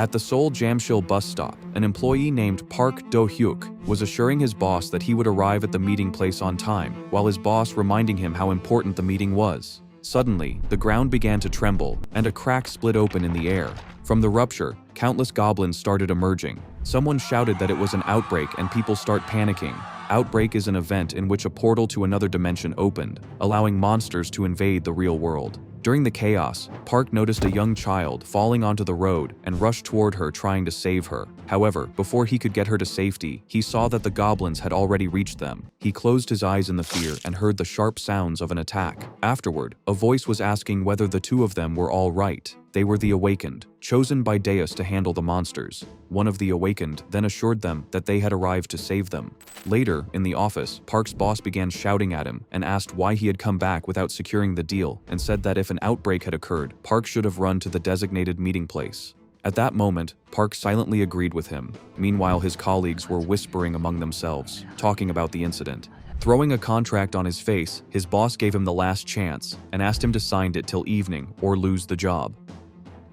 At the Seoul Jamsil bus stop, an employee named Park Do-hyuk was assuring his boss that he would arrive at the meeting place on time, while his boss reminding him how important the meeting was. Suddenly, the ground began to tremble, and a crack split open in the air. From the rupture, countless goblins started emerging. Someone shouted that it was an outbreak and people start panicking. Outbreak is an event in which a portal to another dimension opened, allowing monsters to invade the real world. During the chaos, Park noticed a young child falling onto the road and rushed toward her trying to save her. However, before he could get her to safety, he saw that the goblins had already reached them. He closed his eyes in the fear and heard the sharp sounds of an attack. Afterward, a voice was asking whether the two of them were all right. They were the Awakened, chosen by Deus to handle the monsters. One of the Awakened then assured them that they had arrived to save them. Later, in the office, Park's boss began shouting at him and asked why he had come back without securing the deal, and said that if an outbreak had occurred, Park should have run to the designated meeting place. At that moment, Park silently agreed with him. Meanwhile, his colleagues were whispering among themselves, talking about the incident. Throwing a contract on his face, his boss gave him the last chance and asked him to sign it till evening or lose the job.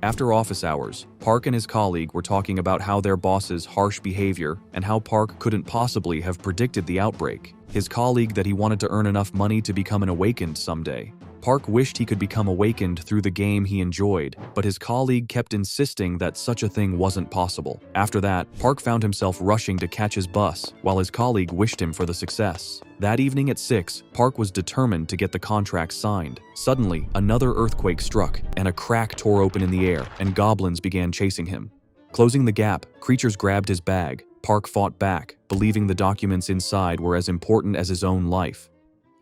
After office hours, Park and his colleague were talking about how their boss's harsh behavior and how Park couldn't possibly have predicted the outbreak. His colleague that he wanted to earn enough money to become an Awakened someday. Park wished he could become Awakened through the game he enjoyed, but his colleague kept insisting that such a thing wasn't possible. After that, Park found himself rushing to catch his bus, while his colleague wished him for the success. That evening at 6, Park was determined to get the contract signed. Suddenly, another earthquake struck, and a crack tore open in the air, and goblins began chasing him. Closing the gap, creatures grabbed his bag. Park fought back, believing the documents inside were as important as his own life.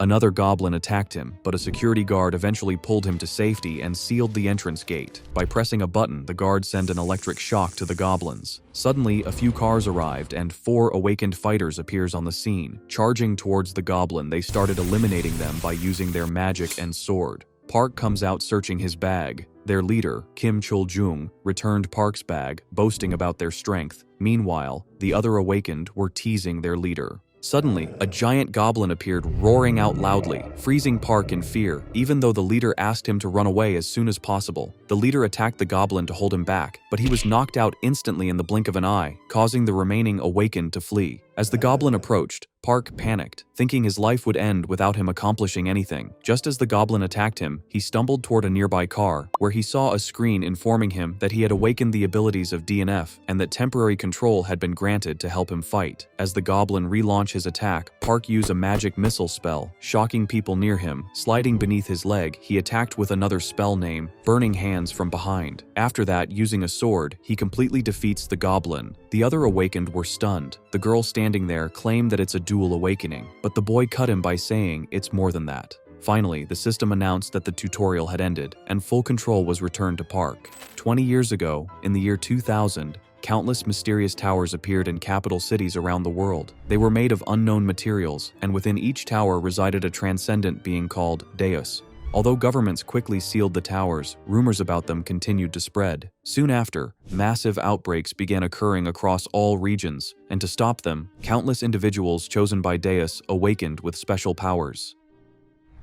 Another goblin attacked him, but a security guard eventually pulled him to safety and sealed the entrance gate. By pressing a button, the guard sent an electric shock to the goblins. Suddenly, a few cars arrived and 4 Awakened fighters appears on the scene. Charging towards the goblin, they started eliminating them by using their magic and sword. Park comes out searching his bag. Their leader, Kim Chul-jung, returned Park's bag, boasting about their strength. Meanwhile, the other Awakened were teasing their leader. Suddenly, a giant goblin appeared, roaring out loudly, freezing Park in fear. Even though the leader asked him to run away as soon as possible, the leader attacked the goblin to hold him back, but he was knocked out instantly in the blink of an eye, causing the remaining Awakened to flee. As the goblin approached, Park panicked, thinking his life would end without him accomplishing anything. Just as the goblin attacked him, he stumbled toward a nearby car, where he saw a screen informing him that he had awakened the abilities of DNF and that temporary control had been granted to help him fight. As the goblin relaunched his attack, Park used a magic missile spell, shocking people near him. Sliding beneath his leg, he attacked with another spell name, Burning Hands, from behind. After that, using a sword, he completely defeats the goblin. The other Awakened were stunned. The girl standing there claimed that it's a dual awakening, but the boy cut him by saying it's more than that. Finally, the system announced that the tutorial had ended, and full control was returned to Park. 20 years ago, in the year 2000, countless mysterious towers appeared in capital cities around the world. They were made of unknown materials, and within each tower resided a transcendent being called Deus. Although governments quickly sealed the towers, rumors about them continued to spread. Soon after, massive outbreaks began occurring across all regions, and to stop them, countless individuals chosen by Deus awakened with special powers.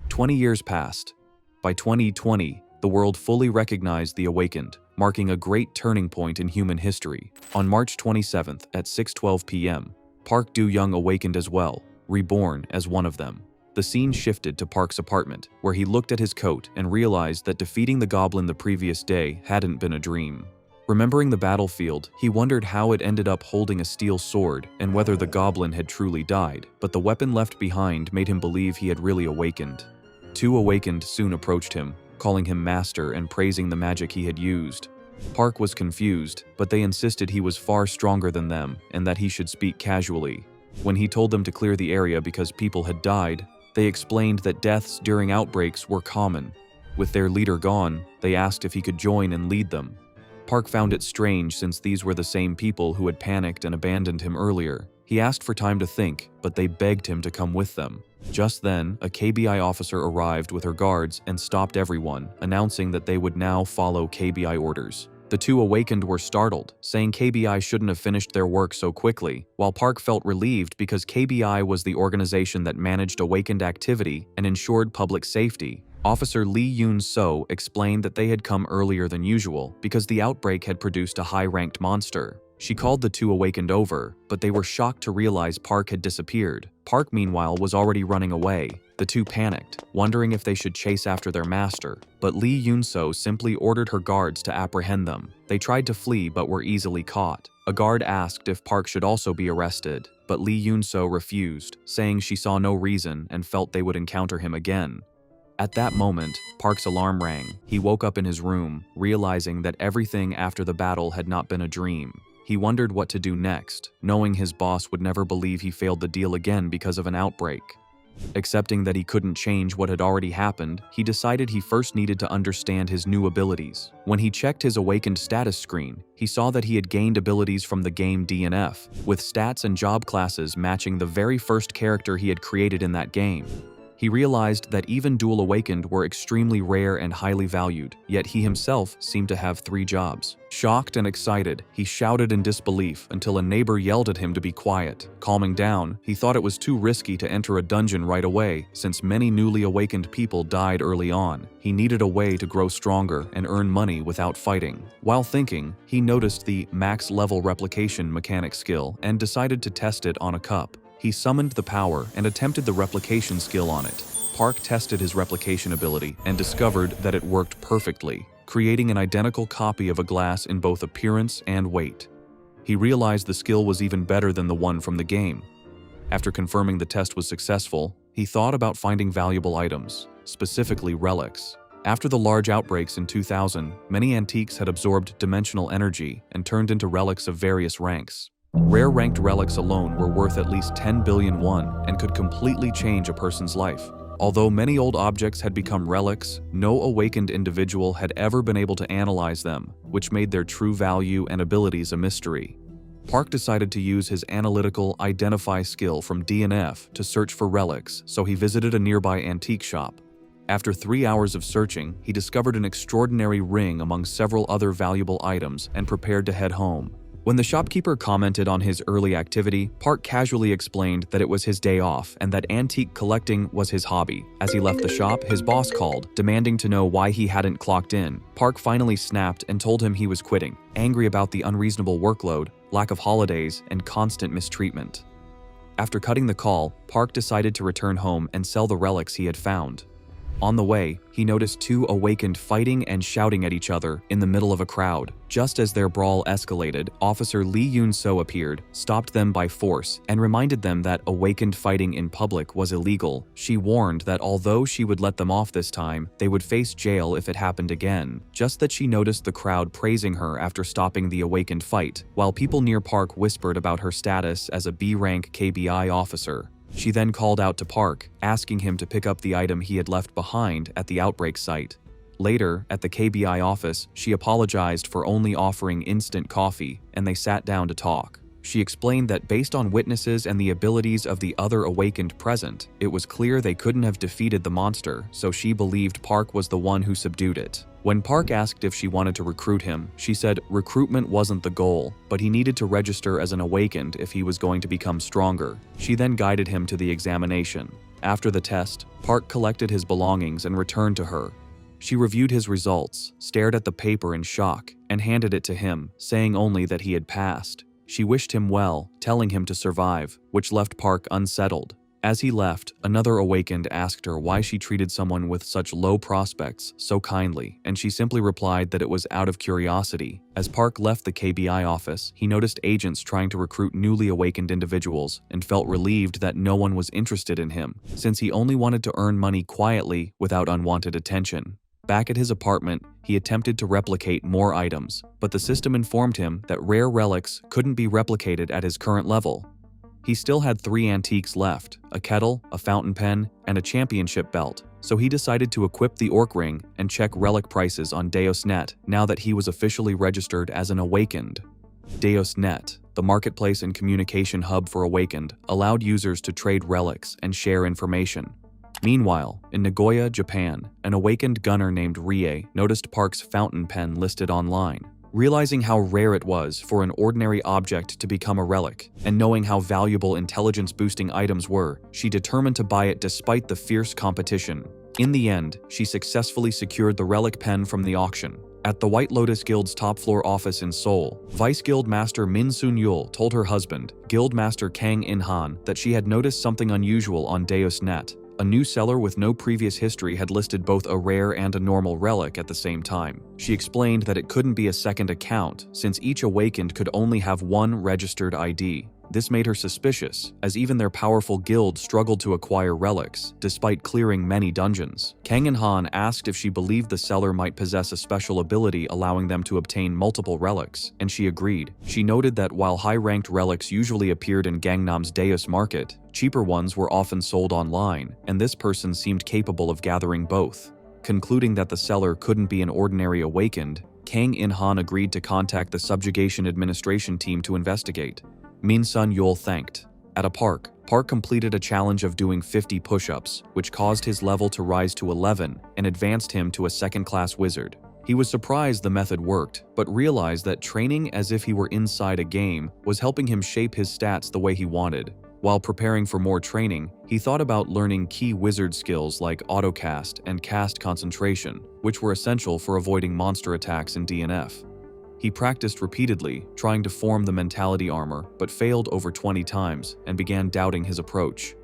20 years passed. By 2020, the world fully recognized the Awakened, marking a great turning point in human history. On March 27th at 6:12 p.m., Park Do-young awakened as well, reborn as one of them. The scene shifted to Park's apartment, where he looked at his coat and realized that defeating the goblin the previous day hadn't been a dream. Remembering the battlefield, he wondered how it ended up holding a steel sword and whether the goblin had truly died, but the weapon left behind made him believe he had really awakened. 2 Awakened soon approached him, calling him master and praising the magic he had used. Park was confused, but they insisted he was far stronger than them and that he should speak casually. When he told them to clear the area because people had died, they explained that deaths during outbreaks were common. With their leader gone, they asked if he could join and lead them. Park found it strange since these were the same people who had panicked and abandoned him earlier. He asked for time to think, but they begged him to come with them. Just then, a KBI officer arrived with her guards and stopped everyone, announcing that they would now follow KBI orders. The 2 Awakened were startled, saying KBI shouldn't have finished their work so quickly, while Park felt relieved because KBI was the organization that managed Awakened activity and ensured public safety. Officer Lee Yoon-so explained that they had come earlier than usual because the outbreak had produced a high-ranked monster. She called the two awakened over, but they were shocked to realize Park had disappeared. Park, meanwhile, was already running away. The two panicked, wondering if they should chase after their master, but Lee Yoon-so simply ordered her guards to apprehend them. They tried to flee but were easily caught. A guard asked if Park should also be arrested, but Lee Yoon-so refused, saying she saw no reason and felt they would encounter him again. At that moment, Park's alarm rang. He woke up in his room, realizing that everything after the battle had not been a dream. He wondered what to do next, knowing his boss would never believe he failed the deal again because of an outbreak. Accepting that he couldn't change what had already happened, he decided he first needed to understand his new abilities. When he checked his awakened status screen, he saw that he had gained abilities from the game DNF, with stats and job classes matching the very first character he had created in that game. He realized that even dual awakened were extremely rare and highly valued, yet he himself seemed to have 3 jobs. Shocked and excited, he shouted in disbelief until a neighbor yelled at him to be quiet. Calming down, he thought it was too risky to enter a dungeon right away, since many newly awakened people died early on. He needed a way to grow stronger and earn money without fighting. While thinking, he noticed the max level replication mechanic skill and decided to test it on a cup. He summoned the power and attempted the replication skill on it. Park tested his replication ability and discovered that it worked perfectly, creating an identical copy of a glass in both appearance and weight. He realized the skill was even better than the one from the game. After confirming the test was successful, he thought about finding valuable items, specifically relics. After the large outbreaks in 2000, many antiques had absorbed dimensional energy and turned into relics of various ranks. Rare ranked relics alone were worth at least 10 billion won and could completely change a person's life. Although many old objects had become relics, no awakened individual had ever been able to analyze them, which made their true value and abilities a mystery. Park decided to use his analytical identify skill from DNF to search for relics, so he visited a nearby antique shop. After 3 hours of searching, he discovered an extraordinary ring among several other valuable items and prepared to head home. When the shopkeeper commented on his early activity, Park casually explained that it was his day off and that antique collecting was his hobby. As he left the shop, his boss called, demanding to know why he hadn't clocked in. Park finally snapped and told him he was quitting, angry about the unreasonable workload, lack of holidays, and constant mistreatment. After cutting the call, Park decided to return home and sell the relics he had found. On the way, he noticed 2 awakened fighting and shouting at each other in the middle of a crowd. Just as their brawl escalated, Officer Lee Yoon-so appeared, stopped them by force, and reminded them that awakened fighting in public was illegal. She warned that although she would let them off this time, they would face jail if it happened again. Just that she noticed the crowd praising her after stopping the awakened fight, while people near Park whispered about her status as a B-rank KBI officer. She then called out to Park, asking him to pick up the item he had left behind at the outbreak site. Later, at the KBI office, she apologized for only offering instant coffee, and they sat down to talk. She explained that based on witnesses and the abilities of the other awakened present, it was clear they couldn't have defeated the monster, so she believed Park was the one who subdued it. When Park asked if she wanted to recruit him, she said recruitment wasn't the goal, but he needed to register as an awakened if he was going to become stronger. She then guided him to the examination. After the test, Park collected his belongings and returned to her. She reviewed his results, stared at the paper in shock, and handed it to him, saying only that he had passed. She wished him well, telling him to survive, which left Park unsettled. As he left, another awakened asked her why she treated someone with such low prospects so kindly, and she simply replied that it was out of curiosity. As Park left the KBI office, he noticed agents trying to recruit newly awakened individuals and felt relieved that no one was interested in him, since he only wanted to earn money quietly without unwanted attention. Back at his apartment, he attempted to replicate more items, but the system informed him that rare relics couldn't be replicated at his current level. He still had 3 antiques left, a kettle, a fountain pen, and a championship belt, so he decided to equip the orc ring and check relic prices on Deosnet now that he was officially registered as an awakened. Deosnet, the marketplace and communication hub for awakened, allowed users to trade relics and share information. Meanwhile, in Nagoya, Japan, an awakened gunner named Rie noticed Park's fountain pen listed online. Realizing how rare it was for an ordinary object to become a relic, and knowing how valuable intelligence-boosting items were, she determined to buy it despite the fierce competition. In the end, she successfully secured the relic pen from the auction. At the White Lotus Guild's top-floor office in Seoul, Vice Guild Master Min Sun-yul told her husband, Guild Master Kang In-han, that she had noticed something unusual on Deus.net. A new seller with no previous history had listed both a rare and a normal relic at the same time. She explained that it couldn't be a second account, since each awakened could only have one registered ID. This made her suspicious, as even their powerful guild struggled to acquire relics, despite clearing many dungeons. Kang In-han asked if she believed the seller might possess a special ability allowing them to obtain multiple relics, and she agreed. She noted that while high-ranked relics usually appeared in Gangnam's Deus market, cheaper ones were often sold online, and this person seemed capable of gathering both. Concluding that the seller couldn't be an ordinary awakened, Kang In-han agreed to contact the Subjugation Administration team to investigate. Min Sun-yul thanked. At a park, Park completed a challenge of doing 50 push-ups, which caused his level to rise to 11 and advanced him to a second-class wizard. He was surprised the method worked, but realized that training as if he were inside a game was helping him shape his stats the way he wanted. While preparing for more training, he thought about learning key wizard skills like autocast and cast concentration, which were essential for avoiding monster attacks in DNF. He practiced repeatedly, trying to form the mentality armor, but failed over 20 times and began doubting his approach.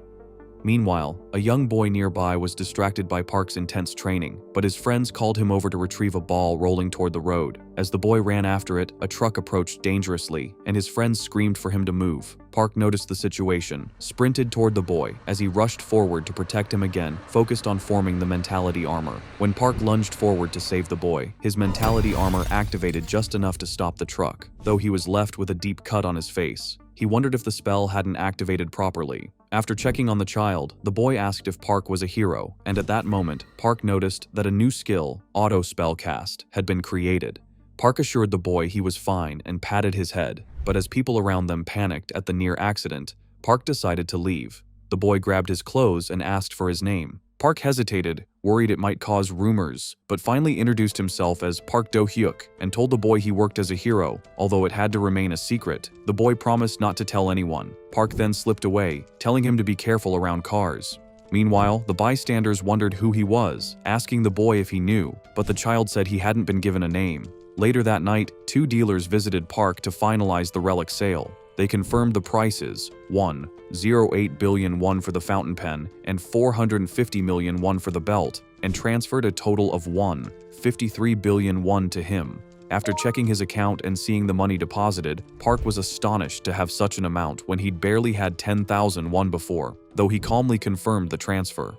Meanwhile, a young boy nearby was distracted by Park's intense training, but his friends called him over to retrieve a ball rolling toward the road. As the boy ran after it, a truck approached dangerously, and his friends screamed for him to move. Park noticed the situation, sprinted toward the boy as he rushed forward to protect him again, focused on forming the mentality armor. When Park lunged forward to save the boy, his mentality armor activated just enough to stop the truck, though he was left with a deep cut on his face. He wondered if the spell hadn't activated properly. After checking on the child, the boy asked if Park was a hero, and at that moment, Park noticed that a new skill, Auto Spellcast, had been created. Park assured the boy he was fine and patted his head, but as people around them panicked at the near accident, Park decided to leave. The boy grabbed his clothes and asked for his name. Park hesitated, worried it might cause rumors, but finally introduced himself as Park Do-hyuk and told the boy he worked as a hero, although it had to remain a secret. The boy promised not to tell anyone. Park then slipped away, telling him to be careful around cars. Meanwhile, the bystanders wondered who he was, asking the boy if he knew, but the child said he hadn't been given a name. Later that night, two dealers visited Park to finalize the relic sale. They confirmed the prices, 1.08 billion won for the fountain pen and 450 million won for the belt, and transferred a total of 1.53 billion won to him. After checking his account and seeing the money deposited, Park was astonished to have such an amount when he'd barely had 10,000 won before, though he calmly confirmed the transfer.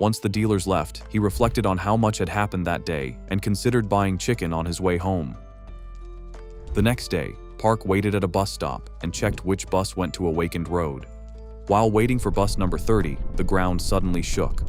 Once the dealers left, he reflected on how much had happened that day and considered buying chicken on his way home. The next day, Park waited at a bus stop and checked which bus went to Awakened Road. While waiting for bus number 30, the ground suddenly shook.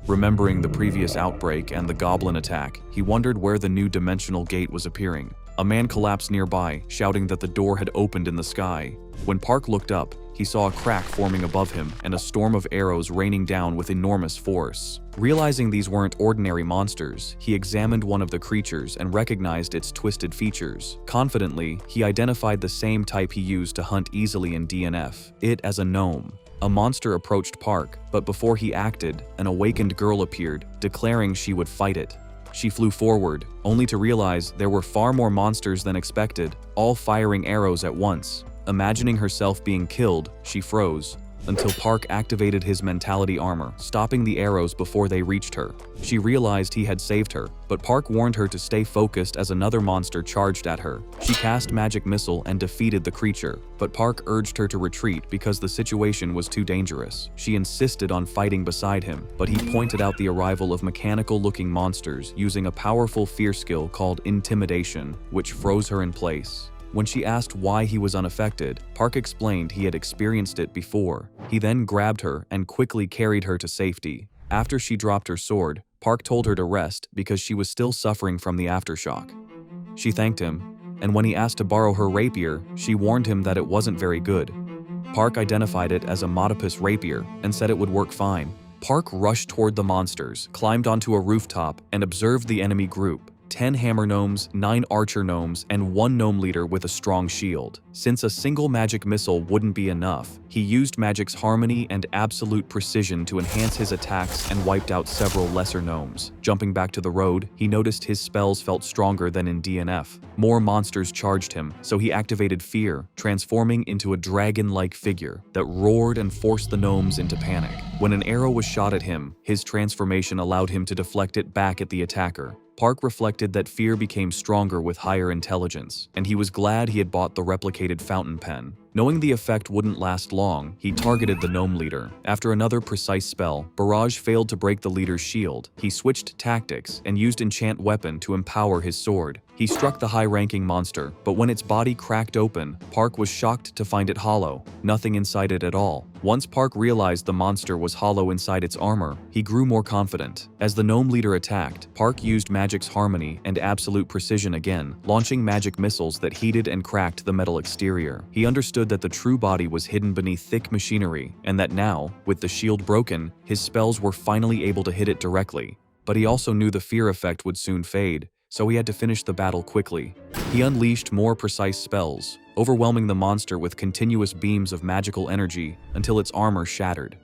Remembering the previous outbreak and the goblin attack, he wondered where the new dimensional gate was appearing. A man collapsed nearby, shouting that the door had opened in the sky. When Park looked up, he saw a crack forming above him and a storm of arrows raining down with enormous force. Realizing these weren't ordinary monsters, he examined one of the creatures and recognized its twisted features. Confidently, he identified the same type he used to hunt easily in DNF, it as a gnome. A monster approached Park, but before he acted, an awakened girl appeared, declaring she would fight it. She flew forward, only to realize there were far more monsters than expected, all firing arrows at once. Imagining herself being killed, she froze, until Park activated his mentality armor, stopping the arrows before they reached her. She realized he had saved her, but Park warned her to stay focused as another monster charged at her. She cast Magic Missile and defeated the creature, but Park urged her to retreat because the situation was too dangerous. She insisted on fighting beside him, but he pointed out the arrival of mechanical-looking monsters using a powerful fear skill called Intimidation, which froze her in place. When she asked why he was unaffected, Park explained he had experienced it before. He then grabbed her and quickly carried her to safety. After she dropped her sword, Park told her to rest because she was still suffering from the aftershock. She thanked him, and when he asked to borrow her rapier, she warned him that it wasn't very good. Park identified it as a Modipus rapier and said it would work fine. Park rushed toward the monsters, climbed onto a rooftop, and observed the enemy group. 10 hammer gnomes, 9 archer gnomes, and 1 gnome leader with a strong shield. Since a single magic missile wouldn't be enough, he used magic's harmony and absolute precision to enhance his attacks and wiped out several lesser gnomes. Jumping back to the road, he noticed his spells felt stronger than in DNF. More monsters charged him, so he activated Fear, transforming into a dragon-like figure that roared and forced the gnomes into panic. When an arrow was shot at him, his transformation allowed him to deflect it back at the attacker. Park reflected that Fear became stronger with higher intelligence, and he was glad he had bought the replicated fountain pen. Knowing the effect wouldn't last long, he targeted the gnome leader. After another precise spell, Barrage failed to break the leader's shield. He switched tactics and used Enchant Weapon to empower his sword. He struck the high-ranking monster, but when its body cracked open, Park was shocked to find it hollow. Nothing inside it at all. Once Park realized the monster was hollow inside its armor, he grew more confident. As the gnome leader attacked, Park used magic's harmony and absolute precision again, launching magic missiles that heated and cracked the metal exterior. He understood that the true body was hidden beneath thick machinery, and that now, with the shield broken, his spells were finally able to hit it directly. But he also knew the fear effect would soon fade, so he had to finish the battle quickly. He unleashed more precise spells, overwhelming the monster with continuous beams of magical energy until its armor shattered.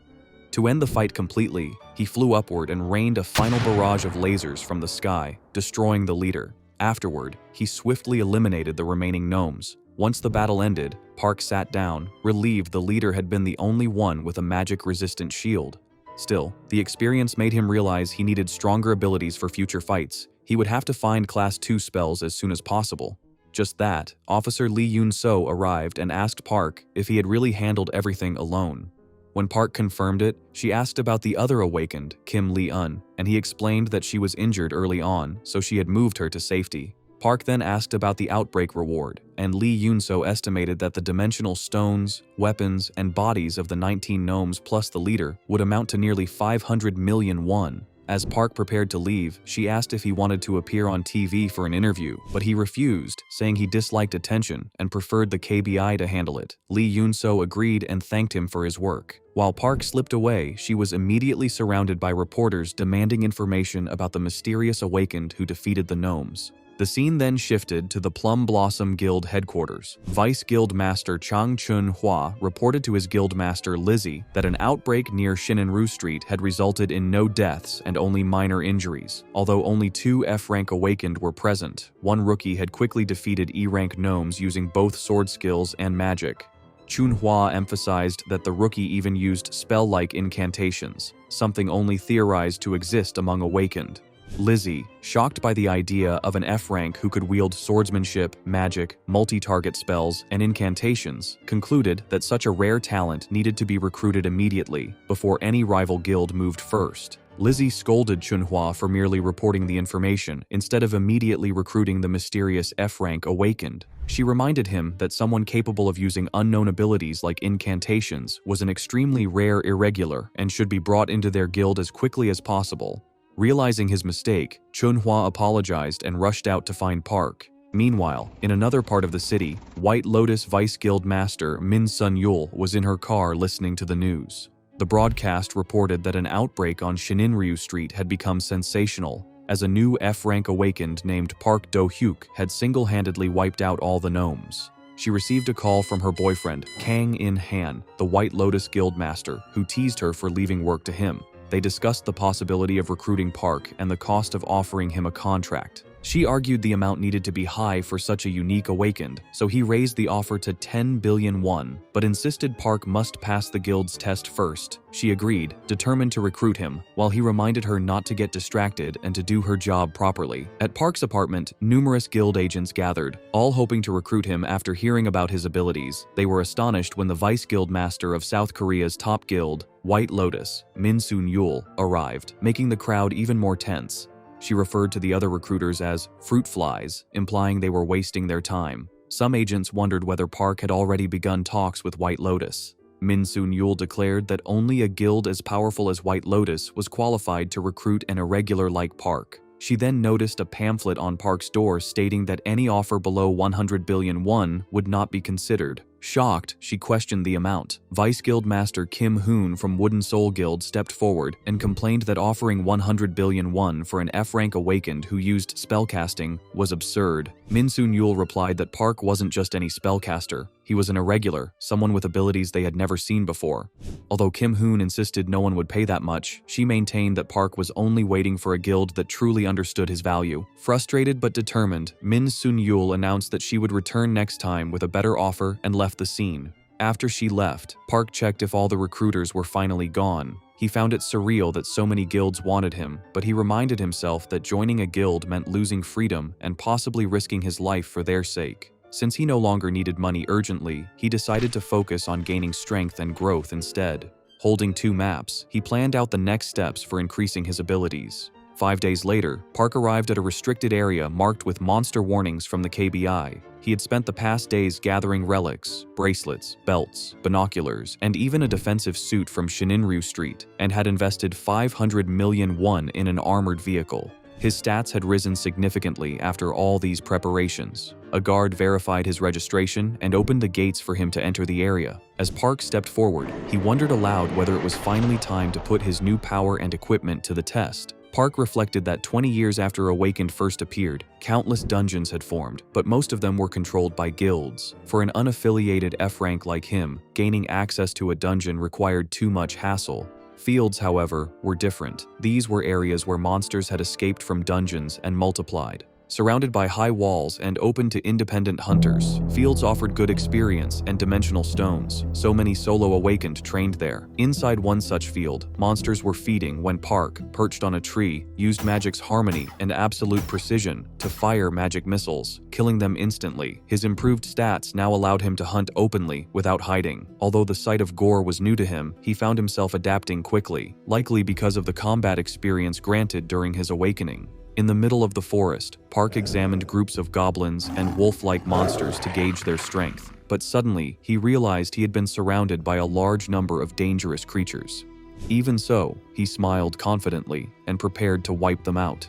To end the fight completely, he flew upward and rained a final barrage of lasers from the sky, destroying the leader. Afterward, he swiftly eliminated the remaining gnomes. Once the battle ended, Park sat down, relieved the leader had been the only one with a magic-resistant shield. Still, the experience made him realize he needed stronger abilities for future fights. He would have to find Class 2 spells as soon as possible. Just that, Officer Lee Yun-so arrived and asked Park if he had really handled everything alone. When Park confirmed it, she asked about the other awakened, Kim Lee-eun, and he explained that she was injured early on, so she had moved her to safety. Park then asked about the outbreak reward, and Lee Yun-so estimated that the dimensional stones, weapons, and bodies of the 19 gnomes plus the leader would amount to nearly 500 million won. As Park prepared to leave, she asked if he wanted to appear on TV for an interview, but he refused, saying he disliked attention and preferred the KBI to handle it. Lee Yun-so agreed and thanked him for his work. While Park slipped away, she was immediately surrounded by reporters demanding information about the mysterious awakened who defeated the gnomes. The scene then shifted to the Plum Blossom Guild headquarters. Vice Guild Master Chang Chun-hwa reported to his guild master Lizzie that an outbreak near Shinenru Street had resulted in no deaths and only minor injuries. Although only 2 F-rank awakened were present, one rookie had quickly defeated E-rank gnomes using both sword skills and magic. Chun-hwa emphasized that the rookie even used spell-like incantations, something only theorized to exist among awakened. Lizzie, shocked by the idea of an F-rank who could wield swordsmanship, magic, multi-target spells, and incantations, concluded that such a rare talent needed to be recruited immediately, before any rival guild moved first. Lizzie scolded Chun-hwa for merely reporting the information, instead of immediately recruiting the mysterious F-rank awakened. She reminded him that someone capable of using unknown abilities like incantations was an extremely rare irregular and should be brought into their guild as quickly as possible. Realizing his mistake, Chun-hwa apologized and rushed out to find Park. Meanwhile, in another part of the city, White Lotus Vice Guild Master Min Sun-yul was in her car listening to the news. The broadcast reported that an outbreak on Shinenryu Street had become sensational, as a new F-rank awakened named Park Do-hyuk had single-handedly wiped out all the gnomes. She received a call from her boyfriend, Kang In-han, the White Lotus Guild Master, who teased her for leaving work to him. They discussed the possibility of recruiting Park and the cost of offering him a contract. She argued the amount needed to be high for such a unique awakened, so he raised the offer to 10 billion won, but insisted Park must pass the guild's test first. She agreed, determined to recruit him, while he reminded her not to get distracted and to do her job properly. At Park's apartment, numerous guild agents gathered, all hoping to recruit him after hearing about his abilities. They were astonished when the vice guild master of South Korea's top guild, White Lotus, Min Sun-yul, arrived, making the crowd even more tense. She referred to the other recruiters as fruit flies, implying they were wasting their time. Some agents wondered whether Park had already begun talks with White Lotus. Min Sun-yul declared that only a guild as powerful as White Lotus was qualified to recruit an irregular like Park. She then noticed a pamphlet on Park's door stating that any offer below 100 billion won would not be considered. Shocked, she questioned the amount. Vice Guild Master Kim Hoon from Wooden Soul Guild stepped forward and complained that offering 100 billion won for an F-rank awakened who used spellcasting was absurd. Min Soon Yul replied that Park wasn't just any spellcaster. He was an irregular, someone with abilities they had never seen before. Although Kim Hoon insisted no one would pay that much, she maintained that Park was only waiting for a guild that truly understood his value. Frustrated but determined, Min Soon Yul announced that she would return next time with a better offer and left the scene. After she left, Park checked if all the recruiters were finally gone. He found it surreal that so many guilds wanted him, but he reminded himself that joining a guild meant losing freedom and possibly risking his life for their sake. Since he no longer needed money urgently, he decided to focus on gaining strength and growth instead. Holding 2 maps, he planned out the next steps for increasing his abilities. 5 days later, Park arrived at a restricted area marked with monster warnings from the KBI. He had spent the past days gathering relics, bracelets, belts, binoculars, and even a defensive suit from Shininryu Street, and had invested 500 million won in an armored vehicle. His stats had risen significantly after all these preparations. A guard verified his registration and opened the gates for him to enter the area. As Park stepped forward, he wondered aloud whether it was finally time to put his new power and equipment to the test. Park reflected that 20 years after Awakened first appeared, countless dungeons had formed, but most of them were controlled by guilds. For an unaffiliated F-rank like him, gaining access to a dungeon required too much hassle. Fields, however, were different. These were areas where monsters had escaped from dungeons and multiplied. Surrounded by high walls and open to independent hunters, fields offered good experience and dimensional stones. So many solo awakened trained there. Inside one such field, monsters were feeding when Park, perched on a tree, used magic's harmony and absolute precision to fire magic missiles, killing them instantly. His improved stats now allowed him to hunt openly without hiding. Although the sight of gore was new to him, he found himself adapting quickly, likely because of the combat experience granted during his awakening. In the middle of the forest, Park examined groups of goblins and wolf-like monsters to gauge their strength. But suddenly, he realized he had been surrounded by a large number of dangerous creatures. Even so, he smiled confidently and prepared to wipe them out.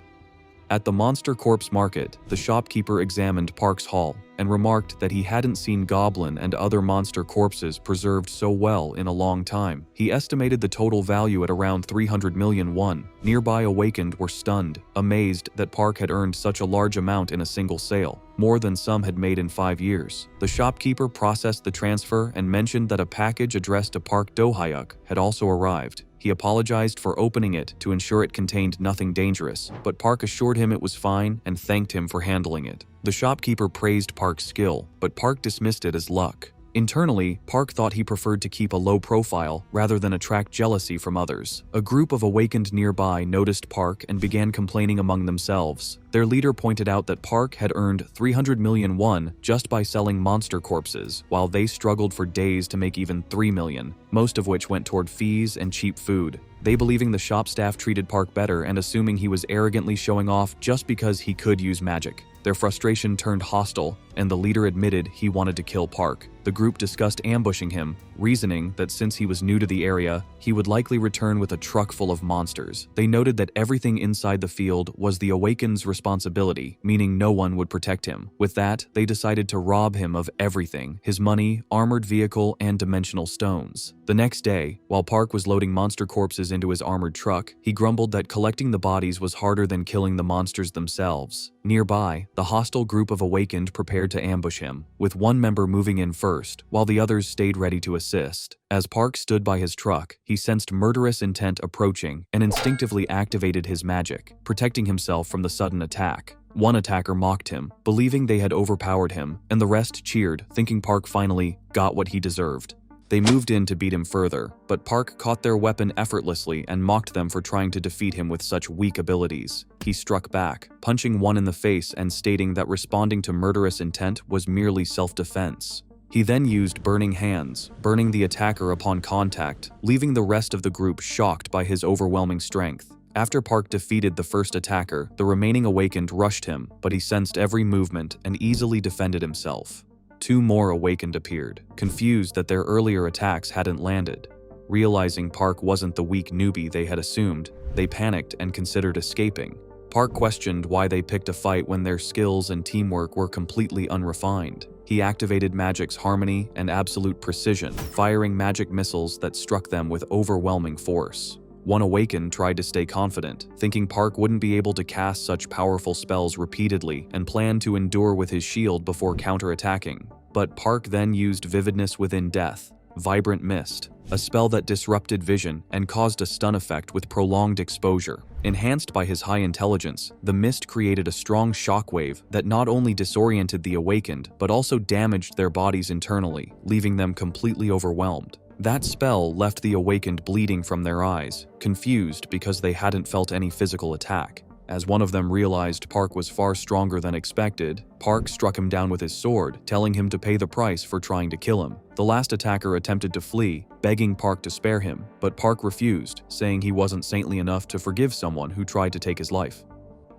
At the Monster Corpse Market, the shopkeeper examined Park's haul and remarked that he hadn't seen goblin and other monster corpses preserved so well in a long time. He estimated the total value at around 300 million won. Nearby awakened were stunned, amazed that Park had earned such a large amount in a single sale, more than some had made in 5 years. The shopkeeper processed the transfer and mentioned that a package addressed to Park Do-hyuk had also arrived. He apologized for opening it to ensure it contained nothing dangerous, but Park assured him it was fine and thanked him for handling it. The shopkeeper praised Park's skill, but Park dismissed it as luck. Internally, Park thought he preferred to keep a low profile rather than attract jealousy from others. A group of awakened nearby noticed Park and began complaining among themselves. Their leader pointed out that Park had earned 300 million won just by selling monster corpses, while they struggled for days to make even 3 million, most of which went toward fees and cheap food. They believing the shop staff treated Park better and assuming he was arrogantly showing off just because he could use magic. Their frustration turned hostile, and the leader admitted he wanted to kill Park. The group discussed ambushing him, reasoning that since he was new to the area, he would likely return with a truck full of monsters. They noted that everything inside the field was the Awakened's responsibility, meaning no one would protect him. With that, they decided to rob him of everything: his money, armored vehicle, and dimensional stones. The next day, while Park was loading monster corpses into his armored truck, he grumbled that collecting the bodies was harder than killing the monsters themselves. Nearby, the hostile group of Awakened prepared to ambush him, with one member moving in first, while the others stayed ready to assist. As Park stood by his truck, he sensed murderous intent approaching and instinctively activated his magic, protecting himself from the sudden attack. One attacker mocked him, believing they had overpowered him, and the rest cheered, thinking Park finally got what he deserved. They moved in to beat him further, but Park caught their weapon effortlessly and mocked them for trying to defeat him with such weak abilities. He struck back, punching one in the face and stating that responding to murderous intent was merely self-defense. He then used Burning Hands, burning the attacker upon contact, leaving the rest of the group shocked by his overwhelming strength. After Park defeated the first attacker, the remaining Awakened rushed him, but he sensed every movement and easily defended himself. 2 more Awakened appeared, confused that their earlier attacks hadn't landed. Realizing Park wasn't the weak newbie they had assumed, they panicked and considered escaping. Park questioned why they picked a fight when their skills and teamwork were completely unrefined. He activated magic's harmony and absolute precision, firing magic missiles that struck them with overwhelming force. One Awakened tried to stay confident, thinking Park wouldn't be able to cast such powerful spells repeatedly and planned to endure with his shield before counterattacking. But Park then used Vividness Within Death, Vibrant Mist, a spell that disrupted vision and caused a stun effect with prolonged exposure. Enhanced by his high intelligence, the mist created a strong shockwave that not only disoriented the Awakened, but also damaged their bodies internally, leaving them completely overwhelmed. That spell left the Awakened bleeding from their eyes, confused because they hadn't felt any physical attack. As one of them realized Park was far stronger than expected, Park struck him down with his sword, telling him to pay the price for trying to kill him. The last attacker attempted to flee, begging Park to spare him, but Park refused, saying he wasn't saintly enough to forgive someone who tried to take his life.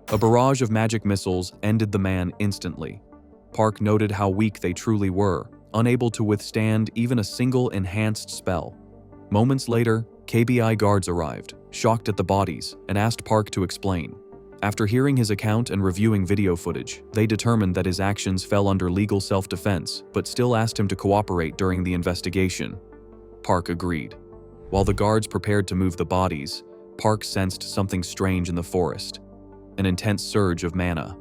A barrage of magic missiles ended the man instantly. Park noted how weak they truly were, unable to withstand even a single enhanced spell. Moments later, KBI guards arrived, shocked at the bodies, and asked Park to explain. After hearing his account and reviewing video footage, they determined that his actions fell under legal self-defense, but still asked him to cooperate during the investigation. Park agreed. While the guards prepared to move the bodies, Park sensed something strange in the forest, an intense surge of mana.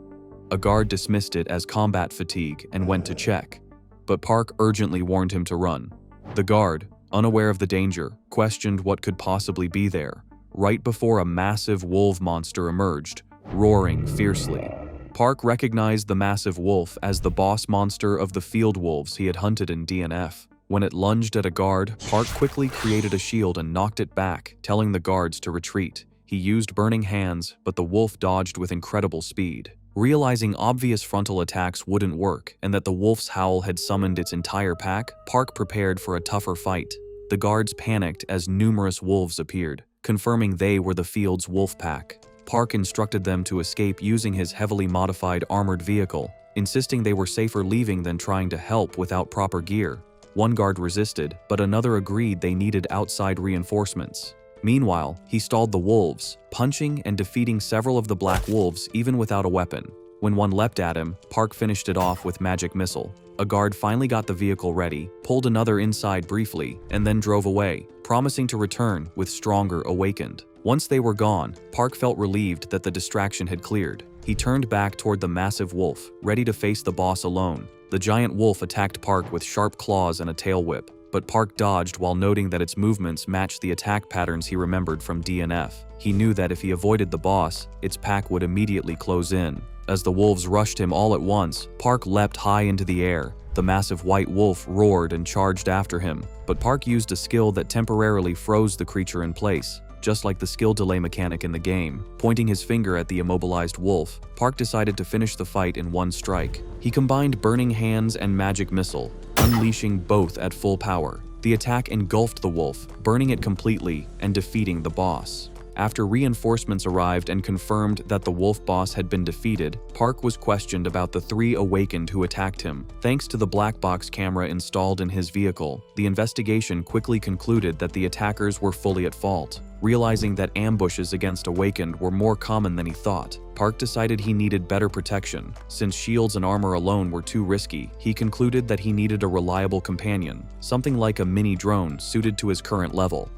A guard dismissed it as combat fatigue and went to check, but Park urgently warned him to run. The guard, unaware of the danger, questioned what could possibly be there, right before a massive wolf monster emerged, roaring fiercely. Park recognized the massive wolf as the boss monster of the field wolves he had hunted in DNF. When it lunged at a guard, Park quickly created a shield and knocked it back, telling the guards to retreat. He used Burning Hands, but the wolf dodged with incredible speed. Realizing obvious frontal attacks wouldn't work and that the wolf's howl had summoned its entire pack, Park prepared for a tougher fight. The guards panicked as numerous wolves appeared, confirming they were the field's wolf pack. Park instructed them to escape using his heavily modified armored vehicle, insisting they were safer leaving than trying to help without proper gear. One guard resisted, but another agreed they needed outside reinforcements. Meanwhile, he stalled the wolves, punching and defeating several of the black wolves even without a weapon. When one leapt at him, Park finished it off with magic missile. A guard finally got the vehicle ready, pulled another inside briefly, and then drove away, promising to return with stronger Awakened. Once they were gone, Park felt relieved that the distraction had cleared. He turned back toward the massive wolf, ready to face the boss alone. The giant wolf attacked Park with sharp claws and a tail whip, but Park dodged while noting that its movements matched the attack patterns he remembered from DNF. He knew that if he avoided the boss, its pack would immediately close in. As the wolves rushed him all at once, Park leapt high into the air. The massive white wolf roared and charged after him, but Park used a skill that temporarily froze the creature in place, just like the skill delay mechanic in the game. Pointing his finger at the immobilized wolf, Park decided to finish the fight in one strike. He combined Burning Hands and Magic Missile, unleashing both at full power. The attack engulfed the wolf, burning it completely and defeating the boss. After reinforcements arrived and confirmed that the wolf boss had been defeated, Park was questioned about the 3 Awakened who attacked him. Thanks to the black box camera installed in his vehicle, the investigation quickly concluded that the attackers were fully at fault. Realizing that ambushes against Awakened were more common than he thought, Park decided he needed better protection. Since shields and armor alone were too risky, he concluded that he needed a reliable companion, something like a mini drone suited to his current level.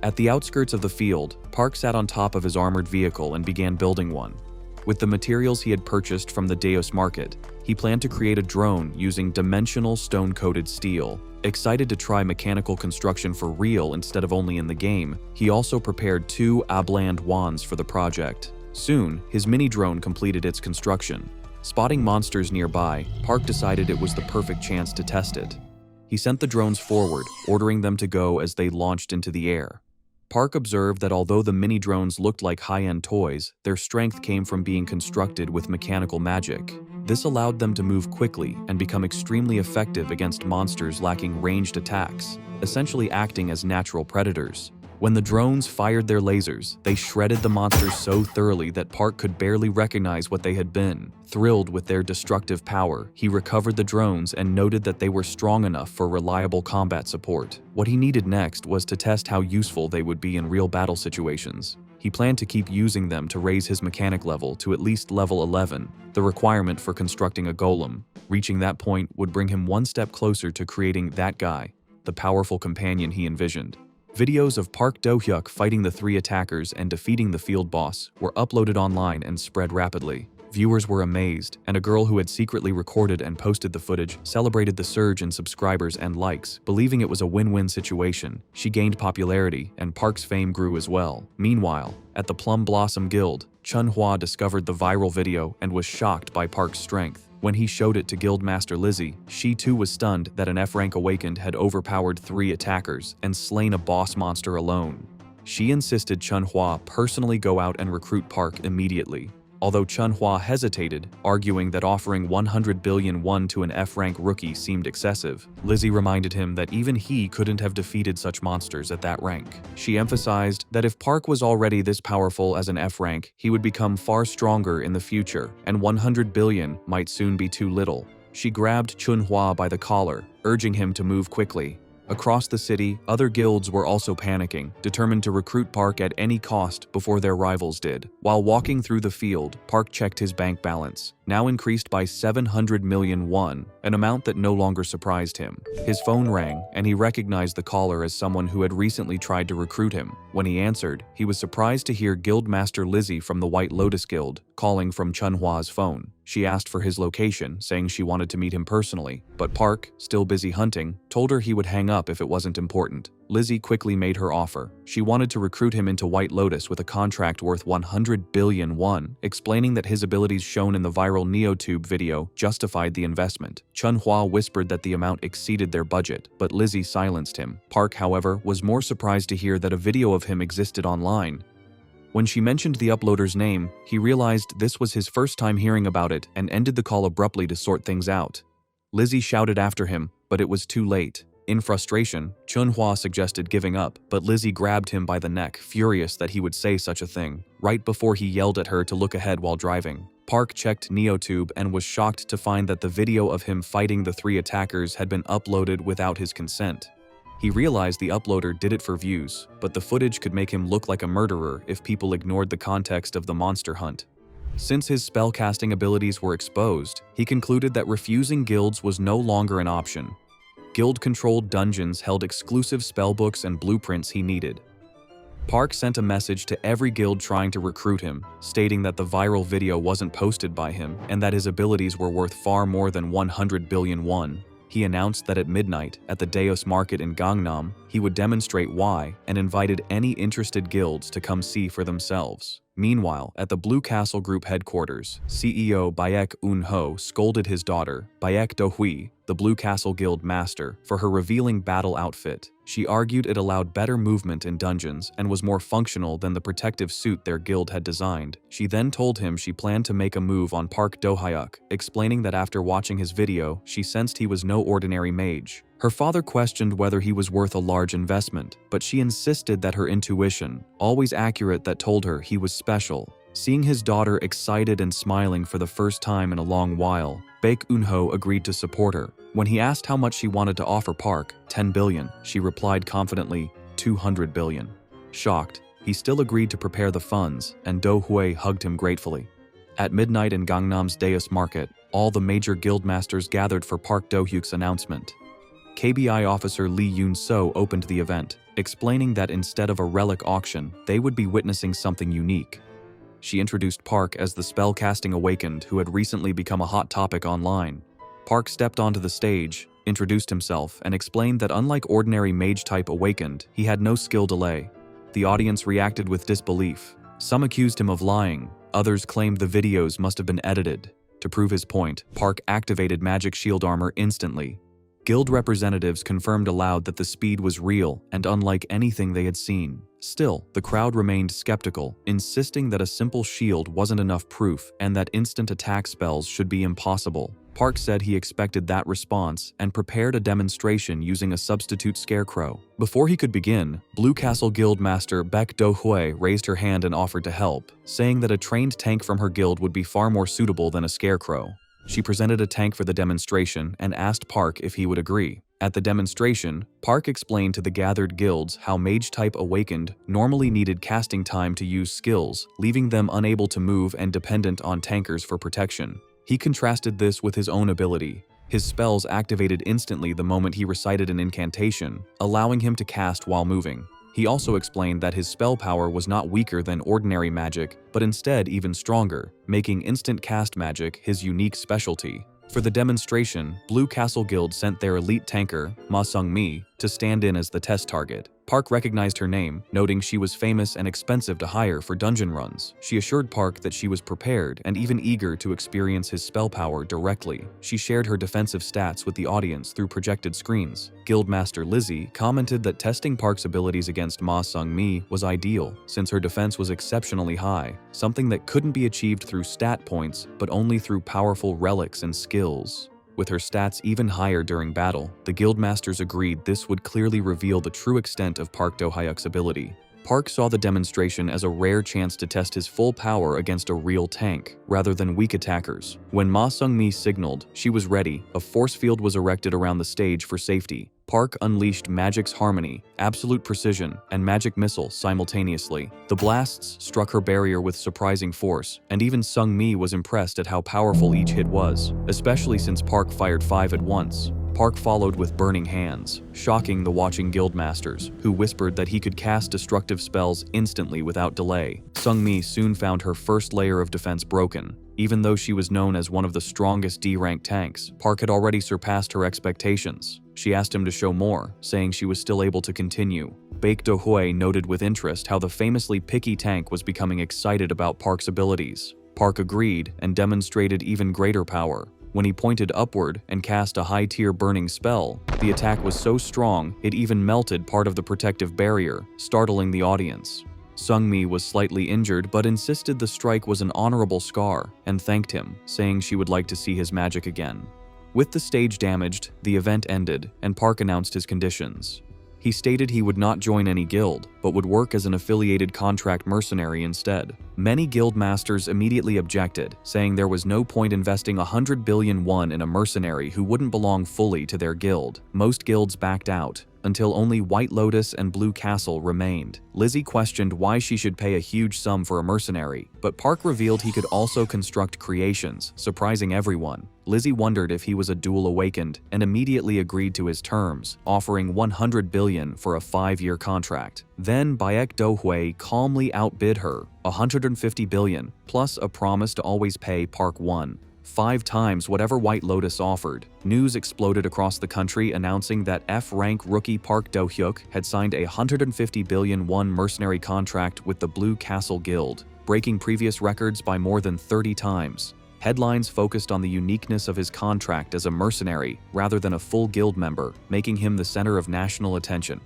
At the outskirts of the field, Park sat on top of his armored vehicle and began building one. With the materials he had purchased from the Deus Market, he planned to create a drone using dimensional stone-coated steel. Excited to try mechanical construction for real instead of only in the game, he also prepared 2 Abland wands for the project. Soon, his mini-drone completed its construction. Spotting monsters nearby, Park decided it was the perfect chance to test it. He sent the drones forward, ordering them to go as they launched into the air. Park observed that although the mini-drones looked like high-end toys, their strength came from being constructed with mechanical magic. This allowed them to move quickly and become extremely effective against monsters lacking ranged attacks, essentially acting as natural predators. When the drones fired their lasers, they shredded the monsters so thoroughly that Park could barely recognize what they had been. Thrilled with their destructive power, he recovered the drones and noted that they were strong enough for reliable combat support. What he needed next was to test how useful they would be in real battle situations. He planned to keep using them to raise his mechanic level to at least level 11, the requirement for constructing a golem. Reaching that point would bring him one step closer to creating that guy, the powerful companion he envisioned. Videos of Park Do-hyuk fighting the 3 attackers and defeating the field boss were uploaded online and spread rapidly. Viewers were amazed, and a girl who had secretly recorded and posted the footage celebrated the surge in subscribers and likes, believing it was a win-win situation. She gained popularity, and Park's fame grew as well. Meanwhile, at the Plum Blossom Guild, Chun-hwa discovered the viral video and was shocked by Park's strength. When he showed it to Guildmaster Lizzie, she too was stunned that an F-rank awakened had overpowered 3 attackers and slain a boss monster alone. She insisted Chun-hwa personally go out and recruit Park immediately. Although Chun-hwa hesitated, arguing that offering 100 billion won to an F-rank rookie seemed excessive, Lizzie reminded him that even he couldn't have defeated such monsters at that rank. She emphasized that if Park was already this powerful as an F-rank, he would become far stronger in the future, and 100 billion might soon be too little. She grabbed Chun-hwa by the collar, urging him to move quickly. Across the city, other guilds were also panicking, determined to recruit Park at any cost before their rivals did. While walking through the field, Park checked his bank balance, now increased by 700 million won, an amount that no longer surprised him. His phone rang, and he recognized the caller as someone who had recently tried to recruit him. When he answered, he was surprised to hear Guildmaster Lizzie from the White Lotus Guild calling from Chun-hwa's phone. She asked for his location, saying she wanted to meet him personally, but Park, still busy hunting, told her he would hang up if it wasn't important. Lizzie quickly made her offer. She wanted to recruit him into White Lotus with a contract worth 100 billion won, explaining that his abilities shown in the viral NeoTube video justified the investment. Chun-hwa whispered that the amount exceeded their budget, but Lizzie silenced him. Park, however, was more surprised to hear that a video of him existed online. When she mentioned the uploader's name, he realized this was his first time hearing about it and ended the call abruptly to sort things out. Lizzie shouted after him, but it was too late. In frustration, Chun-hwa suggested giving up, but Lizzie grabbed him by the neck, furious that he would say such a thing, right before he yelled at her to look ahead while driving. Park checked NeoTube and was shocked to find that the video of him fighting the 3 attackers had been uploaded without his consent. He realized the uploader did it for views, but the footage could make him look like a murderer if people ignored the context of the monster hunt. Since his spellcasting abilities were exposed, he concluded that refusing guilds was no longer an option. Guild-controlled dungeons held exclusive spellbooks and blueprints he needed. Park sent a message to every guild trying to recruit him, stating that the viral video wasn't posted by him and that his abilities were worth far more than 100 billion won. He announced that at midnight, at the Deos Market in Gangnam, he would demonstrate why and invited any interested guilds to come see for themselves. Meanwhile, at the Blue Castle Group headquarters, CEO Baek Un-ho scolded his daughter, Baek Do-hui, the Blue Castle Guild master, for her revealing battle outfit. She argued it allowed better movement in dungeons and was more functional than the protective suit their guild had designed. She then told him she planned to make a move on Park Do-hyuk, explaining that after watching his video, she sensed he was no ordinary mage. Her father questioned whether he was worth a large investment, but she insisted that her intuition, always accurate, that told her he was special. Seeing his daughter excited and smiling for the first time in a long while, Baek Un-ho agreed to support her. When he asked how much she wanted to offer Park, 10 billion, she replied confidently, 200 billion. Shocked, he still agreed to prepare the funds, and Do-hui hugged him gratefully. At midnight in Gangnam's Deos Market, all the major guildmasters gathered for Park Do-hyuk's announcement. KBI officer Lee Yoon-so opened the event, explaining that instead of a relic auction, they would be witnessing something unique. She introduced Park as the spellcasting awakened who had recently become a hot topic online. Park stepped onto the stage, introduced himself, and explained that unlike ordinary mage-type awakened, he had no skill delay. The audience reacted with disbelief. Some accused him of lying, others claimed the videos must have been edited. To prove his point, Park activated magic shield armor instantly. Guild representatives confirmed aloud that the speed was real and unlike anything they had seen. Still, the crowd remained skeptical, insisting that a simple shield wasn't enough proof and that instant attack spells should be impossible. Park said he expected that response and prepared a demonstration using a substitute scarecrow. Before he could begin, Blue Castle Guild Master Baek Do-hui raised her hand and offered to help, saying that a trained tank from her guild would be far more suitable than a scarecrow. She presented a tank for the demonstration and asked Park if he would agree. At the demonstration, Park explained to the gathered guilds how mage-type awakened normally needed casting time to use skills, leaving them unable to move and dependent on tankers for protection. He contrasted this with his own ability. His spells activated instantly the moment he recited an incantation, allowing him to cast while moving. He also explained that his spell power was not weaker than ordinary magic, but instead even stronger, making instant cast magic his unique specialty. For the demonstration, Blue Castle Guild sent their elite tanker, Ma Sung-mi, to stand in as the test target. Park recognized her name, noting she was famous and expensive to hire for dungeon runs. She assured Park that she was prepared and even eager to experience his spell power directly. She shared her defensive stats with the audience through projected screens. Guildmaster Lizzie commented that testing Park's abilities against Ma Sung-mi was ideal, since her defense was exceptionally high, something that couldn't be achieved through stat points, but only through powerful relics and skills. With her stats even higher during battle, the guildmasters agreed this would clearly reveal the true extent of Park Do-hyuk's ability. Park saw the demonstration as a rare chance to test his full power against a real tank, rather than weak attackers. When Ma Sung-mi signaled she was ready, a force field was erected around the stage for safety. Park unleashed Magic's Harmony, Absolute Precision, and Magic Missile simultaneously. The blasts struck her barrier with surprising force, and even Sung-mi was impressed at how powerful each hit was, especially since Park fired 5 at once. Park followed with Burning Hands, shocking the watching guildmasters, who whispered that he could cast destructive spells instantly without delay. Sung-mi soon found her first layer of defense broken. Even though she was known as one of the strongest D-rank tanks, Park had already surpassed her expectations. She asked him to show more, saying she was still able to continue. Baek Do-hui noted with interest how the famously picky tank was becoming excited about Park's abilities. Park agreed and demonstrated even greater power. When he pointed upward and cast a high-tier burning spell, the attack was so strong it even melted part of the protective barrier, startling the audience. Sung-mi was slightly injured but insisted the strike was an honorable scar and thanked him, saying she would like to see his magic again. With the stage damaged, the event ended and Park announced his conditions. He stated he would not join any guild, but would work as an affiliated contract mercenary instead. Many guild masters immediately objected, saying there was no point investing 100 billion won in a mercenary who wouldn't belong fully to their guild. Most guilds backed out, until only White Lotus and Blue Castle remained. Lizzie questioned why she should pay a huge sum for a mercenary, but Park revealed he could also construct creations, surprising everyone. Lizzie wondered if he was a dual awakened and immediately agreed to his terms, offering 100 billion for a 5-year contract. Then Baek Do-hui calmly outbid her, 150 billion, plus a promise to always pay Park 5 times whatever White Lotus offered. News exploded across the country announcing that F-rank rookie Park Do-hyuk had signed a 150 billion won mercenary contract with the Blue Castle Guild, breaking previous records by more than 30 times. Headlines focused on the uniqueness of his contract as a mercenary rather than a full guild member, making him the center of national attention.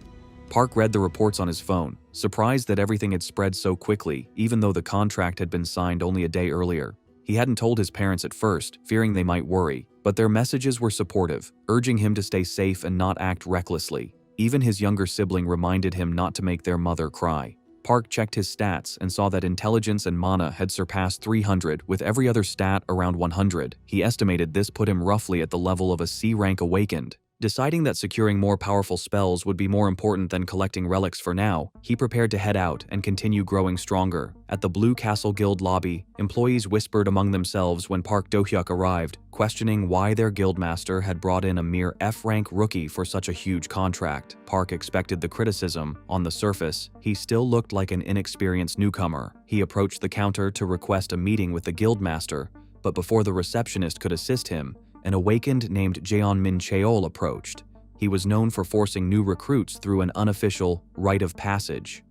Park read the reports on his phone, surprised that everything had spread so quickly, even though the contract had been signed only a day earlier. He hadn't told his parents at first, fearing they might worry, but their messages were supportive, urging him to stay safe and not act recklessly. Even his younger sibling reminded him not to make their mother cry. Park checked his stats and saw that intelligence and mana had surpassed 300, with every other stat around 100. He estimated this put him roughly at the level of a C-rank awakened. Deciding that securing more powerful spells would be more important than collecting relics for now, he prepared to head out and continue growing stronger. At the Blue Castle Guild lobby, employees whispered among themselves when Park Do-hyuk arrived, questioning why their guildmaster had brought in a mere F-rank rookie for such a huge contract. Park expected the criticism. On the surface, he still looked like an inexperienced newcomer. He approached the counter to request a meeting with the guildmaster, but before the receptionist could assist him, an awakened named Jeon Min Cheol approached. He was known for forcing new recruits through an unofficial rite of passage.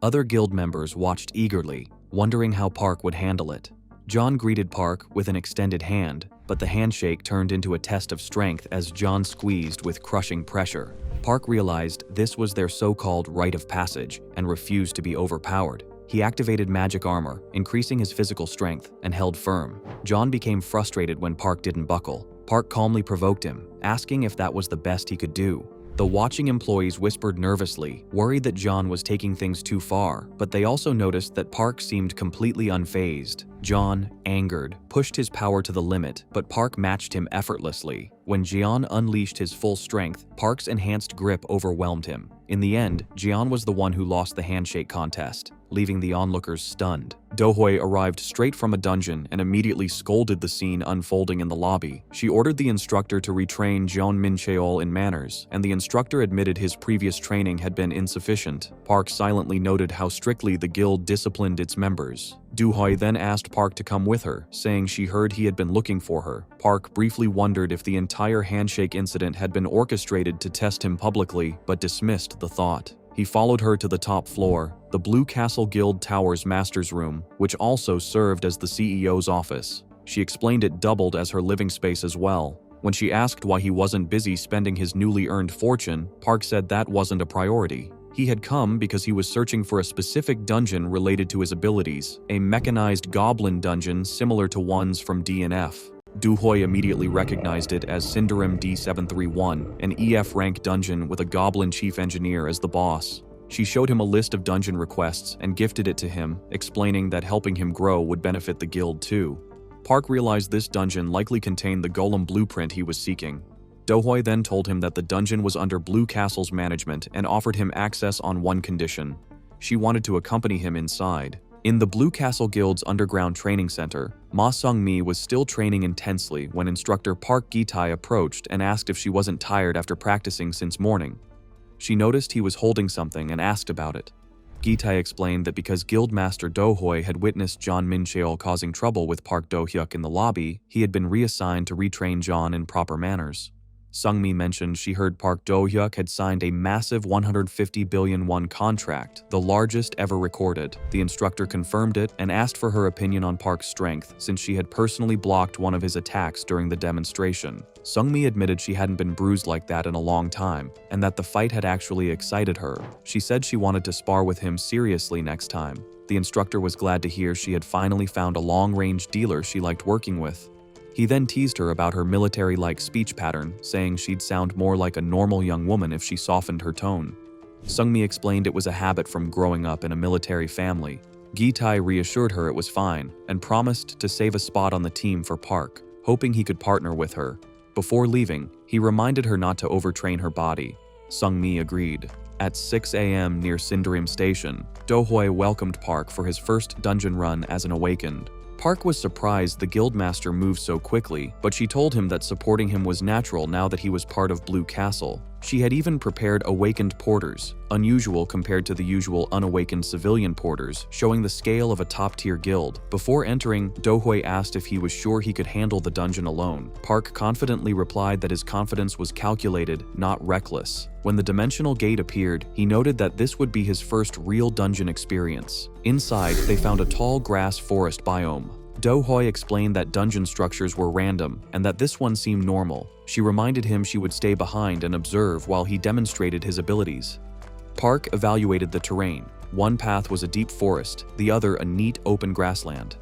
Other guild members watched eagerly, wondering how Park would handle it. John greeted Park with an extended hand, but the handshake turned into a test of strength as John squeezed with crushing pressure. Park realized this was their so-called rite of passage and refused to be overpowered. He activated magic armor, increasing his physical strength, and held firm. John became frustrated when Park didn't buckle. Park calmly provoked him, asking if that was the best he could do. The watching employees whispered nervously, worried that John was taking things too far, but they also noticed that Park seemed completely unfazed. John, angered, pushed his power to the limit, but Park matched him effortlessly. When Jian unleashed his full strength, Park's enhanced grip overwhelmed him. In the end, Jian was the one who lost the handshake contest, leaving the onlookers stunned. Dohoi arrived straight from a dungeon and immediately scolded the scene unfolding in the lobby. She ordered the instructor to retrain Jeon Min-cheol in manners, and the instructor admitted his previous training had been insufficient. Park silently noted how strictly the guild disciplined its members. Dohoi then asked Park to come with her, saying she heard he had been looking for her. Park briefly wondered if the entire handshake incident had been orchestrated to test him publicly, but dismissed the thought. He followed her to the top floor, the Blue Castle Guild Tower's master's room, which also served as the CEO's office. She explained it doubled as her living space as well. When she asked why he wasn't busy spending his newly earned fortune, Park said that wasn't a priority. He had come because he was searching for a specific dungeon related to his abilities, a mechanized goblin dungeon similar to ones from D&F. Dohoi immediately recognized it as Cinderim D731, an EF rank dungeon with a goblin chief engineer as the boss. She showed him a list of dungeon requests and gifted it to him, explaining that helping him grow would benefit the guild too. Park realized this dungeon likely contained the golem blueprint he was seeking. Dohoi then told him that the dungeon was under Blue Castle's management and offered him access on one condition. She wanted to accompany him inside. In the Blue Castle Guild's underground training center, Ma Sung-mi was still training intensely when instructor Park Gi-tae approached and asked if she wasn't tired after practicing since morning. She noticed he was holding something and asked about it. Gi-tae explained that because Guildmaster Dohoi had witnessed Jeon Min-cheol causing trouble with Park Do-hyuk in the lobby, he had been reassigned to retrain Jeon in proper manners. Sung-mi mentioned she heard Park Do-hyuk had signed a massive 150 billion won contract, the largest ever recorded. The instructor confirmed it and asked for her opinion on Park's strength, since she had personally blocked one of his attacks during the demonstration. Sung-mi admitted she hadn't been bruised like that in a long time, and that the fight had actually excited her. She said she wanted to spar with him seriously next time. The instructor was glad to hear she had finally found a long-range dealer she liked working with. He then teased her about her military-like speech pattern, saying she'd sound more like a normal young woman if she softened her tone. Sung-mi explained it was a habit from growing up in a military family. Gi-tae reassured her it was fine, and promised to save a spot on the team for Park, hoping he could partner with her. Before leaving, he reminded her not to overtrain her body. Sung-mi agreed. At 6 a.m. near Cinderim Station, Dohoi welcomed Park for his first dungeon run as an awakened. Park was surprised the guildmaster moved so quickly, but she told him that supporting him was natural now that he was part of Blue Castle. She had even prepared awakened porters, unusual compared to the usual unawakened civilian porters, showing the scale of a top-tier guild. Before entering, Dohoi asked if he was sure he could handle the dungeon alone. Park confidently replied that his confidence was calculated, not reckless. When the dimensional gate appeared, he noted that this would be his first real dungeon experience. Inside, they found a tall grass forest biome. Dohoi explained that dungeon structures were random, and that this one seemed normal. She reminded him she would stay behind and observe while he demonstrated his abilities. Park evaluated the terrain. One path was a deep forest, the other a neat open grassland.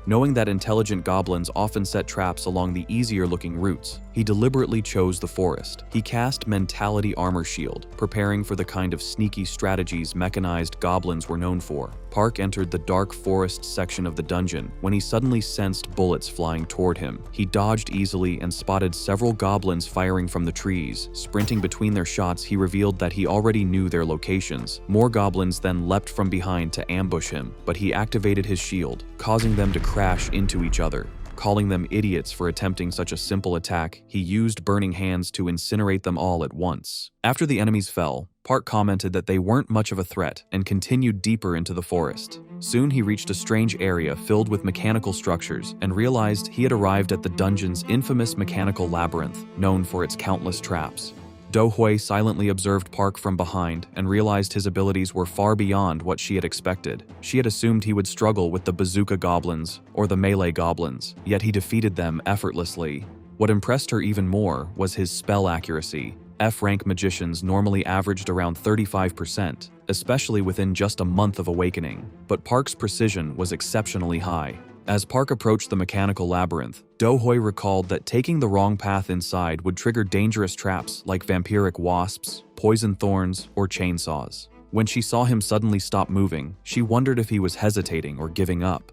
Knowing that intelligent goblins often set traps along the easier-looking routes, he deliberately chose the forest. He cast Mentality Armor Shield, preparing for the kind of sneaky strategies mechanized goblins were known for. Park entered the dark forest section of the dungeon when he suddenly sensed bullets flying toward him. He dodged easily and spotted several goblins firing from the trees. Sprinting between their shots, he revealed that he already knew their locations. More goblins then leapt from behind to ambush him, but he activated his shield, causing them to crash into each other. Calling them idiots for attempting such a simple attack, he used burning hands to incinerate them all at once. After the enemies fell, Park commented that they weren't much of a threat and continued deeper into the forest. Soon he reached a strange area filled with mechanical structures and realized he had arrived at the dungeon's infamous mechanical labyrinth, known for its countless traps. Dohoi silently observed Park from behind and realized his abilities were far beyond what she had expected. She had assumed he would struggle with the bazooka goblins or the melee goblins, yet he defeated them effortlessly. What impressed her even more was his spell accuracy. F-rank magicians normally averaged around 35%, especially within just a month of awakening, but Park's precision was exceptionally high. As Park approached the mechanical labyrinth, Dohoi recalled that taking the wrong path inside would trigger dangerous traps like vampiric wasps, poison thorns, or chainsaws. When she saw him suddenly stop moving, she wondered if he was hesitating or giving up.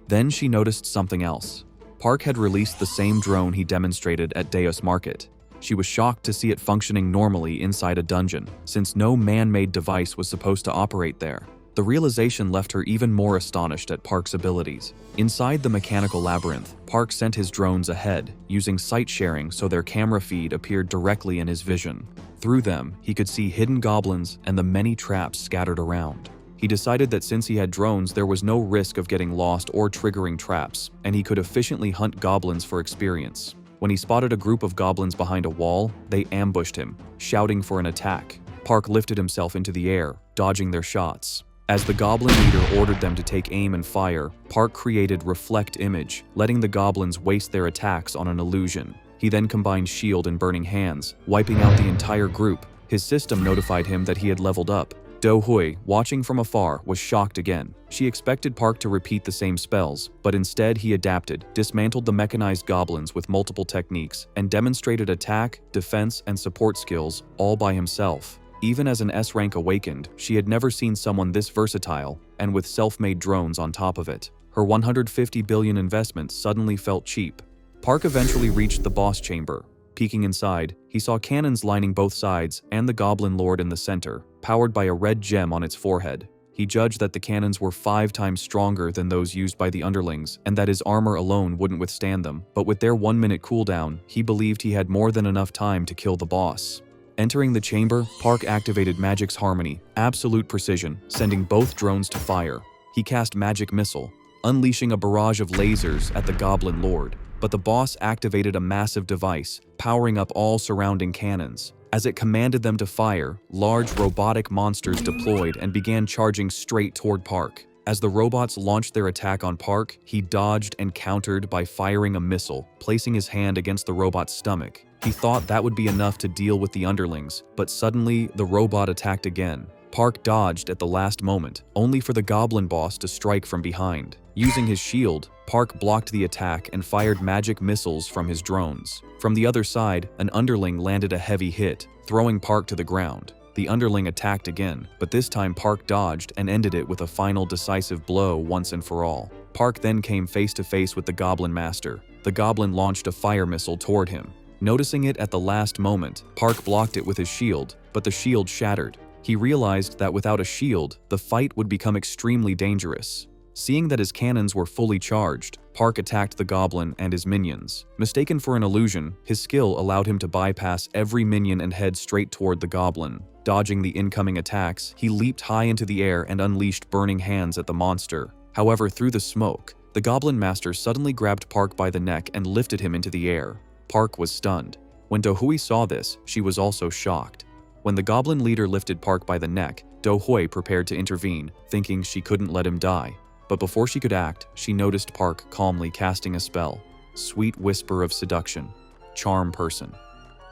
Then she noticed something else. Park had released the same drone he demonstrated at Deus Market. She was shocked to see it functioning normally inside a dungeon, since no man-made device was supposed to operate there. The realization left her even more astonished at Park's abilities. Inside the mechanical labyrinth, Park sent his drones ahead, using sight sharing so their camera feed appeared directly in his vision. Through them, he could see hidden goblins and the many traps scattered around. He decided that since he had drones, there was no risk of getting lost or triggering traps, and he could efficiently hunt goblins for experience. When he spotted a group of goblins behind a wall, they ambushed him, shouting for an attack. Park lifted himself into the air, dodging their shots. As the goblin leader ordered them to take aim and fire, Park created Reflect Image, letting the goblins waste their attacks on an illusion. He then combined Shield and Burning Hands, wiping out the entire group. His system notified him that he had leveled up. Do Hui, watching from afar, was shocked again. She expected Park to repeat the same spells, but instead he adapted, dismantled the mechanized goblins with multiple techniques, and demonstrated attack, defense, and support skills all by himself. Even as an S-rank awakened, she had never seen someone this versatile, and with self-made drones on top of it. Her 150 billion investment suddenly felt cheap. Park eventually reached the boss chamber. Peeking inside, he saw cannons lining both sides and the Goblin Lord in the center, powered by a red gem on its forehead. He judged that the cannons were 5 times stronger than those used by the underlings, and that his armor alone wouldn't withstand them, but with their 1-minute cooldown, he believed he had more than enough time to kill the boss. Entering the chamber, Park activated Magic's Harmony, absolute precision, sending both drones to fire. He cast Magic Missile, unleashing a barrage of lasers at the Goblin Lord. But the boss activated a massive device, powering up all surrounding cannons. As it commanded them to fire, large robotic monsters deployed and began charging straight toward Park. As the robots launched their attack on Park, he dodged and countered by firing a missile, placing his hand against the robot's stomach. He thought that would be enough to deal with the underlings, but suddenly the robot attacked again. Park dodged at the last moment, only for the goblin boss to strike from behind. Using his shield, Park blocked the attack and fired magic missiles from his drones. From the other side, an underling landed a heavy hit, throwing Park to the ground. The underling attacked again, but this time Park dodged and ended it with a final decisive blow once and for all. Park then came face to face with the Goblin Master. The goblin launched a fire missile toward him. Noticing it at the last moment, Park blocked it with his shield, but the shield shattered. He realized that without a shield, the fight would become extremely dangerous. Seeing that his cannons were fully charged, Park attacked the goblin and his minions. Mistaken for an illusion, his skill allowed him to bypass every minion and head straight toward the goblin. Dodging the incoming attacks, he leaped high into the air and unleashed Burning Hands at the monster. However, through the smoke, the Goblin Master suddenly grabbed Park by the neck and lifted him into the air. Park was stunned. When Do Hui saw this, she was also shocked. When the goblin leader lifted Park by the neck, Do Hui prepared to intervene, thinking she couldn't let him die. But before she could act, she noticed Park calmly casting a spell. Sweet Whisper of Seduction. Charm Person.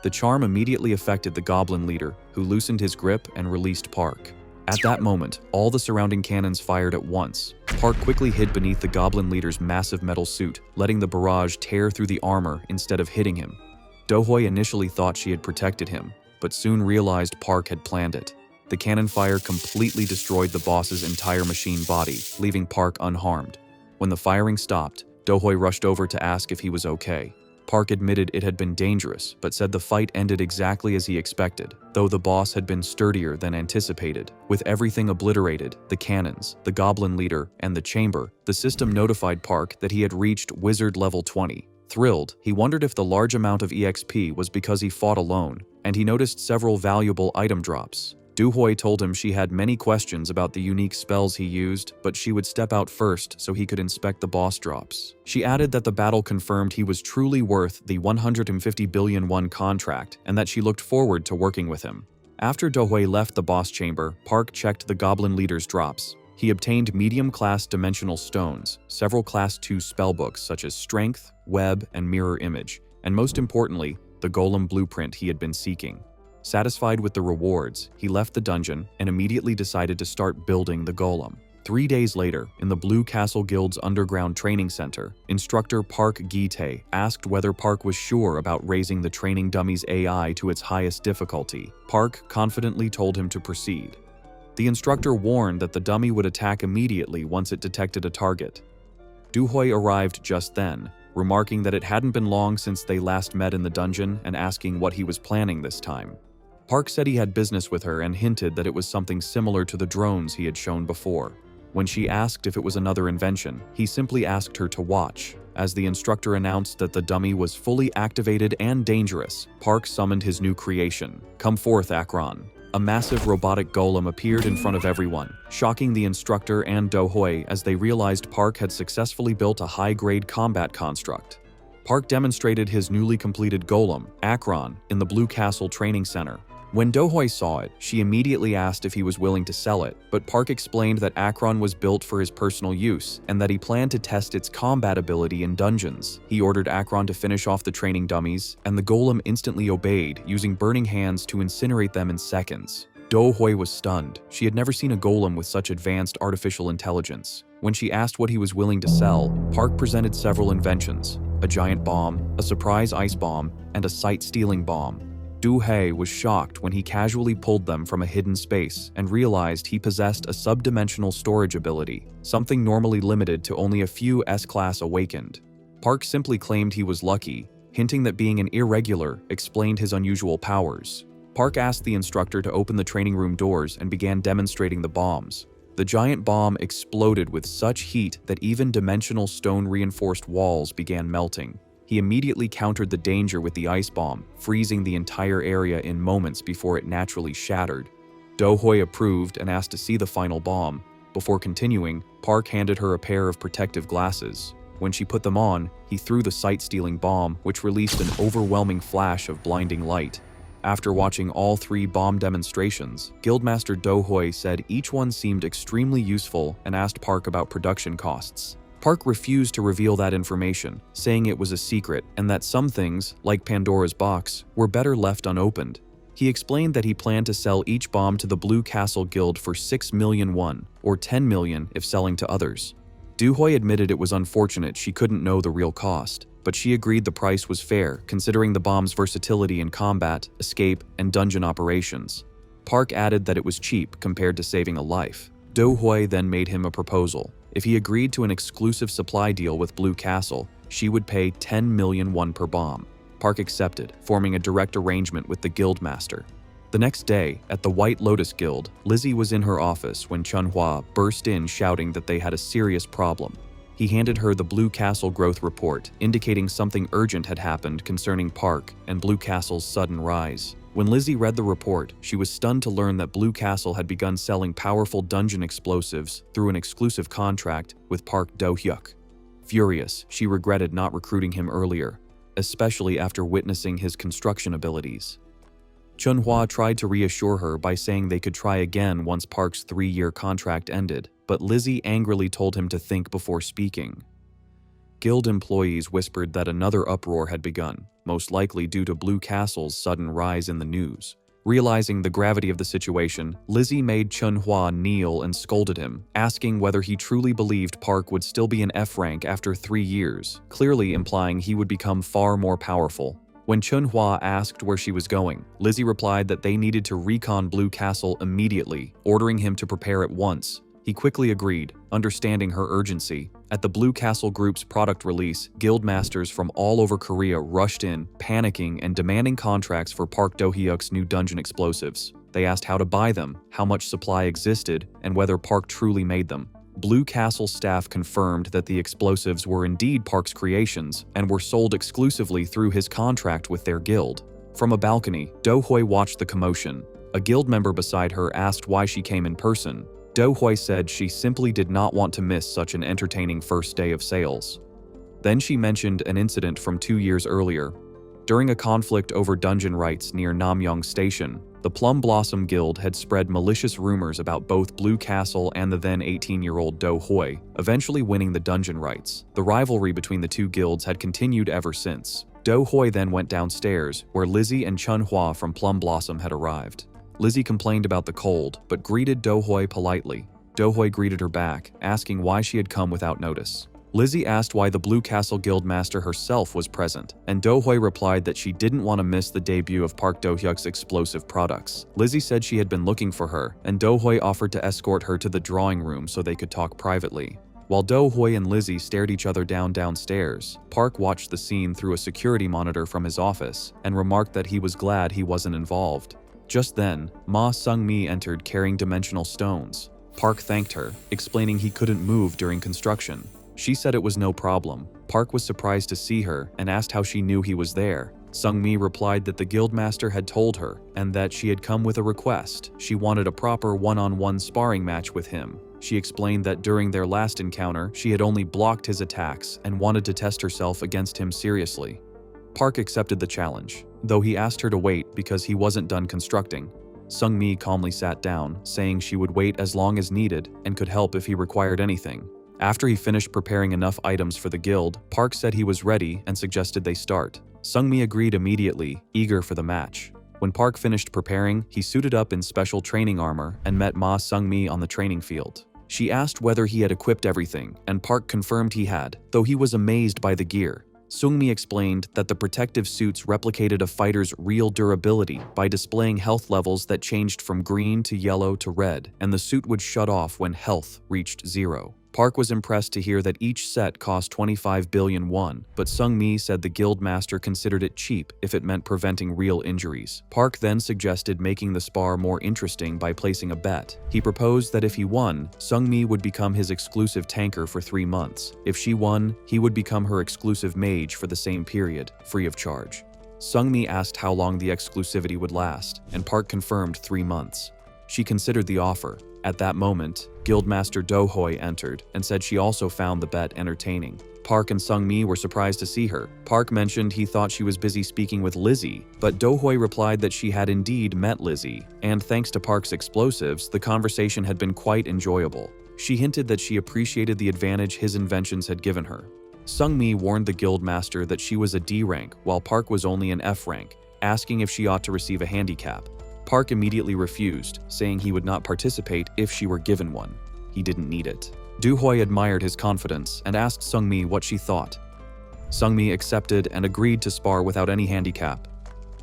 The charm immediately affected the goblin leader, who loosened his grip and released Park. At that moment, all the surrounding cannons fired at once. Park quickly hid beneath the goblin leader's massive metal suit, letting the barrage tear through the armor instead of hitting him. Do Hui initially thought she had protected him, but soon realized Park had planned it. The cannon fire completely destroyed the boss's entire machine body, leaving Park unharmed. When the firing stopped, Do Hui rushed over to ask if he was okay. Park admitted it had been dangerous, but said the fight ended exactly as he expected, though the boss had been sturdier than anticipated. With everything obliterated, the cannons, the goblin leader, and the chamber, the system notified Park that he had reached Wizard level 20. Thrilled, he wondered if the large amount of EXP was because he fought alone, and he noticed several valuable item drops. Do Hui told him she had many questions about the unique spells he used, but she would step out first so he could inspect the boss drops. She added that the battle confirmed he was truly worth the 150 billion won contract and that she looked forward to working with him. After Do Hui left the boss chamber, Park checked the goblin leader's drops. He obtained medium-class dimensional stones, several class 2 spellbooks such as Strength, Web, and Mirror Image, and most importantly, the golem blueprint he had been seeking. Satisfied with the rewards, he left the dungeon and immediately decided to start building the golem. 3 days later, in the Blue Castle Guild's underground training center, instructor Park Gi-tae asked whether Park was sure about raising the training dummy's AI to its highest difficulty. Park confidently told him to proceed. The instructor warned that the dummy would attack immediately once it detected a target. Duhoi arrived just then, remarking that it hadn't been long since they last met in the dungeon and asking what he was planning this time. Park said he had business with her and hinted that it was something similar to the drones he had shown before. When she asked if it was another invention, he simply asked her to watch. As the instructor announced that the dummy was fully activated and dangerous, Park summoned his new creation. "Come forth, Akron." A massive robotic golem appeared in front of everyone, shocking the instructor and Dohoi as they realized Park had successfully built a high-grade combat construct. Park demonstrated his newly completed golem, Akron, in the Blue Castle Training Center. When Dohoi saw it, she immediately asked if he was willing to sell it, but Park explained that Akron was built for his personal use and that he planned to test its combat ability in dungeons. He ordered Akron to finish off the training dummies, and the golem instantly obeyed, using burning hands to incinerate them in seconds. Dohoi was stunned. She had never seen a golem with such advanced artificial intelligence. When she asked what he was willing to sell, Park presented several inventions: a giant bomb, a surprise ice bomb, and a sight-stealing bomb. Dohoi was shocked when he casually pulled them from a hidden space and realized he possessed a subdimensional storage ability, something normally limited to only a few S-Class awakened. Park simply claimed he was lucky, hinting that being an irregular explained his unusual powers. Park asked the instructor to open the training room doors and began demonstrating the bombs. The giant bomb exploded with such heat that even dimensional stone-reinforced walls began melting. He immediately countered the danger with the ice bomb, freezing the entire area in moments before it naturally shattered. Dohoi approved and asked to see the final bomb. Before continuing, Park handed her a pair of protective glasses. When she put them on, he threw the sight-stealing bomb, which released an overwhelming flash of blinding light. After watching all three bomb demonstrations, Guildmaster Dohoi said each one seemed extremely useful and asked Park about production costs. Park refused to reveal that information, saying it was a secret and that some things, like Pandora's box, were better left unopened. He explained that he planned to sell each bomb to the Blue Castle Guild for 6 million won, or 10 million if selling to others. Dohoi admitted it was unfortunate she couldn't know the real cost, but she agreed the price was fair considering the bomb's versatility in combat, escape, and dungeon operations. Park added that it was cheap compared to saving a life. Dohoi then made him a proposal. If he agreed to an exclusive supply deal with Blue Castle, she would pay 10 million won per bomb. Park accepted, forming a direct arrangement with the Guildmaster. The next day, at the White Lotus Guild, Lizzie was in her office when Chunhua burst in shouting that they had a serious problem. He handed her the Blue Castle growth report, indicating something urgent had happened concerning Park and Blue Castle's sudden rise. When Lizzie read the report, she was stunned to learn that Blue Castle had begun selling powerful dungeon explosives through an exclusive contract with Park Do-hyuk. Furious, she regretted not recruiting him earlier, especially after witnessing his construction abilities. Chunhua tried to reassure her by saying they could try again once Park's 3-year contract ended, but Lizzie angrily told him to think before speaking. Guild employees whispered that another uproar had begun, most likely due to Blue Castle's sudden rise in the news. Realizing the gravity of the situation, Lizzie made Chunhua kneel and scolded him, asking whether he truly believed Park would still be an F rank after 3 years, clearly implying he would become far more powerful. When Chunhua asked where she was going, Lizzie replied that they needed to recon Blue Castle immediately, ordering him to prepare at once. He quickly agreed, understanding her urgency. At the Blue Castle Group's product release, guild masters from all over Korea rushed in, panicking and demanding contracts for Park Do-hyuk's new dungeon explosives. They asked how to buy them, how much supply existed, and whether Park truly made them. Blue Castle staff confirmed that the explosives were indeed Park's creations and were sold exclusively through his contract with their guild. From a balcony, Dohoi watched the commotion. A guild member beside her asked why she came in person. Dohoi said she simply did not want to miss such an entertaining first day of sales. Then she mentioned an incident from 2 years earlier. During a conflict over dungeon rights near Namyong Station, the Plum Blossom Guild had spread malicious rumors about both Blue Castle and the then 18-year-old Dohoi, eventually winning the dungeon rights. The rivalry between the two guilds had continued ever since. Dohoi then went downstairs, where Lizzie and Chunhua from Plum Blossom had arrived. Lizzie complained about the cold, but greeted Dohoi politely. Dohoi greeted her back, asking why she had come without notice. Lizzie asked why the Blue Castle Guildmaster herself was present, and Dohoi replied that she didn't want to miss the debut of Park Do-hyuk's explosive products. Lizzie said she had been looking for her, and Dohoi offered to escort her to the drawing room so they could talk privately. While Do-hoi and Lizzie stared each other down downstairs, Park watched the scene through a security monitor from his office and remarked that he was glad he wasn't involved. Just then, Ma Sung-mi entered carrying dimensional stones. Park thanked her, explaining he couldn't move during construction. She said it was no problem. Park was surprised to see her and asked how she knew he was there. Sung-mi replied that the guildmaster had told her and that she had come with a request. She wanted a proper one-on-one sparring match with him. She explained that during their last encounter, she had only blocked his attacks and wanted to test herself against him seriously. Park accepted the challenge, though he asked her to wait because he wasn't done constructing. Sung-mi calmly sat down, saying she would wait as long as needed and could help if he required anything. After he finished preparing enough items for the guild, Park said he was ready and suggested they start. Sung-mi agreed immediately, eager for the match. When Park finished preparing, he suited up in special training armor and met Ma Sung-mi on the training field. She asked whether he had equipped everything, and Park confirmed he had, though he was amazed by the gear. Sung-mi explained that the protective suits replicated a fighter's real durability by displaying health levels that changed from green to yellow to red, and the suit would shut off when health reached 0. Park was impressed to hear that each set cost 25 billion won, but Sung-mi said the guildmaster considered it cheap if it meant preventing real injuries. Park then suggested making the spar more interesting by placing a bet. He proposed that if he won, Sung-mi would become his exclusive tanker for 3 months. If she won, he would become her exclusive mage for the same period, free of charge. Sung-mi asked how long the exclusivity would last, and Park confirmed 3 months. She considered the offer. At that moment, Guildmaster Do-hoi entered and said she also found the bet entertaining. Park and Sung-mi were surprised to see her. Park mentioned he thought she was busy speaking with Lizzie, but Do-hoi replied that she had indeed met Lizzie, and thanks to Park's explosives, the conversation had been quite enjoyable. She hinted that she appreciated the advantage his inventions had given her. Sung-mi warned the Guildmaster that she was a D rank, while Park was only an F rank, asking if she ought to receive a handicap. Park immediately refused, saying he would not participate if she were given one. He didn't need it. Do-hoi admired his confidence and asked Sung-mi what she thought. Sung-mi accepted and agreed to spar without any handicap.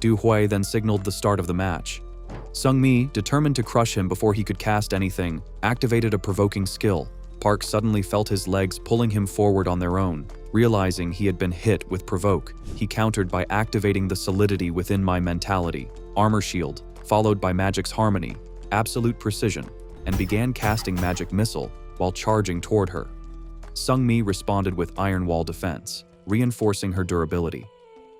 Do-hoi then signaled the start of the match. Sung-mi, determined to crush him before he could cast anything, activated a provoking skill. Park suddenly felt his legs pulling him forward on their own. Realizing he had been hit with provoke, he countered by activating the solidity within my mentality, armor shield, followed by magic's harmony, absolute precision, and began casting magic missile while charging toward her. Sung-mi responded with iron wall defense, reinforcing her durability.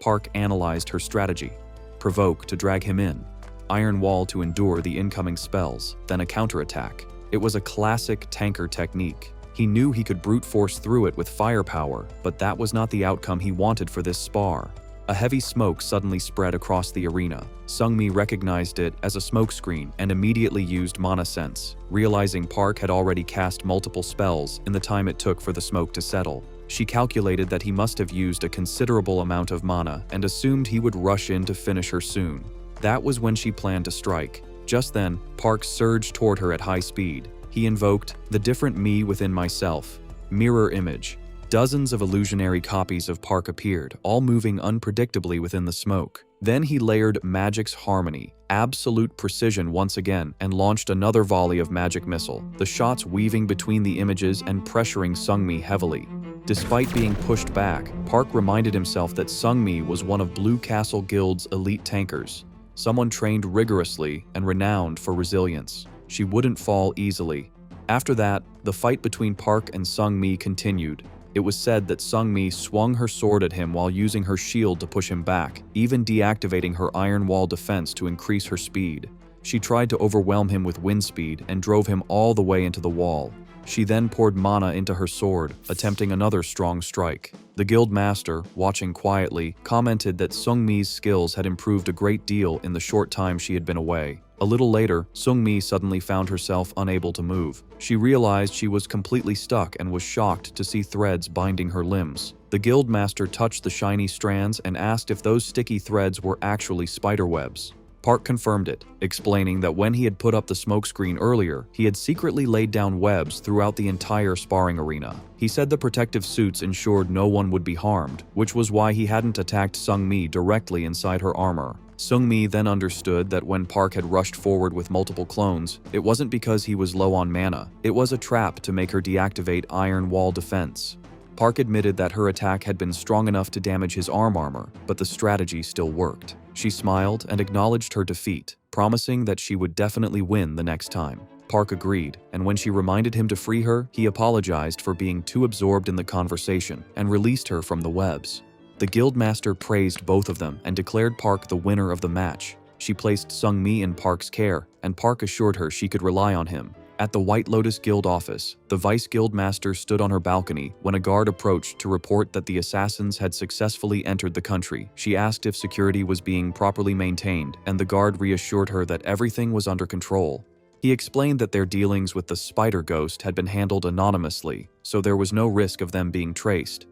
Park analyzed her strategy: provoke to drag him in, iron wall to endure the incoming spells, then a counterattack. It was a classic tanker technique. He knew he could brute force through it with firepower, but that was not the outcome he wanted for this spar. A heavy smoke suddenly spread across the arena. Sung-mi recognized it as a smokescreen and immediately used mana sense, realizing Park had already cast multiple spells in the time it took for the smoke to settle. She calculated that he must have used a considerable amount of mana and assumed he would rush in to finish her soon. That was when she planned to strike. Just then, Park surged toward her at high speed. He invoked the different me within myself, mirror image. Dozens of illusionary copies of Park appeared, all moving unpredictably within the smoke. Then he layered magic's harmony, absolute precision once again, and launched another volley of magic missile, the shots weaving between the images and pressuring Sung-mi heavily. Despite being pushed back, Park reminded himself that Sung-mi was one of Blue Castle Guild's elite tankers, someone trained rigorously and renowned for resilience. She wouldn't fall easily. After that, the fight between Park and Sung-mi continued. It was said that Sung-mi swung her sword at him while using her shield to push him back, even deactivating her iron wall defense to increase her speed. She tried to overwhelm him with wind speed and drove him all the way into the wall. She then poured mana into her sword, attempting another strong strike. The guild master, watching quietly, commented that Sung-mi's skills had improved a great deal in the short time she had been away. A little later, Sung-mi suddenly found herself unable to move. She realized she was completely stuck and was shocked to see threads binding her limbs. The guild master touched the shiny strands and asked if those sticky threads were actually spider webs. Park confirmed it, explaining that when he had put up the smokescreen earlier, he had secretly laid down webs throughout the entire sparring arena. He said the protective suits ensured no one would be harmed, which was why he hadn't attacked Sung-mi directly inside her armor. Sung-mi then understood that when Park had rushed forward with multiple clones, it wasn't because he was low on mana, it was a trap to make her deactivate Iron Wall defense. Park admitted that her attack had been strong enough to damage his arm armor, but the strategy still worked. She smiled and acknowledged her defeat, promising that she would definitely win the next time. Park agreed, and when she reminded him to free her, he apologized for being too absorbed in the conversation and released her from the webs. The guildmaster praised both of them and declared Park the winner of the match. She placed Sung-mi in Park's care, and Park assured her she could rely on him. At the White Lotus Guild office, the vice guildmaster stood on her balcony when a guard approached to report that the assassins had successfully entered the country. She asked if security was being properly maintained, and the guard reassured her that everything was under control. He explained that their dealings with the spider ghost had been handled anonymously, so there was no risk of them being traced.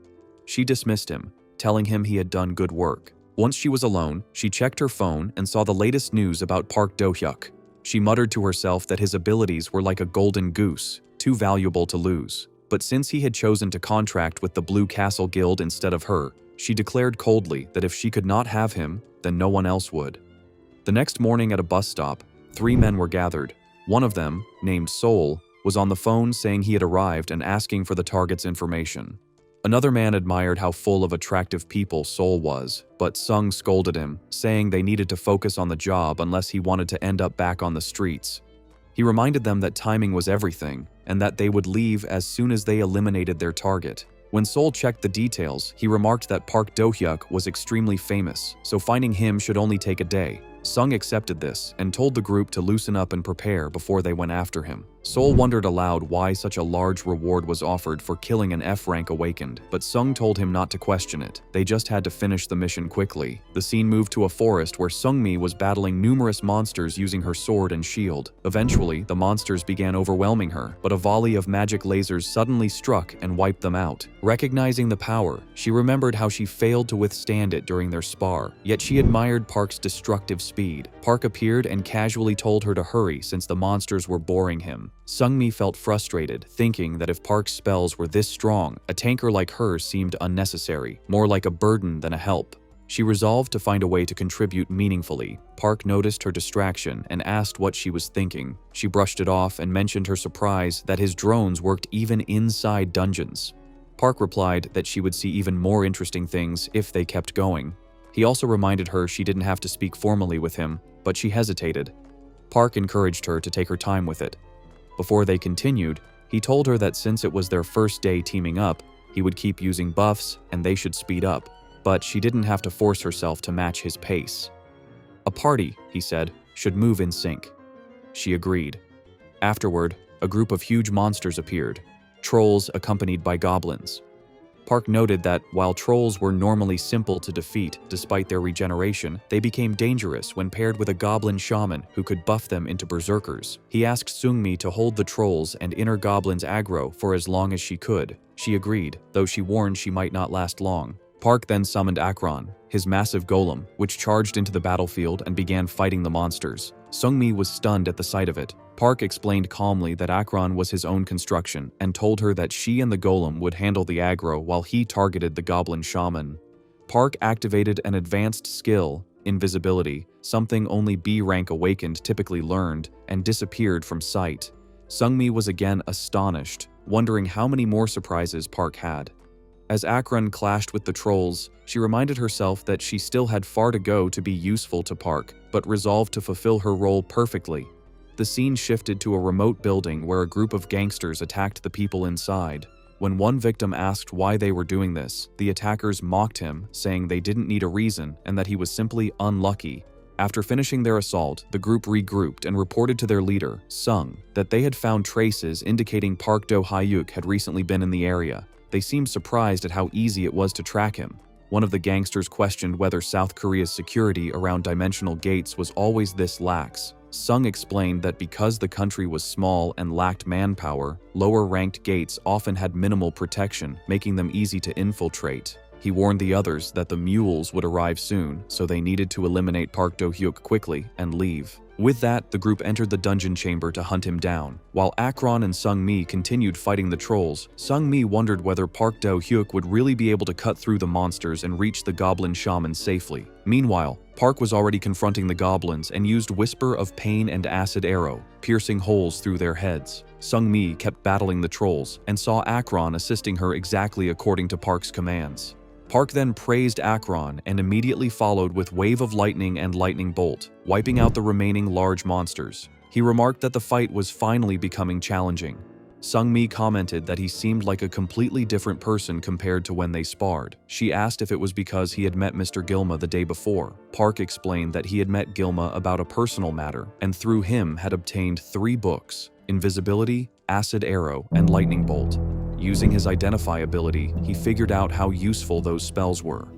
She dismissed him, telling him he had done good work. Once she was alone, she checked her phone and saw the latest news about Park Do-hyuk. She muttered to herself that his abilities were like a golden goose, too valuable to lose. But since he had chosen to contract with the Blue Castle Guild instead of her, she declared coldly that if she could not have him, then no one else would. The next morning at a bus stop, 3 men were gathered. One of them, named Sol, was on the phone saying he had arrived and asking for the target's information. Another man admired how full of attractive people Sol was, but Sung scolded him, saying they needed to focus on the job unless he wanted to end up back on the streets. He reminded them that timing was everything, and that they would leave as soon as they eliminated their target. When Sol checked the details, he remarked that Park Do-hyuk was extremely famous, so finding him should only take a day. Sung accepted this and told the group to loosen up and prepare before they went after him. Sol wondered aloud why such a large reward was offered for killing an F-rank awakened, but Sung told him not to question it. They just had to finish the mission quickly. The scene moved to a forest where Sung-mi was battling numerous monsters using her sword and shield. Eventually, the monsters began overwhelming her, but a volley of magic lasers suddenly struck and wiped them out. Recognizing the power, she remembered how she failed to withstand it during their spar, yet she admired Park's destructive speed. Park appeared and casually told her to hurry since the monsters were boring him. Sung-mi felt frustrated, thinking that if Park's spells were this strong, a tanker like her seemed unnecessary, more like a burden than a help. She resolved to find a way to contribute meaningfully. Park noticed her distraction and asked what she was thinking. She brushed it off and mentioned her surprise that his drones worked even inside dungeons. Park replied that she would see even more interesting things if they kept going. He also reminded her she didn't have to speak formally with him, but she hesitated. Park encouraged her to take her time with it. Before they continued, he told her that since it was their first day teaming up, he would keep using buffs and they should speed up, but she didn't have to force herself to match his pace. A party, he said, should move in sync. She agreed. Afterward, a group of huge monsters appeared, trolls accompanied by goblins. Park noted that while trolls were normally simple to defeat despite their regeneration, they became dangerous when paired with a goblin shaman who could buff them into berserkers. He asked Sung-mi to hold the trolls and inner goblins aggro for as long as she could. She agreed, though she warned she might not last long. Park then summoned Akron, his massive golem, which charged into the battlefield and began fighting the monsters. Sung-mi was stunned at the sight of it. Park explained calmly that Akron was his own construction and told her that she and the golem would handle the aggro while he targeted the goblin shaman. Park activated an advanced skill, invisibility, something only B-rank awakened typically learned, and disappeared from sight. Sung-mi was again astonished, wondering how many more surprises Park had. As Akron clashed with the trolls, she reminded herself that she still had far to go to be useful to Park, but resolved to fulfill her role perfectly. The scene shifted to a remote building where a group of gangsters attacked the people inside. When one victim asked why they were doing this, the attackers mocked him, saying they didn't need a reason and that he was simply unlucky. After finishing their assault, the group regrouped and reported to their leader, Sung, that they had found traces indicating Park Do-hyuk had recently been in the area. They seemed surprised at how easy it was to track him. One of the gangsters questioned whether South Korea's security around dimensional gates was always this lax. Sung explained that because the country was small and lacked manpower, lower-ranked gates often had minimal protection, making them easy to infiltrate. He warned the others that the mules would arrive soon, so they needed to eliminate Park Do-hyuk quickly and leave. With that, the group entered the dungeon chamber to hunt him down. While Akron and Sung-mi continued fighting the trolls, Sung-mi wondered whether Park Do-hyuk would really be able to cut through the monsters and reach the goblin shaman safely. Meanwhile, Park was already confronting the goblins and used Whisper of Pain and Acid Arrow, piercing holes through their heads. Sung-mi kept battling the trolls and saw Akron assisting her exactly according to Park's commands. Park then praised Akron and immediately followed with Wave of Lightning and Lightning Bolt, wiping out the remaining large monsters. He remarked that the fight was finally becoming challenging. Sung-mi commented that he seemed like a completely different person compared to when they sparred. She asked if it was because he had met Mr. Gilma the day before. Park explained that he had met Gilma about a personal matter, and through him had obtained 3 books: Invisibility, Acid Arrow, and Lightning Bolt. Using his Identify ability, he figured out how useful those spells were.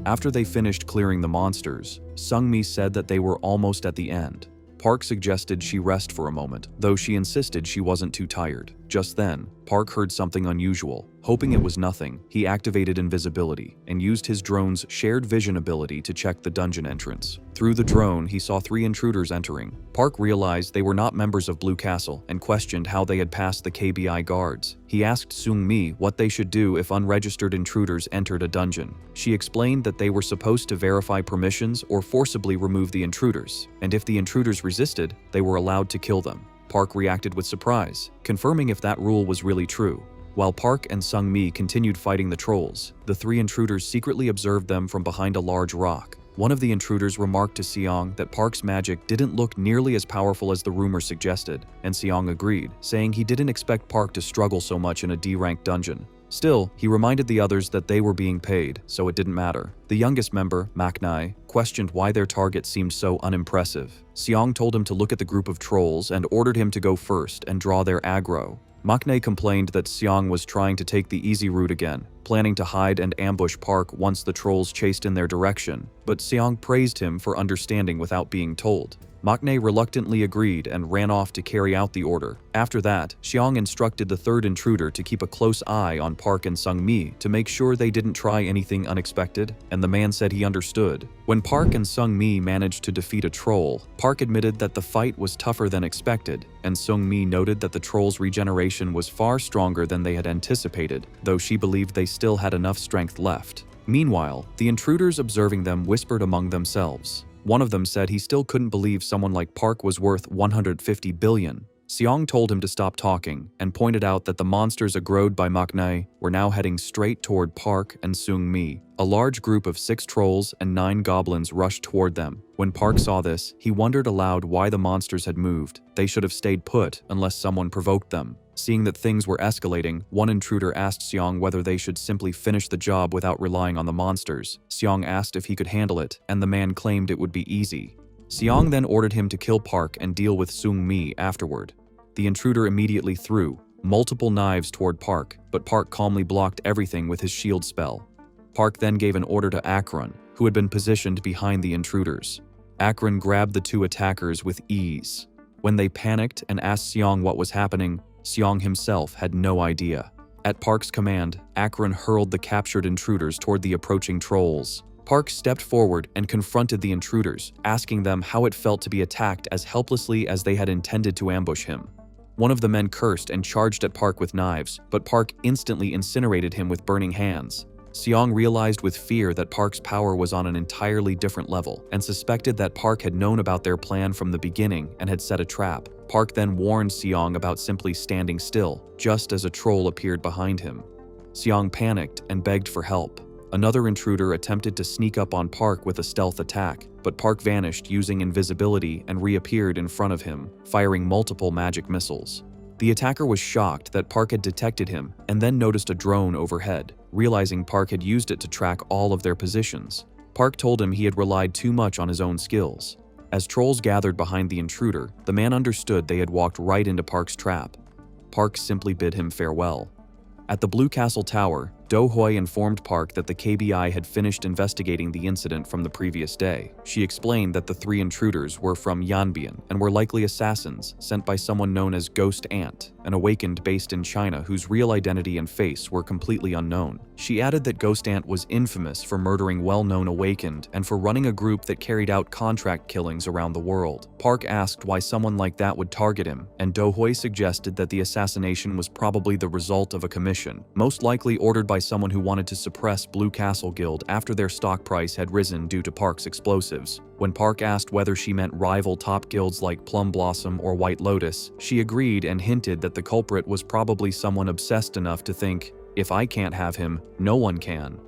After they finished clearing the monsters, Sung-mi said that they were almost at the end. Park suggested she rest for a moment, though she insisted she wasn't too tired. Just then, Park heard something unusual. Hoping it was nothing, he activated invisibility and used his drone's shared vision ability to check the dungeon entrance. Through the drone, he saw 3 intruders entering. Park realized they were not members of Blue Castle and questioned how they had passed the KBI guards. He asked Sung-mi what they should do if unregistered intruders entered a dungeon. She explained that they were supposed to verify permissions or forcibly remove the intruders, and if the intruders resisted, they were allowed to kill them. Park reacted with surprise, confirming if that rule was really true. While Park and Sung-mi continued fighting the trolls, the 3 intruders secretly observed them from behind a large rock. One of the intruders remarked to Seong that Park's magic didn't look nearly as powerful as the rumor suggested, and Seong agreed, saying he didn't expect Park to struggle so much in a D-ranked dungeon. Still, he reminded the others that they were being paid, so it didn't matter. The youngest member, Maknae, questioned why their target seemed so unimpressive. Seong told him to look at the group of trolls and ordered him to go first and draw their aggro. Maknae complained that Seong was trying to take the easy route again, planning to hide and ambush Park once the trolls chased in their direction, but Seong praised him for understanding without being told. Maknae reluctantly agreed and ran off to carry out the order. After that, Seong instructed the 3rd intruder to keep a close eye on Park and Sung-mi to make sure they didn't try anything unexpected, and the man said he understood. When Park and Sung-mi managed to defeat a troll, Park admitted that the fight was tougher than expected, and Sung-mi noted that the troll's regeneration was far stronger than they had anticipated, though she believed they still had enough strength left. Meanwhile, the intruders observing them whispered among themselves. One of them said he still couldn't believe someone like Park was worth 150 billion. Seong told him to stop talking and pointed out that the monsters aggroed by Maknae were now heading straight toward Park and Sung-mi. A large group of 6 trolls and 9 goblins rushed toward them. When Park saw this, he wondered aloud why the monsters had moved. They should have stayed put unless someone provoked them. Seeing that things were escalating, one intruder asked Seong whether they should simply finish the job without relying on the monsters. Seong asked if he could handle it, and the man claimed it would be easy. Seong then ordered him to kill Park and deal with Sung-mi afterward. The intruder immediately threw multiple knives toward Park, but Park calmly blocked everything with his shield spell. Park then gave an order to Akron, who had been positioned behind the intruders. Akron grabbed the 2 attackers with ease. When they panicked and asked Seong what was happening, Seong himself had no idea. At Park's command, Akron hurled the captured intruders toward the approaching trolls. Park stepped forward and confronted the intruders, asking them how it felt to be attacked as helplessly as they had intended to ambush him. One of the men cursed and charged at Park with knives, but Park instantly incinerated him with burning hands. Seong realized with fear that Park's power was on an entirely different level and suspected that Park had known about their plan from the beginning and had set a trap. Park then warned Seong about simply standing still, just as a troll appeared behind him. Seong panicked and begged for help. Another intruder attempted to sneak up on Park with a stealth attack, but Park vanished using invisibility and reappeared in front of him, firing multiple magic missiles. The attacker was shocked that Park had detected him and then noticed a drone overhead, realizing Park had used it to track all of their positions. Park told him he had relied too much on his own skills. As trolls gathered behind the intruder, the man understood they had walked right into Park's trap. Park simply bid him farewell. At the Blue Castle Tower, Do-hoi informed Park that the KBI had finished investigating the incident from the previous day. She explained that the 3 intruders were from Yanbian and were likely assassins sent by someone known as Ghost Ant, an awakened based in China whose real identity and face were completely unknown. She added that Ghost Ant was infamous for murdering well-known awakened and for running a group that carried out contract killings around the world. Park asked why someone like that would target him, and Do-hoi suggested that the assassination was probably the result of a commission, most likely ordered by someone who wanted to suppress Blue Castle Guild after their stock price had risen due to Park's explosives. When Park asked whether she meant rival top guilds like Plum Blossom or White Lotus, she agreed and hinted that the culprit was probably someone obsessed enough to think, "If I can't have him, no one can."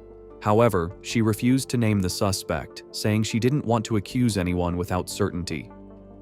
However, she refused to name the suspect, saying she didn't want to accuse anyone without certainty.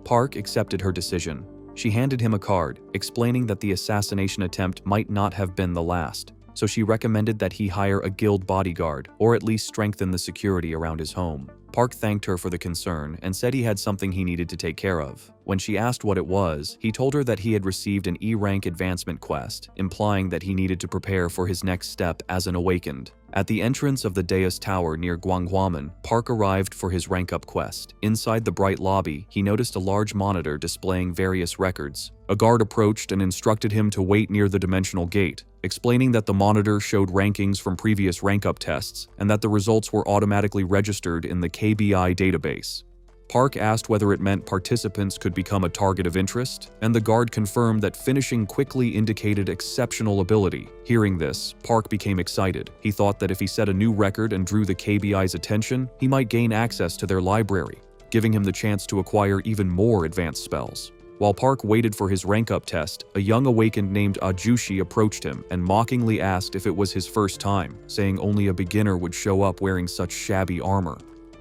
Park accepted her decision. She handed him a card, explaining that the assassination attempt might not have been the last, so she recommended that he hire a guild bodyguard or at least strengthen the security around his home. Park thanked her for the concern and said he had something he needed to take care of. When she asked what it was, he told her that he had received an E-rank advancement quest, implying that he needed to prepare for his next step as an awakened. At the entrance of the Deus Tower near Guanghuamen, Park arrived for his rank-up quest. Inside the bright lobby, he noticed a large monitor displaying various records. A guard approached and instructed him to wait near the dimensional gate, explaining that the monitor showed rankings from previous rank-up tests and that the results were automatically registered in the KBI database. Park asked whether it meant participants could become a target of interest, and the guard confirmed that finishing quickly indicated exceptional ability. Hearing this, Park became excited. He thought that if he set a new record and drew the KBI's attention, he might gain access to their library, giving him the chance to acquire even more advanced spells. While Park waited for his rank-up test, a young awakened named Ajushi approached him and mockingly asked if it was his first time, saying only a beginner would show up wearing such shabby armor.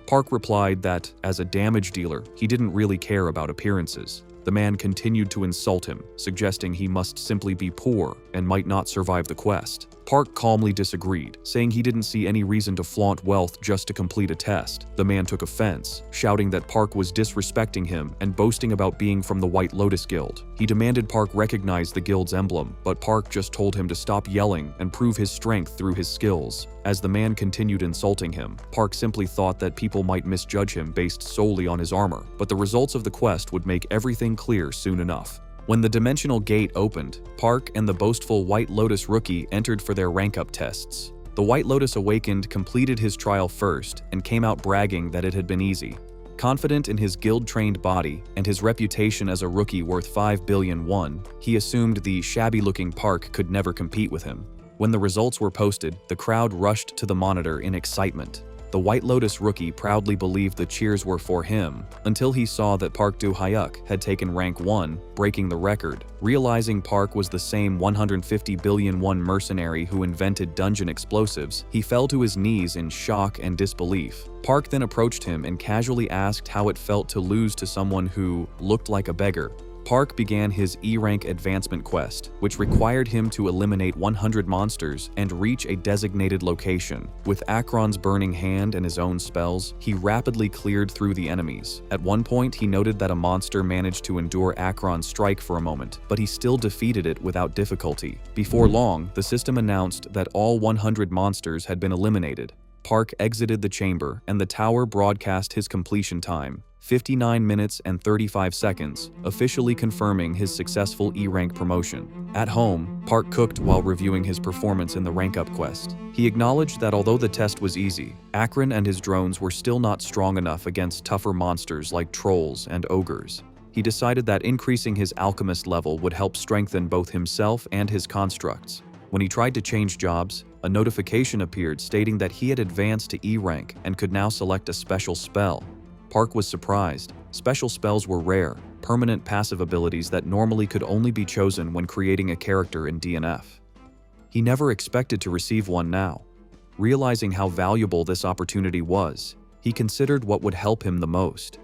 Park replied that, as a damage dealer, he didn't really care about appearances. The man continued to insult him, suggesting he must simply be poor and might not survive the quest. Park calmly disagreed, saying he didn't see any reason to flaunt wealth just to complete a test. The man took offense, shouting that Park was disrespecting him and boasting about being from the White Lotus Guild. He demanded Park recognize the guild's emblem, but Park just told him to stop yelling and prove his strength through his skills. As the man continued insulting him, Park simply thought that people might misjudge him based solely on his armor, but the results of the quest would make everything clear soon enough. When the dimensional gate opened, Park and the boastful White Lotus rookie entered for their rank-up tests. The White Lotus awakened completed his trial first and came out bragging that it had been easy. Confident in his guild-trained body and his reputation as a rookie worth 5 billion won, he assumed the shabby-looking Park could never compete with him. When the results were posted, the crowd rushed to the monitor in excitement. The White Lotus rookie proudly believed the cheers were for him, until he saw that Park Do-hyuk had taken rank 1, breaking the record. Realizing Park was the same 150 billion won mercenary who invented dungeon explosives, he fell to his knees in shock and disbelief. Park then approached him and casually asked how it felt to lose to someone who looked like a beggar. Park began his E-rank advancement quest, which required him to eliminate 100 monsters and reach a designated location. With Akron's burning hand and his own spells, he rapidly cleared through the enemies. At one point, he noted that a monster managed to endure Akron's strike for a moment, but he still defeated it without difficulty. Before long, the system announced that all 100 monsters had been eliminated. Park exited the chamber, and the tower broadcast his completion time, 59 minutes and 35 seconds, officially confirming his successful E-rank promotion. At home, Park cooked while reviewing his performance in the rank-up quest. He acknowledged that although the test was easy, Akron and his drones were still not strong enough against tougher monsters like trolls and ogres. He decided that increasing his alchemist level would help strengthen both himself and his constructs. When he tried to change jobs, a notification appeared stating that he had advanced to E-rank and could now select a special spell. Park was surprised. Special spells were rare, permanent passive abilities that normally could only be chosen when creating a character in DNF. He never expected to receive one now. Realizing how valuable this opportunity was, he considered what would help him the most.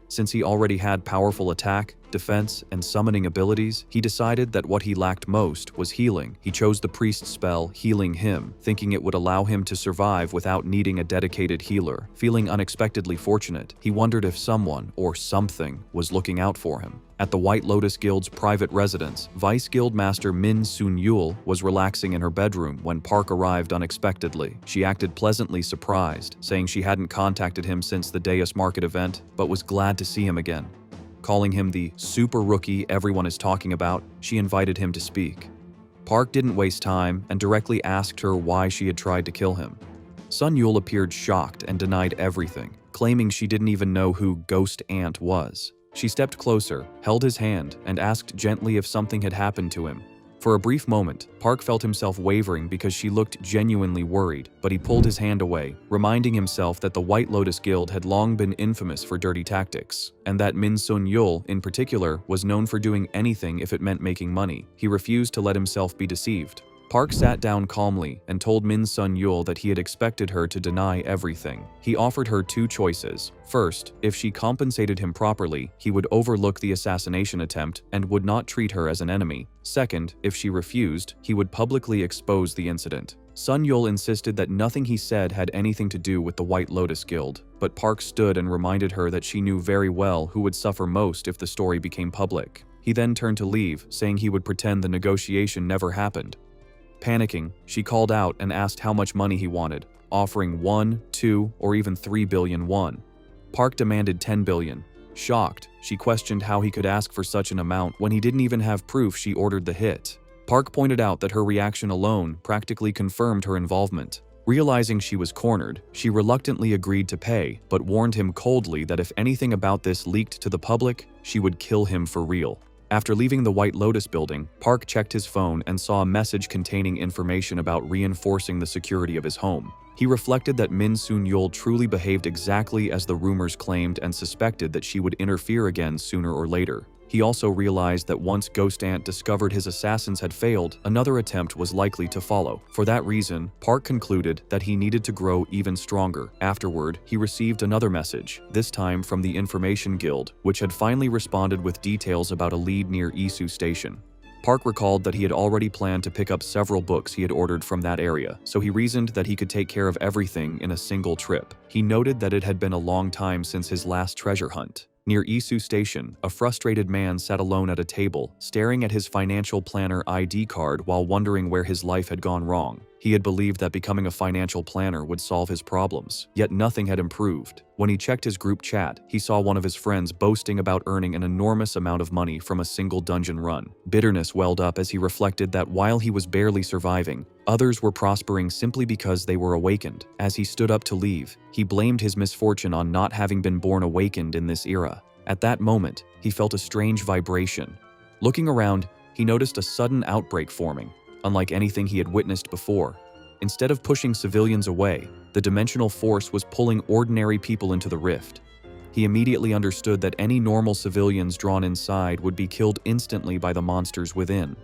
Since he already had powerful attack, defense, and summoning abilities, he decided that what he lacked most was healing. He chose the priest spell Healing Him, thinking it would allow him to survive without needing a dedicated healer. Feeling unexpectedly fortunate, he wondered if someone, or something, was looking out for him. At the White Lotus Guild's private residence, Vice Guild Master Min Sun-yul was relaxing in her bedroom when Park arrived unexpectedly. She acted pleasantly surprised, saying she hadn't contacted him since the Deus Market event, but was glad to see him again. Calling him the super rookie everyone is talking about, she invited him to speak. Park didn't waste time and directly asked her why she had tried to kill him. Sun-yul appeared shocked and denied everything, claiming she didn't even know who Ghost Ant was. She stepped closer, held his hand, and asked gently if something had happened to him. For a brief moment, Park felt himself wavering because she looked genuinely worried, but he pulled his hand away, reminding himself that the White Lotus Guild had long been infamous for dirty tactics, and that Min Sun-yul, in particular, was known for doing anything if it meant making money. He refused to let himself be deceived. Park sat down calmly and told Min Sun-yul that he had expected her to deny everything. He offered her two choices. First, if she compensated him properly, he would overlook the assassination attempt and would not treat her as an enemy. Second, if she refused, he would publicly expose the incident. Sun-yul insisted that nothing he said had anything to do with the White Lotus Guild, but Park stood and reminded her that she knew very well who would suffer most if the story became public. He then turned to leave, saying he would pretend the negotiation never happened. Panicking, she called out and asked how much money he wanted, offering 1, 2, or even 3 billion won. Park demanded 10 billion. Shocked, she questioned how he could ask for such an amount when he didn't even have proof she ordered the hit. Park pointed out that her reaction alone practically confirmed her involvement. Realizing she was cornered, she reluctantly agreed to pay, but warned him coldly that if anything about this leaked to the public, she would kill him for real. After leaving the White Lotus building, Park checked his phone and saw a message containing information about reinforcing the security of his home. He reflected that Min Sun-yul truly behaved exactly as the rumors claimed and suspected that she would interfere again sooner or later. He also realized that once Ghost Ant discovered his assassins had failed, another attempt was likely to follow. For that reason, Park concluded that he needed to grow even stronger. Afterward, he received another message, this time from the Information Guild, which had finally responded with details about a lead near Isu Station. Park recalled that he had already planned to pick up several books he had ordered from that area, so he reasoned that he could take care of everything in a single trip. He noted that it had been a long time since his last treasure hunt. Near Isu Station, a frustrated man sat alone at a table, staring at his financial planner ID card while wondering where his life had gone wrong. He had believed that becoming a financial planner would solve his problems, yet nothing had improved. When he checked his group chat, he saw one of his friends boasting about earning an enormous amount of money from a single dungeon run. Bitterness welled up as he reflected that while he was barely surviving, others were prospering simply because they were awakened. As he stood up to leave, he blamed his misfortune on not having been born awakened in this era. At that moment, he felt a strange vibration. Looking around, he noticed a sudden outbreak forming, unlike anything he had witnessed before. Instead of pushing civilians away, the dimensional force was pulling ordinary people into the rift. He immediately understood that any normal civilians drawn inside would be killed instantly by the monsters within.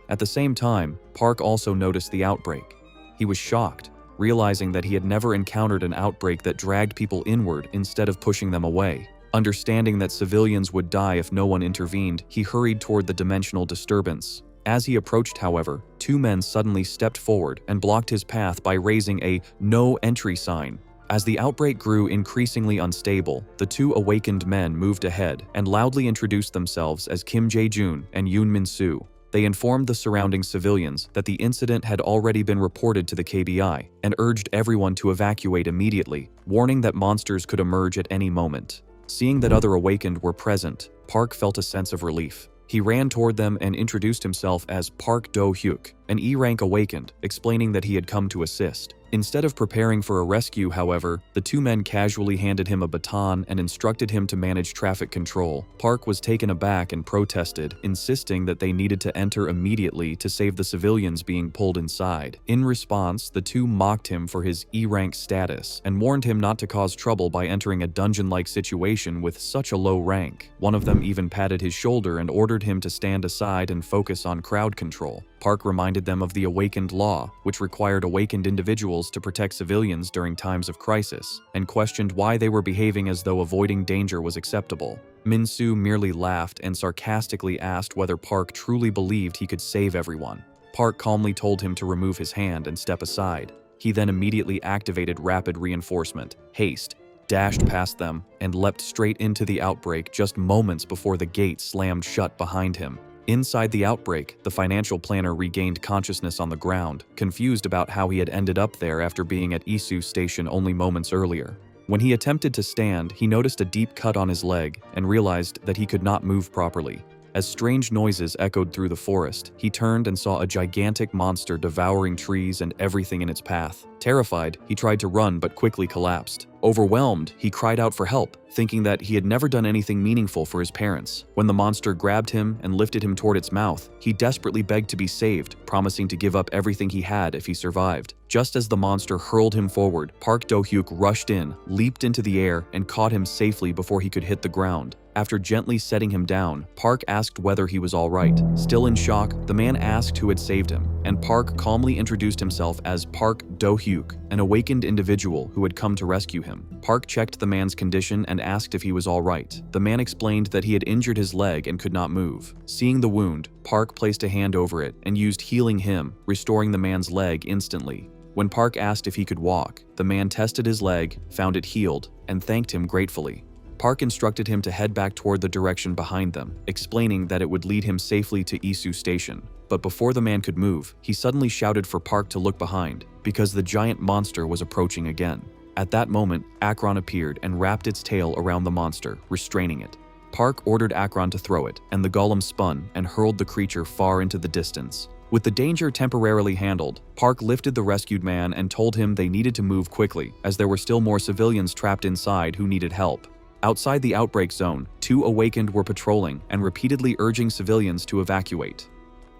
At the same time, Park also noticed the outbreak. He was shocked, realizing that he had never encountered an outbreak that dragged people inward instead of pushing them away. Understanding that civilians would die if no one intervened, he hurried toward the dimensional disturbance. As he approached, however, two men suddenly stepped forward and blocked his path by raising a "No Entry" sign. As the outbreak grew increasingly unstable, the two awakened men moved ahead and loudly introduced themselves as Kim Jae-jun and Yoon Min-soo. They informed the surrounding civilians that the incident had already been reported to the KBI and urged everyone to evacuate immediately, warning that monsters could emerge at any moment. Seeing that other awakened were present, Park felt a sense of relief. He ran toward them and introduced himself as Park Do-hyuk, an E-rank awakened, explaining that he had come to assist. Instead of preparing for a rescue, however, the two men casually handed him a baton and instructed him to manage traffic control. Park was taken aback and protested, insisting that they needed to enter immediately to save the civilians being pulled inside. In response, the two mocked him for his E-rank status and warned him not to cause trouble by entering a dungeon-like situation with such a low rank. One of them even patted his shoulder and ordered him to stand aside and focus on crowd control. Park reminded them of the Awakened Law, which required awakened individuals to protect civilians during times of crisis, and questioned why they were behaving as though avoiding danger was acceptable. Min-soo merely laughed and sarcastically asked whether Park truly believed he could save everyone. Park calmly told him to remove his hand and step aside. He then immediately activated rapid reinforcement, haste, dashed past them, and leapt straight into the outbreak just moments before the gate slammed shut behind him. Inside the outbreak, the financial planner regained consciousness on the ground, confused about how he had ended up there after being at Isu Station only moments earlier. When he attempted to stand, he noticed a deep cut on his leg and realized that he could not move properly. As strange noises echoed through the forest, he turned and saw a gigantic monster devouring trees and everything in its path. Terrified, he tried to run but quickly collapsed. Overwhelmed, he cried out for help, thinking that he had never done anything meaningful for his parents. When the monster grabbed him and lifted him toward its mouth, he desperately begged to be saved, promising to give up everything he had if he survived. Just as the monster hurled him forward, Park Do-hyuk rushed in, leaped into the air, and caught him safely before he could hit the ground. After gently setting him down, Park asked whether he was all right. Still in shock, the man asked who had saved him, and Park calmly introduced himself as Park Do-hyuk, an awakened individual who had come to rescue him. Park checked the man's condition and asked if he was all right. The man explained that he had injured his leg and could not move. Seeing the wound, Park placed a hand over it and used Healing Him, restoring the man's leg instantly. When Park asked if he could walk, the man tested his leg, found it healed, and thanked him gratefully. Park instructed him to head back toward the direction behind them, explaining that it would lead him safely to Isu Station. But before the man could move, he suddenly shouted for Park to look behind, because the giant monster was approaching again. At that moment, Akron appeared and wrapped its tail around the monster, restraining it. Park ordered Akron to throw it, and the golem spun and hurled the creature far into the distance. With the danger temporarily handled, Park lifted the rescued man and told him they needed to move quickly, as there were still more civilians trapped inside who needed help. Outside the outbreak zone, 2 Awakened were patrolling and repeatedly urging civilians to evacuate.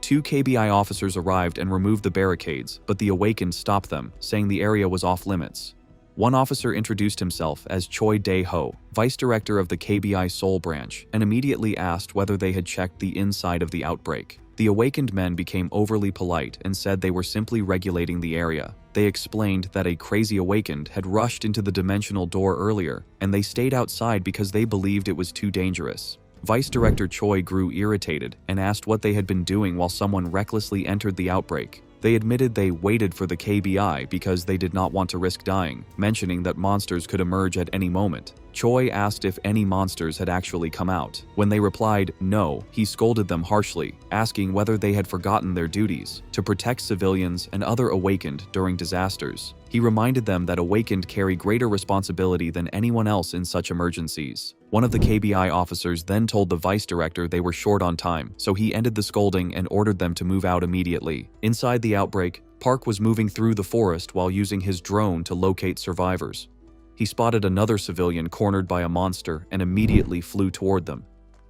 2 KBI officers arrived and removed the barricades, but the Awakened stopped them, saying the area was off limits. One officer introduced himself as Choi Dae-ho, vice director of the KBI Seoul branch, and immediately asked whether they had checked the inside of the outbreak. The Awakened men became overly polite and said they were simply regulating the area. They explained that a crazy Awakened had rushed into the dimensional door earlier, and they stayed outside because they believed it was too dangerous. Vice Director Choi grew irritated and asked what they had been doing while someone recklessly entered the outbreak. They admitted they waited for the KBI because they did not want to risk dying, mentioning that monsters could emerge at any moment. Choi asked if any monsters had actually come out. When they replied no, he scolded them harshly, asking whether they had forgotten their duties to protect civilians and other Awakened during disasters. He reminded them that Awakened carry greater responsibility than anyone else in such emergencies. One of the KBI officers then told the vice director they were short on time, so he ended the scolding and ordered them to move out immediately. Inside the outbreak, Park was moving through the forest while using his drone to locate survivors. He spotted another civilian cornered by a monster and immediately flew toward them.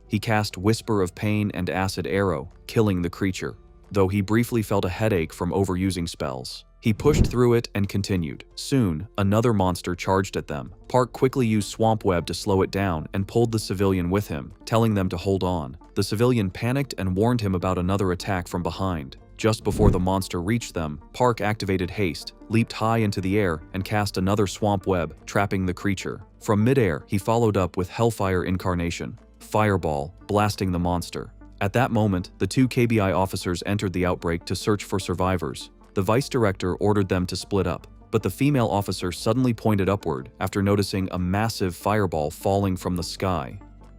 He cast Whisper of Pain and Acid Arrow, killing the creature, though he briefly felt a headache from overusing spells. He pushed through it and continued. Soon, another monster charged at them. Park quickly used Swamp Web to slow it down and pulled the civilian with him, telling them to hold on. The civilian panicked and warned him about another attack from behind. Just before the monster reached them, Park activated Haste, leaped high into the air, and cast another Swamp Web, trapping the creature. From midair, he followed up with Hellfire Incarnation, Fireball, blasting the monster. At that moment, the 2 KBI officers entered the outbreak to search for survivors. The vice director ordered them to split up, but the female officer suddenly pointed upward after noticing a massive fireball falling from the sky.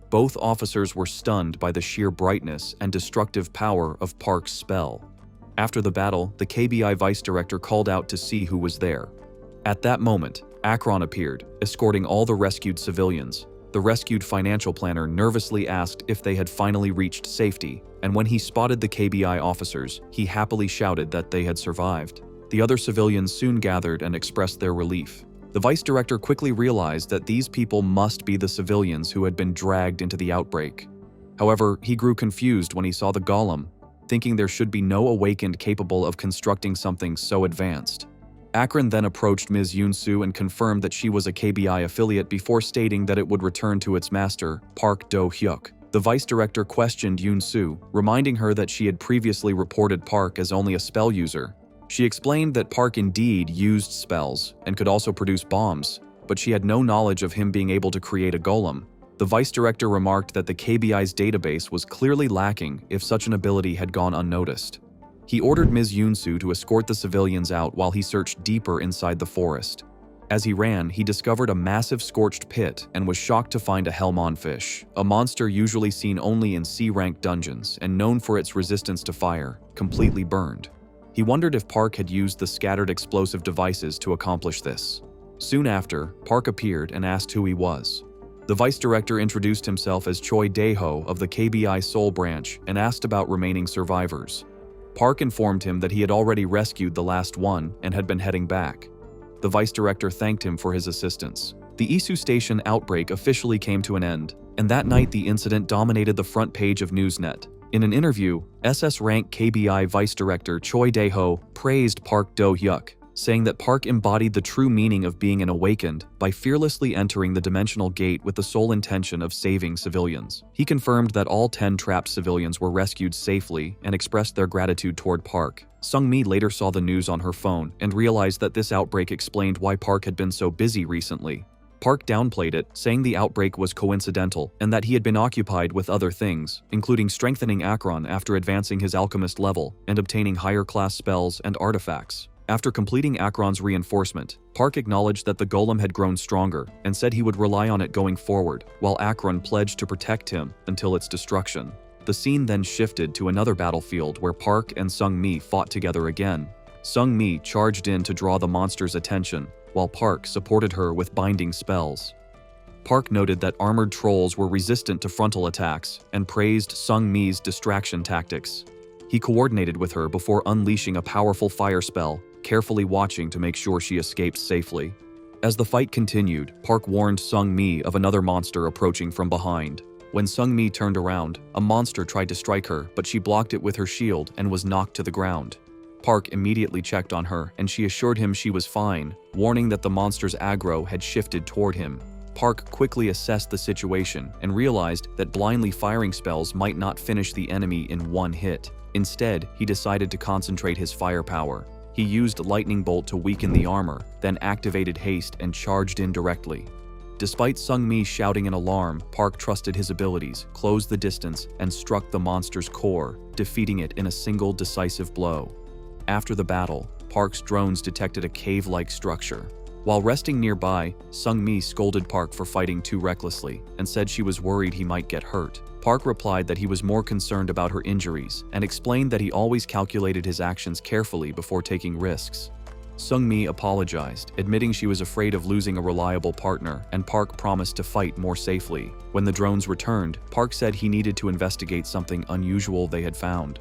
Both officers were stunned by the sheer brightness and destructive power of Park's spell. After the battle, the KBI vice director called out to see who was there. At that moment, Akron appeared, escorting all the rescued civilians. The rescued financial planner nervously asked if they had finally reached safety, and when he spotted the KBI officers, he happily shouted that they had survived. The other civilians soon gathered and expressed their relief. The vice director quickly realized that these people must be the civilians who had been dragged into the outbreak. However, he grew confused when he saw the golem, thinking there should be no Awakened capable of constructing something so advanced. Akron then approached Ms. Yoon-soo and confirmed that she was a KBI affiliate before stating that it would return to its master, Park Do-hyuk. The vice director questioned Yoon-soo, reminding her that she had previously reported Park as only a spell user. She explained that Park indeed used spells and could also produce bombs, but she had no knowledge of him being able to create a golem. The vice director remarked that the KBI's database was clearly lacking if such an ability had gone unnoticed. He ordered Ms. Yunsu to escort the civilians out while he searched deeper inside the forest. As he ran, he discovered a massive scorched pit and was shocked to find a Hellmon fish, a monster usually seen only in C-rank dungeons and known for its resistance to fire, completely burned. He wondered if Park had used the scattered explosive devices to accomplish this. Soon after, Park appeared and asked who he was. The vice director introduced himself as Choi Dae-ho of the KBI Seoul branch and asked about remaining survivors. Park informed him that he had already rescued the last one and had been heading back. The vice director thanked him for his assistance. The Isu Station outbreak officially came to an end, and that night the incident dominated the front page of Newsnet. In an interview, SS rank KBI vice director Choi Dae-ho praised Park Do-hyuk, saying that Park embodied the true meaning of being an awakened by fearlessly entering the dimensional gate with the sole intention of saving civilians. He confirmed that all 10 trapped civilians were rescued safely and expressed their gratitude toward Park. Sung-mi later saw the news on her phone and realized that this outbreak explained why Park had been so busy recently. Park downplayed it, saying the outbreak was coincidental and that he had been occupied with other things, including strengthening Akron after advancing his alchemist level and obtaining higher class spells and artifacts. After completing Akron's reinforcement, Park acknowledged that the golem had grown stronger and said he would rely on it going forward, while Akron pledged to protect him until its destruction. The scene then shifted to another battlefield where Park and Sung-mi fought together again. Sung-mi charged in to draw the monster's attention, while Park supported her with binding spells. Park noted that armored trolls were resistant to frontal attacks and praised Sung-mi's distraction tactics. He coordinated with her before unleashing a powerful fire spell, carefully watching to make sure she escaped safely. As the fight continued, Park warned Sung-mi of another monster approaching from behind. When Sung-mi turned around, a monster tried to strike her, but she blocked it with her shield and was knocked to the ground. Park immediately checked on her, and she assured him she was fine, warning that the monster's aggro had shifted toward him. Park quickly assessed the situation and realized that blindly firing spells might not finish the enemy in one hit. Instead, he decided to concentrate his firepower. He used Lightning Bolt to weaken the armor, then activated Haste and charged in directly. Despite Sung-mi shouting an alarm, Park trusted his abilities, closed the distance, and struck the monster's core, defeating it in a single decisive blow. After the battle, Park's drones detected a cave-like structure. While resting nearby, Sung-mi scolded Park for fighting too recklessly and said she was worried he might get hurt. Park replied that he was more concerned about her injuries and explained that he always calculated his actions carefully before taking risks. Sung-mi apologized, admitting she was afraid of losing a reliable partner, and Park promised to fight more safely. When the drones returned, Park said he needed to investigate something unusual they had found.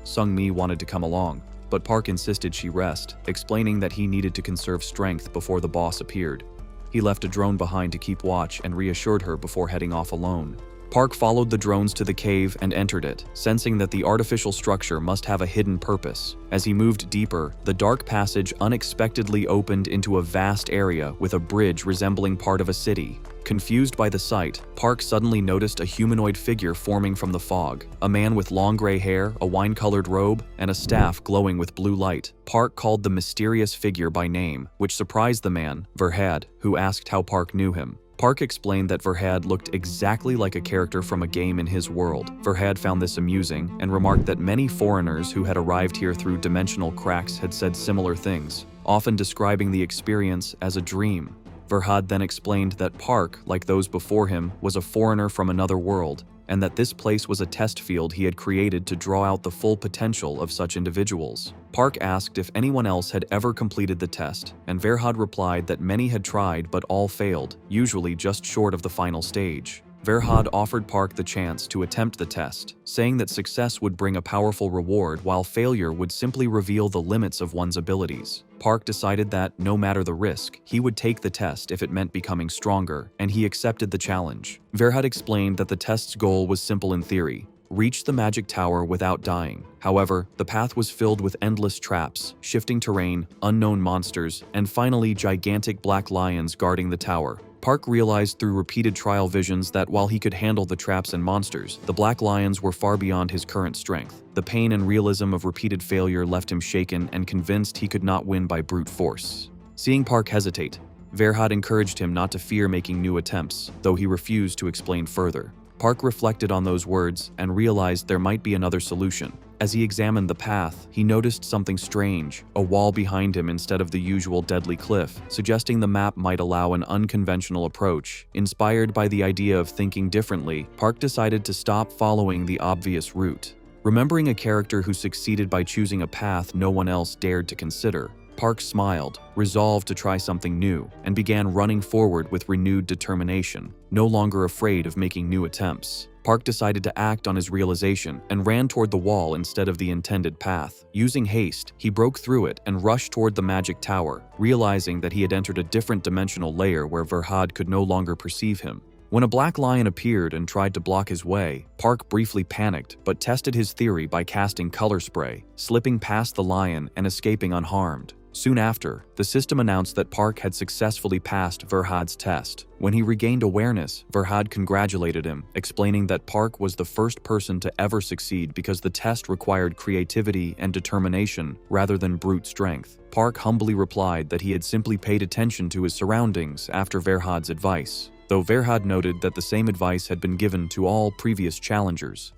Sung-mi wanted to come along, but Park insisted she rest, explaining that he needed to conserve strength before the boss appeared. He left a drone behind to keep watch and reassured her before heading off alone. Park followed the drones to the cave and entered it, sensing that the artificial structure must have a hidden purpose. As he moved deeper, the dark passage unexpectedly opened into a vast area with a bridge resembling part of a city. Confused by the sight, Park suddenly noticed a humanoid figure forming from the fog, a man with long gray hair, a wine-colored robe, and a staff glowing with blue light. Park called the mysterious figure by name, which surprised the man, Verhad, who asked how Park knew him. Park explained that Verhad looked exactly like a character from a game in his world. Verhad found this amusing and remarked that many foreigners who had arrived here through dimensional cracks had said similar things, often describing the experience as a dream. Verhad then explained that Park, like those before him, was a foreigner from another world, and that this place was a test field he had created to draw out the full potential of such individuals. Park asked if anyone else had ever completed the test, and Verhad replied that many had tried but all failed, usually just short of the final stage. Verhad offered Park the chance to attempt the test, saying that success would bring a powerful reward while failure would simply reveal the limits of one's abilities. Park decided that, no matter the risk, he would take the test if it meant becoming stronger, and he accepted the challenge. Verhad explained that the test's goal was simple in theory: reach the magic tower without dying. However, the path was filled with endless traps, shifting terrain, unknown monsters, and finally gigantic black lions guarding the tower. Park realized through repeated trial visions that while he could handle the traps and monsters, the black lions were far beyond his current strength. The pain and realism of repeated failure left him shaken and convinced he could not win by brute force. Seeing Park hesitate, Verhad encouraged him not to fear making new attempts, though he refused to explain further. Park reflected on those words and realized there might be another solution. As he examined the path, he noticed something strange, a wall behind him instead of the usual deadly cliff, suggesting the map might allow an unconventional approach. Inspired by the idea of thinking differently, Park decided to stop following the obvious route. Remembering a character who succeeded by choosing a path no one else dared to consider, Park smiled, resolved to try something new, and began running forward with renewed determination, no longer afraid of making new attempts. Park decided to act on his realization and ran toward the wall instead of the intended path. Using haste, he broke through it and rushed toward the magic tower, realizing that he had entered a different dimensional layer where Verhad could no longer perceive him. When a black lion appeared and tried to block his way, Park briefly panicked but tested his theory by casting color spray, slipping past the lion and escaping unharmed. Soon after, the system announced that Park had successfully passed Verhad's test. When he regained awareness, Verhad congratulated him, explaining that Park was the first person to ever succeed because the test required creativity and determination rather than brute strength. Park humbly replied that he had simply paid attention to his surroundings after Verhad's advice, though Verhad noted that the same advice had been given to all previous challengers.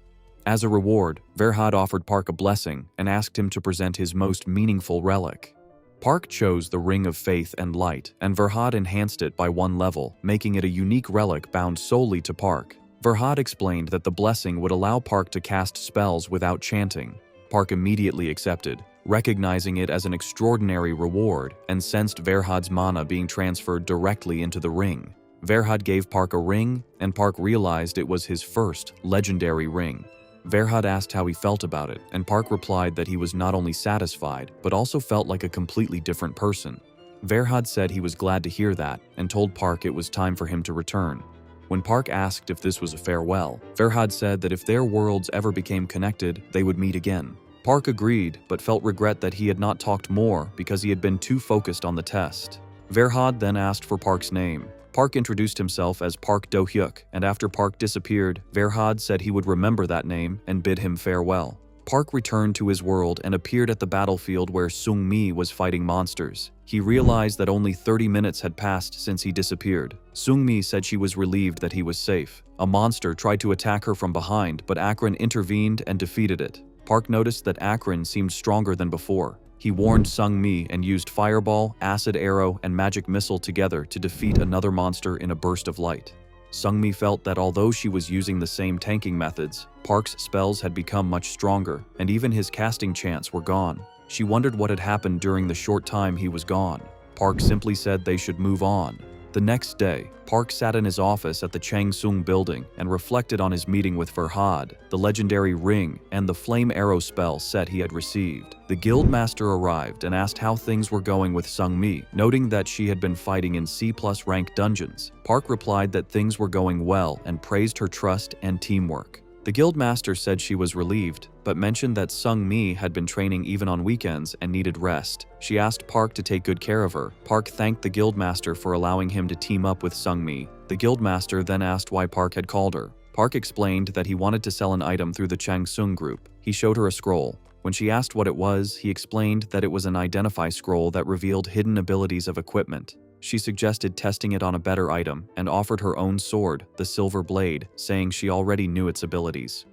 As a reward, Verhad offered Park a blessing and asked him to present his most meaningful relic. Park chose the Ring of Faith and Light, and Verhad enhanced it by one level, making it a unique relic bound solely to Park. Verhad explained that the blessing would allow Park to cast spells without chanting. Park immediately accepted, recognizing it as an extraordinary reward, and sensed Verhad's mana being transferred directly into the ring. Verhad gave Park a ring, and Park realized it was his first legendary ring. Verhad asked how he felt about it, and Park replied that he was not only satisfied, but also felt like a completely different person. Verhad said he was glad to hear that, and told Park it was time for him to return. When Park asked if this was a farewell, Verhad said that if their worlds ever became connected, they would meet again. Park agreed, but felt regret that he had not talked more because he had been too focused on the test. Verhad then asked for Park's name. Park introduced himself as Park Do-hyuk, and after Park disappeared, Verhad said he would remember that name and bid him farewell. Park returned to his world and appeared at the battlefield where Sung-mi was fighting monsters. He realized that only 30 minutes had passed since he disappeared. Sung-mi said she was relieved that he was safe. A monster tried to attack her from behind, but Akron intervened and defeated it. Park noticed that Akron seemed stronger than before. He warned Sung-mi and used Fireball, Acid Arrow, and Magic Missile together to defeat another monster in a burst of light. Sung-mi felt that although she was using the same tanking methods, Park's spells had become much stronger, and even his casting chance were gone. She wondered what had happened during the short time he was gone. Park simply said they should move on. The next day, Park sat in his office at the Changsung building and reflected on his meeting with Verhad, the legendary ring, and the flame arrow spell set he had received. The guildmaster arrived and asked how things were going with Sung-mi, noting that she had been fighting in C+ rank dungeons. Park replied that things were going well and praised her trust and teamwork. The guildmaster said she was relieved, but mentioned that Sung-mi had been training even on weekends and needed rest. She asked Park to take good care of her. Park thanked the guildmaster for allowing him to team up with Sung-mi. The guildmaster then asked why Park had called her. Park explained that he wanted to sell an item through the Changsung group. He showed her a scroll. When she asked what it was, he explained that it was an identify scroll that revealed hidden abilities of equipment. She suggested testing it on a better item and offered her own sword, the Silver Blade, saying she already knew its abilities.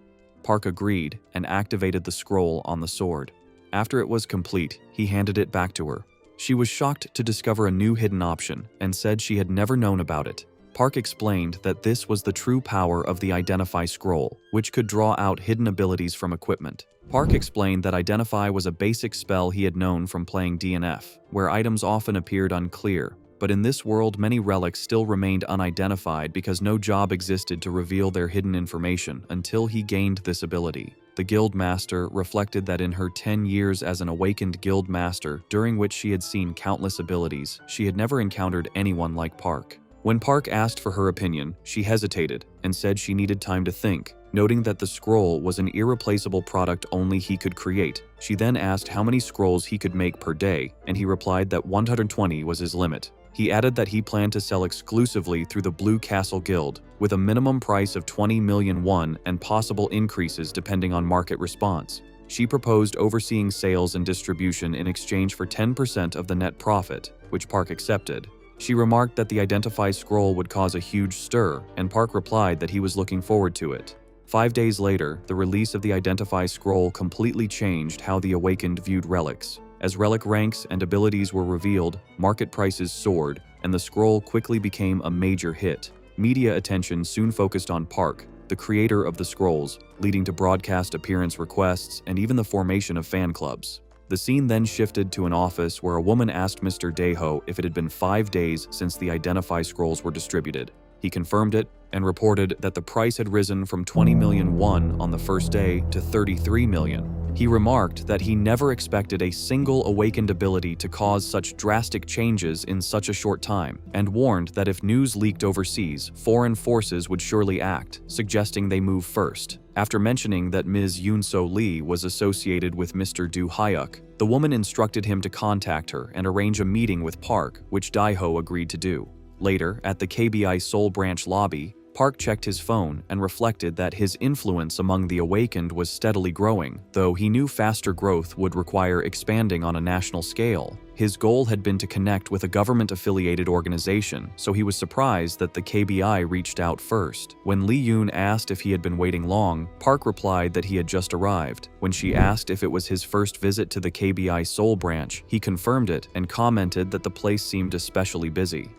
Park agreed and activated the scroll on the sword. After it was complete, he handed it back to her. She was shocked to discover a new hidden option and said she had never known about it. Park explained that this was the true power of the Identify scroll, which could draw out hidden abilities from equipment. Park explained that Identify was a basic spell he had known from playing DNF, where items often appeared unclear. But in this world, many relics still remained unidentified because no job existed to reveal their hidden information until he gained this ability. The guild master reflected that in her 10 years as an awakened guild master, during which she had seen countless abilities, she had never encountered anyone like Park. When Park asked for her opinion, she hesitated and said she needed time to think, noting that the scroll was an irreplaceable product only he could create. She then asked how many scrolls he could make per day, and he replied that 120 was his limit. He added that he planned to sell exclusively through the Blue Castle Guild, with a minimum price of 20 million won and possible increases depending on market response. She proposed overseeing sales and distribution in exchange for 10% of the net profit, which Park accepted. She remarked that the Identify scroll would cause a huge stir, and Park replied that he was looking forward to it. 5 days later, the release of the Identify scroll completely changed how the Awakened viewed relics. As relic ranks and abilities were revealed, market prices soared, and the scroll quickly became a major hit. Media attention soon focused on Park, the creator of the scrolls, leading to broadcast appearance requests and even the formation of fan clubs. The scene then shifted to an office where a woman asked Mr. Daeho if it had been 5 days since the Identify scrolls were distributed. He confirmed it and reported that the price had risen from 20 million won on the first day to 33 million. He remarked that he never expected a single awakened ability to cause such drastic changes in such a short time, and warned that if news leaked overseas, foreign forces would surely act, suggesting they move first. After mentioning that Ms. Yoon-so Lee was associated with Mr. Do Hyuk, the woman instructed him to contact her and arrange a meeting with Park, which Daeho agreed to do. Later, at the KBI Seoul branch lobby, Park checked his phone and reflected that his influence among the Awakened was steadily growing, though he knew faster growth would require expanding on a national scale. His goal had been to connect with a government-affiliated organization, so he was surprised that the KBI reached out first. When Lee Yoon asked if he had been waiting long, Park replied that he had just arrived. When she asked if it was his first visit to the KBI Seoul branch, he confirmed it and commented that the place seemed especially busy.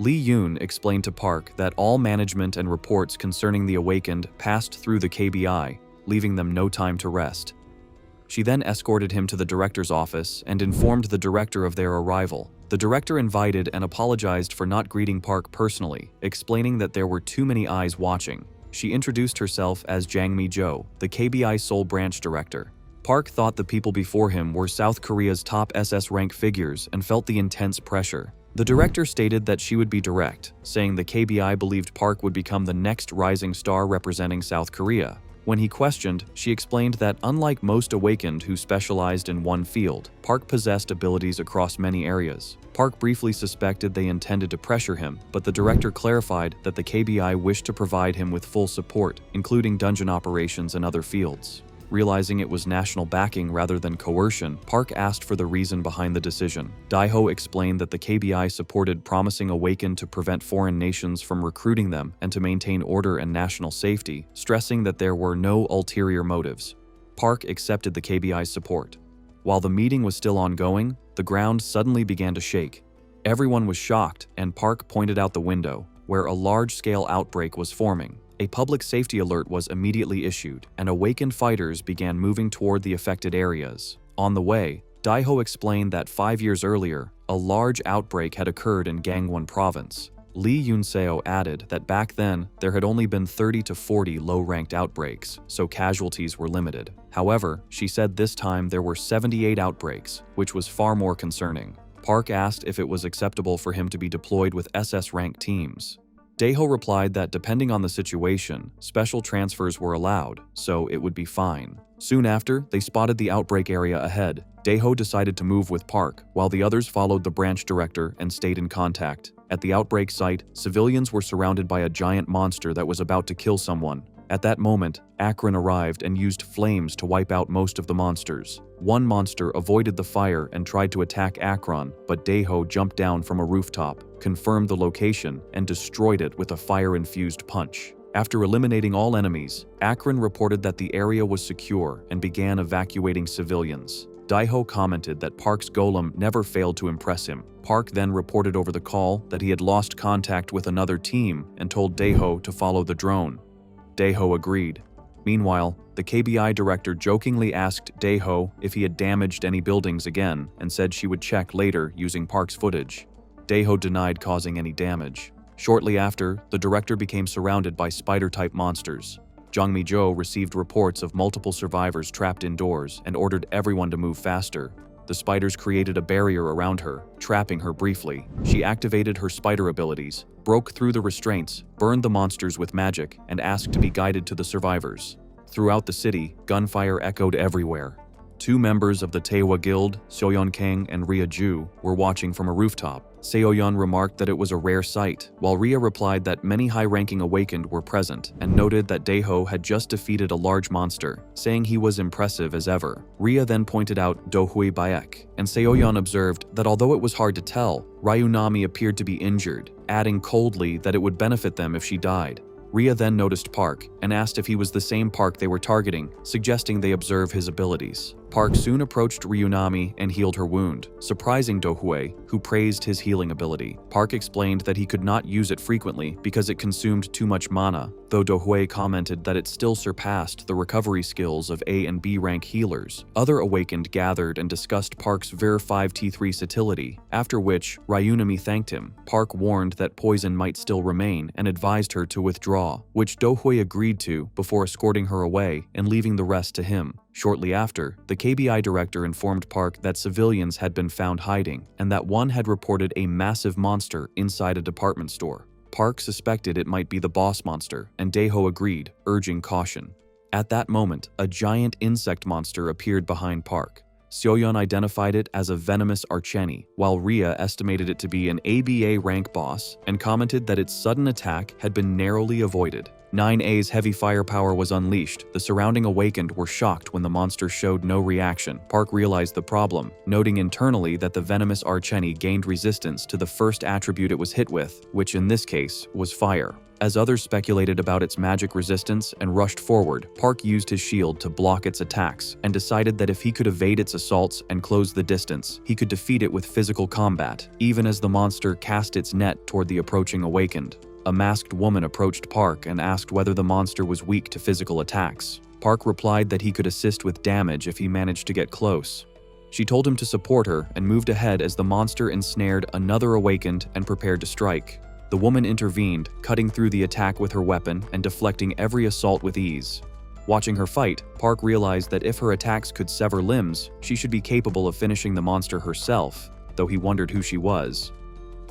Lee Yoon explained to Park that all management and reports concerning the Awakened passed through the KBI, leaving them no time to rest. She then escorted him to the director's office and informed the director of their arrival. The director invited and apologized for not greeting Park personally, explaining that there were too many eyes watching. She introduced herself as Jang Mi-jo, the KBI Seoul branch director. Park thought the people before him were South Korea's top SS rank figures and felt the intense pressure. The director stated that she would be direct, saying the KBI believed Park would become the next rising star representing South Korea. When he questioned, she explained that unlike most Awakened who specialized in one field, Park possessed abilities across many areas. Park briefly suspected they intended to pressure him, but the director clarified that the KBI wished to provide him with full support, including dungeon operations and other fields. Realizing it was national backing rather than coercion, Park asked for the reason behind the decision. Daeho explained that the KBI supported promising Awakened to prevent foreign nations from recruiting them and to maintain order and national safety, stressing that there were no ulterior motives. Park accepted the KBI's support. While the meeting was still ongoing, the ground suddenly began to shake. Everyone was shocked, and Park pointed out the window, where a large-scale outbreak was forming. A public safety alert was immediately issued, and Awakened fighters began moving toward the affected areas. On the way, Daeho explained that 5 years earlier, a large outbreak had occurred in Gangwon province. Lee Yoon-seo added that back then, there had only been 30 to 40 low-ranked outbreaks, so casualties were limited. However, she said this time there were 78 outbreaks, which was far more concerning. Park asked if it was acceptable for him to be deployed with SS-ranked teams. Daeho replied that depending on the situation, special transfers were allowed, so it would be fine. Soon after, they spotted the outbreak area ahead. Daeho decided to move with Park, while the others followed the branch director and stayed in contact. At the outbreak site, civilians were surrounded by a giant monster that was about to kill someone. At that moment, Akron arrived and used flames to wipe out most of the monsters. One monster avoided the fire and tried to attack Akron, but Daeho jumped down from a rooftop, confirmed the location, and destroyed it with a fire-infused punch. After eliminating all enemies, Akron reported that the area was secure and began evacuating civilians. Daeho commented that Park's golem never failed to impress him. Park then reported over the call that he had lost contact with another team and told Daeho to follow the drone. Daeho agreed. Meanwhile, the KBI director jokingly asked Daeho if he had damaged any buildings again and said she would check later using Park's footage. Daeho denied causing any damage. Shortly after, the director became surrounded by spider-type monsters. Jang Mi-jo received reports of multiple survivors trapped indoors and ordered everyone to move faster. The spiders created a barrier around her, trapping her briefly. She activated her spider abilities, broke through the restraints, burned the monsters with magic, and asked to be guided to the survivors. Throughout the city, gunfire echoed everywhere. Two members of the Taewa Guild, Seoyeon Kang and Rhea Ju, were watching from a rooftop. Seoyeon remarked that it was a rare sight, while Rhea replied that many high-ranking awakened were present and noted that Daeho had just defeated a large monster, saying he was impressive as ever. Rhea then pointed out Dohui Baek, and Seoyeon observed that although it was hard to tell, Ryunami appeared to be injured, adding coldly that it would benefit them if she died. Rhea then noticed Park and asked if he was the same Park they were targeting, suggesting they observe his abilities. Park soon approached Ryunami and healed her wound, surprising Dohui, who praised his healing ability. Park explained that he could not use it frequently because it consumed too much mana, though Dohui commented that it still surpassed the recovery skills of A and B rank healers. Other awakened gathered and discussed Park's Vir 5T3 satility, after which Ryunami thanked him. Park warned that poison might still remain and advised her to withdraw, which Dohui agreed to before escorting her away and leaving the rest to him. Shortly after, the KBI director informed Park that civilians had been found hiding and that one had reported a massive monster inside a department store. Park suspected it might be the boss monster, and Daeho agreed, urging caution. At that moment, a giant insect monster appeared behind Park. Seoyeon identified it as a venomous Archeni, while Rhea estimated it to be an ABA rank boss and commented that its sudden attack had been narrowly avoided. 9A's heavy firepower was unleashed. The surrounding awakened were shocked when the monster showed no reaction. Park realized the problem, noting internally that the venomous Archeni gained resistance to the first attribute it was hit with, which in this case was fire. As others speculated about its magic resistance and rushed forward, Park used his shield to block its attacks and decided that if he could evade its assaults and close the distance, he could defeat it with physical combat, even as the monster cast its net toward the approaching awakened. A masked woman approached Park and asked whether the monster was weak to physical attacks. Park replied that he could assist with damage if he managed to get close. She told him to support her and moved ahead as the monster ensnared another awakened and prepared to strike. The woman intervened, cutting through the attack with her weapon and deflecting every assault with ease. Watching her fight, Park realized that if her attacks could sever limbs, she should be capable of finishing the monster herself, though he wondered who she was.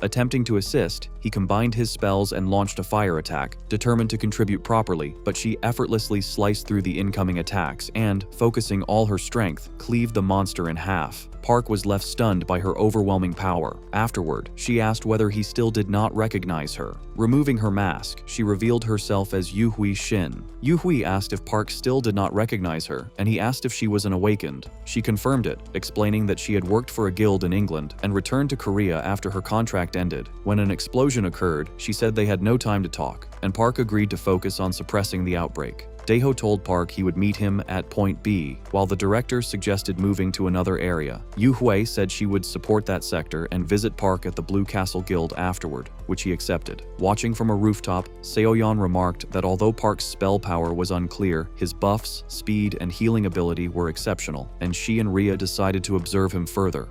Attempting to assist, he combined his spells and launched a fire attack, determined to contribute properly, but she effortlessly sliced through the incoming attacks and, focusing all her strength, cleaved the monster in half. Park was left stunned by her overwhelming power. Afterward, she asked whether he still did not recognize her. Removing her mask, she revealed herself as Yuhui Shin. Yuhui asked if Park still did not recognize her, and he asked if she was an awakened. She confirmed it, explaining that she had worked for a guild in England and returned to Korea after her contract ended. When an explosion occurred, she said they had no time to talk, and Park agreed to focus on suppressing the outbreak. Daeho told Park he would meet him at Point B, while the director suggested moving to another area. Yu Hui said she would support that sector and visit Park at the Blue Castle Guild afterward, which he accepted. Watching from a rooftop, Seoyeon remarked that although Park's spell power was unclear, his buffs, speed, and healing ability were exceptional, and she and Rhea decided to observe him further.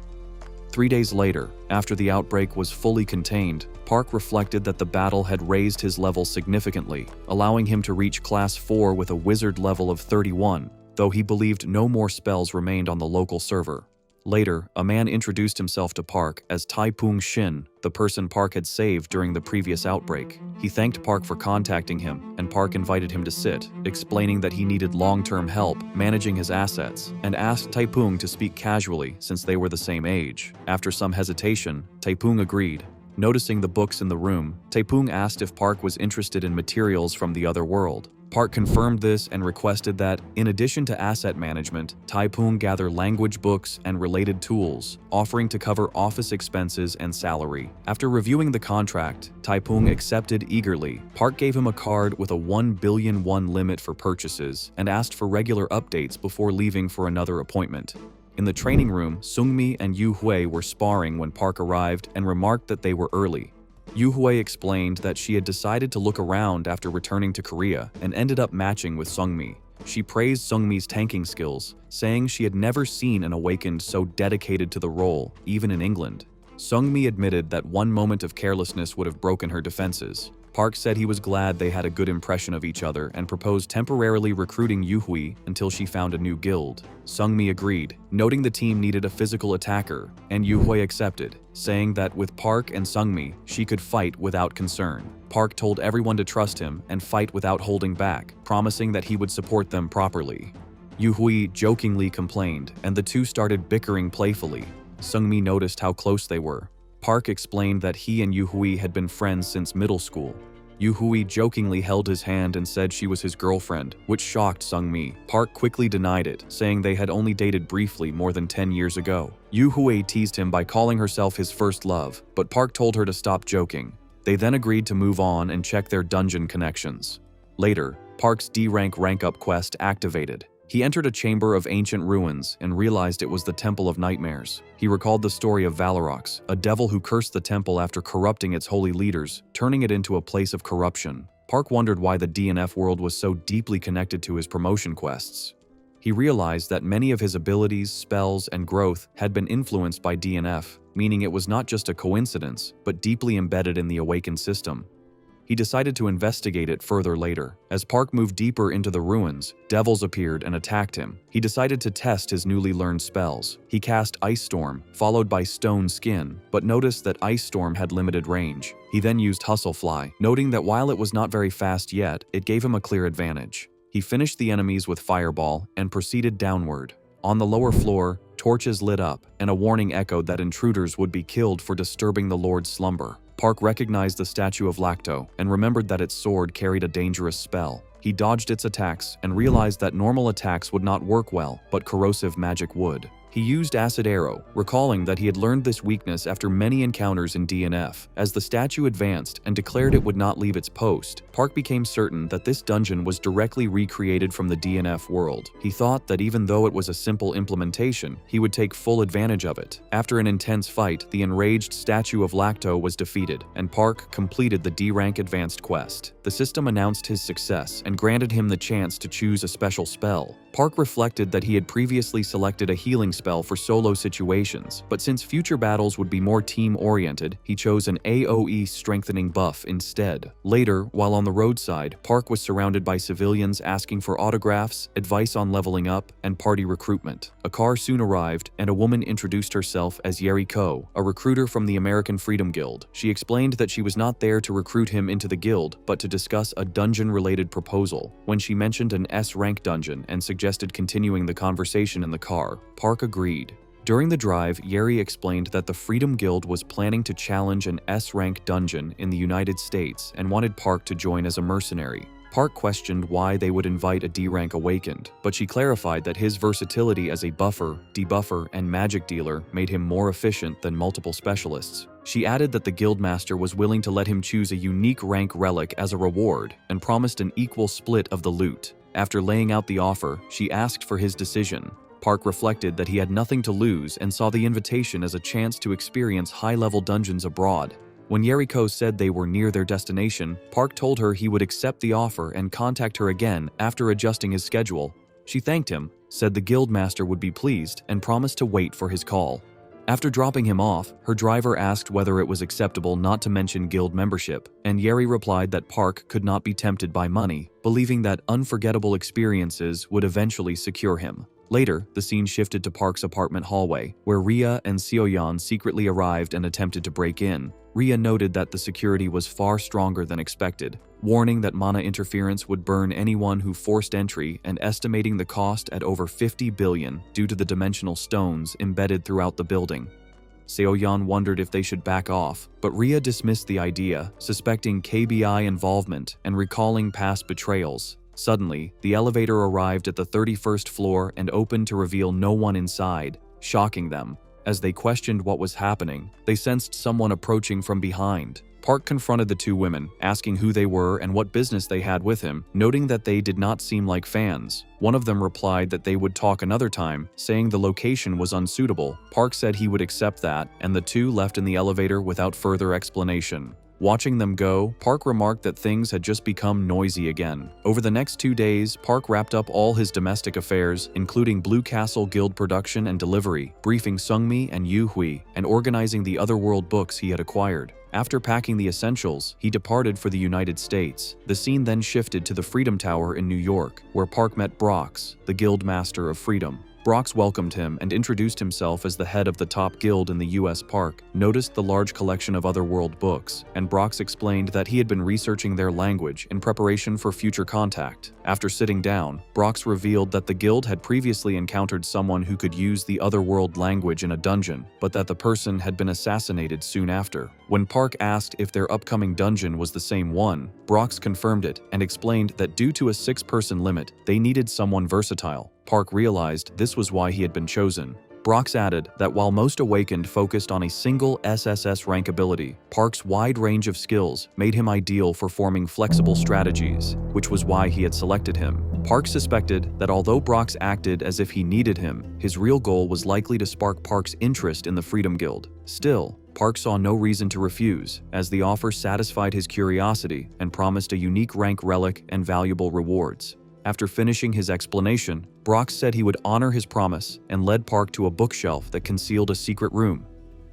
3 days later, after the outbreak was fully contained, Park reflected that the battle had raised his level significantly, allowing him to reach Class 4 with a wizard level of 31, though he believed no more spells remained on the local server. Later, a man introduced himself to Park as Taipung Shin, the person Park had saved during the previous outbreak. He thanked Park for contacting him, and Park invited him to sit, explaining that he needed long-term help managing his assets, and asked Taipung to speak casually since they were the same age. After some hesitation, Taipung agreed. Noticing the books in the room, Taipung asked if Park was interested in materials from the other world. Park confirmed this and requested that, in addition to asset management, Taipung gather language books and related tools, offering to cover office expenses and salary. After reviewing the contract, Taipung accepted eagerly. Park gave him a card with a 1 billion won limit for purchases and asked for regular updates before leaving for another appointment. In the training room, Sungmi and Yu Hui were sparring when Park arrived and remarked that they were early. Yu Hui explained that she had decided to look around after returning to Korea and ended up matching with Sungmi. She praised Sungmi's tanking skills, saying she had never seen an awakened so dedicated to the role, even in England. Sungmi admitted that one moment of carelessness would have broken her defenses. Park said he was glad they had a good impression of each other and proposed temporarily recruiting Yu Hui until she found a new guild. Sungmi agreed, noting the team needed a physical attacker, and Yu Hui accepted, saying that with Park and Sungmi, she could fight without concern. Park told everyone to trust him and fight without holding back, promising that he would support them properly. Yu Hui jokingly complained, and the two started bickering playfully. Seungmi noticed how close they were. Park explained that he and Yu Hui had been friends since middle school. Yu Hui jokingly held his hand and said she was his girlfriend, which shocked Seungmi. Park quickly denied it, saying they had only dated briefly more than 10 years ago. Yu Hui teased him by calling herself his first love, but Park told her to stop joking. They then agreed to move on and check their dungeon connections. Later, Park's D-rank rank-up quest activated. He entered a chamber of ancient ruins and realized it was the Temple of Nightmares. He recalled the story of Valorox, a devil who cursed the temple after corrupting its holy leaders, turning it into a place of corruption. Park wondered why the DNF world was so deeply connected to his promotion quests. He realized that many of his abilities, spells, and growth had been influenced by DNF, meaning it was not just a coincidence, but deeply embedded in the awakened system. He decided to investigate it further later. As Park moved deeper into the ruins, devils appeared and attacked him. He decided to test his newly learned spells. He cast Ice Storm, followed by Stone Skin, but noticed that Ice Storm had limited range. He then used Hustle Fly, noting that while it was not very fast yet, it gave him a clear advantage. He finished the enemies with Fireball and proceeded downward. On the lower floor, torches lit up, and a warning echoed that intruders would be killed for disturbing the Lord's slumber. Park recognized the statue of Lacto and remembered that its sword carried a dangerous spell. He dodged its attacks and realized that normal attacks would not work well, but corrosive magic would. He used Acid Arrow, recalling that he had learned this weakness after many encounters in DNF. As the statue advanced and declared it would not leave its post, Park became certain that this dungeon was directly recreated from the DNF world. He thought that even though it was a simple implementation, he would take full advantage of it. After an intense fight, the enraged statue of Lacto was defeated, and Park completed the D-rank advanced quest. The system announced his success and granted him the chance to choose a special spell. Park reflected that he had previously selected a healing spell for solo situations, but since future battles would be more team-oriented, he chose an AoE strengthening buff instead. Later, while on the roadside, Park was surrounded by civilians asking for autographs, advice on leveling up, and party recruitment. A car soon arrived, and a woman introduced herself as Yeri Ko, a recruiter from the American Freedom Guild. She explained that she was not there to recruit him into the guild, but to discuss a dungeon-related proposal. When she mentioned an S-rank dungeon and suggested continuing the conversation in the car, Park agreed. During the drive, Yeri explained that the Freedom Guild was planning to challenge an S-rank dungeon in the United States and wanted Park to join as a mercenary. Park questioned why they would invite a D-rank awakened, but she clarified that his versatility as a buffer, debuffer, and magic dealer made him more efficient than multiple specialists. She added that the guildmaster was willing to let him choose a unique rank relic as a reward and promised an equal split of the loot. After laying out the offer, she asked for his decision. Park reflected that he had nothing to lose and saw the invitation as a chance to experience high-level dungeons abroad. When Yeriko said they were near their destination, Park told her he would accept the offer and contact her again after adjusting his schedule. She thanked him, said the guildmaster would be pleased, and promised to wait for his call. After dropping him off, her driver asked whether it was acceptable not to mention guild membership, and Yeri replied that Park could not be tempted by money, believing that unforgettable experiences would eventually secure him. Later, the scene shifted to Park's apartment hallway, where Rhea and Seoyeon secretly arrived and attempted to break in. Rhea noted that the security was far stronger than expected, warning that mana interference would burn anyone who forced entry and estimating the cost at over 50 billion due to the dimensional stones embedded throughout the building. Seoyeon wondered if they should back off, but Rhea dismissed the idea, suspecting KBI involvement and recalling past betrayals. Suddenly, the elevator arrived at the 31st floor and opened to reveal no one inside, shocking them. As they questioned what was happening, they sensed someone approaching from behind. Park confronted the two women, asking who they were and what business they had with him, noting that they did not seem like fans. One of them replied that they would talk another time, saying the location was unsuitable. Park said he would accept that, and the two left in the elevator without further explanation. Watching them go, Park remarked that things had just become noisy again. Over the next 2 days, Park wrapped up all his domestic affairs, including Blue Castle Guild production and delivery, briefing Seungmi and Yu Hui, and organizing the Otherworld books he had acquired. After packing the essentials, he departed for the United States. The scene then shifted to the Freedom Tower in New York, where Park met Brox, the Guild Master of Freedom. Brox welcomed him and introduced himself as the head of the top guild in the US Park, noticed the large collection of otherworld books, and Brox explained that he had been researching their language in preparation for future contact. After sitting down, Brox revealed that the guild had previously encountered someone who could use the otherworld language in a dungeon, but that the person had been assassinated soon after. When Park asked if their upcoming dungeon was the same one, Brox confirmed it and explained that due to a 6-person limit, they needed someone versatile. Park realized this was why he had been chosen. Brox added that while most Awakened focused on a single SSS rank ability, Park's wide range of skills made him ideal for forming flexible strategies, which was why he had selected him. Park suspected that although Brox acted as if he needed him, his real goal was likely to spark Park's interest in the Freedom Guild. Still, Park saw no reason to refuse, as the offer satisfied his curiosity and promised a unique rank relic and valuable rewards. After finishing his explanation, Brox said he would honor his promise and led Park to a bookshelf that concealed a secret room.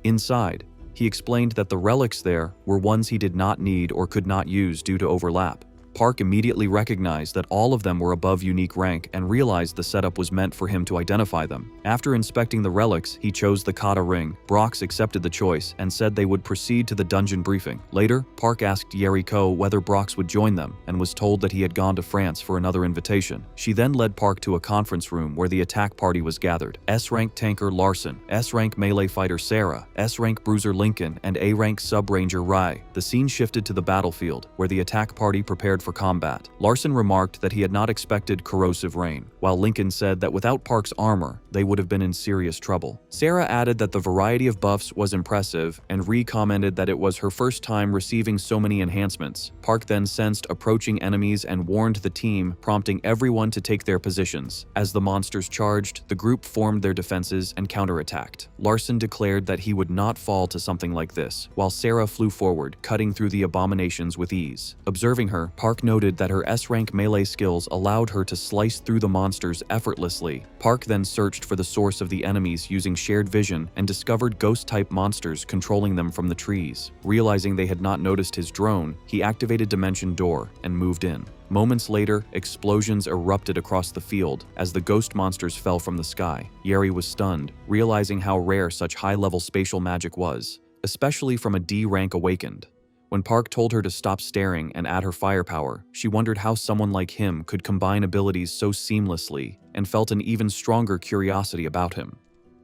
Inside, he explained that the relics there were ones he did not need or could not use due to overlap. Park immediately recognized that all of them were above unique rank and realized the setup was meant for him to identify them. After inspecting the relics, he chose the Kata ring. Brox accepted the choice and said they would proceed to the dungeon briefing. Later, Park asked Yahello whether Brox would join them and was told that he had gone to France for another invitation. She then led Park to a conference room where the attack party was gathered. S-rank tanker Larson, S-rank melee fighter Sarah, S-rank bruiser Lincoln, and A-rank sub-ranger Rai. The scene shifted to the battlefield, where the attack party prepared for combat. Larson remarked that he had not expected corrosive rain, while Lincoln said that without Park's armor, they would have been in serious trouble. Sarah added that the variety of buffs was impressive, and Ree commented that it was her first time receiving so many enhancements. Park then sensed approaching enemies and warned the team, prompting everyone to take their positions. As the monsters charged, the group formed their defenses and counterattacked. Larson declared that he would not fall to something like this, while Sarah flew forward, cutting through the abominations with ease. Observing her, Park noted that her S-rank melee skills allowed her to slice through the monsters effortlessly. Park then searched for the source of the enemies using shared vision and discovered ghost-type monsters controlling them from the trees. Realizing they had not noticed his drone, he activated Dimension Door and moved in. Moments later, explosions erupted across the field as the ghost monsters fell from the sky. Yeri was stunned, realizing how rare such high-level spatial magic was, especially from a D-rank Awakened. When Park told her to stop staring and add her firepower, she wondered how someone like him could combine abilities so seamlessly and felt an even stronger curiosity about him.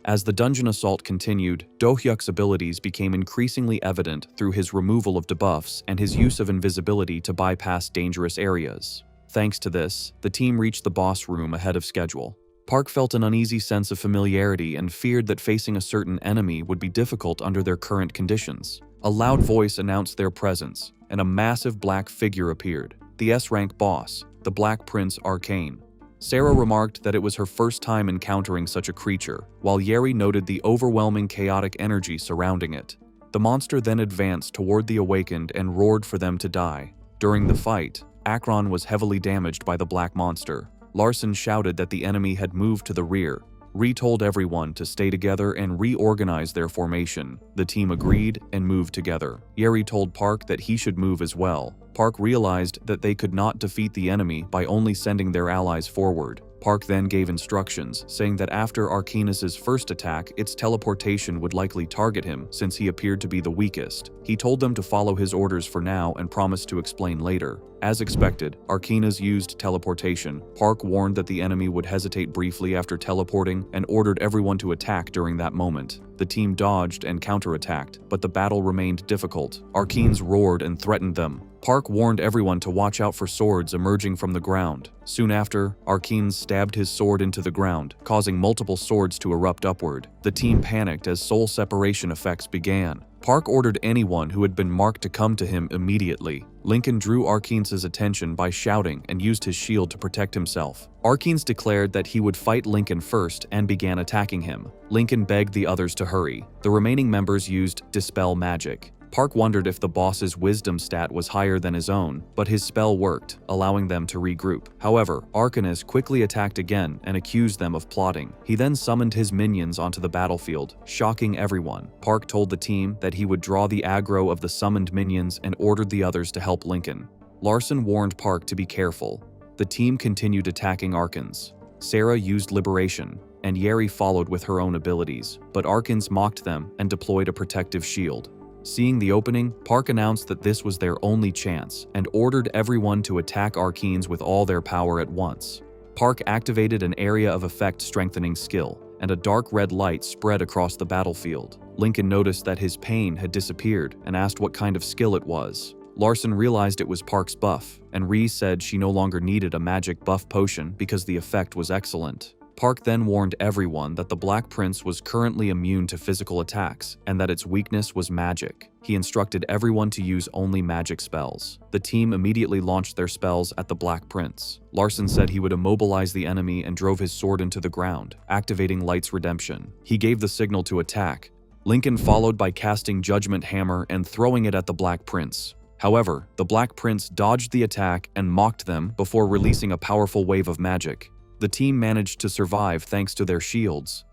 As the dungeon assault continued, Do-hyuk's abilities became increasingly evident through his removal of debuffs and his use of invisibility to bypass dangerous areas. Thanks to this, the team reached the boss room ahead of schedule. Park felt an uneasy sense of familiarity and feared that facing a certain enemy would be difficult under their current conditions. A loud voice announced their presence, and a massive black figure appeared. The S-rank boss, the Black Prince Arcane. Sarah remarked that it was her first time encountering such a creature, while Yeri noted the overwhelming chaotic energy surrounding it. The monster then advanced toward the Awakened and roared for them to die. During the fight, Akron was heavily damaged by the black monster. Larson shouted that the enemy had moved to the rear. Ree told everyone to stay together and reorganize their formation. The team agreed and moved together. Yeri told Park that he should move as well. Park realized that they could not defeat the enemy by only sending their allies forward. Park then gave instructions, saying that after Arcanus's first attack, its teleportation would likely target him since he appeared to be the weakest. He told them to follow his orders for now and promised to explain later. As expected, Arcanus used teleportation. Park warned that the enemy would hesitate briefly after teleporting and ordered everyone to attack during that moment. The team dodged and counterattacked, but the battle remained difficult. Arcanes roared and threatened them. Park warned everyone to watch out for swords emerging from the ground. Soon after, Arcanes stabbed his sword into the ground, causing multiple swords to erupt upward. The team panicked as soul separation effects began. Park ordered anyone who had been marked to come to him immediately. Lincoln drew Arcanes' attention by shouting and used his shield to protect himself. Arcanes declared that he would fight Lincoln first and began attacking him. Lincoln begged the others to hurry. The remaining members used Dispel Magic. Park wondered if the boss's wisdom stat was higher than his own, but his spell worked, allowing them to regroup. However, Arcanus quickly attacked again and accused them of plotting. He then summoned his minions onto the battlefield, shocking everyone. Park told the team that he would draw the aggro of the summoned minions and ordered the others to help Lincoln. Larson warned Park to be careful. The team continued attacking Arcans. Sarah used liberation, and Yeri followed with her own abilities, but Arkans mocked them and deployed a protective shield. Seeing the opening, Park announced that this was their only chance and ordered everyone to attack Arcanes with all their power at once. Park activated an area of effect strengthening skill, and a dark red light spread across the battlefield. Lincoln noticed that his pain had disappeared and asked what kind of skill it was. Larson realized it was Park's buff, and Ree said she no longer needed a magic buff potion because the effect was excellent. Park then warned everyone that the Black Prince was currently immune to physical attacks and that its weakness was magic. He instructed everyone to use only magic spells. The team immediately launched their spells at the Black Prince. Larson said he would immobilize the enemy and drove his sword into the ground, activating Light's redemption. He gave the signal to attack. Lincoln followed by casting Judgment Hammer and throwing it at the Black Prince. However, the Black Prince dodged the attack and mocked them before releasing a powerful wave of magic. The team managed to survive thanks to their shields.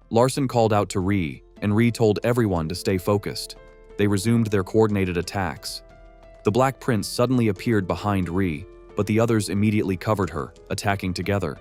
Larson called out to Ree, and Ree told everyone to stay focused. They resumed their coordinated attacks. The Black Prince suddenly appeared behind Ree, but the others immediately covered her, attacking together.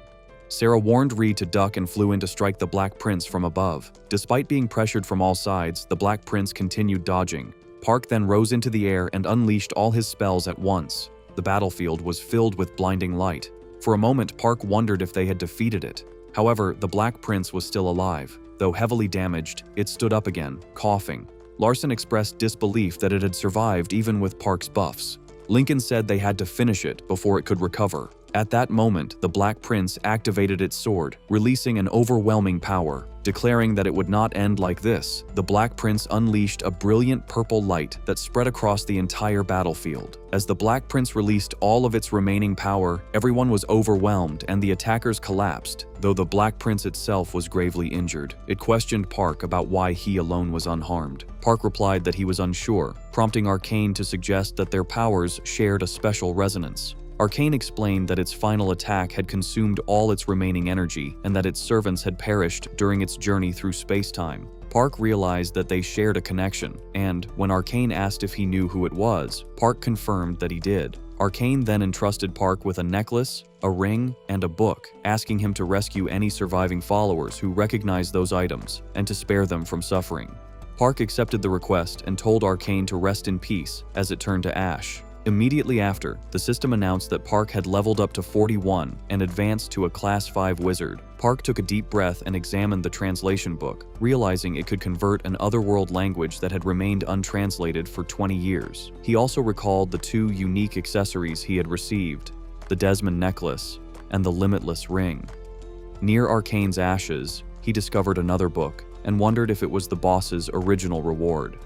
Sarah warned Ree to duck and flew in to strike the Black Prince from above. Despite being pressured from all sides, the Black Prince continued dodging. Park then rose into the air and unleashed all his spells at once. The battlefield was filled with blinding light. For a moment, Park wondered if they had defeated it. However, the Black Prince was still alive. Though heavily damaged, it stood up again, coughing. Larson expressed disbelief that it had survived even with Park's buffs. Lincoln said they had to finish it before it could recover. At that moment, the Black Prince activated its sword, releasing an overwhelming power. Declaring that it would not end like this, the Black Prince unleashed a brilliant purple light that spread across the entire battlefield. As the Black Prince released all of its remaining power, everyone was overwhelmed and the attackers collapsed, though the Black Prince itself was gravely injured. It questioned Park about why he alone was unharmed. Park replied that he was unsure, prompting Arcane to suggest that their powers shared a special resonance. Arcane explained that its final attack had consumed all its remaining energy and that its servants had perished during its journey through space-time. Park realized that they shared a connection, and when Arcane asked if he knew who it was, Park confirmed that he did. Arcane then entrusted Park with a necklace, a ring, and a book, asking him to rescue any surviving followers who recognized those items and to spare them from suffering. Park accepted the request and told Arcane to rest in peace as it turned to ash. Immediately after, the system announced that Park had leveled up to 41 and advanced to a Class 5 wizard. Park took a deep breath and examined the translation book, realizing it could convert an otherworld language that had remained untranslated for 20 years. He also recalled the two unique accessories he had received, the Desmond necklace and the Limitless ring. Near Arcane's ashes, he discovered another book and wondered if it was the boss's original reward.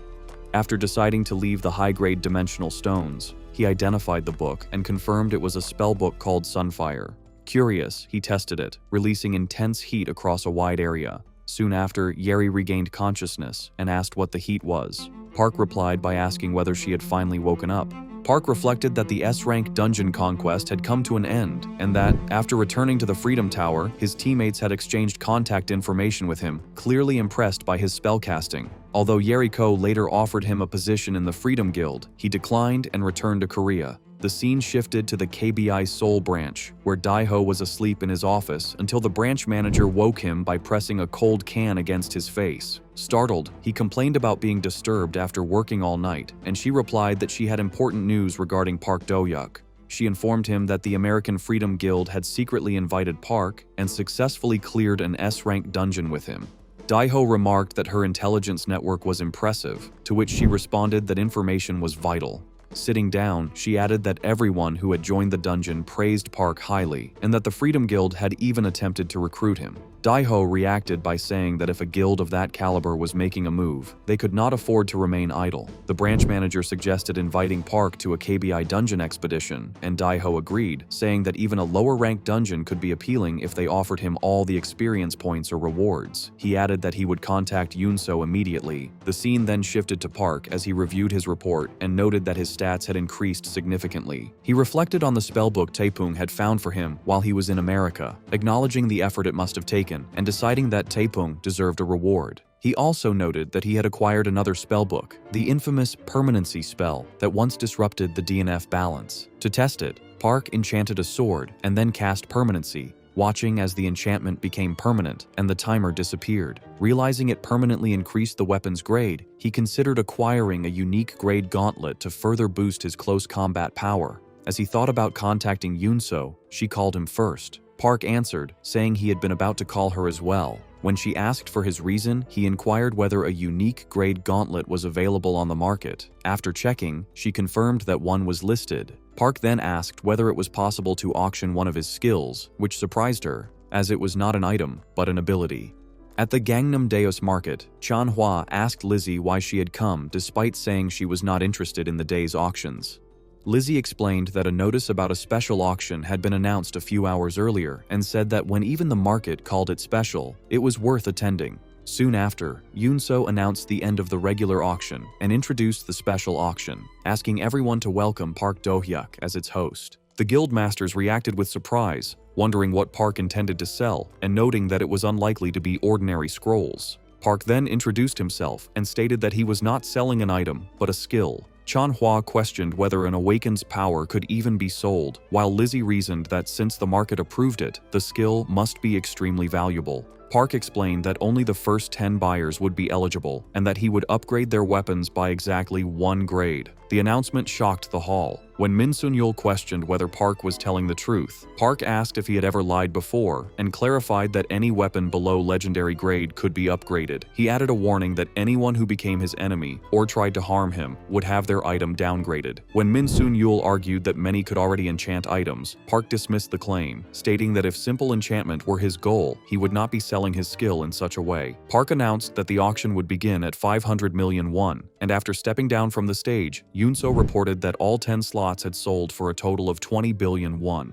After deciding to leave the high-grade dimensional stones, he identified the book and confirmed it was a spellbook called Sunfire. Curious, he tested it, releasing intense heat across a wide area. Soon after, Yeri regained consciousness and asked what the heat was. Park replied by asking whether she had finally woken up. Park reflected that the S-rank dungeon conquest had come to an end, and that, after returning to the Freedom Tower, his teammates had exchanged contact information with him, clearly impressed by his spellcasting. Although Yeriko later offered him a position in the Freedom Guild, he declined and returned to Korea. The scene shifted to the KBI Seoul branch, where Daiho was asleep in his office until the branch manager woke him by pressing a cold can against his face. Startled, he complained about being disturbed after working all night, and she replied that she had important news regarding Park Do-hyuk. She informed him that the American Freedom Guild had secretly invited Park and successfully cleared an S-rank dungeon with him. Daiho remarked that her intelligence network was impressive, to which she responded that information was vital. Sitting down, she added that everyone who had joined the dungeon praised Park highly, and that the Freedom Guild had even attempted to recruit him. Daiho reacted by saying that if a guild of that caliber was making a move, they could not afford to remain idle. The branch manager suggested inviting Park to a KBI dungeon expedition, and Daiho agreed, saying that even a lower-ranked dungeon could be appealing if they offered him all the experience points or rewards. He added that he would contact Yunso immediately. The scene then shifted to Park as he reviewed his report and noted that his stats had increased significantly. He reflected on the spellbook Taepung had found for him while he was in America, acknowledging the effort it must have taken and deciding that Taepung deserved a reward. He also noted that he had acquired another spellbook, the infamous permanency spell that once disrupted the DNF balance. To test it, Park enchanted a sword and then cast permanency. watching as the enchantment became permanent and the timer disappeared. Realizing it permanently increased the weapon's grade, he considered acquiring a unique grade gauntlet to further boost his close combat power. As he thought about contacting Yoonso, she called him first. Park answered, saying he had been about to call her as well. When she asked for his reason, he inquired whether a unique grade gauntlet was available on the market. After checking, she confirmed that one was listed. Park then asked whether it was possible to auction one of his skills, which surprised her, as it was not an item, but an ability. At the Gangnam Daeos market, Chanhua asked Lizzie why she had come despite saying she was not interested in the day's auctions. Lizzie explained that a notice about a special auction had been announced a few hours earlier and said that when even the market called it special, it was worth attending. Soon after, Yoonso announced the end of the regular auction and introduced the special auction, asking everyone to welcome Park Do-hyuk as its host. The guildmasters reacted with surprise, wondering what Park intended to sell and noting that it was unlikely to be ordinary scrolls. Park then introduced himself and stated that he was not selling an item, but a skill. Chanhua questioned whether an Awaken's power could even be sold, while Lizzie reasoned that since the market approved it, the skill must be extremely valuable. Park explained that only the first 10 buyers would be eligible, and that he would upgrade their weapons by exactly 1 grade. The announcement shocked the hall. When Min Sun-yul questioned whether Park was telling the truth, Park asked if he had ever lied before, and clarified that any weapon below legendary grade could be upgraded. He added a warning that anyone who became his enemy, or tried to harm him, would have their item downgraded. When Min Sun-yul argued that many could already enchant items, Park dismissed the claim, stating that if simple enchantment were his goal, he would not be selling his skill in such a way. Park announced that the auction would begin at 500 million won, and after stepping down from the stage, Yoonso reported that all 10 slots had sold for a total of 20 billion won.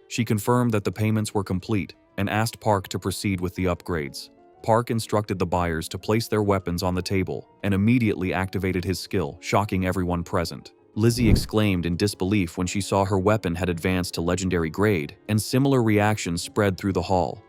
She confirmed that the payments were complete and asked Park to proceed with the upgrades. Park instructed the buyers to place their weapons on the table and immediately activated his skill, shocking everyone present. Lizzie exclaimed in disbelief when she saw her weapon had advanced to legendary grade, and similar reactions spread through the hall.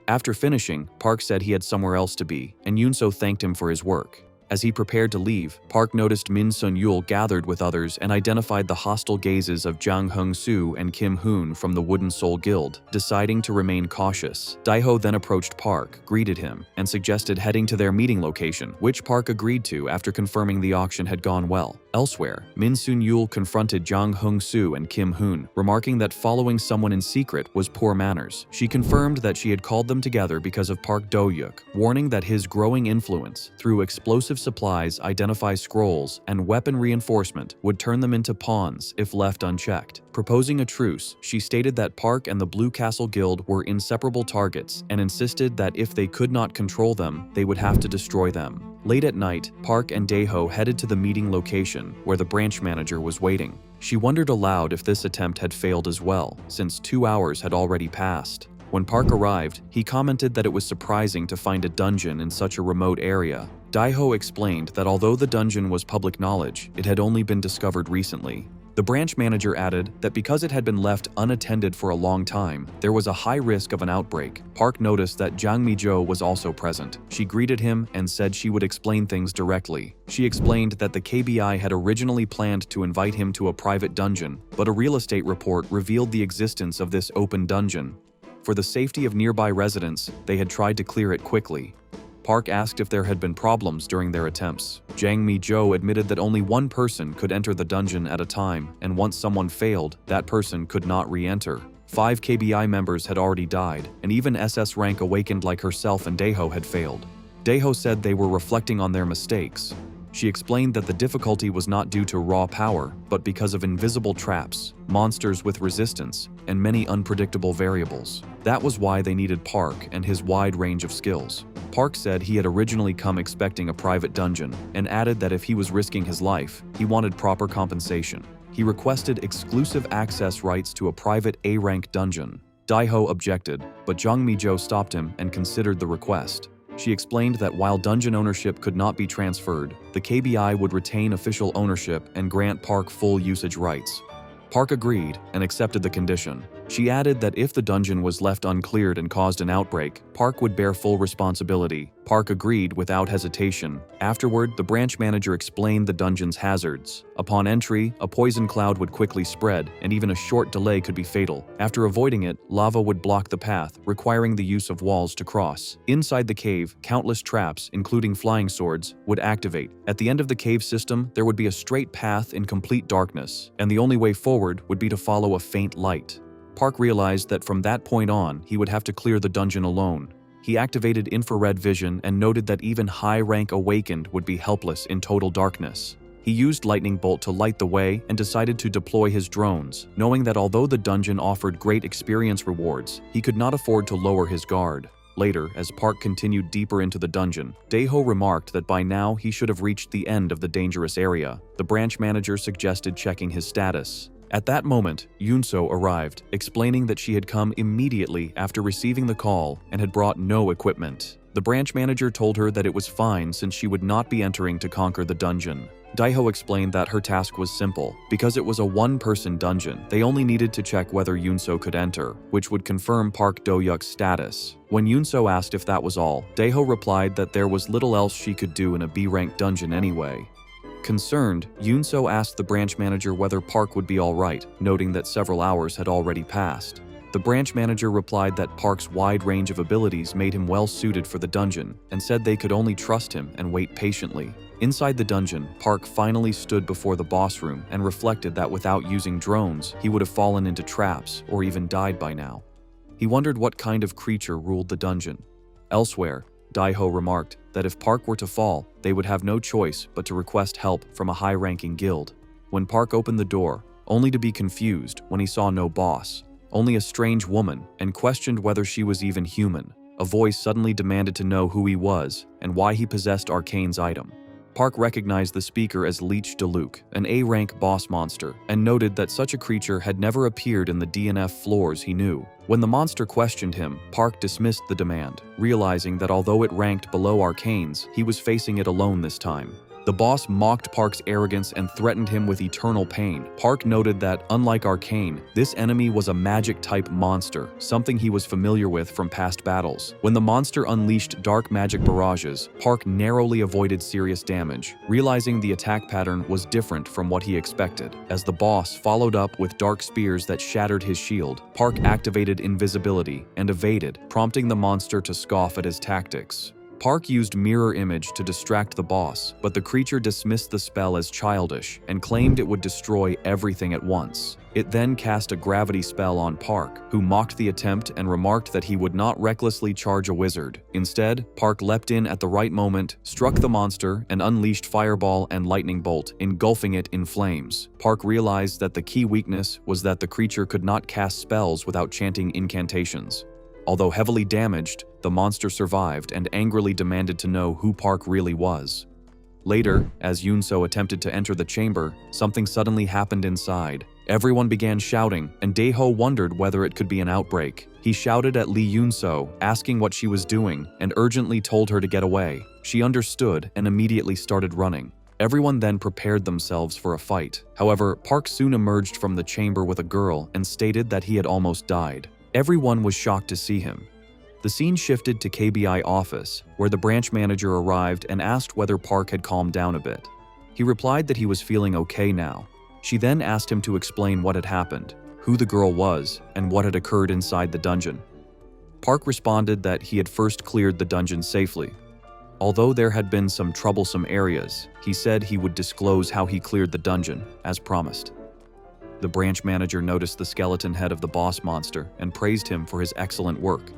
After finishing, Park said he had somewhere else to be, and Yoonso thanked him for his work. As he prepared to leave, Park noticed Min Sun-yul gathered with others and identified the hostile gazes of Jang Hung-soo and Kim Hoon from the Wooden Soul Guild, deciding to remain cautious. Dae-ho then approached Park, greeted him, and suggested heading to their meeting location, which Park agreed to after confirming the auction had gone well. Elsewhere, Min Sun-yul confronted Jang Hung-soo and Kim Hoon, remarking that following someone in secret was poor manners. She confirmed that she had called them together because of Park Do-hyuk, warning that his growing influence through explosive supplies, identify scrolls, and weapon reinforcement would turn them into pawns if left unchecked. Proposing a truce, she stated that Park and the Blue Castle Guild were inseparable targets and insisted that if they could not control them, they would have to destroy them. Late at night, Park and Dae-ho headed to the meeting location, where the branch manager was waiting. She wondered aloud if this attempt had failed as well, since 2 hours had already passed. When Park arrived, he commented that it was surprising to find a dungeon in such a remote area. Dae-ho explained that although the dungeon was public knowledge, it had only been discovered recently. The branch manager added that because it had been left unattended for a long time, there was a high risk of an outbreak. Park noticed that Jang Mi-jo was also present. She greeted him and said she would explain things directly. She explained that the KBI had originally planned to invite him to a private dungeon, but a real estate report revealed the existence of this open dungeon. For the safety of nearby residents, they had tried to clear it quickly. Park asked if there had been problems during their attempts. Jang Mi-jo admitted that only one person could enter the dungeon at a time, and once someone failed, that person could not re-enter. 5 KBI members had already died, and even SS rank awakened like herself and Dae-ho had failed. Dae-ho said they were reflecting on their mistakes. She explained that the difficulty was not due to raw power, but because of invisible traps, monsters with resistance, and many unpredictable variables. That was why they needed Park and his wide range of skills. Park said he had originally come expecting a private dungeon, and added that if he was risking his life, he wanted proper compensation. He requested exclusive access rights to a private A-rank dungeon. Dae-ho objected, but Jang Mi-jo stopped him and considered the request. She explained that while dungeon ownership could not be transferred, the KBI would retain official ownership and grant Park full usage rights. Park agreed and accepted the condition. She added that if the dungeon was left uncleared and caused an outbreak, Park would bear full responsibility. Park agreed without hesitation. Afterward, the branch manager explained the dungeon's hazards. Upon entry, a poison cloud would quickly spread, and even a short delay could be fatal. After avoiding it, lava would block the path, requiring the use of walls to cross. Inside the cave, countless traps, including flying swords, would activate. At the end of the cave system, there would be a straight path in complete darkness, and the only way forward would be to follow a faint light. Park realized that from that point on, he would have to clear the dungeon alone. He activated infrared vision and noted that even high-rank awakened would be helpless in total darkness. He used lightning bolt to light the way and decided to deploy his drones, knowing that although the dungeon offered great experience rewards, he could not afford to lower his guard. Later, as Park continued deeper into the dungeon, Daeho remarked that by now he should have reached the end of the dangerous area. The branch manager suggested checking his status. At that moment, Yunso arrived, explaining that she had come immediately after receiving the call and had brought no equipment. The branch manager told her that it was fine since she would not be entering to conquer the dungeon. Daeho explained that her task was simple. Because it was a one-person dungeon, they only needed to check whether Yunso could enter, which would confirm Park Do-hyuk's status. When Yunso asked if that was all, Daeho replied that there was little else she could do in a B-rank dungeon anyway. Concerned, Yunso asked the branch manager whether Park would be alright, noting that several hours had already passed. The branch manager replied that Park's wide range of abilities made him well suited for the dungeon, and said they could only trust him and wait patiently. Inside the dungeon, Park finally stood before the boss room and reflected that without using drones, he would have fallen into traps or even died by now. He wondered what kind of creature ruled the dungeon. Elsewhere, Daeho remarked that if Park were to fall, they would have no choice but to request help from a high-ranking guild. When Park opened the door, only to be confused when he saw no boss, only a strange woman, and questioned whether she was even human, a voice suddenly demanded to know who he was and why he possessed Arcane's item. Park recognized the speaker as Leech Deluxe, an A-rank boss monster, and noted that such a creature had never appeared in the DNF floors he knew. When the monster questioned him, Park dismissed the demand, realizing that although it ranked below Arcane's, he was facing it alone this time. The boss mocked Park's arrogance and threatened him with eternal pain. Park noted that, unlike Arcane, this enemy was a magic-type monster, something he was familiar with from past battles. When the monster unleashed dark magic barrages, Park narrowly avoided serious damage, realizing the attack pattern was different from what he expected. As the boss followed up with dark spears that shattered his shield, Park activated invisibility and evaded, prompting the monster to scoff at his tactics. Park used mirror image to distract the boss, but the creature dismissed the spell as childish and claimed it would destroy everything at once. It then cast a gravity spell on Park, who mocked the attempt and remarked that he would not recklessly charge a wizard. Instead, Park leapt in at the right moment, struck the monster, and unleashed fireball and lightning bolt, engulfing it in flames. Park realized that the key weakness was that the creature could not cast spells without chanting incantations. Although heavily damaged, the monster survived and angrily demanded to know who Park really was. Later, as Yunso attempted to enter the chamber, something suddenly happened inside. Everyone began shouting, and Daeho wondered whether it could be an outbreak. He shouted at Lee Yunso, asking what she was doing, and urgently told her to get away. She understood and immediately started running. Everyone then prepared themselves for a fight. However, Park soon emerged from the chamber with a girl and stated that he had almost died. Everyone was shocked to see him. The scene shifted to KBI office, where the branch manager arrived and asked whether Park had calmed down a bit. He replied that he was feeling okay now. She then asked him to explain what had happened, who the girl was, and what had occurred inside the dungeon. Park responded that he had first cleared the dungeon safely. Although there had been some troublesome areas, he said he would disclose how he cleared the dungeon, as promised. The branch manager noticed the skeleton head of the boss monster and praised him for his excellent work.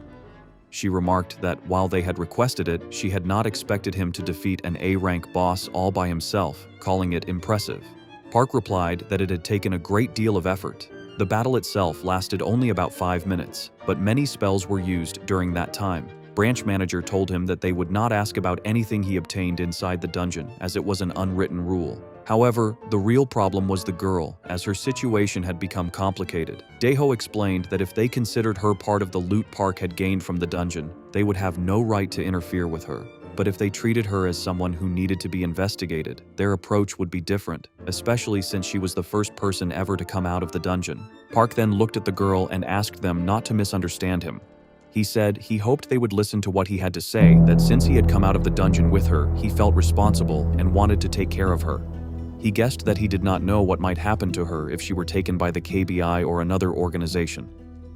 She remarked that while they had requested it, she had not expected him to defeat an A-rank boss all by himself, calling it impressive. Park replied that it had taken a great deal of effort. The battle itself lasted only about 5 minutes, but many spells were used during that time. Branch manager told him that they would not ask about anything he obtained inside the dungeon, as it was an unwritten rule. However, the real problem was the girl, as her situation had become complicated. Daeho explained that if they considered her part of the loot Park had gained from the dungeon, they would have no right to interfere with her. But if they treated her as someone who needed to be investigated, their approach would be different, especially since she was the first person ever to come out of the dungeon. Park then looked at the girl and asked them not to misunderstand him. He said he hoped they would listen to what he had to say, that since he had come out of the dungeon with her, he felt responsible and wanted to take care of her. He guessed that he did not know what might happen to her if she were taken by the KBI or another organization.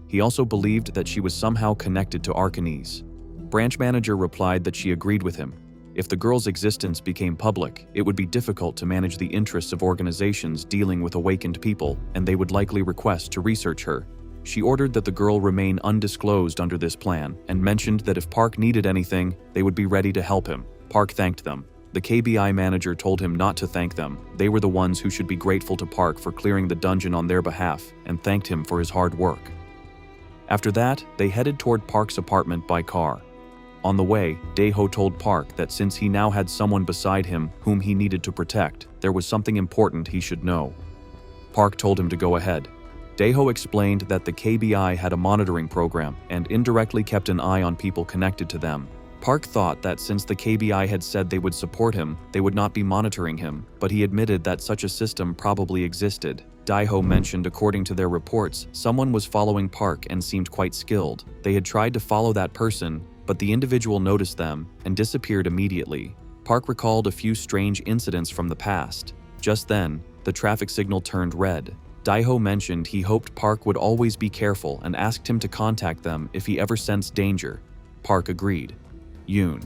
He also believed that she was somehow connected to Arcanese. Branch manager replied that she agreed with him. If the girl's existence became public, it would be difficult to manage the interests of organizations dealing with awakened people, and they would likely request to research her. She ordered that the girl remain undisclosed under this plan, and mentioned that if Park needed anything, they would be ready to help him. Park thanked them. The KBI manager told him not to thank them. They were the ones who should be grateful to Park for clearing the dungeon on their behalf, and thanked him for his hard work. After that, they headed toward Park's apartment by car. On the way, Daeho told Park that since he now had someone beside him whom he needed to protect, there was something important he should know. Park told him to go ahead. Daeho explained that the KBI had a monitoring program and indirectly kept an eye on people connected to them. Park thought that since the KBI had said they would support him, they would not be monitoring him, but he admitted that such a system probably existed. Daeho mentioned according to their reports, someone was following Park and seemed quite skilled. They had tried to follow that person, but the individual noticed them and disappeared immediately. Park recalled a few strange incidents from the past. Just then, the traffic signal turned red. Daeho mentioned he hoped Park would always be careful and asked him to contact them if he ever sensed danger. Park agreed. Yoon.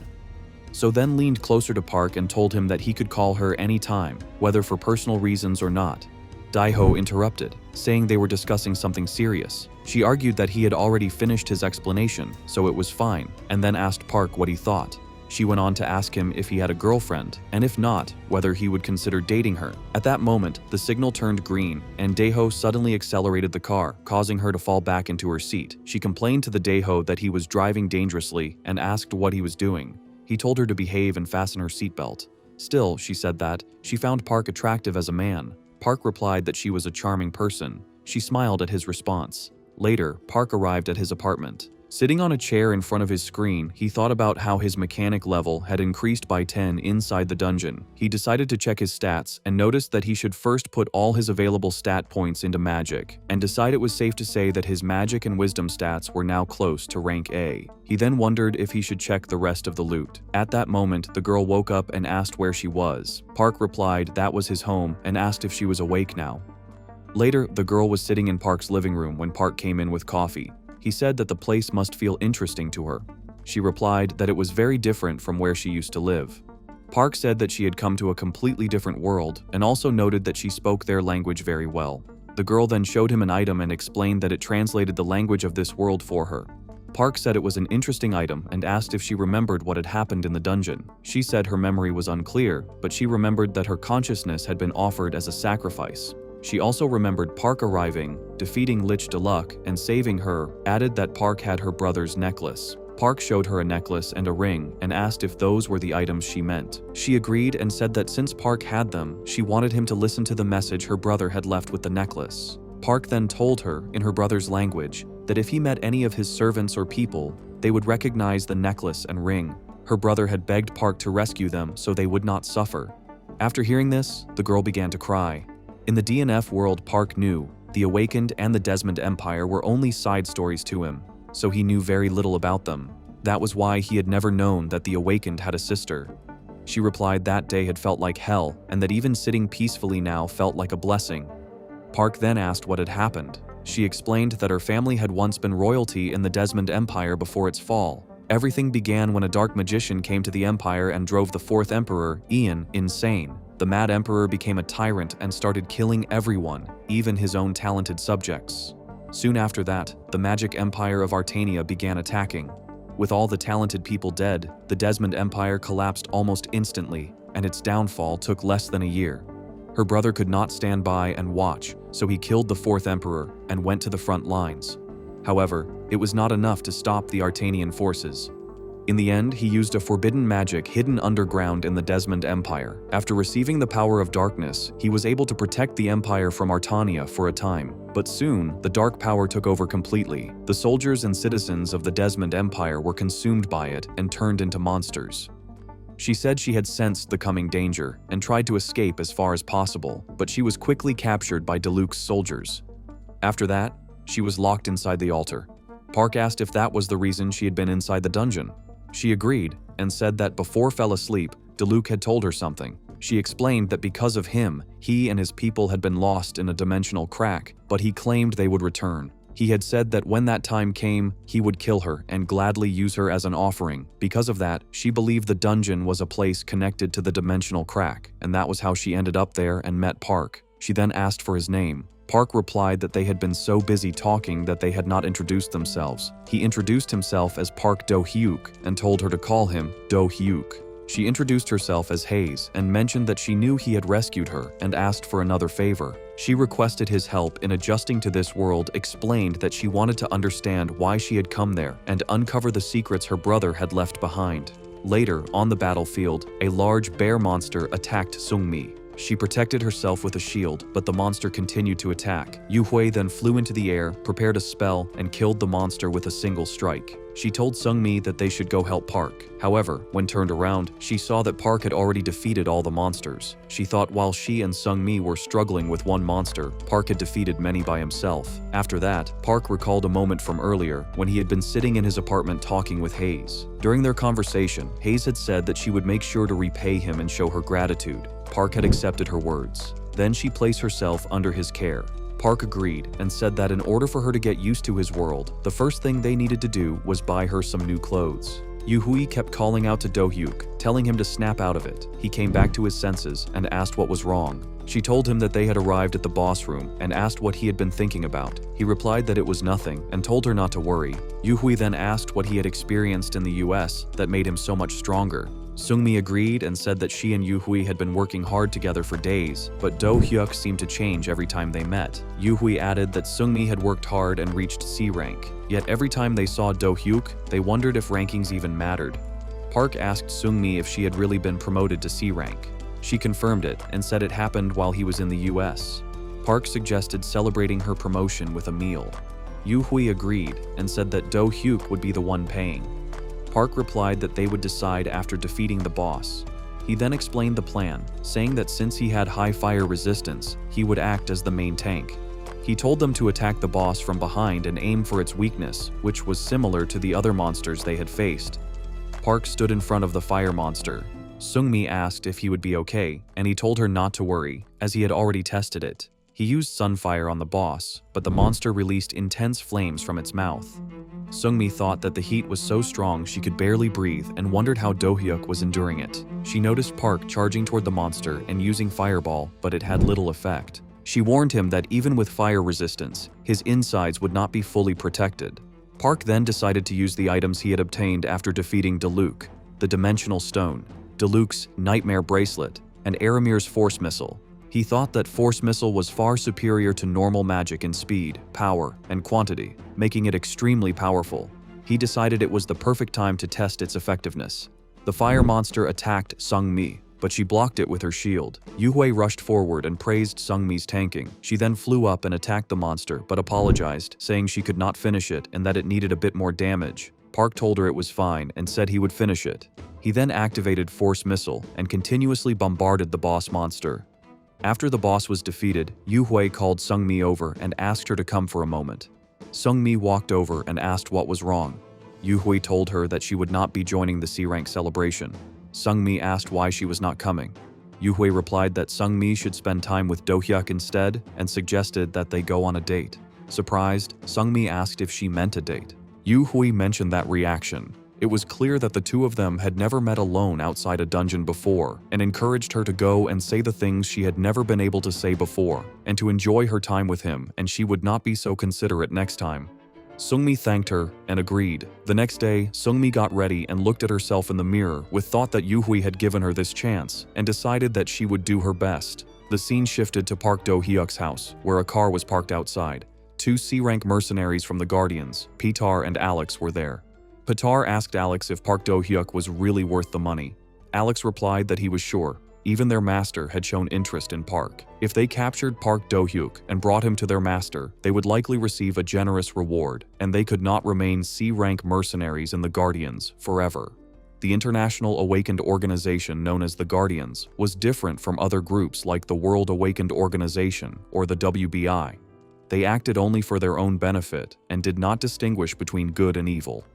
So then leaned closer to Park and told him that he could call her any time, whether for personal reasons or not. Daeho interrupted, saying they were discussing something serious. She argued that he had already finished his explanation, so it was fine, and then asked Park what he thought. She went on to ask him if he had a girlfriend, and if not, whether he would consider dating her. At that moment, the signal turned green, and Daeho suddenly accelerated the car, causing her to fall back into her seat. She complained to the Daeho that he was driving dangerously and asked what he was doing. He told her to behave and fasten her seatbelt. Still, she said that she found Park attractive as a man. Park replied that she was a charming person. She smiled at his response. Later, Park arrived at his apartment. Sitting on a chair in front of his screen, he thought about how his mechanic level had increased by 10 inside the dungeon. He decided to check his stats and noticed that he should first put all his available stat points into magic, and decide it was safe to say that his magic and wisdom stats were now close to rank A. He then wondered if he should check the rest of the loot. At that moment, the girl woke up and asked where she was. Park replied that was his home and asked if she was awake now. Later, the girl was sitting in Park's living room when Park came in with coffee. He said that the place must feel interesting to her. She replied that it was very different from where she used to live. Park said that she had come to a completely different world and also noted that she spoke their language very well. The girl then showed him an item and explained that it translated the language of this world for her. Park said it was an interesting item and asked if she remembered what had happened in the dungeon. She said her memory was unclear, but she remembered that her consciousness had been offered as a sacrifice. She also remembered Park arriving, defeating Lich Deluxe, and saving her, added that Park had her brother's necklace. Park showed her a necklace and a ring and asked if those were the items she meant. She agreed and said that since Park had them, she wanted him to listen to the message her brother had left with the necklace. Park then told her, in her brother's language, that if he met any of his servants or people, they would recognize the necklace and ring. Her brother had begged Park to rescue them so they would not suffer. After hearing this, the girl began to cry. In the DNF world, Park knew the Awakened and the Desmond Empire were only side stories to him, so he knew very little about them. That was why he had never known that the Awakened had a sister. She replied that day had felt like hell, and that even sitting peacefully now felt like a blessing. Park then asked what had happened. She explained that her family had once been royalty in the Desmond Empire before its fall. Everything began when a dark magician came to the empire and drove the fourth emperor, Ian, insane. The Mad Emperor became a tyrant and started killing everyone, even his own talented subjects. Soon after that, the magic empire of Artania began attacking. With all the talented people dead, the Desmond Empire collapsed almost instantly, and its downfall took less than a year. Her brother could not stand by and watch, so he killed the fourth emperor and went to the front lines. However, it was not enough to stop the Artanian forces. In the end, he used a forbidden magic hidden underground in the Desmond Empire. After receiving the power of darkness, he was able to protect the empire from Artania for a time. But soon, the dark power took over completely. The soldiers and citizens of the Desmond Empire were consumed by it and turned into monsters. She said she had sensed the coming danger and tried to escape as far as possible, but she was quickly captured by Diluc's soldiers. After that, she was locked inside the altar. Park asked if that was the reason she had been inside the dungeon. She agreed and said that before fell asleep, Diluc had told her something. She explained that because of him, he and his people had been lost in a dimensional crack, but he claimed they would return. He had said that when that time came, he would kill her and gladly use her as an offering. Because of that, she believed the dungeon was a place connected to the dimensional crack, and that was how she ended up there and met Park. She then asked for his name. Park replied that they had been so busy talking that they had not introduced themselves. He introduced himself as Park Do-hyuk and told her to call him Do-hyuk. She introduced herself as Hayes and mentioned that she knew he had rescued her and asked for another favor. She requested his help in adjusting to this world, explained that she wanted to understand why she had come there and uncover the secrets her brother had left behind. Later, on the battlefield, a large bear monster attacked Sungmi. She protected herself with a shield, but the monster continued to attack. Yu Hui then flew into the air, prepared a spell, and killed the monster with a single strike. She told Sungmi that they should go help Park. However, when turned around, she saw that Park had already defeated all the monsters. She thought while she and Sungmi were struggling with one monster, Park had defeated many by himself. After that, Park recalled a moment from earlier when he had been sitting in his apartment talking with Hayes. During their conversation, Hayes had said that she would make sure to repay him and show her gratitude. Park had accepted her words. Then she placed herself under his care. Park agreed and said that in order for her to get used to his world, the first thing they needed to do was buy her some new clothes. Yu Hui kept calling out to Do-hyuk, telling him to snap out of it. He came back to his senses and asked what was wrong. She told him that they had arrived at the boss room and asked what he had been thinking about. He replied that it was nothing and told her not to worry. Yu Hui then asked what he had experienced in the US that made him so much stronger. Sungmi agreed and said that she and Yu Hui had been working hard together for days, but Do-hyuk seemed to change every time they met. Yu Hui added that Sungmi had worked hard and reached C rank, yet every time they saw Do-hyuk, they wondered if rankings even mattered. Park asked Sungmi if she had really been promoted to C rank. She confirmed it and said it happened while he was in the US. Park suggested celebrating her promotion with a meal. Yu Hui agreed and said that Do-hyuk would be the one paying. Park replied that they would decide after defeating the boss. He then explained the plan, saying that since he had high fire resistance, he would act as the main tank. He told them to attack the boss from behind and aim for its weakness, which was similar to the other monsters they had faced. Park stood in front of the fire monster. Sungmi asked if he would be okay, and he told her not to worry, as he had already tested it. He used sunfire on the boss, but the monster released intense flames from its mouth. Sungmi thought that the heat was so strong she could barely breathe and wondered how Do-hyuk was enduring it. She noticed Park charging toward the monster and using fireball, but it had little effect. She warned him that even with fire resistance, his insides would not be fully protected. Park then decided to use the items he had obtained after defeating Diluc, the Dimensional Stone, Diluc's Nightmare Bracelet, and Aramir's Force Missile. He thought that Force Missile was far superior to normal magic in speed, power, and quantity, making it extremely powerful. He decided it was the perfect time to test its effectiveness. The fire monster attacked Sungmi, but she blocked it with her shield. Yu Hui rushed forward and praised Sungmi's tanking. She then flew up and attacked the monster, but apologized, saying she could not finish it and that it needed a bit more damage. Park told her it was fine and said he would finish it. He then activated Force Missile and continuously bombarded the boss monster. After the boss was defeated, Yu Hui called Sungmi over and asked her to come for a moment. Sungmi walked over and asked what was wrong. Yu Hui told her that she would not be joining the C-rank celebration. Sungmi asked why she was not coming. Yu Hui replied that Sungmi should spend time with Do-hyuk instead and suggested that they go on a date. Surprised, Sungmi asked if she meant a date. Yu Hui mentioned that reaction. It was clear that the two of them had never met alone outside a dungeon before, and encouraged her to go and say the things she had never been able to say before, and to enjoy her time with him, and she would not be so considerate next time. Sungmi thanked her and agreed. The next day, Sungmi got ready and looked at herself in the mirror with thought that Yu Hui had given her this chance, and decided that she would do her best. The scene shifted to Park Do-hyuk's house, where a car was parked outside. Two C-rank mercenaries from the Guardians, Pitar and Alex, were there. Pitar asked Alex if Park Do-hyuk was really worth the money. Alex replied that he was sure. Even their master had shown interest in Park. If they captured Park Do-hyuk and brought him to their master, they would likely receive a generous reward, and they could not remain C-rank mercenaries in the Guardians forever. The international awakened organization known as the Guardians was different from other groups like the World Awakened Organization or the WBI. They acted only for their own benefit and did not distinguish between good and evil.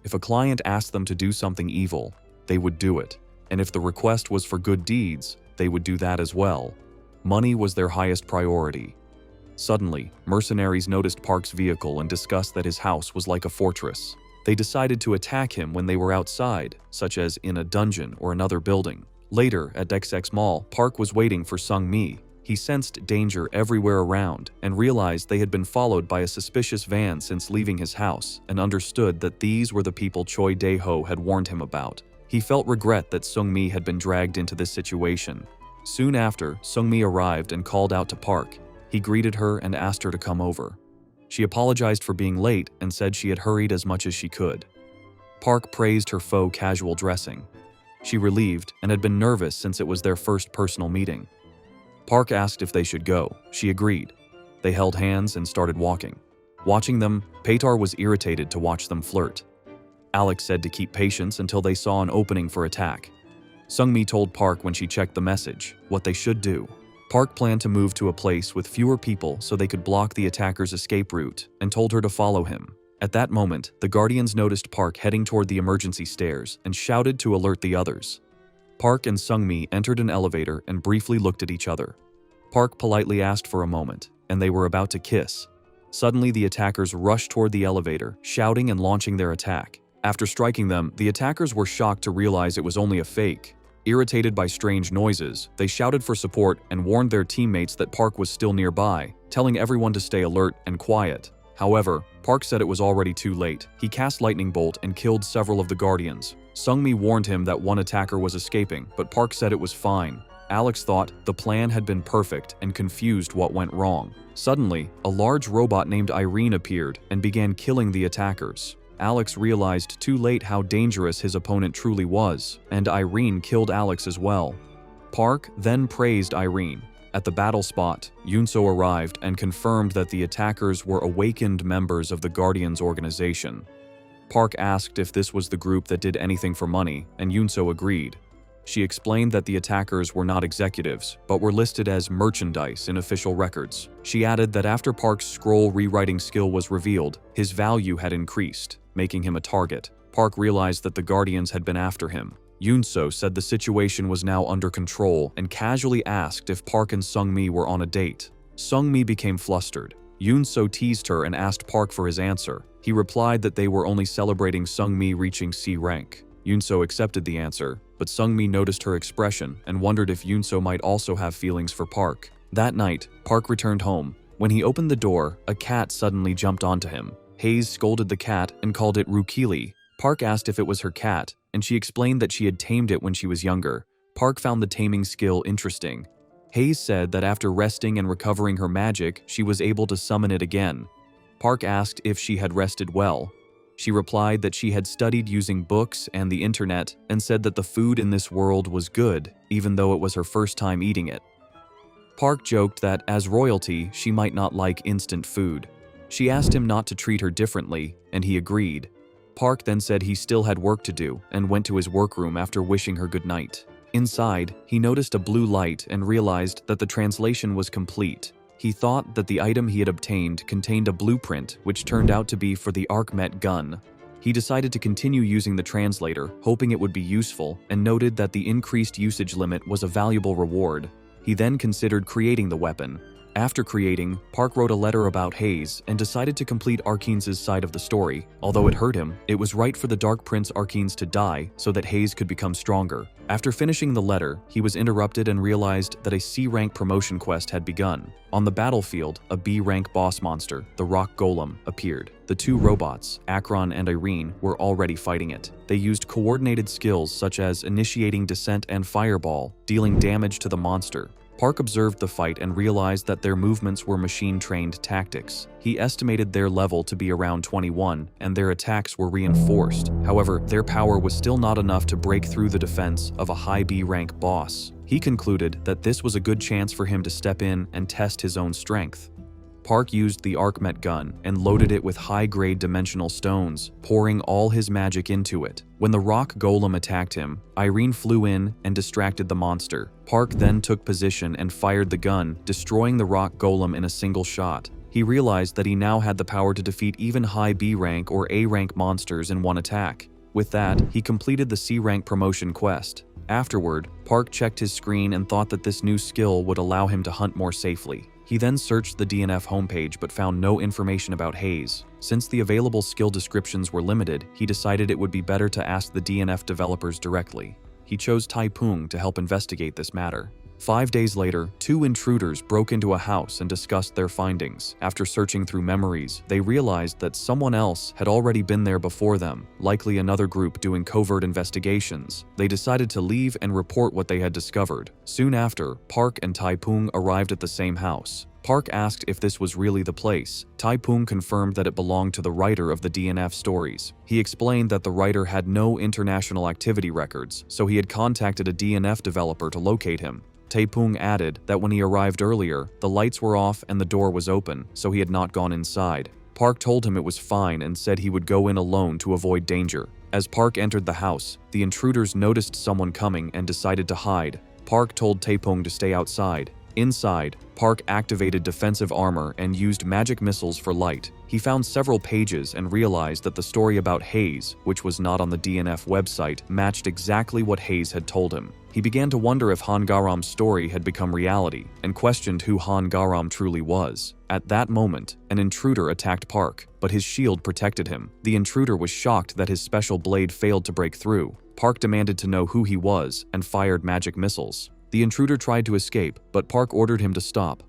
If a client asked them to do something evil, they would do it, and if the request was for good deeds, they would do that as well. Money was their highest priority. Suddenly, mercenaries noticed Park's vehicle and discussed that his house was like a fortress. They decided to attack him when they were outside, such as in a dungeon or another building. Later, at XX Mall, Park was waiting for Sung-mi. He sensed danger everywhere around and realized they had been followed by a suspicious van since leaving his house and understood that these were the people Choi Dae-ho had warned him about. He felt regret that Sung-mi had been dragged into this situation. Soon after, Sung-mi arrived and called out to Park. He greeted her and asked her to come over. She apologized for being late and said she had hurried as much as she could. Park praised her faux casual dressing. She relieved and had been nervous since it was their first personal meeting. Park asked if they should go. She agreed. They held hands and started walking. Watching them, Peitar was irritated to watch them flirt. Alex said to keep patience until they saw an opening for attack. Sung-mi told Park when she checked the message what they should do. Park planned to move to a place with fewer people so they could block the attacker's escape route and told her to follow him. At that moment, the Guardians noticed Park heading toward the emergency stairs and shouted to alert the others. Park and Sung-mi entered an elevator and briefly looked at each other. Park politely asked for a moment, and they were about to kiss. Suddenly, the attackers rushed toward the elevator, shouting and launching their attack. After striking them, the attackers were shocked to realize it was only a fake. Irritated by strange noises, they shouted for support and warned their teammates that Park was still nearby, telling everyone to stay alert and quiet. However, Park said it was already too late. He cast Lightning Bolt and killed several of the Guardians. Sung-mi warned him that one attacker was escaping, but Park said it was fine. Alex thought the plan had been perfect and confused what went wrong. Suddenly, a large robot named Irene appeared and began killing the attackers. Alex realized too late how dangerous his opponent truly was, and Irene killed Alex as well. Park then praised Irene. At the battle spot, Yunso arrived and confirmed that the attackers were awakened members of the Guardians organization. Park asked if this was the group that did anything for money, and Yunso agreed. She explained that the attackers were not executives, but were listed as merchandise in official records. She added that after Park's scroll rewriting skill was revealed, his value had increased, making him a target. Park realized that the Guardians had been after him. Yunso said the situation was now under control and casually asked if Park and Sung-mi were on a date. Sung-mi became flustered. Yunso teased her and asked Park for his answer. He replied that they were only celebrating Sung-mi reaching C rank. Yunso accepted the answer, but Sung-mi noticed her expression and wondered if Yunso might also have feelings for Park. That night, Park returned home. When he opened the door, a cat suddenly jumped onto him. Hayes scolded the cat and called it Rukili. Park asked if it was her cat, and she explained that she had tamed it when she was younger. Park found the taming skill interesting. Hayes said that after resting and recovering her magic, she was able to summon it again. Park asked if she had rested well. She replied that she had studied using books and the internet and said that the food in this world was good, even though it was her first time eating it. Park joked that, as royalty, she might not like instant food. She asked him not to treat her differently, and he agreed. Park then said he still had work to do and went to his workroom after wishing her good night. Inside, he noticed a blue light and realized that the translation was complete. He thought that the item he had obtained contained a blueprint, which turned out to be for the ArcMet gun. He decided to continue using the translator, hoping it would be useful, and noted that the increased usage limit was a valuable reward. He then considered creating the weapon. After creating, Park wrote a letter about Hayes and decided to complete Arkeens' side of the story. Although it hurt him, it was right for the Dark Prince Arkeens to die so that Hayes could become stronger. After finishing the letter, he was interrupted and realized that a C-rank promotion quest had begun. On the battlefield, a B-rank boss monster, the Rock Golem, appeared. The two robots, Akron and Irene, were already fighting it. They used coordinated skills such as initiating descent and fireball, dealing damage to the monster. Park observed the fight and realized that their movements were machine-trained tactics. He estimated their level to be around 21, and their attacks were reinforced. However, their power was still not enough to break through the defense of a high B-rank boss. He concluded that this was a good chance for him to step in and test his own strength. Park used the Arcmet gun and loaded it with high-grade dimensional stones, pouring all his magic into it. When the rock golem attacked him, Irene flew in and distracted the monster. Park then took position and fired the gun, destroying the rock golem in a single shot. He realized that he now had the power to defeat even high B rank or A rank monsters in one attack. With that, he completed the C rank promotion quest. Afterward, Park checked his screen and thought that this new skill would allow him to hunt more safely. He then searched the DNF homepage but found no information about Hayes. Since the available skill descriptions were limited, he decided it would be better to ask the DNF developers directly. He chose Taipung to help investigate this matter. 5 days later, 2 intruders broke into a house and discussed their findings. After searching through memories, they realized that someone else had already been there before them, likely another group doing covert investigations. They decided to leave and report what they had discovered. Soon after, Park and Taipung arrived at the same house. Park asked if this was really the place. Taipung confirmed that it belonged to the writer of the DNF stories. He explained that the writer had no international activity records, so he had contacted a DNF developer to locate him. Taipung added that when he arrived earlier, the lights were off and the door was open, so he had not gone inside. Park told him it was fine and said he would go in alone to avoid danger. As Park entered the house, the intruders noticed someone coming and decided to hide. Park told Taipung to stay outside. Inside, Park activated defensive armor and used magic missiles for light. He found several pages and realized that the story about Hayes, which was not on the DNF website, matched exactly what Hayes had told him. He began to wonder if Han Garam's story had become reality and questioned who Han Garam truly was. At that moment, an intruder attacked Park, but his shield protected him. The intruder was shocked that his special blade failed to break through. Park demanded to know who he was and fired magic missiles. The intruder tried to escape, but Park ordered him to stop.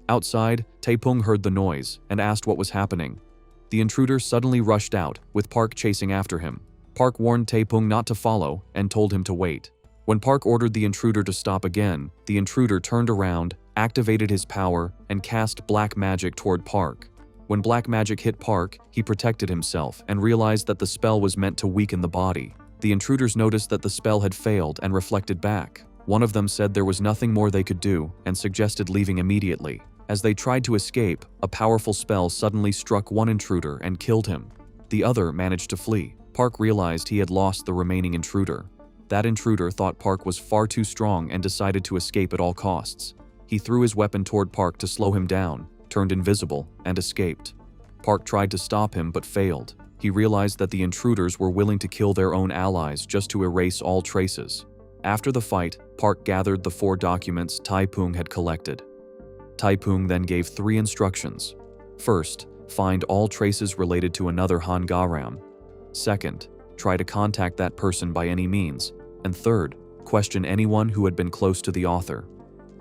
Outside, Taipung heard the noise and asked what was happening. The intruder suddenly rushed out, with Park chasing after him. Park warned Taipung not to follow and told him to wait. When Park ordered the intruder to stop again, the intruder turned around, activated his power, and cast black magic toward Park. When black magic hit Park, he protected himself and realized that the spell was meant to weaken the body. The intruders noticed that the spell had failed and reflected back. One of them said there was nothing more they could do and suggested leaving immediately. As they tried to escape, a powerful spell suddenly struck one intruder and killed him. The other managed to flee. Park realized he had lost the remaining intruder. That intruder thought Park was far too strong and decided to escape at all costs. He threw his weapon toward Park to slow him down, turned invisible, and escaped. Park tried to stop him but failed. He realized that the intruders were willing to kill their own allies just to erase all traces. After the fight, Park gathered the 4 documents Taipung had collected. Taipung then gave 3 instructions. First, find all traces related to another Han Garam. Second, try to contact that person by any means. And third, question anyone who had been close to the author.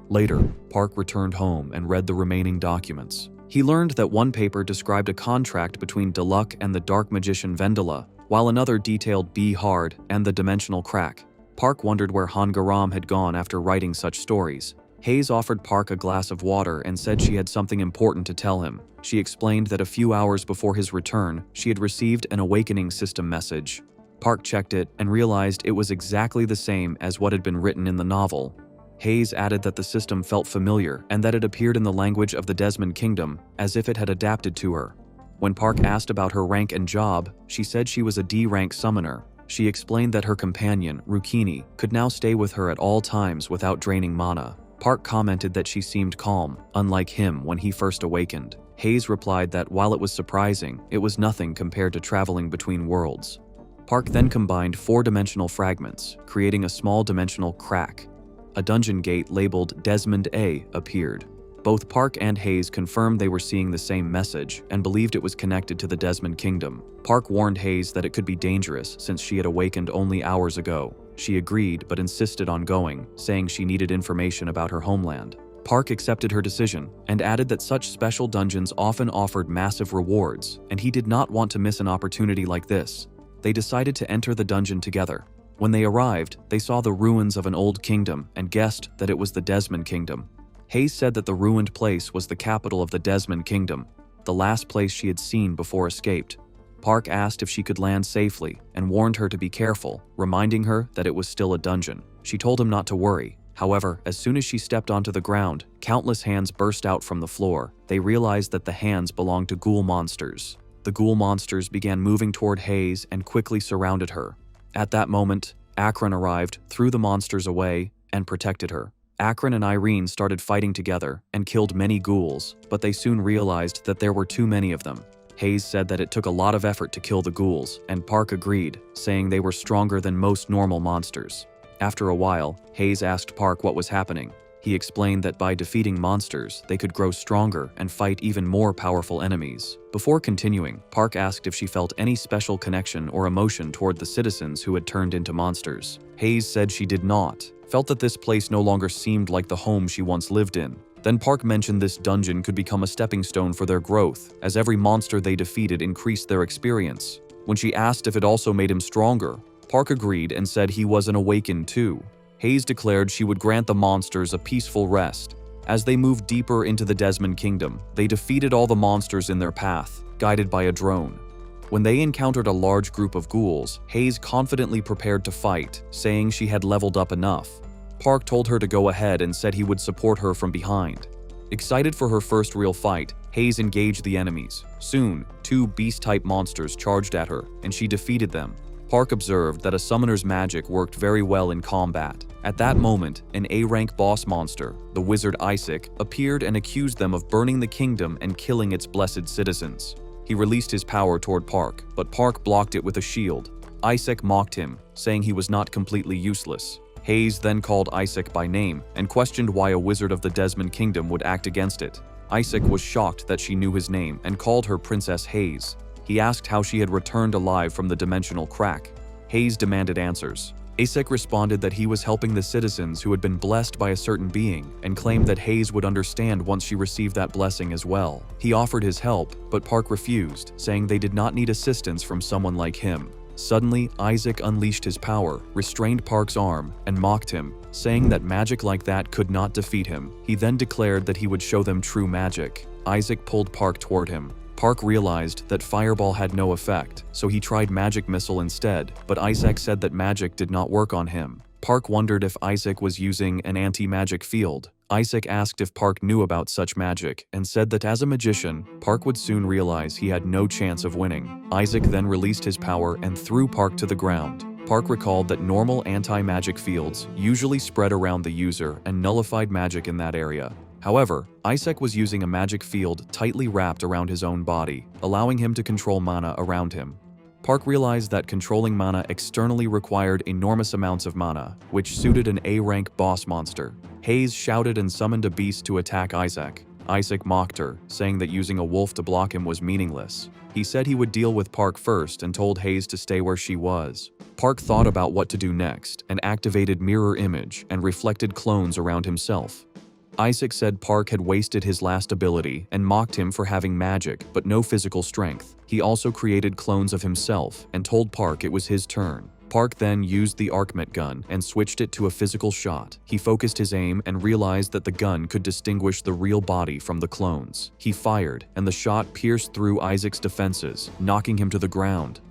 Later, Park returned home and read the remaining documents. He learned that one paper described a contract between Deluxe and the dark magician Vendela, while another detailed Be Hard and the dimensional crack. Park wondered where Han Garam had gone after writing such stories. Hayes offered Park a glass of water and said she had something important to tell him. She explained that a few hours before his return, she had received an awakening system message. Park checked it and realized it was exactly the same as what had been written in the novel. Hayes added that the system felt familiar and that it appeared in the language of the Desmond Kingdom, as if it had adapted to her. When Park asked about her rank and job, she said she was a D-rank summoner. She explained that her companion, Rukini, could now stay with her at all times without draining mana. Park commented that she seemed calm, unlike him when he first awakened. Hayes replied that while it was surprising, it was nothing compared to traveling between worlds. Park then combined 4-dimensional fragments, creating a small dimensional crack. A dungeon gate labeled Desmond A appeared. Both Park and Hayes confirmed they were seeing the same message and believed it was connected to the Desmond Kingdom. Park warned Hayes that it could be dangerous since she had awakened only hours ago. She agreed but insisted on going, saying she needed information about her homeland. Park accepted her decision and added that such special dungeons often offered massive rewards, and he did not want to miss an opportunity like this. They decided to enter the dungeon together. When they arrived, they saw the ruins of an old kingdom and guessed that it was the Desmond Kingdom. Hayes said that the ruined place was the capital of the Desmond Kingdom, the last place she had seen before escaped. Park asked if she could land safely and warned her to be careful, reminding her that it was still a dungeon. She told him not to worry. However, as soon as she stepped onto the ground, countless hands burst out from the floor. They realized that the hands belonged to ghoul monsters. The ghoul monsters began moving toward Hayes and quickly surrounded her. At that moment, Akron arrived, threw the monsters away, and protected her. Akron and Irene started fighting together and killed many ghouls, but they soon realized that there were too many of them. Hayes said that it took a lot of effort to kill the ghouls, and Park agreed, saying they were stronger than most normal monsters. After a while, Hayes asked Park what was happening. He explained that by defeating monsters, they could grow stronger and fight even more powerful enemies. Before continuing, Park asked if she felt any special connection or emotion toward the citizens who had turned into monsters. Hayes said she did not, felt that this place no longer seemed like the home she once lived in. Then Park mentioned this dungeon could become a stepping stone for their growth, as every monster they defeated increased their experience. When she asked if it also made him stronger, Park agreed and said he was an awakened too. Hayes declared she would grant the monsters a peaceful rest. As they moved deeper into the Desmond Kingdom, they defeated all the monsters in their path, guided by a drone. When they encountered a large group of ghouls, Hayes confidently prepared to fight, saying she had leveled up enough. Park told her to go ahead and said he would support her from behind. Excited for her first real fight, Hayes engaged the enemies. Soon, 2 beast-type monsters charged at her, and she defeated them. Park observed that a summoner's magic worked very well in combat. At that moment, an A-rank boss monster, the wizard Isaac, appeared and accused them of burning the kingdom and killing its blessed citizens. He released his power toward Park, but Park blocked it with a shield. Isaac mocked him, saying he was not completely useless. Hayes then called Isaac by name and questioned why a wizard of the Desmond Kingdom would act against it. Isaac was shocked that she knew his name and called her Princess Hayes. He asked how she had returned alive from the dimensional crack. Hayes demanded answers. Isaac responded that he was helping the citizens who had been blessed by a certain being and claimed that Hayes would understand once she received that blessing as well. He offered his help, but Park refused, saying they did not need assistance from someone like him. Suddenly, Isaac unleashed his power, restrained Park's arm, and mocked him, saying that magic like that could not defeat him. He then declared that he would show them true magic. Isaac pulled Park toward him. Park realized that Fireball had no effect, so he tried Magic Missile instead, but Isaac said that magic did not work on him. Park wondered if Isaac was using an anti-magic field. Isaac asked if Park knew about such magic and said that as a magician, Park would soon realize he had no chance of winning. Isaac then released his power and threw Park to the ground. Park recalled that normal anti-magic fields usually spread around the user and nullified magic in that area. However, Isaac was using a magic field tightly wrapped around his own body, allowing him to control mana around him. Park realized that controlling mana externally required enormous amounts of mana, which suited an A-rank boss monster. Hayes shouted and summoned a beast to attack Isaac. Isaac mocked her, saying that using a wolf to block him was meaningless. He said he would deal with Park first and told Hayes to stay where she was. Park thought about what to do next and activated Mirror Image and reflected clones around himself. Isaac said Park had wasted his last ability and mocked him for having magic but no physical strength. He also created clones of himself and told Park it was his turn. Park then used the Arcmet gun and switched it to a physical shot. He focused his aim and realized that the gun could distinguish the real body from the clones. He fired, and the shot pierced through Isaac's defenses, knocking him to the ground.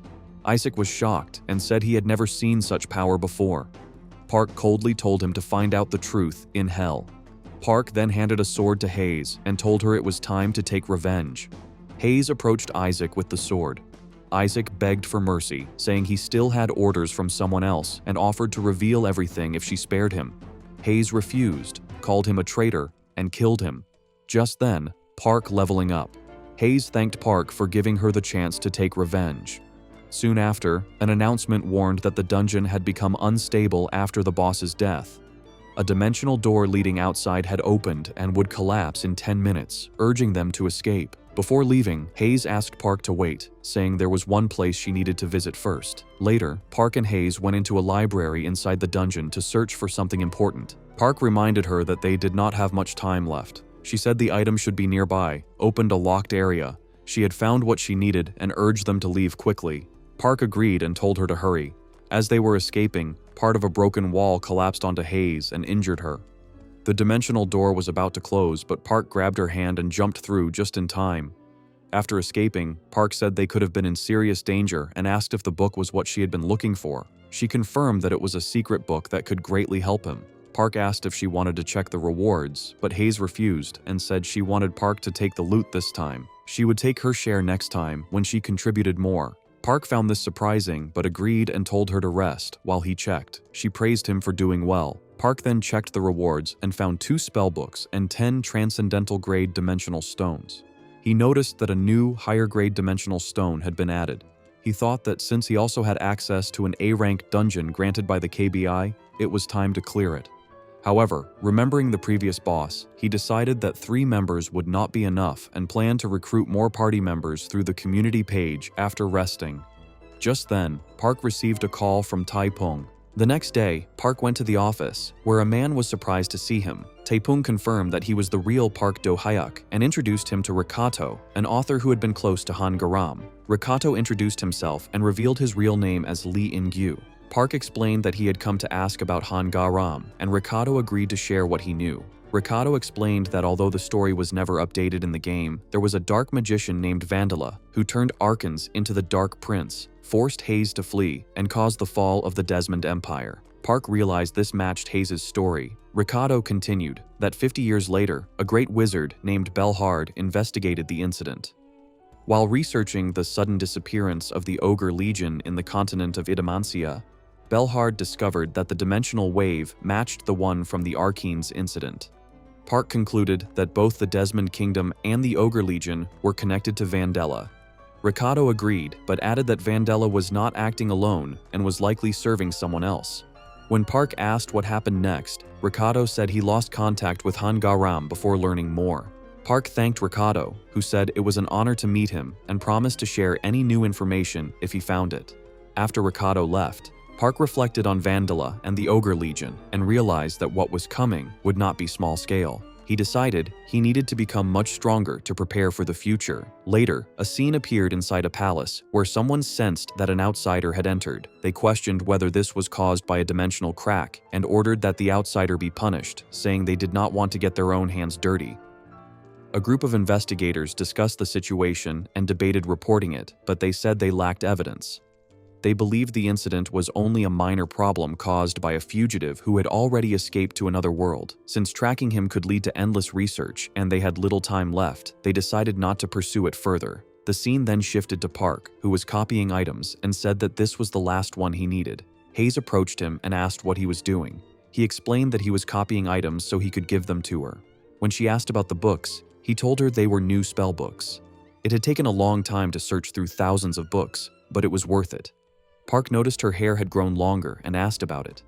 Isaac was shocked and said he had never seen such power before. Park coldly told him to find out the truth in hell. Park then handed a sword to Hayes and told her it was time to take revenge. Hayes approached Isaac with the sword. Isaac begged for mercy, saying he still had orders from someone else and offered to reveal everything if she spared him. Hayes refused, called him a traitor, and killed him. Just then, Park leveling up. Hayes thanked Park for giving her the chance to take revenge. Soon after, an announcement warned that the dungeon had become unstable after the boss's death. A dimensional door leading outside had opened and would collapse in 10 minutes, urging them to escape. Before leaving, Hayes asked Park to wait, saying there was one place she needed to visit first. Later, Park and Hayes went into a library inside the dungeon to search for something important. Park reminded her that they did not have much time left. She said the item should be nearby, opened a locked area. She had found what she needed and urged them to leave quickly. Park agreed and told her to hurry. As they were escaping, part of a broken wall collapsed onto Hayes and injured her. The dimensional door was about to close, but Park grabbed her hand and jumped through just in time. After escaping, Park said they could have been in serious danger and asked if the book was what she had been looking for. She confirmed that it was a secret book that could greatly help him. Park asked if she wanted to check the rewards, but Hayes refused and said she wanted Park to take the loot this time. She would take her share next time when she contributed more. Park found this surprising but agreed and told her to rest while he checked. She praised him for doing well. Park then checked the rewards and found 2 spellbooks and 10 transcendental grade dimensional stones. He noticed that a new, higher grade dimensional stone had been added. He thought that since he also had access to an A-rank dungeon granted by the KBI, it was time to clear it. However, remembering the previous boss, he decided that 3 members would not be enough and planned to recruit more party members through the community page after resting. Just then, Park received a call from Taipung. The next day, Park went to the office, where a man was surprised to see him. Taipung confirmed that he was the real Park Do-hyuk and introduced him to Rikato, an author who had been close to Han Garam. Rikato introduced himself and revealed his real name as Lee In-gyu. Park explained that he had come to ask about Han Garam, and Rikato agreed to share what he knew. Rikato explained that although the story was never updated in the game, there was a dark magician named Vandala who turned Arkans into the Dark Prince, forced Hayes to flee, and caused the fall of the Desmond Empire. Park realized this matched Hayes' story. Rikato continued that 50 years later, a great wizard named Belhard investigated the incident. While researching the sudden disappearance of the Ogre Legion in the continent of Idamantia, Belhard discovered that the dimensional wave matched the one from the Arkenes incident. Park concluded that both the Desmond Kingdom and the Ogre Legion were connected to Vandella. Rikato agreed, but added that Vandella was not acting alone and was likely serving someone else. When Park asked what happened next, Rikato said he lost contact with Han Garam before learning more. Park thanked Rikato, who said it was an honor to meet him and promised to share any new information if he found it. After Rikato left, Park reflected on Vandala and the Ogre Legion and realized that what was coming would not be small scale. He decided he needed to become much stronger to prepare for the future. Later, a scene appeared inside a palace where someone sensed that an outsider had entered. They questioned whether this was caused by a dimensional crack and ordered that the outsider be punished, saying they did not want to get their own hands dirty. A group of investigators discussed the situation and debated reporting it, but they said they lacked evidence. They believed the incident was only a minor problem caused by a fugitive who had already escaped to another world. Since tracking him could lead to endless research and they had little time left, they decided not to pursue it further. The scene then shifted to Park, who was copying items and said that this was the last one he needed. Hayes approached him and asked what he was doing. He explained that he was copying items so he could give them to her. When she asked about the books, he told her they were new spell books. It had taken a long time to search through thousands of books, but it was worth it. Park noticed her hair had grown longer and asked about it.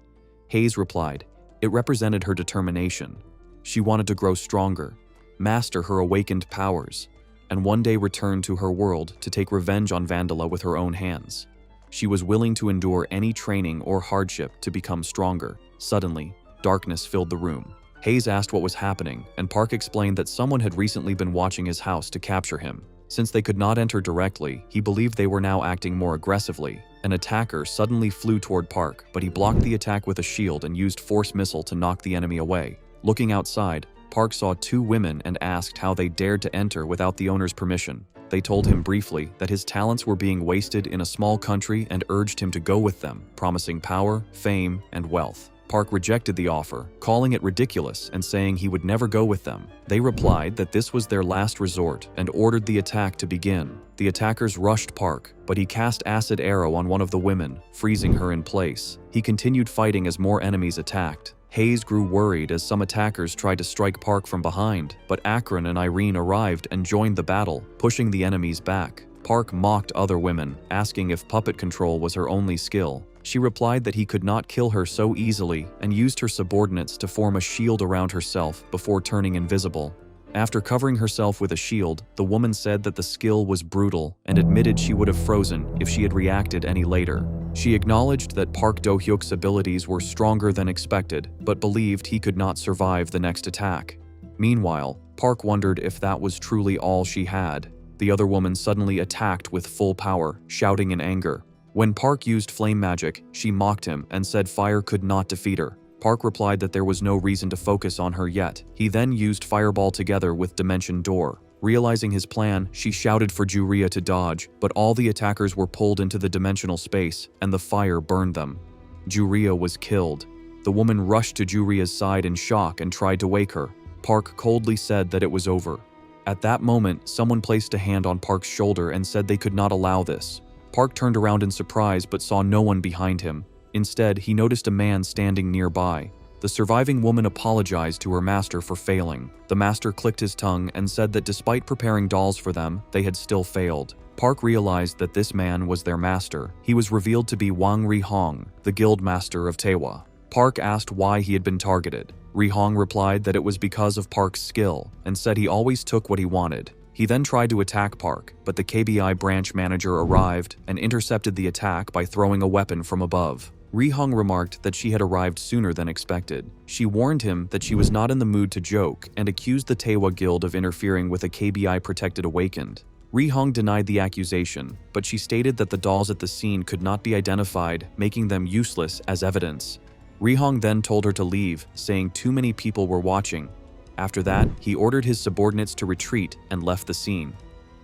Hayes replied, it represented her determination. She wanted to grow stronger, master her awakened powers, and one day return to her world to take revenge on Vandala with her own hands. She was willing to endure any training or hardship to become stronger. Suddenly, darkness filled the room. Hayes asked what was happening, and Park explained that someone had recently been watching his house to capture him. Since they could not enter directly, he believed they were now acting more aggressively. An attacker suddenly flew toward Park, but he blocked the attack with a shield and used force missile to knock the enemy away. Looking outside, Park saw 2 women and asked how they dared to enter without the owner's permission. They told him briefly that his talents were being wasted in a small country and urged him to go with them, promising power, fame, and wealth. Park rejected the offer, calling it ridiculous and saying he would never go with them. They replied that this was their last resort and ordered the attack to begin. The attackers rushed Park, but he cast acid arrow on one of the women, freezing her in place. He continued fighting as more enemies attacked. Hayes grew worried as some attackers tried to strike Park from behind, but Akron and Irene arrived and joined the battle, pushing the enemies back. Park mocked other women, asking if puppet control was her only skill. She replied that he could not kill her so easily and used her subordinates to form a shield around herself before turning invisible. After covering herself with a shield, the woman said that the skill was brutal and admitted she would have frozen if she had reacted any later. She acknowledged that Park Do-hyuk's abilities were stronger than expected, but believed he could not survive the next attack. Meanwhile, Park wondered if that was truly all she had. The other woman suddenly attacked with full power, shouting in anger. When Park used flame magic, she mocked him and said fire could not defeat her. Park replied that there was no reason to focus on her yet. He then used Fireball together with Dimension Door. Realizing his plan, she shouted for Juria to dodge, but all the attackers were pulled into the dimensional space, and the fire burned them. Juria was killed. The The woman rushed to Juria's side in shock and tried to wake her. Park coldly said that it was over. At that moment, someone placed a hand on Park's shoulder and said they could not allow this. Park turned around in surprise but saw no one behind him. Instead, he noticed a man standing nearby. The surviving woman apologized to her master for failing. The master clicked his tongue and said that despite preparing dolls for them, they had still failed. Park realized that this man was their master. He was revealed to be Wang Rihong, the guild master of Tewa. Park asked why he had been targeted. Rihong replied that it was because of Park's skill, and said he always took what he wanted. He then tried to attack Park, but the KBI branch manager arrived and intercepted the attack by throwing a weapon from above. Rihong remarked that she had arrived sooner than expected. She warned him that she was not in the mood to joke and accused the Tewa Guild of interfering with a KBI-protected awakened. Rihong denied the accusation, but she stated that the dolls at the scene could not be identified, making them useless as evidence. Rihong then told her to leave, saying too many people were watching. After that, he ordered his subordinates to retreat and left the scene.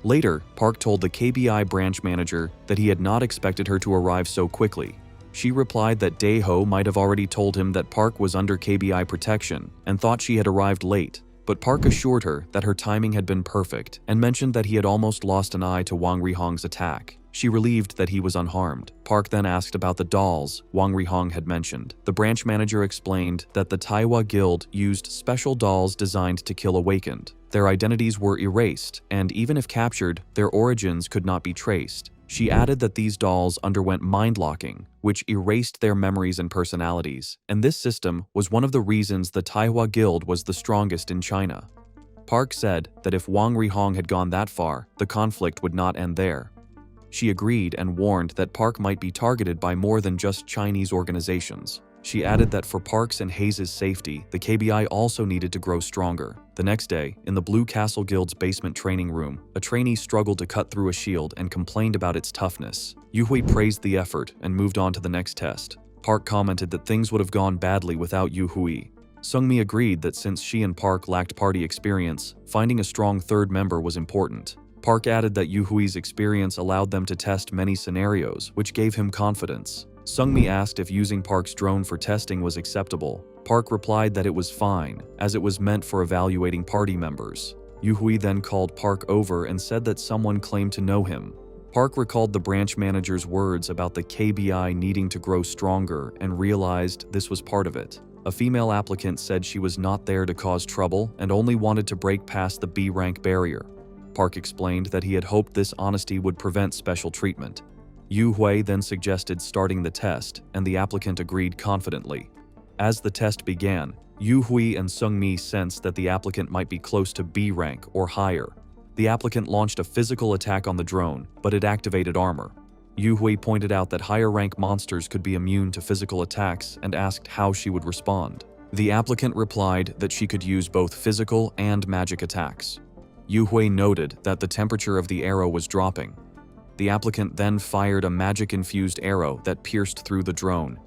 Later, Park told the KBI branch manager that he had not expected her to arrive so quickly. She replied that Daeho might have already told him that Park was under KBI protection and thought she had arrived late. But Park assured her that her timing had been perfect and mentioned that he had almost lost an eye to Wang Rihong's attack. She relieved that he was unharmed. Park then asked about the dolls Wang Rihong had mentioned. The branch manager explained that the Taiwa Guild used special dolls designed to kill awakened. Their identities were erased, and even if captured, their origins could not be traced. She added that these dolls underwent mind locking, which erased their memories and personalities, and this system was one of the reasons the Taiwa Guild was the strongest in China. Park said that if Wang Rihong had gone that far, the conflict would not end there. She agreed and warned that Park might be targeted by more than just Chinese organizations. She added that for Park's and Hayes' safety, the KBI also needed to grow stronger. The next day, in the Blue Castle Guild's basement training room, a trainee struggled to cut through a shield and complained about its toughness. Yuhui praised the effort and moved on to the next test. Park commented that things would have gone badly without Yuhui. Sungmi agreed that since she and Park lacked party experience, finding a strong third member was important. Park added that Yuhui's experience allowed them to test many scenarios, which gave him confidence. Sungmi asked if using Park's drone for testing was acceptable. Park replied that it was fine, as it was meant for evaluating party members. Yuhui then called Park over and said that someone claimed to know him. Park recalled the branch manager's words about the KBI needing to grow stronger and realized this was part of it. A female applicant said she was not there to cause trouble and only wanted to break past the B rank barrier. Park explained that he had hoped this honesty would prevent special treatment. Yu Hui then suggested starting the test, and the applicant agreed confidently. As the test began, Yu Hui and Sungmi sensed that the applicant might be close to B rank or higher. The applicant launched a physical attack on the drone, but it activated armor. Yu Hui pointed out that higher rank monsters could be immune to physical attacks and asked how she would respond. The applicant replied that she could use both physical and magic attacks. Yu Hui noted that the temperature of the arrow was dropping. The applicant then fired a magic-infused arrow that pierced through the drone.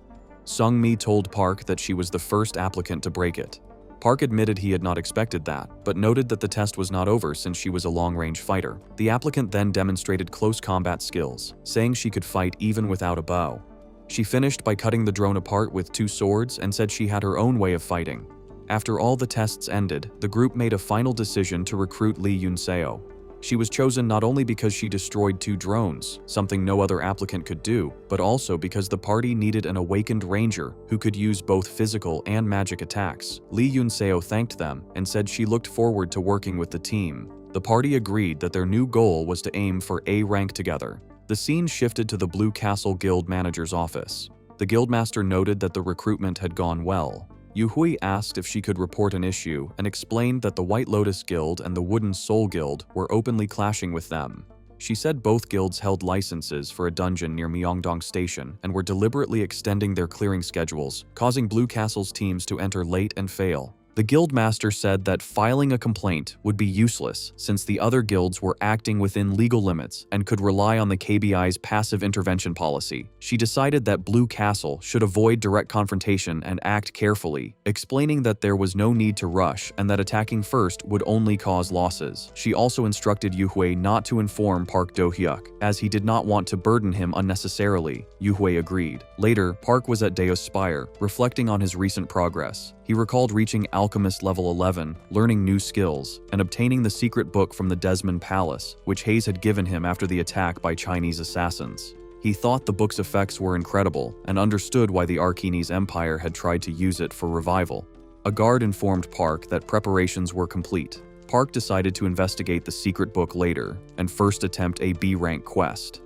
Sungmi told Park that she was the first applicant to break it. Park admitted he had not expected that, but noted that the test was not over since she was a long-range fighter. The applicant then demonstrated close combat skills, saying she could fight even without a bow. She finished by cutting the drone apart with 2 swords and said she had her own way of fighting. After all the tests ended, the group made a final decision to recruit Lee Yunseo. She was chosen not only because she destroyed 2 drones, something no other applicant could do, but also because the party needed an awakened ranger who could use both physical and magic attacks. Lee Yunseo thanked them and said she looked forward to working with the team. The party agreed that their new goal was to aim for A rank together. The scene shifted to the Blue Castle Guild manager's office. The guildmaster noted that the recruitment had gone well. Yuhui asked if she could report an issue and explained that the White Lotus Guild and the Wooden Soul Guild were openly clashing with them. She said both guilds held licenses for a dungeon near Myeongdong Station and were deliberately extending their clearing schedules, causing Blue Castle's teams to enter late and fail. The guildmaster said that filing a complaint would be useless since the other guilds were acting within legal limits and could rely on the KBI's passive intervention policy. She decided that Blue Castle should avoid direct confrontation and act carefully, explaining that there was no need to rush and that attacking first would only cause losses. She also instructed Yuhui not to inform Park Do-hyuk, as he did not want to burden him unnecessarily. Yuhui agreed. Later, Park was at Deos Spire, reflecting on his recent progress. He recalled reaching Alchemist level 11, learning new skills, and obtaining the secret book from the Desmond Palace, which Hayes had given him after the attack by Chinese assassins. He thought the book's effects were incredible and understood why the Archinese Empire had tried to use it for revival. A guard informed Park that preparations were complete. Park decided to investigate the secret book later and first attempt a B-rank quest.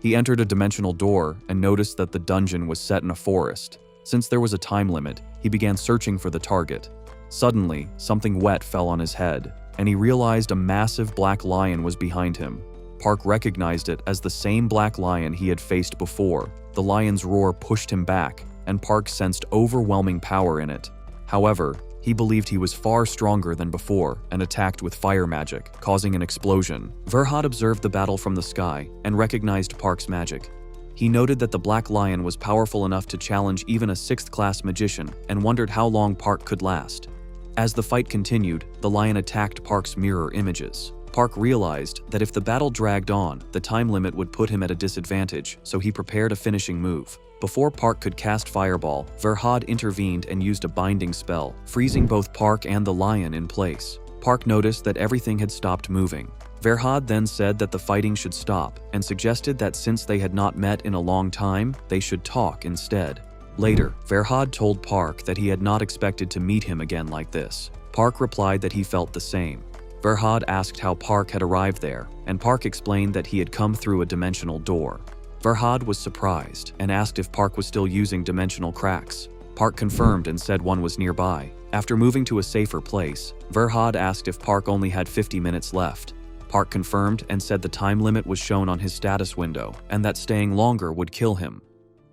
He entered a dimensional door and noticed that the dungeon was set in a forest. Since there was a time limit, he began searching for the target. Suddenly, something wet fell on his head, and he realized a massive black lion was behind him. Park recognized it as the same black lion he had faced before. The lion's roar pushed him back, and Park sensed overwhelming power in it. However, he believed he was far stronger than before and attacked with fire magic, causing an explosion. Verhad observed the battle from the sky and recognized Park's magic. He noted that the Black Lion was powerful enough to challenge even a 6th-class magician and wondered how long Park could last. As the fight continued, the lion attacked Park's mirror images. Park realized that if the battle dragged on, the time limit would put him at a disadvantage, so he prepared a finishing move. Before Park could cast Fireball, Verhad intervened and used a binding spell, freezing both Park and the lion in place. Park noticed that everything had stopped moving. Verhad then said that the fighting should stop and suggested that since they had not met in a long time, they should talk instead. Later, Verhad told Park that he had not expected to meet him again like this. Park replied that he felt the same. Verhad asked how Park had arrived there, and Park explained that he had come through a dimensional door. Verhad was surprised and asked if Park was still using dimensional cracks. Park confirmed and said one was nearby. After moving to a safer place, Verhad asked if Park only had 50 minutes left. Park confirmed and said the time limit was shown on his status window and that staying longer would kill him.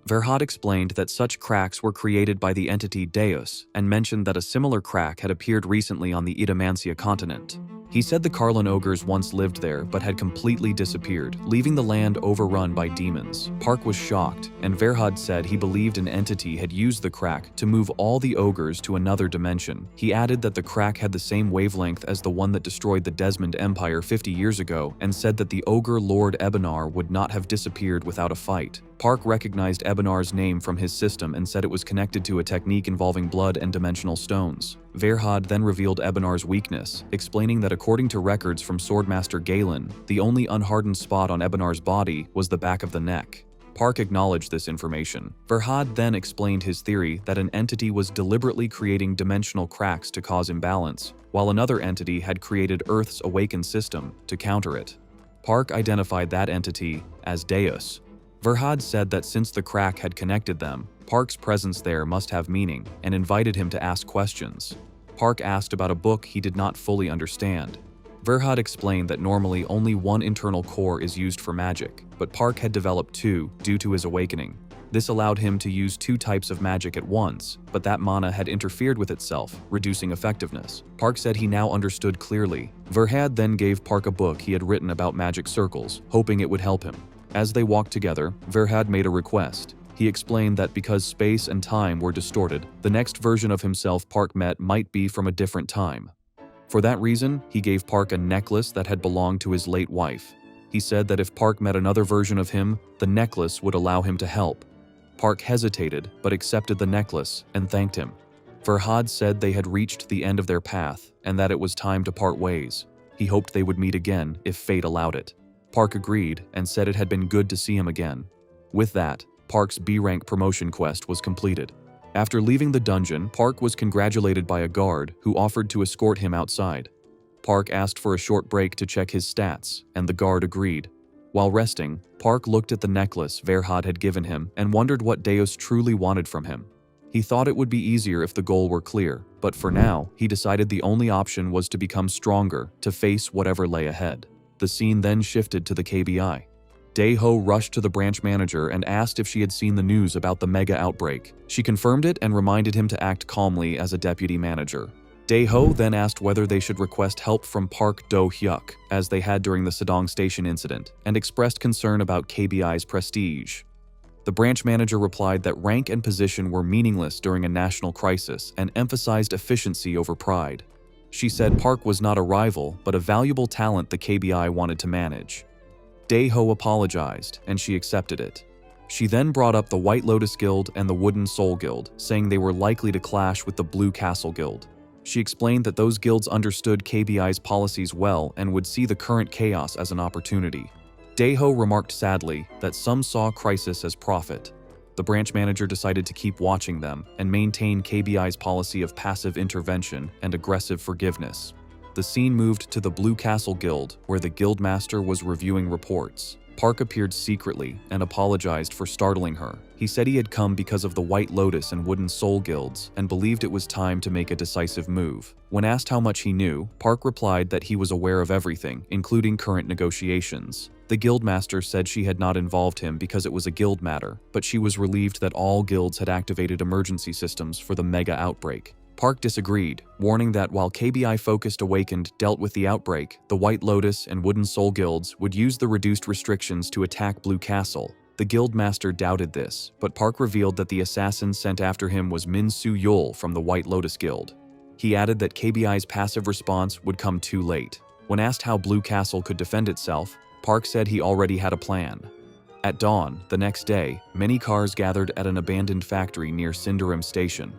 Verhad explained that such cracks were created by the entity Deus and mentioned that a similar crack had appeared recently on the Idamancia continent. He said the Carlin ogres once lived there but had completely disappeared, leaving the land overrun by demons. Park was shocked, and Verhad said he believed an entity had used the crack to move all the ogres to another dimension. He added that the crack had the same wavelength as the one that destroyed the Desmond Empire 50 years ago and said that the ogre Lord Ebenar would not have disappeared without a fight. Park recognized Ebenar's name from his system and said it was connected to a technique involving blood and dimensional stones. Verhad then revealed Ebenar's weakness, explaining that according to records from Swordmaster Galen, the only unhardened spot on Ebenar's body was the back of the neck. Park acknowledged this information. Verhad then explained his theory that an entity was deliberately creating dimensional cracks to cause imbalance, while another entity had created Earth's awakened system to counter it. Park identified that entity as Deus. Verhad said that since the crack had connected them, Park's presence there must have meaning, and invited him to ask questions. Park asked about a book he did not fully understand. Verhad explained that normally only one internal core is used for magic, but Park had developed two due to his awakening. This allowed him to use two types of magic at once, but that mana had interfered with itself, reducing effectiveness. Park said he now understood clearly. Verhad then gave Park a book he had written about magic circles, hoping it would help him. As they walked together, Verhad made a request. He explained that because space and time were distorted, the next version of himself Park met might be from a different time. For that reason, he gave Park a necklace that had belonged to his late wife. He said that if Park met another version of him, the necklace would allow him to help. Park hesitated, but accepted the necklace and thanked him. Verhad said they had reached the end of their path and that it was time to part ways. He hoped they would meet again if fate allowed it. Park agreed and said it had been good to see him again. With that, Park's B-rank promotion quest was completed. After leaving the dungeon, Park was congratulated by a guard who offered to escort him outside. Park asked for a short break to check his stats, and the guard agreed. While resting, Park looked at the necklace Verhad had given him and wondered what Deus truly wanted from him. He thought it would be easier if the goal were clear, but for now, he decided the only option was to become stronger to face whatever lay ahead. The scene then shifted to the KBI. Daeho rushed to the branch manager and asked if she had seen the news about the mega outbreak. She confirmed it and reminded him to act calmly as a deputy manager. Dae-ho then asked whether they should request help from Park Do-hyuk, as they had during the Sedong Station incident, and expressed concern about KBI's prestige. The branch manager replied that rank and position were meaningless during a national crisis and emphasized efficiency over pride. She said Park was not a rival, but a valuable talent the KBI wanted to manage. Dae-ho apologized, and she accepted it. She then brought up the White Lotus Guild and the Wooden Soul Guild, saying they were likely to clash with the Blue Castle Guild. She explained that those guilds understood KBI's policies well and would see the current chaos as an opportunity. Dae-ho remarked sadly that some saw crisis as profit. The branch manager decided to keep watching them and maintain KBI's policy of passive intervention and aggressive forgiveness. The scene moved to the Blue Castle Guild, where the guildmaster was reviewing reports. Park appeared secretly and apologized for startling her. He said he had come because of the White Lotus and Wooden Soul Guilds and believed it was time to make a decisive move. When asked how much he knew, Park replied that he was aware of everything, including current negotiations. The guildmaster said she had not involved him because it was a guild matter, but she was relieved that all guilds had activated emergency systems for the mega outbreak. Park disagreed, warning that while KBI-focused Awakened dealt with the outbreak, the White Lotus and Wooden Soul Guilds would use the reduced restrictions to attack Blue Castle. The guildmaster doubted this, but Park revealed that the assassin sent after him was Min Soo-yeol from the White Lotus Guild. He added that KBI's passive response would come too late. When asked how Blue Castle could defend itself, Park said he already had a plan. At dawn, the next day, many cars gathered at an abandoned factory near Cinderim Station.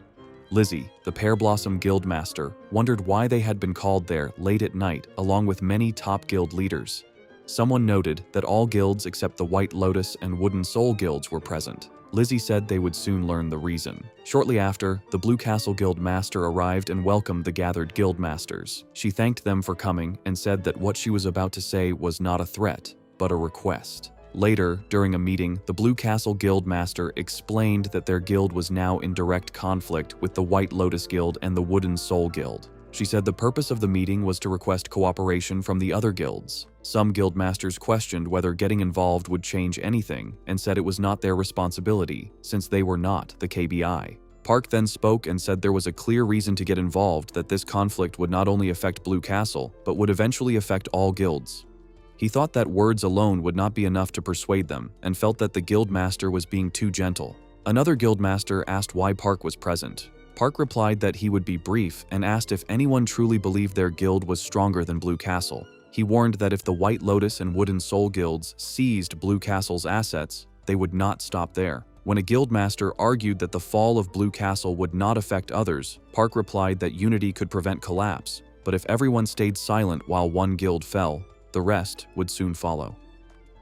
Lizzie, the Pear Blossom Guildmaster, wondered why they had been called there late at night along with many top guild leaders. Someone noted that all guilds except the White Lotus and Wooden Soul Guilds were present. Lizzie said they would soon learn the reason. Shortly after, the Blue Castle Guild Master arrived and welcomed the gathered guild masters. She thanked them for coming and said that what she was about to say was not a threat, but a request. Later, during a meeting, the Blue Castle Guild Master explained that their guild was now in direct conflict with the White Lotus Guild and the Wooden Soul Guild. She said the purpose of the meeting was to request cooperation from the other guilds. Some guild masters questioned whether getting involved would change anything and said it was not their responsibility, since they were not the KBI. Park then spoke and said there was a clear reason to get involved, that this conflict would not only affect Blue Castle, but would eventually affect all guilds. He thought that words alone would not be enough to persuade them, and felt that the guildmaster was being too gentle. Another guildmaster asked why Park was present. Park replied that he would be brief and asked if anyone truly believed their guild was stronger than Blue Castle. He warned that if the White Lotus and Wooden Soul Guilds seized Blue Castle's assets, they would not stop there. When a guildmaster argued that the fall of Blue Castle would not affect others, Park replied that unity could prevent collapse, but if everyone stayed silent while one guild fell, the rest would soon follow.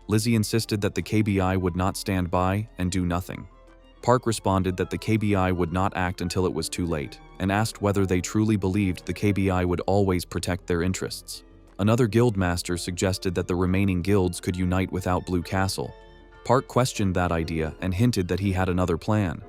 Lizzie insisted that the KBI would not stand by and do nothing. Park responded that the KBI would not act until it was too late, and asked whether they truly believed the KBI would always protect their interests. Another guildmaster suggested that the remaining guilds could unite without Blue Castle. Park questioned that idea and hinted that he had another plan.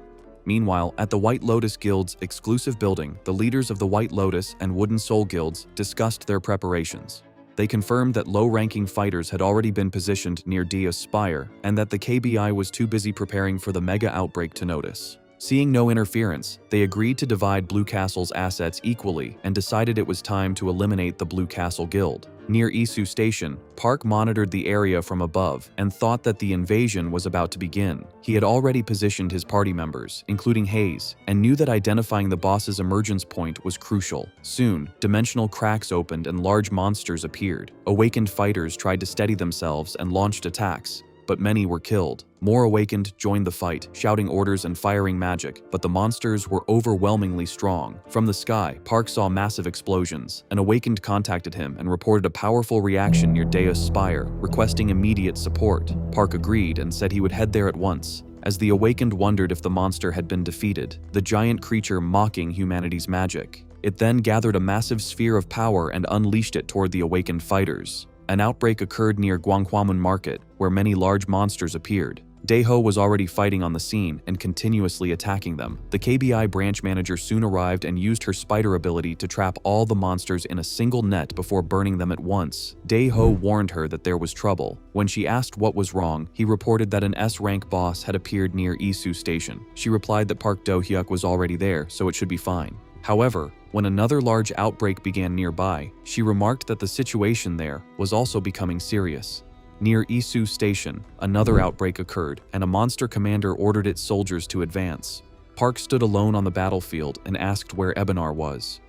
Meanwhile, at the White Lotus Guild's exclusive building, the leaders of the White Lotus and Wooden Soul Guilds discussed their preparations. They confirmed that low-ranking fighters had already been positioned near Dia's Spire, and that the KBI was too busy preparing for the mega outbreak to notice. Seeing no interference, they agreed to divide Blue Castle's assets equally and decided it was time to eliminate the Blue Castle Guild. Near Isu Station, Park monitored the area from above and thought that the invasion was about to begin. He had already positioned his party members, including Hayes, and knew that identifying the boss's emergence point was crucial. Soon, dimensional cracks opened and large monsters appeared. Awakened fighters tried to steady themselves and launched attacks, but many were killed. More Awakened joined the fight, shouting orders and firing magic, but the monsters were overwhelmingly strong. From the sky, Park saw massive explosions. An Awakened contacted him and reported a powerful reaction near Dia's Spire, requesting immediate support. Park agreed and said he would head there at once. As the Awakened wondered if the monster had been defeated, the giant creature mocking humanity's magic. It then gathered a massive sphere of power and unleashed it toward the Awakened fighters. An outbreak occurred near Gwanghwamun Market, where many large monsters appeared. Dae-ho was already fighting on the scene and continuously attacking them. The KBI branch manager soon arrived and used her spider ability to trap all the monsters in a single net before burning them at once. Dae-ho warned her that there was trouble. When she asked what was wrong, he reported that an S-rank boss had appeared near Isu Station. She replied that Park Do-hyuk was already there, so it should be fine. However, when another large outbreak began nearby, she remarked that the situation there was also becoming serious. Near Isu Station, another outbreak occurred, and a monster commander ordered its soldiers to advance. Park stood alone on the battlefield and asked where Ebenar was.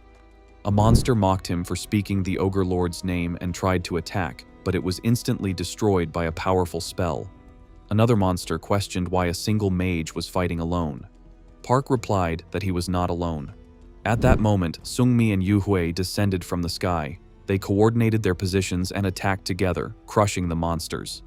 A monster mocked him for speaking the Ogre Lord's name and tried to attack, but it was instantly destroyed by a powerful spell. Another monster questioned why a single mage was fighting alone. Park replied that he was not alone. At that moment, Sungmi and Yuhui descended from the sky. They coordinated their positions and attacked together, crushing the monsters.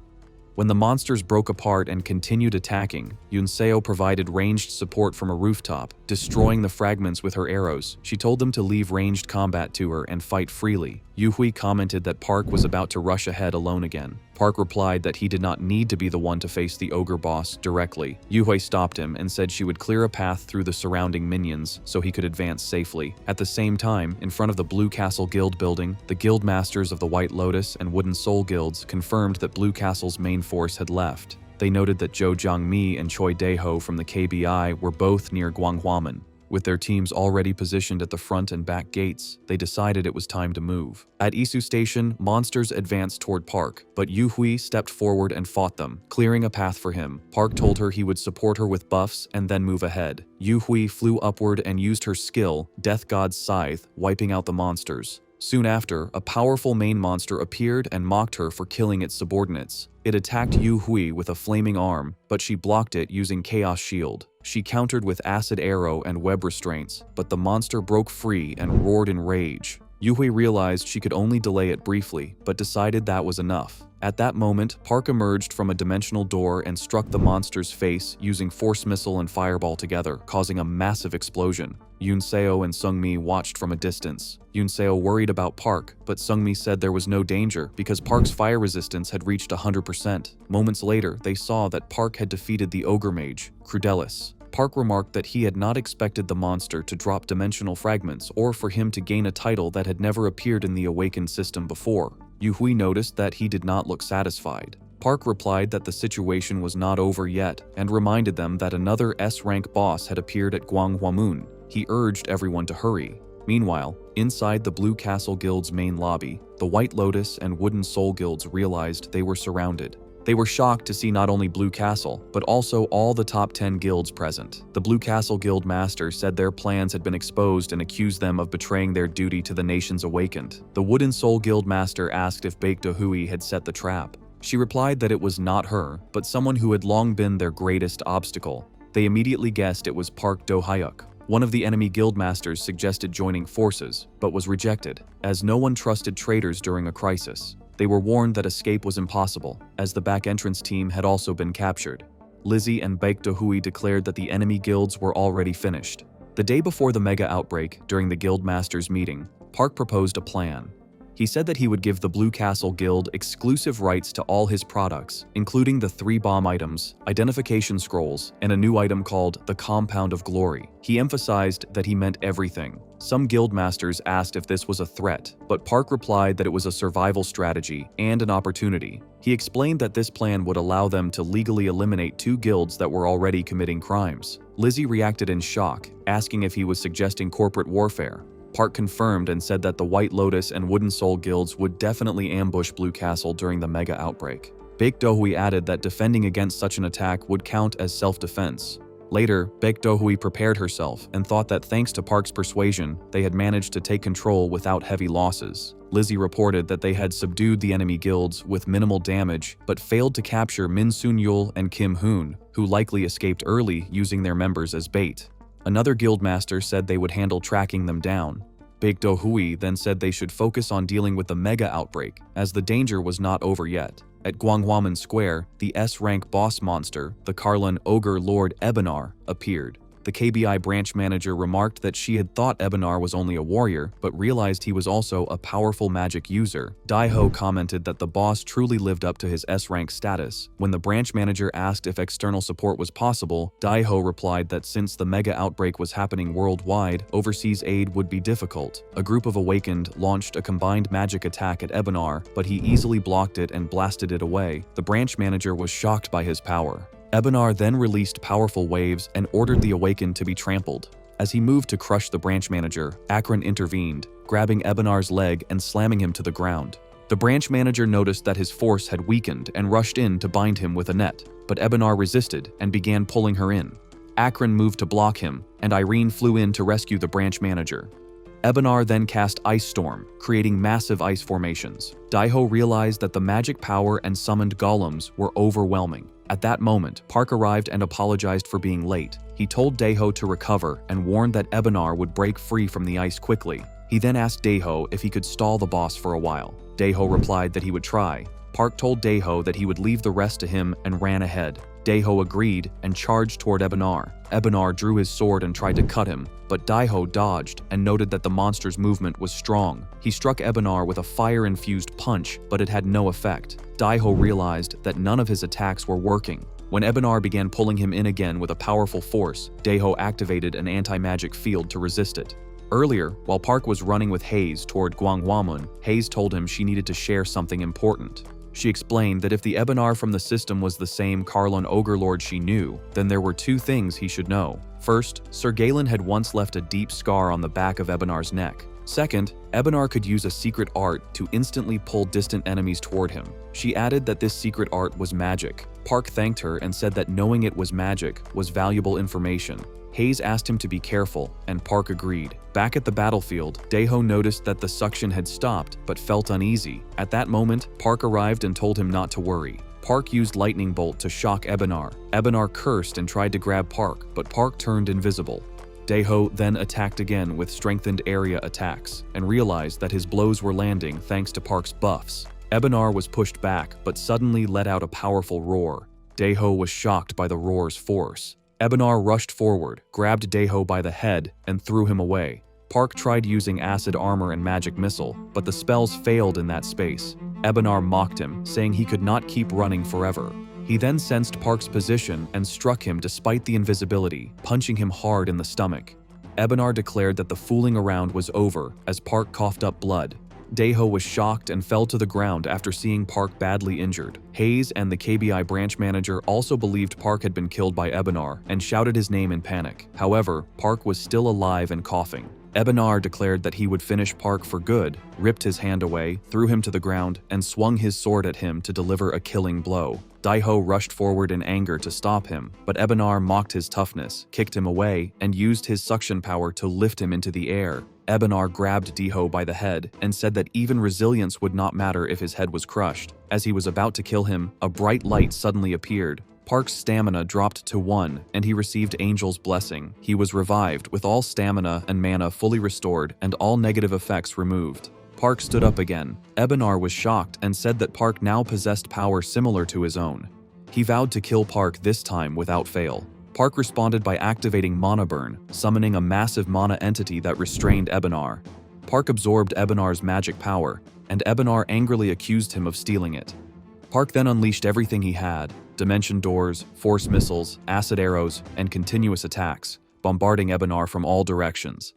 When the monsters broke apart and continued attacking, Yunseo provided ranged support from a rooftop, destroying the fragments with her arrows. She told them to leave ranged combat to her and fight freely. Yuhui commented that Park was about to rush ahead alone again. Park replied that he did not need to be the one to face the ogre boss directly. Yuhui stopped him and said she would clear a path through the surrounding minions so he could advance safely. At the same time, in front of the Blue Castle Guild building, the guild masters of the White Lotus and Wooden Soul guilds confirmed that Blue Castle's main force had left. They noted that Zhou Jiangmi and Choi Daeho from the KBI were both near Guanghwamen. With their teams already positioned at the front and back gates, they decided it was time to move. At Isu Station, monsters advanced toward Park, but Yu Hui stepped forward and fought them, clearing a path for him. Park told her he would support her with buffs and then move ahead. Yu Hui flew upward and used her skill, Death God's Scythe, wiping out the monsters. Soon after, a powerful main monster appeared and mocked her for killing its subordinates. It attacked Yu Hui with a flaming arm, but she blocked it using Chaos Shield. She countered with Acid Arrow and web restraints, but the monster broke free and roared in rage. Yu Hui realized she could only delay it briefly, but decided that was enough. At that moment, Park emerged from a dimensional door and struck the monster's face using Force Missile and Fireball together, causing a massive explosion. Yunseo and Sungmi watched from a distance. Yunseo worried about Park, but Sungmi said there was no danger because Park's fire resistance had reached 100%. Moments later, they saw that Park had defeated the Ogre Mage, Crudelis. Park remarked that he had not expected the monster to drop dimensional fragments or for him to gain a title that had never appeared in the Awakened system before. Yu Hui noticed that he did not look satisfied. Park replied that the situation was not over yet and reminded them that another S-rank boss had appeared at Guanghwamun. He urged everyone to hurry. Meanwhile, inside the Blue Castle Guild's main lobby, the White Lotus and Wooden Soul guilds realized they were surrounded. They were shocked to see not only Blue Castle, but also all the top 10 guilds present. The Blue Castle Guild Master said their plans had been exposed and accused them of betraying their duty to the nations awakened. The Wooden Soul Guild Master asked if Baek Do-hui had set the trap. She replied that it was not her, but someone who had long been their greatest obstacle. They immediately guessed it was Park Do-hyuk. One of the enemy guild masters suggested joining forces, but was rejected, as no one trusted traitors during a crisis. They were warned that escape was impossible, as the back entrance team had also been captured. Lizzie and Baek Do-hui declared that the enemy guilds were already finished. The day before the mega outbreak, during the guild masters meeting, Park proposed a plan. He said that he would give the Blue Castle Guild exclusive rights to all his products, including the 3 bomb items, identification scrolls, and a new item called the Compound of Glory. He emphasized that he meant everything. Some guild masters asked if this was a threat, but Park replied that it was a survival strategy and an opportunity. He explained that this plan would allow them to legally eliminate 2 guilds that were already committing crimes. Lizzie reacted in shock, asking if he was suggesting corporate warfare. Park confirmed and said that the White Lotus and Wooden Soul guilds would definitely ambush Blue Castle during the mega outbreak. Baek Do-hui added that defending against such an attack would count as self-defense. Later, Baek Do-hui prepared herself and thought that thanks to Park's persuasion, they had managed to take control without heavy losses. Lizzie reported that they had subdued the enemy guilds with minimal damage, but failed to capture Min Sun-yul and Kim Hoon, who likely escaped early using their members as bait. Another guildmaster said they would handle tracking them down. Baek Do-hui then said they should focus on dealing with the mega outbreak, as the danger was not over yet. At Guanghwamen Square, the S-rank boss monster, the Karlan Ogre Lord Ebenar, appeared. The KBI branch manager remarked that she had thought Ebenar was only a warrior, but realized he was also a powerful magic user. Daeho commented that the boss truly lived up to his S-rank status. When the branch manager asked if external support was possible, Daeho replied that since the mega outbreak was happening worldwide, overseas aid would be difficult. A group of Awakened launched a combined magic attack at Ebenar, but he easily blocked it and blasted it away. The branch manager was shocked by his power. Ebenar then released powerful waves and ordered the Awakened to be trampled. As he moved to crush the branch manager, Akron intervened, grabbing Ebenar's leg and slamming him to the ground. The branch manager noticed that his force had weakened and rushed in to bind him with a net, but Ebenar resisted and began pulling her in. Akron moved to block him, and Irene flew in to rescue the branch manager. Ebenar then cast Ice Storm, creating massive ice formations. Daiho realized that the magic power and summoned golems were overwhelming. At that moment, Park arrived and apologized for being late. He told Daiho to recover and warned that Ebenar would break free from the ice quickly. He then asked Daiho if he could stall the boss for a while. Daiho replied that he would try. Park told Daiho that he would leave the rest to him and ran ahead. Daiho agreed and charged toward Ebenar. Ebenar drew his sword and tried to cut him, but Daiho dodged and noted that the monster's movement was strong. He struck Ebenar with a fire-infused punch, but it had no effect. Daiho realized that none of his attacks were working. When Ebenar began pulling him in again with a powerful force, Daiho activated an anti-magic field to resist it. Earlier, while Park was running with Hayes toward Gwangwamun, Hayes told him she needed to share something important. She explained that if the Ebenar from the system was the same Karlon Ogre she knew, then there were two things he should know. First, Sir Galen had once left a deep scar on the back of Ebenar's neck. Second, Ebenar could use a secret art to instantly pull distant enemies toward him. She added that this secret art was magic. Park thanked her and said that knowing it was magic was valuable information. Hayes asked him to be careful, and Park agreed. Back at the battlefield, Daiho noticed that the suction had stopped, but felt uneasy. At that moment, Park arrived and told him not to worry. Park used Lightning Bolt to shock Ebenar. Ebenar cursed and tried to grab Park, but Park turned invisible. Daiho then attacked again with strengthened area attacks, and realized that his blows were landing thanks to Park's buffs. Ebenar was pushed back, but suddenly let out a powerful roar. Daiho was shocked by the roar's force. Ebenar rushed forward, grabbed Daiho by the head, and threw him away. Park tried using acid armor and magic missile, but the spells failed in that space. Ebenar mocked him, saying he could not keep running forever. He then sensed Park's position and struck him despite the invisibility, punching him hard in the stomach. Ebenar declared that the fooling around was over as Park coughed up blood. Daiho was shocked and fell to the ground after seeing Park badly injured. Hayes and the KBI branch manager also believed Park had been killed by Ebenar and shouted his name in panic. However, Park was still alive and coughing. Ebenar declared that he would finish Park for good, ripped his hand away, threw him to the ground, and swung his sword at him to deliver a killing blow. Daiho rushed forward in anger to stop him, but Ebenar mocked his toughness, kicked him away, and used his suction power to lift him into the air. Ebenar grabbed Daiho by the head and said that even resilience would not matter if his head was crushed. As he was about to kill him, a bright light suddenly appeared. Park's stamina dropped to 1, and he received Angel's blessing. He was revived, with all stamina and mana fully restored and all negative effects removed. Park stood up again. Ebenar was shocked and said that Park now possessed power similar to his own. He vowed to kill Park this time without fail. Park responded by activating Mana Burn, summoning a massive mana entity that restrained Ebenar. Park absorbed Ebenar's magic power, and Ebenar angrily accused him of stealing it. Park then unleashed everything he had: dimension doors, force missiles, acid arrows, and continuous attacks, bombarding Ebenar from all directions.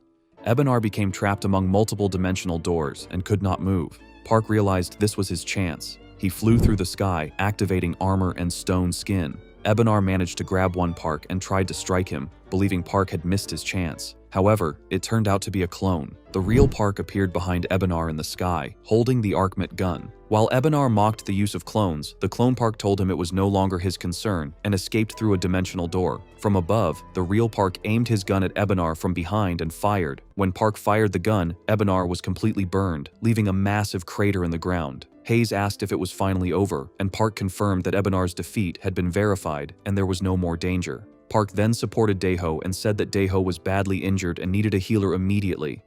Ebenar became trapped among multiple dimensional doors and could not move. Park realized this was his chance. He flew through the sky, activating armor and stone skin. Ebenar managed to grab one Park and tried to strike him, believing Park had missed his chance. However, it turned out to be a clone. The real Park appeared behind Ebenar in the sky, holding the Archmet gun. While Ebenar mocked the use of clones, the clone Park told him it was no longer his concern and escaped through a dimensional door. From above, the real Park aimed his gun at Ebenar from behind and fired. When Park fired the gun, Ebenar was completely burned, leaving a massive crater in the ground. Hayes asked if it was finally over, and Park confirmed that Ebenar's defeat had been verified and there was no more danger. Park then supported Daiho and said that Daiho was badly injured and needed a healer immediately.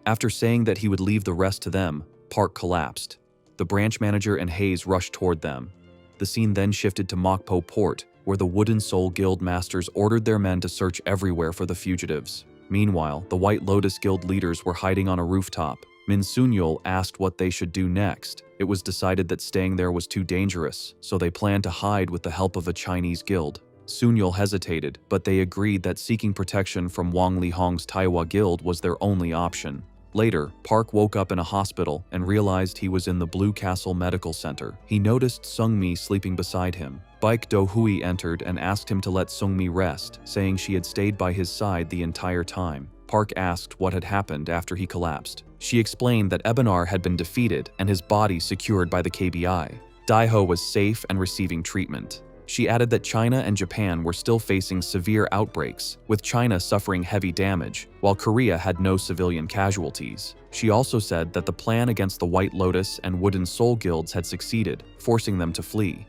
After saying that he would leave the rest to them, Park collapsed. The branch manager and Hayes rushed toward them. The scene then shifted to Mokpo Port, where the Wooden Soul Guild masters ordered their men to search everywhere for the fugitives. Meanwhile, the White Lotus Guild leaders were hiding on a rooftop. Min Sunyul asked what they should do next. It was decided that staying there was too dangerous, so they planned to hide with the help of a Chinese guild. Sunyul hesitated, but they agreed that seeking protection from Wang Lihong's Taiwa Guild was their only option. Later, Park woke up in a hospital and realized he was in the Blue Castle Medical Center. He noticed Sungmi sleeping beside him. Baek Do-hui entered and asked him to let Sungmi rest, saying she had stayed by his side the entire time. Park asked what had happened after he collapsed. She explained that Ebenar had been defeated and his body secured by the KBI. Daiho was safe and receiving treatment. She added that China and Japan were still facing severe outbreaks, with China suffering heavy damage, while Korea had no civilian casualties. She also said that the plan against the White Lotus and Wooden Soul Guilds had succeeded, forcing them to flee.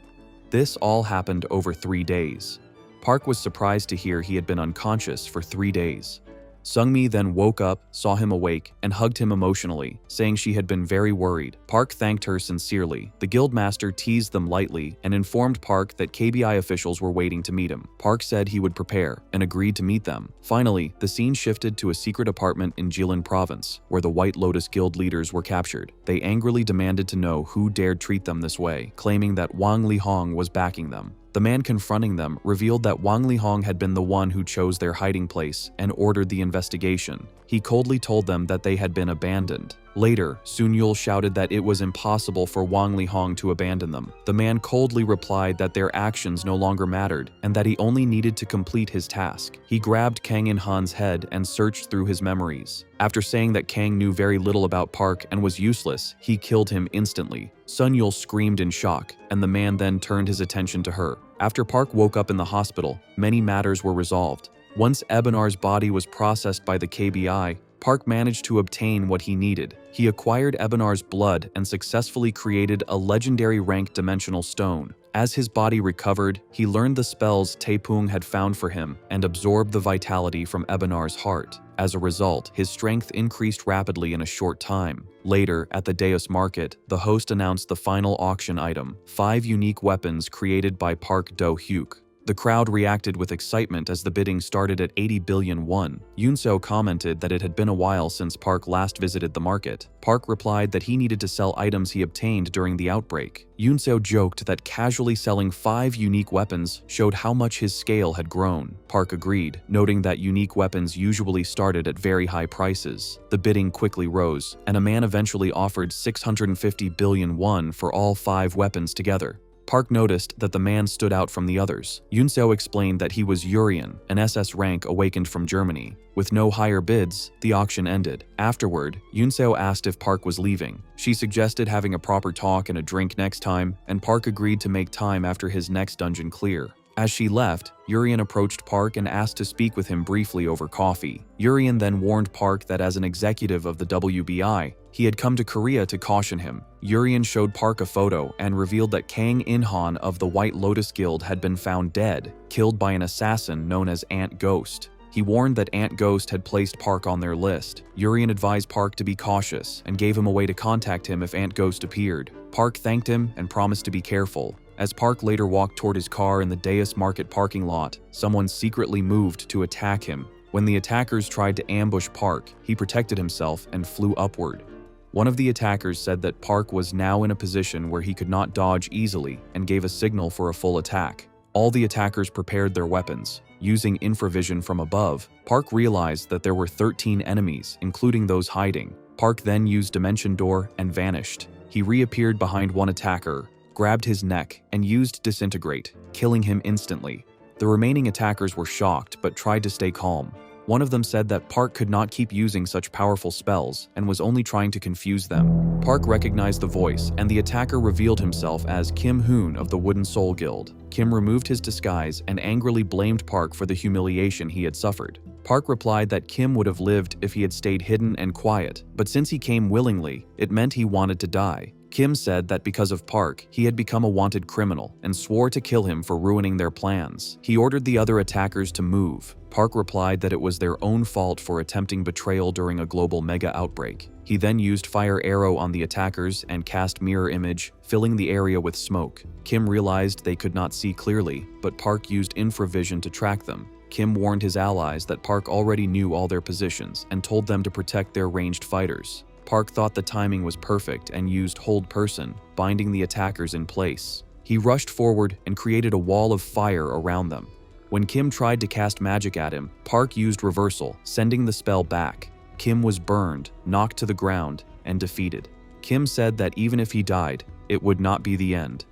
This all happened over 3 days. Park was surprised to hear he had been unconscious for 3 days. Sungmi then woke up, saw him awake, and hugged him emotionally, saying she had been very worried. Park thanked her sincerely. The guildmaster teased them lightly and informed Park that KBI officials were waiting to meet him. Park said he would prepare and agreed to meet them. Finally, the scene shifted to a secret apartment in Jilin province, where the White Lotus Guild leaders were captured. They angrily demanded to know who dared treat them this way, claiming that Wang Lihong was backing them. The man confronting them revealed that Wang Lihong had been the one who chose their hiding place and ordered the investigation. He coldly told them that they had been abandoned. Later, Sun Yul shouted that it was impossible for Wang Lihong to abandon them. The man coldly replied that their actions no longer mattered and that he only needed to complete his task. He grabbed Kang In-han's head and searched through his memories. After saying that Kang knew very little about Park and was useless, he killed him instantly. Sun Yul screamed in shock, and the man then turned his attention to her. After Park woke up in the hospital, many matters were resolved. Once Ebenar's body was processed by the KBI, Park managed to obtain what he needed. He acquired Ebenar's blood and successfully created a legendary rank dimensional stone. As his body recovered, he learned the spells Taepung had found for him and absorbed the vitality from Ebenar's heart. As a result, his strength increased rapidly in a short time. Later, at the Deus Market, the host announced the final auction item, 5 unique weapons created by Park Do-hyuk. The crowd reacted with excitement as the bidding started at 80 billion won. Yoon-seo commented that it had been a while since Park last visited the market. Park replied that he needed to sell items he obtained during the outbreak. Yoon-seo joked that casually selling 5 unique weapons showed how much his scale had grown. Park agreed, noting that unique weapons usually started at very high prices. The bidding quickly rose, and a man eventually offered 650 billion won for all 5 weapons together. Park noticed that the man stood out from the others. Yoon-seo explained that he was Urian, an SS rank awakened from Germany. With no higher bids, the auction ended. Afterward, Yoon-seo asked if Park was leaving. She suggested having a proper talk and a drink next time, and Park agreed to make time after his next dungeon clear. As she left, Urian approached Park and asked to speak with him briefly over coffee. Urian then warned Park that as an executive of the WBI, he had come to Korea to caution him. Urian showed Park a photo and revealed that Kang In-han of the White Lotus Guild had been found dead, killed by an assassin known as Ant Ghost. He warned that Ant Ghost had placed Park on their list. Urian advised Park to be cautious and gave him a way to contact him if Ant Ghost appeared. Park thanked him and promised to be careful. As Park later walked toward his car in the Deus Market parking lot, someone secretly moved to attack him. When the attackers tried to ambush Park, he protected himself and flew upward. One of the attackers said that Park was now in a position where he could not dodge easily and gave a signal for a full attack. All the attackers prepared their weapons. Using infravision from above, Park realized that there were 13 enemies, including those hiding. Park then used Dimension Door and vanished. He reappeared behind one attacker, grabbed his neck, and used Disintegrate, killing him instantly. The remaining attackers were shocked but tried to stay calm. One of them said that Park could not keep using such powerful spells and was only trying to confuse them. Park recognized the voice, and the attacker revealed himself as Kim Hoon of the Wooden Soul Guild. Kim removed his disguise and angrily blamed Park for the humiliation he had suffered. Park replied that Kim would have lived if he had stayed hidden and quiet, but since he came willingly, it meant he wanted to die. Kim said that because of Park, he had become a wanted criminal and swore to kill him for ruining their plans. He ordered the other attackers to move. Park replied that it was their own fault for attempting betrayal during a global mega outbreak. He then used Fire Arrow on the attackers and cast Mirror Image, filling the area with smoke. Kim realized they could not see clearly, but Park used infravision to track them. Kim warned his allies that Park already knew all their positions and told them to protect their ranged fighters. Park thought the timing was perfect and used Hold Person, binding the attackers in place. He rushed forward and created a wall of fire around them. When Kim tried to cast magic at him, Park used Reversal, sending the spell back. Kim was burned, knocked to the ground, and defeated. Kim said that even if he died, it would not be the end.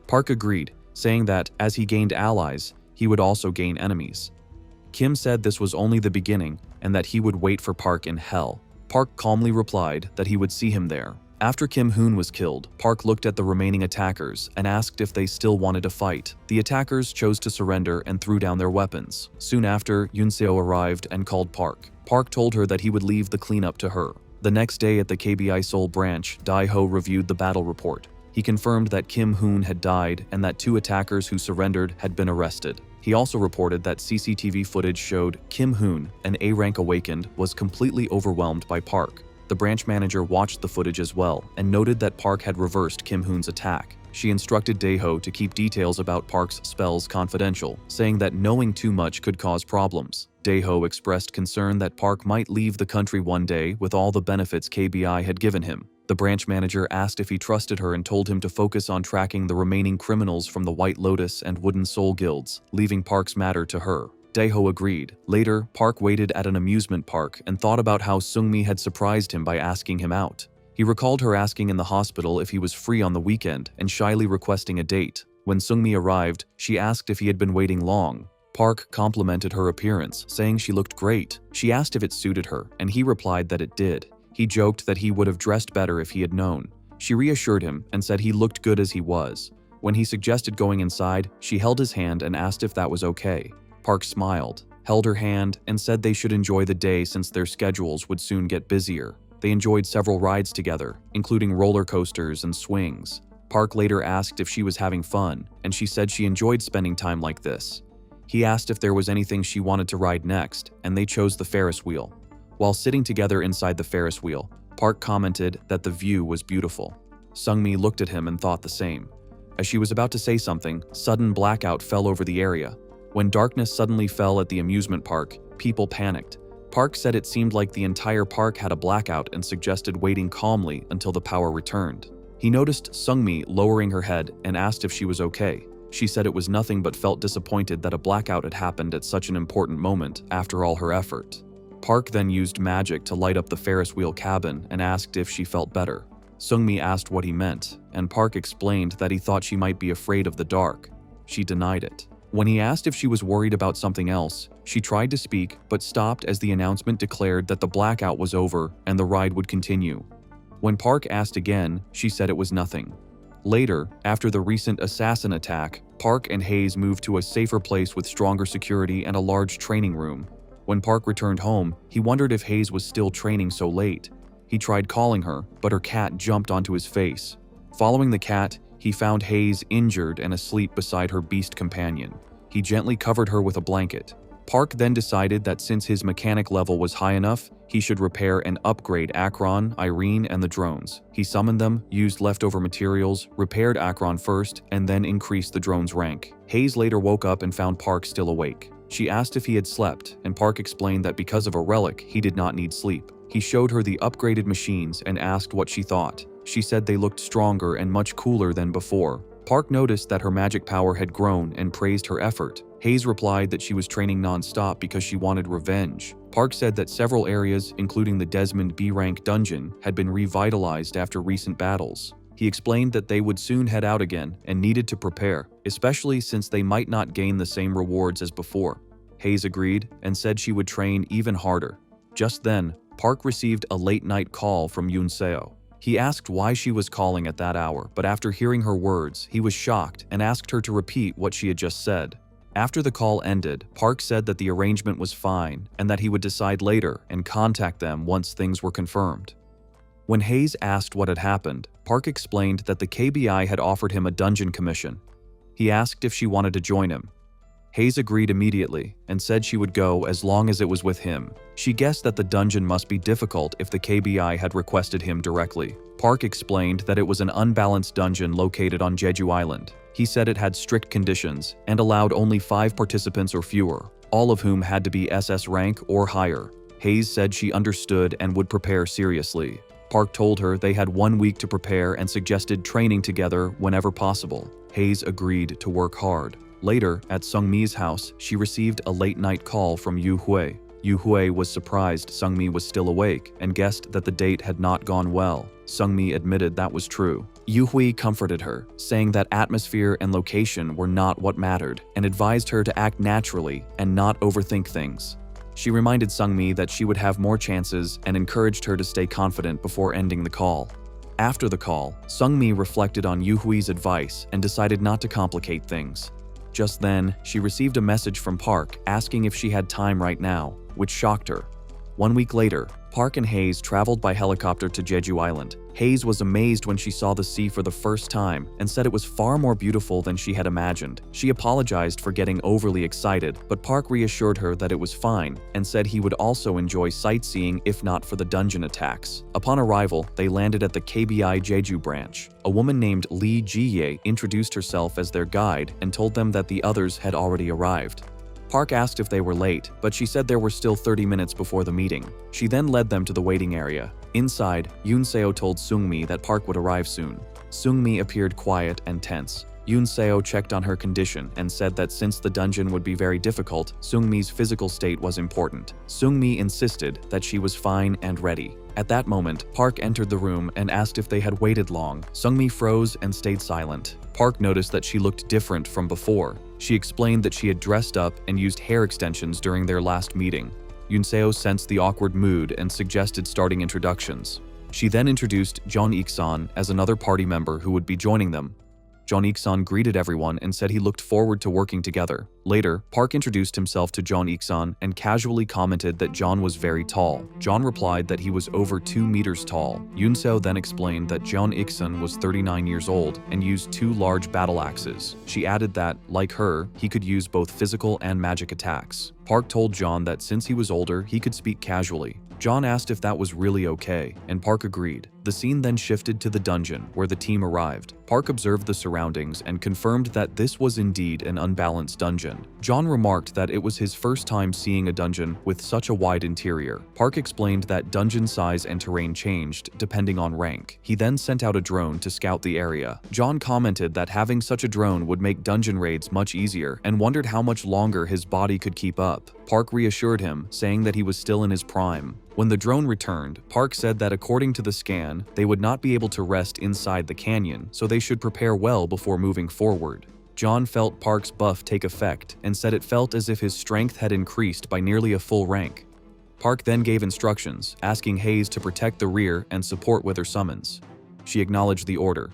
Park agreed, saying that as he gained allies, he would also gain enemies. Kim said this was only the beginning and that he would wait for Park in hell. Park calmly replied that he would see him there. After Kim Hoon was killed, Park looked at the remaining attackers and asked if they still wanted to fight. The attackers chose to surrender and threw down their weapons. Soon after, Yoon Seo arrived and called Park. Park told her that he would leave the cleanup to her. The next day at the KBI Seoul branch, Dae-ho reviewed the battle report. He confirmed that Kim Hoon had died and that 2 attackers who surrendered had been arrested. He also reported that CCTV footage showed Kim Hoon, an A-rank awakened, was completely overwhelmed by Park. The branch manager watched the footage as well and noted that Park had reversed Kim Hoon's attack. She instructed Dae-ho to keep details about Park's spells confidential, saying that knowing too much could cause problems. Dae-ho expressed concern that Park might leave the country one day with all the benefits KBI had given him. The branch manager asked if he trusted her and told him to focus on tracking the remaining criminals from the White Lotus and Wooden Soul guilds, leaving Park's matter to her. Dae-ho agreed. Later, Park waited at an amusement park and thought about how Seung-mi had surprised him by asking him out. He recalled her asking in the hospital if he was free on the weekend and shyly requesting a date. When Seung-mi arrived, she asked if he had been waiting long. Park complimented her appearance, saying she looked great. She asked if it suited her, and he replied that it did. He joked that he would have dressed better if he had known. She reassured him and said he looked good as he was. When he suggested going inside, she held his hand and asked if that was okay. Park smiled, held her hand, and said they should enjoy the day since their schedules would soon get busier. They enjoyed several rides together, including roller coasters and swings. Park later asked if she was having fun, and she said she enjoyed spending time like this. He asked if there was anything she wanted to ride next, and they chose the Ferris wheel. While sitting together inside the Ferris wheel, Park commented that the view was beautiful. Seung-mi looked at him and thought the same. As she was about to say something, sudden blackout fell over the area. When darkness suddenly fell at the amusement park, people panicked. Park said it seemed like the entire park had a blackout and suggested waiting calmly until the power returned. He noticed Seung-mi lowering her head and asked if she was okay. She said it was nothing but felt disappointed that a blackout had happened at such an important moment after all her effort. Park then used magic to light up the Ferris wheel cabin and asked if she felt better. Seung-mi asked what he meant, and Park explained that he thought she might be afraid of the dark. She denied it. When he asked if she was worried about something else, she tried to speak but stopped as the announcement declared that the blackout was over and the ride would continue. When Park asked again, she said it was nothing. Later, after the recent assassin attack, Park and Hayes moved to a safer place with stronger security and a large training room. When Park returned home, he wondered if Hayes was still training so late. He tried calling her, but her cat jumped onto his face. Following the cat, he found Hayes injured and asleep beside her beast companion. He gently covered her with a blanket. Park then decided that since his mechanic level was high enough, he should repair and upgrade Akron, Irene, and the drones. He summoned them, used leftover materials, repaired Akron first, and then increased the drone's rank. Hayes later woke up and found Park still awake. She asked if he had slept, and Park explained that because of a relic, he did not need sleep. He showed her the upgraded machines and asked what she thought. She said they looked stronger and much cooler than before. Park noticed that her magic power had grown and praised her effort. Hayes replied that she was training non-stop because she wanted revenge. Park said that several areas, including the Desmond B-rank dungeon, had been revitalized after recent battles. He explained that they would soon head out again and needed to prepare, especially since they might not gain the same rewards as before. Hayes agreed and said she would train even harder. Just then, Park received a late-night call from Yoon Seo. He asked why she was calling at that hour, but after hearing her words, he was shocked and asked her to repeat what she had just said. After the call ended, Park said that the arrangement was fine and that he would decide later and contact them once things were confirmed. When Hayes asked what had happened, Park explained that the KBI had offered him a dungeon commission. He asked if she wanted to join him. Hayes agreed immediately and said she would go as long as it was with him. She guessed that the dungeon must be difficult if the KBI had requested him directly. Park explained that it was an unbalanced dungeon located on Jeju Island. He said it had strict conditions and allowed only 5 participants or fewer, all of whom had to be SS rank or higher. Hayes said she understood and would prepare seriously. Park told her they had 1 week to prepare and suggested training together whenever possible. Hayes agreed to work hard. Later, at Seung-mi's house, she received a late-night call from Yu Hui. Yu Hui was surprised Seung-mi was still awake and guessed that the date had not gone well. Seung-mi admitted that was true. Yuhui comforted her, saying that atmosphere and location were not what mattered, and advised her to act naturally and not overthink things. She reminded Sungmi that she would have more chances and encouraged her to stay confident before ending the call. After the call, Sungmi reflected on Yuhui's advice and decided not to complicate things. Just then, she received a message from Park asking if she had time right now, which shocked her. 1 week later, Park and Hayes traveled by helicopter to Jeju Island. Hayes was amazed when she saw the sea for the first time and said it was far more beautiful than she had imagined. She apologized for getting overly excited, but Park reassured her that it was fine and said he would also enjoy sightseeing if not for the dungeon attacks. Upon arrival, they landed at the KBI Jeju branch. A woman named Lee Jiye introduced herself as their guide and told them that the others had already arrived. Park asked if they were late, but she said there were still 30 minutes before the meeting. She then led them to the waiting area. Inside, Yoon-seo told Sungmi that Park would arrive soon. Sungmi appeared quiet and tense. Yoon-seo checked on her condition and said that since the dungeon would be very difficult, Sungmi's physical state was important. Sungmi insisted that she was fine and ready. At that moment, Park entered the room and asked if they had waited long. Sungmi froze and stayed silent. Park noticed that she looked different from before. She explained that she had dressed up and used hair extensions during their last meeting. Yoon-seo sensed the awkward mood and suggested starting introductions. She then introduced Jeon Ik-san as another party member who would be joining them. Jeon Ik-san greeted everyone and said he looked forward to working together. Later, Park introduced himself to Jeon Ik-san and casually commented that Jeon was very tall. Jeon replied that he was over 2 meters tall. Yoon-seo then explained that Jeon Ik-san was 39 years old and used 2 large battle axes. She added that, like her, he could use both physical and magic attacks. Park told Jeon that since he was older, he could speak casually. Jeon asked if that was really okay, and Park agreed. The scene then shifted to the dungeon, where the team arrived. Park observed the surroundings and confirmed that this was indeed an unbalanced dungeon. Jeon remarked that it was his first time seeing a dungeon with such a wide interior. Park explained that dungeon size and terrain changed depending on rank. He then sent out a drone to scout the area. Jeon commented that having such a drone would make dungeon raids much easier and wondered how much longer his body could keep up. Park reassured him, saying that he was still in his prime. When the drone returned, Park said that according to the scan, they would not be able to rest inside the canyon, so they should prepare well before moving forward. Jeon felt Park's buff take effect and said it felt as if his strength had increased by nearly a full rank. Park then gave instructions, asking Hayes to protect the rear and support with her summons. She acknowledged the order.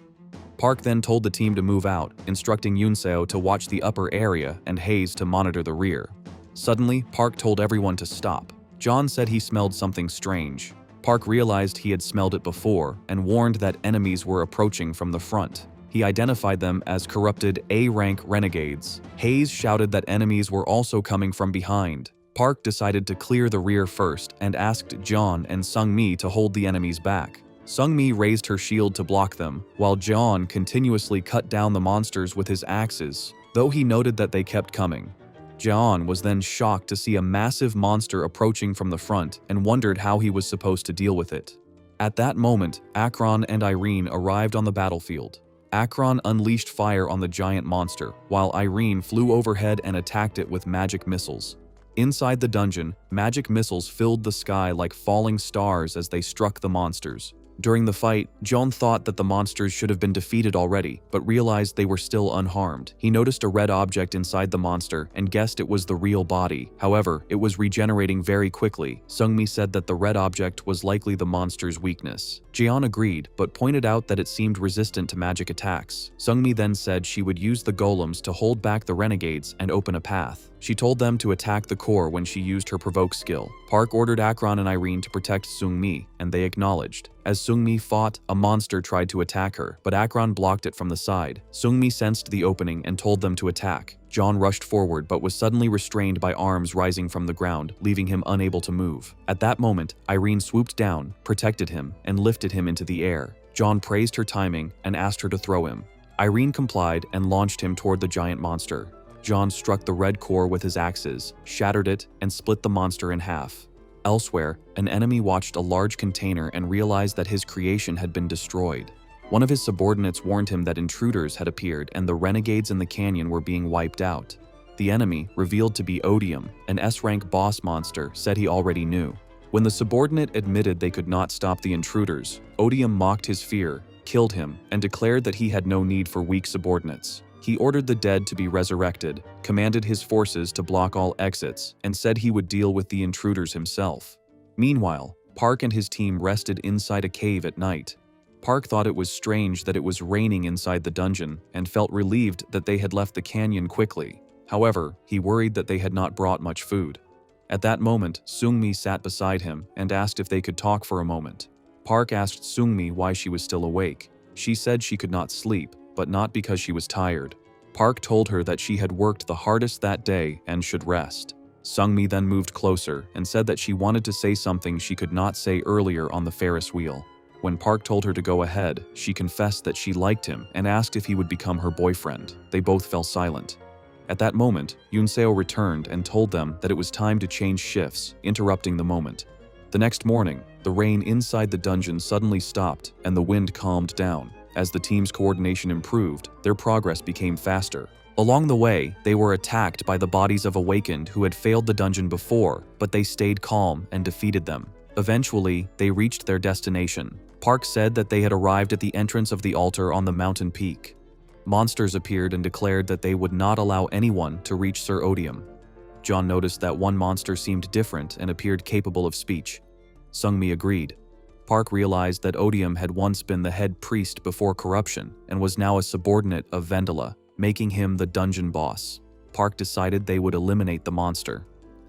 Park then told the team to move out, instructing Yoon-seo to watch the upper area and Hayes to monitor the rear. Suddenly, Park told everyone to stop. Jeon said he smelled something strange. Park realized he had smelled it before and warned that enemies were approaching from the front. He identified them as corrupted A-rank renegades. Hayes shouted that enemies were also coming from behind. Park decided to clear the rear first and asked Jeon and Sungmi to hold the enemies back. Sungmi raised her shield to block them, while Jeon continuously cut down the monsters with his axes, though he noted that they kept coming. Jeon was then shocked to see a massive monster approaching from the front and wondered how he was supposed to deal with it. At that moment, Akron and Irene arrived on the battlefield. Akron unleashed fire on the giant monster, while Irene flew overhead and attacked it with magic missiles. Inside the dungeon, magic missiles filled the sky like falling stars as they struck the monsters. During the fight, Jeon thought that the monsters should have been defeated already, but realized they were still unharmed. He noticed a red object inside the monster and guessed it was the real body. However, it was regenerating very quickly. Sungmi said that the red object was likely the monster's weakness. Jeon agreed, but pointed out that it seemed resistant to magic attacks. Sungmi then said she would use the golems to hold back the renegades and open a path. She told them to attack the core when she used her provoke skill. Park ordered Akron and Irene to protect Sungmi, and they acknowledged. As Sungmi fought, a monster tried to attack her, but Akron blocked it from the side. Sungmi sensed the opening and told them to attack. Jeon rushed forward but was suddenly restrained by arms rising from the ground, leaving him unable to move. At that moment, Irene swooped down, protected him, and lifted him into the air. Jeon praised her timing and asked her to throw him. Irene complied and launched him toward the giant monster. Jeon struck the red core with his axes, shattered it, and split the monster in half. Elsewhere, an enemy watched a large container and realized that his creation had been destroyed. One of his subordinates warned him that intruders had appeared and the renegades in the canyon were being wiped out. The enemy, revealed to be Odium, an S-rank boss monster, said he already knew. When the subordinate admitted they could not stop the intruders, Odium mocked his fear killed him, and declared that he had no need for weak subordinates. He ordered the dead to be resurrected, commanded his forces to block all exits, and said he would deal with the intruders himself. Meanwhile, Park and his team rested inside a cave at night. Park thought it was strange that it was raining inside the dungeon and felt relieved that they had left the canyon quickly. However, he worried that they had not brought much food. At that moment, Seungmi sat beside him and asked if they could talk for a moment. Park asked Seungmi why she was still awake. She said she could not sleep, but not because she was tired. Park told her that she had worked the hardest that day and should rest. Seungmi then moved closer and said that she wanted to say something she could not say earlier on the Ferris wheel. When Park told her to go ahead, she confessed that she liked him and asked if he would become her boyfriend. They both fell silent. At that moment, Yunseo returned and told them that it was time to change shifts, interrupting the moment. The next morning, the rain inside the dungeon suddenly stopped and the wind calmed down. As the team's coordination improved, their progress became faster. Along the way, they were attacked by the bodies of awakened who had failed the dungeon before, but they stayed calm and defeated them. Eventually, they reached their destination. Park said that they had arrived at the entrance of the altar on the mountain peak. Monsters appeared and declared that they would not allow anyone to reach Sir Odium. John noticed that one monster seemed different and appeared capable of speech. Seungmi agreed. Park realized that Odium had once been the head priest before corruption and was now a subordinate of Vendela, making him the dungeon boss. Park decided they would eliminate the monster.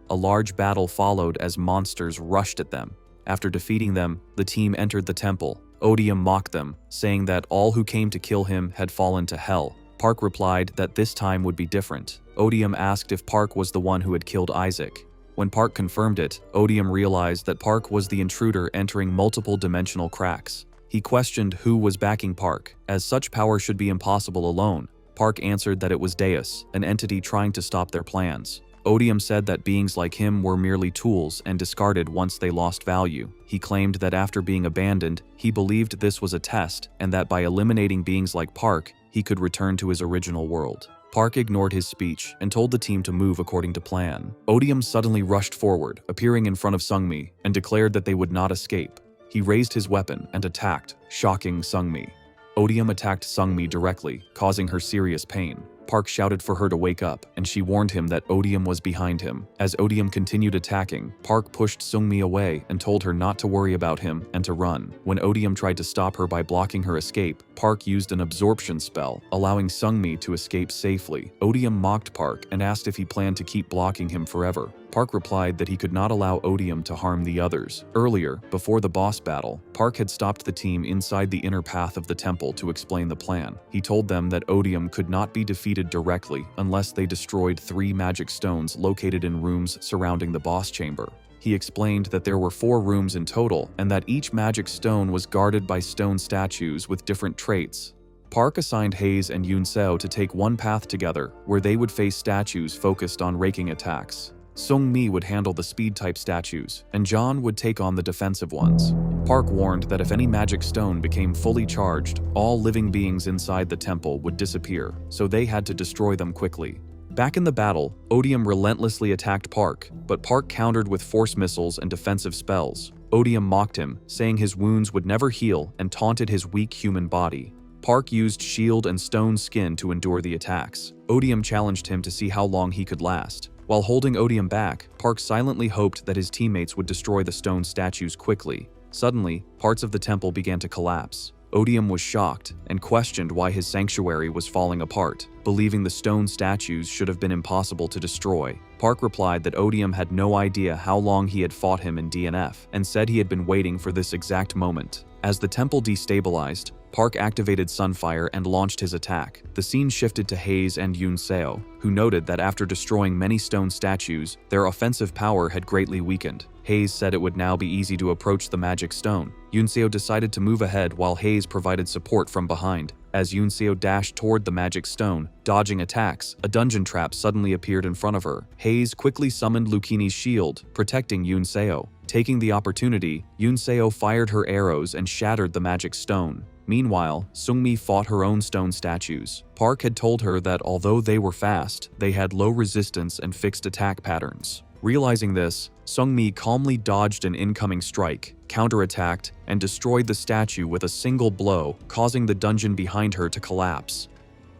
A large battle followed as monsters rushed at them. After defeating them, the team entered the temple. Odium mocked them, saying that all who came to kill him had fallen to hell. Park replied that this time would be different. Odium asked if Park was the one who had killed Isaac. When Park confirmed it, Odium realized that Park was the intruder entering multiple dimensional cracks. He questioned who was backing Park, as such power should be impossible alone. Park answered that it was Deus, an entity trying to stop their plans. Odium said that beings like him were merely tools and discarded once they lost value. He claimed that after being abandoned, he believed this was a test and that by eliminating beings like Park, he could return to his original world. Park ignored his speech and told the team to move according to plan. Odium suddenly rushed forward, appearing in front of Seungmi, and declared that they would not escape. He raised his weapon and attacked, shocking Seungmi. Odium attacked Seungmi directly, causing her serious pain. Park shouted for her to wake up, and she warned him that Odium was behind him. As Odium continued attacking, Park pushed Seungmi away and told her not to worry about him and to run. When Odium tried to stop her by blocking her escape, Park used an absorption spell, allowing Seungmi to escape safely. Odium mocked Park and asked if he planned to keep blocking him forever. Park replied that he could not allow Odium to harm the others. Earlier, before the boss battle, Park had stopped the team inside the inner path of the temple to explain the plan. He told them that Odium could not be defeated directly unless they destroyed 3 magic stones located in rooms surrounding the boss chamber. He explained that there were 4 rooms in total and that each magic stone was guarded by stone statues with different traits. Park assigned Hayes and Yunseo to take one path together where they would face statues focused on raking attacks. Seungmi would handle the speed-type statues, and John would take on the defensive ones. Park warned that if any magic stone became fully charged, all living beings inside the temple would disappear, so they had to destroy them quickly. Back in the battle, Odium relentlessly attacked Park, but Park countered with force missiles and defensive spells. Odium mocked him, saying his wounds would never heal and taunted his weak human body. Park used shield and stone skin to endure the attacks. Odium challenged him to see how long he could last. While holding Odium back, Park silently hoped that his teammates would destroy the stone statues quickly. Suddenly, parts of the temple began to collapse. Odium was shocked and questioned why his sanctuary was falling apart, believing the stone statues should have been impossible to destroy. Park replied that Odium had no idea how long he had fought him in DNF and said he had been waiting for this exact moment. As the temple destabilized, Park activated Sunfire and launched his attack. The scene shifted to Hayes and Yunseo, who noted that after destroying many stone statues, their offensive power had greatly weakened. Hayes said it would now be easy to approach the magic stone. Yunseo decided to move ahead while Hayes provided support from behind. As Yunseo dashed toward the magic stone, dodging attacks, a dungeon trap suddenly appeared in front of her. Hayes quickly summoned Lucchini's shield, protecting Yunseo. Taking the opportunity, Yunseo fired her arrows and shattered the magic stone. Meanwhile, Seungmi fought her own stone statues. Park had told her that although they were fast, they had low resistance and fixed attack patterns. Realizing this, Sung-mi calmly dodged an incoming strike, counterattacked, and destroyed the statue with a single blow, causing the dungeon behind her to collapse.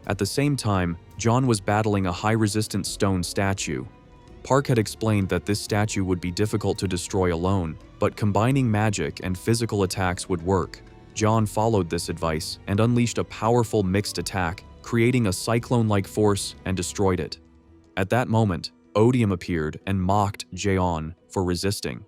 At the same time, John was battling a high-resistance stone statue. Park had explained that this statue would be difficult to destroy alone, but combining magic and physical attacks would work. John followed this advice and unleashed a powerful mixed attack, creating a cyclone-like force and destroyed it. At that moment, Odium appeared and mocked Jaeon for resisting.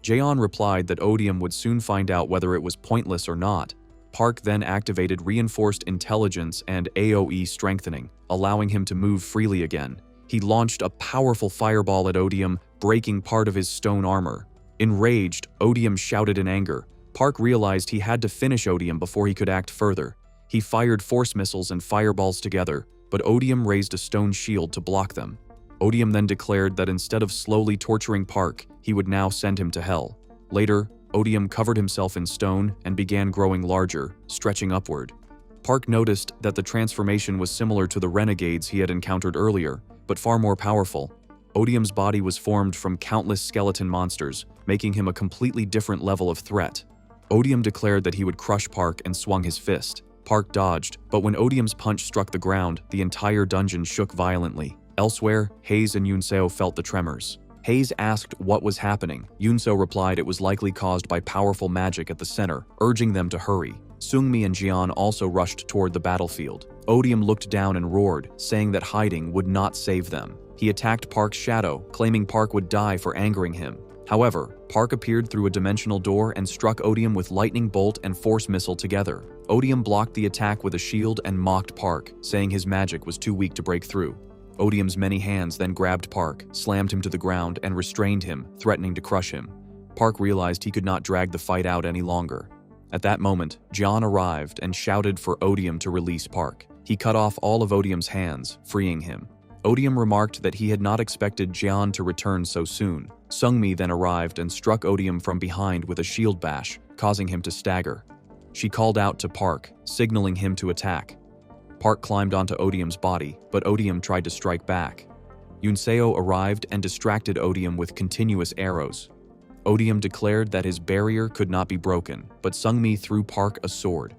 Jaeon replied that Odium would soon find out whether it was pointless or not. Park then activated reinforced intelligence and AoE strengthening, allowing him to move freely again. He launched a powerful fireball at Odium, breaking part of his stone armor. Enraged, Odium shouted in anger. Park realized he had to finish Odium before he could act further. He fired force missiles and fireballs together, but Odium raised a stone shield to block them. Odium then declared that instead of slowly torturing Park, he would now send him to hell. Later, Odium covered himself in stone and began growing larger, stretching upward. Park noticed that the transformation was similar to the renegades he had encountered earlier, but far more powerful. Odium's body was formed from countless skeleton monsters, making him a completely different level of threat. Odium declared that he would crush Park and swung his fist. Park dodged, but when Odium's punch struck the ground, the entire dungeon shook violently. Elsewhere, Hayes and Yunseo felt the tremors. Hayes asked what was happening. Yunseo replied it was likely caused by powerful magic at the center, urging them to hurry. Sung-mi and Jian also rushed toward the battlefield. Odium looked down and roared, saying that hiding would not save them. He attacked Park's shadow, claiming Park would die for angering him. However, Park appeared through a dimensional door and struck Odium with lightning bolt and force missile together. Odium blocked the attack with a shield and mocked Park, saying his magic was too weak to break through. Odium's many hands then grabbed Park, slammed him to the ground, and restrained him, threatening to crush him. Park realized he could not drag the fight out any longer. At that moment, John arrived and shouted for Odium to release Park. He cut off all of Odium's hands, freeing him. Odium remarked that he had not expected Jian to return so soon. Sung-mi then arrived and struck Odium from behind with a shield bash, causing him to stagger. She called out to Park, signaling him to attack. Park climbed onto Odium's body, but Odium tried to strike back. Yunseo arrived and distracted Odium with continuous arrows. Odium declared that his barrier could not be broken, but Sung-mi threw Park a sword.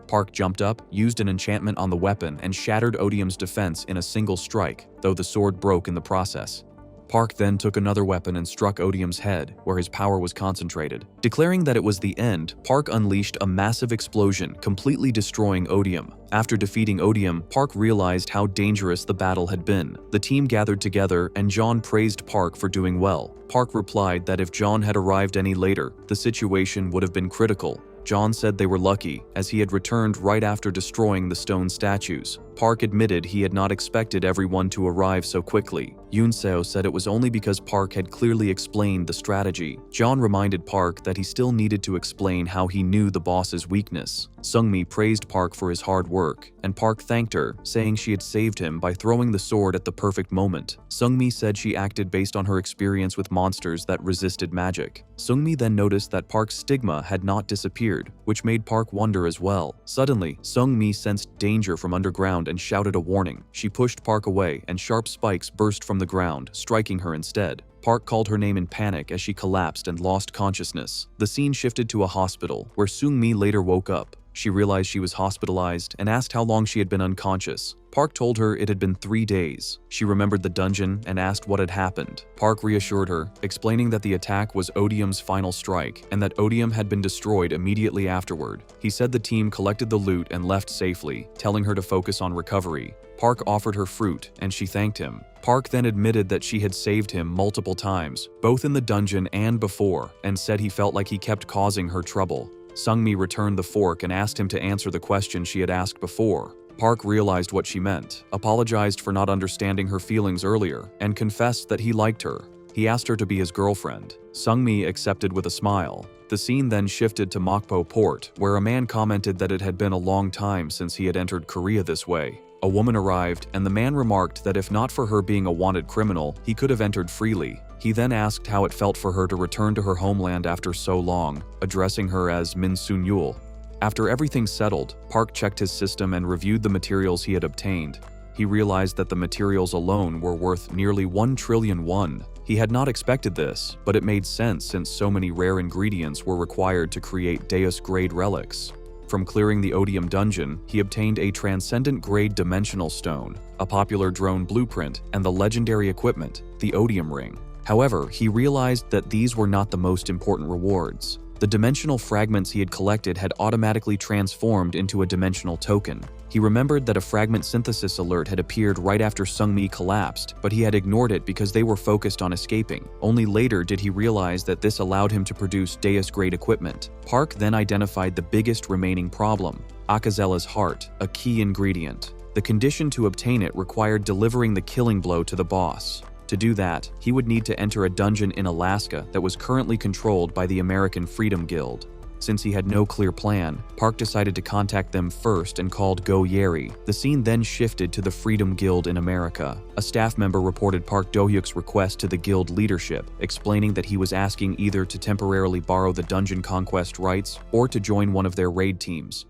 Park jumped up, used an enchantment on the weapon, and shattered Odium's defense in a single strike, though the sword broke in the process. Park then took another weapon and struck Odium's head, where his power was concentrated. Declaring that it was the end, Park unleashed a massive explosion, completely destroying Odium. After defeating Odium, Park realized how dangerous the battle had been. The team gathered together, and John praised Park for doing well. Park replied that if John had arrived any later, the situation would have been critical. John said they were lucky, as he had returned right after destroying the stone statues. Park admitted he had not expected everyone to arrive so quickly. Yunseo said it was only because Park had clearly explained the strategy. John reminded Park that he still needed to explain how he knew the boss's weakness. Sung-mi praised Park for his hard work, and Park thanked her, saying she had saved him by throwing the sword at the perfect moment. Sung-mi said she acted based on her experience with monsters that resisted magic. Sung-mi then noticed that Park's stigma had not disappeared, which made Park wonder as well. Suddenly, Sung-mi sensed danger from underground and shouted a warning. She pushed Park away, and sharp spikes burst from the ground, striking her instead. Park called her name in panic as she collapsed and lost consciousness. The scene shifted to a hospital, where Sung-mi later woke up. She realized she was hospitalized and asked how long she had been unconscious. Park told her it had been 3 days. She remembered the dungeon and asked what had happened. Park reassured her, explaining that the attack was Odium's final strike and that Odium had been destroyed immediately afterward. He said the team collected the loot and left safely, telling her to focus on recovery. Park offered her fruit, and she thanked him. Park then admitted that she had saved him multiple times, both in the dungeon and before, and said he felt like he kept causing her trouble. Sung-mi returned the fork and asked him to answer the question she had asked before. Park realized what she meant, apologized for not understanding her feelings earlier, and confessed that he liked her. He asked her to be his girlfriend. Sung-mi accepted with a smile. The scene then shifted to Mokpo Port, where a man commented that it had been a long time since he had entered Korea this way. A woman arrived, and the man remarked that if not for her being a wanted criminal, he could have entered freely. He then asked how it felt for her to return to her homeland after so long, addressing her as Min Sun-yul. After everything settled, Park checked his system and reviewed the materials he had obtained. He realized that the materials alone were worth nearly 1 trillion won. He had not expected this, but it made sense since so many rare ingredients were required to create Deus-grade relics. From clearing the Odium dungeon, he obtained a Transcendent-grade dimensional stone, a popular drone blueprint, and the legendary equipment, the Odium ring. However, he realized that these were not the most important rewards. The dimensional fragments he had collected had automatically transformed into a dimensional token. He remembered that a fragment synthesis alert had appeared right after Sungmi collapsed, but he had ignored it because they were focused on escaping. Only later did he realize that this allowed him to produce Deus-grade equipment. Park then identified the biggest remaining problem: Akazella's heart, a key ingredient. The condition to obtain it required delivering the killing blow to the boss. To do that, he would need to enter a dungeon in Alaska that was currently controlled by the American Freedom Guild. Since he had no clear plan, Park decided to contact them first and called Go Yeri. The scene then shifted to the Freedom Guild in America. A staff member reported Park Do-hyuk's request to the guild leadership, explaining that he was asking either to temporarily borrow the dungeon conquest rights or to join one of their raid teams.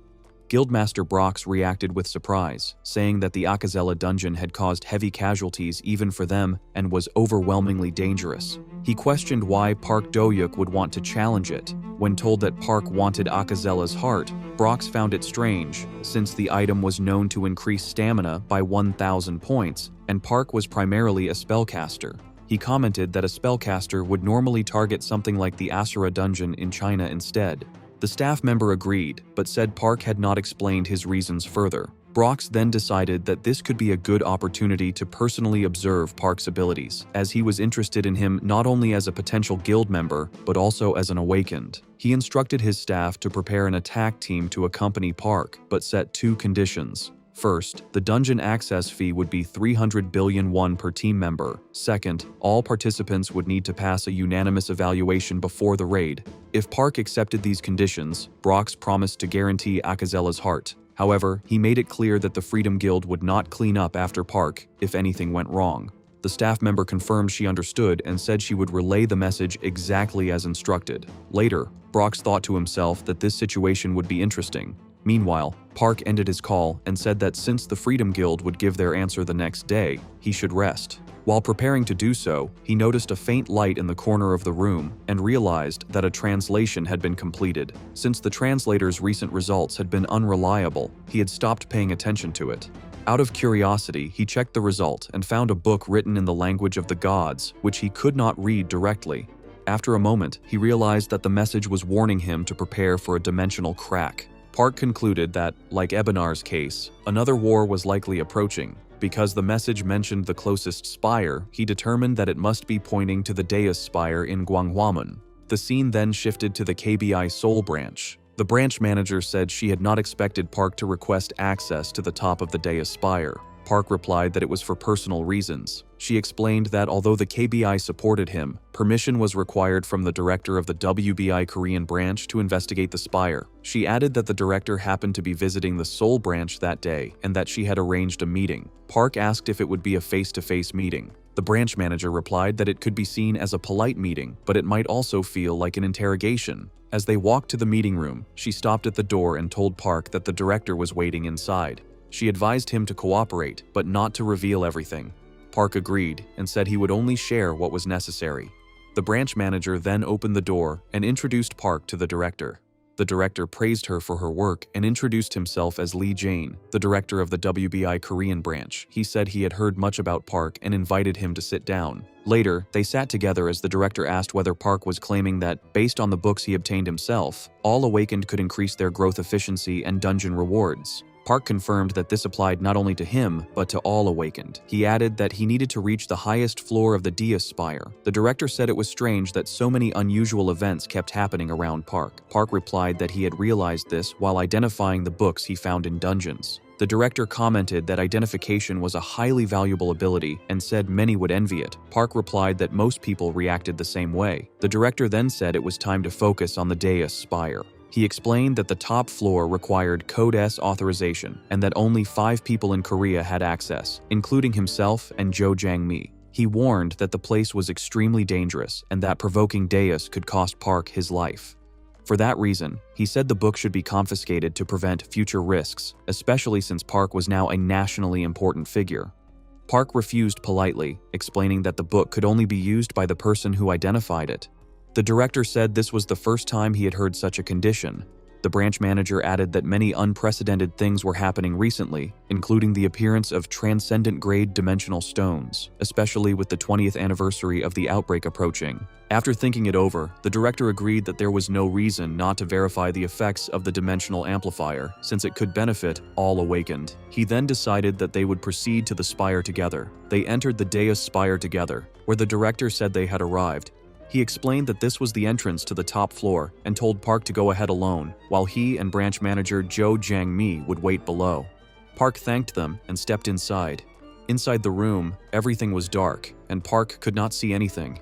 Guildmaster Brox reacted with surprise, saying that the Akazella dungeon had caused heavy casualties even for them and was overwhelmingly dangerous. He questioned why Park Do-hyuk would want to challenge it. When told that Park wanted Akazella's heart, Brox found it strange, since the item was known to increase stamina by 1,000 points, and Park was primarily a spellcaster. He commented that a spellcaster would normally target something like the Asura dungeon in China instead. The staff member agreed, but said Park had not explained his reasons further. Brox then decided that this could be a good opportunity to personally observe Park's abilities, as he was interested in him not only as a potential guild member, but also as an awakened. He instructed his staff to prepare an attack team to accompany Park, but set 2 conditions. First, the dungeon access fee would be 300 billion won per team member. Second, all participants would need to pass a unanimous evaluation before the raid. If Park accepted these conditions, Brox promised to guarantee Akazella's heart. However, he made it clear that the Freedom Guild would not clean up after Park if anything went wrong. The staff member confirmed she understood and said she would relay the message exactly as instructed. Later, Brox thought to himself that this situation would be interesting. Meanwhile, Park ended his call and said that since the Freedom Guild would give their answer the next day, he should rest. While preparing to do so, he noticed a faint light in the corner of the room and realized that a translation had been completed. Since the translator's recent results had been unreliable, he had stopped paying attention to it. Out of curiosity, he checked the result and found a book written in the language of the gods, which he could not read directly. After a moment, he realized that the message was warning him to prepare for a dimensional crack. Park concluded that, like Ebonar's case, another war was likely approaching. Because the message mentioned the closest spire, he determined that it must be pointing to the Deus Spire in Gwanghwamun. The scene then shifted to the KBI Seoul branch. The branch manager said she had not expected Park to request access to the top of the Deus Spire. Park replied that it was for personal reasons. She explained that although the KBI supported him, permission was required from the director of the WBI Korean branch to investigate the spire. She added that the director happened to be visiting the Seoul branch that day and that she had arranged a meeting. Park asked if it would be a face-to-face meeting. The branch manager replied that it could be seen as a polite meeting, but it might also feel like an interrogation. As they walked to the meeting room, she stopped at the door and told Park that the director was waiting inside. She advised him to cooperate, but not to reveal everything. Park agreed and said he would only share what was necessary. The branch manager then opened the door and introduced Park to the director. The director praised her for her work and introduced himself as Lee Jane, the director of the WBI Korean branch. He said he had heard much about Park and invited him to sit down. Later, they sat together as the director asked whether Park was claiming that, based on the books he obtained himself, all awakened could increase their growth efficiency and dungeon rewards. Park confirmed that this applied not only to him, but to all awakened. He added that he needed to reach the highest floor of the Deus Spire. The director said it was strange that so many unusual events kept happening around Park. Park replied that he had realized this while identifying the books he found in dungeons. The director commented that identification was a highly valuable ability and said many would envy it. Park replied that most people reacted the same way. The director then said it was time to focus on the Deus Spire. He explained that the top floor required Code S authorization and that only 5 people in Korea had access, including himself and Jo Jang-mi. He warned that the place was extremely dangerous and that provoking Deus could cost Park his life. For that reason, he said the book should be confiscated to prevent future risks, especially since Park was now a nationally important figure. Park refused politely, explaining that the book could only be used by the person who identified it. The director said this was the first time he had heard such a condition. The branch manager added that many unprecedented things were happening recently, including the appearance of transcendent-grade dimensional stones, especially with the 20th anniversary of the outbreak approaching. After thinking it over, the director agreed that there was no reason not to verify the effects of the dimensional amplifier, since it could benefit all awakened. He then decided that they would proceed to the spire together. They entered the Deus Spire together, where the director said they had arrived. He explained that this was the entrance to the top floor and told Park to go ahead alone, while he and branch manager Zhou Jiangmi would wait below. Park thanked them and stepped inside. Inside the room, everything was dark, and Park could not see anything.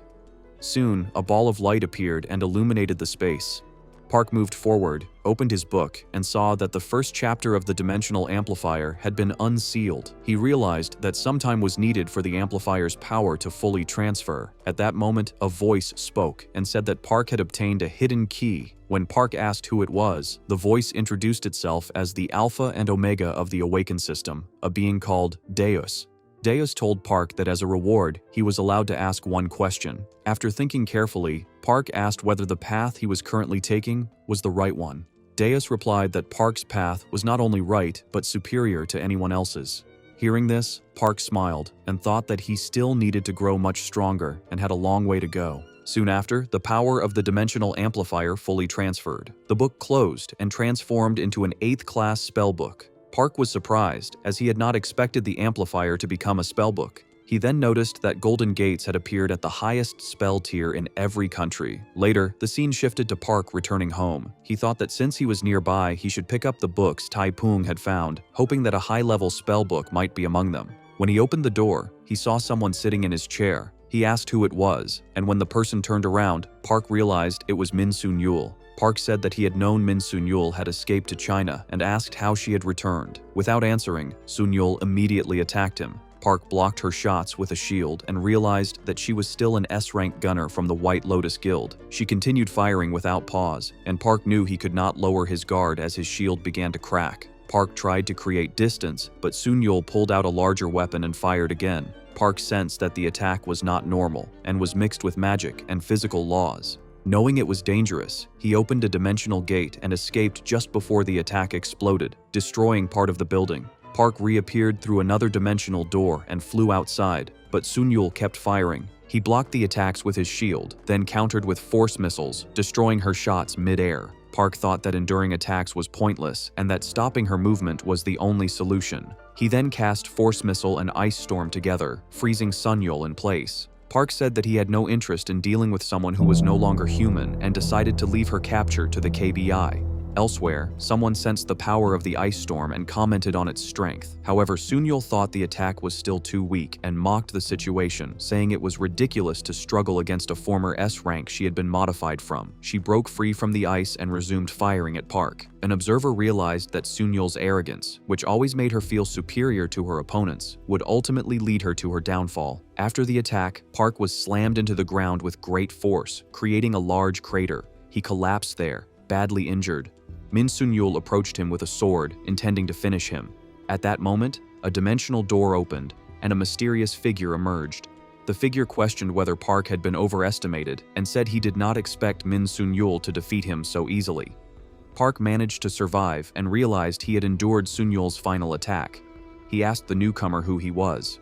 Soon, a ball of light appeared and illuminated the space. Park moved forward, opened his book, and saw that the first chapter of the dimensional amplifier had been unsealed. He realized that some time was needed for the amplifier's power to fully transfer. At that moment, a voice spoke and said that Park had obtained a hidden key. When Park asked who it was, the voice introduced itself as the Alpha and Omega of the Awakened System, a being called Deus. Deus told Park that as a reward, he was allowed to ask one question. After thinking carefully, Park asked whether the path he was currently taking was the right one. Deus replied that Park's path was not only right, but superior to anyone else's. Hearing this, Park smiled and thought that he still needed to grow much stronger and had a long way to go. Soon after, the power of the dimensional amplifier fully transferred. The book closed and transformed into an 8th class spellbook. Park was surprised, as he had not expected the amplifier to become a spellbook. He then noticed that golden gates had appeared at the highest spell tier in every country. Later, the scene shifted to Park returning home. He thought that since he was nearby, he should pick up the books Tai Pung had found, hoping that a high-level spellbook might be among them. When he opened the door, he saw someone sitting in his chair. He asked who it was, and when the person turned around, Park realized it was Min Sun Yul. Park said that he had known Min Sun Yul had escaped to China and asked how she had returned. Without answering, Sun Yul immediately attacked him. Park blocked her shots with a shield and realized that she was still an S-rank gunner from the White Lotus Guild. She continued firing without pause, and Park knew he could not lower his guard as his shield began to crack. Park tried to create distance, but Sun Yul pulled out a larger weapon and fired again. Park sensed that the attack was not normal and was mixed with magic and physical laws. Knowing it was dangerous, he opened a dimensional gate and escaped just before the attack exploded, destroying part of the building. Park reappeared through another dimensional door and flew outside, but Sun Yul kept firing. He blocked the attacks with his shield, then countered with force missiles, destroying her shots mid-air. Park thought that enduring attacks was pointless and that stopping her movement was the only solution. He then cast Force Missile and Ice Storm together, freezing Sun Yul in place. Park said that he had no interest in dealing with someone who was no longer human and decided to leave her capture to the KBI. Elsewhere, someone sensed the power of the ice storm and commented on its strength. However, Sun Yul thought the attack was still too weak and mocked the situation, saying it was ridiculous to struggle against a former S rank she had been modified from. She broke free from the ice and resumed firing at Park. An observer realized that Sun Yul's arrogance, which always made her feel superior to her opponents, would ultimately lead her to her downfall. After the attack, Park was slammed into the ground with great force, creating a large crater. He collapsed there, badly injured. Min Sun Yul approached him with a sword, intending to finish him. At that moment, a dimensional door opened, and a mysterious figure emerged. The figure questioned whether Park had been overestimated, and said he did not expect Min Sun Yul to defeat him so easily. Park managed to survive and realized he had endured Sun Yul's final attack. He asked the newcomer who he was.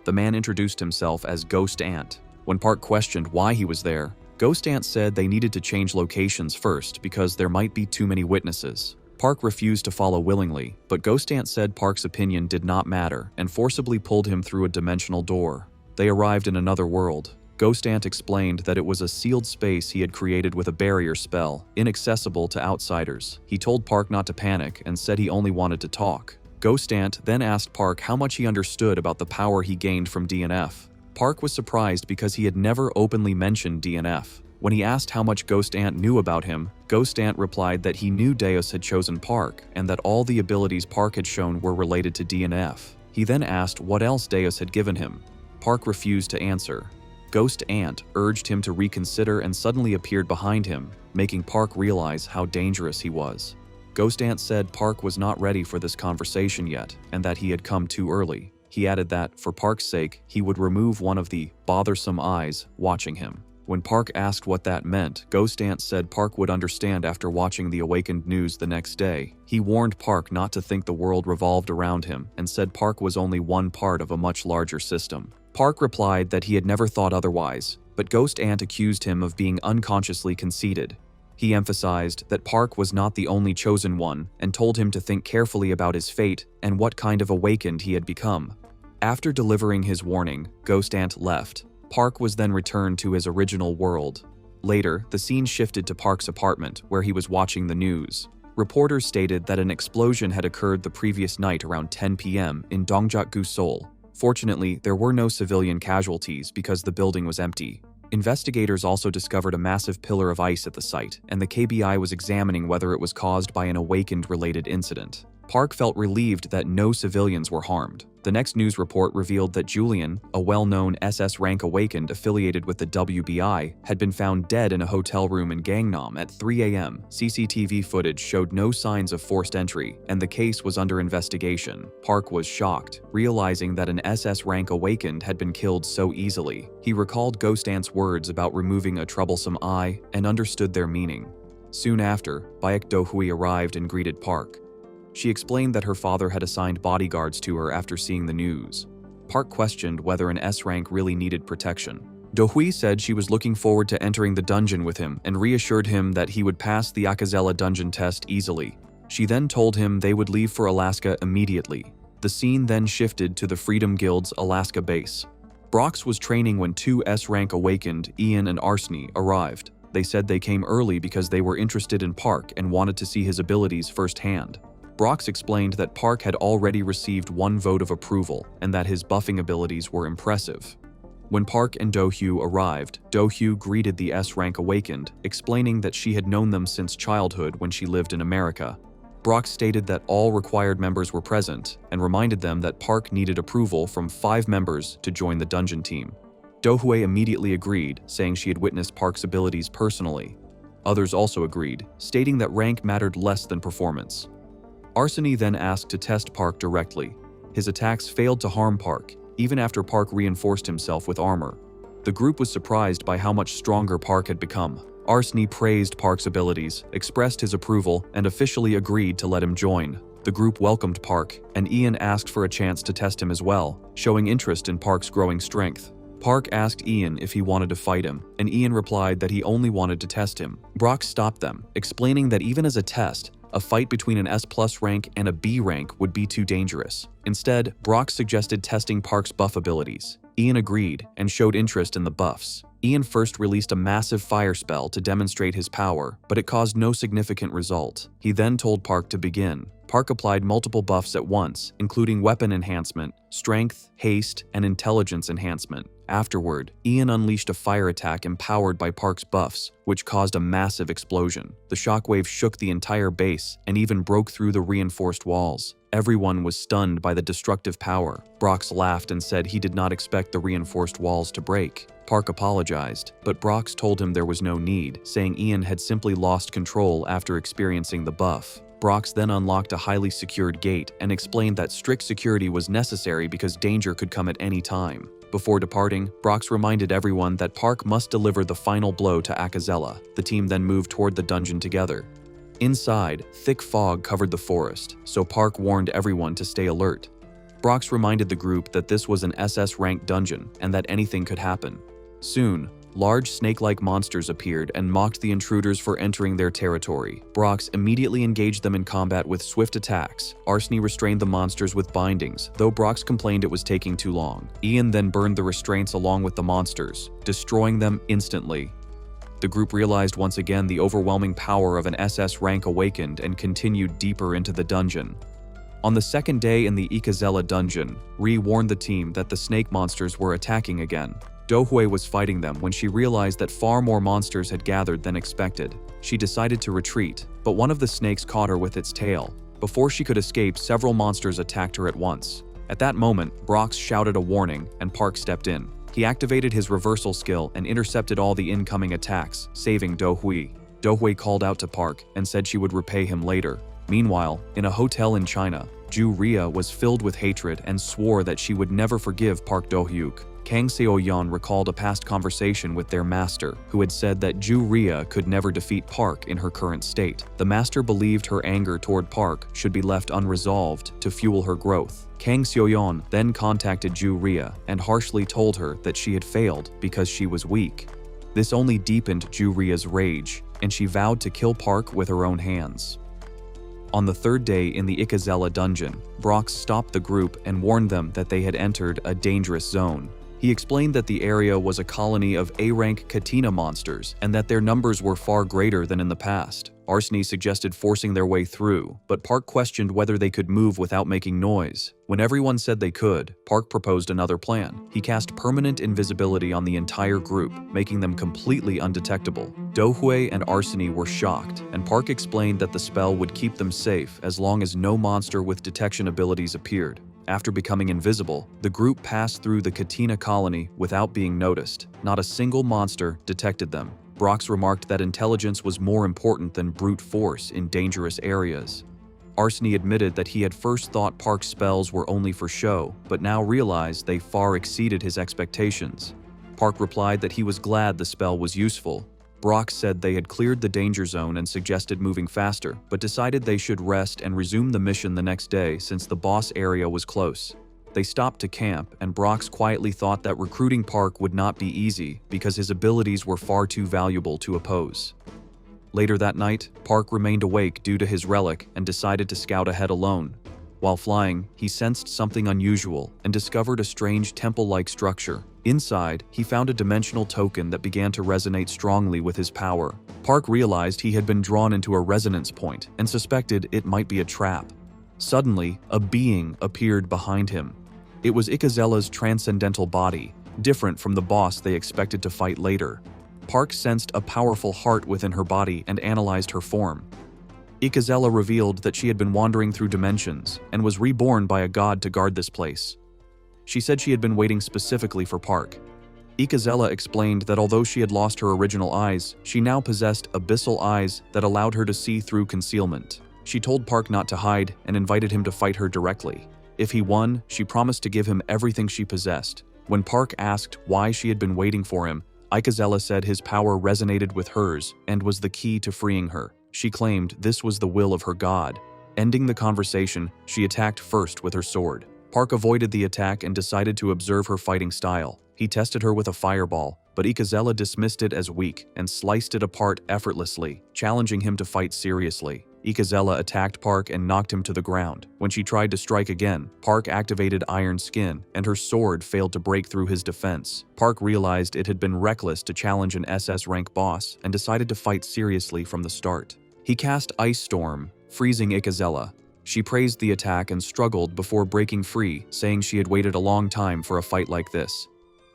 The man introduced himself as Ghost Ant. When Park questioned why he was there, Ghost Ant said they needed to change locations first because there might be too many witnesses. Park refused to follow willingly, but Ghost Ant said Park's opinion did not matter and forcibly pulled him through a dimensional door. They arrived in another world. Ghost Ant explained that it was a sealed space he had created with a barrier spell, inaccessible to outsiders. He told Park not to panic and said he only wanted to talk. Ghost Ant then asked Park how much he understood about the power he gained from DNF. Park was surprised because he had never openly mentioned DNF. When he asked how much Ghost Ant knew about him, Ghost Ant replied that he knew Deus had chosen Park and that all the abilities Park had shown were related to DNF. He then asked what else Deus had given him. Park refused to answer. Ghost Ant urged him to reconsider and suddenly appeared behind him, making Park realize how dangerous he was. Ghost Ant said Park was not ready for this conversation yet and that he had come too early. He added that, for Park's sake, he would remove one of the bothersome eyes watching him. When Park asked what that meant, Ghost Ant said Park would understand after watching the awakened news the next day. He warned Park not to think the world revolved around him and said Park was only one part of a much larger system. Park replied that he had never thought otherwise, but Ghost Ant accused him of being unconsciously conceited. He emphasized that Park was not the only chosen one and told him to think carefully about his fate and what kind of awakened he had become. After delivering his warning, Ghost Ant left. Park was then returned to his original world. Later, the scene shifted to Park's apartment, where he was watching the news. Reporters stated that an explosion had occurred the previous night around 10 p.m. in Dongjak-gu, Seoul. Fortunately, there were no civilian casualties because the building was empty. Investigators also discovered a massive pillar of ice at the site, and the KBI was examining whether it was caused by an awakened-related incident. Park felt relieved that no civilians were harmed. The next news report revealed that Julian, a well-known SS rank awakened affiliated with the WBI, had been found dead in a hotel room in Gangnam at 3 a.m. CCTV footage showed no signs of forced entry, and the case was under investigation. Park was shocked, realizing that an SS rank awakened had been killed so easily. He recalled Ghost Ant's words about removing a troublesome eye and understood their meaning. Soon after, Baek Do-hui arrived and greeted Park. She explained that her father had assigned bodyguards to her after seeing the news. Park questioned whether an S rank really needed protection. Do-hui said she was looking forward to entering the dungeon with him and reassured him that he would pass the Akazela dungeon test easily. She then told him they would leave for Alaska immediately. The scene then shifted to the Freedom Guild's Alaska base. Brox was training when two S rank awakened, Ian and Arseny, arrived. They said they came early because they were interested in Park and wanted to see his abilities firsthand. Brox explained that Park had already received one vote of approval and that his buffing abilities were impressive. When Park and Do-hyu arrived, Do-hyu greeted the S-rank awakened, explaining that she had known them since childhood when she lived in America. Brox stated that all required members were present and reminded them that Park needed approval from 5 members to join the dungeon team. Do-hui immediately agreed, saying she had witnessed Park's abilities personally. Others also agreed, stating that rank mattered less than performance. Arseny then asked to test Park directly. His attacks failed to harm Park, even after Park reinforced himself with armor. The group was surprised by how much stronger Park had become. Arseny praised Park's abilities, expressed his approval, and officially agreed to let him join. The group welcomed Park, and Ian asked for a chance to test him as well, showing interest in Park's growing strength. Park asked Ian if he wanted to fight him, and Ian replied that he only wanted to test him. Brox stopped them, explaining that even as a test, a fight between an S+ rank and a B rank would be too dangerous. Instead, Brox suggested testing Park's buff abilities. Ian agreed and showed interest in the buffs. Ian first released a massive fire spell to demonstrate his power, but it caused no significant result. He then told Park to begin. Park applied multiple buffs at once, including weapon enhancement, strength, haste, and intelligence enhancement. Afterward, Ian unleashed a fire attack empowered by Park's buffs, which caused a massive explosion. The shockwave shook the entire base and even broke through the reinforced walls. Everyone was stunned by the destructive power. Brox laughed and said he did not expect the reinforced walls to break. Park apologized, but Brox told him there was no need, saying Ian had simply lost control after experiencing the buff. Brox then unlocked a highly secured gate and explained that strict security was necessary because danger could come at any time. Before departing, Brox reminded everyone that Park must deliver the final blow to Akazela. The team then moved toward the dungeon together. Inside, thick fog covered the forest, so Park warned everyone to stay alert. Brox reminded the group that this was an SS-ranked dungeon and that anything could happen. Soon, large snake-like monsters appeared and mocked the intruders for entering their territory. Brox immediately engaged them in combat with swift attacks. Arseny restrained the monsters with bindings, though Brox complained it was taking too long. Ian then burned the restraints along with the monsters, destroying them instantly. The group realized once again the overwhelming power of an SS rank awakened and continued deeper into the dungeon. On the second day in the Akazela dungeon, Ri warned the team that the snake monsters were attacking again. Do-hui was fighting them when she realized that far more monsters had gathered than expected. She decided to retreat, but one of the snakes caught her with its tail. Before she could escape, several monsters attacked her at once. At that moment, Brox shouted a warning and Park stepped in. He activated his reversal skill and intercepted all the incoming attacks, saving Do-hui. Do-hui called out to Park and said she would repay him later. Meanwhile, in a hotel in China, Ju Ria was filled with hatred and swore that she would never forgive Park Do-hyuk. Kang Seo-yeon recalled a past conversation with their master, who had said that Ju Ria could never defeat Park in her current state. The master believed her anger toward Park should be left unresolved to fuel her growth. Kang Seo-yeon then contacted Ju Ria and harshly told her that she had failed because she was weak. This only deepened Ju Ria's rage, and she vowed to kill Park with her own hands. On the third day in the Ikazella dungeon, Brox stopped the group and warned them that they had entered a dangerous zone. He explained that the area was a colony of A-rank Katina monsters and that their numbers were far greater than in the past. Arseny suggested forcing their way through, but Park questioned whether they could move without making noise. When everyone said they could, Park proposed another plan. He cast permanent invisibility on the entire group, making them completely undetectable. Do-hwee and Arseny were shocked, and Park explained that the spell would keep them safe as long as no monster with detection abilities appeared. After becoming invisible, the group passed through the Katina colony without being noticed. Not a single monster detected them. Brox remarked that intelligence was more important than brute force in dangerous areas. Arseny admitted that he had first thought Park's spells were only for show, but now realized they far exceeded his expectations. Park replied that he was glad the spell was useful. Brox said they had cleared the danger zone and suggested moving faster, but decided they should rest and resume the mission the next day since the boss area was close. They stopped to camp, and Brox quietly thought that recruiting Park would not be easy because his abilities were far too valuable to oppose. Later that night, Park remained awake due to his relic and decided to scout ahead alone. While flying, he sensed something unusual and discovered a strange temple-like structure. Inside, he found a dimensional token that began to resonate strongly with his power. Park realized he had been drawn into a resonance point and suspected it might be a trap. Suddenly, a being appeared behind him. It was Ikazella's transcendental body, different from the boss they expected to fight later. Park sensed a powerful heart within her body and analyzed her form. Ikazella revealed that she had been wandering through dimensions and was reborn by a god to guard this place. She said she had been waiting specifically for Park. Ikazella explained that although she had lost her original eyes, she now possessed abyssal eyes that allowed her to see through concealment. She told Park not to hide and invited him to fight her directly. If he won, she promised to give him everything she possessed. When Park asked why she had been waiting for him, Ikazella said his power resonated with hers and was the key to freeing her. She claimed this was the will of her god. Ending the conversation, she attacked first with her sword. Park avoided the attack and decided to observe her fighting style. He tested her with a fireball, but Ikazella dismissed it as weak and sliced it apart effortlessly, challenging him to fight seriously. Ikazella attacked Park and knocked him to the ground. When she tried to strike again, Park activated Iron Skin, and her sword failed to break through his defense. Park realized it had been reckless to challenge an SS rank boss and decided to fight seriously from the start. He cast Ice Storm, freezing Ikazella. She praised the attack and struggled before breaking free, saying she had waited a long time for a fight like this.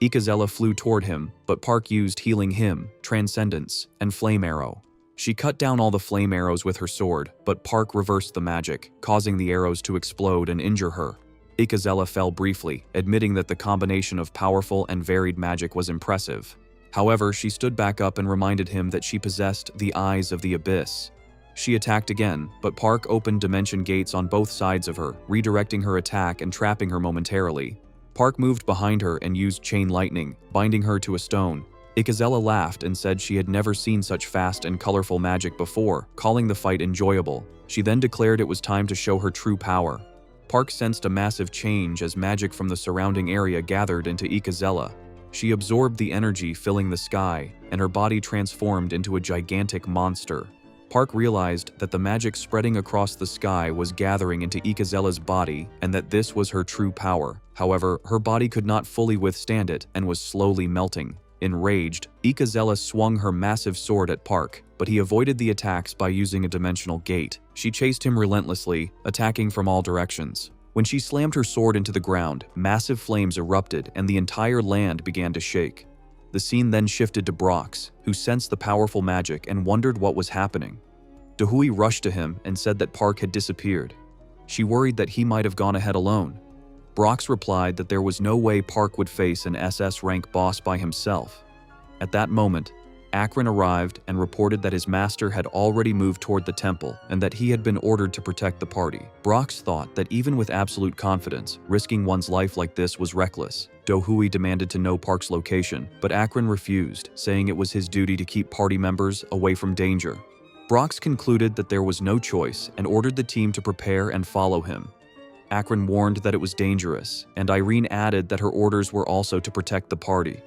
Ikazella flew toward him, but Park used Healing Hymn, Transcendence, and Flame Arrow. She cut down all the flame arrows with her sword, but Park reversed the magic, causing the arrows to explode and injure her. Ikazella fell briefly, admitting that the combination of powerful and varied magic was impressive. However, she stood back up and reminded him that she possessed the Eyes of the Abyss. She attacked again, but Park opened dimension gates on both sides of her, redirecting her attack and trapping her momentarily. Park moved behind her and used Chain Lightning, binding her to a stone. Ikazella laughed and said she had never seen such fast and colorful magic before, calling the fight enjoyable. She then declared it was time to show her true power. Park sensed a massive change as magic from the surrounding area gathered into Ikazella. She absorbed the energy filling the sky, and her body transformed into a gigantic monster. Park realized that the magic spreading across the sky was gathering into Ikazella's body and that this was her true power. However, her body could not fully withstand it and was slowly melting. Enraged, Ikazella swung her massive sword at Park, but he avoided the attacks by using a dimensional gate. She chased him relentlessly, attacking from all directions. When she slammed her sword into the ground, massive flames erupted and the entire land began to shake. The scene then shifted to Brox, who sensed the powerful magic and wondered what was happening. Do-hwee rushed to him and said that Park had disappeared. She worried that he might have gone ahead alone. Brox replied that there was no way Park would face an SS rank boss by himself. At that moment, Akron arrived and reported that his master had already moved toward the temple and that he had been ordered to protect the party. Brox thought that even with absolute confidence, risking one's life like this was reckless. Do-hui demanded to know Park's location, but Akron refused, saying it was his duty to keep party members away from danger. Brox concluded that there was no choice and ordered the team to prepare and follow him. Akron warned that it was dangerous, and Irene added that her orders were also to protect the party.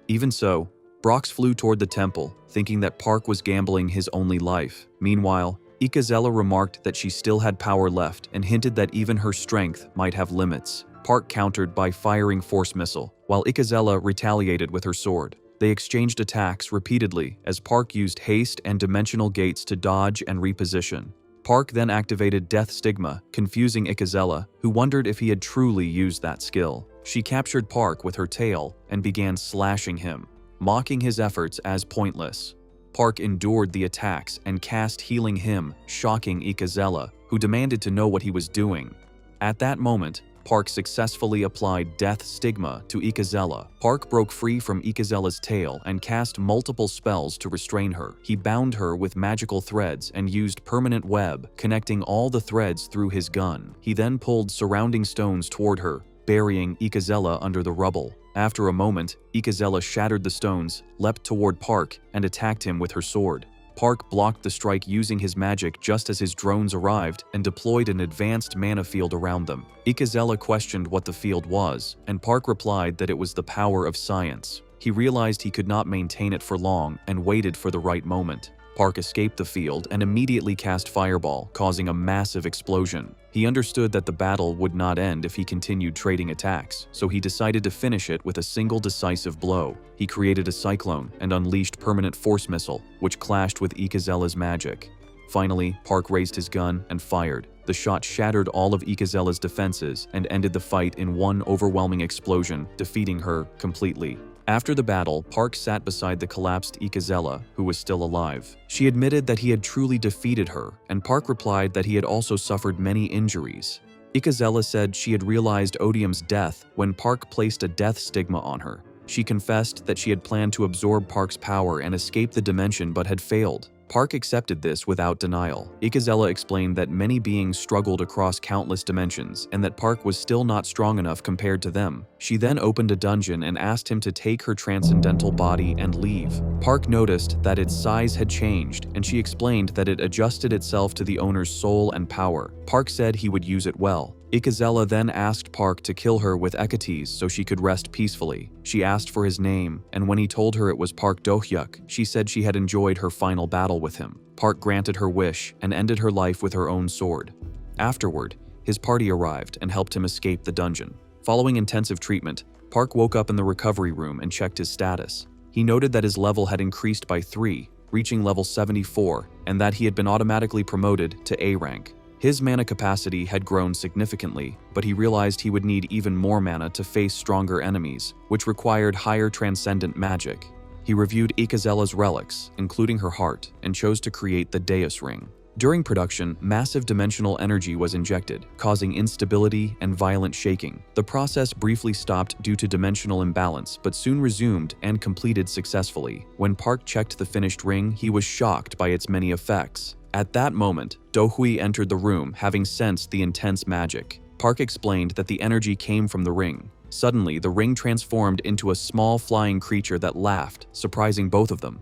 Even so, Brox flew toward the temple, thinking that Park was gambling his only life. Meanwhile, Ikazella remarked that she still had power left and hinted that even her strength might have limits. Park countered by firing force missile, while Ikazella retaliated with her sword. They exchanged attacks repeatedly as Park used haste and dimensional gates to dodge and reposition. Park then activated Death Stigma, confusing Ikazella, who wondered if he had truly used that skill. She captured Park with her tail and began slashing him, mocking his efforts as pointless. Park endured the attacks and cast Healing Hymn, shocking Ikazella, who demanded to know what he was doing. At that moment, Park successfully applied Death Stigma to Ikazella. Park broke free from Ikazella's tail and cast multiple spells to restrain her. He bound her with magical threads and used Permanent Web, connecting all the threads through his gun. He then pulled surrounding stones toward her, burying Ikazella under the rubble. After a moment, Ikazella shattered the stones, leapt toward Park, and attacked him with her sword. Park blocked the strike using his magic just as his drones arrived and deployed an advanced mana field around them. Ikazella questioned what the field was, and Park replied that it was the power of science. He realized he could not maintain it for long and waited for the right moment. Park escaped the field and immediately cast Fireball, causing a massive explosion. He understood that the battle would not end if he continued trading attacks, so he decided to finish it with a single decisive blow. He created a cyclone and unleashed Permanent Force Missile, which clashed with Ikazella's magic. Finally, Park raised his gun and fired. The shot shattered all of Ikazella's defenses and ended the fight in one overwhelming explosion, defeating her completely. After the battle, Park sat beside the collapsed Ikazella, who was still alive. She admitted that he had truly defeated her, and Park replied that he had also suffered many injuries. Ikazella said she had realized Odium's death when Park placed a death stigma on her. She confessed that she had planned to absorb Park's power and escape the dimension but had failed. Park accepted this without denial. Ikazella explained that many beings struggled across countless dimensions and that Park was still not strong enough compared to them. She then opened a dungeon and asked him to take her transcendental body and leave. Park noticed that its size had changed, and she explained that it adjusted itself to the owner's soul and power. Park said he would use it well. Ikazella then asked Park to kill her with Ecates so she could rest peacefully. She asked for his name, and when he told her it was Park Do-hyuk, she said she had enjoyed her final battle with him. Park granted her wish and ended her life with her own sword. Afterward, his party arrived and helped him escape the dungeon. Following intensive treatment, Park woke up in the recovery room and checked his status. He noted that his level had increased by 3, reaching level 74, and that he had been automatically promoted to A rank. His mana capacity had grown significantly, but he realized he would need even more mana to face stronger enemies, which required higher transcendent magic. He reviewed Ikazella's relics, including her heart, and chose to create the Deus Ring. During production, massive dimensional energy was injected, causing instability and violent shaking. The process briefly stopped due to dimensional imbalance, but soon resumed and completed successfully. When Park checked the finished ring, he was shocked by its many effects. At that moment, Do-hui entered the room, having sensed the intense magic. Park explained that the energy came from the ring. Suddenly, the ring transformed into a small flying creature that laughed, surprising both of them.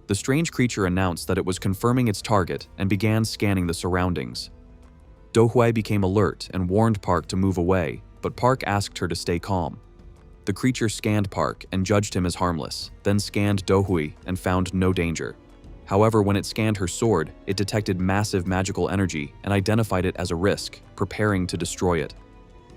The strange creature announced that it was confirming its target and began scanning the surroundings. Do-hui became alert and warned Park to move away, but Park asked her to stay calm. The creature scanned Park and judged him as harmless, then scanned Do-hui and found no danger. However, when it scanned her sword, it detected massive magical energy and identified it as a risk, preparing to destroy it.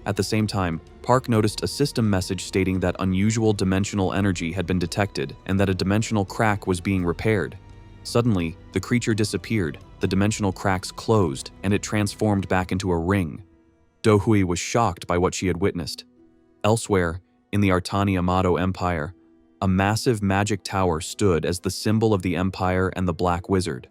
At the same time, Park noticed a system message stating that unusual dimensional energy had been detected and that a dimensional crack was being repaired. Suddenly, the creature disappeared, the dimensional cracks closed, and it transformed back into a ring. Do-hui was shocked by what she had witnessed. Elsewhere, in the Artani Amato Empire, a massive magic tower stood as the symbol of the Empire and the Black Wizard.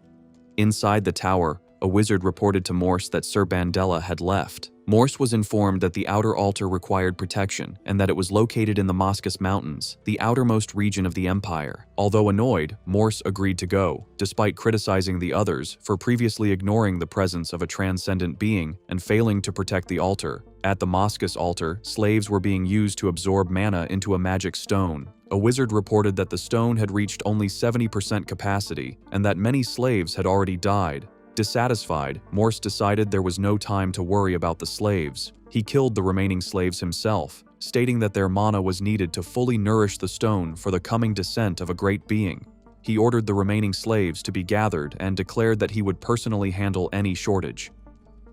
Inside the tower, a wizard reported to Morse that Sir Bandela had left. Morse was informed that the outer altar required protection and that it was located in the Moscus Mountains, the outermost region of the empire. Although annoyed, Morse agreed to go, despite criticizing the others for previously ignoring the presence of a transcendent being and failing to protect the altar. At the Moscus altar, slaves were being used to absorb mana into a magic stone. A wizard reported that the stone had reached only 70% capacity and that many slaves had already died. Dissatisfied, Morse decided there was no time to worry about the slaves. He killed the remaining slaves himself, stating that their mana was needed to fully nourish the stone for the coming descent of a great being. He ordered the remaining slaves to be gathered and declared that he would personally handle any shortage.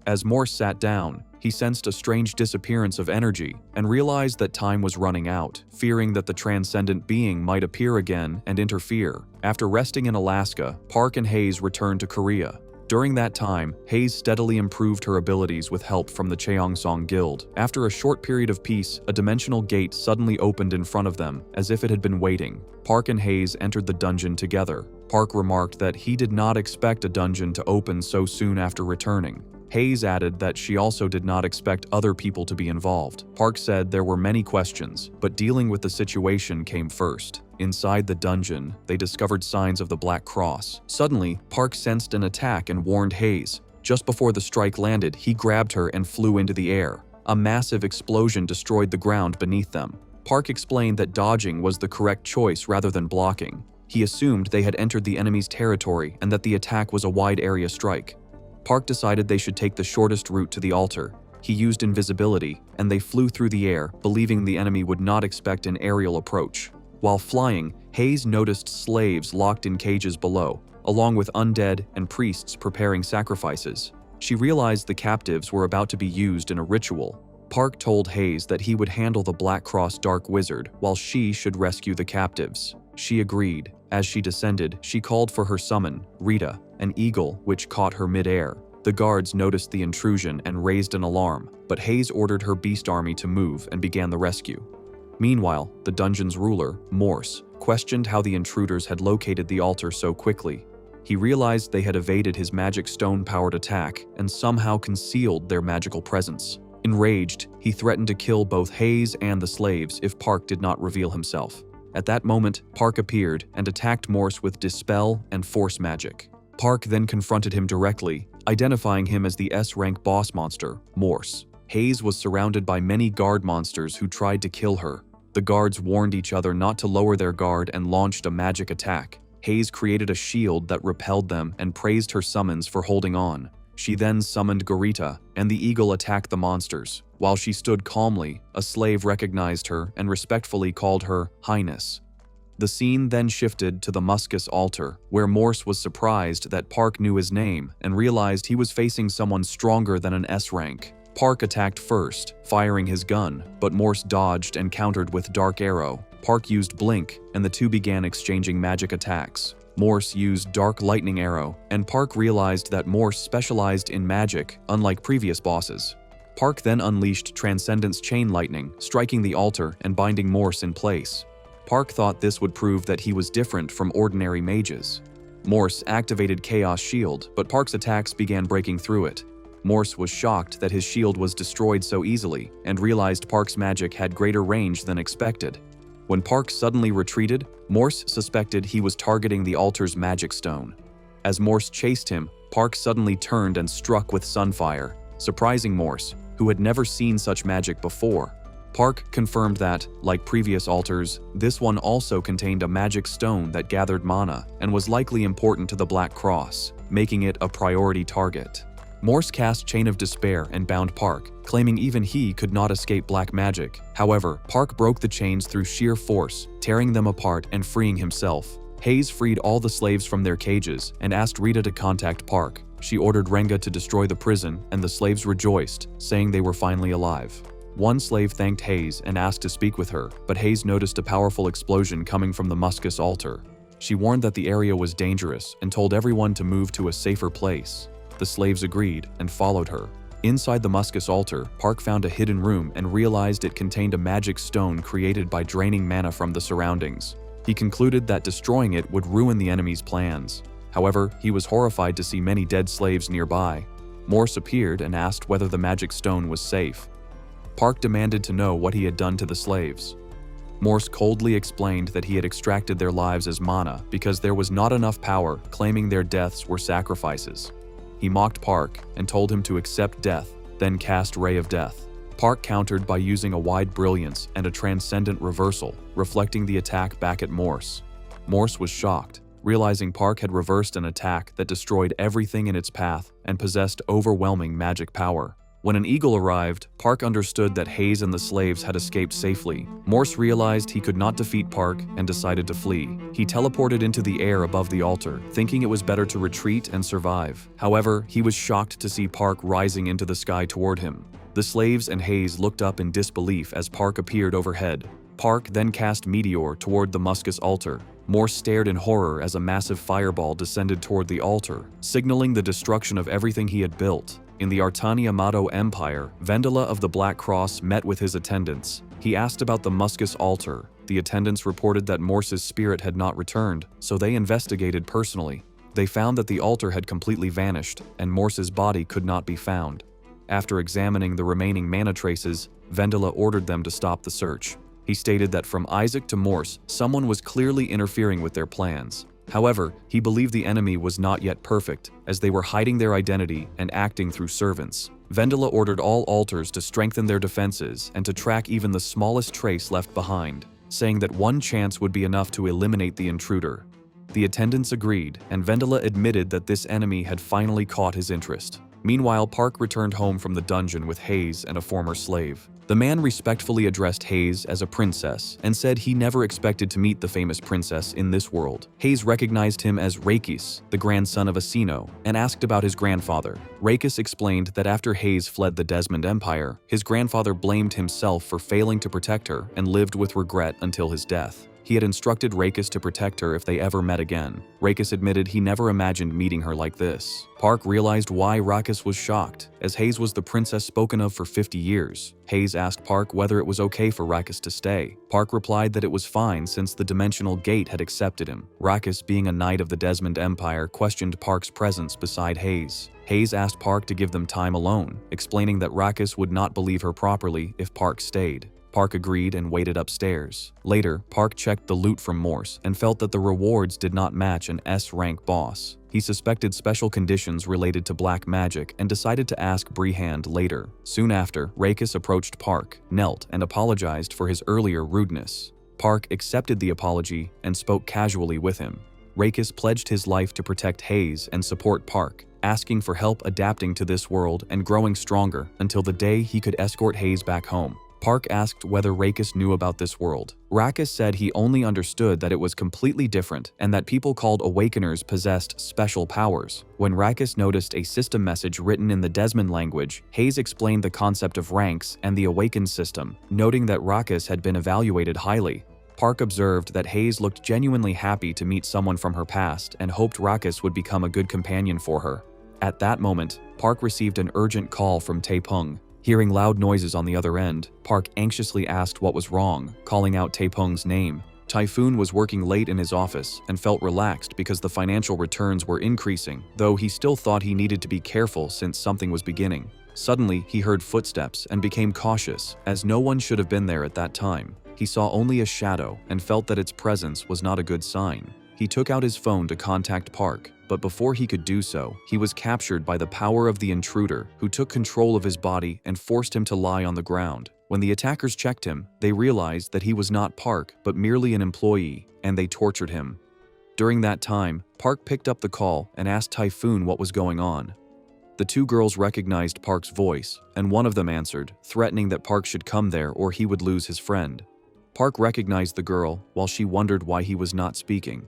As Morse sat down, he sensed a strange disappearance of energy and realized that time was running out, fearing that the transcendent being might appear again and interfere. After resting in Alaska, Park and Hayes returned to Korea. During that time, Hayes steadily improved her abilities with help from the Cheongsong Guild. After a short period of peace, a dimensional gate suddenly opened in front of them, as if it had been waiting. Park and Hayes entered the dungeon together. Park remarked that he did not expect a dungeon to open so soon after returning. Hayes added that she also did not expect other people to be involved. Park said there were many questions, but dealing with the situation came first. Inside the dungeon, they discovered signs of the Black Cross. Suddenly, Park sensed an attack and warned Hayes. Just before the strike landed, he grabbed her and flew into the air. A massive explosion destroyed the ground beneath them. Park explained that dodging was the correct choice rather than blocking. He assumed they had entered the enemy's territory and that the attack was a wide-area strike. Park decided they should take the shortest route to the altar. He used invisibility, and they flew through the air, believing the enemy would not expect an aerial approach. While flying, Hayes noticed slaves locked in cages below, along with undead and priests preparing sacrifices. She realized the captives were about to be used in a ritual. Park told Hayes that he would handle the Black Cross Dark Wizard, while she should rescue the captives. She agreed. As she descended, she called for her summon, Rita, an eagle which caught her mid-air. The guards noticed the intrusion and raised an alarm, but Hayes ordered her beast army to move and began the rescue. Meanwhile, the dungeon's ruler, Morse, questioned how the intruders had located the altar so quickly. He realized they had evaded his magic stone-powered attack and somehow concealed their magical presence. Enraged, he threatened to kill both Hayes and the slaves if Park did not reveal himself. At that moment, Park appeared and attacked Morse with Dispel and Force Magic. Park then confronted him directly, identifying him as the S-rank boss monster, Morse. Hayes was surrounded by many guard monsters who tried to kill her. The guards warned each other not to lower their guard and launched a magic attack. Hayes created a shield that repelled them and praised her summons for holding on. She then summoned Gorita, and the eagle attacked the monsters. While she stood calmly, a slave recognized her and respectfully called her Highness. The scene then shifted to the Muscus altar, where Morse was surprised that Park knew his name and realized he was facing someone stronger than an S-rank. Park attacked first, firing his gun, but Morse dodged and countered with Dark Arrow. Park used Blink, and the two began exchanging magic attacks. Morse used Dark Lightning Arrow, and Park realized that Morse specialized in magic, unlike previous bosses. Park then unleashed Transcendence Chain Lightning, striking the altar and binding Morse in place. Park thought this would prove that he was different from ordinary mages. Morse activated Chaos Shield, but Park's attacks began breaking through it. Morse was shocked that his shield was destroyed so easily and realized Park's magic had greater range than expected. When Park suddenly retreated, Morse suspected he was targeting the altar's magic stone. As Morse chased him, Park suddenly turned and struck with Sunfire, surprising Morse, who had never seen such magic before. Park confirmed that, like previous altars, this one also contained a magic stone that gathered mana and was likely important to the Black Cross, making it a priority target. Morse cast Chain of Despair and bound Park, claiming even he could not escape black magic. However, Park broke the chains through sheer force, tearing them apart and freeing himself. Hayes freed all the slaves from their cages and asked Rita to contact Park. She ordered Renga to destroy the prison, and the slaves rejoiced, saying they were finally alive. One slave thanked Hayes and asked to speak with her, but Hayes noticed a powerful explosion coming from the Muscus altar. She warned that the area was dangerous and told everyone to move to a safer place. The slaves agreed and followed her. Inside the Muscus altar, Park found a hidden room and realized it contained a magic stone created by draining mana from the surroundings. He concluded that destroying it would ruin the enemy's plans. However, he was horrified to see many dead slaves nearby. Morse appeared and asked whether the magic stone was safe. Park demanded to know what he had done to the slaves. Morse coldly explained that he had extracted their lives as mana because there was not enough power, claiming their deaths were sacrifices. He mocked Park and told him to accept death, then cast Ray of Death. Park countered by using a wide brilliance and a transcendent reversal, reflecting the attack back at Morse. Morse was shocked, realizing Park had reversed an attack that destroyed everything in its path and possessed overwhelming magic power. When an eagle arrived, Park understood that Hayes and the slaves had escaped safely. Morse realized he could not defeat Park and decided to flee. He teleported into the air above the altar, thinking it was better to retreat and survive. However, he was shocked to see Park rising into the sky toward him. The slaves and Hayes looked up in disbelief as Park appeared overhead. Park then cast Meteor toward the Muscus altar. Morse stared in horror as a massive fireball descended toward the altar, signaling the destruction of everything he had built. In the Artani-Amato Empire, Vendela of the Black Cross met with his attendants. He asked about the Muscus altar. The attendants reported that Morse's spirit had not returned, so they investigated personally. They found that the altar had completely vanished, and Morse's body could not be found. After examining the remaining mana traces, Vendela ordered them to stop the search. He stated that from Isaac to Morse, someone was clearly interfering with their plans. However, he believed the enemy was not yet perfect, as they were hiding their identity and acting through servants. Vendela ordered all altars to strengthen their defenses and to track even the smallest trace left behind, saying that one chance would be enough to eliminate the intruder. The attendants agreed, and Vendela admitted that this enemy had finally caught his interest. Meanwhile, Park returned home from the dungeon with Hayes and a former slave. The man respectfully addressed Hayes as a princess and said he never expected to meet the famous princess in this world. Hayes recognized him as Rakis, the grandson of Asino, and asked about his grandfather. Rakis explained that after Hayes fled the Desmond Empire, his grandfather blamed himself for failing to protect her and lived with regret until his death. He had instructed Rakis to protect her if they ever met again. Rakis admitted he never imagined meeting her like this. Park realized why Rakis was shocked, as Hayes was the princess spoken of for 50 years. Hayes asked Park whether it was okay for Rakis to stay. Park replied that it was fine since the Dimensional Gate had accepted him. Rakis, being a knight of the Desmond Empire, questioned Park's presence beside Hayes. Hayes asked Park to give them time alone, explaining that Rakis would not believe her properly if Park stayed. Park agreed and waited upstairs. Later, Park checked the loot from Morse and felt that the rewards did not match an S-rank boss. He suspected special conditions related to black magic and decided to ask Brehand later. Soon after, Rakis approached Park, knelt, and apologized for his earlier rudeness. Park accepted the apology and spoke casually with him. Rakis pledged his life to protect Hayes and support Park, asking for help adapting to this world and growing stronger until the day he could escort Hayes back home. Park asked whether Rakis knew about this world. Rakis said he only understood that it was completely different and that people called Awakeners possessed special powers. When Rakis noticed a system message written in the Desmond language, Hayes explained the concept of ranks and the Awakened system, noting that Rakis had been evaluated highly. Park observed that Hayes looked genuinely happy to meet someone from her past and hoped Rakis would become a good companion for her. At that moment, Park received an urgent call from Taepung. Hearing loud noises on the other end, Park anxiously asked what was wrong, calling out Taepung's name. Typhoon was working late in his office and felt relaxed because the financial returns were increasing, though he still thought he needed to be careful since something was beginning. Suddenly, he heard footsteps and became cautious, as no one should have been there at that time. He saw only a shadow and felt that its presence was not a good sign. He took out his phone to contact Park, but before he could do so, he was captured by the power of the intruder, who took control of his body and forced him to lie on the ground. When the attackers checked him, they realized that he was not Park, but merely an employee, and they tortured him. During that time, Park picked up the call and asked Typhoon what was going on. The two girls recognized Park's voice, and one of them answered, threatening that Park should come there or he would lose his friend. Park recognized the girl, while she wondered why he was not speaking.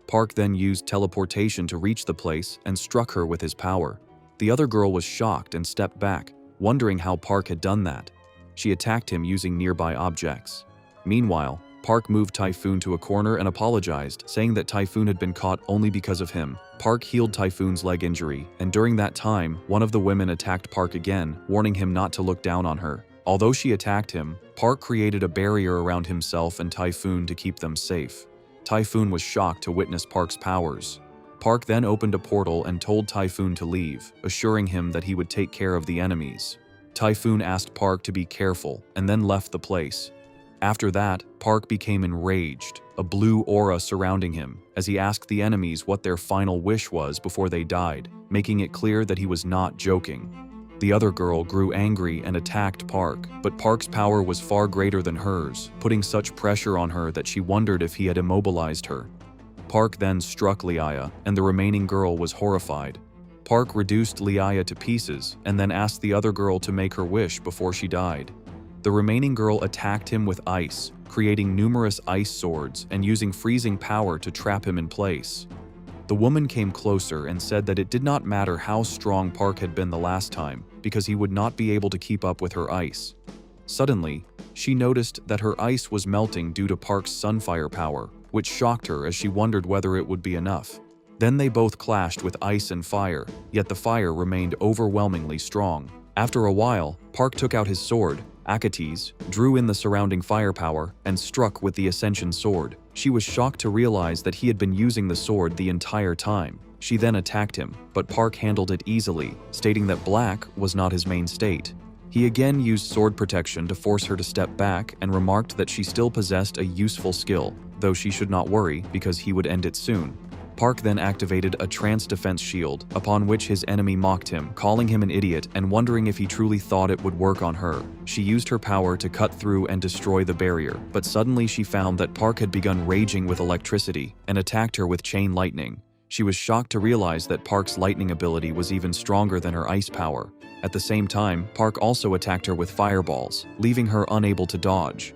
Park then used teleportation to reach the place and struck her with his power. The other girl was shocked and stepped back, wondering how Park had done that. She attacked him using nearby objects. Meanwhile, Park moved Typhoon to a corner and apologized, saying that Typhoon had been caught only because of him. Park healed Typhoon's leg injury, and during that time, one of the women attacked Park again, warning him not to look down on her. Although she attacked him, Park created a barrier around himself and Typhoon to keep them safe. Typhoon was shocked to witness Park's powers. Park then opened a portal and told Typhoon to leave, assuring him that he would take care of the enemies. Typhoon asked Park to be careful and then left the place. After that, Park became enraged, a blue aura surrounding him, as he asked the enemies what their final wish was before they died, making it clear that he was not joking. The other girl grew angry and attacked Park, but Park's power was far greater than hers, putting such pressure on her that she wondered if he had immobilized her. Park then struck Liaya, and the remaining girl was horrified. Park reduced Liaya to pieces and then asked the other girl to make her wish before she died. The remaining girl attacked him with ice, creating numerous ice swords and using freezing power to trap him in place. The woman came closer and said that it did not matter how strong Park had been the last time, because he would not be able to keep up with her ice. Suddenly, she noticed that her ice was melting due to Park's sunfire power, which shocked her as she wondered whether it would be enough. Then they both clashed with ice and fire, yet the fire remained overwhelmingly strong. After a while, Park took out his sword, Acates, drew in the surrounding firepower, and struck with the Ascension sword. She was shocked to realize that he had been using the sword the entire time. She then attacked him, but Park handled it easily, stating that black was not his main state. He again used sword protection to force her to step back and remarked that she still possessed a useful skill, though she should not worry because he would end it soon. Park then activated a trance defense shield, upon which his enemy mocked him, calling him an idiot and wondering if he truly thought it would work on her. She used her power to cut through and destroy the barrier, but suddenly she found that Park had begun raging with electricity and attacked her with chain lightning. She was shocked to realize that Park's lightning ability was even stronger than her ice power. At the same time, Park also attacked her with fireballs, leaving her unable to dodge.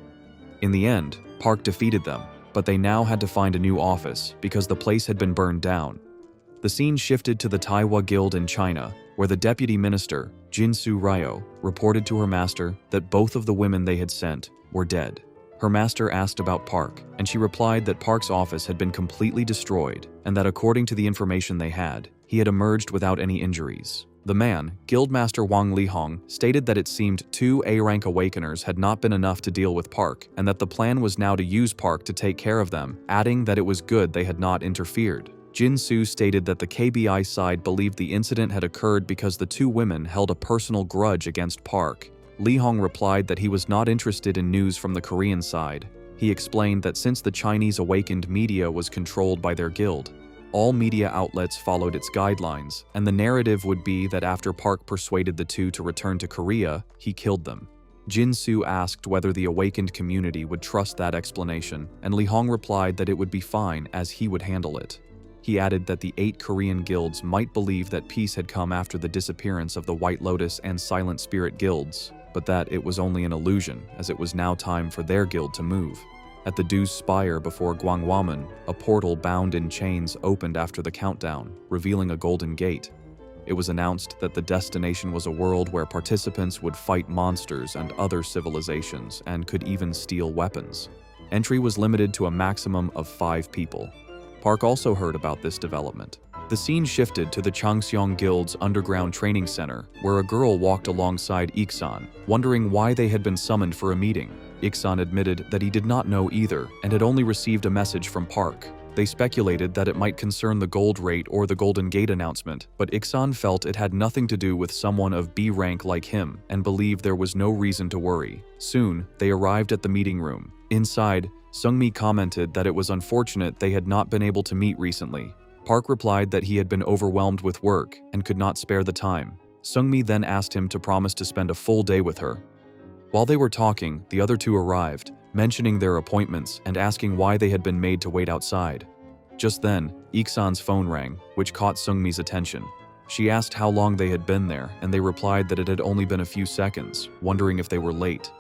In the end, Park defeated them, but they now had to find a new office because the place had been burned down. The scene shifted to the Taiwa Guild in China, where the deputy minister, Jinsu Ryo, reported to her master that both of the women they had sent were dead. Her master asked about Park, and she replied that Park's office had been completely destroyed and that according to the information they had, he had emerged without any injuries. The man, Guildmaster Wang Lihong, stated that it seemed 2 A-rank awakeners had not been enough to deal with Park, and that the plan was now to use Park to take care of them, adding that it was good they had not interfered. Jin Su stated that the KBI side believed the incident had occurred because the 2 women held a personal grudge against Park. Lihong replied that he was not interested in news from the Korean side. He explained that since the Chinese awakened media was controlled by their guild, all media outlets followed its guidelines, and the narrative would be that after Park persuaded the 2 to return to Korea, he killed them. Jin Su asked whether the awakened community would trust that explanation, and Lihong replied that it would be fine as he would handle it. He added that the 8 Korean guilds might believe that peace had come after the disappearance of the White Lotus and Silent Spirit guilds, but that it was only an illusion, as it was now time for their guild to move. At the Du's Spire before Gwangwamun, a portal bound in chains opened after the countdown, revealing a golden gate. It was announced that the destination was a world where participants would fight monsters and other civilizations and could even steal weapons. Entry was limited to a maximum of 5 people. Park also heard about this development. The scene shifted to the Changseong Guild's underground training center, where a girl walked alongside Iksan, wondering why they had been summoned for a meeting. Iksan admitted that he did not know either and had only received a message from Park. They speculated that it might concern the gold rate or the Golden Gate announcement, but Iksan felt it had nothing to do with someone of B rank like him and believed there was no reason to worry. Soon, they arrived at the meeting room. Inside, Sungmi commented that it was unfortunate they had not been able to meet recently. Park replied that he had been overwhelmed with work and could not spare the time. Sungmi then asked him to promise to spend a full day with her. While they were talking, the other 2 arrived, mentioning their appointments and asking why they had been made to wait outside. Just then, Iksan's phone rang, which caught Sungmi's attention. She asked how long they had been there, and they replied that it had only been a few seconds, wondering if they were late.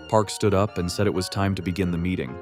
Park stood up and said it was time to begin the meeting.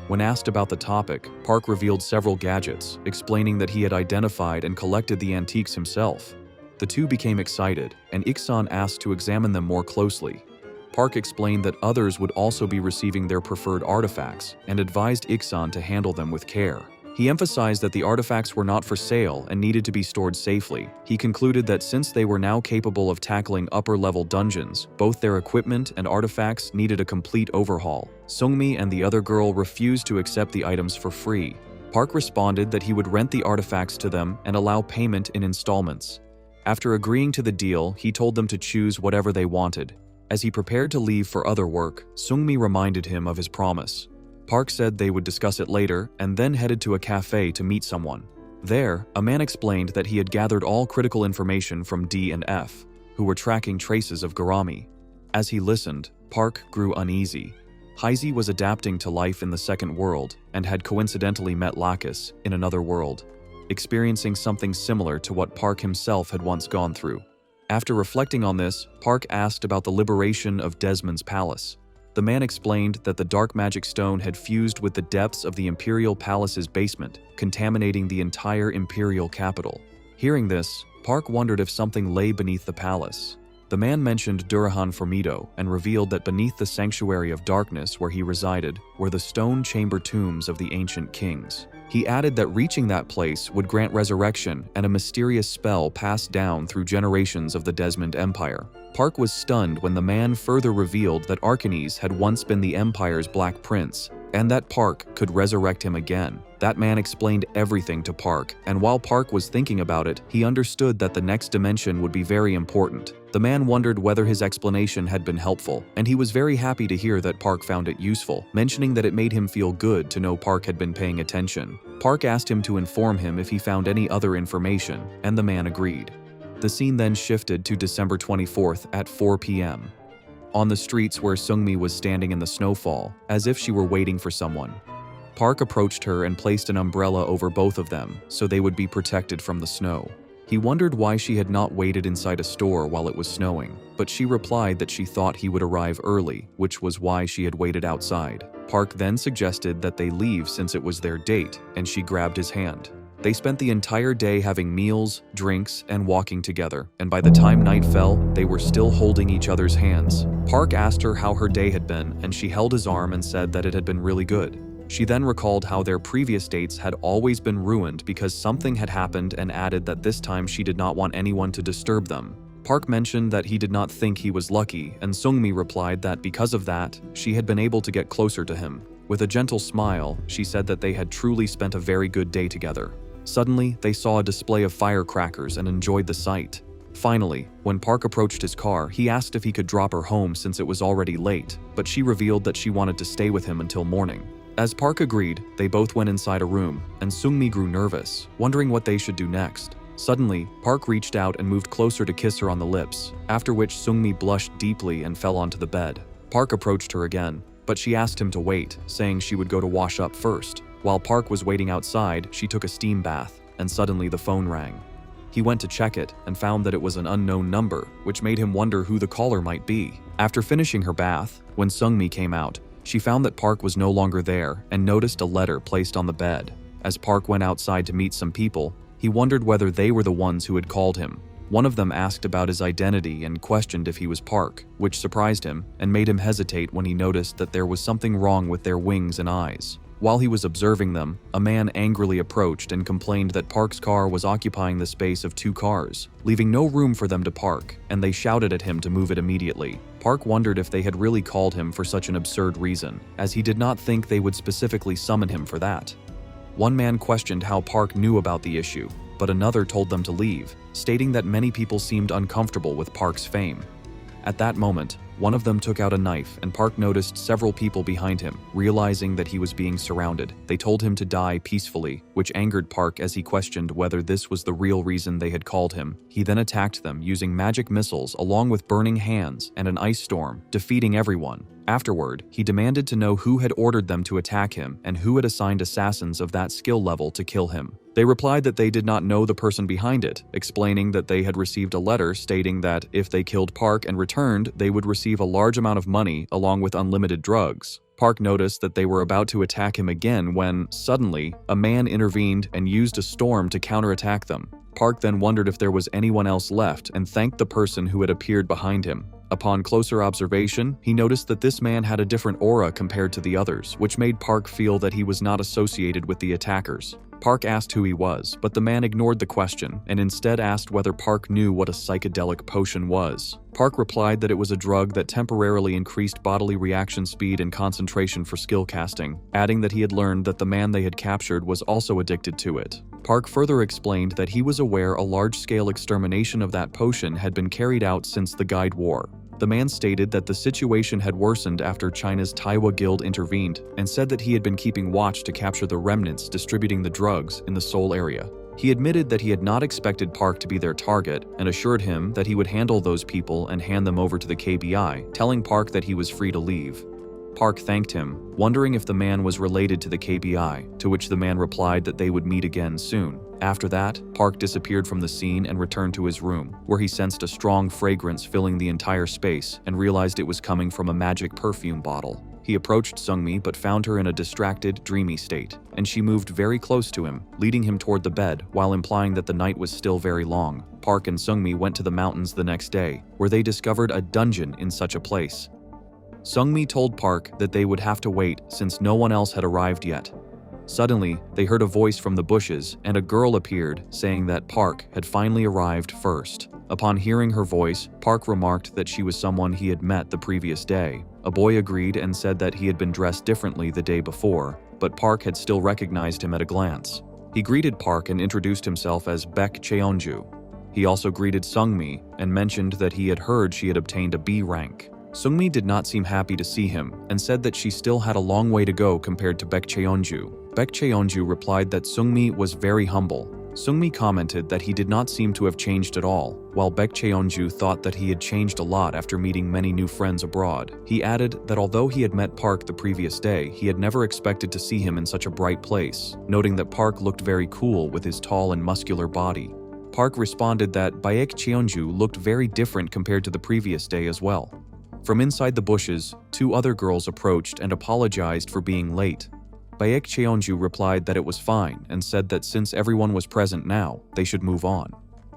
When asked about the topic, Park revealed several gadgets, explaining that he had identified and collected the antiques himself. The 2 became excited, and Iksan asked to examine them more closely. Park explained that others would also be receiving their preferred artifacts and advised Iksan to handle them with care. He emphasized that the artifacts were not for sale and needed to be stored safely. He concluded that since they were now capable of tackling upper-level dungeons, both their equipment and artifacts needed a complete overhaul. Sungmi and the other girl refused to accept the items for free. Park responded that he would rent the artifacts to them and allow payment in installments. After agreeing to the deal, he told them to choose whatever they wanted. As he prepared to leave for other work, Sungmi reminded him of his promise. Park said they would discuss it later and then headed to a cafe to meet someone. There, a man explained that he had gathered all critical information from D and F, who were tracking traces of Garami. As he listened, Park grew uneasy. Heisey was adapting to life in the second world and had coincidentally met Lacus in another world, experiencing something similar to what Park himself had once gone through. After reflecting on this, Park asked about the liberation of Desmond's palace. The man explained that the dark magic stone had fused with the depths of the Imperial Palace's basement, contaminating the entire Imperial capital. Hearing this, Park wondered if something lay beneath the palace. The man mentioned Durahan Formido and revealed that beneath the Sanctuary of Darkness where he resided were the stone chamber tombs of the ancient kings. He added that reaching that place would grant resurrection and a mysterious spell passed down through generations of the Desmond Empire. Park was stunned when the man further revealed that Arcanes had once been the Empire's Black Prince, and that Park could resurrect him again. That man explained everything to Park, and while Park was thinking about it, he understood that the next dimension would be very important. The man wondered whether his explanation had been helpful, and he was very happy to hear that Park found it useful, mentioning that it made him feel good to know Park had been paying attention. Park asked him to inform him if he found any other information, and the man agreed. The scene then shifted to December 24th at 4 p.m. on the streets where Sungmi was standing in the snowfall, as if she were waiting for someone. Park approached her and placed an umbrella over both of them so they would be protected from the snow. He wondered why she had not waited inside a store while it was snowing, but she replied that she thought he would arrive early, which was why she had waited outside. Park then suggested that they leave since it was their date, and she grabbed his hand. They spent the entire day having meals, drinks, and walking together, and by the time night fell, they were still holding each other's hands. Park asked her how her day had been, and she held his arm and said that it had been really good. She then recalled how their previous dates had always been ruined because something had happened and added that this time she did not want anyone to disturb them. Park mentioned that he did not think he was lucky, and Sungmi replied that because of that, she had been able to get closer to him. With a gentle smile, she said that they had truly spent a very good day together. Suddenly, they saw a display of firecrackers and enjoyed the sight. Finally, when Park approached his car, he asked if he could drop her home since it was already late, but she revealed that she wanted to stay with him until morning. As Park agreed, they both went inside a room, and Sungmi grew nervous, wondering what they should do next. Suddenly, Park reached out and moved closer to kiss her on the lips, after which Sungmi blushed deeply and fell onto the bed. Park approached her again, but she asked him to wait, saying she would go to wash up first. While Park was waiting outside, she took a steam bath, and suddenly the phone rang. He went to check it and found that it was an unknown number, which made him wonder who the caller might be. After finishing her bath, when Sungmi came out, she found that Park was no longer there and noticed a letter placed on the bed. As Park went outside to meet some people, he wondered whether they were the ones who had called him. One of them asked about his identity and questioned if he was Park, which surprised him and made him hesitate when he noticed that there was something wrong with their wings and eyes. While he was observing them, a man angrily approached and complained that Park's car was occupying the space of 2 cars, leaving no room for them to park, and they shouted at him to move it immediately. Park wondered if they had really called him for such an absurd reason, as he did not think they would specifically summon him for that. One man questioned how Park knew about the issue, but another told them to leave, stating that many people seemed uncomfortable with Park's fame. At that moment, one of them took out a knife and Park noticed several people behind him. Realizing that he was being surrounded, they told him to die peacefully, which angered Park as he questioned whether this was the real reason they had called him. He then attacked them using magic missiles along with burning hands and an ice storm, defeating everyone. Afterward, he demanded to know who had ordered them to attack him and who had assigned assassins of that skill level to kill him. They replied that they did not know the person behind it, explaining that they had received a letter stating that if they killed Park and returned, they would receive a large amount of money along with unlimited drugs. Park noticed that they were about to attack him again when, suddenly, a man intervened and used a storm to counterattack them. Park then wondered if there was anyone else left and thanked the person who had appeared behind him. Upon closer observation, he noticed that this man had a different aura compared to the others, which made Park feel that he was not associated with the attackers. Park asked who he was, but the man ignored the question and instead asked whether Park knew what a psychedelic potion was. Park replied that it was a drug that temporarily increased bodily reaction speed and concentration for skill casting, adding that he had learned that the man they had captured was also addicted to it. Park further explained that he was aware a large-scale extermination of that potion had been carried out since the Guide War. The man stated that the situation had worsened after China's Taiwa Guild intervened and said that he had been keeping watch to capture the remnants distributing the drugs in the Seoul area. He admitted that he had not expected Park to be their target and assured him that he would handle those people and hand them over to the KBI, telling Park that he was free to leave. Park thanked him, wondering if the man was related to the KBI, to which the man replied that they would meet again soon. After that, Park disappeared from the scene and returned to his room, where he sensed a strong fragrance filling the entire space and realized it was coming from a magic perfume bottle. He approached Seungmi but found her in a distracted, dreamy state, and she moved very close to him, leading him toward the bed while implying that the night was still very long. Park and Seungmi went to the mountains the next day, where they discovered a dungeon in such a place. Seungmi told Park that they would have to wait since no one else had arrived yet. Suddenly, they heard a voice from the bushes and a girl appeared saying that Park had finally arrived first. Upon hearing her voice, Park remarked that she was someone he had met the previous day. A boy agreed and said that he had been dressed differently the day before, but Park had still recognized him at a glance. He greeted Park and introduced himself as Baek Cheonju. He also greeted Seungmi and mentioned that he had heard she had obtained a B rank. Seungmi did not seem happy to see him and said that she still had a long way to go compared to Baek Cheonju. Baek Cheonju replied that Seungmi was very humble. Seungmi commented that he did not seem to have changed at all, while Baek Cheonju thought that he had changed a lot after meeting many new friends abroad. He added that although he had met Park the previous day, he had never expected to see him in such a bright place, noting that Park looked very cool with his tall and muscular body. Park responded that Baek Cheonju looked very different compared to the previous day as well. From inside the bushes, two other girls approached and apologized for being late. Baek Cheonju replied that it was fine and said that since everyone was present now, they should move on.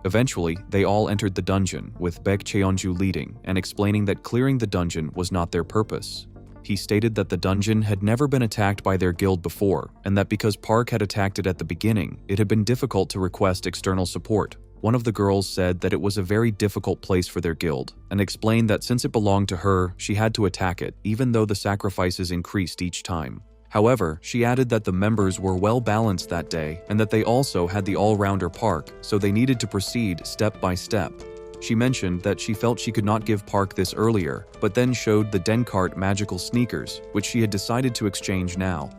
Eventually, they all entered the dungeon, with Baek Cheonju leading and explaining that clearing the dungeon was not their purpose. He stated that the dungeon had never been attacked by their guild before, and that because Park had attacked it at the beginning, it had been difficult to request external support. One of the girls said that it was a very difficult place for their guild, and explained that since it belonged to her, she had to attack it, even though the sacrifices increased each time. However, she added that the members were well balanced that day, and that they also had the all-rounder Park, so they needed to proceed step by step. She mentioned that she felt she could not give Park this earlier, but then showed the Denkart magical sneakers, which she had decided to exchange now.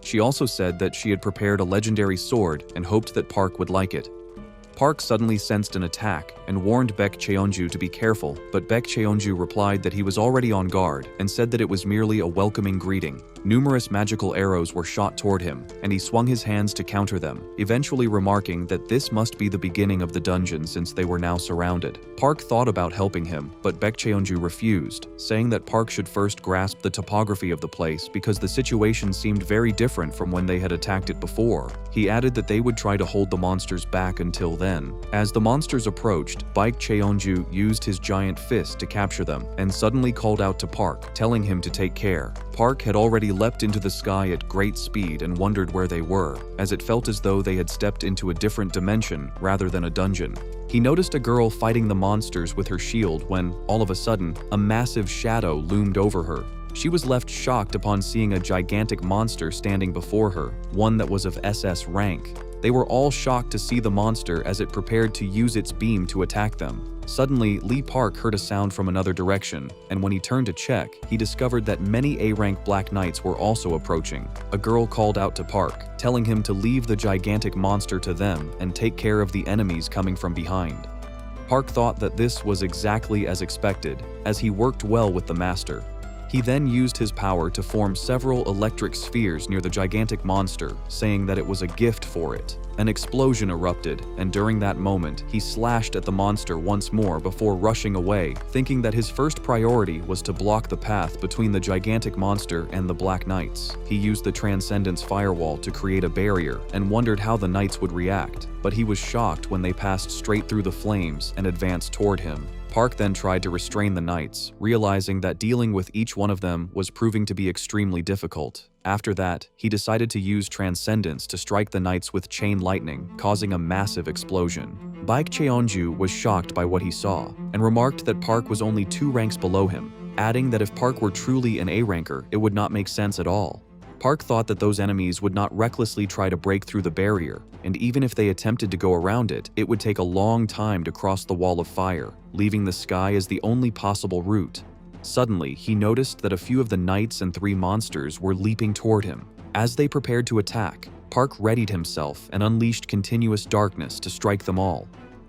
She also said that she had prepared a legendary sword and hoped that Park would like it. Park suddenly sensed an attack and warned Baek Cheonju to be careful, but Baek Cheonju replied that he was already on guard and said that it was merely a welcoming greeting. Numerous magical arrows were shot toward him, and he swung his hands to counter them, eventually remarking that this must be the beginning of the dungeon since they were now surrounded. Park thought about helping him, but Baek Cheonju refused, saying that Park should first grasp the topography of the place because the situation seemed very different from when they had attacked it before. He added that they would try to hold the monsters back until then. As the monsters approached, Baek Cheonju used his giant fist to capture them and suddenly called out to Park, telling him to take care. Park had already leapt into the sky at great speed and wondered where they were, as it felt as though they had stepped into a different dimension rather than a dungeon. He noticed a girl fighting the monsters with her shield when, all of a sudden, a massive shadow loomed over her. She was left shocked upon seeing a gigantic monster standing before her, one that was of SS rank. They were all shocked to see the monster as it prepared to use its beam to attack them. Suddenly, Lee Park heard a sound from another direction, and when he turned to check, he discovered that many A-rank Black Knights were also approaching. A girl called out to Park, telling him to leave the gigantic monster to them and take care of the enemies coming from behind. Park thought that this was exactly as expected, as he worked well with the master. He then used his power to form several electric spheres near the gigantic monster, saying that it was a gift for it. An explosion erupted, and during that moment, he slashed at the monster once more before rushing away, thinking that his first priority was to block the path between the gigantic monster and the Black Knights. He used the Transcendence Firewall to create a barrier and wondered how the Knights would react, but he was shocked when they passed straight through the flames and advanced toward him. Park then tried to restrain the knights, realizing that dealing with each one of them was proving to be extremely difficult. After that, he decided to use Transcendence to strike the knights with chain lightning, causing a massive explosion. Baek Cheonju was shocked by what he saw, and remarked that Park was only 2 ranks below him, adding that if Park were truly an A ranker, it would not make sense at all. Park thought that those enemies would not recklessly try to break through the barrier, and even if they attempted to go around it, it would take a long time to cross the wall of fire, leaving the sky as the only possible route. Suddenly, he noticed that a few of the knights and 3 monsters were leaping toward him. As they prepared to attack, Park readied himself and unleashed continuous darkness to strike them all.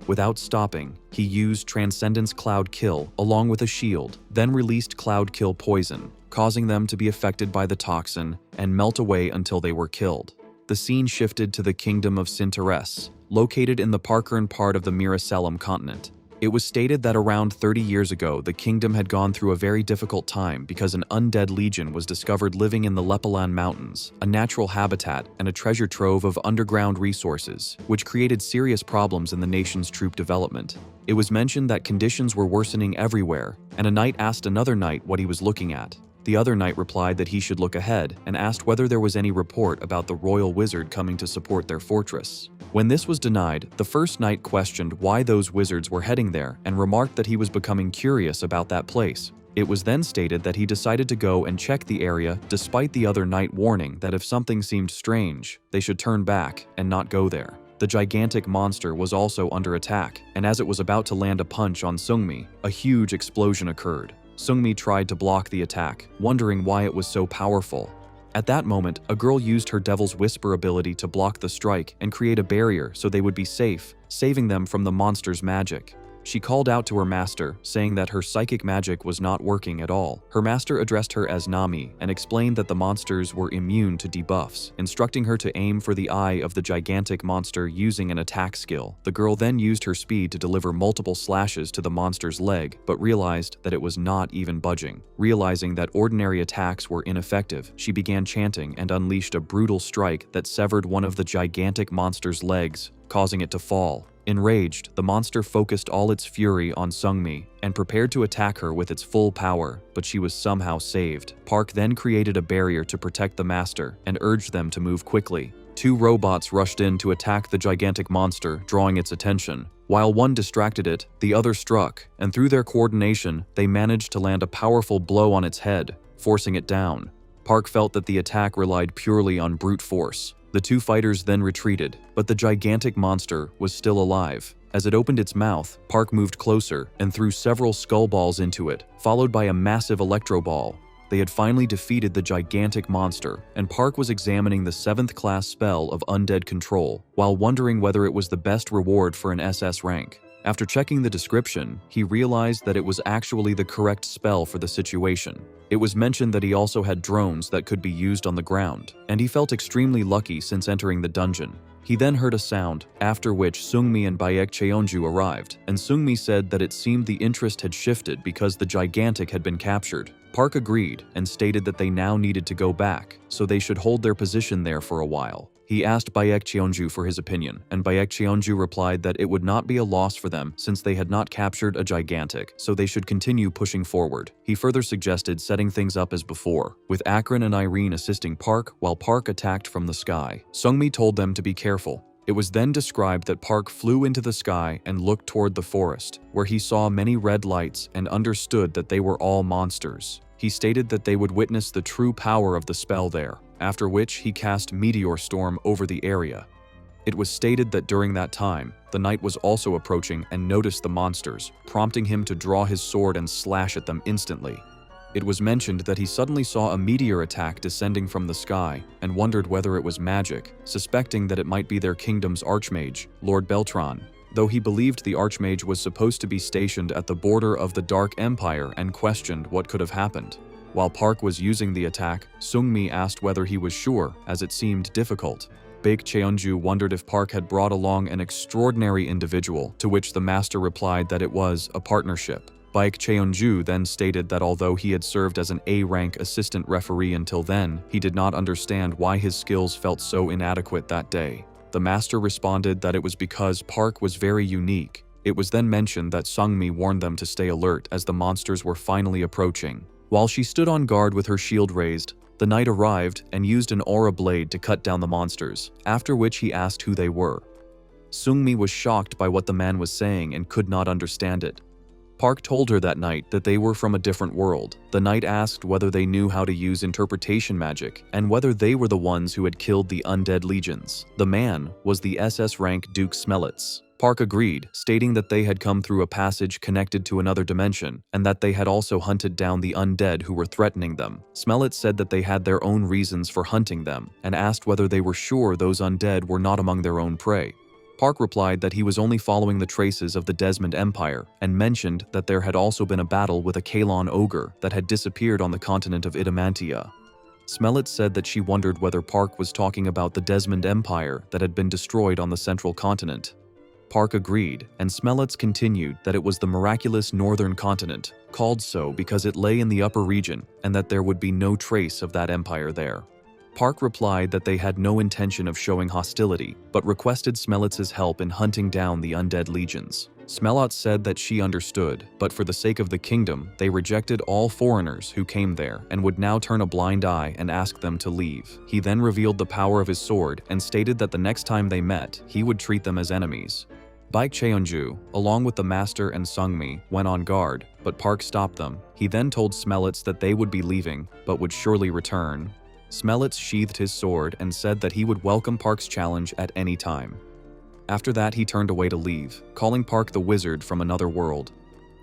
Without stopping, he used Transcendence Cloud Kill along with a shield, then released Cloud Kill Poison, causing them to be affected by the toxin and melt away until they were killed. The scene shifted to the kingdom of Sinteres, located in the Parkern part of the Mirasalam continent. It was stated that around 30 years ago, the kingdom had gone through a very difficult time because an undead legion was discovered living in the Lepalan Mountains, a natural habitat and a treasure trove of underground resources, which created serious problems in the nation's troop development. It was mentioned that conditions were worsening everywhere, and a knight asked another knight what he was looking at. The other knight replied that he should look ahead and asked whether there was any report about the royal wizard coming to support their fortress. When this was denied, the first knight questioned why those wizards were heading there and remarked that he was becoming curious about that place. It was then stated that he decided to go and check the area despite the other knight warning that if something seemed strange, they should turn back and not go there. The gigantic monster was also under attack, and as it was about to land a punch on Seungmi, a huge explosion occurred. Seungmi tried to block the attack, wondering why it was so powerful. At that moment, a girl used her Devil's Whisper ability to block the strike and create a barrier so they would be safe, saving them from the monster's magic. She called out to her master, saying that her psychic magic was not working at all. Her master addressed her as Nami and explained that the monsters were immune to debuffs, instructing her to aim for the eye of the gigantic monster using an attack skill. The girl then used her speed to deliver multiple slashes to the monster's leg, but realized that it was not even budging. Realizing that ordinary attacks were ineffective, she began chanting and unleashed a brutal strike that severed one of the gigantic monster's legs, causing it to fall. Enraged, the monster focused all its fury on Seungmi and prepared to attack her with its full power, but she was somehow saved. Park then created a barrier to protect the master and urged them to move quickly. 2 robots rushed in to attack the gigantic monster, drawing its attention. While one distracted it, the other struck, and through their coordination, they managed to land a powerful blow on its head, forcing it down. Park felt that the attack relied purely on brute force. The 2 fighters then retreated, but the gigantic monster was still alive. As it opened its mouth, Park moved closer and threw several skull balls into it, followed by a massive electro ball. They had finally defeated the gigantic monster, and Park was examining the 7th class spell of Undead Control, while wondering whether it was the best reward for an SS rank. After checking the description, he realized that it was actually the correct spell for the situation. It was mentioned that he also had drones that could be used on the ground, and he felt extremely lucky since entering the dungeon. He then heard a sound, after which Seungmi and Baek Cheonju arrived, and Seungmi said that it seemed the interest had shifted because the gigantic had been captured. Park agreed and stated that they now needed to go back, so they should hold their position there for a while. He asked Baek Cheonju for his opinion, and Baek Cheonju replied that it would not be a loss for them since they had not captured a gigantic, so they should continue pushing forward. He further suggested setting things up as before, with Akron and Irene assisting Park while Park attacked from the sky. Seungmi told them to be careful. It was then described that Park flew into the sky and looked toward the forest, where he saw many red lights and understood that they were all monsters. He stated that they would witness the true power of the spell there, after which he cast Meteor Storm over the area. It was stated that during that time, the knight was also approaching and noticed the monsters, prompting him to draw his sword and slash at them instantly. It was mentioned that he suddenly saw a meteor attack descending from the sky and wondered whether it was magic, suspecting that it might be their kingdom's archmage, Lord Beltran. Though he believed the archmage was supposed to be stationed at the border of the Dark Empire and questioned what could have happened. While Park was using the attack, Seungmi asked whether he was sure, as it seemed difficult. Baek Cheonju wondered if Park had brought along an extraordinary individual, to which the master replied that it was a partnership. Baek Cheonju then stated that although he had served as an A-rank assistant referee until then, he did not understand why his skills felt so inadequate that day. The master responded that it was because Park was very unique. It was then mentioned that Sungmi warned them to stay alert as the monsters were finally approaching. While she stood on guard with her shield raised, the knight arrived and used an aura blade to cut down the monsters, after which he asked who they were. Sungmi was shocked by what the man was saying and could not understand it. Park told her that night that they were from a different world. The knight asked whether they knew how to use interpretation magic and whether they were the ones who had killed the undead legions. The man was the SS rank Duke Smelitz. Park agreed, stating that they had come through a passage connected to another dimension and that they had also hunted down the undead who were threatening them. Smelitz said that they had their own reasons for hunting them and asked whether they were sure those undead were not among their own prey. Park replied that he was only following the traces of the Desmond Empire and mentioned that there had also been a battle with a Kalon ogre that had disappeared on the continent of Idamantia. Smelitz said that she wondered whether Park was talking about the Desmond Empire that had been destroyed on the central continent. Park agreed, and Smelitz continued that it was the miraculous northern continent, called so because it lay in the upper region and that there would be no trace of that empire there. Park replied that they had no intention of showing hostility, but requested Smelitz's help in hunting down the undead legions. Smelot said that she understood, but for the sake of the kingdom, they rejected all foreigners who came there and would now turn a blind eye and ask them to leave. He then revealed the power of his sword and stated that the next time they met, he would treat them as enemies. Baek Cheonju, along with the master and Sungmi, went on guard, but Park stopped them. He then told Smelitz that they would be leaving, but would surely return. Smelitz sheathed his sword and said that he would welcome Park's challenge at any time. After that, he turned away to leave, calling Park the wizard from another world.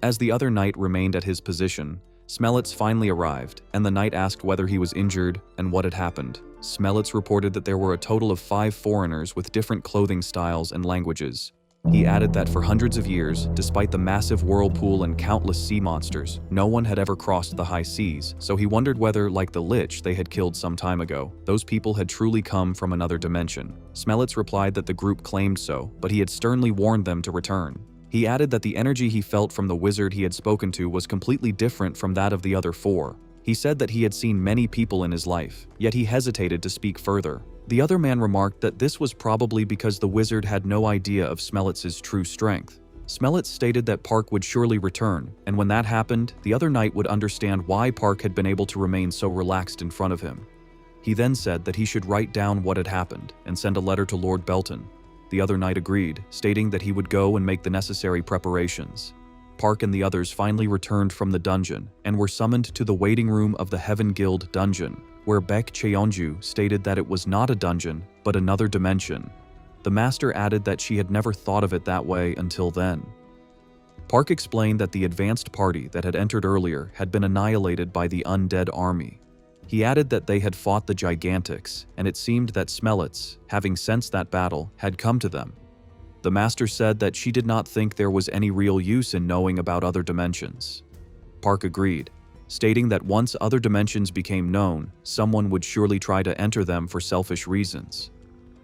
As the other knight remained at his position, Smelitz finally arrived, and the knight asked whether he was injured and what had happened. Smelitz reported that there were a total of 5 foreigners with different clothing styles and languages. He added that for hundreds of years, despite the massive whirlpool and countless sea monsters, no one had ever crossed the high seas, so he wondered whether, like the Lich they had killed some time ago, those people had truly come from another dimension. Smelitz replied that the group claimed so, but he had sternly warned them to return. He added that the energy he felt from the wizard he had spoken to was completely different from that of the other 4. He said that he had seen many people in his life, yet he hesitated to speak further. The other man remarked that this was probably because the wizard had no idea of Smelitz's true strength. Smelitz stated that Park would surely return, and when that happened, the other knight would understand why Park had been able to remain so relaxed in front of him. He then said that he should write down what had happened and send a letter to Lord Belton. The other knight agreed, stating that he would go and make the necessary preparations. Park and the others finally returned from the dungeon and were summoned to the waiting room of the Heaven Guild dungeon, where Baek Cheonju stated that it was not a dungeon, but another dimension. The master added that she had never thought of it that way until then. Park explained that the advanced party that had entered earlier had been annihilated by the undead army. He added that they had fought the Gigantics, and it seemed that Smelitz, having sensed that battle, had come to them. The master said that she did not think there was any real use in knowing about other dimensions. Park agreed, stating that once other dimensions became known, someone would surely try to enter them for selfish reasons.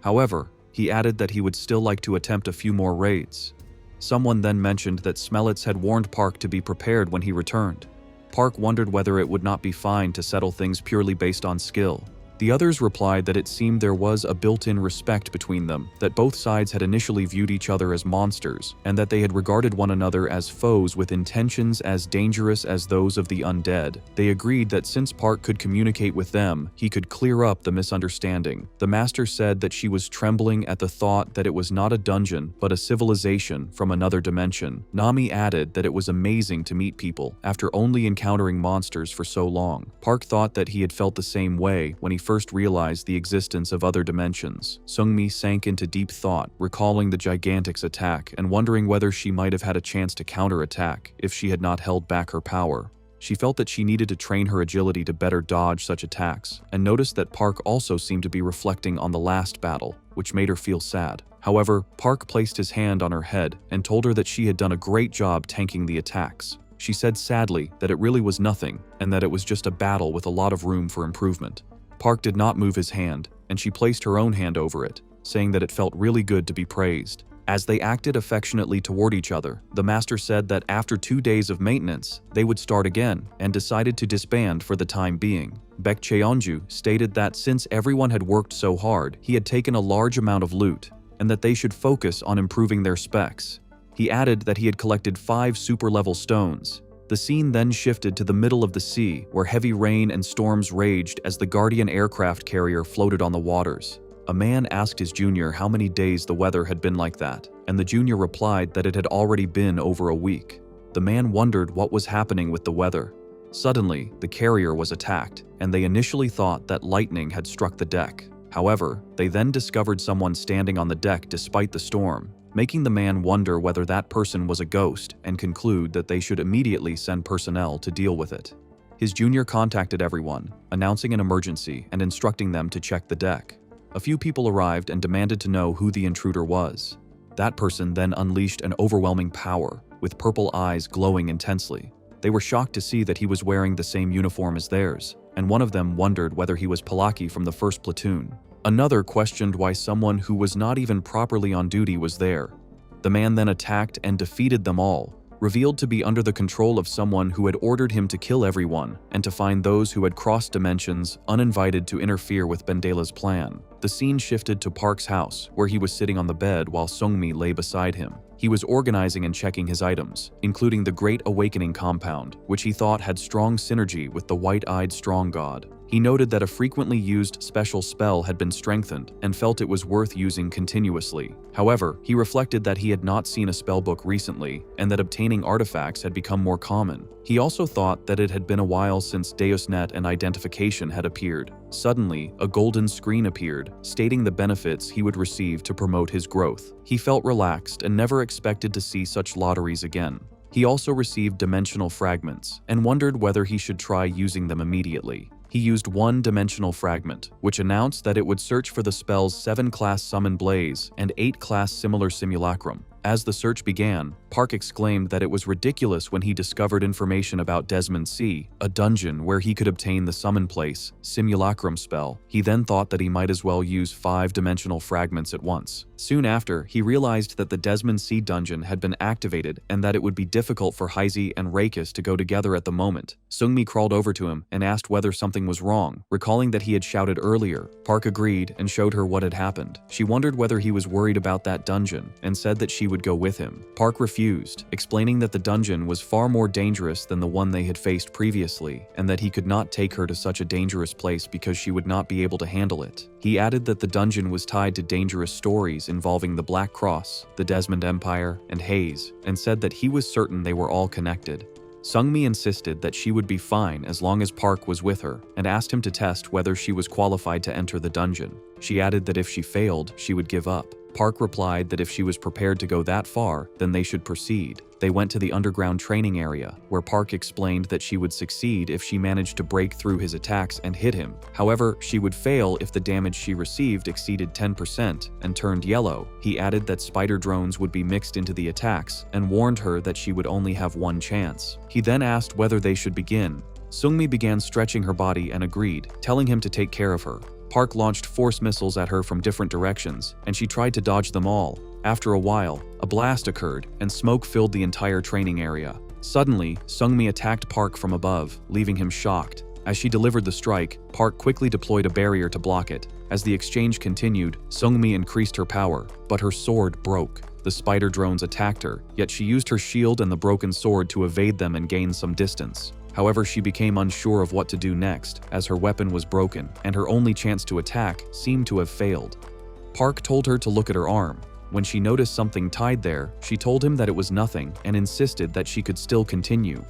However, he added that he would still like to attempt a few more raids. Someone then mentioned that Smelitz had warned Park to be prepared when he returned. Park wondered whether it would not be fine to settle things purely based on skill. The others replied that it seemed there was a built-in respect between them, that both sides had initially viewed each other as monsters, and that they had regarded one another as foes with intentions as dangerous as those of the undead. They agreed that since Park could communicate with them, he could clear up the misunderstanding. The master said that she was trembling at the thought that it was not a dungeon, but a civilization from another dimension. Nami added that it was amazing to meet people after only encountering monsters for so long. Park thought that he had felt the same way when he first realized the existence of other dimensions. Sungmi sank into deep thought, recalling the Gigantics attack and wondering whether she might have had a chance to counterattack if she had not held back her power. She felt that she needed to train her agility to better dodge such attacks, and noticed that Park also seemed to be reflecting on the last battle, which made her feel sad. However, Park placed his hand on her head and told her that she had done a great job tanking the attacks. She said sadly that it really was nothing, and that it was just a battle with a lot of room for improvement. Park did not move his hand, and she placed her own hand over it, saying that it felt really good to be praised. As they acted affectionately toward each other, the master said that after 2 days of maintenance, they would start again, and decided to disband for the time being. Baek Cheonju stated that since everyone had worked so hard, he had taken a large amount of loot, and that they should focus on improving their specs. He added that he had collected 5 super-level stones. The scene then shifted to the middle of the sea, where heavy rain and storms raged as the Guardian aircraft carrier floated on the waters. A man asked his junior how many days the weather had been like that, and the junior replied that it had already been over a week. The man wondered what was happening with the weather. Suddenly, the carrier was attacked, and they initially thought that lightning had struck the deck. However, they then discovered someone standing on the deck despite the storm, making the man wonder whether that person was a ghost and conclude that they should immediately send personnel to deal with it. His junior contacted everyone, announcing an emergency and instructing them to check the deck. A few people arrived and demanded to know who the intruder was. That person then unleashed an overwhelming power, with purple eyes glowing intensely. They were shocked to see that he was wearing the same uniform as theirs, and one of them wondered whether he was Palaki from the first platoon. Another questioned why someone who was not even properly on duty was there. The man then attacked and defeated them all, revealed to be under the control of someone who had ordered him to kill everyone and to find those who had crossed dimensions uninvited to interfere with Bendela's plan. The scene shifted to Park's house, where he was sitting on the bed while Seungmi lay beside him. He was organizing and checking his items, including the Great Awakening compound, which he thought had strong synergy with the White-Eyed Strong God. He noted that a frequently used special spell had been strengthened and felt it was worth using continuously. However, he reflected that he had not seen a spellbook recently and that obtaining artifacts had become more common. He also thought that it had been a while since DeusNet and Identification had appeared. Suddenly, a golden screen appeared, stating the benefits he would receive to promote his growth. He felt relaxed and never expected to see such lotteries again. He also received dimensional fragments and wondered whether he should try using them immediately. He used one dimensional fragment, which announced that it would search for the spell's 7-class Summon Blaze and 8-class Similar Simulacrum. As the search began, Park exclaimed that it was ridiculous when he discovered information about Desmond C, a dungeon where he could obtain the Summon Place Simulacrum spell. He then thought that he might as well use 5-dimensional fragments at once. Soon after, he realized that the Desmond C dungeon had been activated and that it would be difficult for Heisey and Rakis to go together at the moment. Seungmi crawled over to him and asked whether something was wrong, recalling that he had shouted earlier. Park agreed and showed her what had happened. She wondered whether he was worried about that dungeon and said that she would go with him. Park refused, explaining that the dungeon was far more dangerous than the one they had faced previously, and that he could not take her to such a dangerous place because she would not be able to handle it. He added that the dungeon was tied to dangerous stories involving the Black Cross, the Desmond Empire, and Hayes, and said that he was certain they were all connected. Seungmi insisted that she would be fine as long as Park was with her, and asked him to test whether she was qualified to enter the dungeon. She added that if she failed, she would give up. Park replied that if she was prepared to go that far, then they should proceed. They went to the underground training area, where Park explained that she would succeed if she managed to break through his attacks and hit him. However, she would fail if the damage she received exceeded 10% and turned yellow. He added that spider drones would be mixed into the attacks and warned her that she would only have one chance. He then asked whether they should begin. Seungmi began stretching her body and agreed, telling him to take care of her. Park launched force missiles at her from different directions, and she tried to dodge them all. After a while, a blast occurred, and smoke filled the entire training area. Suddenly, Seungmi attacked Park from above, leaving him shocked. As she delivered the strike, Park quickly deployed a barrier to block it. As the exchange continued, Seungmi increased her power, but her sword broke. The spider drones attacked her, yet she used her shield and the broken sword to evade them and gain some distance. However, she became unsure of what to do next, as her weapon was broken, and her only chance to attack seemed to have failed. Park told her to look at her arm. When she noticed something tied there, she told him that it was nothing and insisted that she could still continue.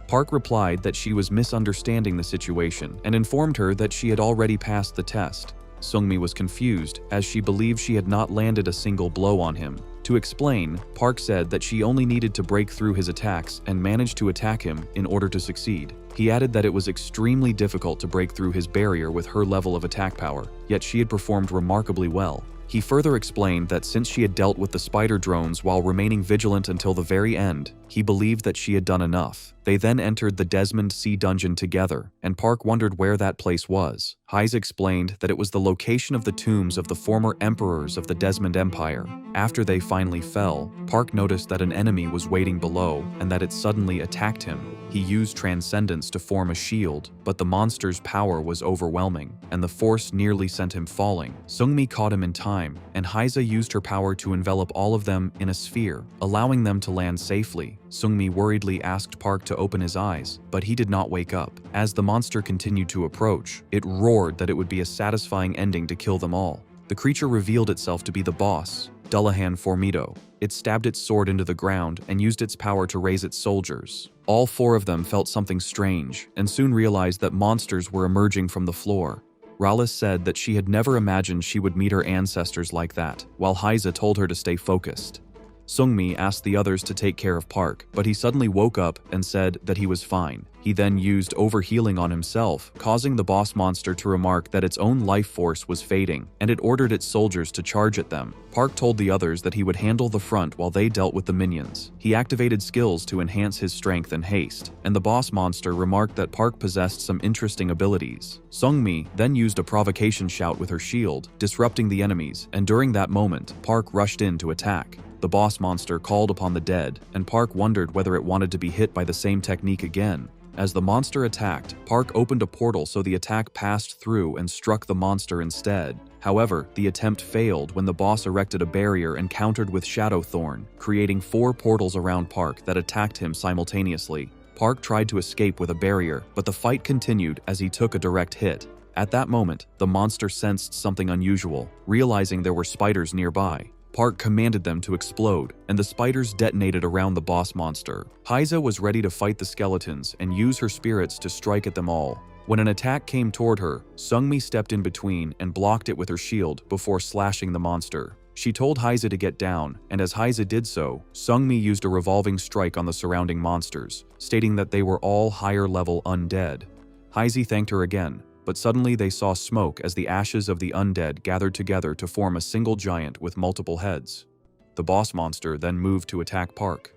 Park replied that she was misunderstanding the situation and informed her that she had already passed the test. Seungmi was confused, as she believed she had not landed a single blow on him. To explain, Park said that she only needed to break through his attacks and manage to attack him in order to succeed. He added that it was extremely difficult to break through his barrier with her level of attack power, yet she had performed remarkably well. He further explained that since she had dealt with the spider drones while remaining vigilant until the very end, he believed that she had done enough. They then entered the Desmond C dungeon together, and Park wondered where that place was. Heise explained that it was the location of the tombs of the former emperors of the Desmond Empire. After they finally fell, Park noticed that an enemy was waiting below and that it suddenly attacked him. He used Transcendence to form a shield, but the monster's power was overwhelming, and the force nearly sent him falling. Seungmi caught him in time, and Heise used her power to envelop all of them in a sphere, allowing them to land safely. Seungmi worriedly asked Park to open his eyes, but he did not wake up. As the monster continued to approach, it roared that it would be a satisfying ending to kill them all. The creature revealed itself to be the boss, Dullahan Formido. It stabbed its sword into the ground and used its power to raise its soldiers. All 4 of them felt something strange and soon realized that monsters were emerging from the floor. Rallis said that she had never imagined she would meet her ancestors like that, while Heise told her to stay focused. Seungmi asked the others to take care of Park, but he suddenly woke up and said that he was fine. He then used overhealing on himself, causing the boss monster to remark that its own life force was fading, and it ordered its soldiers to charge at them. Park told the others that he would handle the front while they dealt with the minions. He activated skills to enhance his strength and haste, and the boss monster remarked that Park possessed some interesting abilities. Seungmi then used a provocation shout with her shield, disrupting the enemies, and during that moment, Park rushed in to attack. The boss monster called upon the dead, and Park wondered whether it wanted to be hit by the same technique again. As the monster attacked, Park opened a portal so the attack passed through and struck the monster instead. However, the attempt failed when the boss erected a barrier and countered with Shadow Thorn, creating 4 portals around Park that attacked him simultaneously. Park tried to escape with a barrier, but the fight continued as he took a direct hit. At that moment, the monster sensed something unusual, realizing there were spiders nearby. Park commanded them to explode, and the spiders detonated around the boss monster. Heise was ready to fight the skeletons and use her spirits to strike at them all. When an attack came toward her, Seungmi stepped in between and blocked it with her shield before slashing the monster. She told Heise to get down, and as Heise did so, Seungmi used a revolving strike on the surrounding monsters, stating that they were all higher-level undead. Heise thanked her again, but suddenly they saw smoke as the ashes of the undead gathered together to form a single giant with multiple heads. The boss monster then moved to attack Park.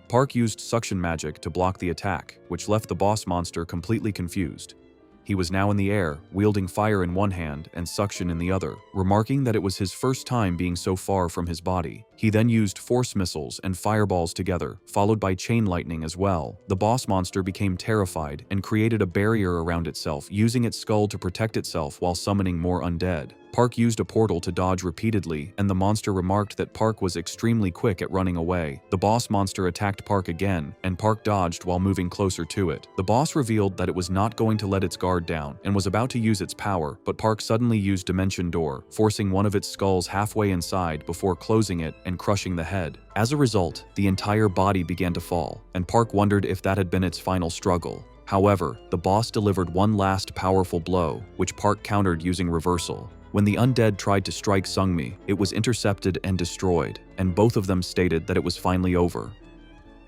Park used suction magic to block the attack, which left the boss monster completely confused. He was now in the air, wielding fire in one hand and suction in the other, remarking that it was his first time being so far from his body. He then used force missiles and fireballs together, followed by chain lightning as well. The boss monster became terrified and created a barrier around itself, using its skull to protect itself while summoning more undead. Park used a portal to dodge repeatedly, and the monster remarked that Park was extremely quick at running away. The boss monster attacked Park again, and Park dodged while moving closer to it. The boss revealed that it was not going to let its guard down, and was about to use its power, but Park suddenly used Dimension Door, forcing one of its skulls halfway inside before closing it and crushing the head. As a result, the entire body began to fall, and Park wondered if that had been its final struggle. However, the boss delivered one last powerful blow, which Park countered using reversal. When the undead tried to strike Seungmi, it was intercepted and destroyed, and both of them stated that it was finally over.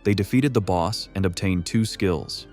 They defeated the boss and obtained 2 skills.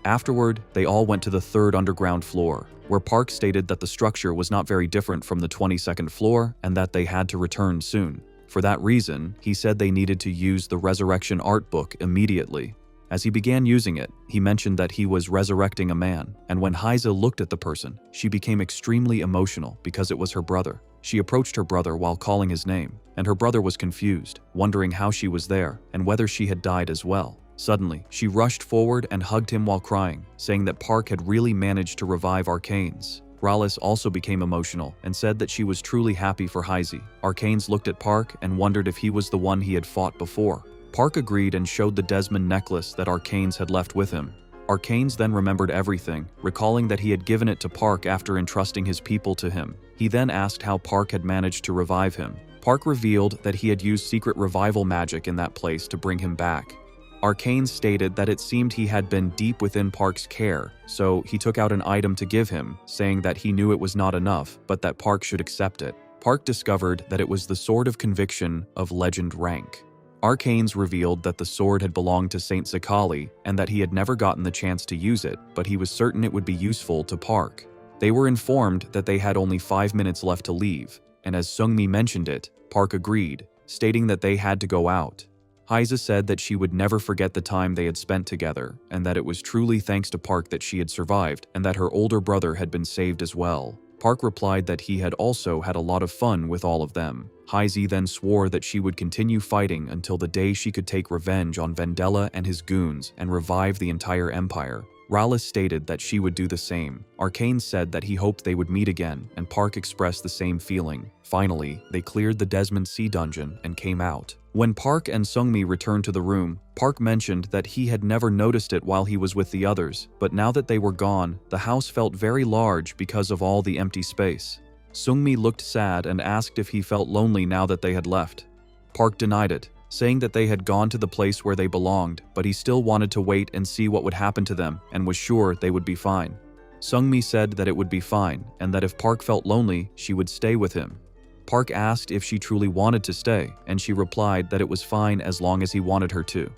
Afterward, they all went to the 3rd underground floor, where Park stated that the structure was not very different from the 22nd floor and that they had to return soon. For that reason, he said they needed to use the Resurrection art book immediately. As he began using it, he mentioned that he was resurrecting a man, and when Heise looked at the person, she became extremely emotional because it was her brother. She approached her brother while calling his name, and her brother was confused, wondering how she was there and whether she had died as well. Suddenly, she rushed forward and hugged him while crying, saying that Park had really managed to revive Arcanes. Rallis also became emotional and said that she was truly happy for Heise. Arcanes looked at Park and wondered if he was the one he had fought before. Park agreed and showed the Desmond necklace that Arcanes had left with him. Arcanes then remembered everything, recalling that he had given it to Park after entrusting his people to him. He then asked how Park had managed to revive him. Park revealed that he had used secret revival magic in that place to bring him back. Arcanes stated that it seemed he had been deep within Park's care, so he took out an item to give him, saying that he knew it was not enough, but that Park should accept it. Park discovered that it was the Sword of Conviction of Legend rank. Arcanes revealed that the sword had belonged to Saint Zakali and that he had never gotten the chance to use it, but he was certain it would be useful to Park. They were informed that they had only 5 minutes left to leave, and as Seungmi mentioned it, Park agreed, stating that they had to go out. Heiza said that she would never forget the time they had spent together, and that it was truly thanks to Park that she had survived, and that her older brother had been saved as well. Park replied that he had also had a lot of fun with all of them. Heiza then swore that she would continue fighting until the day she could take revenge on Vendela and his goons and revive the entire empire. Rallis stated that she would do the same. Arcane said that he hoped they would meet again, and Park expressed the same feeling. Finally, they cleared the Desmond Sea dungeon and came out. When Park and Seungmi returned to the room, Park mentioned that he had never noticed it while he was with the others, but now that they were gone, the house felt very large because of all the empty space. Seungmi looked sad and asked if he felt lonely now that they had left. Park denied it, saying that they had gone to the place where they belonged, but he still wanted to wait and see what would happen to them and was sure they would be fine. Seungmi said that it would be fine, and that if Park felt lonely, she would stay with him. Park asked if she truly wanted to stay, and she replied that it was fine as long as he wanted her to.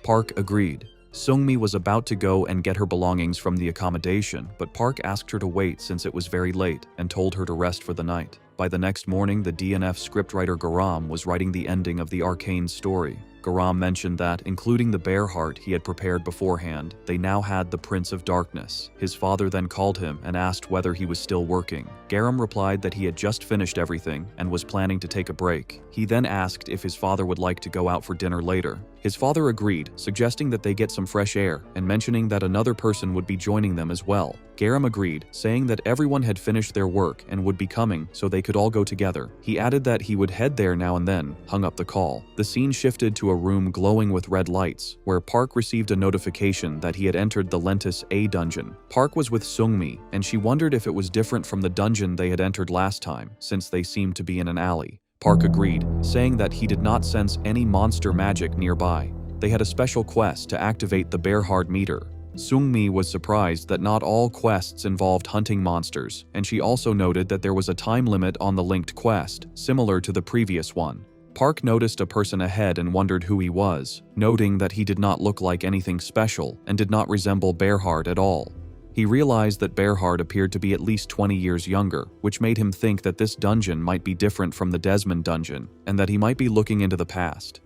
Park agreed. Seungmi was about to go and get her belongings from the accommodation, but Park asked her to wait since it was very late and told her to rest for the night. By the next morning, the DNF scriptwriter Garam was writing the ending of the Arcane story. Garam mentioned that, including the bear heart he had prepared beforehand, they now had the Prince of Darkness. His father then called him and asked whether he was still working. Garam replied that he had just finished everything and was planning to take a break. He then asked if his father would like to go out for dinner later. His father agreed, suggesting that they get some fresh air and mentioning that another person would be joining them as well. Garam agreed, saying that everyone had finished their work and would be coming so they could all go together. He added that he would head there now and then, hung up the call. The scene shifted to a room glowing with red lights, where Park received a notification that he had entered the Lentis A dungeon. Park was with Seungmi, and she wondered if it was different from the dungeon they had entered last time, since they seemed to be in an alley. Park agreed, saying that he did not sense any monster magic nearby. They had a special quest to activate the Bearhard meter. Seungmi was surprised that not all quests involved hunting monsters, and she also noted that there was a time limit on the linked quest, similar to the previous one. Park noticed a person ahead and wondered who he was, noting that he did not look like anything special and did not resemble Bearhard at all. He realized that Bearhard appeared to be at least 20 years younger, which made him think that this dungeon might be different from the Desmond dungeon, and that he might be looking into the past.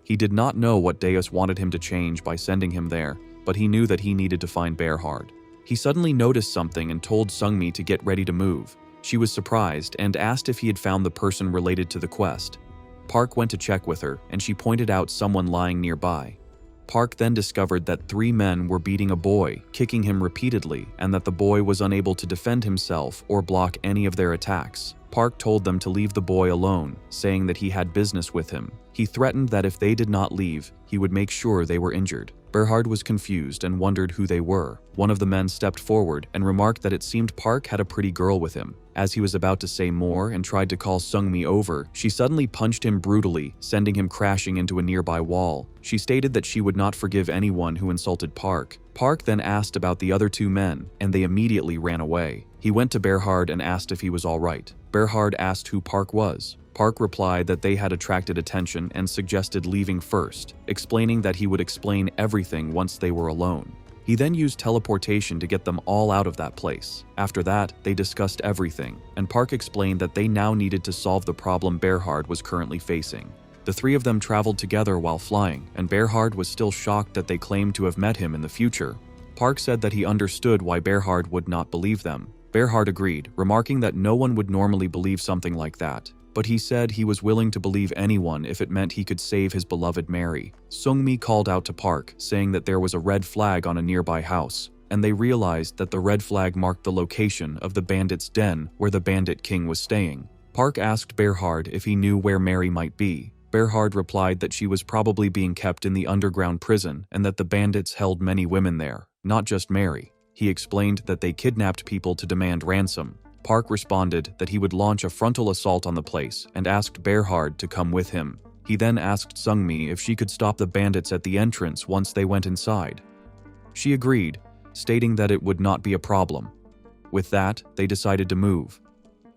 He did not know what Deus wanted him to change by sending him there, but he knew that he needed to find Bearhard. He suddenly noticed something and told Seungmi to get ready to move. She was surprised and asked if he had found the person related to the quest. Park went to check with her, and she pointed out someone lying nearby. Park then discovered that 3 men were beating a boy, kicking him repeatedly, and that the boy was unable to defend himself or block any of their attacks. Park told them to leave the boy alone, saying that he had business with him. He threatened that if they did not leave, he would make sure they were injured. Bearhard was confused and wondered who they were. One of the men stepped forward and remarked that it seemed Park had a pretty girl with him. As he was about to say more and tried to call Seungmi over, she suddenly punched him brutally, sending him crashing into a nearby wall. She stated that she would not forgive anyone who insulted Park. Park then asked about the other 2 men, and they immediately ran away. He went to Bearhard and asked if he was all right. Bearhard asked who Park was. Park replied that they had attracted attention and suggested leaving first, explaining that he would explain everything once they were alone. He then used teleportation to get them all out of that place. After that, they discussed everything, and Park explained that they now needed to solve the problem Bearhard was currently facing. The 3 of them traveled together while flying, and Bearhard was still shocked that they claimed to have met him in the future. Park said that he understood why Bearhard would not believe them. Bearhard agreed, remarking that no one would normally believe something like that. But he said he was willing to believe anyone if it meant he could save his beloved Mary. Seungmi called out to Park, saying that there was a red flag on a nearby house, and they realized that the red flag marked the location of the bandit's den where the Bandit King was staying. Park asked Bearhard if he knew where Mary might be. Bearhard replied that she was probably being kept in the underground prison and that the bandits held many women there, not just Mary. He explained that they kidnapped people to demand ransom. Park responded that he would launch a frontal assault on the place and asked Bearhard to come with him. He then asked Seungmi if she could stop the bandits at the entrance once they went inside. She agreed, stating that it would not be a problem. With that, they decided to move.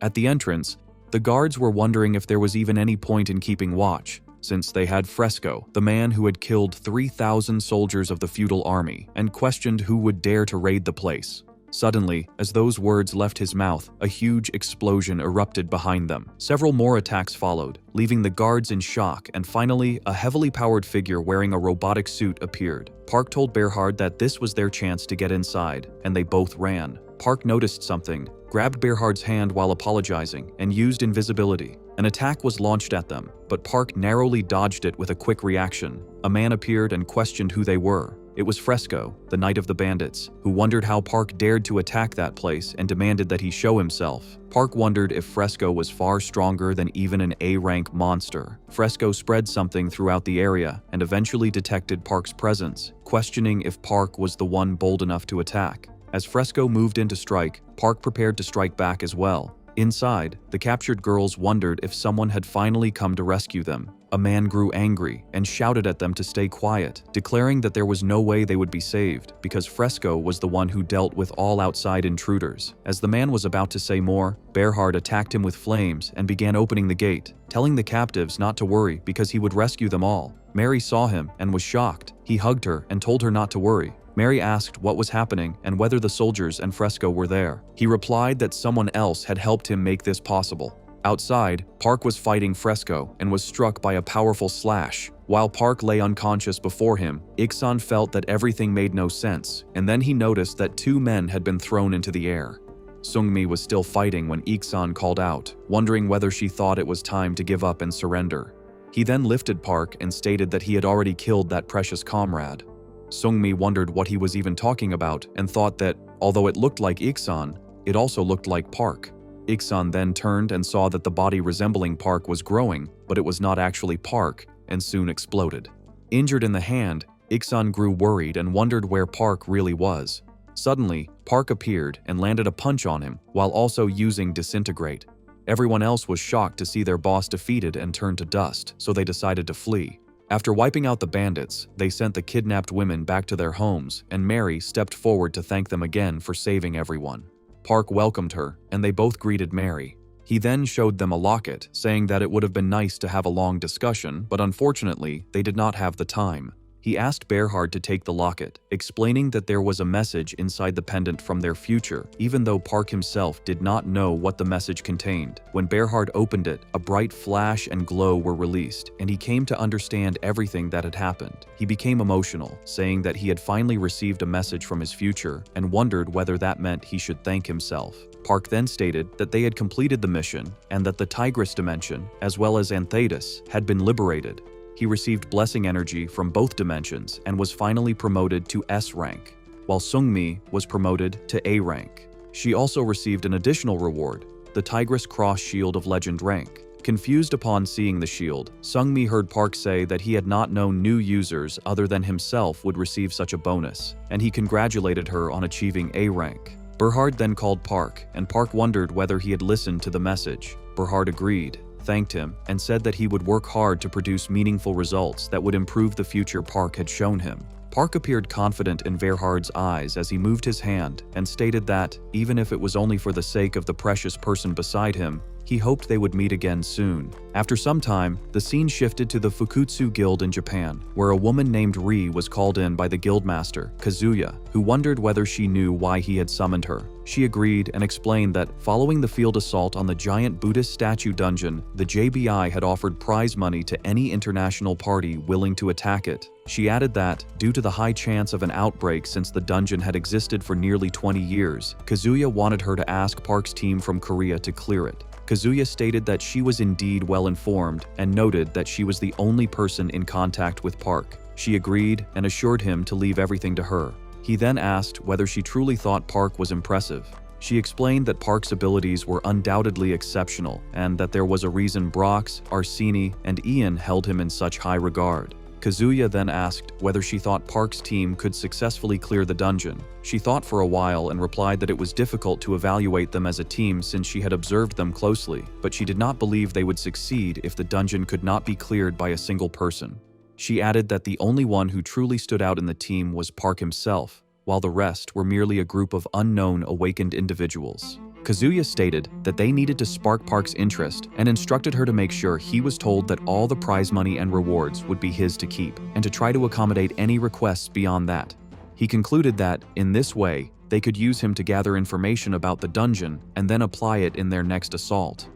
At the entrance, the guards were wondering if there was even any point in keeping watch, since they had Fresco, the man who had killed 3,000 soldiers of the feudal army, and questioned who would dare to raid the place. Suddenly, as those words left his mouth, a huge explosion erupted behind them. Several more attacks followed, leaving the guards in shock, and finally, a heavily powered figure wearing a robotic suit appeared. Park told Berhard that this was their chance to get inside, and they both ran. Park noticed something, grabbed Berhard's hand while apologizing, and used invisibility. An attack was launched at them, but Park narrowly dodged it with a quick reaction. A man appeared and questioned who they were. It was Fresco, the Knight of the Bandits, who wondered how Park dared to attack that place and demanded that he show himself. Park wondered if Fresco was far stronger than even an A-rank monster. Fresco spread something throughout the area and eventually detected Park's presence, questioning if Park was the one bold enough to attack. As Fresco moved in to strike, Park prepared to strike back as well. Inside, the captured girls wondered if someone had finally come to rescue them. A man grew angry and shouted at them to stay quiet, declaring that there was no way they would be saved because Fresco was the one who dealt with all outside intruders. As the man was about to say more, Berhard attacked him with flames and began opening the gate, telling the captives not to worry because he would rescue them all. Mary saw him and was shocked. He hugged her and told her not to worry. Mary asked what was happening and whether the soldiers and Fresco were there. He replied that someone else had helped him make this possible. Outside, Park was fighting Fresco and was struck by a powerful slash. While Park lay unconscious before him, Iksan felt that everything made no sense, and then he noticed that two men had been thrown into the air. Sungmi was still fighting when Iksan called out, wondering whether she thought it was time to give up and surrender. He then lifted Park and stated that he had already killed that precious comrade. Sungmi wondered what he was even talking about and thought that, although it looked like Iksan, it also looked like Park. Iksan then turned and saw that the body resembling Park was growing, but it was not actually Park, and soon exploded. Injured in the hand, Iksan grew worried and wondered where Park really was. Suddenly, Park appeared and landed a punch on him, while also using Disintegrate. Everyone else was shocked to see their boss defeated and turned to dust, so they decided to flee. After wiping out the bandits, they sent the kidnapped women back to their homes, and Mary stepped forward to thank them again for saving everyone. Park welcomed her, and they both greeted Mary. He then showed them a locket, saying that it would have been nice to have a long discussion, but unfortunately, they did not have the time. He asked Berhard to take the locket, explaining that there was a message inside the pendant from their future, even though Park himself did not know what the message contained. When Berhard opened it, a bright flash and glow were released, and he came to understand everything that had happened. He became emotional, saying that he had finally received a message from his future and wondered whether that meant he should thank himself. Park then stated that they had completed the mission and that the Tigris dimension, as well as Anthetis, had been liberated. He received blessing energy from both dimensions and was finally promoted to S rank, while Sungmi was promoted to A rank. She also received an additional reward, the Tigris Cross Shield of Legend rank. Confused upon seeing the shield, Sungmi heard Park say that he had not known new users other than himself would receive such a bonus, and he congratulated her on achieving A rank. Berhard then called Park, and Park wondered whether he had listened to the message. Berhard agreed, thanked him, and said that he would work hard to produce meaningful results that would improve the future Park had shown him. Park appeared confident in Berhard's eyes as he moved his hand and stated that, even if it was only for the sake of the precious person beside him, he hoped they would meet again soon. After some time, the scene shifted to the Fukutsu Guild in Japan, where a woman named Ri was called in by the guildmaster, Kazuya, who wondered whether she knew why he had summoned her. She agreed and explained that, following the field assault on the giant Buddhist statue dungeon, the JBI had offered prize money to any international party willing to attack it. She added that, due to the high chance of an outbreak since the dungeon had existed for nearly 20 years, Kazuya wanted her to ask Park's team from Korea to clear it. Kazuya stated that she was indeed well informed and noted that she was the only person in contact with Park. She agreed and assured him to leave everything to her. He then asked whether she truly thought Park was impressive. She explained that Park's abilities were undoubtedly exceptional and that there was a reason Brox, Arsini, and Ian held him in such high regard. Kazuya then asked whether she thought Park's team could successfully clear the dungeon. She thought for a while and replied that it was difficult to evaluate them as a team since she had observed them closely, but she did not believe they would succeed if the dungeon could not be cleared by a single person. She added that the only one who truly stood out in the team was Park himself, while the rest were merely a group of unknown awakened individuals. Kazuya stated that they needed to spark Park's interest and instructed her to make sure he was told that all the prize money and rewards would be his to keep, and to try to accommodate any requests beyond that. He concluded that, in this way, they could use him to gather information about the dungeon and then apply it in their next assault.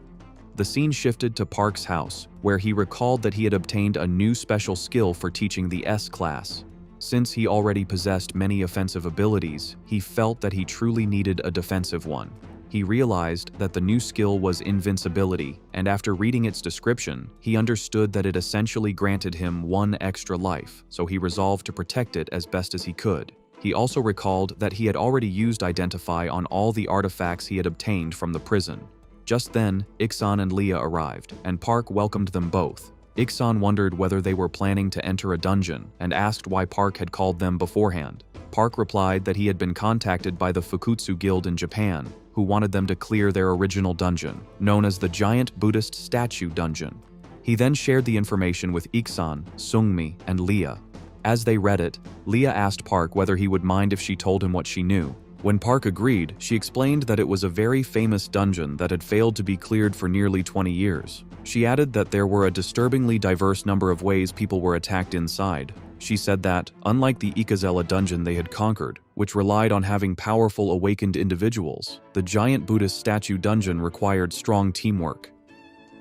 The scene shifted to Park's house, where he recalled that he had obtained a new special skill for teaching the S class. Since he already possessed many offensive abilities, he felt that he truly needed a defensive one. He realized that the new skill was invincibility, and after reading its description, he understood that it essentially granted him 1 extra life, so he resolved to protect it as best as he could. He also recalled that he had already used Identify on all the artifacts he had obtained from the prison. Just then, Iksan and Leah arrived, and Park welcomed them both. Iksan wondered whether they were planning to enter a dungeon and asked why Park had called them beforehand. Park replied that he had been contacted by the Fukutsu Guild in Japan, who wanted them to clear their original dungeon, known as the Giant Buddhist Statue Dungeon. He then shared the information with Iksan, Sungmi, and Leah. As they read it, Leah asked Park whether he would mind if she told him what she knew. When Park agreed, she explained that it was a very famous dungeon that had failed to be cleared for nearly 20 years. She added that there were a disturbingly diverse number of ways people were attacked inside. She said that, unlike the Ikazela dungeon they had conquered, which relied on having powerful awakened individuals, the Giant Buddhist Statue Dungeon required strong teamwork.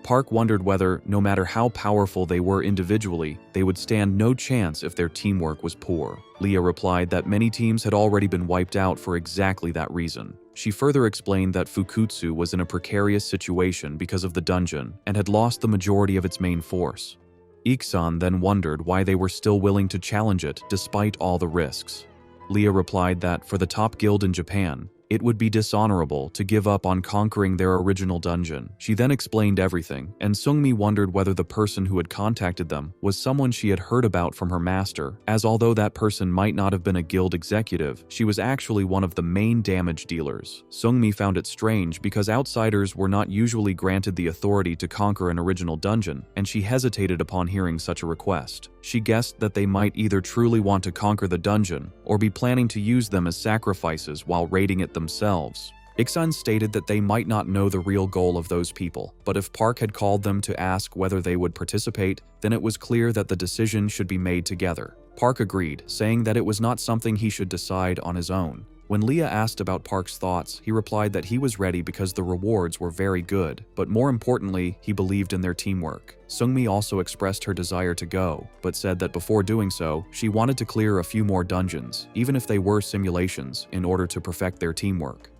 Park wondered whether, no matter how powerful they were individually, they would stand no chance if their teamwork was poor. Leah replied that many teams had already been wiped out for exactly that reason. She further explained that Fukutsu was in a precarious situation because of the dungeon and had lost the majority of its main force. Iksan then wondered why they were still willing to challenge it despite all the risks. Leah replied that for the top guild in Japan, it would be dishonorable to give up on conquering their original dungeon. She then explained everything, and Sungmi wondered whether the person who had contacted them was someone she had heard about from her master, as although that person might not have been a guild executive, she was actually one of the main damage dealers. Sungmi found it strange because outsiders were not usually granted the authority to conquer an original dungeon, and she hesitated upon hearing such a request. She guessed that they might either truly want to conquer the dungeon, or be planning to use them as sacrifices while raiding it themselves. Iksan stated that they might not know the real goal of those people, but if Park had called them to ask whether they would participate, then it was clear that the decision should be made together. Park agreed, saying that it was not something he should decide on his own. When Leah asked about Park's thoughts, he replied that he was ready because the rewards were very good, but more importantly, he believed in their teamwork. Sungmi also expressed her desire to go, but said that before doing so, she wanted to clear a few more dungeons, even if they were simulations, in order to perfect their teamwork.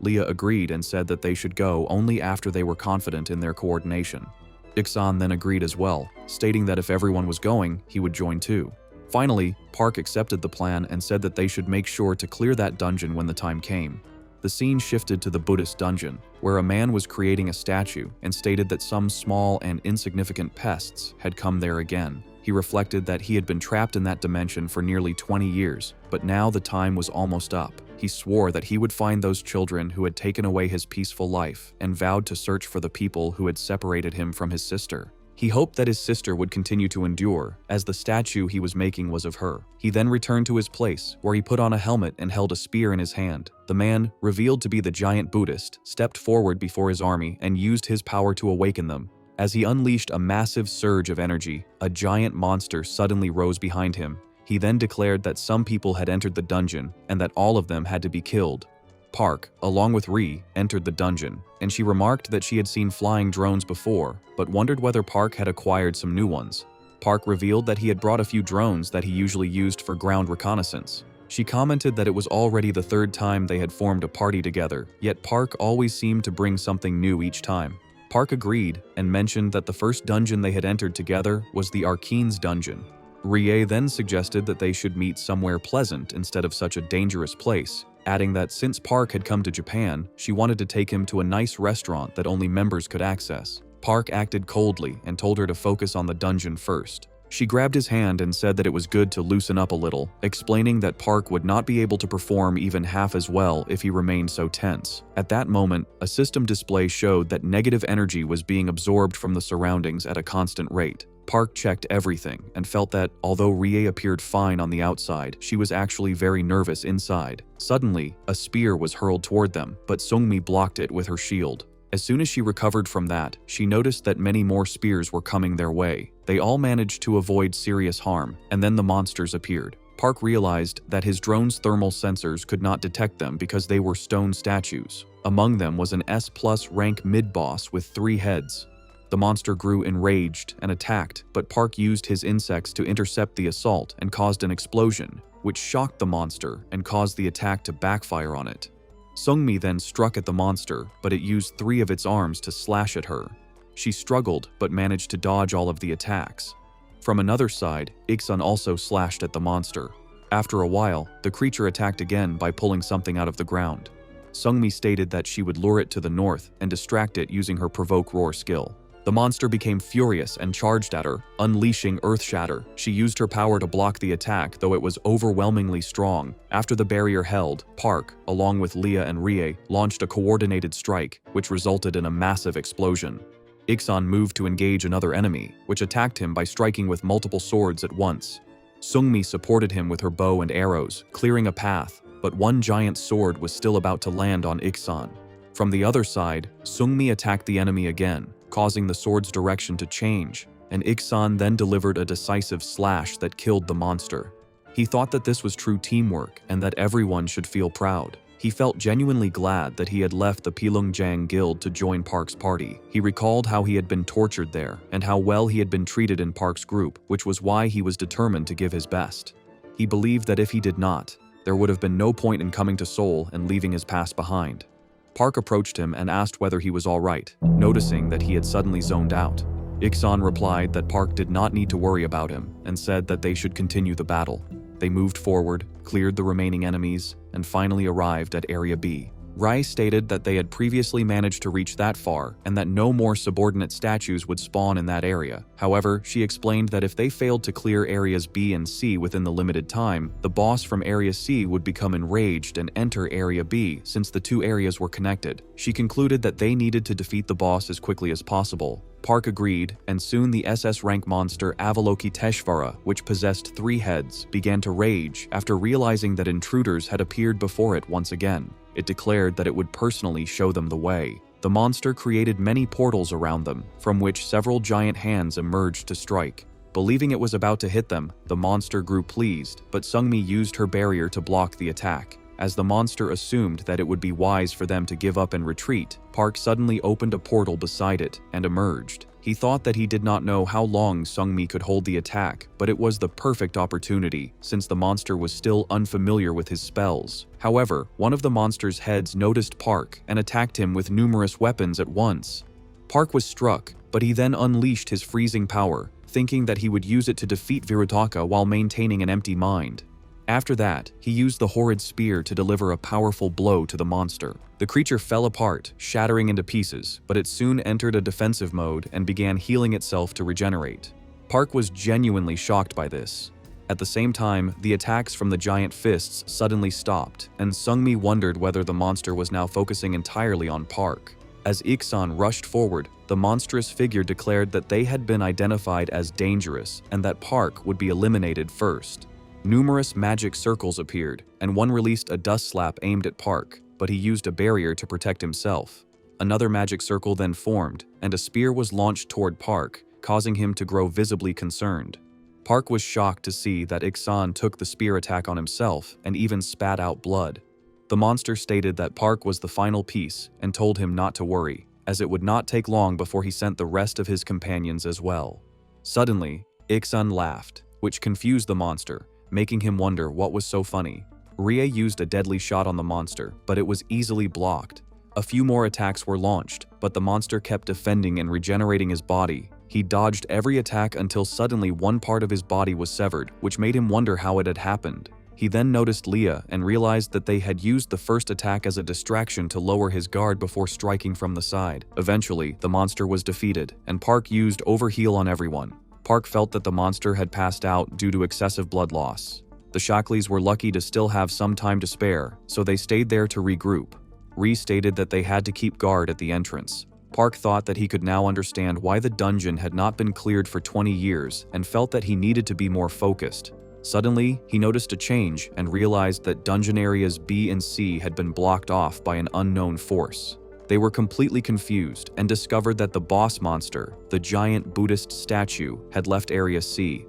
Leah agreed and said that they should go only after they were confident in their coordination. Iksan then agreed as well, stating that if everyone was going, he would join too. Finally, Park accepted the plan and said that they should make sure to clear that dungeon when the time came. The scene shifted to the Buddhist dungeon, where a man was creating a statue and stated that some small and insignificant pests had come there again. He reflected that he had been trapped in that dimension for nearly 20 years, but now the time was almost up. He swore that he would find those children who had taken away his peaceful life and vowed to search for the people who had separated him from his sister. He hoped that his sister would continue to endure, as the statue he was making was of her. He then returned to his place, where he put on a helmet and held a spear in his hand. The man, revealed to be the giant Buddhist, stepped forward before his army and used his power to awaken them. As he unleashed a massive surge of energy, a giant monster suddenly rose behind him. He then declared that some people had entered the dungeon and that all of them had to be killed. Park, along with Ri, entered the dungeon, and she remarked that she had seen flying drones before, but wondered whether Park had acquired some new ones. Park revealed that he had brought a few drones that he usually used for ground reconnaissance. She commented that it was already the 3rd time they had formed a party together, yet Park always seemed to bring something new each time. Park agreed and mentioned that the first dungeon they had entered together was the Arcane's dungeon. Rie then suggested that they should meet somewhere pleasant instead of such a dangerous place, adding that since Park had come to Japan, she wanted to take him to a nice restaurant that only members could access. Park acted coldly and told her to focus on the dungeon first. She grabbed his hand and said that it was good to loosen up a little, explaining that Park would not be able to perform even half as well if he remained so tense. At that moment, a system display showed that negative energy was being absorbed from the surroundings at a constant rate. Park checked everything and felt that, although Rie appeared fine on the outside, she was actually very nervous inside. Suddenly, a spear was hurled toward them, but Sungmi blocked it with her shield. As soon as she recovered from that, she noticed that many more spears were coming their way. They all managed to avoid serious harm, and then the monsters appeared. Park realized that his drone's thermal sensors could not detect them because they were stone statues. Among them was an S+ rank mid-boss with 3 heads. The monster grew enraged and attacked, but Park used his insects to intercept the assault and caused an explosion, which shocked the monster and caused the attack to backfire on it. Seungmi then struck at the monster, but it used 3 of its arms to slash at her. She struggled but managed to dodge all of the attacks. From another side, Iksun also slashed at the monster. After a while, the creature attacked again by pulling something out of the ground. Seungmi stated that she would lure it to the north and distract it using her provoke roar skill. The monster became furious and charged at her, unleashing Earth Shatter. She used her power to block the attack, though it was overwhelmingly strong. After the barrier held, Park, along with Leah and Rie, launched a coordinated strike, which resulted in a massive explosion. Iksun moved to engage another enemy, which attacked him by striking with multiple swords at once. Seungmi supported him with her bow and arrows, clearing a path, but one giant sword was still about to land on Iksun. From the other side, Seungmi attacked the enemy again, causing the sword's direction to change, and Iksun then delivered a decisive slash that killed the monster. He thought that this was true teamwork and that everyone should feel proud. He felt genuinely glad that he had left the Pilungjang Guild to join Park's party. He recalled how he had been tortured there and how well he had been treated in Park's group, which was why he was determined to give his best. He believed that if he did not, there would have been no point in coming to Seoul and leaving his past behind. Park approached him and asked whether he was all right, noticing that he had suddenly zoned out. Iksun replied that Park did not need to worry about him and said that they should continue the battle. They moved forward, cleared the remaining enemies, and finally arrived at Area B. Rai stated that they had previously managed to reach that far and that no more subordinate statues would spawn in that area. However, she explained that if they failed to clear areas B and C within the limited time, the boss from Area C would become enraged and enter Area B since the 2 areas were connected. She concluded that they needed to defeat the boss as quickly as possible. Park agreed, and soon the SS rank monster Avalokiteshvara, which possessed 3 heads, began to rage after realizing that intruders had appeared before it once again. It declared that it would personally show them the way. The monster created many portals around them, from which several giant hands emerged to strike. Believing it was about to hit them, the monster grew pleased, but Seungmi used her barrier to block the attack. As the monster assumed that it would be wise for them to give up and retreat, Park suddenly opened a portal beside it and emerged. He thought that he did not know how long Seungmi could hold the attack, but it was the perfect opportunity, since the monster was still unfamiliar with his spells. However, one of the monster's heads noticed Park and attacked him with numerous weapons at once. Park was struck, but he then unleashed his freezing power, thinking that he would use it to defeat Virutaka while maintaining an empty mind. After that, he used the horrid spear to deliver a powerful blow to the monster. The creature fell apart, shattering into pieces, but it soon entered a defensive mode and began healing itself to regenerate. Park was genuinely shocked by this. At the same time, the attacks from the giant fists suddenly stopped, and Seungmi wondered whether the monster was now focusing entirely on Park. As Iksun rushed forward, the monstrous figure declared that they had been identified as dangerous and that Park would be eliminated first. Numerous magic circles appeared, and one released a dust slap aimed at Park, but he used a barrier to protect himself. Another magic circle then formed, and a spear was launched toward Park, causing him to grow visibly concerned. Park was shocked to see that Iksun took the spear attack on himself and even spat out blood. The monster stated that Park was the final piece and told him not to worry, as it would not take long before he sent the rest of his companions as well. Suddenly, Iksun laughed, which confused the monster, making him wonder what was so funny. Rie used a deadly shot on the monster, but it was easily blocked. A few more attacks were launched, but the monster kept defending and regenerating his body. He dodged every attack until suddenly one part of his body was severed, which made him wonder how it had happened. He then noticed Leah and realized that they had used the first attack as a distraction to lower his guard before striking from the side. Eventually, the monster was defeated, and Park used overheal on everyone. Park felt that the monster had passed out due to excessive blood loss. The Shackleys were lucky to still have some time to spare, so they stayed there to regroup. Rie stated that they had to keep guard at the entrance. Park thought that he could now understand why the dungeon had not been cleared for 20 years and felt that he needed to be more focused. Suddenly, he noticed a change and realized that dungeon areas B and C had been blocked off by an unknown force. They were completely confused and discovered that the boss monster, the giant Buddhist statue, had left Area C.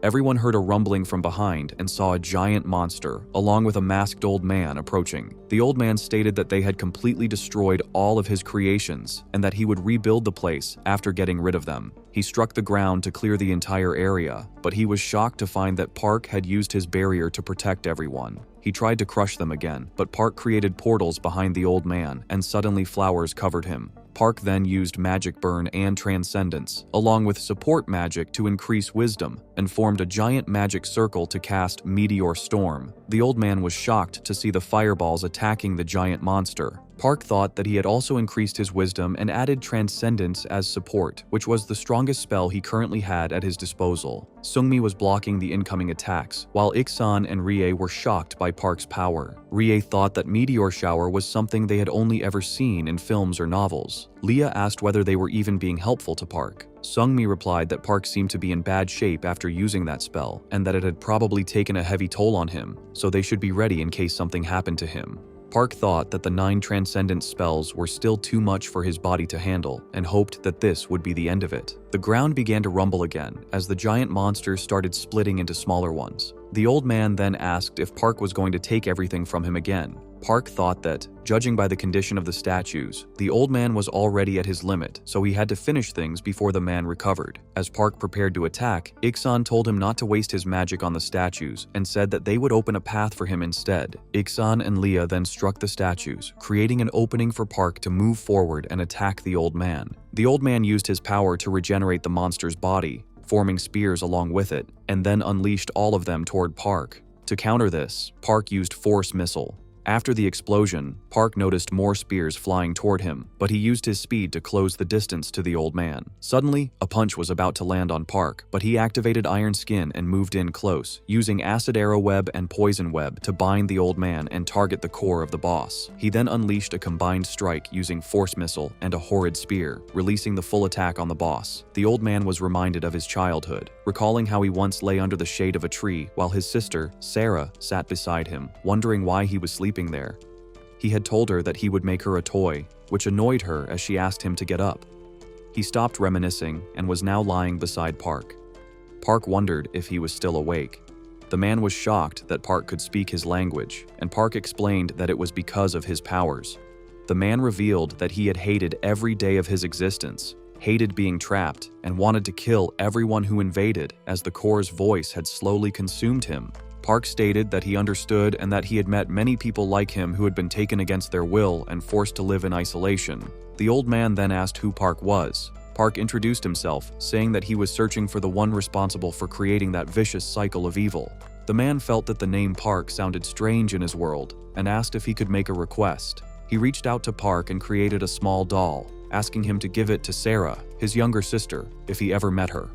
Everyone heard a rumbling from behind and saw a giant monster, along with a masked old man, approaching. The old man stated that they had completely destroyed all of his creations and that he would rebuild the place after getting rid of them. He struck the ground to clear the entire area, but he was shocked to find that Park had used his barrier to protect everyone. He tried to crush them again, but Park created portals behind the old man, and suddenly flowers covered him. Park then used Magic Burn and Transcendence, along with support magic to increase wisdom, and formed a giant magic circle to cast Meteor Storm. The old man was shocked to see the fireballs attacking the giant monster. Park thought that he had also increased his wisdom and added Transcendence as support, which was the strongest spell he currently had at his disposal. Seungmi was blocking the incoming attacks, while Iksan and Rie were shocked by Park's power. Rie thought that Meteor Shower was something they had only ever seen in films or novels. Leah asked whether they were even being helpful to Park. Seungmi replied that Park seemed to be in bad shape after using that spell, and that it had probably taken a heavy toll on him, so they should be ready in case something happened to him. Park thought that the 9 Transcendent spells were still too much for his body to handle, and hoped that this would be the end of it. The ground began to rumble again, as the giant monsters started splitting into smaller ones. The old man then asked if Park was going to take everything from him again. Park thought that, judging by the condition of the statues, the old man was already at his limit, so he had to finish things before the man recovered. As Park prepared to attack, Iksan told him not to waste his magic on the statues, and said that they would open a path for him instead. Iksan and Leah then struck the statues, creating an opening for Park to move forward and attack the old man. The old man used his power to regenerate the monster's body, forming spears along with it, and then unleashed all of them toward Park. To counter this, Park used Force Missile. After the explosion, Park noticed more spears flying toward him, but he used his speed to close the distance to the old man. Suddenly, a punch was about to land on Park, but he activated Iron Skin and moved in close, using Acid Arrow Web and Poison Web to bind the old man and target the core of the boss. He then unleashed a combined strike using Force Missile and a Horrid Spear, releasing the full attack on the boss. The old man was reminded of his childhood, recalling how he once lay under the shade of a tree while his sister, Sarah, sat beside him, wondering why he was sleeping there. He had told her that he would make her a toy, which annoyed her as she asked him to get up. He stopped reminiscing and was now lying beside Park. Park wondered if he was still awake. The man was shocked that Park could speak his language, and Park explained that it was because of his powers. The man revealed that he had hated every day of his existence, hated being trapped, and wanted to kill everyone who invaded, as the core's voice had slowly consumed him. Park stated that he understood and that he had met many people like him who had been taken against their will and forced to live in isolation. The old man then asked who Park was. Park introduced himself, saying that he was searching for the one responsible for creating that vicious cycle of evil. The man felt that the name Park sounded strange in his world and asked if he could make a request. He reached out to Park and created a small doll, asking him to give it to Sarah, his younger sister, if he ever met her.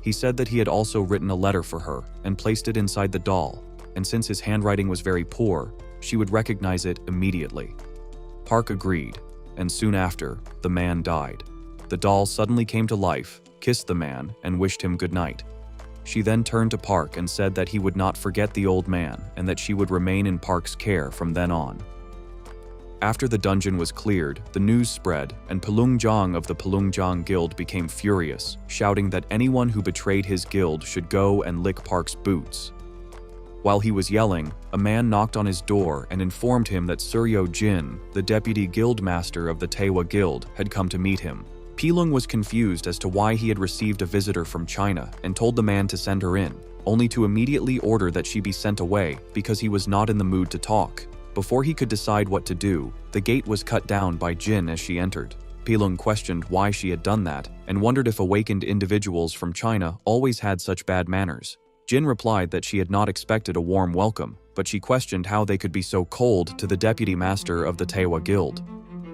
He said that he had also written a letter for her and placed it inside the doll, and since his handwriting was very poor, she would recognize it immediately. Park agreed, and soon after, the man died. The doll suddenly came to life, kissed the man, and wished him good night. She then turned to Park and said that he would not forget the old man and that she would remain in Park's care from then on. After the dungeon was cleared, the news spread, and Palungjiang of the Palungjiang Guild became furious, shouting that anyone who betrayed his guild should go and lick Park's boots. While he was yelling, a man knocked on his door and informed him that Suryo Jin, the deputy guild master of the Taewa Guild, had come to meet him. Pilung was confused as to why he had received a visitor from China and told the man to send her in, only to immediately order that she be sent away because he was not in the mood to talk. Before he could decide what to do, the gate was cut down by Jin as she entered. Pilung questioned why she had done that and wondered if awakened individuals from China always had such bad manners. Jin replied that she had not expected a warm welcome, but she questioned how they could be so cold to the deputy master of the Taewa Guild.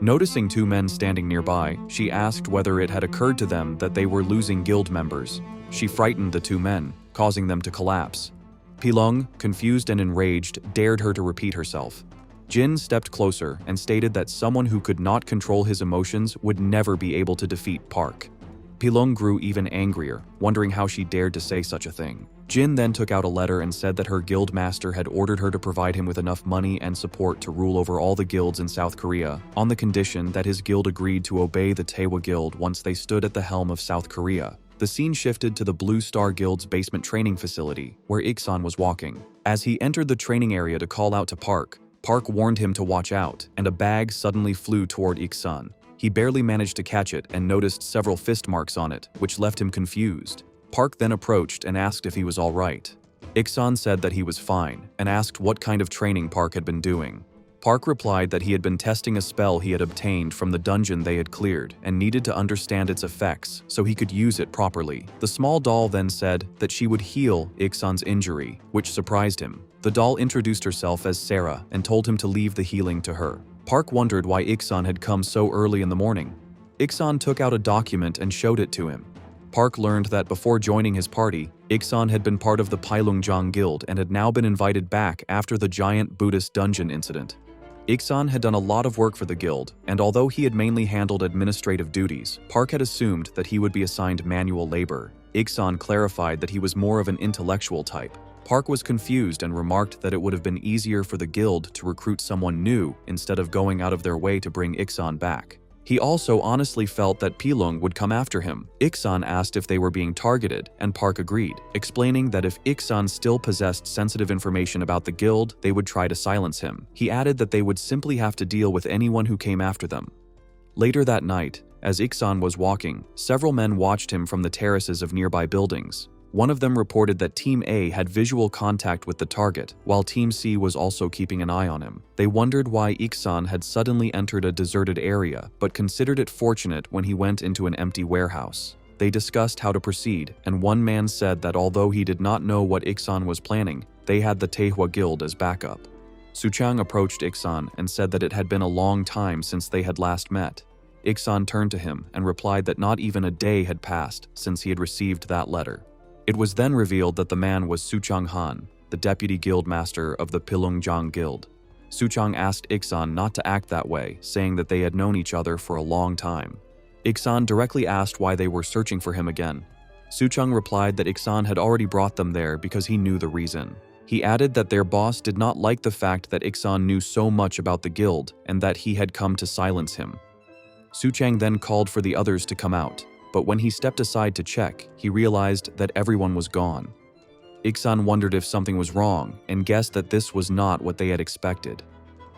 Noticing 2 men standing nearby, she asked whether it had occurred to them that they were losing guild members. She frightened the 2 men, causing them to collapse. Pilung, confused and enraged, dared her to repeat herself. Jin stepped closer and stated that someone who could not control his emotions would never be able to defeat Park. Pilung grew even angrier, wondering how she dared to say such a thing. Jin then took out a letter and said that her guild master had ordered her to provide him with enough money and support to rule over all the guilds in South Korea, on the condition that his guild agreed to obey the Taewa Guild once they stood at the helm of South Korea. The scene shifted to the Blue Star Guild's basement training facility, where Iksan was walking. As he entered the training area to call out to Park, Park warned him to watch out, and a bag suddenly flew toward Iksan. He barely managed to catch it and noticed several fist marks on it, which left him confused. Park then approached and asked if he was all right. Iksan said that he was fine, and asked what kind of training Park had been doing. Park replied that he had been testing a spell he had obtained from the dungeon they had cleared and needed to understand its effects so he could use it properly. The small doll then said that she would heal Iksan's injury, which surprised him. The doll introduced herself as Sarah and told him to leave the healing to her. Park wondered why Iksan had come so early in the morning. Iksan took out a document and showed it to him. Park learned that before joining his party, Iksan had been part of the Pailungjang Guild and had now been invited back after the giant Buddhist dungeon incident. Iksan had done a lot of work for the guild, and although he had mainly handled administrative duties, Park had assumed that he would be assigned manual labor. Iksan clarified that he was more of an intellectual type. Park was confused and remarked that it would have been easier for the guild to recruit someone new instead of going out of their way to bring Iksan back. He also honestly felt that Pilung would come after him. Iksan asked if they were being targeted, and Park agreed, explaining that if Iksan still possessed sensitive information about the guild, they would try to silence him. He added that they would simply have to deal with anyone who came after them. Later that night, as Iksan was walking, several men watched him from the terraces of nearby buildings. One of them reported that Team A had visual contact with the target, while Team C was also keeping an eye on him. They wondered why Iksan had suddenly entered a deserted area, but considered it fortunate when he went into an empty warehouse. They discussed how to proceed, and one man said that although he did not know what Iksan was planning, they had the Taehua Guild as backup. Suchang approached Iksan and said that it had been a long time since they had last met. Iksan turned to him and replied that not even a day had passed since he had received that letter. It was then revealed that the man was Suchang Han, the deputy guild master of the Pailungjang Guild. Suchang asked Iksan not to act that way, saying that they had known each other for a long time. Iksan directly asked why they were searching for him again. Suchang replied that Iksan had already brought them there because he knew the reason. He added that their boss did not like the fact that Iksan knew so much about the guild and that he had come to silence him. Suchang then called for the others to come out. But when he stepped aside to check, he realized that everyone was gone. Iksan wondered if something was wrong and guessed that this was not what they had expected.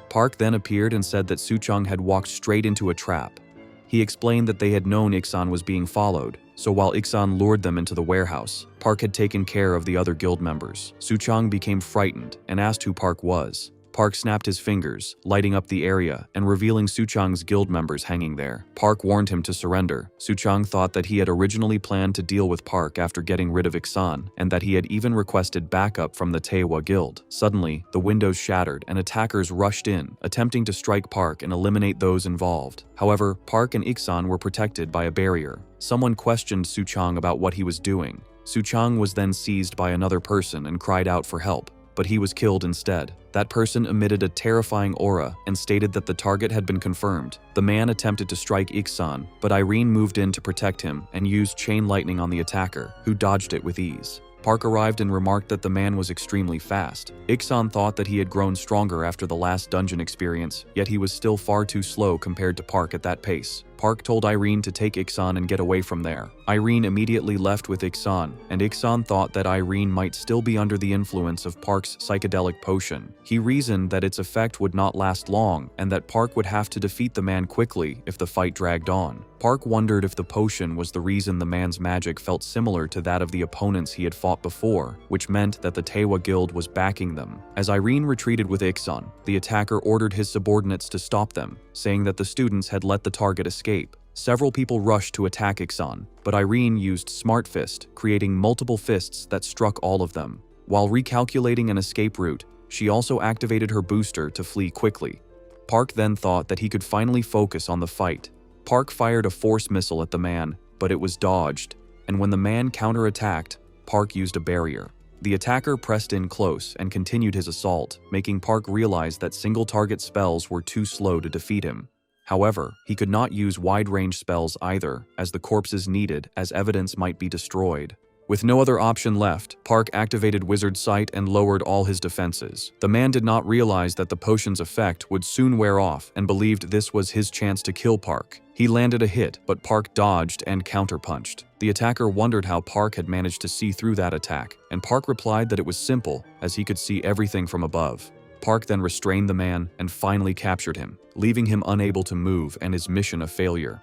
Park then appeared and said that Suchang had walked straight into a trap. He explained that they had known Iksan was being followed, so while Iksan lured them into the warehouse, Park had taken care of the other guild members. Suchang became frightened and asked who Park was. Park snapped his fingers, lighting up the area and revealing Suchang's guild members hanging there. Park warned him to surrender. Suchang thought that he had originally planned to deal with Park after getting rid of Iksan, and that he had even requested backup from the Taehua Guild. Suddenly, the windows shattered and attackers rushed in, attempting to strike Park and eliminate those involved. However, Park and Iksan were protected by a barrier. Someone questioned Suchang about what he was doing. Suchang was then seized by another person and cried out for help, but he was killed instead. That person emitted a terrifying aura and stated that the target had been confirmed. The man attempted to strike Iksan, but Irene moved in to protect him and used chain lightning on the attacker, who dodged it with ease. Park arrived and remarked that the man was extremely fast. Iksan thought that he had grown stronger after the last dungeon experience, yet he was still far too slow compared to Park at that pace. Park told Irene to take Iksan and get away from there. Irene immediately left with Iksan, and Iksan thought that Irene might still be under the influence of Park's psychedelic potion. He reasoned that its effect would not last long, and that Park would have to defeat the man quickly if the fight dragged on. Park wondered if the potion was the reason the man's magic felt similar to that of the opponents he had fought before, which meant that the Taehua Guild was backing them. As Irene retreated with Iksan, the attacker ordered his subordinates to stop them, saying that the students had let the target escape. Several people rushed to attack Iksan, but Irene used Smart Fist, creating multiple fists that struck all of them. While recalculating an escape route, she also activated her booster to flee quickly. Park then thought that he could finally focus on the fight. Park fired a force missile at the man, but it was dodged, and when the man counterattacked, Park used a barrier. The attacker pressed in close and continued his assault, making Park realize that single-target spells were too slow to defeat him. However, he could not use wide-range spells either, as the corpses needed as evidence might be destroyed. With no other option left, Park activated Wizard Sight and lowered all his defenses. The man did not realize that the potion's effect would soon wear off and believed this was his chance to kill Park. He landed a hit, but Park dodged and counterpunched. The attacker wondered how Park had managed to see through that attack, and Park replied that it was simple, as he could see everything from above. Park then restrained the man and finally captured him, leaving him unable to move and his mission a failure.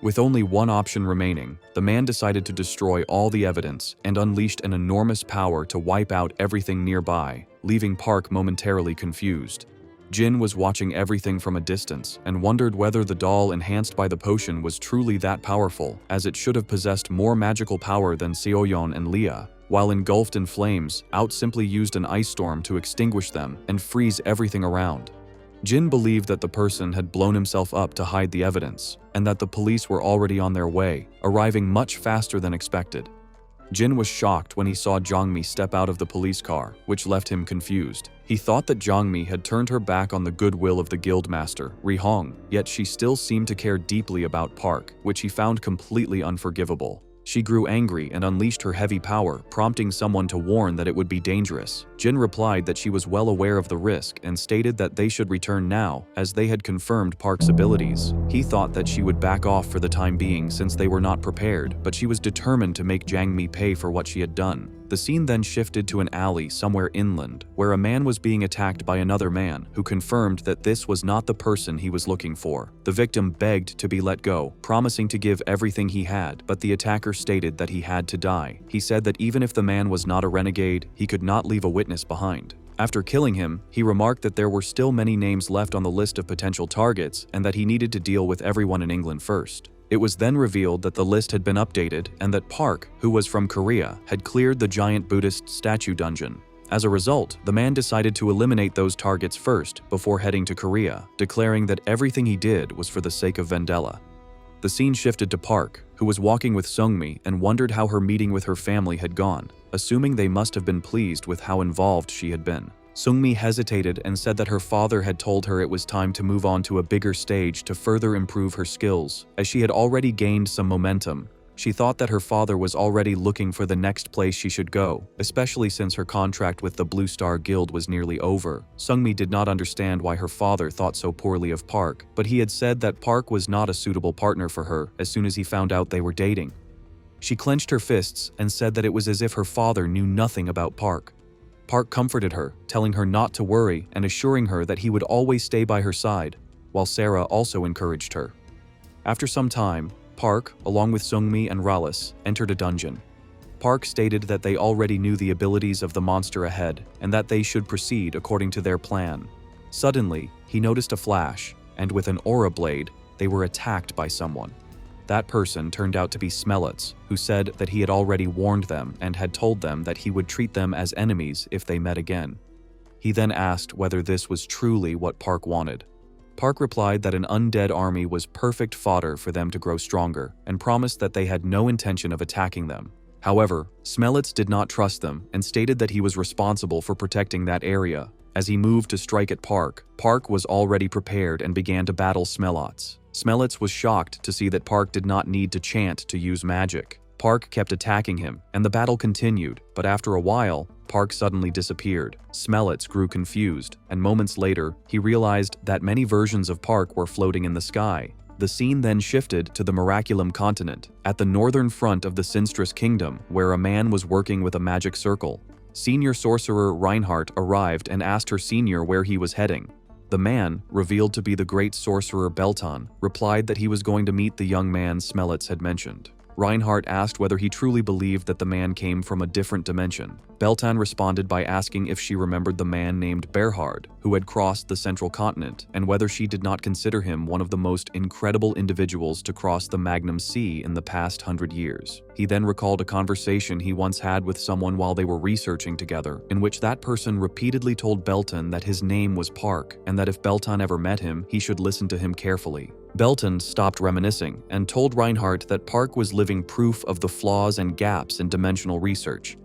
With only one option remaining, the man decided to destroy all the evidence and unleashed an enormous power to wipe out everything nearby, leaving Park momentarily confused. Jin was watching everything from a distance and wondered whether the doll enhanced by the potion was truly that powerful, as it should have possessed more magical power than Seoyeon and Leah. While engulfed in flames, Out simply used an ice storm to extinguish them and freeze everything around. Jin believed that the person had blown himself up to hide the evidence, and that the police were already on their way, arriving much faster than expected. Jin was shocked when he saw Jongmi step out of the police car, which left him confused. He thought that Jongmi had turned her back on the goodwill of the guildmaster, Rihong, yet she still seemed to care deeply about Park, which he found completely unforgivable. She grew angry and unleashed her heavy power, prompting someone to warn that it would be dangerous. Jin replied that she was well aware of the risk and stated that they should return now, as they had confirmed Park's abilities. He thought that she would back off for the time being since they were not prepared, but she was determined to make Jangmi pay for what she had done. The scene then shifted to an alley somewhere inland, where a man was being attacked by another man, who confirmed that this was not the person he was looking for. The victim begged to be let go, promising to give everything he had, but the attacker stated that he had to die. He said that even if the man was not a renegade, he could not leave a witness behind. After killing him, he remarked that there were still many names left on the list of potential targets and that he needed to deal with everyone in England first. It was then revealed that the list had been updated and that Park, who was from Korea, had cleared the giant Buddhist statue dungeon. As a result, the man decided to eliminate those targets first before heading to Korea, declaring that everything he did was for the sake of Vendela. The scene shifted to Park, who was walking with Seungmi and wondered how her meeting with her family had gone, assuming they must have been pleased with how involved she had been. Seungmi hesitated and said that her father had told her it was time to move on to a bigger stage to further improve her skills, as she had already gained some momentum. She thought that her father was already looking for the next place she should go, especially since her contract with the Blue Star Guild was nearly over. Seungmi did not understand why her father thought so poorly of Park, but he had said that Park was not a suitable partner for her as soon as he found out they were dating. She clenched her fists and said that it was as if her father knew nothing about Park. Park comforted her, telling her not to worry and assuring her that he would always stay by her side, while Sarah also encouraged her. After some time, Park, along with Seungmi and Ralis, entered a dungeon. Park stated that they already knew the abilities of the monster ahead and that they should proceed according to their plan. Suddenly, he noticed a flash, and with an aura blade, they were attacked by someone. That person turned out to be Smellets, who said that he had already warned them and had told them that he would treat them as enemies if they met again. He then asked whether this was truly what Park wanted. Park replied that an undead army was perfect fodder for them to grow stronger, and promised that they had no intention of attacking them. However, Smellets did not trust them and stated that he was responsible for protecting that area. As he moved to strike at Park, Park was already prepared and began to battle Smellets. Smellets was shocked to see that Park did not need to chant to use magic. Park kept attacking him, and the battle continued, but after a while, Park suddenly disappeared. Smellets grew confused, and moments later, he realized that many versions of Park were floating in the sky. The scene then shifted to the Miraculum continent, at the northern front of the Sinstress kingdom, where a man was working with a magic circle. Senior sorcerer Reinhardt arrived and asked her senior where he was heading. The man, revealed to be the great sorcerer Belton, replied that he was going to meet the young man Smellets had mentioned. Reinhardt asked whether he truly believed that the man came from a different dimension. Beltan responded by asking if she remembered the man named Berhard, who had crossed the central continent, and whether she did not consider him one of the most incredible individuals to cross the Magnum Sea in the past 100 years. He then recalled a conversation he once had with someone while they were researching together, in which that person repeatedly told Belton that his name was Park, and that if Belton ever met him, he should listen to him carefully. Belton stopped reminiscing and told Reinhardt that Park was living proof of the flaws and gaps in dimensional research.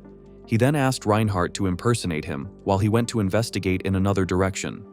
He then asked Reinhardt to impersonate him while he went to investigate in another direction.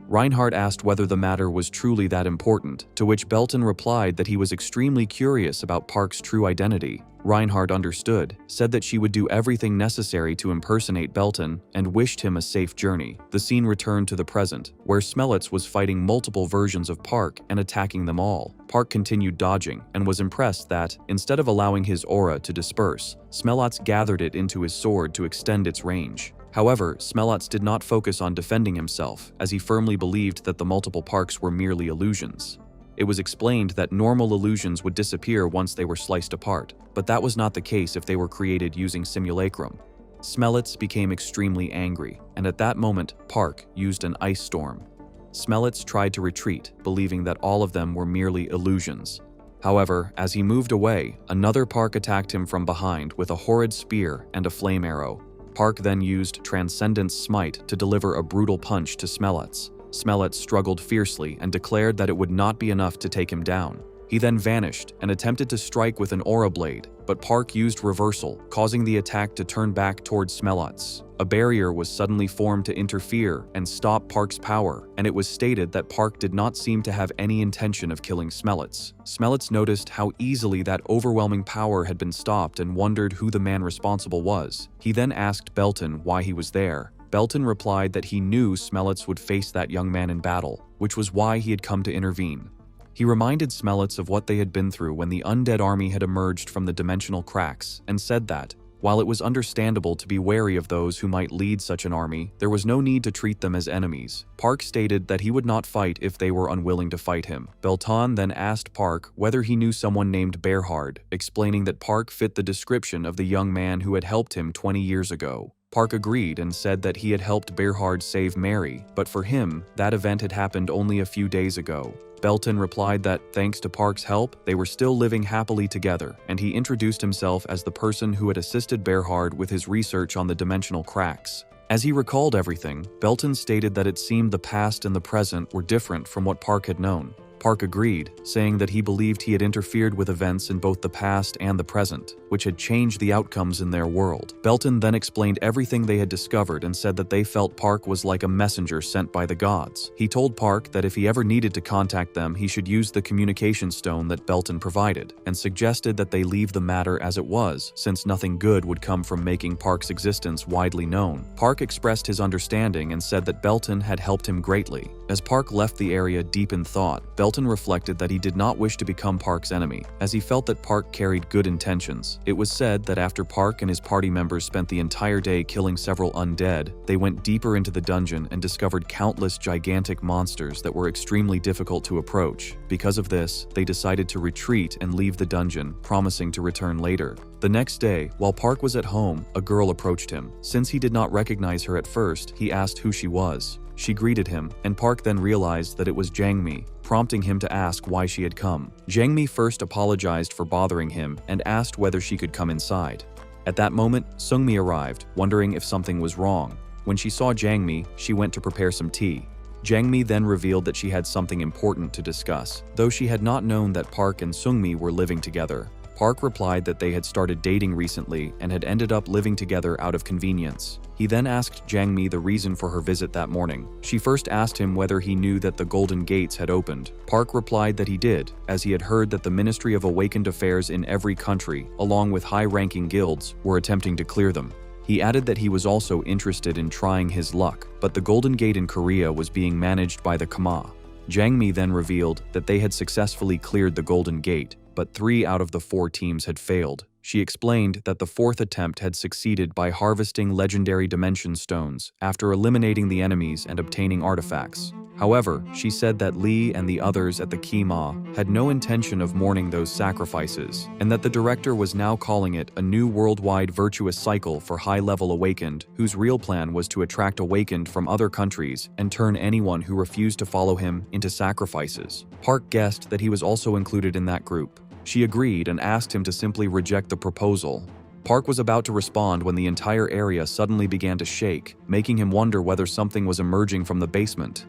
Reinhardt asked whether the matter was truly that important, to which Belton replied that he was extremely curious about Park's true identity. Reinhardt understood, said that she would do everything necessary to impersonate Belton, and wished him a safe journey. The scene returned to the present, where Smellets was fighting multiple versions of Park and attacking them all. Park continued dodging, and was impressed that, instead of allowing his aura to disperse, Smellets gathered it into his sword to extend its range. However, Smellets did not focus on defending himself, as he firmly believed that the multiple Parks were merely illusions. It was explained that normal illusions would disappear once they were sliced apart, but that was not the case if they were created using simulacrum. Smellets became extremely angry, and at that moment, Park used an ice storm. Smellets tried to retreat, believing that all of them were merely illusions. However, as he moved away, another Park attacked him from behind with a horrid spear and a flame arrow. Park then used Transcendence Smite to deliver a brutal punch to Smellets. Smellets struggled fiercely and declared that it would not be enough to take him down. He then vanished and attempted to strike with an aura blade, but Park used reversal, causing the attack to turn back towards Smellets. A barrier was suddenly formed to interfere and stop Park's power, and it was stated that Park did not seem to have any intention of killing Smellets. Smellets noticed how easily that overwhelming power had been stopped and wondered who the man responsible was. He then asked Belton why he was there. Belton replied that he knew Smellets would face that young man in battle, which was why he had come to intervene. He reminded Smellets of what they had been through when the undead army had emerged from the dimensional cracks, and said that, while it was understandable to be wary of those who might lead such an army, there was no need to treat them as enemies. Park stated that he would not fight if they were unwilling to fight him. Belton then asked Park whether he knew someone named Berhard, explaining that Park fit the description of the young man who had helped him 20 years ago. Park agreed and said that he had helped Berhard save Mary, but for him, that event had happened only a few days ago. Belton replied that, thanks to Park's help, they were still living happily together, and he introduced himself as the person who had assisted Berhard with his research on the dimensional cracks. As he recalled everything, Belton stated that it seemed the past and the present were different from what Park had known. Park agreed, saying that he believed he had interfered with events in both the past and the present, which had changed the outcomes in their world. Belton then explained everything they had discovered and said that they felt Park was like a messenger sent by the gods. He told Park that if he ever needed to contact them, he should use the communication stone that Belton provided, and suggested that they leave the matter as it was, since nothing good would come from making Park's existence widely known. Park expressed his understanding and said that Belton had helped him greatly. As Park left the area deep in thought, Belton reflected that he did not wish to become Park's enemy, as he felt that Park carried good intentions. It was said that after Park and his party members spent the entire day killing several undead, they went deeper into the dungeon and discovered countless gigantic monsters that were extremely difficult to approach. Because of this, they decided to retreat and leave the dungeon, promising to return later. The next day, while Park was at home, a girl approached him. Since he did not recognize her at first, he asked who she was. She greeted him, and Park then realized that it was Jangmi, prompting him to ask why she had come. Jangmi first apologized for bothering him and asked whether she could come inside. At that moment, Seungmi arrived, wondering if something was wrong. When she saw Jangmi, she went to prepare some tea. Jangmi then revealed that she had something important to discuss, though she had not known that Park and Seungmi were living together. Park replied that they had started dating recently and had ended up living together out of convenience. He then asked Jangmi the reason for her visit that morning. She first asked him whether he knew that the Golden Gates had opened. Park replied that he did, as he had heard that the Ministry of Awakened Affairs in every country, along with high-ranking guilds, were attempting to clear them. He added that he was also interested in trying his luck, but the Golden Gate in Korea was being managed by the Kama. Jangmi then revealed that they had successfully cleared the Golden Gate, but 3 out of the 4 teams had failed. She explained that the 4th attempt had succeeded by harvesting legendary dimension stones after eliminating the enemies and obtaining artifacts. However, she said that Lee and the others at the Kima had no intention of mourning those sacrifices, and that the director was now calling it a new worldwide virtuous cycle for high-level Awakened, whose real plan was to attract Awakened from other countries and turn anyone who refused to follow him into sacrifices. Park guessed that he was also included in that group. She agreed and asked him to simply reject the proposal. Park was about to respond when the entire area suddenly began to shake, making him wonder whether something was emerging from the basement.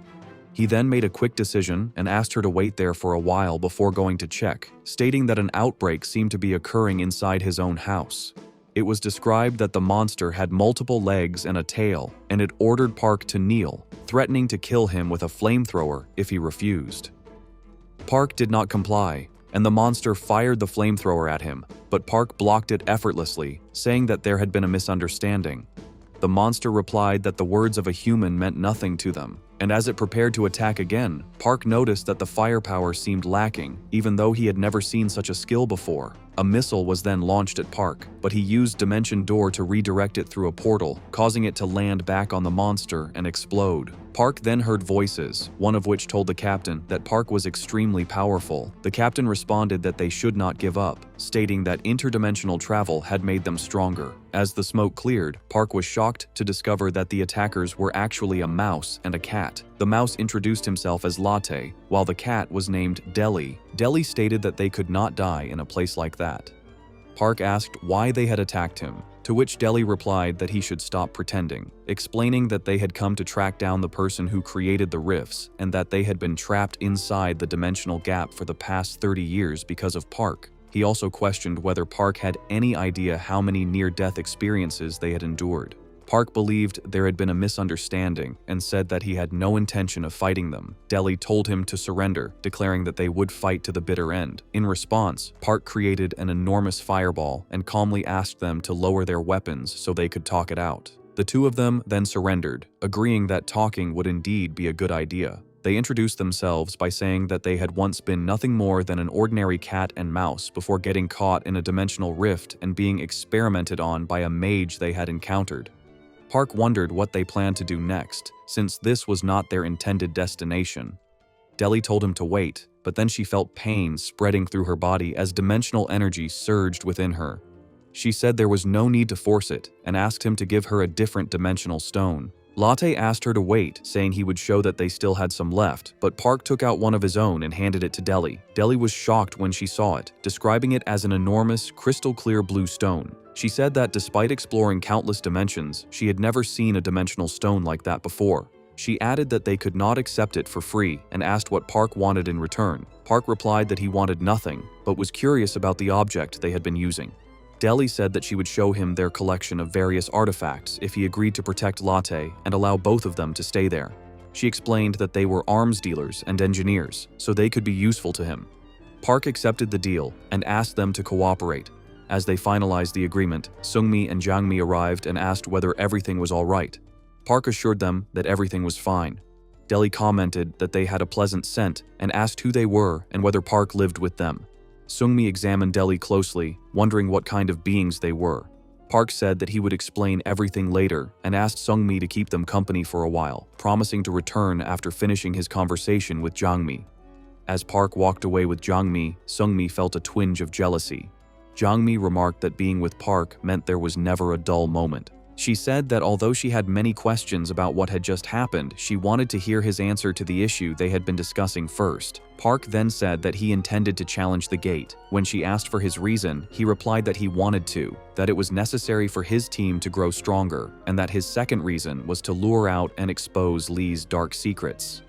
He then made a quick decision and asked her to wait there for a while before going to check, stating that an outbreak seemed to be occurring inside his own house. It was described that the monster had multiple legs and a tail, and it ordered Park to kneel, threatening to kill him with a flamethrower if he refused. Park did not comply, and the monster fired the flamethrower at him, but Park blocked it effortlessly, saying that there had been a misunderstanding. The monster replied that the words of a human meant nothing to them, and as it prepared to attack again, Park noticed that the firepower seemed lacking, even though he had never seen such a skill before. A missile was then launched at Park, but he used Dimension Door to redirect it through a portal, causing it to land back on the monster and explode. Park then heard voices, one of which told the captain that Park was extremely powerful. The captain responded that they should not give up, stating that interdimensional travel had made them stronger. As the smoke cleared, Park was shocked to discover that the attackers were actually a mouse and a cat. The mouse introduced himself as Latte, while the cat was named Deli. Deli stated that they could not die in a place like that. Park asked why they had attacked him, to which Deli replied that he should stop pretending, explaining that they had come to track down the person who created the rifts and that they had been trapped inside the dimensional gap for the past 30 years because of Park. He also questioned whether Park had any idea how many near-death experiences they had endured. Park believed there had been a misunderstanding and said that he had no intention of fighting them. Deli told him to surrender, declaring that they would fight to the bitter end. In response, Park created an enormous fireball and calmly asked them to lower their weapons so they could talk it out. The two of them then surrendered, agreeing that talking would indeed be a good idea. They introduced themselves by saying that they had once been nothing more than an ordinary cat and mouse before getting caught in a dimensional rift and being experimented on by a mage they had encountered. Park wondered what they planned to do next, since this was not their intended destination. Deli told him to wait, but then she felt pain spreading through her body as dimensional energy surged within her. She said there was no need to force it, and asked him to give her a different dimensional stone. Latte asked her to wait, saying he would show that they still had some left, but Park took out one of his own and handed it to Deli. Deli was shocked when she saw it, describing it as an enormous, crystal-clear blue stone. She said that despite exploring countless dimensions, she had never seen a dimensional stone like that before. She added that they could not accept it for free and asked what Park wanted in return. Park replied that he wanted nothing, but was curious about the object they had been using. Deli said that she would show him their collection of various artifacts if he agreed to protect Latte and allow both of them to stay there. She explained that they were arms dealers and engineers, so they could be useful to him. Park accepted the deal and asked them to cooperate. As they finalized the agreement, Sungmi and Jangmi arrived and asked whether everything was all right. Park assured them that everything was fine. Deli commented that they had a pleasant scent and asked who they were and whether Park lived with them. Sungmi examined Deli closely, wondering what kind of beings they were. Park said that he would explain everything later and asked Sungmi to keep them company for a while, promising to return after finishing his conversation with Jangmi. As Park walked away with Jangmi, Sungmi felt a twinge of jealousy. Jangmi remarked that being with Park meant there was never a dull moment. She said that although she had many questions about what had just happened, she wanted to hear his answer to the issue they had been discussing first. Park then said that he intended to challenge the gate. When she asked for his reason, he replied that he wanted to, that it was necessary for his team to grow stronger, and that his second reason was to lure out and expose Lee's dark secrets.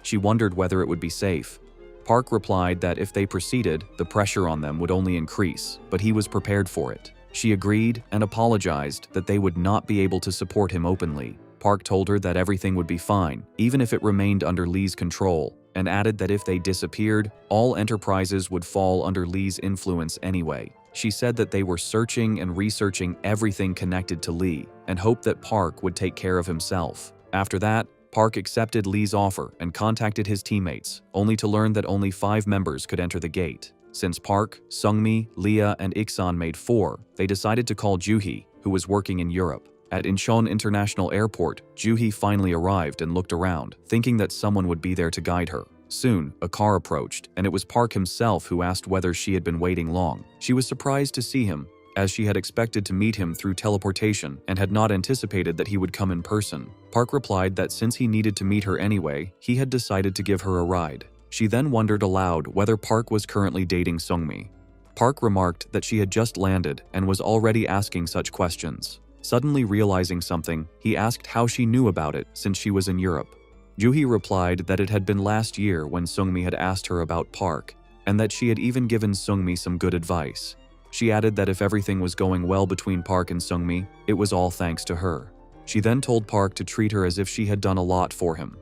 She wondered whether it would be safe. Park replied that if they proceeded, the pressure on them would only increase, but he was prepared for it. She agreed and apologized that they would not be able to support him openly. Park told her that everything would be fine, even if it remained under Lee's control, and added that if they disappeared, all enterprises would fall under Lee's influence anyway. She said that they were searching and researching everything connected to Lee, and hoped that Park would take care of himself. After that, Park accepted Lee's offer and contacted his teammates, only to learn that only 5 members could enter the gate. Since Park, Sungmi, Leah, and Iksan made 4, they decided to call Juhi, who was working in Europe. At Incheon International Airport, Juhi finally arrived and looked around, thinking that someone would be there to guide her. Soon, a car approached, and it was Park himself who asked whether she had been waiting long. She was surprised to see him, as she had expected to meet him through teleportation and had not anticipated that he would come in person. Park replied that since he needed to meet her anyway, he had decided to give her a ride. She then wondered aloud whether Park was currently dating Sungmi. Park remarked that she had just landed and was already asking such questions. Suddenly realizing something, he asked how she knew about it since she was in Europe. Juhi replied that it had been last year when Sungmi had asked her about Park, and that she had even given Sungmi some good advice. She added that if everything was going well between Park and Seungmi, it was all thanks to her. She then told Park to treat her as if she had done a lot for him.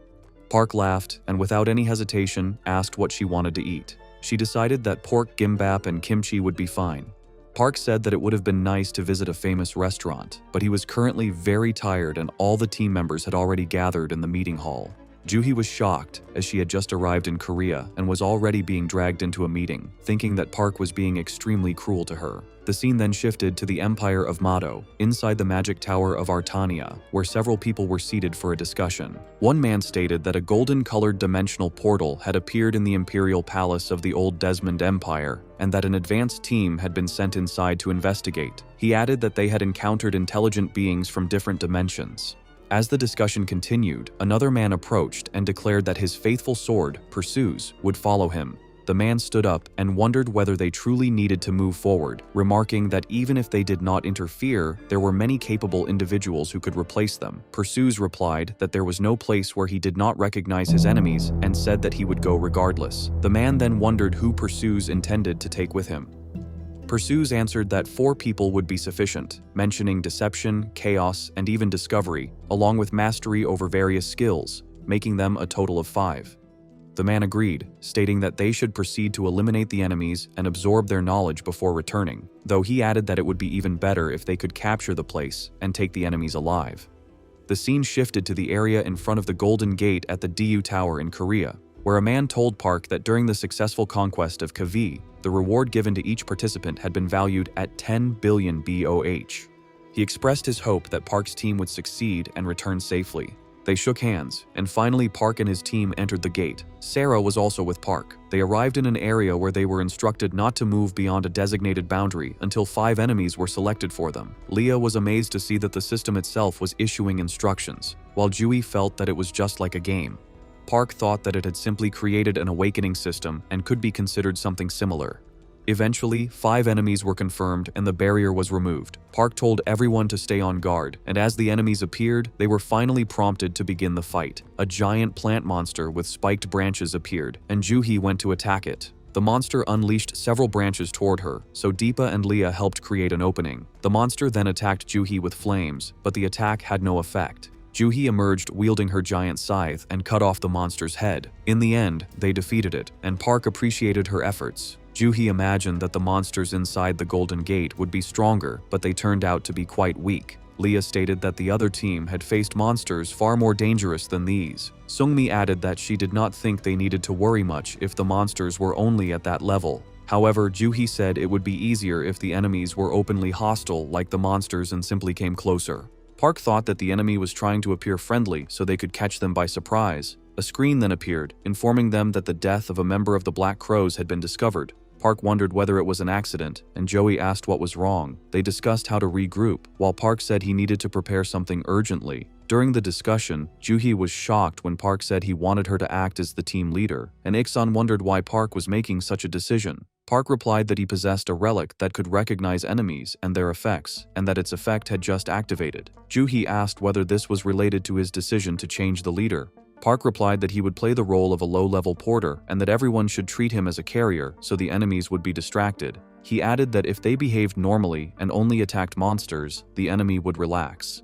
Park laughed and without any hesitation asked what she wanted to eat. She decided that pork gimbap and kimchi would be fine. Park said that it would have been nice to visit a famous restaurant, but he was currently very tired and all the team members had already gathered in the meeting hall. Juhi was shocked as she had just arrived in Korea and was already being dragged into a meeting, thinking that Park was being extremely cruel to her. The scene then shifted to the Empire of Mado, inside the magic tower of Artania, where several people were seated for a discussion. One man stated that a golden-colored dimensional portal had appeared in the imperial palace of the old Desmond Empire, and that an advanced team had been sent inside to investigate. He added that they had encountered intelligent beings from different dimensions. As the discussion continued, another man approached and declared that his faithful sword, Pursues, would follow him. The man stood up and wondered whether they truly needed to move forward, remarking that even if they did not interfere, there were many capable individuals who could replace them. Pursues replied that there was no place where he did not recognize his enemies and said that he would go regardless. The man then wondered who Pursues intended to take with him. Pursues answered that 4 people would be sufficient, mentioning deception, chaos, and even discovery, along with mastery over various skills, making them a total of 5. The man agreed, stating that they should proceed to eliminate the enemies and absorb their knowledge before returning, though he added that it would be even better if they could capture the place and take the enemies alive. The scene shifted to the area in front of the Golden Gate at the DU Tower in Korea, where a man told Park that during the successful conquest of Kavi, the reward given to each participant had been valued at 10 billion BOH. He expressed his hope that Park's team would succeed and return safely. They shook hands, and finally Park and his team entered the gate. Sarah was also with Park. They arrived in an area where they were instructed not to move beyond a designated boundary until 5 enemies were selected for them. Leah was amazed to see that the system itself was issuing instructions, while Jui felt that it was just like a game. Park thought that it had simply created an awakening system and could be considered something similar. Eventually, 5 enemies were confirmed and the barrier was removed. Park told everyone to stay on guard, and as the enemies appeared, they were finally prompted to begin the fight. A giant plant monster with spiked branches appeared, and Juhi went to attack it. The monster unleashed several branches toward her, so Deepa and Leah helped create an opening. The monster then attacked Juhi with flames, but the attack had no effect. Juhi emerged wielding her giant scythe and cut off the monster's head. In the end, they defeated it, and Park appreciated her efforts. Juhi imagined that the monsters inside the Golden Gate would be stronger, but they turned out to be quite weak. Leah stated that the other team had faced monsters far more dangerous than these. Seungmi added that she did not think they needed to worry much if the monsters were only at that level. However, Juhi said it would be easier if the enemies were openly hostile like the monsters and simply came closer. Park thought that the enemy was trying to appear friendly so they could catch them by surprise. A screen then appeared, informing them that the death of a member of the Black Crows had been discovered. Park wondered whether it was an accident, and Joey asked what was wrong. They discussed how to regroup, while Park said he needed to prepare something urgently. During the discussion, Juhi was shocked when Park said he wanted her to act as the team leader, and Iksan wondered why Park was making such a decision. Park replied that he possessed a relic that could recognize enemies and their effects, and that its effect had just activated. Juhi asked whether this was related to his decision to change the leader. Park replied that he would play the role of a low-level porter and that everyone should treat him as a carrier so the enemies would be distracted. He added that if they behaved normally and only attacked monsters, the enemy would relax.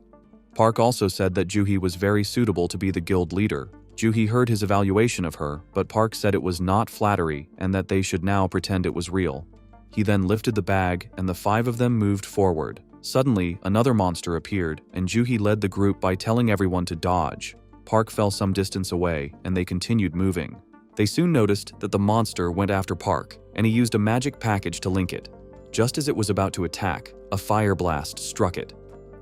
Park also said that Juhi was very suitable to be the guild leader. Juhi heard his evaluation of her, but Park said it was not flattery and that they should now pretend it was real. He then lifted the bag and the 5 of them moved forward. Suddenly, another monster appeared and Juhi led the group by telling everyone to dodge. Park fell some distance away and they continued moving. They soon noticed that the monster went after Park and he used a magic package to link it. Just as it was about to attack, a fire blast struck it.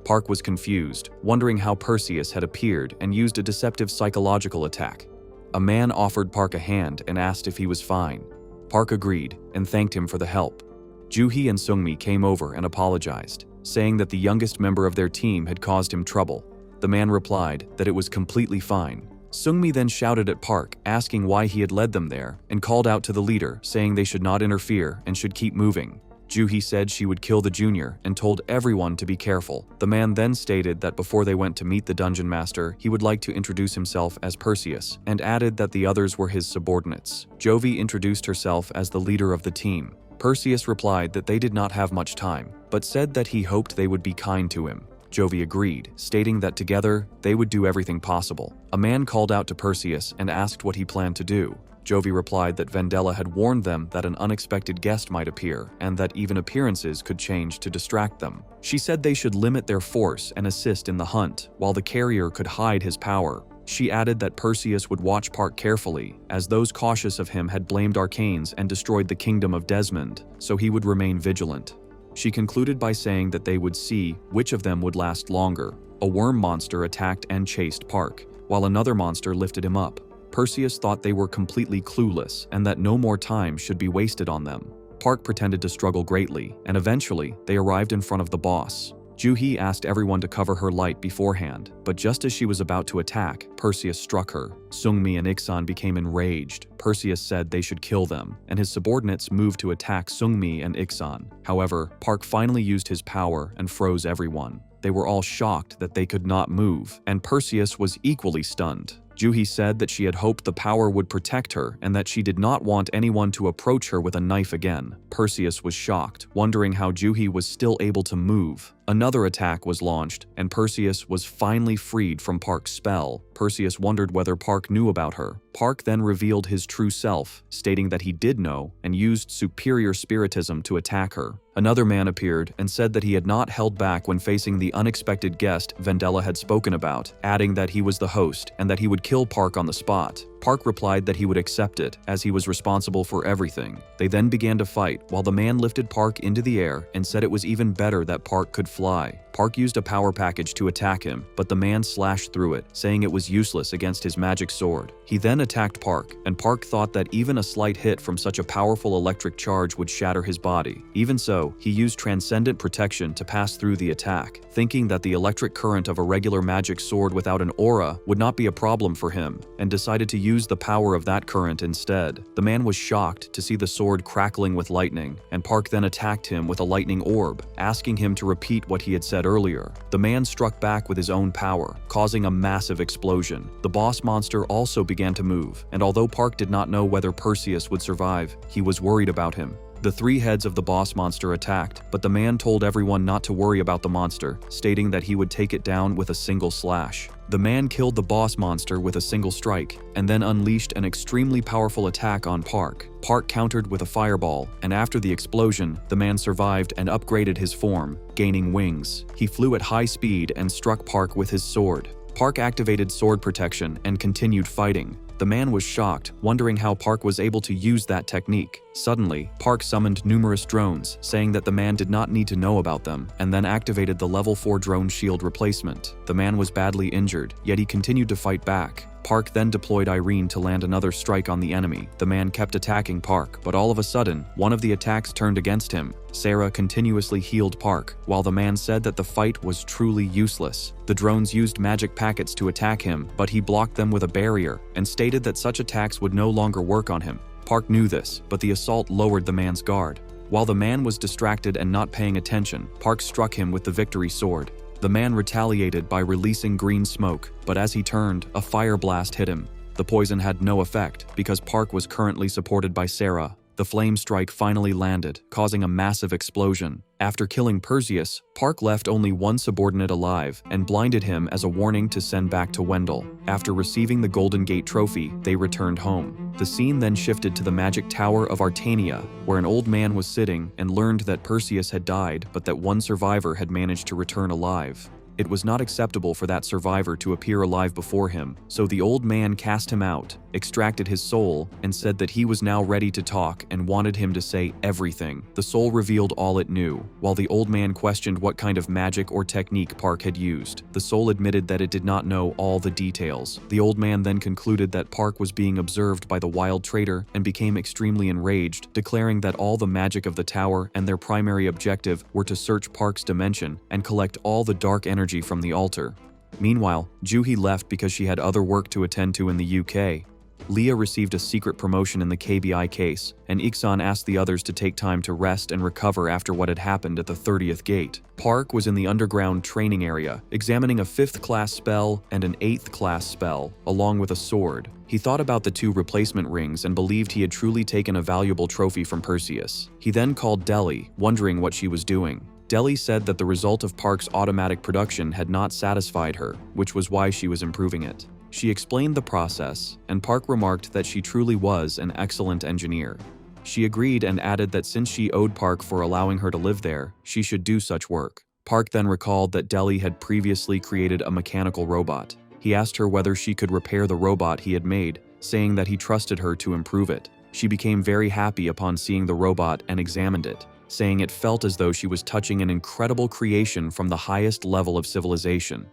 Park was confused, wondering how Perseus had appeared and used a deceptive psychological attack. A man offered Park a hand and asked if he was fine. Park agreed and thanked him for the help. Juhi and Seungmi came over and apologized, saying that the youngest member of their team had caused him trouble. The man replied that it was completely fine. Seungmi then shouted at Park, asking why he had led them there, and called out to the leader, saying they should not interfere and should keep moving. Juhi said she would kill the junior and told everyone to be careful. The man then stated that before they went to meet the dungeon master, he would like to introduce himself as Perseus, and added that the others were his subordinates. Jovi introduced herself as the leader of the team. Perseus replied that they did not have much time, but said that he hoped they would be kind to him. Jovi agreed, stating that together they would do everything possible. A man called out to Perseus and asked what he planned to do. Jovi replied that Vendela had warned them that an unexpected guest might appear, and that even appearances could change to distract them. She said they should limit their force and assist in the hunt, while the carrier could hide his power. She added that Perseus would watch Park carefully, as those cautious of him had blamed Arcanes and destroyed the kingdom of Desmond, so he would remain vigilant. She concluded by saying that they would see which of them would last longer. A worm monster attacked and chased Park, while another monster lifted him up. Perseus thought they were completely clueless and that no more time should be wasted on them. Park pretended to struggle greatly, and eventually they arrived in front of the boss. Juhi asked everyone to cover her light beforehand, but just as she was about to attack, Perseus struck her. Sungmi and Iksan became enraged. Perseus said they should kill them, and his subordinates moved to attack Sungmi and Iksan. However, Park finally used his power and froze everyone. They were all shocked that they could not move, and Perseus was equally stunned. Juhi said that she had hoped the power would protect her and that she did not want anyone to approach her with a knife again. Perseus was shocked, wondering how Juhi was still able to move. Another attack was launched, and Perseus was finally freed from Park's spell. Perseus wondered whether Park knew about her. Park then revealed his true self, stating that he did know and used superior spiritism to attack her. Another man appeared and said that he had not held back when facing the unexpected guest Vendela had spoken about, adding that he was the host and that he would kill Park on the spot. Park replied that he would accept it, as he was responsible for everything. They then began to fight, while the man lifted Park into the air and said it was even better that Park could fly. Park used a power package to attack him, but the man slashed through it, saying it was useless against his magic sword. He then attacked Park, and Park thought that even a slight hit from such a powerful electric charge would shatter his body. Even so, he used transcendent protection to pass through the attack, thinking that the electric current of a regular magic sword without an aura would not be a problem for him, and decided to use the power of that current instead. The man was shocked to see the sword crackling with lightning, and Park then attacked him with a lightning orb, asking him to repeat what he had said earlier. The man struck back with his own power, causing a massive explosion. The boss monster also began to move, and although Park did not know whether Perseus would survive, he was worried about him. The three heads of the boss monster attacked, but the man told everyone not to worry about the monster, stating that he would take it down with a single slash. The man killed the boss monster with a single strike, and then unleashed an extremely powerful attack on Park. Park countered with a fireball, and after the explosion, the man survived and upgraded his form, gaining wings. He flew at high speed and struck Park with his sword. Park activated sword protection and continued fighting. The man was shocked, wondering how Park was able to use that technique. Suddenly, Park summoned numerous drones, saying that the man did not need to know about them, and then activated the level 4 drone shield replacement. The man was badly injured, yet he continued to fight back. Park then deployed Irene to land another strike on the enemy. The man kept attacking Park, but all of a sudden, one of the attacks turned against him. Sarah continuously healed Park, while the man said that the fight was truly useless. The drones used magic packets to attack him, but he blocked them with a barrier, and stated that such attacks would no longer work on him. Park knew this, but the assault lowered the man's guard. While the man was distracted and not paying attention, Park struck him with the victory sword. The man retaliated by releasing green smoke, but as he turned, a fire blast hit him. The poison had no effect, because Park was currently supported by Sarah. The flame strike finally landed, causing a massive explosion. After killing Perseus, Park left only one subordinate alive and blinded him as a warning to send back to Wendell. After receiving the Golden Gate trophy, they returned home. The scene then shifted to the magic tower of Artania, where an old man was sitting and learned that Perseus had died, but that one survivor had managed to return alive. It was not acceptable for that survivor to appear alive before him, so the old man cast him out, extracted his soul, and said that he was now ready to talk and wanted him to say everything. The soul revealed all it knew, while the old man questioned what kind of magic or technique Park had used. The soul admitted that it did not know all the details. The old man then concluded that Park was being observed by the wild trader and became extremely enraged, declaring that all the magic of the tower and their primary objective were to search Park's dimension and collect all the dark energy from the altar. Meanwhile, Juhi left because she had other work to attend to in the UK. Leah received a secret promotion in the KBI case, and Iksan asked the others to take time to rest and recover after what had happened at the 30th gate. Park was in the underground training area, examining a 5th class spell and an 8th class spell, along with a sword. He thought about the 2 replacement rings and believed he had truly taken a valuable trophy from Perseus. He then called Deli, wondering what she was doing. Deli said that the result of Park's automatic production had not satisfied her, which was why she was improving it. She explained the process, and Park remarked that she truly was an excellent engineer. She agreed and added that since she owed Park for allowing her to live there, she should do such work. Park then recalled that Deli had previously created a mechanical robot. He asked her whether she could repair the robot he had made, saying that he trusted her to improve it. She became very happy upon seeing the robot and examined it, saying it felt as though she was touching an incredible creation from the highest level of civilization.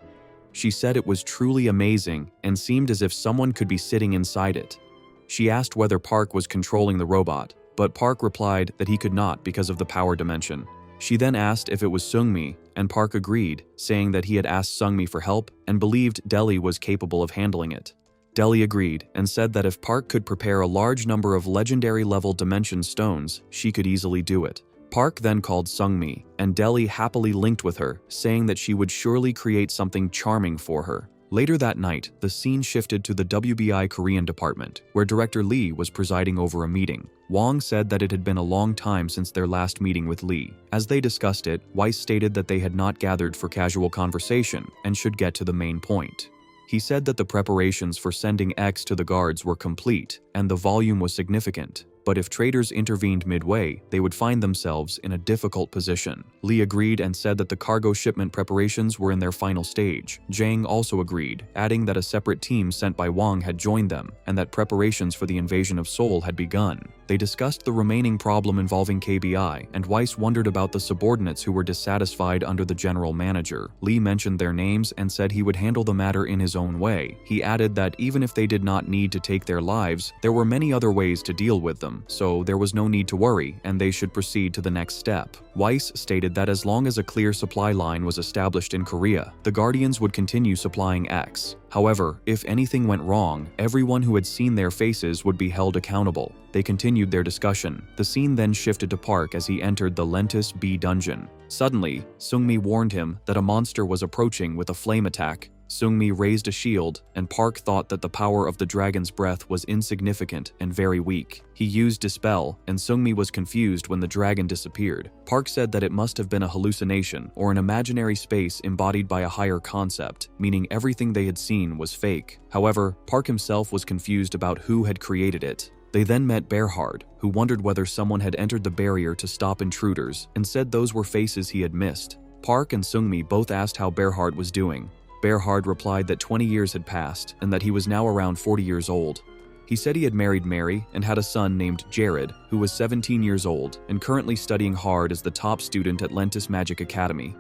She said it was truly amazing and seemed as if someone could be sitting inside it. She asked whether Park was controlling the robot, but Park replied that he could not because of the power dimension. She then asked if it was Seungmi, and Park agreed, saying that he had asked Seungmi for help and believed Deli was capable of handling it. Deli agreed and said that if Park could prepare a large number of legendary-level dimension stones, she could easily do it. Park then called Seungmi, and Deli happily linked with her, saying that she would surely create something charming for her. Later that night, the scene shifted to the WBI Korean department, where Director Lee was presiding over a meeting. Wong said that it had been a long time since their last meeting with Lee. As they discussed it, Weiss stated that they had not gathered for casual conversation and should get to the main point. He said that the preparations for sending X to the guards were complete, and the volume was significant. But if traders intervened midway, they would find themselves in a difficult position. Lee agreed and said that the cargo shipment preparations were in their final stage. Jang also agreed, adding that a separate team sent by Wang had joined them, and that preparations for the invasion of Seoul had begun. They discussed the remaining problem involving KBI, and Weiss wondered about the subordinates who were dissatisfied under the general manager. Lee mentioned their names and said he would handle the matter in his own way. He added that even if they did not need to take their lives, there were many other ways to deal with them, so there was no need to worry, and they should proceed to the next step. Weiss stated that as long as a clear supply line was established in Korea, the Guardians would continue supplying X. However, if anything went wrong, everyone who had seen their faces would be held accountable. They continued their discussion. The scene then shifted to Park as he entered the Lentis B dungeon. Suddenly, Seungmi warned him that a monster was approaching with a flame attack. Seungmi raised a shield, and Park thought that the power of the dragon's breath was insignificant and very weak. He used Dispel, and Seungmi was confused when the dragon disappeared. Park said that it must have been a hallucination or an imaginary space embodied by a higher concept, meaning everything they had seen was fake. However, Park himself was confused about who had created it. They then met Berhard, who wondered whether someone had entered the barrier to stop intruders, and said those were faces he had missed. Park and Seungmi both asked how Berhard was doing. Berhard replied that 20 years had passed and that he was now around 40 years old. He said he had married Mary and had a son named Jared, who was 17 years old and currently studying hard as the top student at Lentis Magic Academy.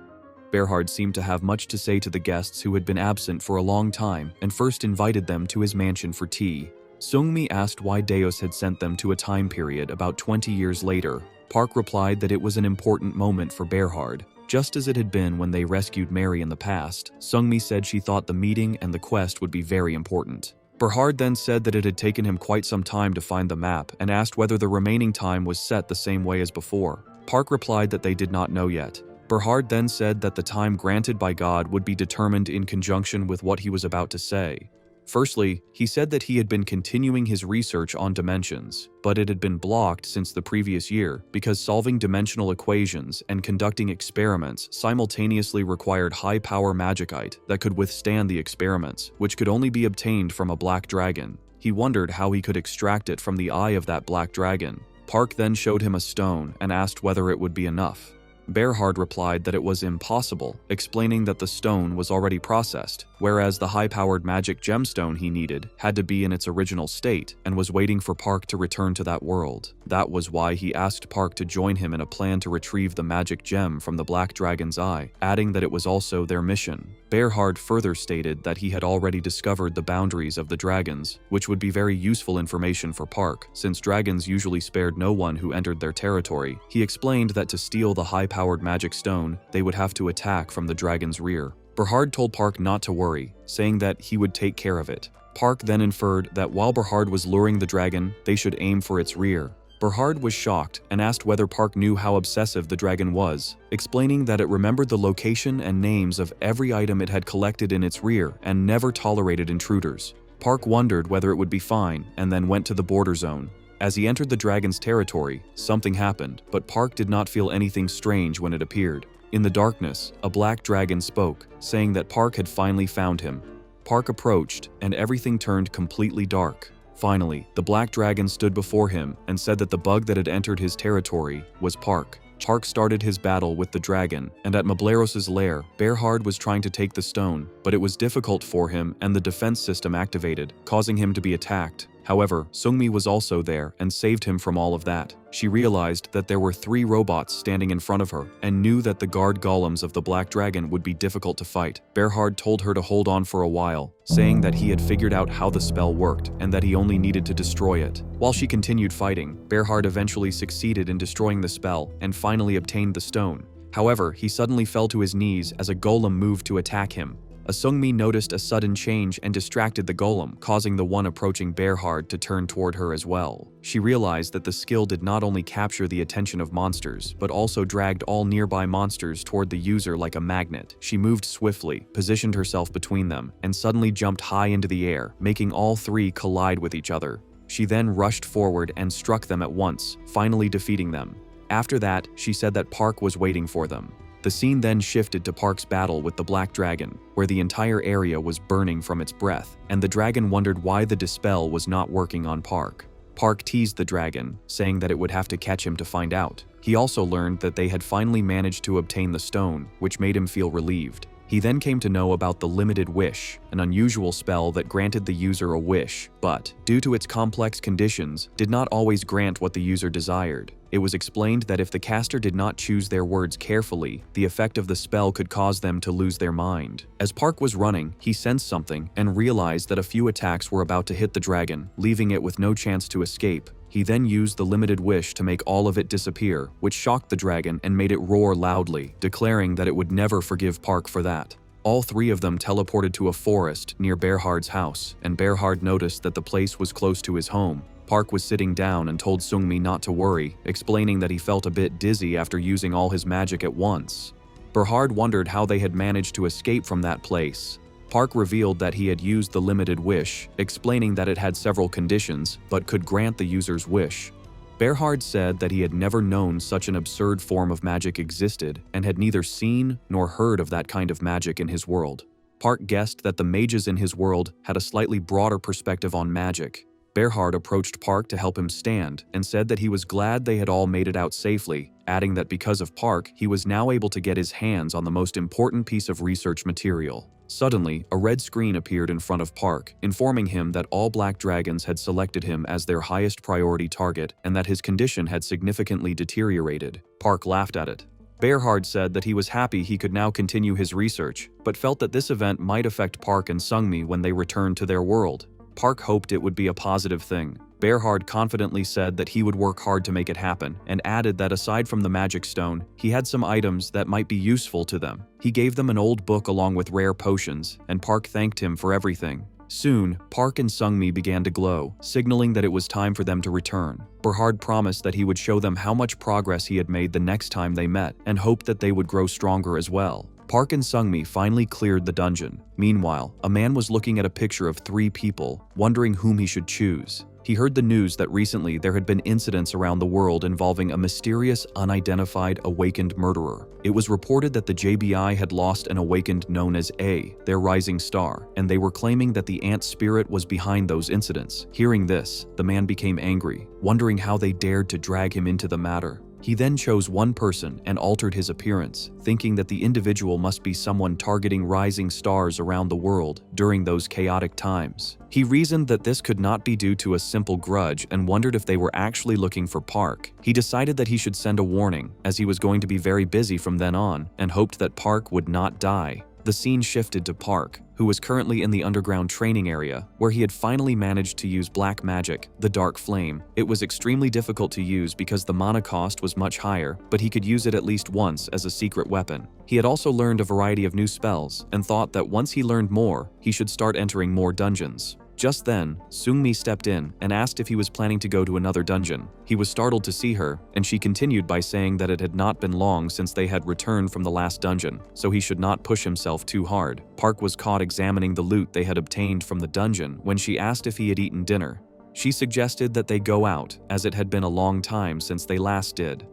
Berhard seemed to have much to say to the guests who had been absent for a long time and first invited them to his mansion for tea. Seungmi asked why Deus had sent them to a time period about 20 years later. Park replied that it was an important moment for Berhard, just as it had been when they rescued Mary in the past. Seungmi said she thought the meeting and the quest would be very important. Berhard then said that it had taken him quite some time to find the map and asked whether the remaining time was set the same way as before. Park replied that they did not know yet. Berhard then said that the time granted by God would be determined in conjunction with what he was about to say. Firstly, he said that he had been continuing his research on dimensions, but it had been blocked since the previous year because solving dimensional equations and conducting experiments simultaneously required high-power magicite that could withstand the experiments, which could only be obtained from a black dragon. He wondered how he could extract it from the eye of that black dragon. Park then showed him a stone and asked whether it would be enough. Berhard replied that it was impossible, explaining that the stone was already processed, whereas the high-powered magic gemstone he needed had to be in its original state and was waiting for Park to return to that world. That was why he asked Park to join him in a plan to retrieve the magic gem from the Black Dragon's eye, adding that it was also their mission. Berhard further stated that he had already discovered the boundaries of the dragons, which would be very useful information for Park, since dragons usually spared no one who entered their territory. He explained that to steal the high-powered magic stone, they would have to attack from the dragon's rear. Berhard told Park not to worry, saying that he would take care of it. Park then inferred that while Berhard was luring the dragon, they should aim for its rear. Berhard was shocked and asked whether Park knew how obsessive the dragon was, explaining that it remembered the location and names of every item it had collected in its rear and never tolerated intruders. Park wondered whether it would be fine and then went to the border zone. As he entered the dragon's territory, something happened, but Park did not feel anything strange when it appeared. In the darkness, a black dragon spoke, saying that Park had finally found him. Park approached, and everything turned completely dark. Finally, the black dragon stood before him and said that the bug that had entered his territory was Park. Park started his battle with the dragon, and at Mableros's lair, Berhard was trying to take the stone, but it was difficult for him and the defense system activated, causing him to be attacked. However, Seungmi was also there and saved him from all of that. She realized that there were 3 robots standing in front of her and knew that the guard golems of the Black Dragon would be difficult to fight. Berhard told her to hold on for a while, saying that he had figured out how the spell worked and that he only needed to destroy it. While she continued fighting, Berhard eventually succeeded in destroying the spell and finally obtained the stone. However, he suddenly fell to his knees as a golem moved to attack him. Seungmi noticed a sudden change and distracted the golem, causing the one approaching Berhard to turn toward her as well. She realized that the skill did not only capture the attention of monsters, but also dragged all nearby monsters toward the user like a magnet. She moved swiftly, positioned herself between them, and suddenly jumped high into the air, making all 3 collide with each other. She then rushed forward and struck them at once, finally defeating them. After that, she said that Park was waiting for them. The scene then shifted to Park's battle with the Black Dragon, where the entire area was burning from its breath, and the dragon wondered why the dispel was not working on Park. Park teased the dragon, saying that it would have to catch him to find out. He also learned that they had finally managed to obtain the stone, which made him feel relieved. He then came to know about the Limited Wish, an unusual spell that granted the user a wish, but, due to its complex conditions, did not always grant what the user desired. It was explained that if the caster did not choose their words carefully, the effect of the spell could cause them to lose their mind. As Park was running, he sensed something and realized that a few attacks were about to hit the dragon, leaving it with no chance to escape. He then used the Limited Wish to make all of it disappear, which shocked the dragon and made it roar loudly, declaring that it would never forgive Park for that. All 3 of them teleported to a forest near Berhard's house, and Berhard noticed that the place was close to his home. Park was sitting down and told Seungmi not to worry, explaining that he felt a bit dizzy after using all his magic at once. Berhard wondered how they had managed to escape from that place. Park revealed that he had used the Limited Wish, explaining that it had several conditions, but could grant the user's wish. Berhard said that he had never known such an absurd form of magic existed, and had neither seen nor heard of that kind of magic in his world. Park guessed that the mages in his world had a slightly broader perspective on magic. Berhard approached Park to help him stand, and said that he was glad they had all made it out safely, adding that because of Park, he was now able to get his hands on the most important piece of research material. Suddenly, a red screen appeared in front of Park, informing him that all Black Dragons had selected him as their highest priority target and that his condition had significantly deteriorated. Park laughed at it. Berhard said that he was happy he could now continue his research, but felt that this event might affect Park and Seungmi when they returned to their world. Park hoped it would be a positive thing. Berhard confidently said that he would work hard to make it happen, and added that aside from the magic stone, he had some items that might be useful to them. He gave them an old book along with rare potions, and Park thanked him for everything. Soon, Park and Seungmi began to glow, signaling that it was time for them to return. Berhard promised that he would show them how much progress he had made the next time they met, and hoped that they would grow stronger as well. Park and Seungmi finally cleared the dungeon. Meanwhile, a man was looking at a picture of 3 people, wondering whom he should choose. He heard the news that recently there had been incidents around the world involving a mysterious, unidentified, awakened murderer. It was reported that the JBI had lost an awakened known as A, their rising star, and they were claiming that the ant spirit was behind those incidents. Hearing this, the man became angry, wondering how they dared to drag him into the matter. He then chose one person and altered his appearance, thinking that the individual must be someone targeting rising stars around the world during those chaotic times. He reasoned that this could not be due to a simple grudge and wondered if they were actually looking for Park. He decided that he should send a warning, as he was going to be very busy from then on, and hoped that Park would not die. The scene shifted to Park, who was currently in the underground training area, where he had finally managed to use black magic, the Dark Flame. It was extremely difficult to use because the mana cost was much higher, but he could use it at least once as a secret weapon. He had also learned a variety of new spells, and thought that once he learned more, he should start entering more dungeons. Just then, Seungmi stepped in and asked if he was planning to go to another dungeon. He was startled to see her, and she continued by saying that it had not been long since they had returned from the last dungeon, so he should not push himself too hard. Park was caught examining the loot they had obtained from the dungeon when she asked if he had eaten dinner. She suggested that they go out, as it had been a long time since they last did.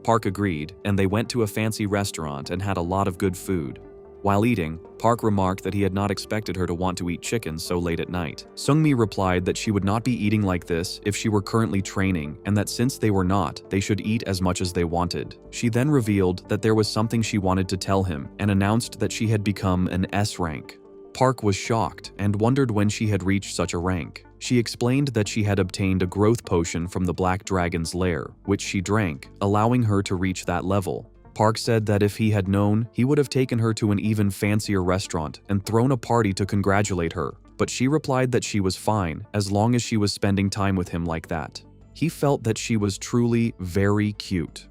Park agreed, and they went to a fancy restaurant and had a lot of good food. While eating, Park remarked that he had not expected her to want to eat chicken so late at night. Seungmi replied that she would not be eating like this if she were currently training, and that since they were not, they should eat as much as they wanted. She then revealed that there was something she wanted to tell him and announced that she had become an S rank. Park was shocked and wondered when she had reached such a rank. She explained that she had obtained a growth potion from the Black Dragon's lair, which she drank, allowing her to reach that level. Park said that if he had known, he would have taken her to an even fancier restaurant and thrown a party to congratulate her, but she replied that she was fine as long as she was spending time with him like that. He felt that she was truly very cute.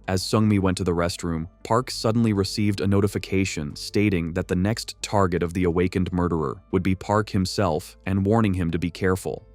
As Seungmi went to the restroom, Park suddenly received a notification stating that the next target of the awakened murderer would be Park himself and warning him to be careful.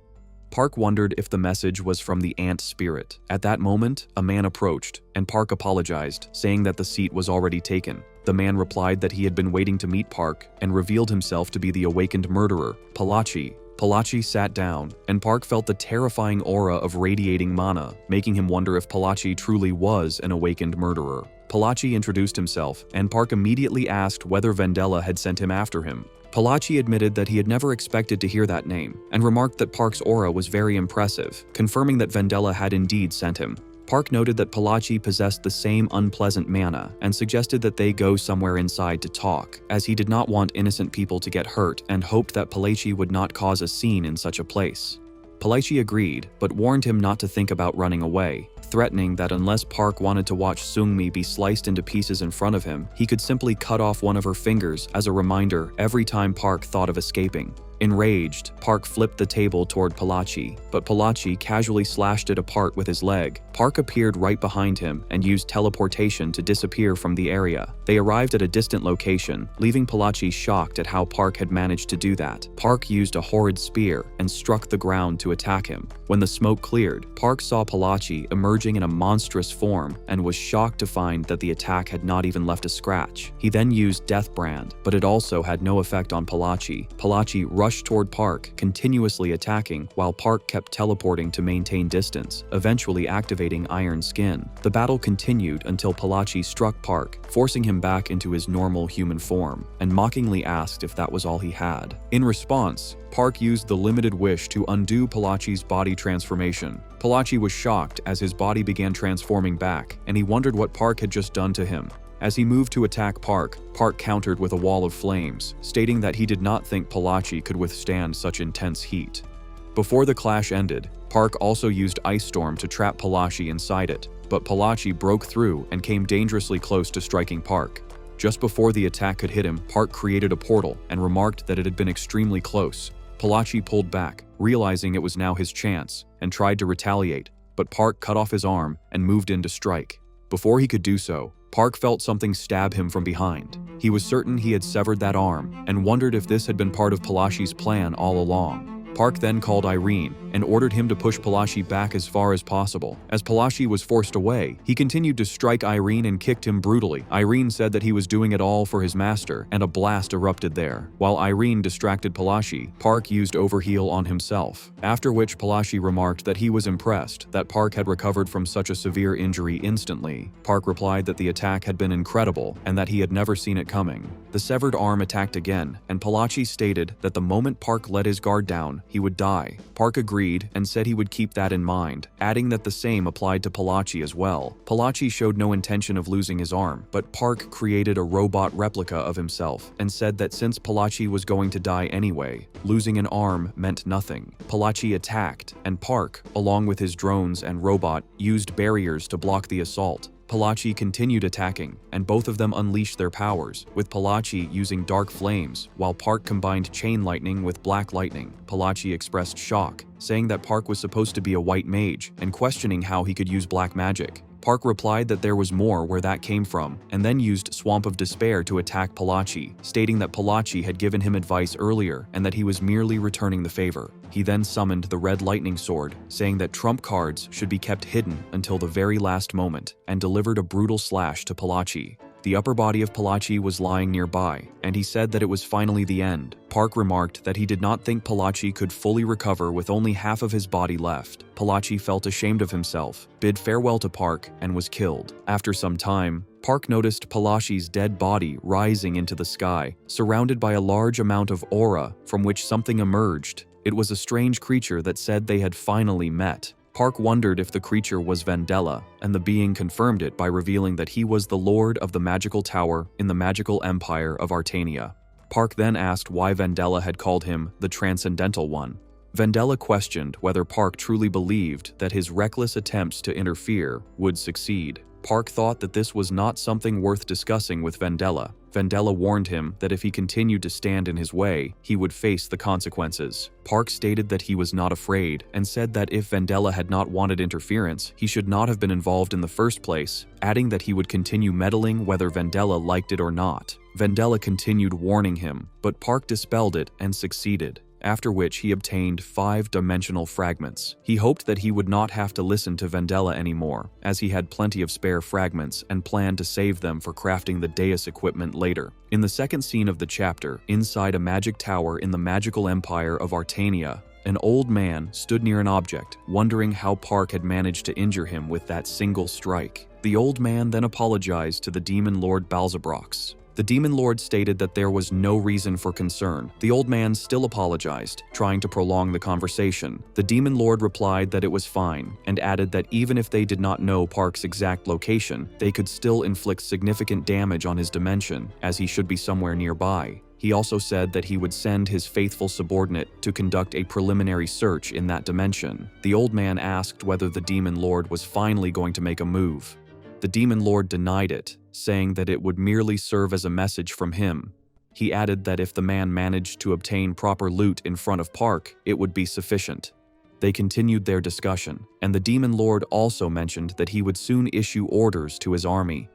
Park wondered if the message was from the ant spirit. At that moment, a man approached, and Park apologized, saying that the seat was already taken. The man replied that he had been waiting to meet Park and revealed himself to be the awakened murderer, Palachi. Palachi sat down, and Park felt the terrifying aura of radiating mana, making him wonder if Palachi truly was an awakened murderer. Palachi introduced himself, and Park immediately asked whether Vendela had sent him after him. Palachi admitted that he had never expected to hear that name, and remarked that Park's aura was very impressive, confirming that Vendela had indeed sent him. Park noted that Palachi possessed the same unpleasant mana, and suggested that they go somewhere inside to talk, as he did not want innocent people to get hurt and hoped that Palachi would not cause a scene in such a place. Palachi agreed, but warned him not to think about running away, threatening that unless Park wanted to watch Seungmi be sliced into pieces in front of him, he could simply cut off one of her fingers as a reminder every time Park thought of escaping. Enraged, Park flipped the table toward Palachi, but Palachi casually slashed it apart with his leg. Park appeared right behind him and used teleportation to disappear from the area. They arrived at a distant location, leaving Palachi shocked at how Park had managed to do that. Park used a horrid spear and struck the ground to attack him. When the smoke cleared, Park saw Palachi emerging in a monstrous form and was shocked to find that the attack had not even left a scratch. He then used Death Brand, but it also had no effect on Palachi. Palachi rushed toward Park, continuously attacking, while Park kept teleporting to maintain distance, eventually activating Iron Skin. The battle continued until Palachi struck Park, forcing him back into his normal human form, and mockingly asked if that was all he had. In response, Park used the limited wish to undo Palachi's body transformation. Palachi was shocked as his body began transforming back, and he wondered what Park had just done to him. As he moved to attack Park, Park countered with a wall of flames, stating that he did not think Palachi could withstand such intense heat. Before the clash ended, Park also used Ice Storm to trap Palachi inside it, but Palachi broke through and came dangerously close to striking Park. Just before the attack could hit him, Park created a portal and remarked that it had been extremely close. Palachi pulled back, realizing it was now his chance, and tried to retaliate, but Park cut off his arm and moved in to strike. Before he could do so, Park felt something stab him from behind. He was certain he had severed that arm, and wondered if this had been part of Palachi's plan all along. Park then called Irene and ordered him to push Palachi back as far as possible. As Palachi was forced away, he continued to strike Irene and kicked him brutally. Irene said that he was doing it all for his master, and a blast erupted there. While Irene distracted Palachi, Park used Overheal on himself, after which Palachi remarked that he was impressed that Park had recovered from such a severe injury instantly. Park replied that the attack had been incredible and that he had never seen it coming. The severed arm attacked again, and Palachi stated that the moment Park let his guard down, he would die. Park agreed and said he would keep that in mind, adding that the same applied to Palachi as well. Palachi showed no intention of losing his arm, but Park created a robot replica of himself and said that since Palachi was going to die anyway, losing an arm meant nothing. Palachi attacked, and Park, along with his drones and robot, used barriers to block the assault. Palachi continued attacking, and both of them unleashed their powers, with Palachi using dark flames, while Park combined chain lightning with black lightning. Palachi expressed shock, saying that Park was supposed to be a white mage, and questioning how he could use black magic. Park replied that there was more where that came from, and then used Swamp of Despair to attack Palachi, stating that Palachi had given him advice earlier and that he was merely returning the favor. He then summoned the Red Lightning Sword, saying that trump cards should be kept hidden until the very last moment, and delivered a brutal slash to Palachi. The upper body of Palachi was lying nearby, and he said that it was finally the end. Park remarked that he did not think Palachi could fully recover with only half of his body left. Palachi felt ashamed of himself, bid farewell to Park, and was killed. After some time, Park noticed Palachi's dead body rising into the sky, surrounded by a large amount of aura from which something emerged. It was a strange creature that said they had finally met. Park wondered if the creature was Vendela, and the being confirmed it by revealing that he was the lord of the magical tower in the magical empire of Artania. Park then asked why Vendela had called him the Transcendental One. Vendela questioned whether Park truly believed that his reckless attempts to interfere would succeed. Park thought that this was not something worth discussing with Vendela. Vendela warned him that if he continued to stand in his way, he would face the consequences. Park stated that he was not afraid and said that if Vendela had not wanted interference, he should not have been involved in the first place, adding that he would continue meddling whether Vendela liked it or not. Vendela continued warning him, but Park dispelled it and succeeded, after which he obtained 5-dimensional fragments. He hoped that he would not have to listen to Vendela anymore, as he had plenty of spare fragments and planned to save them for crafting the Deus equipment later. In the second scene of the chapter, inside a magic tower in the magical empire of Artania, an old man stood near an object, wondering how Park had managed to injure him with that single strike. The old man then apologized to the demon lord Balzabrox. The demon lord stated that there was no reason for concern. The old man still apologized, trying to prolong the conversation. The demon lord replied that it was fine, and added that even if they did not know Park's exact location, they could still inflict significant damage on his dimension, as he should be somewhere nearby. He also said that he would send his faithful subordinate to conduct a preliminary search in that dimension. The old man asked whether the demon lord was finally going to make a move. The demon lord denied it, saying that it would merely serve as a message from him. He added that if the man managed to obtain proper loot in front of Park, it would be sufficient. They continued their discussion, and the demon lord also mentioned that he would soon issue orders to his army.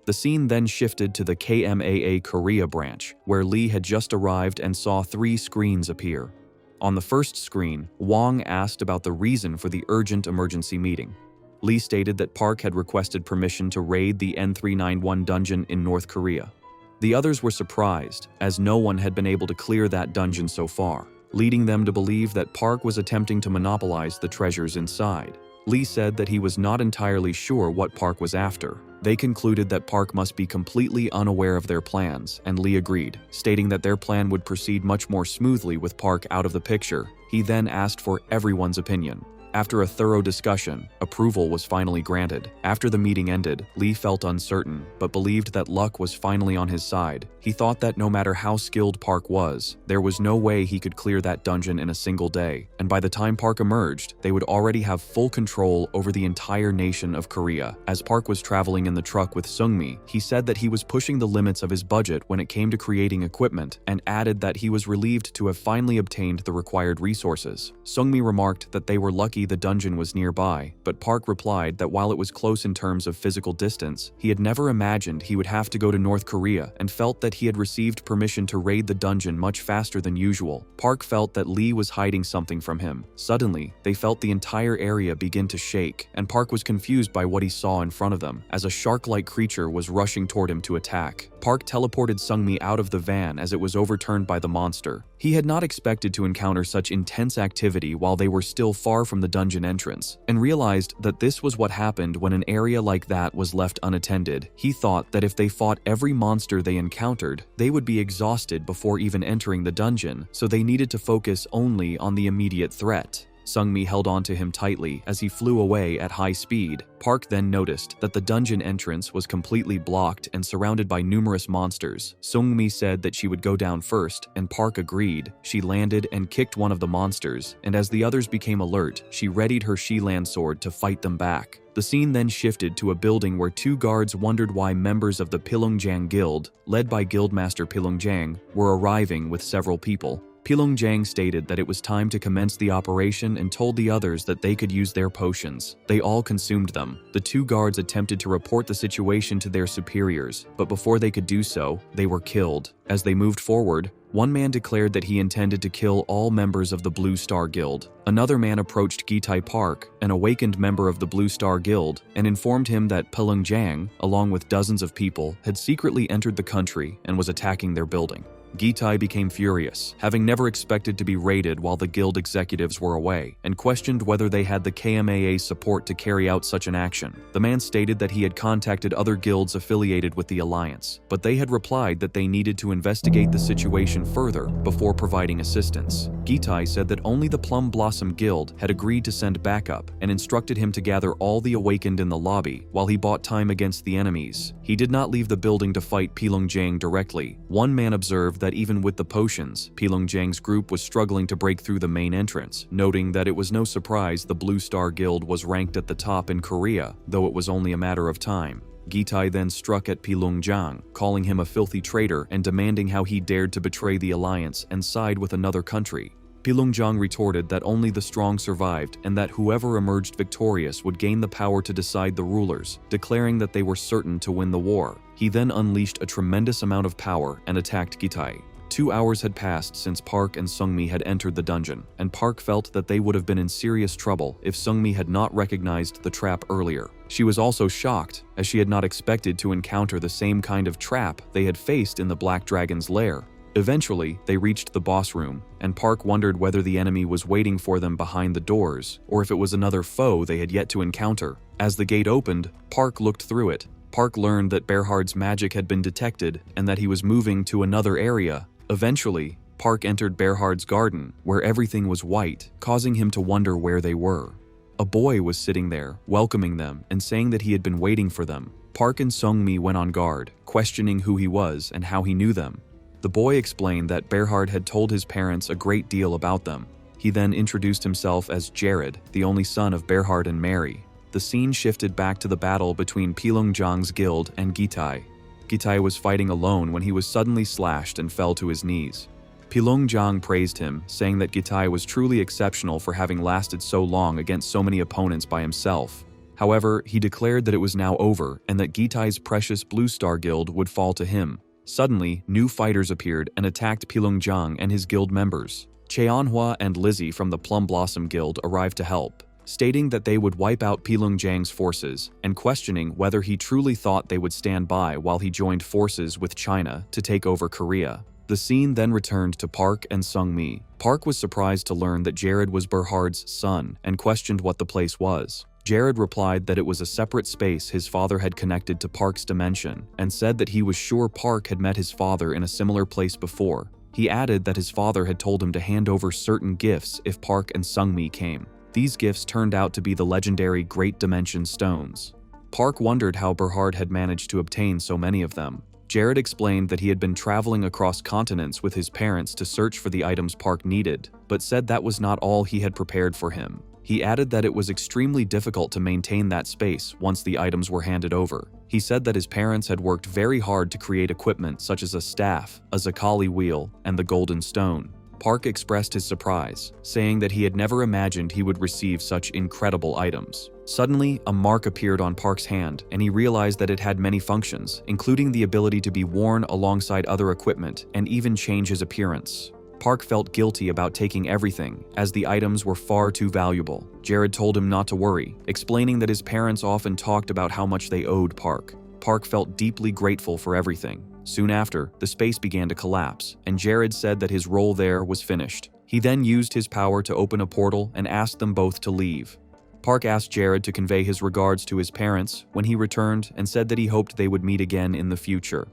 The scene then shifted to the KMAA Korea branch, where Lee had just arrived and saw 3 screens appear. On the first screen, Wong asked about the reason for the urgent emergency meeting. Lee stated that Park had requested permission to raid the N391 dungeon in North Korea. The others were surprised, as no one had been able to clear that dungeon so far, leading them to believe that Park was attempting to monopolize the treasures inside. Lee said that he was not entirely sure what Park was after. They concluded that Park must be completely unaware of their plans, and Lee agreed, stating that their plan would proceed much more smoothly with Park out of the picture. He then asked for everyone's opinion. After a thorough discussion, approval was finally granted. After the meeting ended, Lee felt uncertain, but believed that luck was finally on his side. He thought that no matter how skilled Park was, there was no way he could clear that dungeon in a single day, and by the time Park emerged, they would already have full control over the entire nation of Korea. As Park was traveling in the truck with Seungmi, he said that he was pushing the limits of his budget when it came to creating equipment, and added that he was relieved to have finally obtained the required resources. Seungmi remarked that they were lucky the dungeon was nearby, but Park replied that while it was close in terms of physical distance, he had never imagined he would have to go to North Korea and felt that he had received permission to raid the dungeon much faster than usual. Park felt that Lee was hiding something from him. Suddenly, they felt the entire area begin to shake, and Park was confused by what he saw in front of them, as a shark-like creature was rushing toward him to attack. Park teleported Seungmi out of the van as it was overturned by the monster. He had not expected to encounter such intense activity while they were still far from the dungeon entrance, and realized that this was what happened when an area like that was left unattended. He thought that if they fought every monster they encountered, they would be exhausted before even entering the dungeon, so they needed to focus only on the immediate threat. Seungmi held onto him tightly as he flew away at high speed. Park then noticed that the dungeon entrance was completely blocked and surrounded by numerous monsters. Seungmi said that she would go down first, and Park agreed. She landed and kicked one of the monsters, and as the others became alert, she readied her Shilan sword to fight them back. The scene then shifted to a building where 2 guards wondered why members of the Pilongjang Guild, led by Guildmaster Pilongjang, were arriving with several people. Pilongjang stated that it was time to commence the operation and told the others that they could use their potions. They all consumed them. The 2 guards attempted to report the situation to their superiors, but before they could do so, they were killed. As they moved forward, one man declared that he intended to kill all members of the Blue Star Guild. Another man approached Gitai Park, an awakened member of the Blue Star Guild, and informed him that Pilongjang, along with dozens of people, had secretly entered the country and was attacking their building. Gitai became furious, having never expected to be raided while the guild executives were away, and questioned whether they had the KMAA support to carry out such an action. The man stated that he had contacted other guilds affiliated with the alliance, but they had replied that they needed to investigate the situation further before providing assistance. Gitai said that only the Plum Blossom Guild had agreed to send backup and instructed him to gather all the awakened in the lobby while he bought time against the enemies. He did not leave the building to fight Pilongjang directly. One man observed that even with the potions, Pilongjang's group was struggling to break through the main entrance, noting that it was no surprise the Blue Star Guild was ranked at the top in Korea, though it was only a matter of time. Gitai then struck at Pilongjang, calling him a filthy traitor and demanding how he dared to betray the alliance and side with another country. Pilongjang retorted that only the strong survived and that whoever emerged victorious would gain the power to decide the rulers, declaring that they were certain to win the war. He then unleashed a tremendous amount of power and attacked Gitai. 2 hours had passed since Park and Sungmi had entered the dungeon, and Park felt that they would have been in serious trouble if Sungmi had not recognized the trap earlier. She was also shocked, as she had not expected to encounter the same kind of trap they had faced in the Black Dragon's lair. Eventually, they reached the boss room, and Park wondered whether the enemy was waiting for them behind the doors, or if it was another foe they had yet to encounter. As the gate opened, Park looked through it. Park learned that Berhard's magic had been detected and that he was moving to another area. Eventually, Park entered Berhard's garden, where everything was white, causing him to wonder where they were. A boy was sitting there, welcoming them and saying that he had been waiting for them. Park and Sungmi went on guard, questioning who he was and how he knew them. The boy explained that Berhard had told his parents a great deal about them. He then introduced himself as Jared, the only son of Berhard and Mary. The scene shifted back to the battle between Pilongjang's guild and Gitai. Gitai was fighting alone when he was suddenly slashed and fell to his knees. Pilongjang praised him, saying that Gitai was truly exceptional for having lasted so long against so many opponents by himself. However, he declared that it was now over and that Gitai's precious Blue Star Guild would fall to him. Suddenly, new fighters appeared and attacked Pilongjang and his guild members. Cheonhua and Lizzie from the Plum Blossom Guild arrived to help, stating that they would wipe out Pilongjang's forces and questioning whether he truly thought they would stand by while he joined forces with China to take over Korea. The scene then returned to Park and Sungmi. Park was surprised to learn that Jared was Berhard's son and questioned what the place was. Jared replied that it was a separate space his father had connected to Park's dimension and said that he was sure Park had met his father in a similar place before. He added that his father had told him to hand over certain gifts if Park and Sungmi came. These gifts turned out to be the legendary Great Dimension Stones. Park wondered how Berhard had managed to obtain so many of them. Jared explained that he had been traveling across continents with his parents to search for the items Park needed, but said that was not all he had prepared for him. He added that it was extremely difficult to maintain that space once the items were handed over. He said that his parents had worked very hard to create equipment such as a staff, a Zakali wheel, and the Golden Stone. Park expressed his surprise, saying that he had never imagined he would receive such incredible items. Suddenly, a mark appeared on Park's hand, and he realized that it had many functions, including the ability to be worn alongside other equipment and even change his appearance. Park felt guilty about taking everything, as the items were far too valuable. Jared told him not to worry, explaining that his parents often talked about how much they owed Park. Park felt deeply grateful for everything. Soon after, the space began to collapse, and Jared said that his role there was finished. He then used his power to open a portal and asked them both to leave. Park asked Jared to convey his regards to his parents when he returned and said that he hoped they would meet again in the future.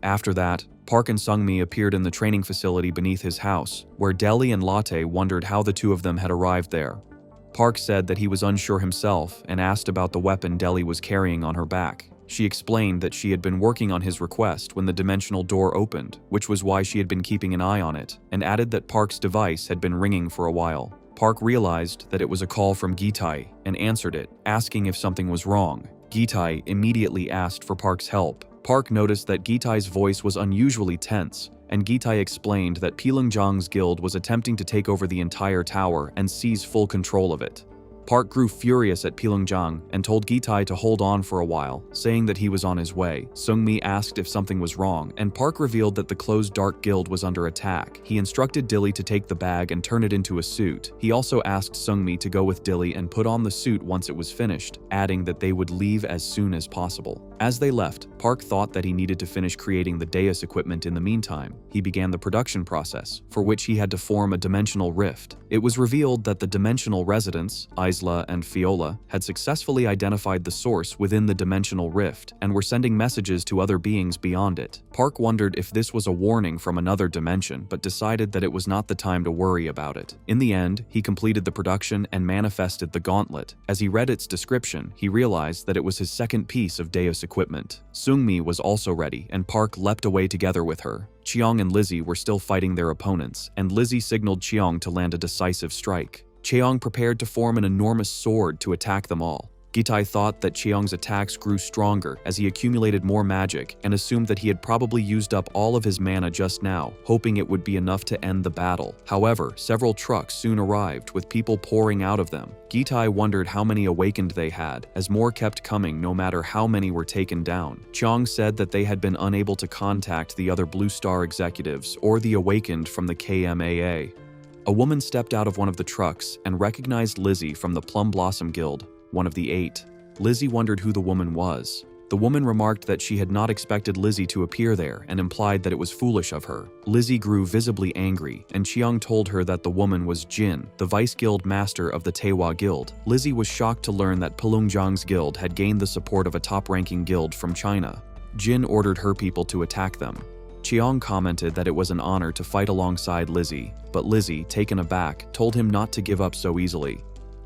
After that, Park and Sungmi appeared in the training facility beneath his house, where Deli and Latte wondered how the two of them had arrived there. Park said that he was unsure himself and asked about the weapon Deli was carrying on her back. She explained that she had been working on his request when the dimensional door opened, which was why she had been keeping an eye on it, and added that Park's device had been ringing for a while. Park realized that it was a call from Gitai and answered it, asking if something was wrong. Gitai immediately asked for Park's help. Park noticed that Gitai's voice was unusually tense, and Gitai explained that Pilungjang's guild was attempting to take over the entire tower and seize full control of it. Park grew furious at Pilungjang and told Gitai to hold on for a while, saying that he was on his way. Seungmi asked if something was wrong, and Park revealed that the closed dark guild was under attack. He instructed Dilly to take the bag and turn it into a suit. He also asked Seungmi to go with Dilly and put on the suit once it was finished, adding that they would leave as soon as possible. As they left, Park thought that he needed to finish creating the dais equipment in the meantime. He began the production process, for which he had to form a dimensional rift. It was revealed that the dimensional residents, Isla and Fiola, had successfully identified the source within the dimensional rift and were sending messages to other beings beyond it. Park wondered if this was a warning from another dimension, but decided that it was not the time to worry about it. In the end, he completed the production and manifested the gauntlet. As he read its description, he realized that it was his second piece of dais equipment. Seungmi was also ready, and Park leapt away together with her. Cheong and Lizzie were still fighting their opponents, and Lizzie signaled Cheong to land a decisive strike. Cheong prepared to form an enormous sword to attack them all. Gitai thought that Cheong's attacks grew stronger as he accumulated more magic and assumed that he had probably used up all of his mana just now, hoping it would be enough to end the battle. However, several trucks soon arrived with people pouring out of them. Gitai wondered how many awakened they had, as more kept coming no matter how many were taken down. Cheong said that they had been unable to contact the other Blue Star executives or the awakened from the KMAA. A woman stepped out of one of the trucks and recognized Lizzie from the Plum Blossom Guild, one of the 8. Lizzie wondered who the woman was. The woman remarked that she had not expected Lizzie to appear there and implied that it was foolish of her. Lizzie grew visibly angry, and Cheong told her that the woman was Jin, the vice guild master of the Taewa Guild. Lizzie was shocked to learn that Pilungjang's guild had gained the support of a top-ranking guild from China. Jin ordered her people to attack them. Cheong commented that it was an honor to fight alongside Lizzie, but Lizzie, taken aback, told him not to give up so easily.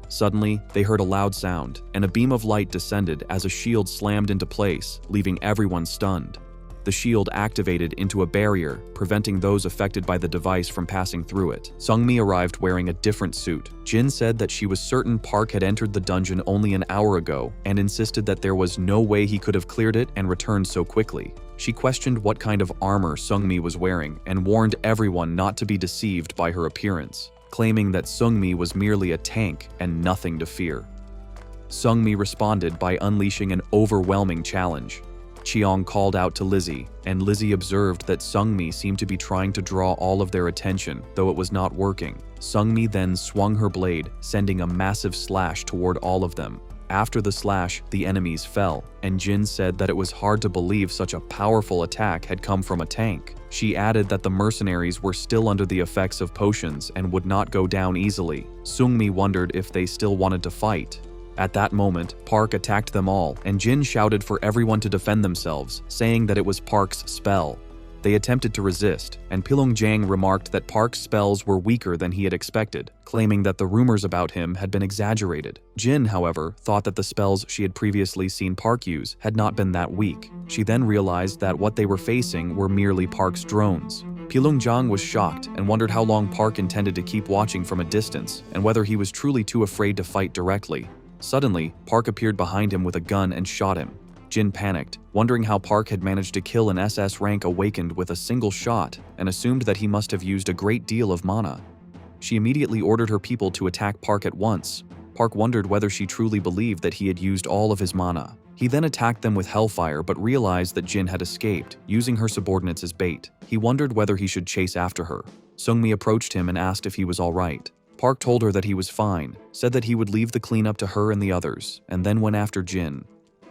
Suddenly, they heard a loud sound, and a beam of light descended as a shield slammed into place, leaving everyone stunned. The shield activated into a barrier, preventing those affected by the device from passing through it. Seungmi arrived wearing a different suit. Jin said that she was certain Park had entered the dungeon only an hour ago and insisted that there was no way he could have cleared it and returned so quickly. She questioned what kind of armor Seungmi was wearing and warned everyone not to be deceived by her appearance, claiming that Seungmi was merely a tank and nothing to fear. Seungmi responded by unleashing an overwhelming challenge. Cheong called out to Lizzie, and Lizzie observed that Seungmi seemed to be trying to draw all of their attention, though it was not working. Seungmi then swung her blade, sending a massive slash toward all of them. After the slash, the enemies fell, and Jin said that it was hard to believe such a powerful attack had come from a tank. She added that the mercenaries were still under the effects of potions and would not go down easily. Seungmi wondered if they still wanted to fight. At that moment, Park attacked them all, and Jin shouted for everyone to defend themselves, saying that it was Park's spell. They attempted to resist, and Pilungjang remarked that Park's spells were weaker than he had expected, claiming that the rumors about him had been exaggerated. Jin, however, thought that the spells she had previously seen Park use had not been that weak. She then realized that what they were facing were merely Park's drones. Pilungjang was shocked and wondered how long Park intended to keep watching from a distance, and whether he was truly too afraid to fight directly. Suddenly, Park appeared behind him with a gun and shot him. Jin panicked, wondering how Park had managed to kill an SS rank awakened with a single shot, and assumed that he must have used a great deal of mana. She immediately ordered her people to attack Park at once. Park wondered whether she truly believed that he had used all of his mana. He then attacked them with hellfire but realized that Jin had escaped, using her subordinates as bait. He wondered whether he should chase after her. Seungmi approached him and asked if he was all right. Park told her that he was fine, said that he would leave the cleanup to her and the others, and then went after Jin.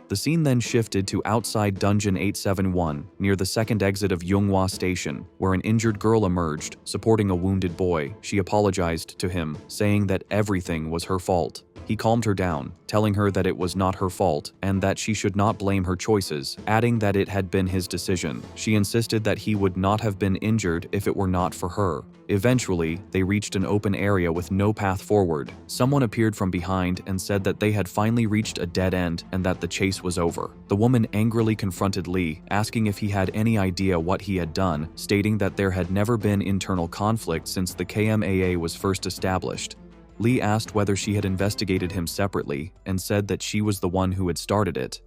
The scene then shifted to outside Dungeon 871, near the second exit of Yonghwa Station, where an injured girl emerged, supporting a wounded boy. She apologized to him, saying that everything was her fault. He calmed her down, telling her that it was not her fault and that she should not blame her choices, adding that it had been his decision. She insisted that he would not have been injured if it were not for her. Eventually, they reached an open area with no path forward. Someone appeared from behind and said that they had finally reached a dead end and that the chase was over. The woman angrily confronted Lee, asking if he had any idea what he had done, stating that there had never been internal conflict since the KMAA was first established. Lee asked whether she had investigated him separately and said that she was the one who had started it.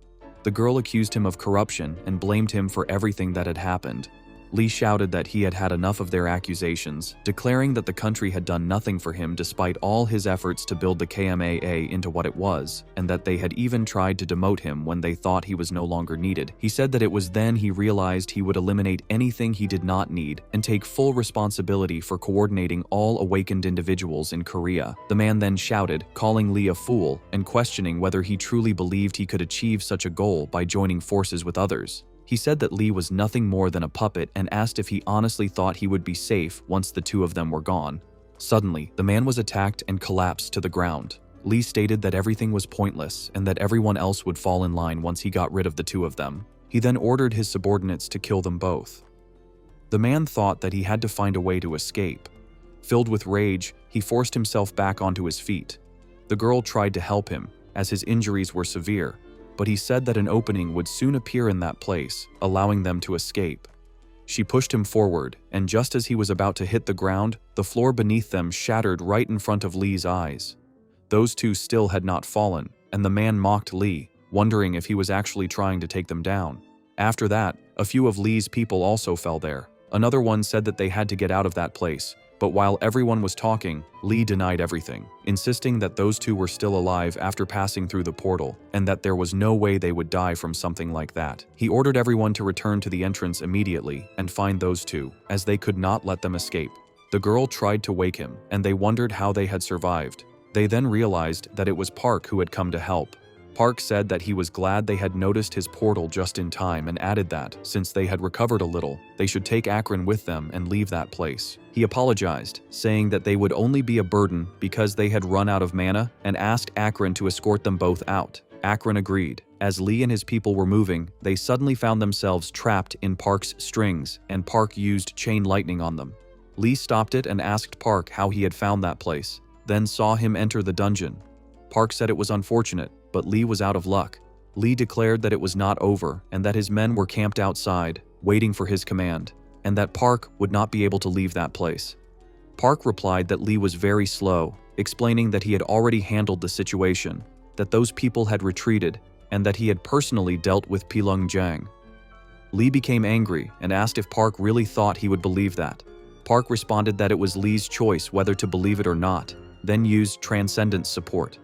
The girl accused him of corruption and blamed him for everything that had happened. Lee shouted that he had had enough of their accusations, declaring that the country had done nothing for him despite all his efforts to build the KMAA into what it was, and that they had even tried to demote him when they thought he was no longer needed. He said that it was then he realized he would eliminate anything he did not need and take full responsibility for coordinating all awakened individuals in Korea. The man then shouted, calling Lee a fool and questioning whether he truly believed he could achieve such a goal by joining forces with others. He said that Lee was nothing more than a puppet and asked if he honestly thought he would be safe once the two of them were gone. Suddenly, the man was attacked and collapsed to the ground. Lee stated that everything was pointless and that everyone else would fall in line once he got rid of the two of them. He then ordered his subordinates to kill them both. The man thought that he had to find a way to escape. Filled with rage, he forced himself back onto his feet. The girl tried to help him, as his injuries were severe, but he said that an opening would soon appear in that place, allowing them to escape. She pushed him forward, and just as he was about to hit the ground, the floor beneath them shattered right in front of Lee's eyes. Those two still had not fallen, and the man mocked Lee, wondering if he was actually trying to take them down. After that, a few of Lee's people also fell there. Another one said that they had to get out of that place, but while everyone was talking, Lee denied everything, insisting that those two were still alive after passing through the portal, and that there was no way they would die from something like that. He ordered everyone to return to the entrance immediately and find those two, as they could not let them escape. The girl tried to wake him, and they wondered how they had survived. They then realized that it was Park who had come to help. Park said that he was glad they had noticed his portal just in time and added that, since they had recovered a little, they should take Akron with them and leave that place. He apologized, saying that they would only be a burden because they had run out of mana, and asked Akron to escort them both out. Akron agreed. As Lee and his people were moving, they suddenly found themselves trapped in Park's strings, and Park used chain lightning on them. Lee stopped it and asked Park how he had found that place, then saw him enter the dungeon. Park said it was unfortunate, but Lee was out of luck. Lee declared that it was not over and that his men were camped outside, waiting for his command, and that Park would not be able to leave that place. Park replied that Lee was very slow, explaining that he had already handled the situation, that those people had retreated, and that he had personally dealt with Pilung Jang. Lee became angry and asked if Park really thought he would believe that. Park responded that it was Lee's choice whether to believe it or not, then used Transcendence support.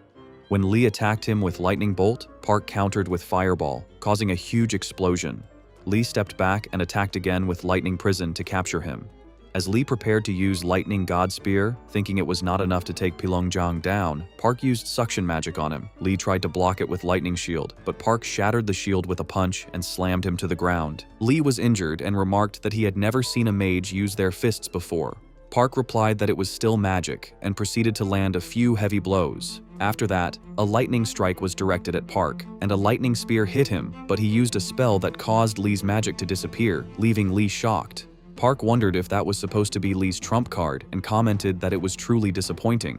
When Lee attacked him with lightning bolt, Park countered with fireball, causing a huge explosion. Lee stepped back and attacked again with lightning prison to capture him. As Lee prepared to use lightning god spear, thinking it was not enough to take Pilongjang down, Park used suction magic on him. Lee tried to block it with lightning shield, but Park shattered the shield with a punch and slammed him to the ground. Lee was injured and remarked that he had never seen a mage use their fists before. Park replied that it was still magic and proceeded to land a few heavy blows. After that, a lightning strike was directed at Park, and a lightning spear hit him, but he used a spell that caused Lee's magic to disappear, leaving Lee shocked. Park wondered if that was supposed to be Lee's trump card and commented that it was truly disappointing.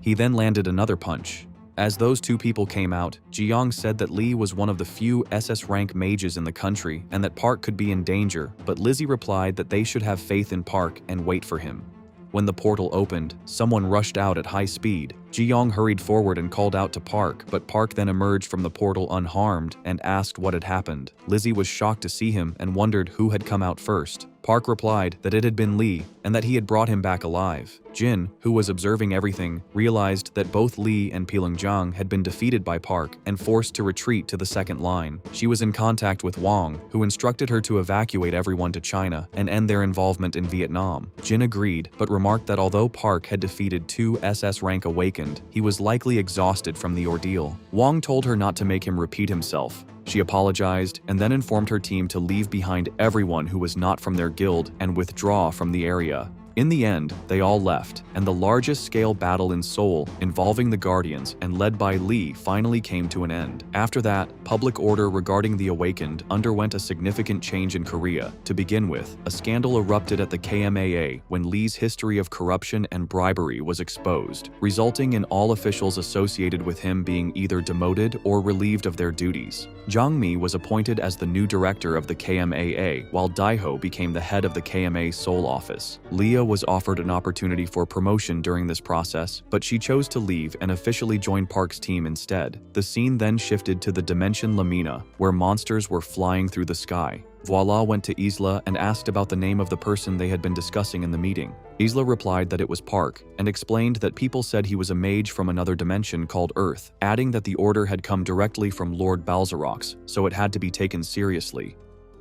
He then landed another punch. As those two people came out, Jiyoung said that Lee was one of the few SS rank mages in the country and that Park could be in danger, but Lizzie replied that they should have faith in Park and wait for him. When the portal opened, someone rushed out at high speed. Jiyoung hurried forward and called out to Park, but Park then emerged from the portal unharmed and asked what had happened. Lizzie was shocked to see him and wondered who had come out first. Park replied that it had been Lee and that he had brought him back alive. Jin, who was observing everything, realized that both Lee and Pilongjang had been defeated by Park and forced to retreat to the second line. She was in contact with Wang, who instructed her to evacuate everyone to China and end their involvement in Vietnam. Jin agreed, but remarked that although Park had defeated 2 SS rank awakened, he was likely exhausted from the ordeal. Wang told her not to make him repeat himself. She apologized and then informed her team to leave behind everyone who was not from their guild and withdraw from the area. In the end, they all left, and the largest scale battle in Seoul involving the Guardians and led by Lee finally came to an end. After that, public order regarding the Awakened underwent a significant change in Korea. To begin with, a scandal erupted at the KMAA when Lee's history of corruption and bribery was exposed, resulting in all officials associated with him being either demoted or relieved of their duties. Jang Mi was appointed as the new director of the KMAA, while Daiho became the head of the KMA Seoul office. Leah was offered an opportunity for promotion during this process, but she chose to leave and officially join Park's team instead. The scene then shifted to the dimension Lamina, where monsters were flying through the sky. Voila went to Isla and asked about the name of the person they had been discussing in the meeting. Isla replied that it was Park, and explained that people said he was a mage from another dimension called Earth, adding that the order had come directly from Lord Balzarox, so it had to be taken seriously.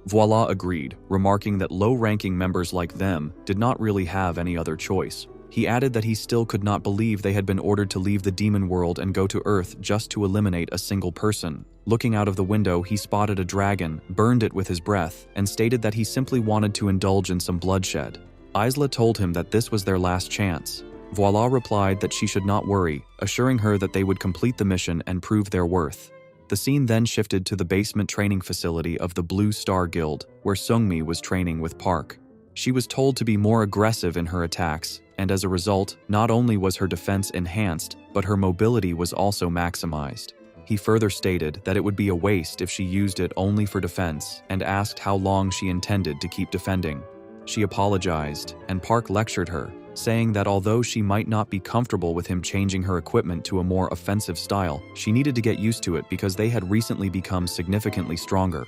Voila agreed, remarking that low-ranking members like them did not really have any other choice. He added that he still could not believe they had been ordered to leave the demon world and go to Earth just to eliminate a single person. Looking out of the window, he spotted a dragon, burned it with his breath, and stated that he simply wanted to indulge in some bloodshed. Isla told him that this was their last chance. Voila replied that she should not worry, assuring her that they would complete the mission and prove their worth. The scene then shifted to the basement training facility of the Blue Star Guild, where Seungmi was training with Park. She was told to be more aggressive in her attacks, and as a result, not only was her defense enhanced, but her mobility was also maximized. He further stated that it would be a waste if she used it only for defense, and asked how long she intended to keep defending. She apologized, and Park lectured her, saying that although she might not be comfortable with him changing her equipment to a more offensive style, she needed to get used to it because they had recently become significantly stronger.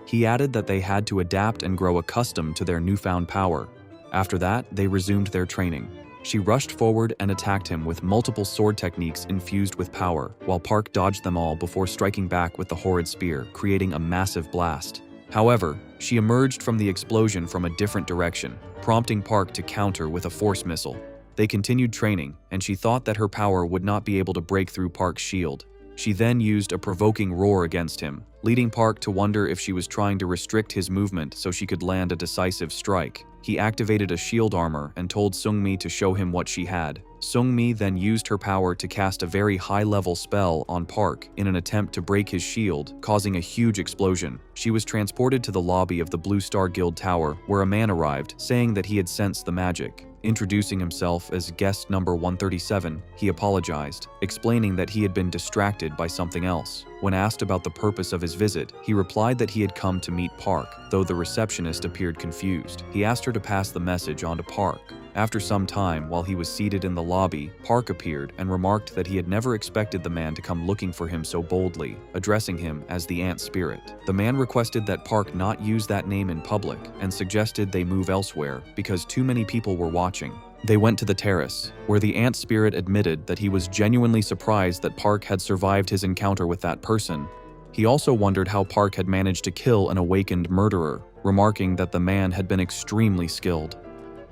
He added that they had to adapt and grow accustomed to their newfound power. After that, they resumed their training. She rushed forward and attacked him with multiple sword techniques infused with power, while Park dodged them all before striking back with the horrid spear, creating a massive blast. However, she emerged from the explosion from a different direction, prompting Park to counter with a force missile. They continued training, and she thought that her power would not be able to break through Park's shield. She then used a provoking roar against him, leading Park to wonder if she was trying to restrict his movement so she could land a decisive strike. He activated a shield armor and told Seungmi to show him what she had. Seungmi then used her power to cast a very high-level spell on Park in an attempt to break his shield, causing a huge explosion. She was transported to the lobby of the Blue Star Guild Tower, where a man arrived, saying that he had sensed the magic. Introducing himself as guest number 137, he apologized, explaining that he had been distracted by something else. When asked about the purpose of his visit, he replied that he had come to meet Park, though the receptionist appeared confused. He asked her to pass the message on to Park. After some time, while he was seated in the lobby, Park appeared and remarked that he had never expected the man to come looking for him so boldly, addressing him as the Ant Spirit. The man requested that Park not use that name in public and suggested they move elsewhere because too many people were watching. They went to the terrace, where the Ant Spirit admitted that he was genuinely surprised that Park had survived his encounter with that person. He also wondered how Park had managed to kill an awakened murderer, remarking that the man had been extremely skilled.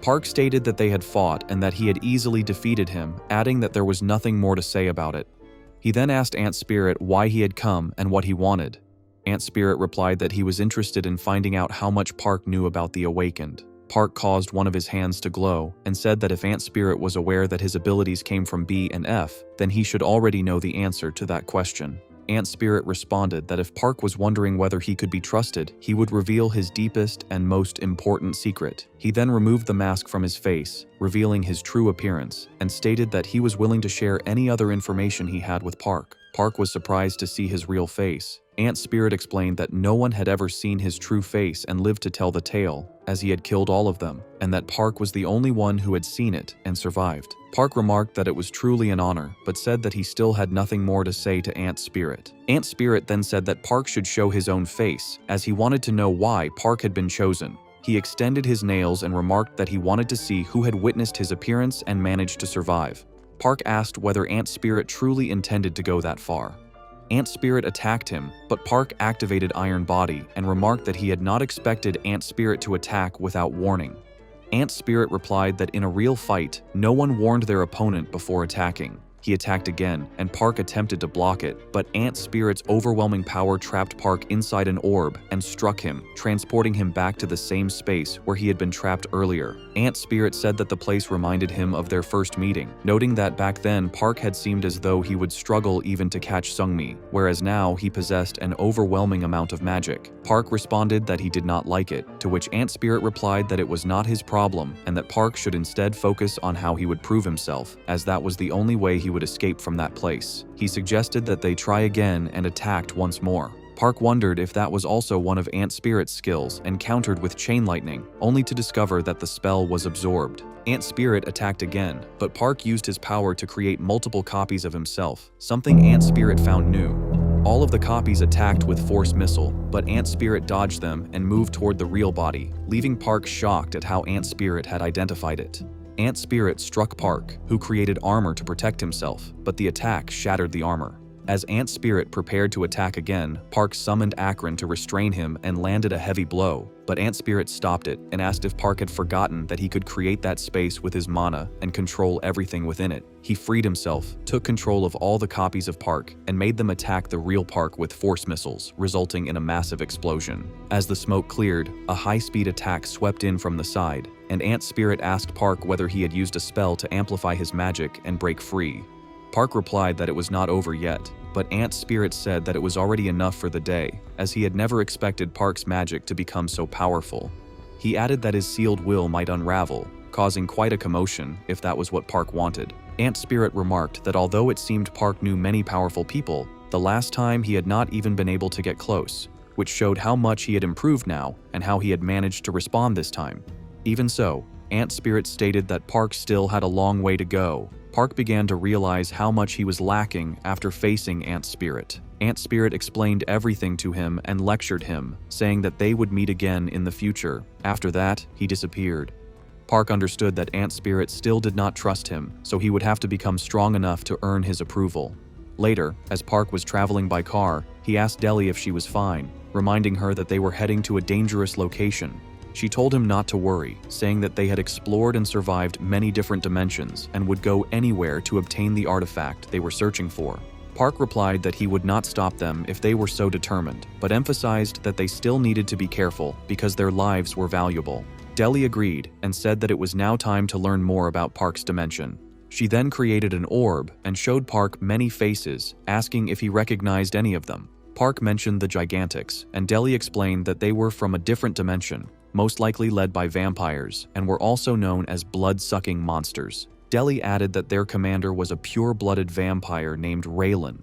Park stated that they had fought and that he had easily defeated him, adding that there was nothing more to say about it. He then asked Ant Spirit why he had come and what he wanted. Ant Spirit replied that he was interested in finding out how much Park knew about the Awakened. Park caused one of his hands to glow and said that if Ant Spirit was aware that his abilities came from B and F, then he should already know the answer to that question. Ant Spirit responded that if Park was wondering whether he could be trusted, he would reveal his deepest and most important secret. He then removed the mask from his face, revealing his true appearance, and stated that he was willing to share any other information he had with Park. Park was surprised to see his real face. Ant Spirit explained that no one had ever seen his true face and lived to tell the tale, as he had killed all of them, and that Park was the only one who had seen it and survived. Park remarked that it was truly an honor, but said that he still had nothing more to say to Ant Spirit. Ant Spirit then said that Park should show his own face, as he wanted to know why Park had been chosen. He extended his nails and remarked that he wanted to see who had witnessed his appearance and managed to survive. Park asked whether Ant Spirit truly intended to go that far. Ant Spirit attacked him, but Park activated Iron Body and remarked that he had not expected Ant Spirit to attack without warning. Ant Spirit replied that in a real fight, no one warned their opponent before attacking. He attacked again, and Park attempted to block it, but Ant Spirit's overwhelming power trapped Park inside an orb and struck him, transporting him back to the same space where he had been trapped earlier. Ant Spirit said that the place reminded him of their first meeting, noting that back then Park had seemed as though he would struggle even to catch Seungmi, whereas now he possessed an overwhelming amount of magic. Park responded that he did not like it, to which Ant Spirit replied that it was not his problem and that Park should instead focus on how he would prove himself, as that was the only way he would escape from that place. He suggested that they try again and attacked once more. Park wondered if that was also one of Ant Spirit's skills and countered with Chain Lightning, only to discover that the spell was absorbed. Ant Spirit attacked again, but Park used his power to create multiple copies of himself, something Ant Spirit found new. All of the copies attacked with force missile, but Ant Spirit dodged them and moved toward the real body, leaving Park shocked at how Ant Spirit had identified it. Ant Spirit struck Park, who created armor to protect himself, but the attack shattered the armor. As Ant Spirit prepared to attack again, Park summoned Akron to restrain him and landed a heavy blow, but Ant Spirit stopped it and asked if Park had forgotten that he could create that space with his mana and control everything within it. He freed himself, took control of all the copies of Park, and made them attack the real Park with force missiles, resulting in a massive explosion. As the smoke cleared, a high-speed attack swept in from the side, and Ant Spirit asked Park whether he had used a spell to amplify his magic and break free. Park replied that it was not over yet, but Ant Spirit said that it was already enough for the day, as he had never expected Park's magic to become so powerful. He added that his sealed will might unravel, causing quite a commotion if that was what Park wanted. Ant Spirit remarked that although it seemed Park knew many powerful people, the last time he had not even been able to get close, which showed how much he had improved now and how he had managed to respond this time. Even so, Ant Spirit stated that Park still had a long way to go. Park began to realize how much he was lacking after facing Ant Spirit. Ant Spirit explained everything to him and lectured him, saying that they would meet again in the future. After that, he disappeared. Park understood that Ant Spirit still did not trust him, so he would have to become strong enough to earn his approval. Later, as Park was traveling by car, he asked Deli if she was fine, reminding her that they were heading to a dangerous location. She told him not to worry, saying that they had explored and survived many different dimensions and would go anywhere to obtain the artifact they were searching for. Park replied that he would not stop them if they were so determined, but emphasized that they still needed to be careful because their lives were valuable. Deli agreed and said that it was now time to learn more about Park's dimension. She then created an orb and showed Park many faces, asking if he recognized any of them. Park mentioned the Gigantics, and Deli explained that they were from a different dimension, most likely led by vampires, and were also known as blood-sucking monsters. Deli added that their commander was a pure-blooded vampire named Raylan.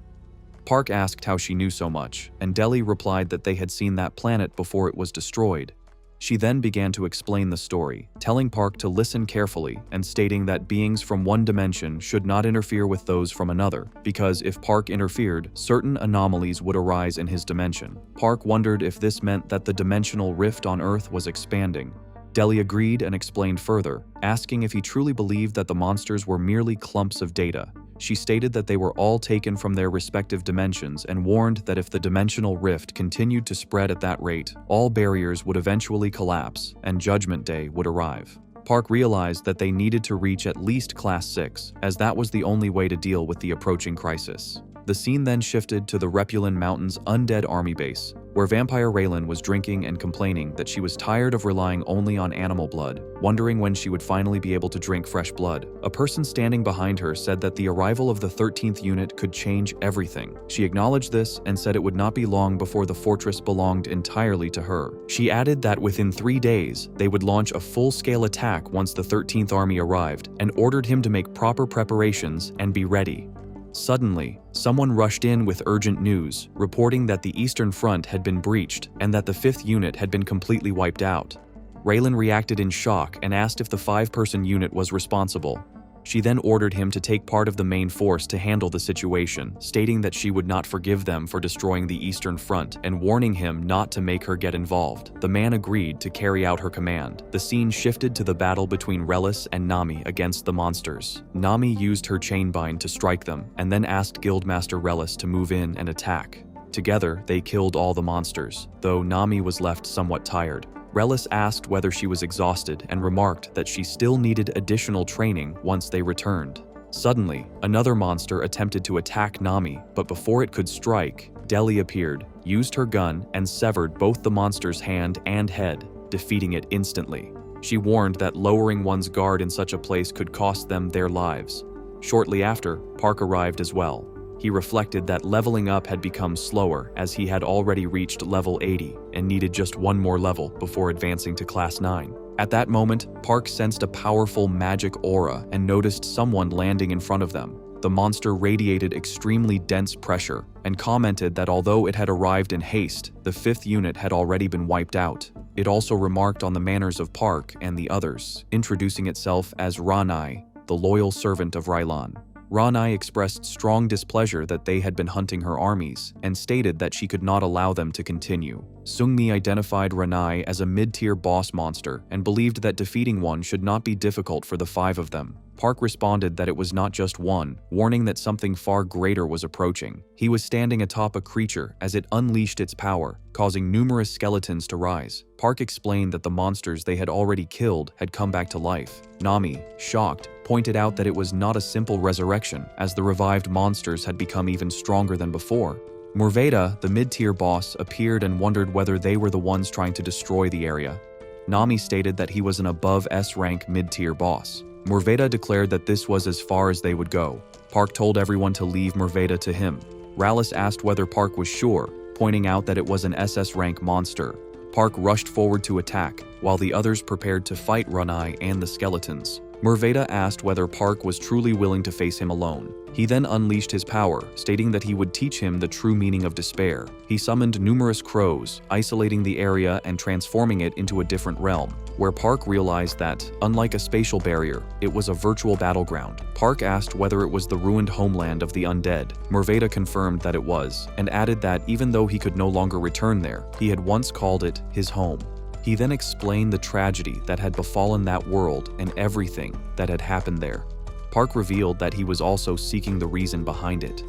Park asked how she knew so much, and Deli replied that they had seen that planet before it was destroyed. She then began to explain the story, telling Park to listen carefully and stating that beings from one dimension should not interfere with those from another, because if Park interfered, certain anomalies would arise in his dimension. Park wondered if this meant that the dimensional rift on Earth was expanding. Deli agreed and explained further, asking if he truly believed that the monsters were merely clumps of data. She stated that they were all taken from their respective dimensions and warned that if the dimensional rift continued to spread at that rate, all barriers would eventually collapse and Judgment Day would arrive. Park realized that they needed to reach at least Class 6, as that was the only way to deal with the approaching crisis. The scene then shifted to the Repulin Mountains Undead Army Base, where Vampire Raylan was drinking and complaining that she was tired of relying only on animal blood, wondering when she would finally be able to drink fresh blood. A person standing behind her said that the arrival of the 13th unit could change everything. She acknowledged this and said it would not be long before the fortress belonged entirely to her. She added that within 3 days, they would launch a full-scale attack once the 13th Army arrived, and ordered him to make proper preparations and be ready. Suddenly, someone rushed in with urgent news, reporting that the Eastern Front had been breached and that the 5th unit had been completely wiped out. Raylan reacted in shock and asked if the 5-person unit was responsible. She then ordered him to take part of the main force to handle the situation, stating that she would not forgive them for destroying the Eastern Front and warning him not to make her get involved. The man agreed to carry out her command. The scene shifted to the battle between Relis and Nami against the monsters. Nami used her chainbind to strike them and then asked Guildmaster Relis to move in and attack. Together, they killed all the monsters, though Nami was left somewhat tired. Relis asked whether she was exhausted and remarked that she still needed additional training once they returned. Suddenly, another monster attempted to attack Nami, but before it could strike, Deli appeared, used her gun, and severed both the monster's hand and head, defeating it instantly. She warned that lowering one's guard in such a place could cost them their lives. Shortly after, Park arrived as well. He reflected that leveling up had become slower as he had already reached level 80 and needed just one more level before advancing to Class 9. At that moment, Park sensed a powerful magic aura and noticed someone landing in front of them. The monster radiated extremely dense pressure and commented that although it had arrived in haste, the 5th unit had already been wiped out. It also remarked on the manners of Park and the others, introducing itself as Ranai, the loyal servant of Rylon. Ranai expressed strong displeasure that they had been hunting her armies and stated that she could not allow them to continue. Seungmi identified Ranai as a mid-tier boss monster and believed that defeating one should not be difficult for the 5 of them. Park responded that it was not just one, warning that something far greater was approaching. He was standing atop a creature as it unleashed its power, causing numerous skeletons to rise. Park explained that the monsters they had already killed had come back to life. Nami, shocked, pointed out that it was not a simple resurrection, as the revived monsters had become even stronger than before. Merveda, the mid-tier boss, appeared and wondered whether they were the ones trying to destroy the area. Nami stated that he was an above S-rank mid-tier boss. Merveda declared that this was as far as they would go. Park told everyone to leave Merveda to him. Rallis asked whether Park was sure, pointing out that it was an SS rank monster. Park rushed forward to attack, while the others prepared to fight Ranai and the skeletons. Merveda asked whether Park was truly willing to face him alone. He then unleashed his power, stating that he would teach him the true meaning of despair. He summoned numerous crows, isolating the area and transforming it into a different realm, where Park realized that, unlike a spatial barrier, it was a virtual battleground. Park asked whether it was the ruined homeland of the undead. Merveda confirmed that it was, and added that even though he could no longer return there, he had once called it his home. He then explained the tragedy that had befallen that world and everything that had happened there. Park revealed that he was also seeking the reason behind it.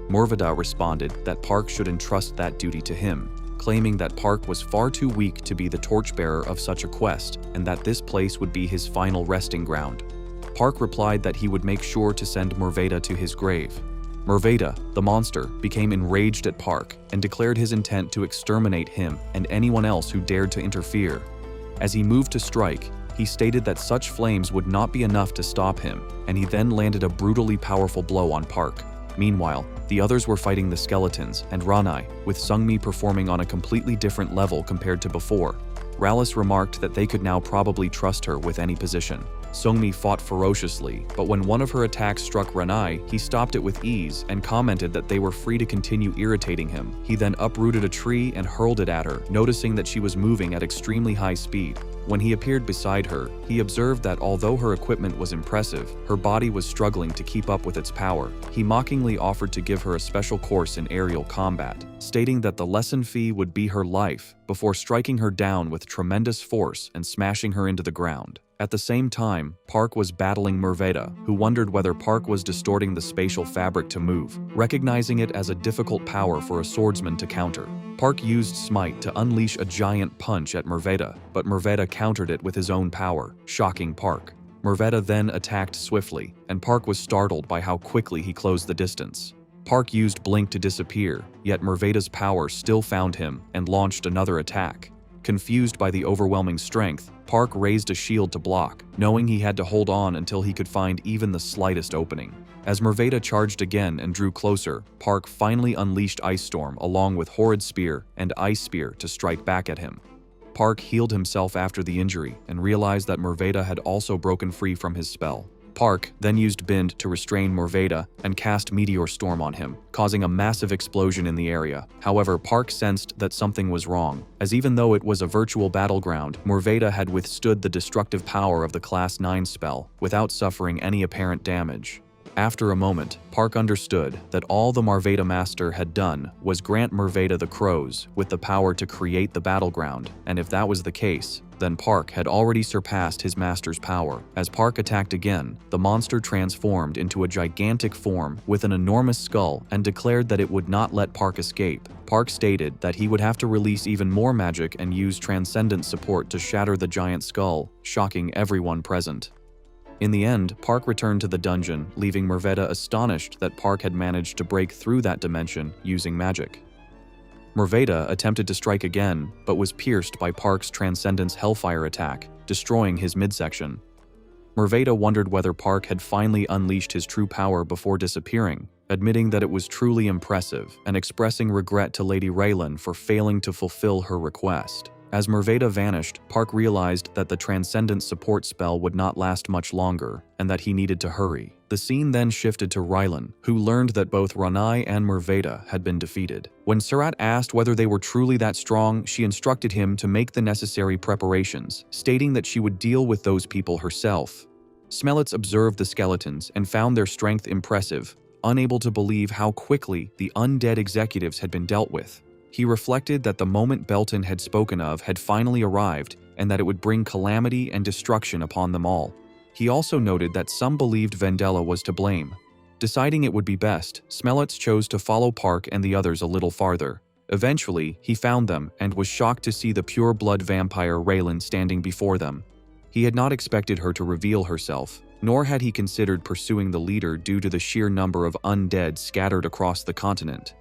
Merveda responded that Park should entrust that duty to him, claiming that Park was far too weak to be the torchbearer of such a quest and that this place would be his final resting ground. Park replied that he would make sure to send Merveda to his grave. Merveda, the monster, became enraged at Park and declared his intent to exterminate him and anyone else who dared to interfere. As he moved to strike, he stated that such flames would not be enough to stop him, and he then landed a brutally powerful blow on Park. Meanwhile, the others were fighting the skeletons and Ranai, with Seungmi performing on a completely different level compared to before. Rallis remarked that they could now probably trust her with any position. Seungmi fought ferociously, but when one of her attacks struck Ranai, he stopped it with ease and commented that they were free to continue irritating him. He then uprooted a tree and hurled it at her, noticing that she was moving at extremely high speed. When he appeared beside her, he observed that although her equipment was impressive, her body was struggling to keep up with its power. He mockingly offered to give her a special course in aerial combat, stating that the lesson fee would be her life, before striking her down with tremendous force and smashing her into the ground. At the same time, Park was battling Merveda, who wondered whether Park was distorting the spatial fabric to move, recognizing it as a difficult power for a swordsman to counter. Park used Smite to unleash a giant punch at Merveda, but Merveda countered it with his own power, shocking Park. Merveda then attacked swiftly, and Park was startled by how quickly he closed the distance. Park used Blink to disappear, yet Merveda's power still found him and launched another attack. Confused by the overwhelming strength, Park raised a shield to block, knowing he had to hold on until he could find even the slightest opening. As Merveda charged again and drew closer, Park finally unleashed Ice Storm along with Horrid Spear and Ice Spear to strike back at him. Park healed himself after the injury and realized that Merveda had also broken free from his spell. Park then used Bind to restrain Merveda and cast Meteor Storm on him, causing a massive explosion in the area. However, Park sensed that something was wrong, as even though it was a virtual battleground, Merveda had withstood the destructive power of the Class 9 spell without suffering any apparent damage. After a moment, Park understood that all the Merveda Master had done was grant Merveda the Crows with the power to create the battleground, and if that was the case, then Park had already surpassed his master's power. As Park attacked again, the monster transformed into a gigantic form with an enormous skull and declared that it would not let Park escape. Park stated that he would have to release even more magic and use transcendent support to shatter the giant skull, shocking everyone present. In the end, Park returned to the dungeon, leaving Merveda astonished that Park had managed to break through that dimension using magic. Merveda attempted to strike again, but was pierced by Park's Transcendence Hellfire attack, destroying his midsection. Merveda wondered whether Park had finally unleashed his true power before disappearing, admitting that it was truly impressive and expressing regret to Lady Raylan for failing to fulfill her request. As Merveda vanished, Park realized that the Transcendent support spell would not last much longer, and that he needed to hurry. The scene then shifted to Rylan, who learned that both Ranai and Merveda had been defeated. When Surat asked whether they were truly that strong, she instructed him to make the necessary preparations, stating that she would deal with those people herself. Smellets observed the skeletons and found their strength impressive, unable to believe how quickly the undead executives had been dealt with. He reflected that the moment Belton had spoken of had finally arrived and that it would bring calamity and destruction upon them all. He also noted that some believed Vendela was to blame. Deciding it would be best, Smellets chose to follow Park and the others a little farther. Eventually, he found them and was shocked to see the pure-blood vampire Raylan standing before them. He had not expected her to reveal herself, nor had he considered pursuing the leader due to the sheer number of undead scattered across the continent.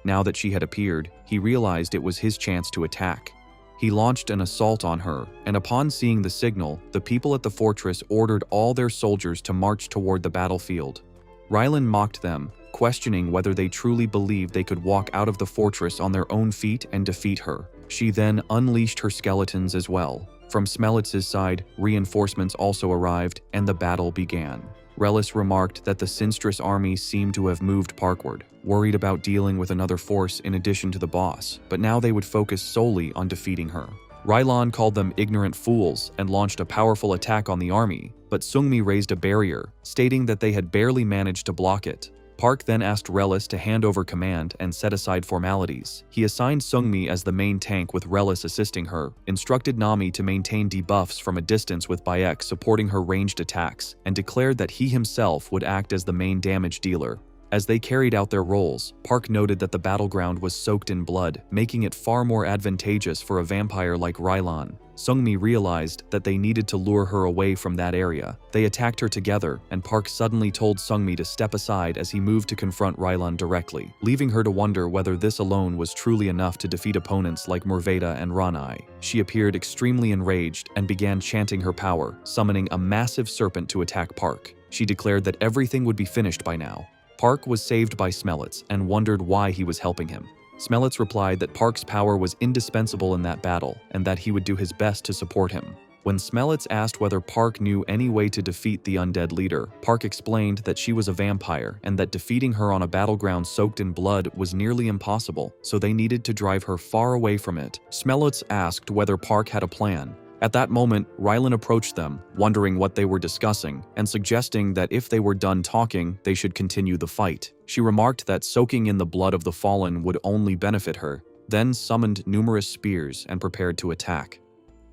Now that she had appeared, he realized it was his chance to attack. He launched an assault on her, and upon seeing the signal, the people at the fortress ordered all their soldiers to march toward the battlefield. Rylan mocked them, questioning whether they truly believed they could walk out of the fortress on their own feet and defeat her. She then unleashed her skeletons as well. From Smellets' side, reinforcements also arrived, and the battle began. Relis remarked that the Sinstress army seemed to have moved parkward, worried about dealing with another force in addition to the boss, but now they would focus solely on defeating her. Rylon called them ignorant fools and launched a powerful attack on the army, but Sungmi raised a barrier, stating that they had barely managed to block it. Park then asked Relis to hand over command and set aside formalities. He assigned Sungmi as the main tank with Relis assisting her, instructed Nami to maintain debuffs from a distance with Bayek supporting her ranged attacks, and declared that he himself would act as the main damage dealer. As they carried out their roles, Park noted that the battleground was soaked in blood, making it far more advantageous for a vampire like Rylon. Sungmi realized that they needed to lure her away from that area. They attacked her together, and Park suddenly told Sungmi to step aside as he moved to confront Rylon directly, leaving her to wonder whether this alone was truly enough to defeat opponents like Murveda and Ranai. She appeared extremely enraged and began chanting her power, summoning a massive serpent to attack Park. She declared that everything would be finished by now. Park was saved by Smellets and wondered why he was helping him. Smellets replied that Park's power was indispensable in that battle and that he would do his best to support him. When Smellets asked whether Park knew any way to defeat the undead leader, Park explained that she was a vampire and that defeating her on a battleground soaked in blood was nearly impossible, so they needed to drive her far away from it. Smellets asked whether Park had a plan. At that moment, Rylan approached them, wondering what they were discussing, and suggesting that if they were done talking, they should continue the fight. She remarked that soaking in the blood of the fallen would only benefit her, then summoned numerous spears and prepared to attack.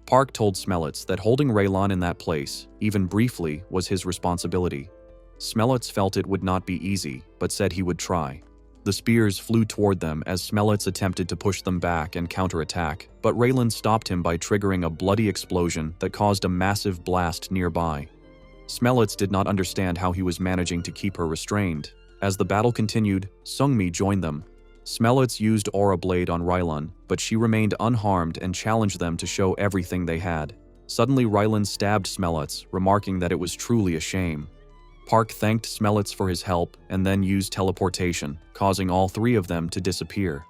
Park told Smellets that holding Raylan in that place, even briefly, was his responsibility. Smellets felt it would not be easy, but said he would try. The spears flew toward them as Smellets attempted to push them back and counterattack, but Raylan stopped him by triggering a bloody explosion that caused a massive blast nearby. Smellets did not understand how he was managing to keep her restrained. As the battle continued, Sungmi joined them. Smellets used Aura Blade on Rylon, but she remained unharmed and challenged them to show everything they had. Suddenly Rylon stabbed Smellets, remarking that it was truly a shame. Park thanked Smellets for his help and then used teleportation, causing all three of them to disappear.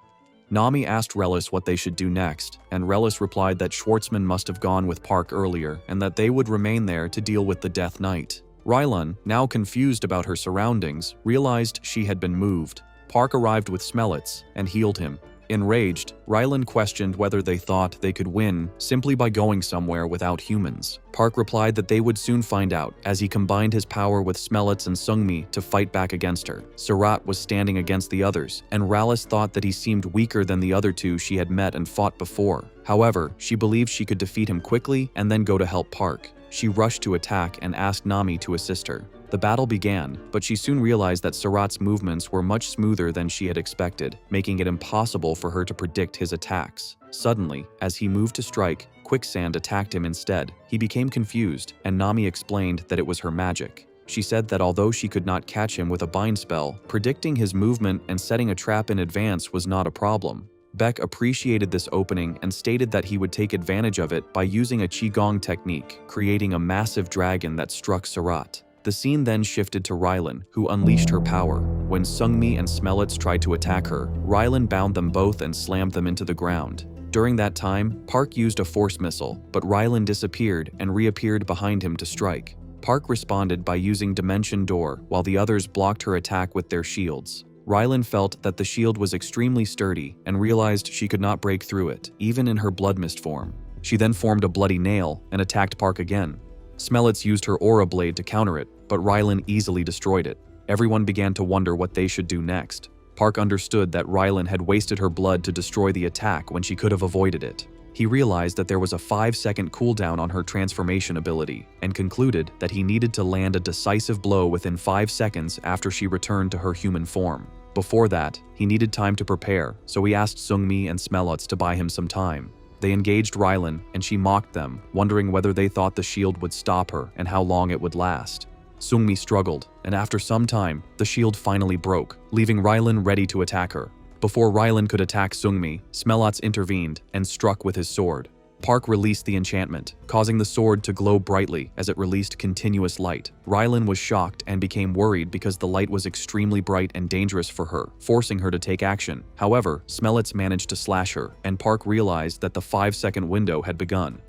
Nami asked Relis what they should do next, and Relis replied that Schwartzman must have gone with Park earlier and that they would remain there to deal with the Death Knight. Rylon, now confused about her surroundings, realized she had been moved. Park arrived with Smellets and healed him. Enraged, Rylon questioned whether they thought they could win simply by going somewhere without humans. Park replied that they would soon find out, as he combined his power with Smellets and Sungmi to fight back against her. Surat was standing against the others, and Ralis thought that he seemed weaker than the other two she had met and fought before. However, she believed she could defeat him quickly and then go to help Park. She rushed to attack and asked Nami to assist her. The battle began, but she soon realized that Surat's movements were much smoother than she had expected, making it impossible for her to predict his attacks. Suddenly, as he moved to strike, Quicksand attacked him instead. He became confused, and Nami explained that it was her magic. She said that although she could not catch him with a bind spell, predicting his movement and setting a trap in advance was not a problem. Beck appreciated this opening and stated that he would take advantage of it by using a Qigong technique, creating a massive dragon that struck Surat. The scene then shifted to Rylan, who unleashed her power. When Sungmi and Smellets tried to attack her, Rylan bound them both and slammed them into the ground. During that time, Park used a force missile, but Rylan disappeared and reappeared behind him to strike. Park responded by using Dimension Door, while the others blocked her attack with their shields. Rylan felt that the shield was extremely sturdy and realized she could not break through it, even in her blood mist form. She then formed a bloody nail and attacked Park again. Smellets used her aura blade to counter it, but Rylan easily destroyed it. Everyone began to wonder what they should do next. Park understood that Rylan had wasted her blood to destroy the attack when she could have avoided it. He realized that there was a 5-second cooldown on her transformation ability, and concluded that he needed to land a decisive blow within 5 seconds after she returned to her human form. Before that, he needed time to prepare, so he asked Sungmi and Smellets to buy him some time. They engaged Rylan, and she mocked them, wondering whether they thought the shield would stop her and how long it would last. Sungmi struggled, and after some time, the shield finally broke, leaving Rylan ready to attack her. Before Rylan could attack Sungmi, Smellets intervened and struck with his sword. Park released the enchantment, causing the sword to glow brightly as it released continuous light. Rylan was shocked and became worried because the light was extremely bright and dangerous for her, forcing her to take action. However, Smellets managed to slash her, and Park realized that the 5-second window had begun.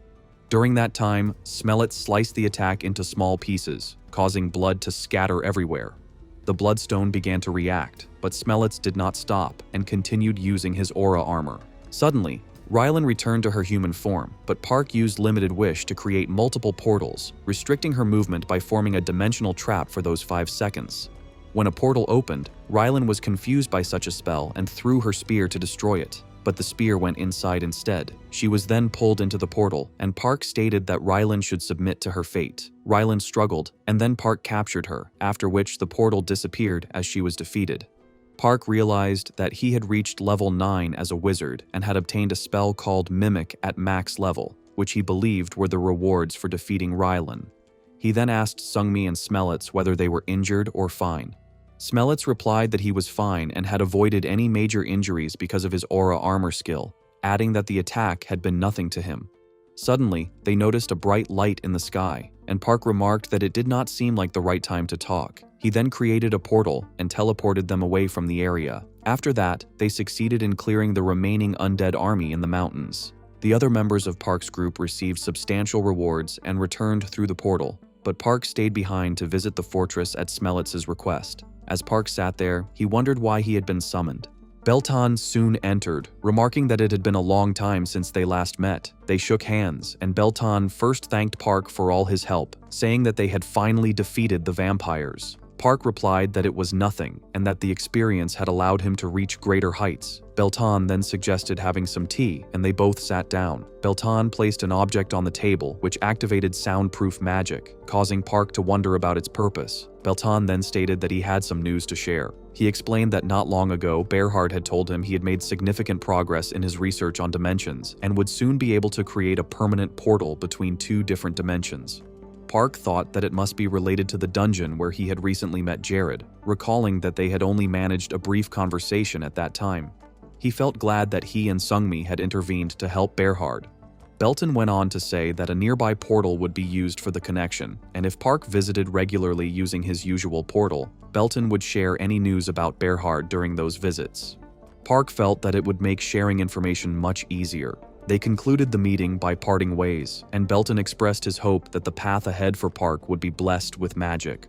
During that time, Smellets sliced the attack into small pieces, causing blood to scatter everywhere. The Bloodstone began to react, but Smellets did not stop and continued using his aura armor. Suddenly, Rylan returned to her human form, but Park used Limited Wish to create multiple portals, restricting her movement by forming a dimensional trap for those 5 seconds. When a portal opened, Rylan was confused by such a spell and threw her spear to destroy it, but the spear went inside instead. She was then pulled into the portal, and Park stated that Rylan should submit to her fate. Rylan struggled, and then Park captured her, after which the portal disappeared as she was defeated. Park realized that he had reached level 9 as a wizard and had obtained a spell called Mimic at max level, which he believed were the rewards for defeating Rylan. He then asked Sungmi and Smellets whether they were injured or fine. Smellets replied that he was fine and had avoided any major injuries because of his aura armor skill, adding that the attack had been nothing to him. Suddenly, they noticed a bright light in the sky, and Park remarked that it did not seem like the right time to talk. He then created a portal and teleported them away from the area. After that, they succeeded in clearing the remaining undead army in the mountains. The other members of Park's group received substantial rewards and returned through the portal, but Park stayed behind to visit the fortress at Smellets' request. As Park sat there, he wondered why he had been summoned. Beltan soon entered, remarking that it had been a long time since they last met. They shook hands, and Beltan first thanked Park for all his help, saying that they had finally defeated the vampires. Park replied that it was nothing, and that the experience had allowed him to reach greater heights. Beltan then suggested having some tea, and they both sat down. Beltan placed an object on the table, which activated soundproof magic, causing Park to wonder about its purpose. Beltan then stated that he had some news to share. He explained that not long ago, Bearheart had told him he had made significant progress in his research on dimensions, and would soon be able to create a permanent portal between 2 different dimensions. Park thought that it must be related to the dungeon where he had recently met Jared, recalling that they had only managed a brief conversation at that time. He felt glad that he and Sungmi had intervened to help Bearheart. Belton went on to say that a nearby portal would be used for the connection, and if Park visited regularly using his usual portal, Belton would share any news about Bearheart during those visits. Park felt that it would make sharing information much easier. They concluded the meeting by parting ways, and Belton expressed his hope that the path ahead for Park would be blessed with magic.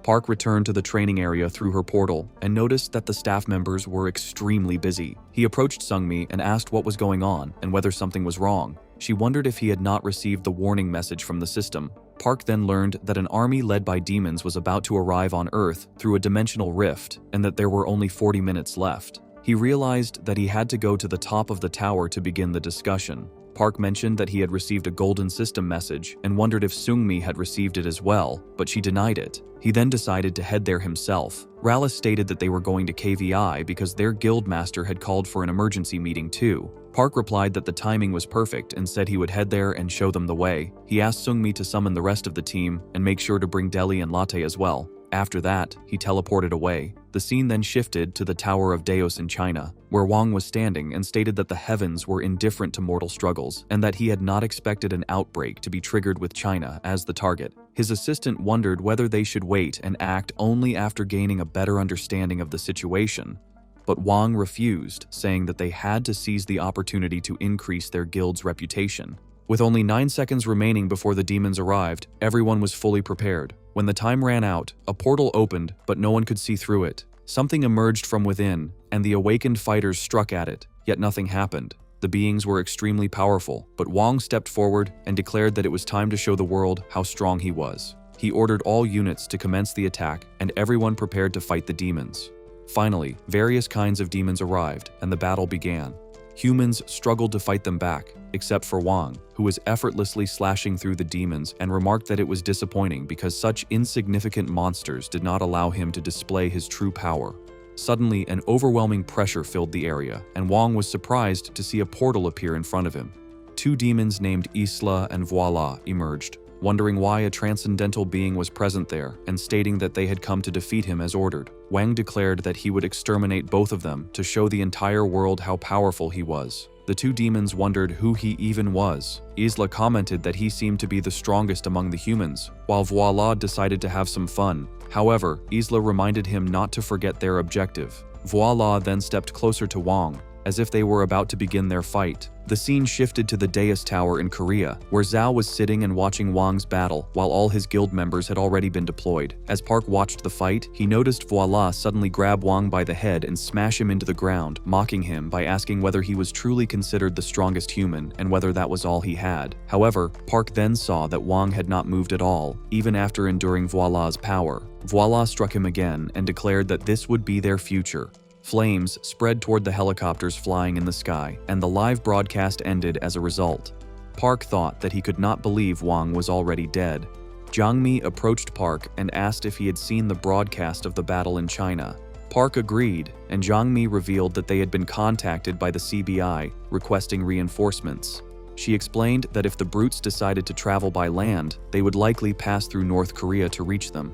Park returned to the training area through her portal and noticed that the staff members were extremely busy. He approached Sungmi and asked what was going on and whether something was wrong. She wondered if he had not received the warning message from the system. Park then learned that an army led by demons was about to arrive on Earth through a dimensional rift and that there were only 40 minutes left. He realized that he had to go to the top of the tower to begin the discussion. Park mentioned that he had received a golden system message and wondered if Sungmi had received it as well, but she denied it. He then decided to head there himself. Rallis stated that they were going to KVI because their guild master had called for an emergency meeting too. Park replied that the timing was perfect and said he would head there and show them the way. He asked Sungmi to summon the rest of the team and make sure to bring Deli and Latte as well. After that, he teleported away. The scene then shifted to the Tower of Deos in China, where Wang was standing and stated that the heavens were indifferent to mortal struggles and that he had not expected an outbreak to be triggered with China as the target. His assistant wondered whether they should wait and act only after gaining a better understanding of the situation. But Wang refused, saying that they had to seize the opportunity to increase their guild's reputation. With only 9 seconds remaining before the demons arrived, everyone was fully prepared. When the time ran out, a portal opened, but no one could see through it. Something emerged from within, and the awakened fighters struck at it, yet nothing happened. The beings were extremely powerful, but Wang stepped forward and declared that it was time to show the world how strong he was. He ordered all units to commence the attack, and everyone prepared to fight the demons. Finally, various kinds of demons arrived, and the battle began. Humans struggled to fight them back, except for Wang, who was effortlessly slashing through the demons and remarked that it was disappointing because such insignificant monsters did not allow him to display his true power. Suddenly, an overwhelming pressure filled the area, and Wang was surprised to see a portal appear in front of him. Two demons named Isla and Voila emerged, wondering why a transcendental being was present there and stating that they had come to defeat him as ordered. Wang declared that he would exterminate both of them to show the entire world how powerful he was. The two demons wondered who he even was. Isla commented that he seemed to be the strongest among the humans, while Voila decided to have some fun. However, Isla reminded him not to forget their objective. Voila then stepped closer to Wang, as if they were about to begin their fight. The scene shifted to the dais tower in Korea, where Zhao was sitting and watching Wang's battle while all his guild members had already been deployed. As Park watched the fight, he noticed Voila suddenly grab Wang by the head and smash him into the ground, mocking him by asking whether he was truly considered the strongest human and whether that was all he had. However, Park then saw that Wang had not moved at all, even after enduring Voila's power. Voila struck him again and declared that this would be their future. Flames spread toward the helicopters flying in the sky, and the live broadcast ended as a result. Park thought that he could not believe Wang was already dead. Jiang Mi approached Park and asked if he had seen the broadcast of the battle in China. Park agreed, and Jiang Mi revealed that they had been contacted by the CBI, requesting reinforcements. She explained that if the brutes decided to travel by land, they would likely pass through North Korea to reach them.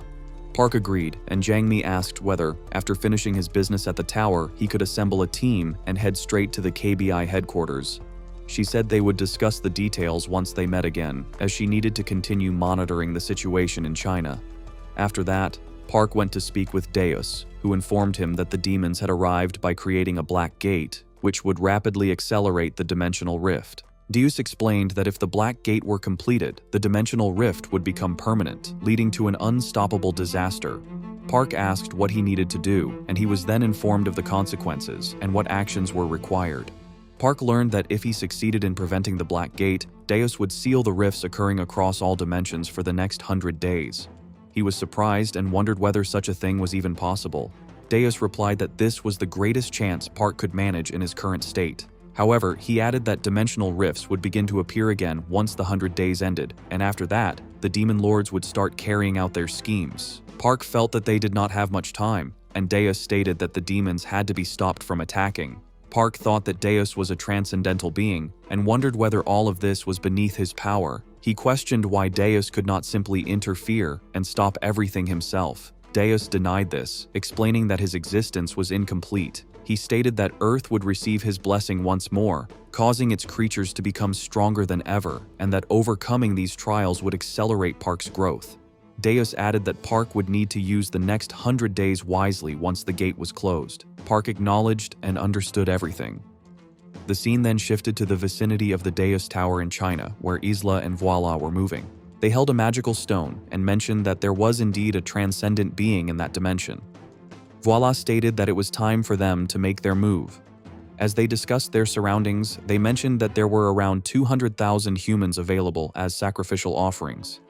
Park agreed, and Jiang Mi asked whether, after finishing his business at the tower, he could assemble a team and head straight to the KBI headquarters. She said they would discuss the details once they met again, as she needed to continue monitoring the situation in China. After that, Park went to speak with Deus, who informed him that the demons had arrived by creating a black gate, which would rapidly accelerate the dimensional rift. Deus explained that if the Black Gate were completed, the dimensional rift would become permanent, leading to an unstoppable disaster. Park asked what he needed to do, and he was then informed of the consequences and what actions were required. Park learned that if he succeeded in preventing the Black Gate, Deus would seal the rifts occurring across all dimensions for the next 100 days. He was surprised and wondered whether such a thing was even possible. Deus replied that this was the greatest chance Park could manage in his current state. However, he added that dimensional rifts would begin to appear again once the 100 days ended, and after that, the demon lords would start carrying out their schemes. Park felt that they did not have much time, and Deus stated that the demons had to be stopped from attacking. Park thought that Deus was a transcendental being, and wondered whether all of this was beneath his power. He questioned why Deus could not simply interfere and stop everything himself. Deus denied this, explaining that his existence was incomplete. He stated that Earth would receive his blessing once more, causing its creatures to become stronger than ever, and that overcoming these trials would accelerate Park's growth. Deus added that Park would need to use the next 100 days wisely once the gate was closed. Park acknowledged and understood everything. The scene then shifted to the vicinity of the Deus Tower in China, where Isla and Voila were moving. They held a magical stone and mentioned that there was indeed a transcendent being in that dimension. Voila stated that it was time for them to make their move. As they discussed their surroundings, they mentioned that there were around 200,000 humans available as sacrificial offerings.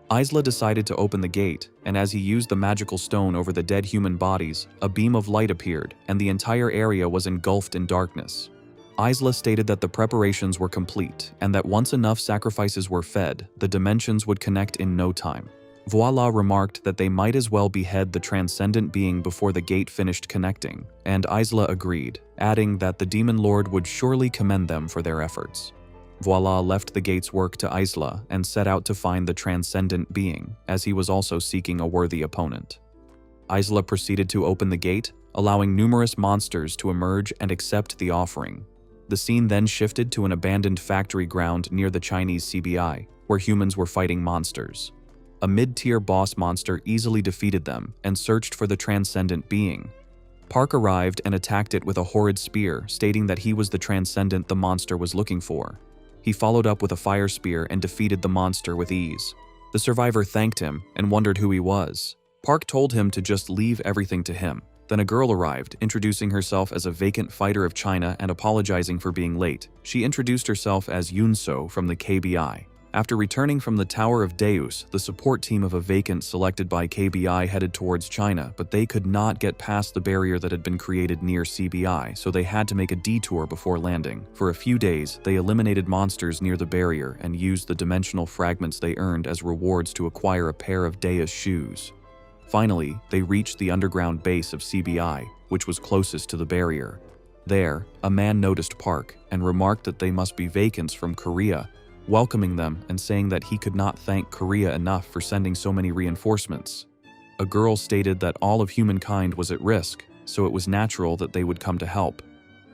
Isla decided to open the gate, and as he used the magical stone over the dead human bodies, a beam of light appeared, and the entire area was engulfed in darkness. Isla stated that the preparations were complete, and that once enough sacrifices were fed, the dimensions would connect in no time. Voila remarked that they might as well behead the transcendent being before the gate finished connecting, and Isla agreed, adding that the demon lord would surely commend them for their efforts. Voila left the gate's work to Isla and set out to find the transcendent being, as he was also seeking a worthy opponent. Isla proceeded to open the gate, allowing numerous monsters to emerge and accept the offering. The scene then shifted to an abandoned factory ground near the Chinese CBI, where humans were fighting monsters. A mid-tier boss monster easily defeated them and searched for the transcendent being. Park arrived and attacked it with a horrid spear, stating that he was the transcendent the monster was looking for. He followed up with a fire spear and defeated the monster with ease. The survivor thanked him and wondered who he was. Park told him to just leave everything to him. Then a girl arrived, introducing herself as a vacant fighter of China and apologizing for being late. She introduced herself as Yunso from the KBI. After returning from the Tower of Deus, the support team of a vacant selected by KBI headed towards China, but they could not get past the barrier that had been created near CBI, so they had to make a detour before landing. For a few days, they eliminated monsters near the barrier and used the dimensional fragments they earned as rewards to acquire a pair of Deus shoes. Finally, they reached the underground base of CBI, which was closest to the barrier. There, a man noticed Park and remarked that they must be vacants from Korea, welcoming them and saying that he could not thank Korea enough for sending so many reinforcements. A girl stated that all of humankind was at risk, so it was natural that they would come to help.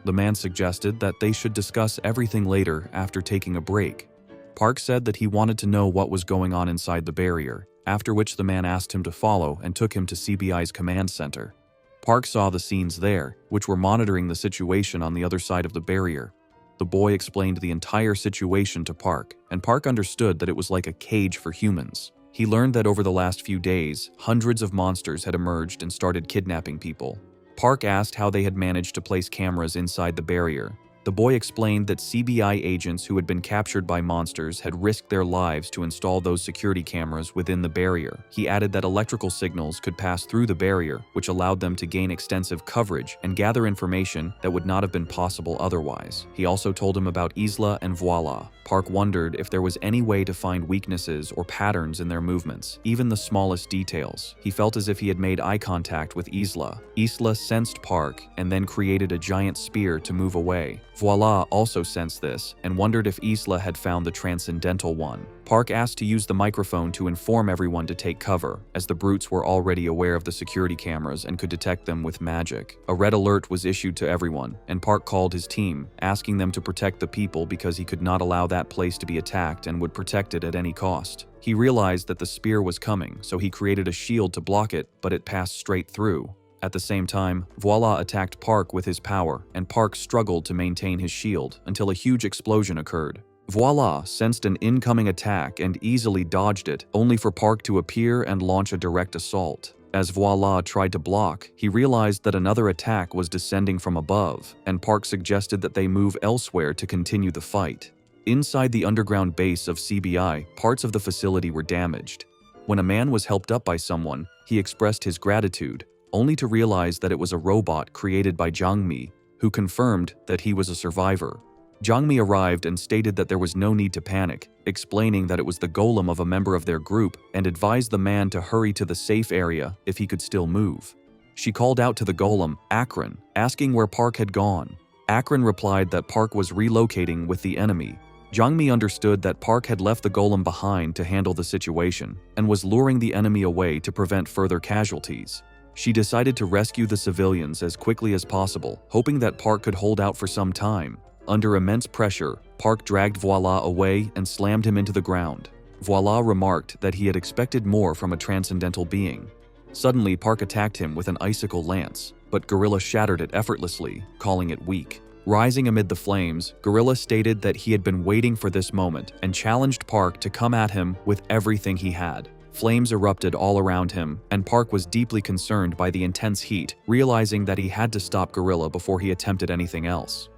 The man suggested that they should discuss everything later after taking a break. Park said that he wanted to know what was going on inside the barrier, after which the man asked him to follow and took him to CBI's command center. Park saw the scenes there, which were monitoring the situation on the other side of the barrier. The boy explained the entire situation to Park, and Park understood that it was like a cage for humans. He learned that over the last few days, hundreds of monsters had emerged and started kidnapping people. Park asked how they had managed to place cameras inside the barrier. The boy explained that CBI agents who had been captured by monsters had risked their lives to install those security cameras within the barrier. He added that electrical signals could pass through the barrier, which allowed them to gain extensive coverage and gather information that would not have been possible otherwise. He also told him about Isla and Voila. Park wondered if there was any way to find weaknesses or patterns in their movements, even the smallest details. He felt as if he had made eye contact with Isla. Isla sensed Park and then created a giant spear to move away. Voila also sensed this and wondered if Isla had found the transcendental one. Park asked to use the microphone to inform everyone to take cover, as the brutes were already aware of the security cameras and could detect them with magic. A red alert was issued to everyone, and Park called his team, asking them to protect the people because he could not allow that place to be attacked and would protect it at any cost. He realized that the spear was coming, so he created a shield to block it, but it passed straight through. At the same time, Voila attacked Park with his power, and Park struggled to maintain his shield until a huge explosion occurred. Voila sensed an incoming attack and easily dodged it, only for Park to appear and launch a direct assault. As Voila tried to block, he realized that another attack was descending from above, and Park suggested that they move elsewhere to continue the fight. Inside the underground base of CBI, parts of the facility were damaged. When a man was helped up by someone, he expressed his gratitude, only to realize that it was a robot created by Jiangmi, who confirmed that he was a survivor. Jiangmi arrived and stated that there was no need to panic, explaining that it was the golem of a member of their group and advised the man to hurry to the safe area if he could still move. She called out to the golem, Akron, asking where Park had gone. Akron replied that Park was relocating with the enemy. Jiangmi understood that Park had left the golem behind to handle the situation and was luring the enemy away to prevent further casualties. She decided to rescue the civilians as quickly as possible, hoping that Park could hold out for some time. Under immense pressure, Park dragged Voila away and slammed him into the ground. Voila remarked that he had expected more from a transcendental being. Suddenly, Park attacked him with an icicle lance, but Gorilla shattered it effortlessly, calling it weak. Rising amid the flames, Gorilla stated that he had been waiting for this moment and challenged Park to come at him with everything he had. Flames erupted all around him, and Park was deeply concerned by the intense heat, realizing that he had to stop Gorilla before he attempted anything else.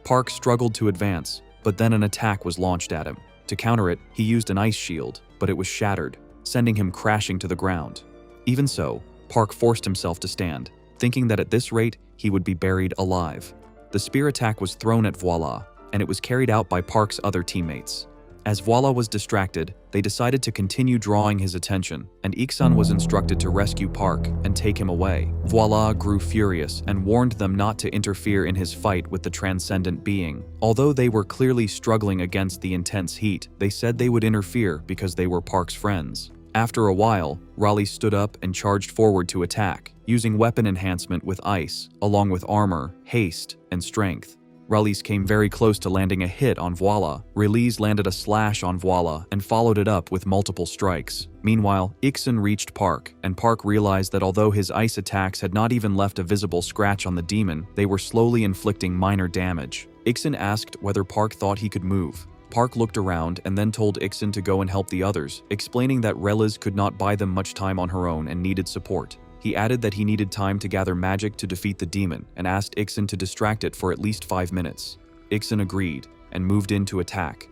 Park struggled to advance, but then an attack was launched at him. To counter it, he used an ice shield, but it was shattered, sending him crashing to the ground. Even so, Park forced himself to stand, thinking that at this rate, he would be buried alive. The spear attack was thrown at Voila, and it was carried out by Park's other teammates. As Voila was distracted, they decided to continue drawing his attention, and Iksan was instructed to rescue Park and take him away. Voila grew furious and warned them not to interfere in his fight with the transcendent being. Although they were clearly struggling against the intense heat, they said they would interfere because they were Park's friends. After a while, Raleigh stood up and charged forward to attack, using weapon enhancement with ice, along with armor, haste, and strength. Raleigh came very close to landing a hit on Voila. Release landed a slash on Voila and followed it up with multiple strikes. Meanwhile, Iksan reached Park, and Park realized that although his ice attacks had not even left a visible scratch on the demon, they were slowly inflicting minor damage. Iksan asked whether Park thought he could move. Park looked around and then told Iksan to go and help the others, explaining that Reliz could not buy them much time on her own and needed support. He added that he needed time to gather magic to defeat the demon and asked Ixen to distract it for at least 5 minutes. Ixen agreed and moved in to attack.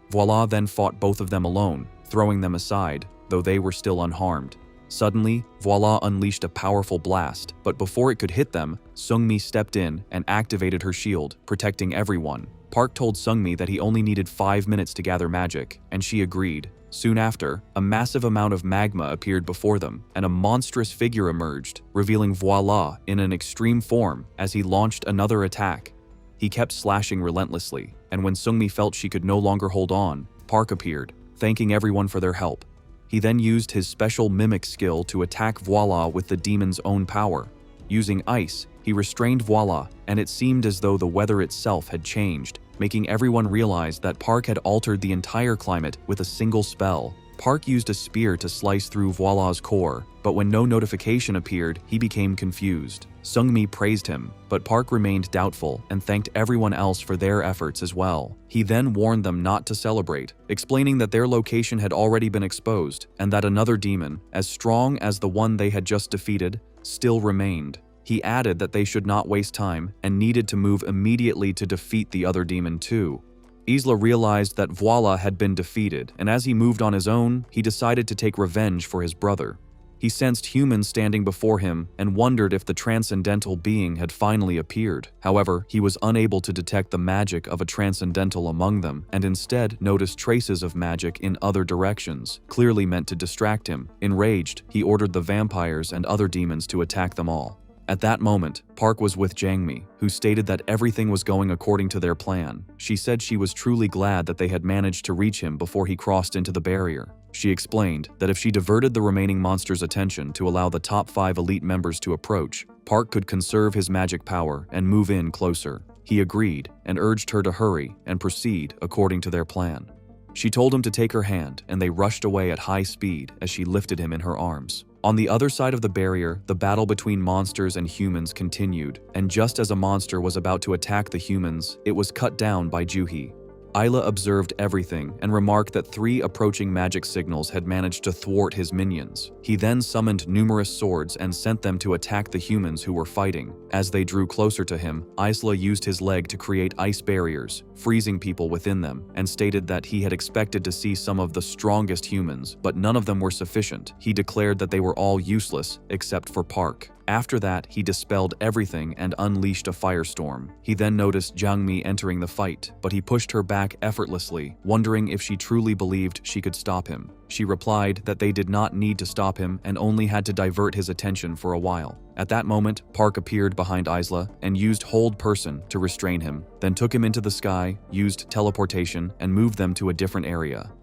Voila then fought both of them alone, throwing them aside, though they were still unharmed. Suddenly, Voila unleashed a powerful blast, but before it could hit them, Seungmi stepped in and activated her shield, protecting everyone. Park told Seungmi that he only needed 5 minutes to gather magic, and she agreed. Soon after, a massive amount of magma appeared before them, and a monstrous figure emerged, revealing Voila in an extreme form as he launched another attack. He kept slashing relentlessly, and when Seungmi felt she could no longer hold on, Park appeared, thanking everyone for their help. He then used his special mimic skill to attack Voila with the demon's own power. Using ice, he restrained Voila, and it seemed as though the weather itself had changed, making everyone realize that Park had altered the entire climate with a single spell. Park used a spear to slice through Voila's core, but when no notification appeared, he became confused. Seungmi praised him, but Park remained doubtful and thanked everyone else for their efforts as well. He then warned them not to celebrate, explaining that their location had already been exposed and that another demon, as strong as the one they had just defeated, still remained. He added that they should not waste time and needed to move immediately to defeat the other demon too. Isla realized that Voila had been defeated, and as he moved on his own, he decided to take revenge for his brother. He sensed humans standing before him and wondered if the transcendental being had finally appeared. However, he was unable to detect the magic of a transcendental among them, and instead noticed traces of magic in other directions, clearly meant to distract him. Enraged, he ordered the vampires and other demons to attack them all. At that moment, Park was with Jangmi, who stated that everything was going according to their plan. She said she was truly glad that they had managed to reach him before he crossed into the barrier. She explained that if she diverted the remaining monsters' attention to allow the top 5 elite members to approach, Park could conserve his magic power and move in closer. He agreed and urged her to hurry and proceed according to their plan. She told him to take her hand, and they rushed away at high speed as she lifted him in her arms. On the other side of the barrier, the battle between monsters and humans continued, and just as a monster was about to attack the humans, it was cut down by Juhi. Isla observed everything and remarked that 3 approaching magic signals had managed to thwart his minions. He then summoned numerous swords and sent them to attack the humans who were fighting. As they drew closer to him, Isla used his leg to create ice barriers, freezing people within them, and stated that he had expected to see some of the strongest humans, but none of them were sufficient. He declared that they were all useless except for Park. After that, he dispelled everything and unleashed a firestorm. He then noticed Jangmi entering the fight, but he pushed her back effortlessly, wondering if she truly believed she could stop him. She replied that they did not need to stop him and only had to divert his attention for a while. At that moment, Park appeared behind Isla and used Hold Person to restrain him, then took him into the sky, used teleportation, and moved them to a different area.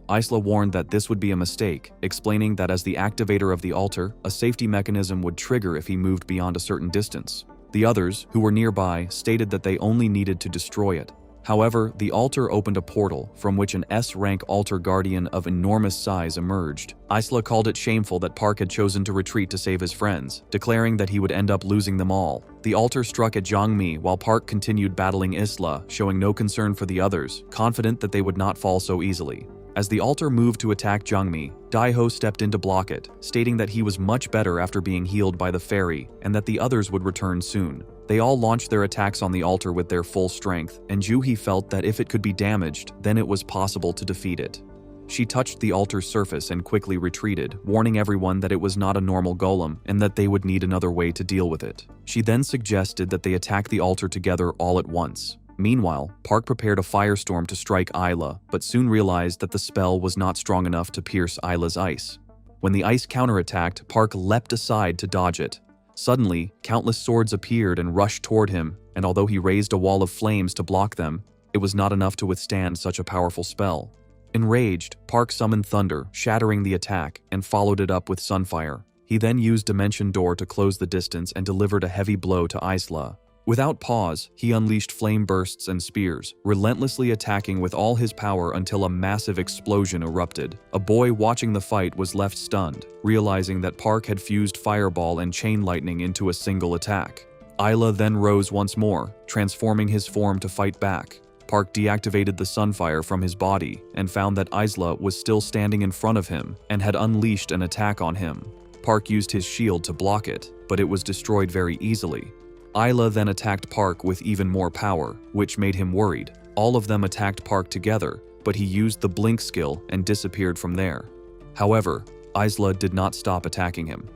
Isla warned that this would be a mistake, explaining that as the activator of the altar, a safety mechanism would trigger if he moved beyond a certain distance. The others, who were nearby, stated that they only needed to destroy it. However, the altar opened a portal from which an S-rank altar guardian of enormous size emerged. Isla called it shameful that Park had chosen to retreat to save his friends, declaring that he would end up losing them all. The altar struck at Jangmi while Park continued battling Isla, showing no concern for the others, confident that they would not fall so easily. As the altar moved to attack Jangmi, Daiho stepped in to block it, stating that he was much better after being healed by the fairy and that the others would return soon. They all launched their attacks on the altar with their full strength, and Juhi felt that if it could be damaged, then it was possible to defeat it. She touched the altar's surface and quickly retreated, warning everyone that it was not a normal golem and that they would need another way to deal with it. She then suggested that they attack the altar together all at once. Meanwhile, Park prepared a firestorm to strike Isla, but soon realized that the spell was not strong enough to pierce Isla's ice. When the ice counterattacked, Park leapt aside to dodge it. Suddenly, countless swords appeared and rushed toward him, and although he raised a wall of flames to block them, it was not enough to withstand such a powerful spell. Enraged, Park summoned thunder, shattering the attack, and followed it up with sunfire. He then used Dimension Door to close the distance and delivered a heavy blow to Isla. Without pause, he unleashed flame bursts and spears, relentlessly attacking with all his power until a massive explosion erupted. A boy watching the fight was left stunned, realizing that Park had fused fireball and chain lightning into a single attack. Isla then rose once more, transforming his form to fight back. Park deactivated the sunfire from his body and found that Isla was still standing in front of him and had unleashed an attack on him. Park used his shield to block it, but it was destroyed very easily. Isla then attacked Park with even more power, which made him worried. All of them attacked Park together, but he used the blink skill and disappeared from there. However, Isla did not stop attacking him.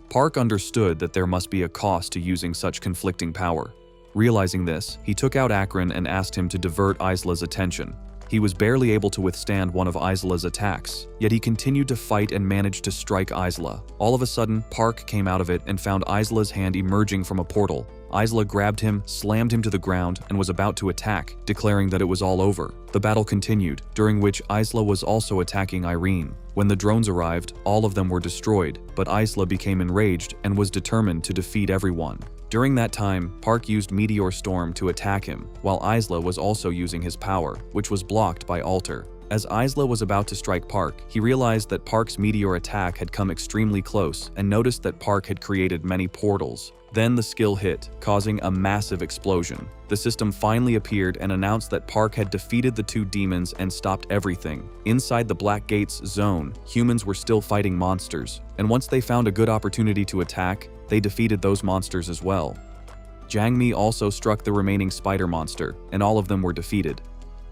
Park understood that there must be a cost to using such conflicting power. Realizing this, he took out Akron and asked him to divert Isla's attention. He was barely able to withstand one of Isla's attacks, yet he continued to fight and managed to strike Isla. All of a sudden, Park came out of it and found Isla's hand emerging from a portal. Isla grabbed him, slammed him to the ground, and was about to attack, declaring that it was all over. The battle continued, during which Isla was also attacking Irene. When the drones arrived, all of them were destroyed, but Isla became enraged and was determined to defeat everyone. During that time, Park used Meteor Storm to attack him, while Isla was also using his power, which was blocked by Alter. As Isla was about to strike Park, he realized that Park's meteor attack had come extremely close and noticed that Park had created many portals. Then the skill hit, causing a massive explosion. The system finally appeared and announced that Park had defeated the two demons and stopped everything. Inside the Black Gates zone, humans were still fighting monsters, and once they found a good opportunity to attack, they defeated those monsters as well. Jiang Mi also struck the remaining spider monster, and all of them were defeated.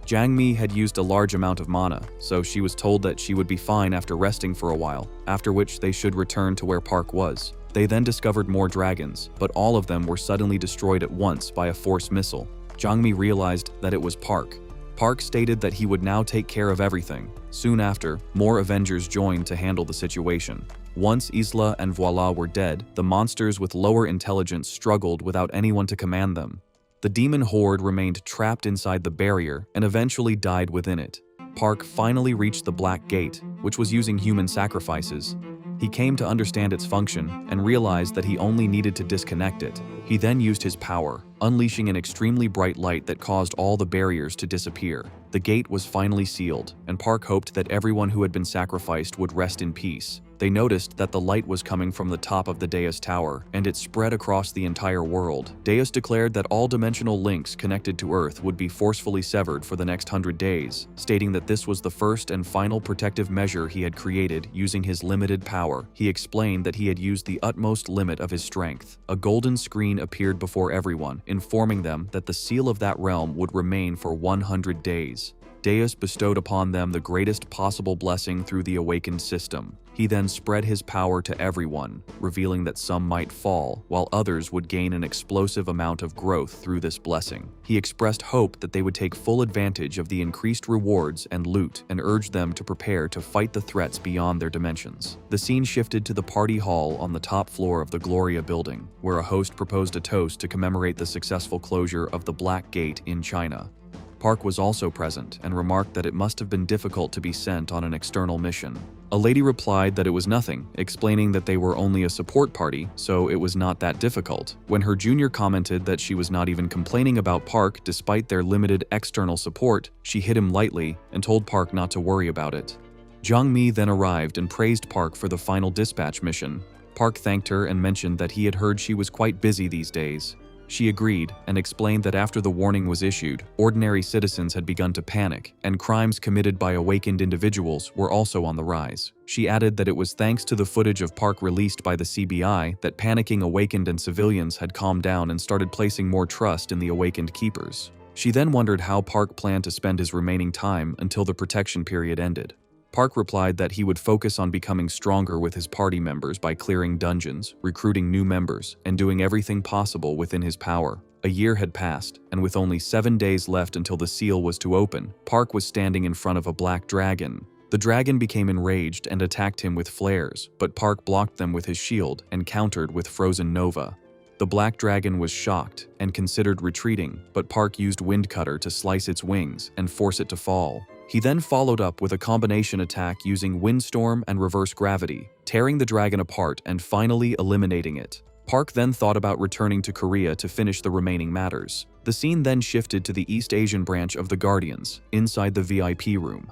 Jiang Mi had used a large amount of mana, so she was told that she would be fine after resting for a while, after which they should return to where Park was. They then discovered more dragons, but all of them were suddenly destroyed at once by a force missile. Jiang Mi realized that it was Park. Park stated that he would now take care of everything. Soon after, more Avengers joined to handle the situation. Once Isla and Voila were dead, the monsters with lower intelligence struggled without anyone to command them. The demon horde remained trapped inside the barrier and eventually died within it. Park finally reached the Black Gate, which was using human sacrifices. He came to understand its function and realized that he only needed to disconnect it. He then used his power, unleashing an extremely bright light that caused all the barriers to disappear. The gate was finally sealed, and Park hoped that everyone who had been sacrificed would rest in peace. They noticed that the light was coming from the top of the Deus Tower, and it spread across the entire world. Deus declared that all dimensional links connected to Earth would be forcefully severed for the next 100 days, stating that this was the first and final protective measure he had created using his limited power. He explained that he had used the utmost limit of his strength. A golden screen appeared before everyone, informing them that the seal of that realm would remain for 100 days. Deus bestowed upon them the greatest possible blessing through the awakened system. He then spread his power to everyone, revealing that some might fall, while others would gain an explosive amount of growth through this blessing. He expressed hope that they would take full advantage of the increased rewards and loot and urged them to prepare to fight the threats beyond their dimensions. The scene shifted to the party hall on the top floor of the Gloria building, where a host proposed a toast to commemorate the successful closure of the Black Gate in China. Park was also present and remarked that it must have been difficult to be sent on an external mission. A lady replied that it was nothing, explaining that they were only a support party, so it was not that difficult. When her junior commented that she was not even complaining about Park despite their limited external support, she hit him lightly and told Park not to worry about it. Jiang Mi then arrived and praised Park for the final dispatch mission. Park thanked her and mentioned that he had heard she was quite busy these days. She agreed and explained that after the warning was issued, ordinary citizens had begun to panic, and crimes committed by awakened individuals were also on the rise. She added that it was thanks to the footage of Park released by the CBI that panicking awakened and civilians had calmed down and started placing more trust in the awakened keepers. She then wondered how Park planned to spend his remaining time until the protection period ended. Park replied that he would focus on becoming stronger with his party members by clearing dungeons, recruiting new members, and doing everything possible within his power. A year had passed, and with only 7 days left until the seal was to open, Park was standing in front of a black dragon. The dragon became enraged and attacked him with flares, but Park blocked them with his shield and countered with frozen nova. The black dragon was shocked and considered retreating, but Park used Wind Cutter to slice its wings and force it to fall. He then followed up with a combination attack using Windstorm and Reverse Gravity, tearing the dragon apart and finally eliminating it. Park then thought about returning to Korea to finish the remaining matters. The scene then shifted to the East Asian branch of the Guardians, inside the VIP room.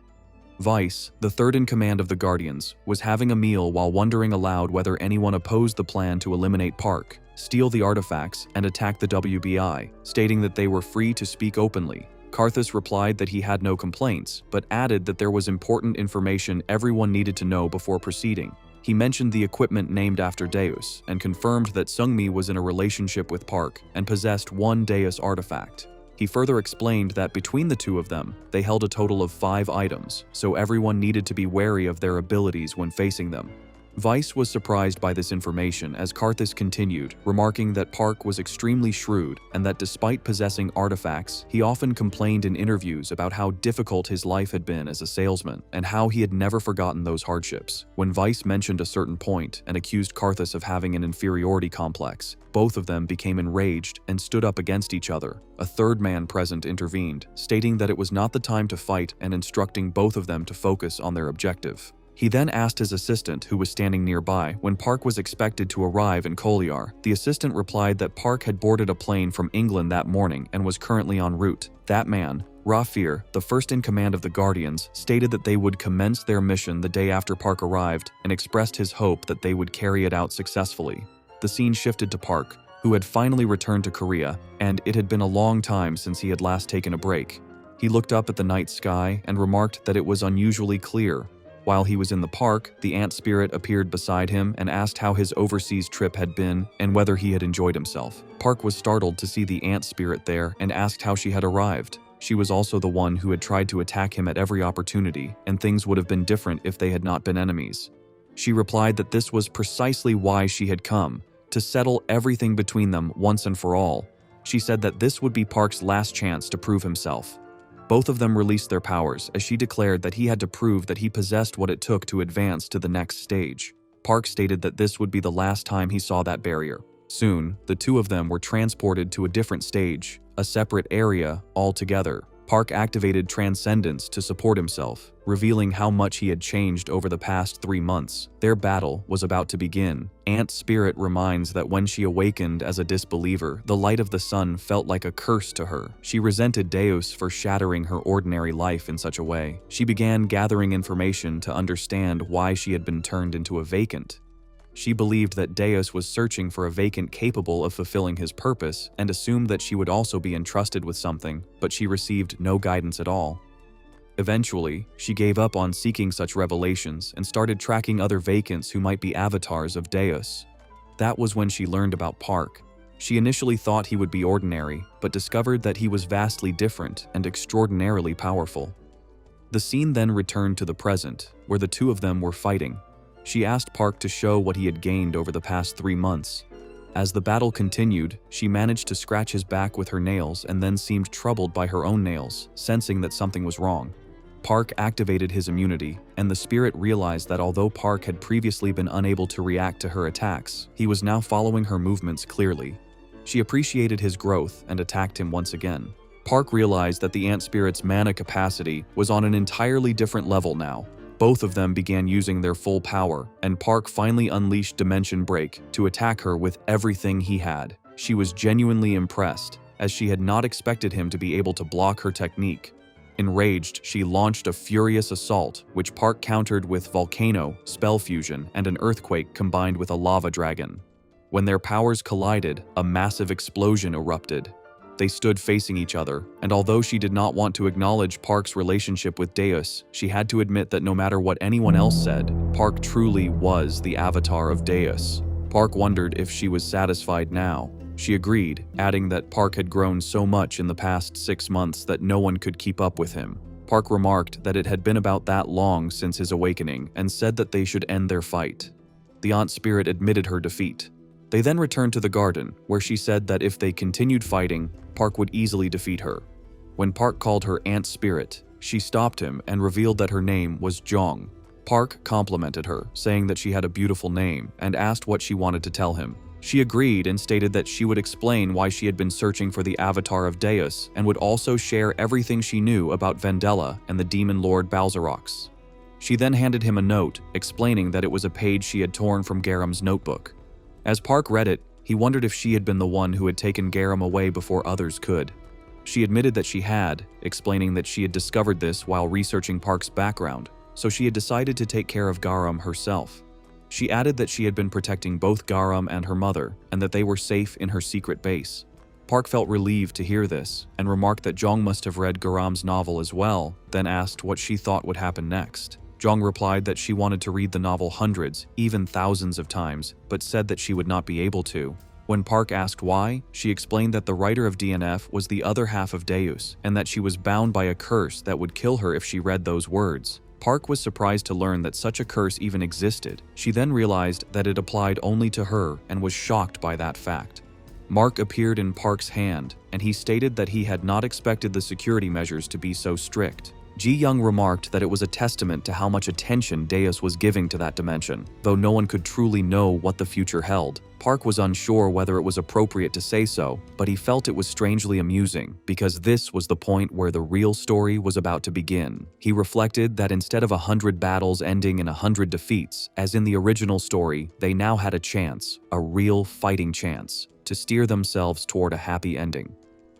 Vice, the third in command of the Guardians, was having a meal while wondering aloud whether anyone opposed the plan to eliminate Park, steal the artifacts, and attack the WBI, stating that they were free to speak openly. Karthus replied that he had no complaints, but added that there was important information everyone needed to know before proceeding. He mentioned the equipment named after Deus and confirmed that Seungmi was in a relationship with Park and possessed one Deus artifact. He further explained that between the two of them, they held a total of 5 items, so everyone needed to be wary of their abilities when facing them. Vice was surprised by this information as Karthus continued, remarking that Park was extremely shrewd and that despite possessing artifacts, he often complained in interviews about how difficult his life had been as a salesman and how he had never forgotten those hardships. When Vice mentioned a certain point and accused Karthus of having an inferiority complex, both of them became enraged and stood up against each other. A third man present intervened, stating that it was not the time to fight and instructing both of them to focus on their objective. He then asked his assistant, who was standing nearby, when Park was expected to arrive in Koliar. The assistant replied that Park had boarded a plane from England that morning and was currently en route. That man, Rafir, the first in command of the Guardians, stated that they would commence their mission the day after Park arrived and expressed his hope that they would carry it out successfully. The scene shifted to Park, who had finally returned to Korea, and it had been a long time since he had last taken a break. He looked up at the night sky and remarked that it was unusually clear. While he was in the park, the ant spirit appeared beside him and asked how his overseas trip had been and whether he had enjoyed himself. Park was startled to see the ant spirit there and asked how she had arrived. She was also the one who had tried to attack him at every opportunity, and things would have been different if they had not been enemies. She replied that this was precisely why she had come, to settle everything between them once and for all. She said that this would be Park's last chance to prove himself. Both of them released their powers as she declared that he had to prove that he possessed what it took to advance to the next stage. Park stated that this would be the last time he saw that barrier. Soon, the two of them were transported to a different stage, a separate area altogether. Park activated Transcendence to support himself, revealing how much he had changed over the past 3 months. Their battle was about to begin. Ant Spirit reminds that when she awakened as a disbeliever, the light of the sun felt like a curse to her. She resented Deus for shattering her ordinary life in such a way. She began gathering information to understand why she had been turned into a vacant. She believed that Deus was searching for a vacant capable of fulfilling his purpose and assumed that she would also be entrusted with something, but she received no guidance at all. Eventually, she gave up on seeking such revelations and started tracking other vacants who might be avatars of Deus. That was when she learned about Park. She initially thought he would be ordinary, but discovered that he was vastly different and extraordinarily powerful. The scene then returned to the present, where the two of them were fighting. She asked Park to show what he had gained over the past 3 months. As the battle continued, she managed to scratch his back with her nails and then seemed troubled by her own nails, sensing that something was wrong. Park activated his immunity, and the spirit realized that although Park had previously been unable to react to her attacks, he was now following her movements clearly. She appreciated his growth and attacked him once again. Park realized that the ant spirit's mana capacity was on an entirely different level now. Both of them began using their full power, and Park finally unleashed Dimension Break to attack her with everything he had. She was genuinely impressed, as she had not expected him to be able to block her technique. Enraged, she launched a furious assault, which Park countered with Volcano, Spell Fusion, and an Earthquake combined with a Lava Dragon. When their powers collided, a massive explosion erupted. They stood facing each other, and although she did not want to acknowledge Park's relationship with Deus, she had to admit that no matter what anyone else said, Park truly was the avatar of Deus. Park wondered if she was satisfied now. She agreed, adding that Park had grown so much in the past 6 months that no one could keep up with him. Park remarked that it had been about that long since his awakening and said that they should end their fight. The Aunt Spirit admitted her defeat. They then returned to the garden, where she said that if they continued fighting, Park would easily defeat her. When Park called her Ant Spirit, she stopped him and revealed that her name was Jong. Park complimented her, saying that she had a beautiful name, and asked what she wanted to tell him. She agreed and stated that she would explain why she had been searching for the avatar of Deus and would also share everything she knew about Vendela and the demon lord Balzarox. She then handed him a note, explaining that it was a page she had torn from Garam's notebook. As Park read it, he wondered if she had been the one who had taken Garam away before others could. She admitted that she had, explaining that she had discovered this while researching Park's background, so she had decided to take care of Garam herself. She added that she had been protecting both Garam and her mother, and that they were safe in her secret base. Park felt relieved to hear this, and remarked that Jong must have read Garam's novel as well, then asked what she thought would happen next. Jong replied that she wanted to read the novel hundreds, even thousands of times, but said that she would not be able to. When Park asked why, she explained that the writer of DNF was the other half of Deus, and that she was bound by a curse that would kill her if she read those words. Park was surprised to learn that such a curse even existed. She then realized that it applied only to her and was shocked by that fact. Mark appeared in Park's hand, and he stated that he had not expected the security measures to be so strict. Ji-young remarked that it was a testament to how much attention Deus was giving to that dimension. Though no one could truly know what the future held, Park was unsure whether it was appropriate to say so, but he felt it was strangely amusing, because this was the point where the real story was about to begin. He reflected that instead of 100 battles ending in 100 defeats, as in the original story, they now had a chance, a real fighting chance, to steer themselves toward a happy ending.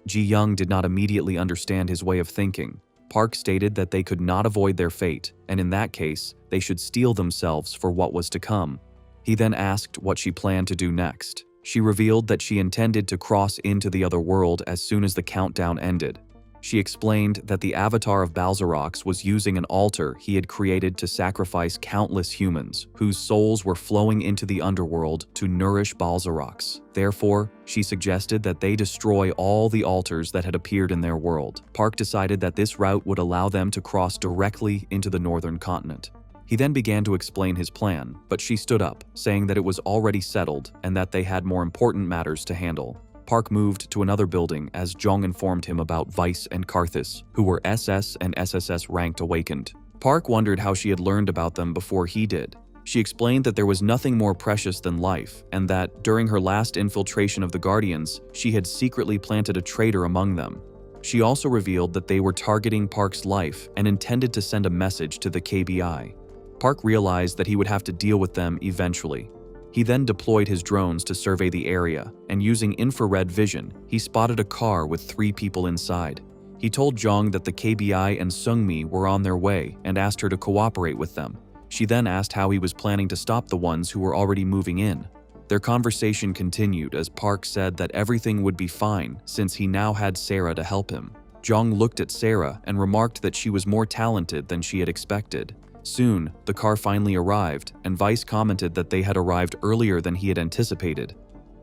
Ji-young did not immediately understand his way of thinking. Park stated that they could not avoid their fate, and in that case, they should steel themselves for what was to come. He then asked what she planned to do next. She revealed that she intended to cross into the other world as soon as the countdown ended. She explained that the avatar of Balzarox was using an altar he had created to sacrifice countless humans, whose souls were flowing into the underworld to nourish Balzarox. Therefore, she suggested that they destroy all the altars that had appeared in their world. Park decided that this route would allow them to cross directly into the northern continent. He then began to explain his plan, but she stood up, saying that it was already settled and that they had more important matters to handle. Park moved to another building as Jong informed him about Vice and Karthus, who were SS and SSS ranked awakened. Park wondered how she had learned about them before he did. She explained that there was nothing more precious than life, and that, during her last infiltration of the Guardians, she had secretly planted a traitor among them. She also revealed that they were targeting Park's life and intended to send a message to the KBI. Park realized that he would have to deal with them eventually. He then deployed his drones to survey the area, and using infrared vision, he spotted a car with 3 people inside. He told Jong that the KBI and Seungmi were on their way and asked her to cooperate with them. She then asked how he was planning to stop the ones who were already moving in. Their conversation continued as Park said that everything would be fine since he now had Sarah to help him. Jong looked at Sarah and remarked that she was more talented than she had expected. Soon, the car finally arrived, and Vice commented that they had arrived earlier than he had anticipated.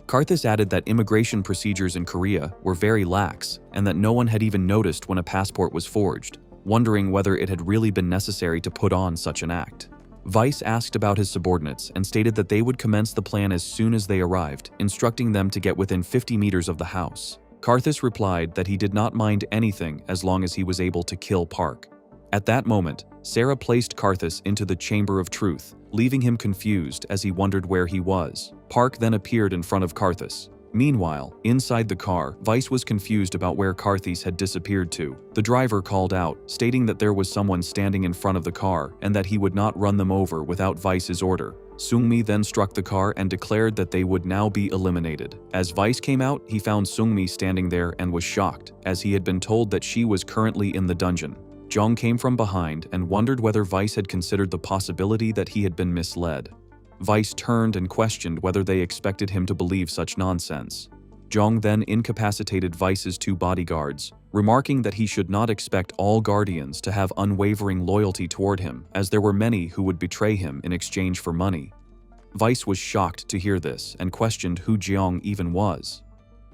Karthus added that immigration procedures in Korea were very lax, and that no one had even noticed when a passport was forged, wondering whether it had really been necessary to put on such an act. Vice asked about his subordinates and stated that they would commence the plan as soon as they arrived, instructing them to get within 50 meters of the house. Karthus replied that he did not mind anything as long as he was able to kill Park. At that moment, Sarah placed Karthus into the Chamber of Truth, leaving him confused as he wondered where he was. Park then appeared in front of Karthus. Meanwhile, inside the car, Vice was confused about where Karthus had disappeared to. The driver called out, stating that there was someone standing in front of the car and that he would not run them over without Vice's order. Seungmi then struck the car and declared that they would now be eliminated. As Vice came out, he found Seungmi standing there and was shocked, as he had been told that she was currently in the dungeon. Jong came from behind and wondered whether Vice had considered the possibility that he had been misled. Vice turned and questioned whether they expected him to believe such nonsense. Jong then incapacitated Vice's 2 bodyguards, remarking that he should not expect all guardians to have unwavering loyalty toward him, as there were many who would betray him in exchange for money. Vice was shocked to hear this and questioned who Jeong even was.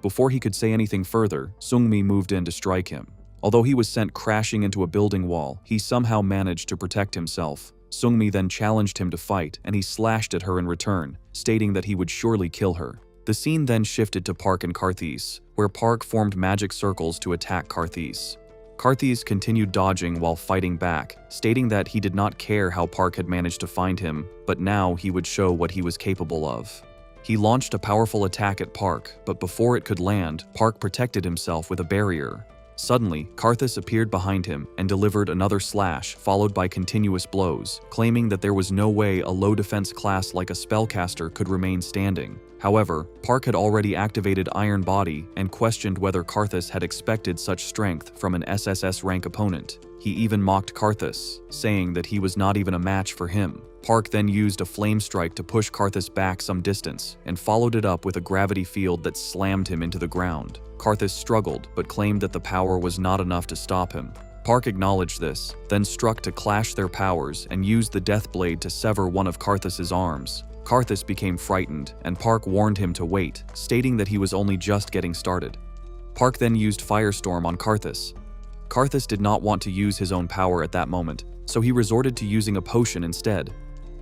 Before he could say anything further, Seungmi moved in to strike him. Although he was sent crashing into a building wall, he somehow managed to protect himself. Seungmi then challenged him to fight, and he slashed at her in return, stating that he would surely kill her. The scene then shifted to Park and Karthus, where Park formed magic circles to attack Karthus. Karthus continued dodging while fighting back, stating that he did not care how Park had managed to find him, but now he would show what he was capable of. He launched a powerful attack at Park, but before it could land, Park protected himself with a barrier. Suddenly, Karthus appeared behind him and delivered another slash, followed by continuous blows, claiming that there was no way a low defense class like a spellcaster could remain standing. However, Park had already activated Iron Body and questioned whether Karthus had expected such strength from an SSS rank opponent. He even mocked Karthus, saying that he was not even a match for him. Park then used a flame strike to push Karthus back some distance and followed it up with a gravity field that slammed him into the ground. Karthus struggled but claimed that the power was not enough to stop him. Park acknowledged this, then struck to clash their powers and used the death blade to sever one of Karthus's arms. Karthus became frightened, and Park warned him to wait, stating that he was only just getting started. Park then used Firestorm on Karthus. Karthus did not want to use his own power at that moment, so he resorted to using a potion instead.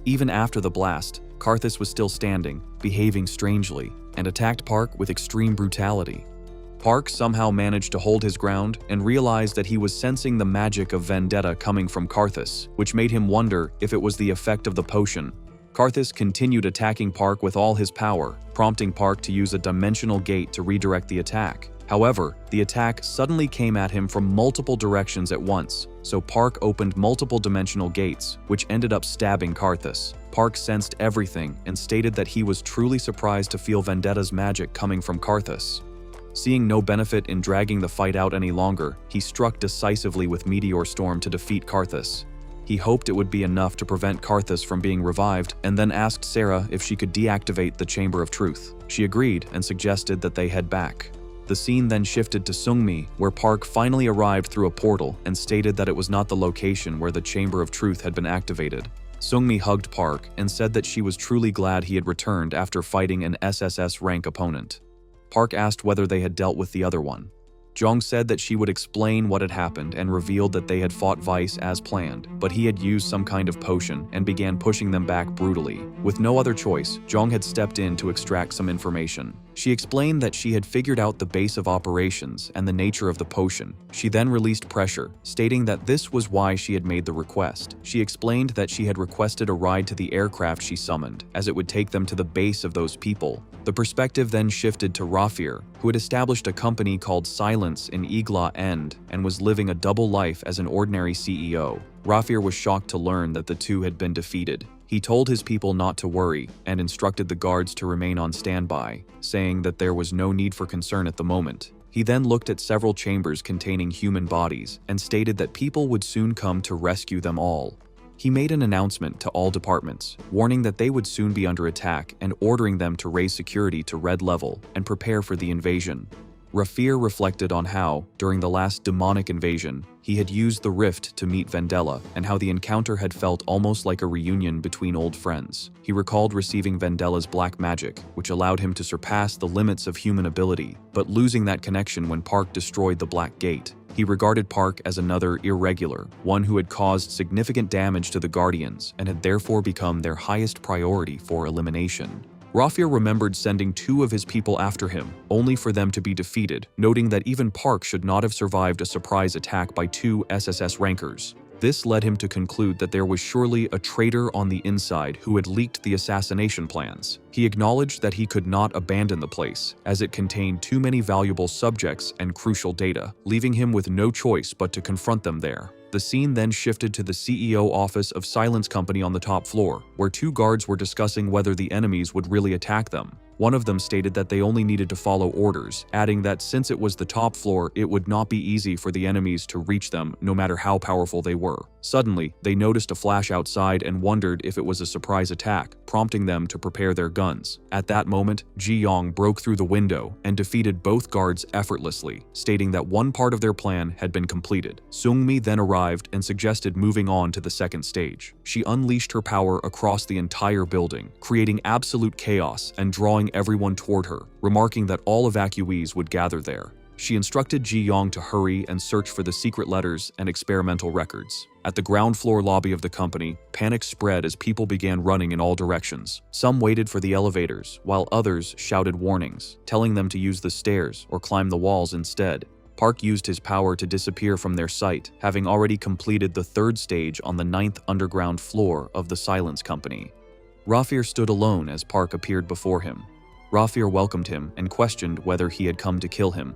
Even after the blast, Karthus was still standing, behaving strangely, and attacked Park with extreme brutality. Park somehow managed to hold his ground and realized that he was sensing the magic of vendetta coming from Karthus, which made him wonder if it was the effect of the potion. Karthus continued attacking Park with all his power, prompting Park to use a dimensional gate to redirect the attack. However, the attack suddenly came at him from multiple directions at once, so Park opened multiple dimensional gates, which ended up stabbing Karthus. Park sensed everything and stated that he was truly surprised to feel Vendetta's magic coming from Karthus. Seeing no benefit in dragging the fight out any longer, he struck decisively with Meteor Storm to defeat Karthus. He hoped it would be enough to prevent Karthus from being revived, and then asked Sarah if she could deactivate the Chamber of Truth. She agreed and suggested that they head back. The scene then shifted to Seungmi, where Park finally arrived through a portal and stated that it was not the location where the Chamber of Truth had been activated. Seungmi hugged Park and said that she was truly glad he had returned after fighting an SSS rank opponent. Park asked whether they had dealt with the other one. Jong said that she would explain what had happened and revealed that they had fought Vice as planned, but he had used some kind of potion and began pushing them back brutally. With no other choice, Jong had stepped in to extract some information. She explained that she had figured out the base of operations and the nature of the potion. She then released pressure, stating that this was why she had made the request. She explained that she had requested a ride to the aircraft she summoned, as it would take them to the base of those people. The perspective then shifted to Rafir, who had established a company called Silence in Igla End and was living a double life as an ordinary CEO. Rafir was shocked to learn that the two had been defeated. He told his people not to worry and instructed the guards to remain on standby, saying that there was no need for concern at the moment. He then looked at several chambers containing human bodies and stated that people would soon come to rescue them all. He made an announcement to all departments, warning that they would soon be under attack and ordering them to raise security to red level and prepare for the invasion. Rafir reflected on how, during the last demonic invasion, he had used the rift to meet Vendella and how the encounter had felt almost like a reunion between old friends. He recalled receiving Vendella's black magic, which allowed him to surpass the limits of human ability, but losing that connection when Park destroyed the Black Gate. He regarded Park as another irregular, one who had caused significant damage to the Guardians and had therefore become their highest priority for elimination. Rafir remembered sending 2 of his people after him, only for them to be defeated, noting that even Park should not have survived a surprise attack by 2 SSS rankers. This led him to conclude that there was surely a traitor on the inside who had leaked the assassination plans. He acknowledged that he could not abandon the place, as it contained too many valuable subjects and crucial data, leaving him with no choice but to confront them there. The scene then shifted to the CEO office of Silence Company on the top floor, where 2 guards were discussing whether the enemies would really attack them. One of them stated that they only needed to follow orders, adding that since it was the top floor, it would not be easy for the enemies to reach them no matter how powerful they were. Suddenly, they noticed a flash outside and wondered if it was a surprise attack, prompting them to prepare their guns. At that moment, Ji Yong broke through the window and defeated both guards effortlessly, stating that one part of their plan had been completed. Seungmi then arrived and suggested moving on to the second stage. She unleashed her power across the entire building, creating absolute chaos and drawing everyone toward her, remarking that all evacuees would gather there. She instructed Ji Yong to hurry and search for the secret letters and experimental records. At the ground floor lobby of the company, panic spread as people began running in all directions. Some waited for the elevators, while others shouted warnings, telling them to use the stairs or climb the walls instead. Park used his power to disappear from their sight, having already completed the 3rd stage on the 9th underground floor of the Silence Company. Rafir stood alone as Park appeared before him. Rafir welcomed him and questioned whether he had come to kill him.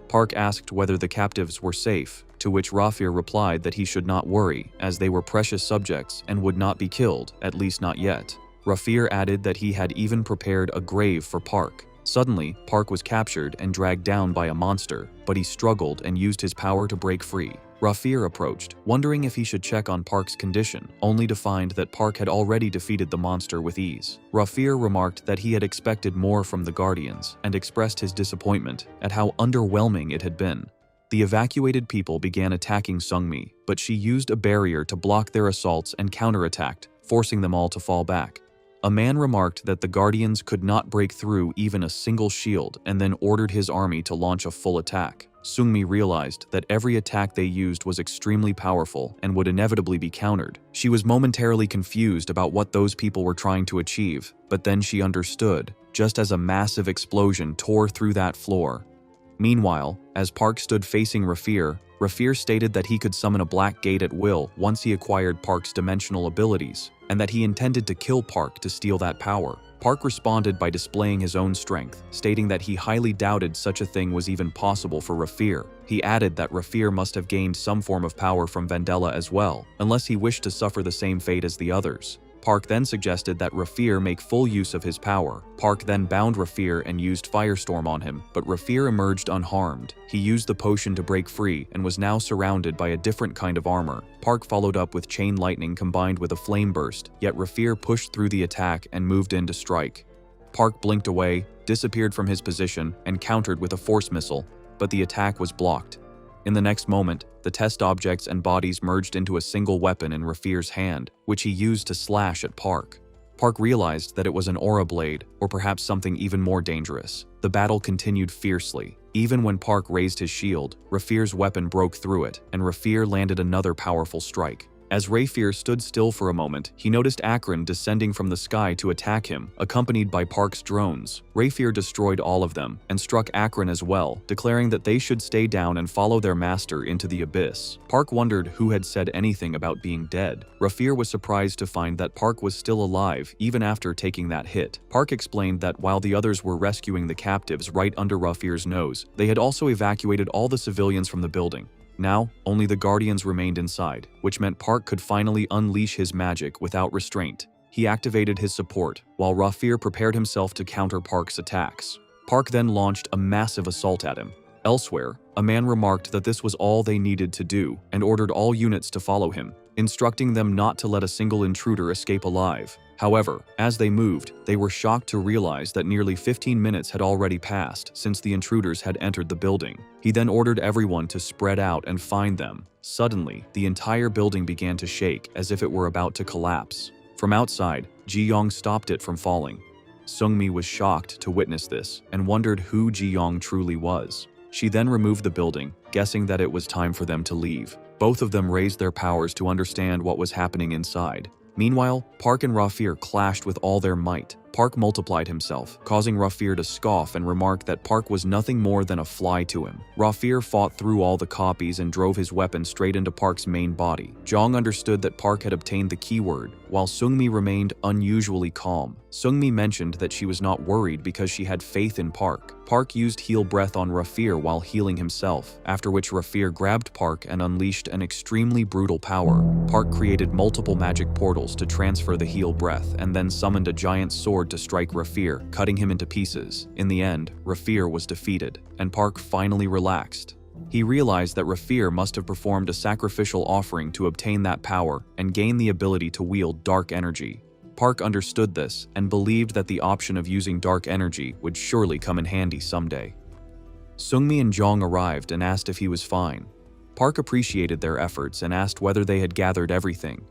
Park asked whether the captives were safe, to which Rafir replied that he should not worry, as they were precious subjects and would not be killed, at least not yet. Rafir added that he had even prepared a grave for Park. Suddenly, Park was captured and dragged down by a monster, but he struggled and used his power to break free. Rafir approached, wondering if he should check on Park's condition, only to find that Park had already defeated the monster with ease. Rafir remarked that he had expected more from the Guardians and expressed his disappointment at how underwhelming it had been. The evacuated people began attacking Sungmi, but she used a barrier to block their assaults and counterattacked, forcing them all to fall back. A man remarked that the Guardians could not break through even a single shield and then ordered his army to launch a full attack. Sungmi realized that every attack they used was extremely powerful and would inevitably be countered. She was momentarily confused about what those people were trying to achieve, but then she understood, just as a massive explosion tore through that floor. Meanwhile, as Park stood facing Rafir stated that he could summon a black gate at will once he acquired Park's dimensional abilities, and that he intended to kill Park to steal that power. Park responded by displaying his own strength, stating that he highly doubted such a thing was even possible for Rafir. He added that Rafir must have gained some form of power from Vandella as well, unless he wished to suffer the same fate as the others. Park then suggested that Rafir make full use of his power. Park then bound Rafir and used Firestorm on him, but Rafir emerged unharmed. He used the potion to break free and was now surrounded by a different kind of armor. Park followed up with Chain Lightning combined with a Flame Burst, yet Rafir pushed through the attack and moved in to strike. Park blinked away, disappeared from his position, and countered with a Force Missile, but the attack was blocked. In the next moment, the test objects and bodies merged into a single weapon in Rafir's hand, which he used to slash at Park. Park realized that it was an aura blade, or perhaps something even more dangerous. The battle continued fiercely. Even when Park raised his shield, Rafir's weapon broke through it, and Rafir landed another powerful strike. As Rafir stood still for a moment, he noticed Akron descending from the sky to attack him, accompanied by Park's drones. Rafir destroyed all of them, and struck Akron as well, declaring that they should stay down and follow their master into the abyss. Park wondered who had said anything about being dead. Rafir was surprised to find that Park was still alive, even after taking that hit. Park explained that while the others were rescuing the captives right under Rafir's nose, they had also evacuated all the civilians from the building. Now, only the Guardians remained inside, which meant Park could finally unleash his magic without restraint. He activated his support, while Rafir prepared himself to counter Park's attacks. Park then launched a massive assault at him. Elsewhere, a man remarked that this was all they needed to do, and ordered all units to follow him, instructing them not to let a single intruder escape alive. However, as they moved, they were shocked to realize that nearly 15 minutes had already passed since the intruders had entered the building. He then ordered everyone to spread out and find them. Suddenly, the entire building began to shake as if it were about to collapse. From outside, Ji-young stopped it from falling. Sungmi was shocked to witness this and wondered who Ji-young truly was. She then removed the building, guessing that it was time for them to leave. Both of them raised their powers to understand what was happening inside. Meanwhile, Park and Rafir clashed with all their might. Park multiplied himself, causing Rafir to scoff and remark that Park was nothing more than a fly to him. Rafir fought through all the copies and drove his weapon straight into Park's main body. Jong understood that Park had obtained the keyword, while Sungmi remained unusually calm. Sungmi mentioned that she was not worried because she had faith in Park. Park used Heal Breath on Rafir while healing himself, after which Rafir grabbed Park and unleashed an extremely brutal power. Park created multiple magic portals to transfer the Heal Breath and then summoned a giant sword to strike Rafir, cutting him into pieces. In the end, Rafir was defeated, and Park finally relaxed. He realized that Rafir must have performed a sacrificial offering to obtain that power and gain the ability to wield dark energy. Park understood this and believed that the option of using dark energy would surely come in handy someday. Sungmi and Jong arrived and asked if he was fine. Park appreciated their efforts and asked whether they had gathered everything.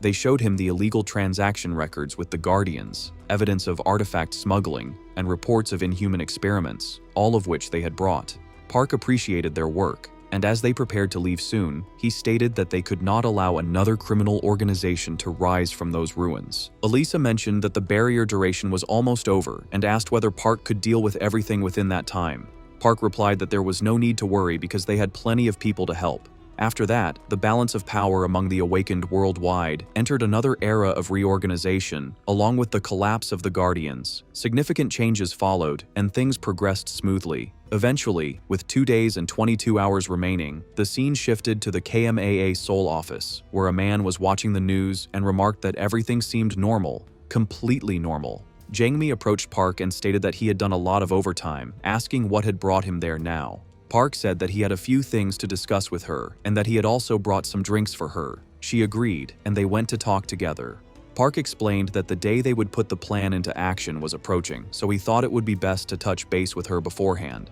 They showed him the illegal transaction records with the Guardians, evidence of artifact smuggling, and reports of inhuman experiments, all of which they had brought. Park appreciated their work, and as they prepared to leave soon, he stated that they could not allow another criminal organization to rise from those ruins. Elisa mentioned that the barrier duration was almost over and asked whether Park could deal with everything within that time. Park replied that there was no need to worry because they had plenty of people to help. After that, the balance of power among the awakened worldwide entered another era of reorganization, along with the collapse of the Guardians. Significant changes followed, and things progressed smoothly. Eventually, with 2 days and 22 hours remaining, the scene shifted to the KMAA Seoul office, where a man was watching the news and remarked that everything seemed normal, completely normal. Jangmi approached Park and stated that he had done a lot of overtime, asking what had brought him there now. Park said that he had a few things to discuss with her, and that he had also brought some drinks for her. She agreed, and they went to talk together. Park explained that the day they would put the plan into action was approaching, so he thought it would be best to touch base with her beforehand.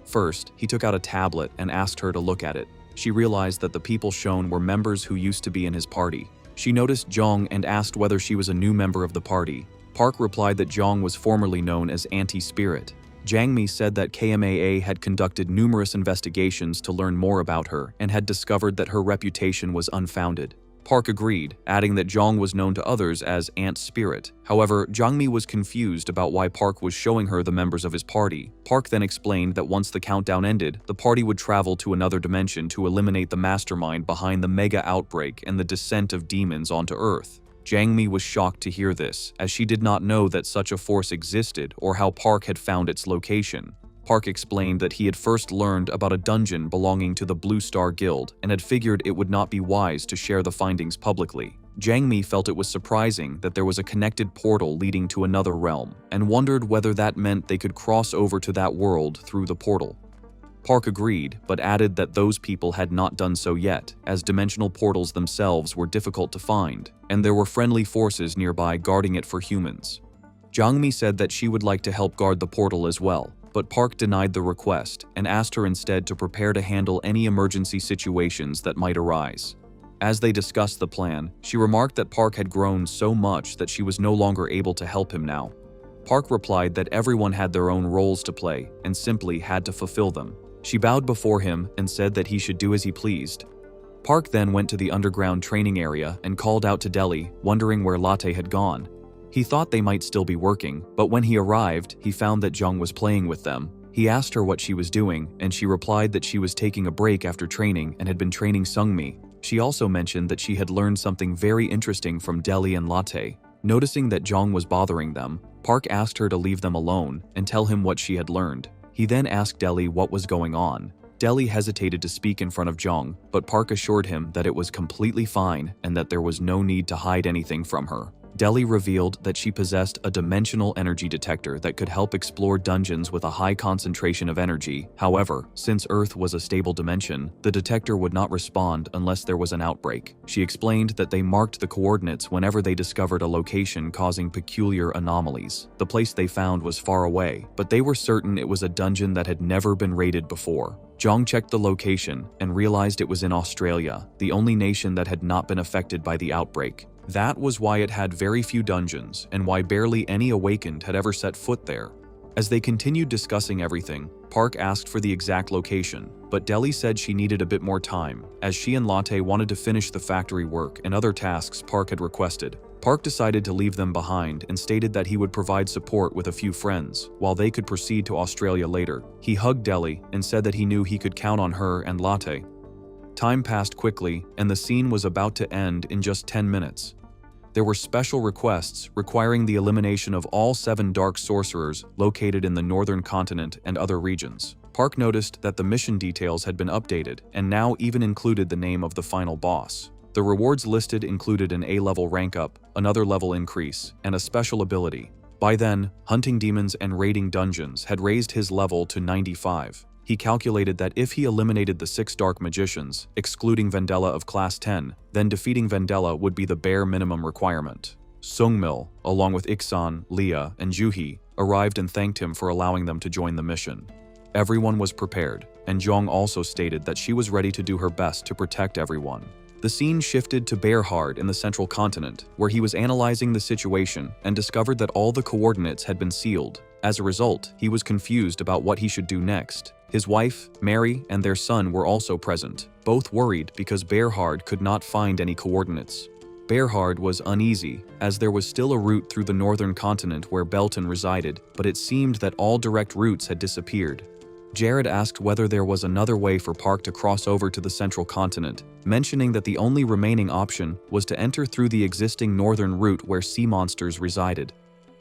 First, he took out a tablet and asked her to look at it. She realized that the people shown were members who used to be in his party. She noticed Jong and asked whether she was a new member of the party. Park replied that Jong was formerly known as Anti-Spirit. Jangmi said that KMAA had conducted numerous investigations to learn more about her and had discovered that her reputation was unfounded. Park agreed, adding that Jong was known to others as Ant Spirit. However, Jangmi was confused about why Park was showing her the members of his party. Park then explained that once the countdown ended, the party would travel to another dimension to eliminate the mastermind behind the mega outbreak and the descent of demons onto Earth. Jangmi was shocked to hear this, as she did not know that such a force existed or how Park had found its location. Park explained that he had first learned about a dungeon belonging to the Blue Star Guild and had figured it would not be wise to share the findings publicly. Jangmi felt it was surprising that there was a connected portal leading to another realm, and wondered whether that meant they could cross over to that world through the portal. Park agreed, but added that those people had not done so yet, as dimensional portals themselves were difficult to find, and there were friendly forces nearby guarding it for humans. Jangmi said that she would like to help guard the portal as well, but Park denied the request and asked her instead to prepare to handle any emergency situations that might arise. As they discussed the plan, she remarked that Park had grown so much that she was no longer able to help him now. Park replied that everyone had their own roles to play and simply had to fulfill them. She bowed before him and said that he should do as he pleased. Park then went to the underground training area and called out to Delhi, wondering where Latte had gone. He thought they might still be working, but when he arrived, he found that Jung was playing with them. He asked her what she was doing, and she replied that she was taking a break after training and had been training Sungmi. She also mentioned that she had learned something very interesting from Delhi and Latte. Noticing that Jong was bothering them, Park asked her to leave them alone and tell him what she had learned. He then asked Delhi what was going on. Delhi hesitated to speak in front of Jong, but Park assured him that it was completely fine and that there was no need to hide anything from her. Delhi revealed that she possessed a dimensional energy detector that could help explore dungeons with a high concentration of energy. However, since Earth was a stable dimension, the detector would not respond unless there was an outbreak. She explained that they marked the coordinates whenever they discovered a location causing peculiar anomalies. The place they found was far away, but they were certain it was a dungeon that had never been raided before. Jong checked the location and realized it was in Australia, the only nation that had not been affected by the outbreak. That was why it had very few dungeons and why barely any awakened had ever set foot there. As they continued discussing everything, Park asked for the exact location, but Delhi said she needed a bit more time, as she and Latte wanted to finish the factory work and other tasks Park had requested. Park decided to leave them behind and stated that he would provide support with a few friends, while they could proceed to Australia later. He hugged Delhi and said that he knew he could count on her and Latte. Time passed quickly, and the scene was about to end in just 10 minutes. There were special requests requiring the elimination of all 7 dark sorcerers located in the northern continent and other regions. Park noticed that the mission details had been updated and now even included the name of the final boss. The rewards listed included an A-level rank up, another level increase, and a special ability. By then, hunting demons and raiding dungeons had raised his level to 95. He calculated that if he eliminated the 6 dark magicians, excluding Vendela of class 10, then defeating Vendela would be the bare minimum requirement. Sungmil, along with Iksan, Leah, and Juhi, arrived and thanked him for allowing them to join the mission. Everyone was prepared, and Jong also stated that she was ready to do her best to protect everyone. The scene shifted to Bearhard in the central continent, where he was analyzing the situation and discovered that all the coordinates had been sealed. As a result, he was confused about what he should do next. His wife, Mary, and their son were also present, both worried because Bearhard could not find any coordinates. Bearhard was uneasy, as there was still a route through the northern continent where Belton resided, but it seemed that all direct routes had disappeared. Jared asked whether there was another way for Park to cross over to the central continent, mentioning that the only remaining option was to enter through the existing northern route where sea monsters resided.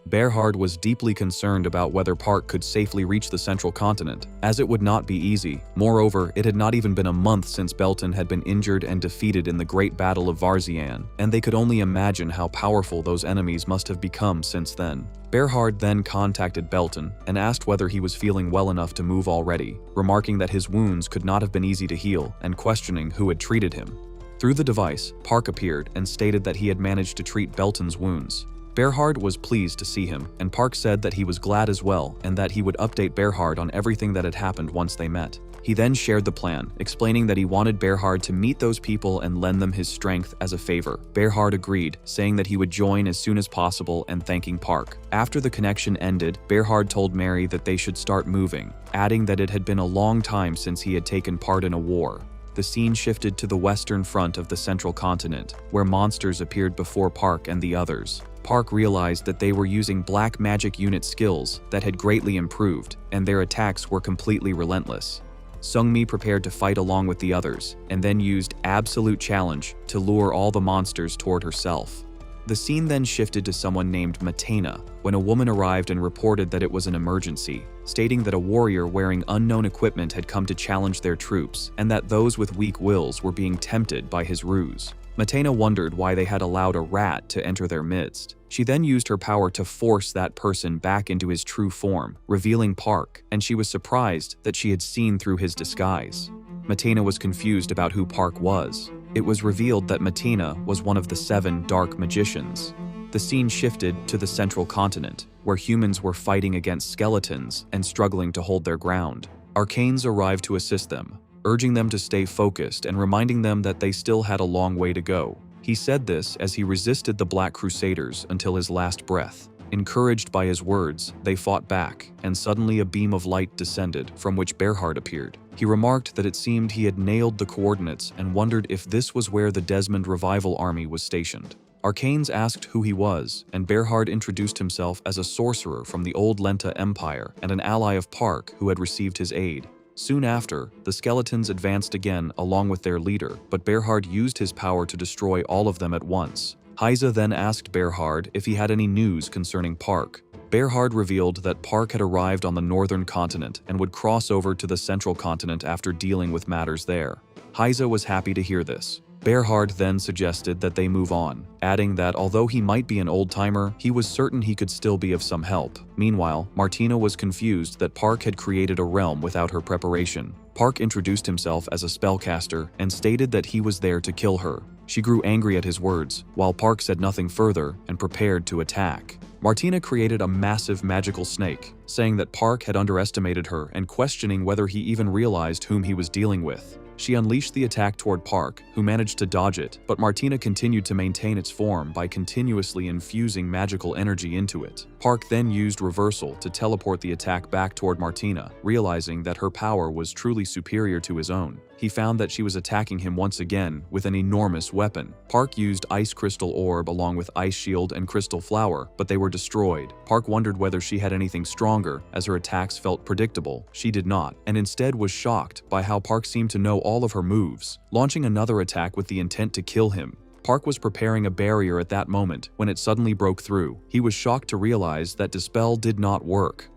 Bearhard was deeply concerned about whether Park could safely reach the central continent, as it would not be easy. Moreover, it had not even been a month since Belton had been injured and defeated in the Great Battle of Varzian, and they could only imagine how powerful those enemies must have become since then. Bearhard then contacted Belton and asked whether he was feeling well enough to move already, remarking that his wounds could not have been easy to heal and questioning who had treated him. Through the device, Park appeared and stated that he had managed to treat Belton's wounds. Berhard was pleased to see him, and Park said that he was glad as well and that he would update Berhard on everything that had happened once they met. He then shared the plan, explaining that he wanted Berhard to meet those people and lend them his strength as a favor. Berhard agreed, saying that he would join as soon as possible and thanking Park. After the connection ended, Berhard told Mary that they should start moving, adding that it had been a long time since he had taken part in a war. The scene shifted to the western front of the central continent, where monsters appeared before Park and the others. Park realized that they were using black magic unit skills that had greatly improved, and their attacks were completely relentless. Seungmi prepared to fight along with the others, and then used Absolute Challenge to lure all the monsters toward herself. The scene then shifted to someone named Matena, when a woman arrived and reported that it was an emergency, stating that a warrior wearing unknown equipment had come to challenge their troops, and that those with weak wills were being tempted by his ruse. Matena wondered why they had allowed a rat to enter their midst. She then used her power to force that person back into his true form, revealing Park, and she was surprised that she had seen through his disguise. Matena was confused about who Park was. It was revealed that Matena was one of the 7 dark magicians. The scene shifted to the central continent, where humans were fighting against skeletons and struggling to hold their ground. Arcanes arrived to assist them, urging them to stay focused and reminding them that they still had a long way to go. He said this as he resisted the Black Crusaders until his last breath. Encouraged by his words, they fought back, and suddenly a beam of light descended, from which Berhard appeared. He remarked that it seemed he had nailed the coordinates and wondered if this was where the Desmond Revival Army was stationed. Arcanes asked who he was, and Berhard introduced himself as a sorcerer from the old Lenta Empire and an ally of Park who had received his aid. Soon after, the skeletons advanced again along with their leader, but Berhard used his power to destroy all of them at once. Heise then asked Berhard if he had any news concerning Park. Berhard revealed that Park had arrived on the northern continent and would cross over to the central continent after dealing with matters there. Heise was happy to hear this. Berhard then suggested that they move on, adding that although he might be an old-timer, he was certain he could still be of some help. Meanwhile, Martina was confused that Park had created a realm without her preparation. Park introduced himself as a spellcaster and stated that he was there to kill her. She grew angry at his words, while Park said nothing further and prepared to attack. Martina created a massive magical snake, saying that Park had underestimated her and questioning whether he even realized whom he was dealing with. She unleashed the attack toward Park, who managed to dodge it, but Martina continued to maintain its form by continuously infusing magical energy into it. Park then used Reversal to teleport the attack back toward Martina, realizing that her power was truly superior to his own. He found that she was attacking him once again with an enormous weapon. Park used Ice Crystal Orb along with Ice Shield and Crystal Flower, but they were destroyed. Park wondered whether she had anything stronger, as her attacks felt predictable. She did not, and instead was shocked by how Park seemed to know all of her moves, launching another attack with the intent to kill him. Park was preparing a barrier at that moment when it suddenly broke through. He was shocked to realize that Dispel did not work.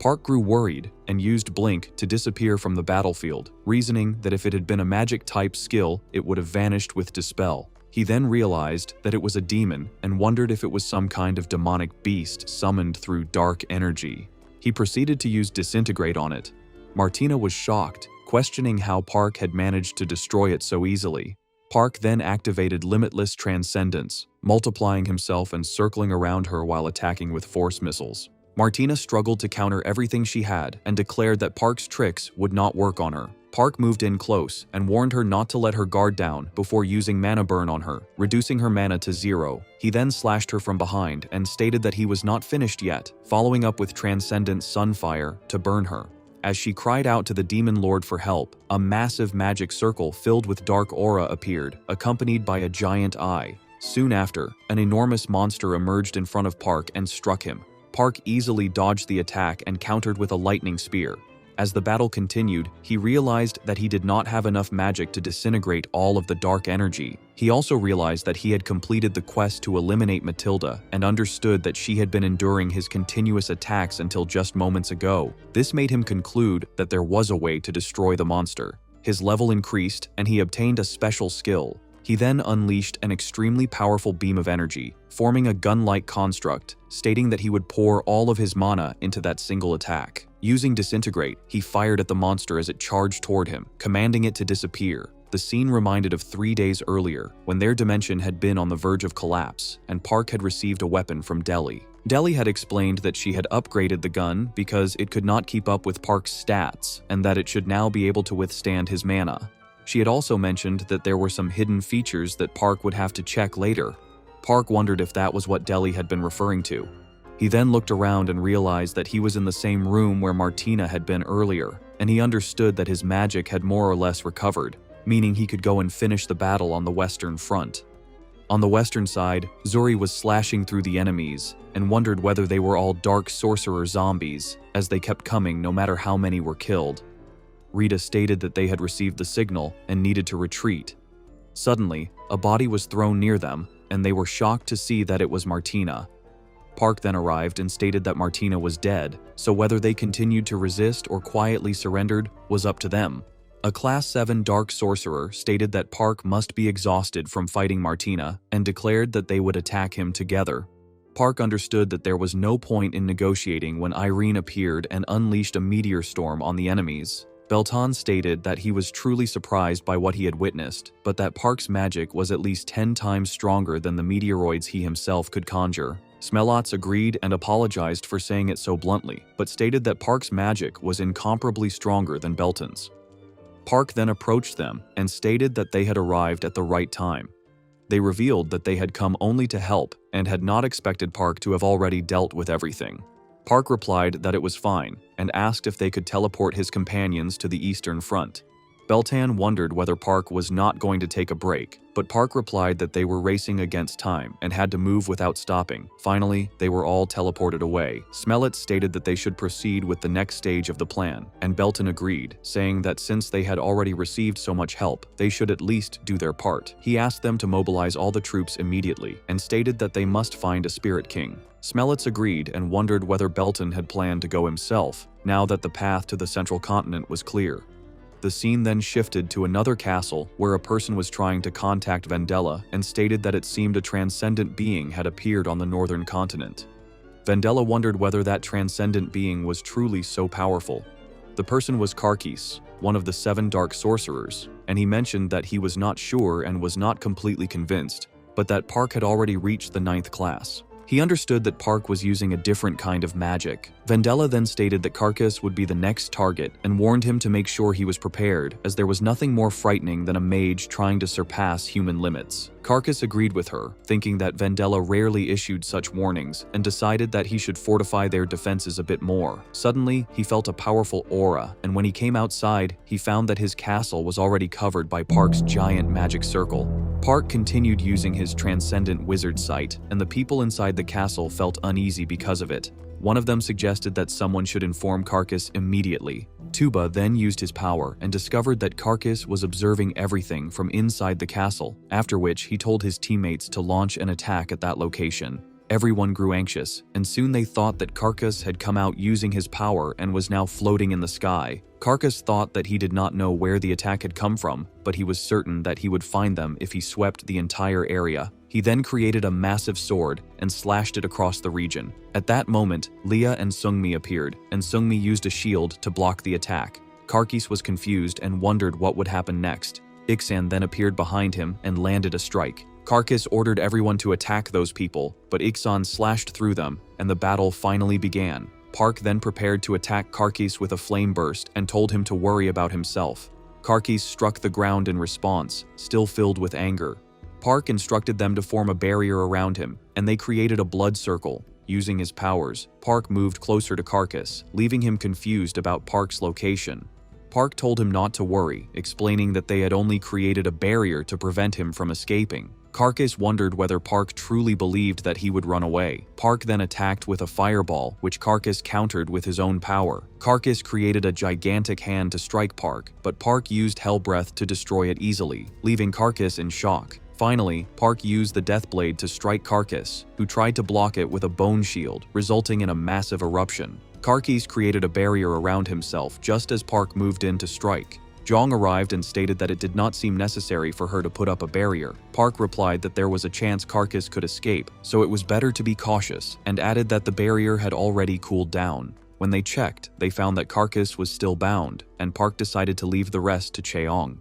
Park grew worried and used Blink to disappear from the battlefield, reasoning that if it had been a magic-type skill, it would have vanished with Dispel. He then realized that it was a demon and wondered if it was some kind of demonic beast summoned through dark energy. He proceeded to use Disintegrate on it. Martina was shocked, questioning how Park had managed to destroy it so easily. Park then activated Limitless Transcendence, multiplying himself and circling around her while attacking with force missiles. Martina struggled to counter everything she had and declared that Park's tricks would not work on her. Park moved in close and warned her not to let her guard down before using Mana Burn on her, reducing her mana to 0. He then slashed her from behind and stated that he was not finished yet, following up with Transcendent Sunfire to burn her. As she cried out to the Demon Lord for help, a massive magic circle filled with dark aura appeared, accompanied by a giant eye. Soon after, an enormous monster emerged in front of Park and struck him. Park easily dodged the attack and countered with a lightning spear. As the battle continued, he realized that he did not have enough magic to disintegrate all of the dark energy. He also realized that he had completed the quest to eliminate Matilda and understood that she had been enduring his continuous attacks until just moments ago. This made him conclude that there was a way to destroy the monster. His level increased and he obtained a special skill. He then unleashed an extremely powerful beam of energy, forming a gun-like construct, stating that he would pour all of his mana into that single attack. Using Disintegrate, he fired at the monster as it charged toward him, commanding it to disappear. The scene reminded of 3 days earlier, when their dimension had been on the verge of collapse, and Park had received a weapon from Deli. Deli had explained that she had upgraded the gun because it could not keep up with Park's stats, and that it should now be able to withstand his mana. She had also mentioned that there were some hidden features that Park would have to check later. Park wondered if that was what Deli had been referring to. He then looked around and realized that he was in the same room where Martina had been earlier, and he understood that his magic had more or less recovered, meaning he could go and finish the battle on the western front. On the western side, Zuri was slashing through the enemies and wondered whether they were all dark sorcerer zombies, as they kept coming no matter how many were killed. Rita stated that they had received the signal and needed to retreat. Suddenly, a body was thrown near them, and they were shocked to see that it was Martina. Park then arrived and stated that Martina was dead, so whether they continued to resist or quietly surrendered was up to them. A Class 7 Dark Sorcerer stated that Park must be exhausted from fighting Martina and declared that they would attack him together. Park understood that there was no point in negotiating when Irene appeared and unleashed a meteor storm on the enemies. Belton stated that he was truly surprised by what he had witnessed, but that Park's magic was at least 10 times stronger than the meteoroids he himself could conjure. Smelotz agreed and apologized for saying it so bluntly, but stated that Park's magic was incomparably stronger than Belton's. Park then approached them and stated that they had arrived at the right time. They revealed that they had come only to help and had not expected Park to have already dealt with everything. Park replied that it was fine and asked if they could teleport his companions to the Eastern Front. Beltan wondered whether Park was not going to take a break, but Park replied that they were racing against time and had to move without stopping. Finally, they were all teleported away. Smelotz stated that they should proceed with the next stage of the plan, and Belton agreed, saying that since they had already received so much help, they should at least do their part. He asked them to mobilize all the troops immediately, and stated that they must find a Spirit King. Smelotz agreed and wondered whether Belton had planned to go himself, now that the path to the central continent was clear. The scene then shifted to another castle where a person was trying to contact Vendela and stated that it seemed a transcendent being had appeared on the northern continent. Vendela wondered whether that transcendent being was truly so powerful. The person was Karkis, one of the 7 dark sorcerers, and he mentioned that he was not sure and was not completely convinced, but that Park had already reached the 9th class. He understood that Park was using a different kind of magic. Vendela then stated that Karkis would be the next target and warned him to make sure he was prepared, as there was nothing more frightening than a mage trying to surpass human limits. Karkis agreed with her, thinking that Vendela rarely issued such warnings, and decided that he should fortify their defenses a bit more. Suddenly, he felt a powerful aura, and when he came outside, he found that his castle was already covered by Park's giant magic circle. Park continued using his transcendent wizard sight, and the people inside the castle felt uneasy because of it. One of them suggested that someone should inform Karkis immediately. Tuba then used his power and discovered that Karkis was observing everything from inside the castle, after which he told his teammates to launch an attack at that location. Everyone grew anxious, and soon they thought that Karkis had come out using his power and was now floating in the sky. Karkis thought that he did not know where the attack had come from, but he was certain that he would find them if he swept the entire area. He then created a massive sword and slashed it across the region. At that moment, Leah and Sungmi appeared, and Sungmi used a shield to block the attack. Karkis was confused and wondered what would happen next. Ixan then appeared behind him and landed a strike. Karkis ordered everyone to attack those people, but Ixan slashed through them, and the battle finally began. Park then prepared to attack Karkis with a flame burst and told him to worry about himself. Karkis struck the ground in response, still filled with anger. Park instructed them to form a barrier around him, and they created a blood circle. Using his powers, Park moved closer to Karkis, leaving him confused about Park's location. Park told him not to worry, explaining that they had only created a barrier to prevent him from escaping. Karkis wondered whether Park truly believed that he would run away. Park then attacked with a fireball, which Karkis countered with his own power. Karkis created a gigantic hand to strike Park, but Park used Hell Breath to destroy it easily, leaving Karkis in shock. Finally, Park used the Death Blade to strike Karkis, who tried to block it with a bone shield, resulting in a massive eruption. Karkis created a barrier around himself just as Park moved in to strike. Zhang arrived and stated that it did not seem necessary for her to put up a barrier. Park replied that there was a chance Karkis could escape, so it was better to be cautious, and added that the barrier had already cooled down. When they checked, they found that Karkis was still bound, and Park decided to leave the rest to Cheong.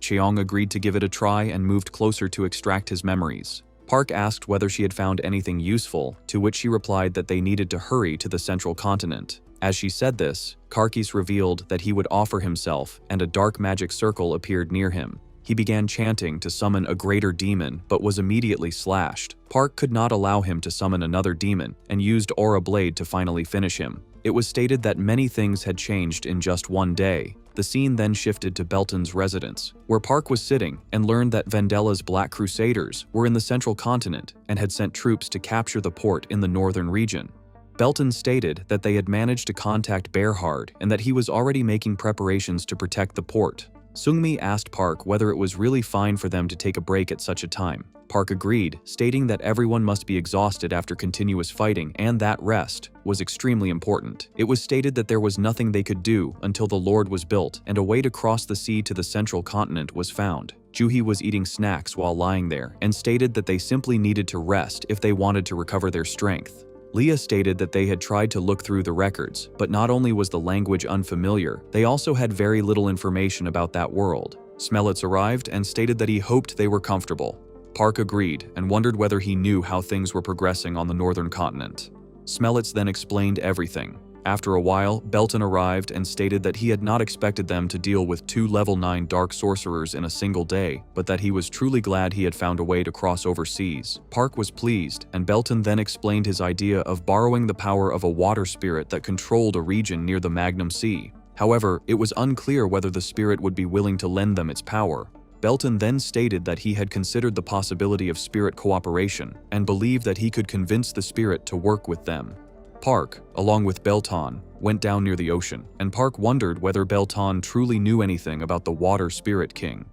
Cheong agreed to give it a try and moved closer to extract his memories. Park asked whether she had found anything useful, to which she replied that they needed to hurry to the central continent. As she said this, Karkis revealed that he would offer himself, and a dark magic circle appeared near him. He began chanting to summon a greater demon, but was immediately slashed. Park could not allow him to summon another demon, and used Aura Blade to finally finish him. It was stated that many things had changed in just one day. The scene then shifted to Belton's residence, where Park was sitting and learned that Vendela's Black Crusaders were in the central continent and had sent troops to capture the port in the northern region. Belton stated that they had managed to contact Bearhard and that he was already making preparations to protect the port. Sungmi asked Park whether it was really fine for them to take a break at such a time. Park agreed, stating that everyone must be exhausted after continuous fighting and that rest was extremely important. It was stated that there was nothing they could do until the Lord was built and a way to cross the sea to the central continent was found. Juhi was eating snacks while lying there and stated that they simply needed to rest if they wanted to recover their strength. Leah stated that they had tried to look through the records, but not only was the language unfamiliar, they also had very little information about that world. Smellitz arrived and stated that he hoped they were comfortable. Park agreed and wondered whether he knew how things were progressing on the northern continent. Smellitz then explained everything. After a while, Belton arrived and stated that he had not expected them to deal with 2 level 9 dark sorcerers in a single day, but that he was truly glad he had found a way to cross overseas. Park was pleased, and Belton then explained his idea of borrowing the power of a water spirit that controlled a region near the Magnum Sea. However, it was unclear whether the spirit would be willing to lend them its power. Belton then stated that he had considered the possibility of spirit cooperation and believed that he could convince the spirit to work with them. Park, along with Belton, went down near the ocean, and Park wondered whether Belton truly knew anything about the Water Spirit King.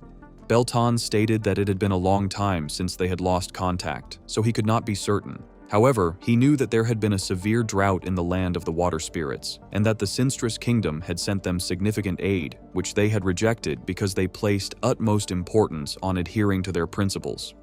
Belton stated that it had been a long time since they had lost contact, so he could not be certain. However, he knew that there had been a severe drought in the land of the water spirits, and that the Sinstress Kingdom had sent them significant aid, which they had rejected because they placed utmost importance on adhering to their principles.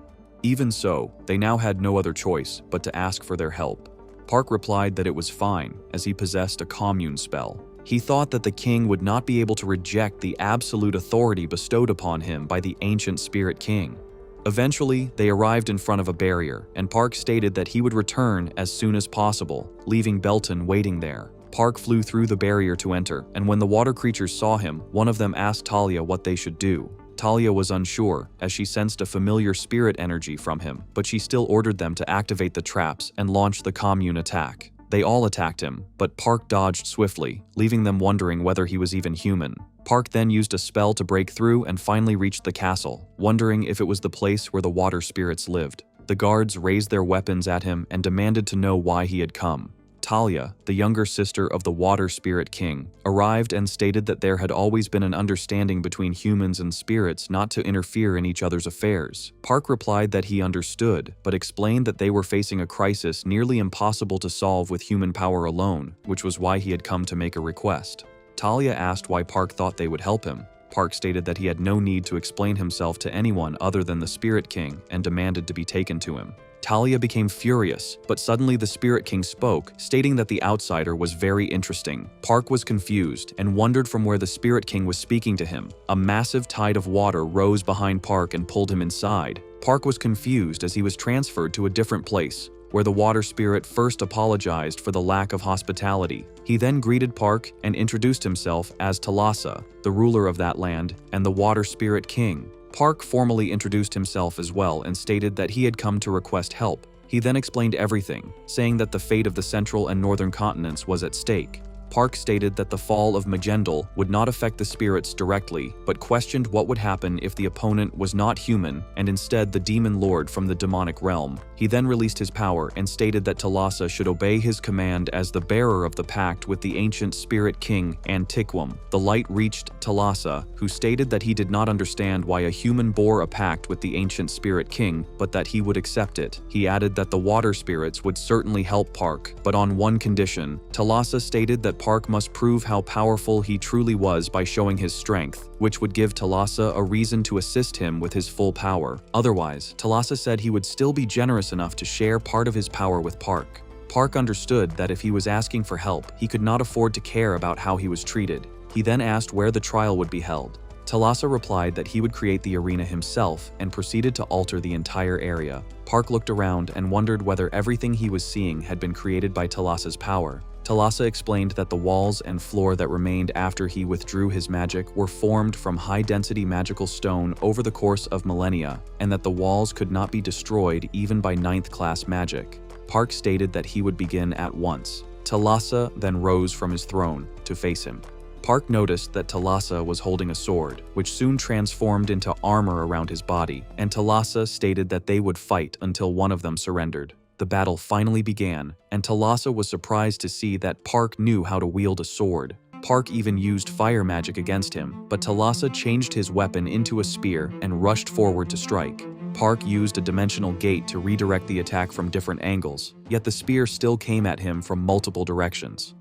Even so, they now had no other choice but to ask for their help. Park replied that it was fine, as he possessed a commune spell. He thought that the king would not be able to reject the absolute authority bestowed upon him by the ancient Spirit King. Eventually, they arrived in front of a barrier, and Park stated that he would return as soon as possible, leaving Belton waiting there. Park flew through the barrier to enter, and when the water creatures saw him, one of them asked Talia what they should do. Talia was unsure, as she sensed a familiar spirit energy from him, but she still ordered them to activate the traps and launch the commune attack. They all attacked him, but Park dodged swiftly, leaving them wondering whether he was even human. Park then used a spell to break through and finally reached the castle, wondering if it was the place where the water spirits lived. The guards raised their weapons at him and demanded to know why he had come. Talia, the younger sister of the Water Spirit King, arrived and stated that there had always been an understanding between humans and spirits not to interfere in each other's affairs. Park replied that he understood, but explained that they were facing a crisis nearly impossible to solve with human power alone, which was why he had come to make a request. Talia asked why Park thought they would help him. Park stated that he had no need to explain himself to anyone other than the Spirit King and demanded to be taken to him. Talia became furious, but suddenly the Spirit King spoke, stating that the outsider was very interesting. Park was confused and wondered from where the Spirit King was speaking to him. A massive tide of water rose behind Park and pulled him inside. Park was confused as he was transferred to a different place, where the water spirit first apologized for the lack of hospitality. He then greeted Park and introduced himself as Talasa, the ruler of that land and the Water Spirit King. Park formally introduced himself as well and stated that he had come to request help. He then explained everything, saying that the fate of the central and northern continents was at stake. Park stated that the fall of Magendal would not affect the spirits directly, but questioned what would happen if the opponent was not human and instead the demon lord from the demonic realm. He then released his power and stated that Talasa should obey his command as the bearer of the pact with the ancient spirit king Antiquum. The light reached Talasa, who stated that he did not understand why a human bore a pact with the ancient spirit king, but that he would accept it. He added that the water spirits would certainly help Park, but on one condition. Talasa stated that Park must prove how powerful he truly was by showing his strength, which would give Talasa a reason to assist him with his full power. Otherwise, Talasa said he would still be generous enough to share part of his power with Park. Park understood that if he was asking for help, he could not afford to care about how he was treated. He then asked where the trial would be held. Talasa replied that he would create the arena himself and proceeded to alter the entire area. Park looked around and wondered whether everything he was seeing had been created by Talasa's power. Talasa explained that the walls and floor that remained after he withdrew his magic were formed from high-density magical stone over the course of millennia, and that the walls could not be destroyed even by 9th-class magic. Park stated that he would begin at once. Talasa then rose from his throne to face him. Park noticed that Talasa was holding a sword, which soon transformed into armor around his body, and Talasa stated that they would fight until one of them surrendered. The battle finally began, and Talasa was surprised to see that Park knew how to wield a sword. Park even used fire magic against him, but Talasa changed his weapon into a spear and rushed forward to strike. Park used a dimensional gate to redirect the attack from different angles, yet the spear still came at him from multiple directions.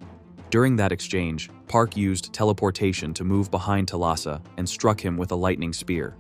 During that exchange, Park used teleportation to move behind Talasa and struck him with a lightning spear.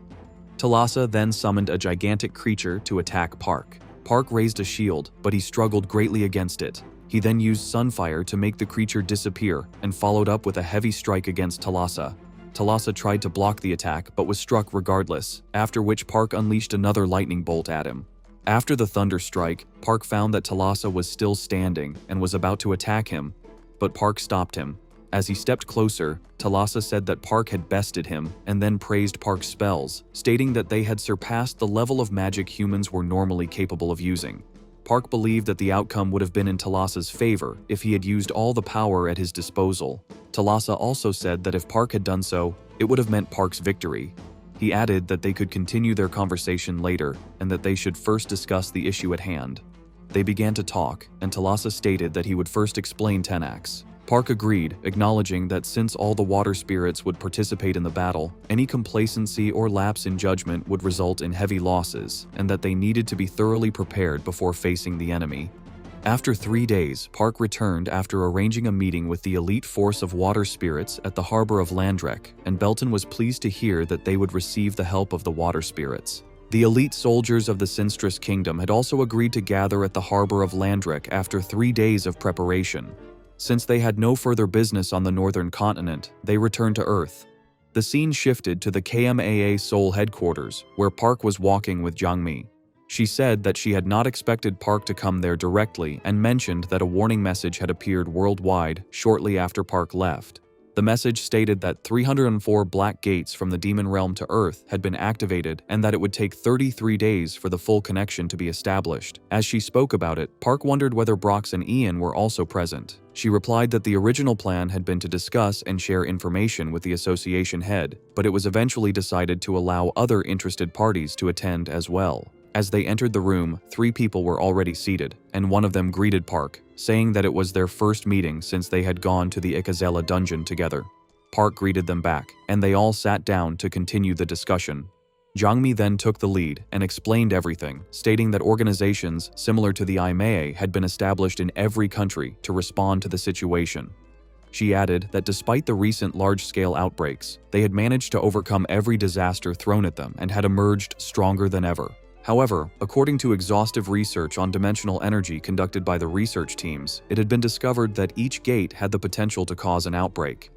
Talasa then summoned a gigantic creature to attack Park. Park raised a shield, but he struggled greatly against it. He then used Sunfire to make the creature disappear and followed up with a heavy strike against Talasa. Talasa tried to block the attack but was struck regardless, after which Park unleashed another lightning bolt at him. After the thunder strike, Park found that Talasa was still standing and was about to attack him, but Park stopped him. As he stepped closer, Talasa said that Park had bested him and then praised Park's spells, stating that they had surpassed the level of magic humans were normally capable of using. Park believed that the outcome would have been in Talasa's favor if he had used all the power at his disposal. Talasa also said that if Park had done so, it would have meant Park's victory. He added that they could continue their conversation later and that they should first discuss the issue at hand. They began to talk, and Talasa stated that he would first explain Tenax. Park agreed, acknowledging that since all the water spirits would participate in the battle, any complacency or lapse in judgment would result in heavy losses, and that they needed to be thoroughly prepared before facing the enemy. After 3 days, Park returned after arranging a meeting with the elite force of water spirits at the harbor of Landrek, and Belton was pleased to hear that they would receive the help of the water spirits. The elite soldiers of the Sinstress Kingdom had also agreed to gather at the harbor of Landrek after 3 days of preparation. Since they had no further business on the northern continent, they returned to Earth. The scene shifted to the KMAA Seoul headquarters, where Park was walking with Jangmi. She said that she had not expected Park to come there directly and mentioned that a warning message had appeared worldwide shortly after Park left. The message stated that 304 black gates from the demon realm to Earth had been activated and that it would take 33 days for the full connection to be established. As she spoke about it, Park wondered whether Brox and Ian were also present. She replied that the original plan had been to discuss and share information with the association head, but it was eventually decided to allow other interested parties to attend as well. As they entered the room, 3 people were already seated, and one of them greeted Park, saying that it was their first meeting since they had gone to the Ikazela dungeon together. Park greeted them back, and they all sat down to continue the discussion. Jangmi then took the lead and explained everything, stating that organizations similar to the IMEA had been established in every country to respond to the situation. She added that despite the recent large-scale outbreaks, they had managed to overcome every disaster thrown at them and had emerged stronger than ever. However, according to exhaustive research on dimensional energy conducted by the research teams, it had been discovered that each gate had the potential to cause an outbreak.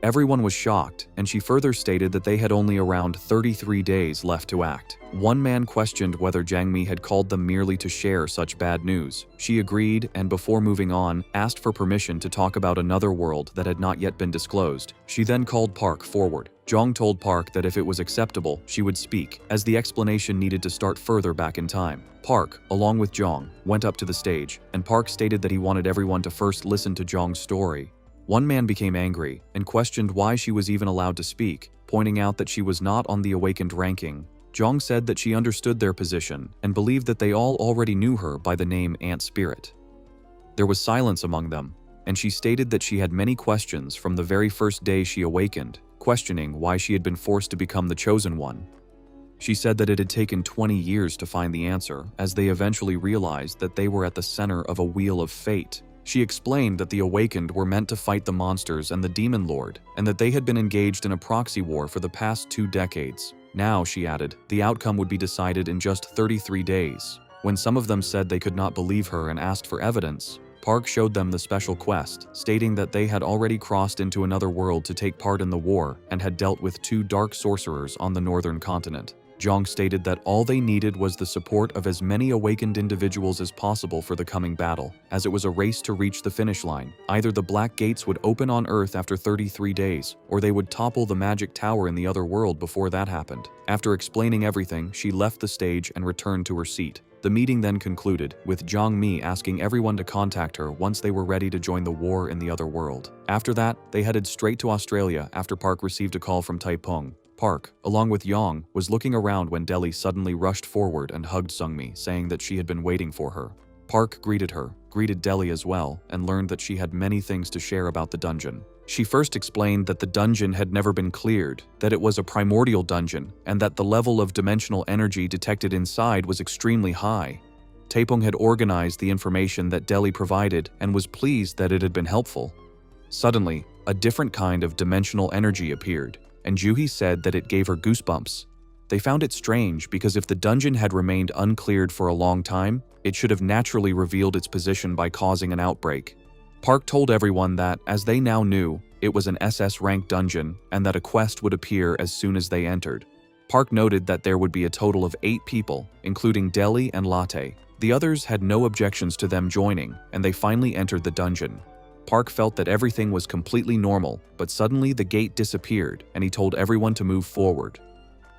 Everyone was shocked, and she further stated that they had only around 33 days left to act. One man questioned whether Jangmi had called them merely to share such bad news. She agreed, and before moving on, asked for permission to talk about another world that had not yet been disclosed. She then called Park forward. Jong told Park that if it was acceptable, she would speak, as the explanation needed to start further back in time. Park, along with Jong, went up to the stage, and Park stated that he wanted everyone to first listen to Jong's story. One man became angry and questioned why she was even allowed to speak, pointing out that she was not on the awakened ranking. Jong said that she understood their position and believed that they all already knew her by the name Ant Spirit. There was silence among them, and she stated that she had many questions from the very first day she awakened, questioning why she had been forced to become the chosen one. She said that it had taken 20 years to find the answer, as they eventually realized that they were at the center of a wheel of fate. She explained that the Awakened were meant to fight the monsters and the Demon Lord, and that they had been engaged in a proxy war for the past 2 decades. Now, she added, the outcome would be decided in just 33 days. When some of them said they could not believe her and asked for evidence, Park showed them the special quest, stating that they had already crossed into another world to take part in the war and had dealt with 2 dark sorcerers on the northern continent. Jong stated that all they needed was the support of as many awakened individuals as possible for the coming battle, as it was a race to reach the finish line. Either the Black Gates would open on Earth after 33 days, or they would topple the magic tower in the other world before that happened. After explaining everything, she left the stage and returned to her seat. The meeting then concluded, with Jong Mi asking everyone to contact her once they were ready to join the war in the other world. After that, they headed straight to Australia after Park received a call from Taipong. Park, along with Yong, was looking around when Deli suddenly rushed forward and hugged Sungmi, saying that she had been waiting for her. Park greeted her, greeted Deli as well, and learned that she had many things to share about the dungeon. She first explained that the dungeon had never been cleared, that it was a primordial dungeon, and that the level of dimensional energy detected inside was extremely high. Taepong had organized the information that Deli provided and was pleased that it had been helpful. Suddenly, a different kind of dimensional energy appeared, and Juhi said that it gave her goosebumps. They found it strange because if the dungeon had remained uncleared for a long time, it should have naturally revealed its position by causing an outbreak. Park told everyone that, as they now knew, it was an SS-ranked dungeon and that a quest would appear as soon as they entered. Park noted that there would be a total of 8 people, including Deli and Latte. The others had no objections to them joining, and they finally entered the dungeon. Park felt that everything was completely normal, but suddenly the gate disappeared and he told everyone to move forward.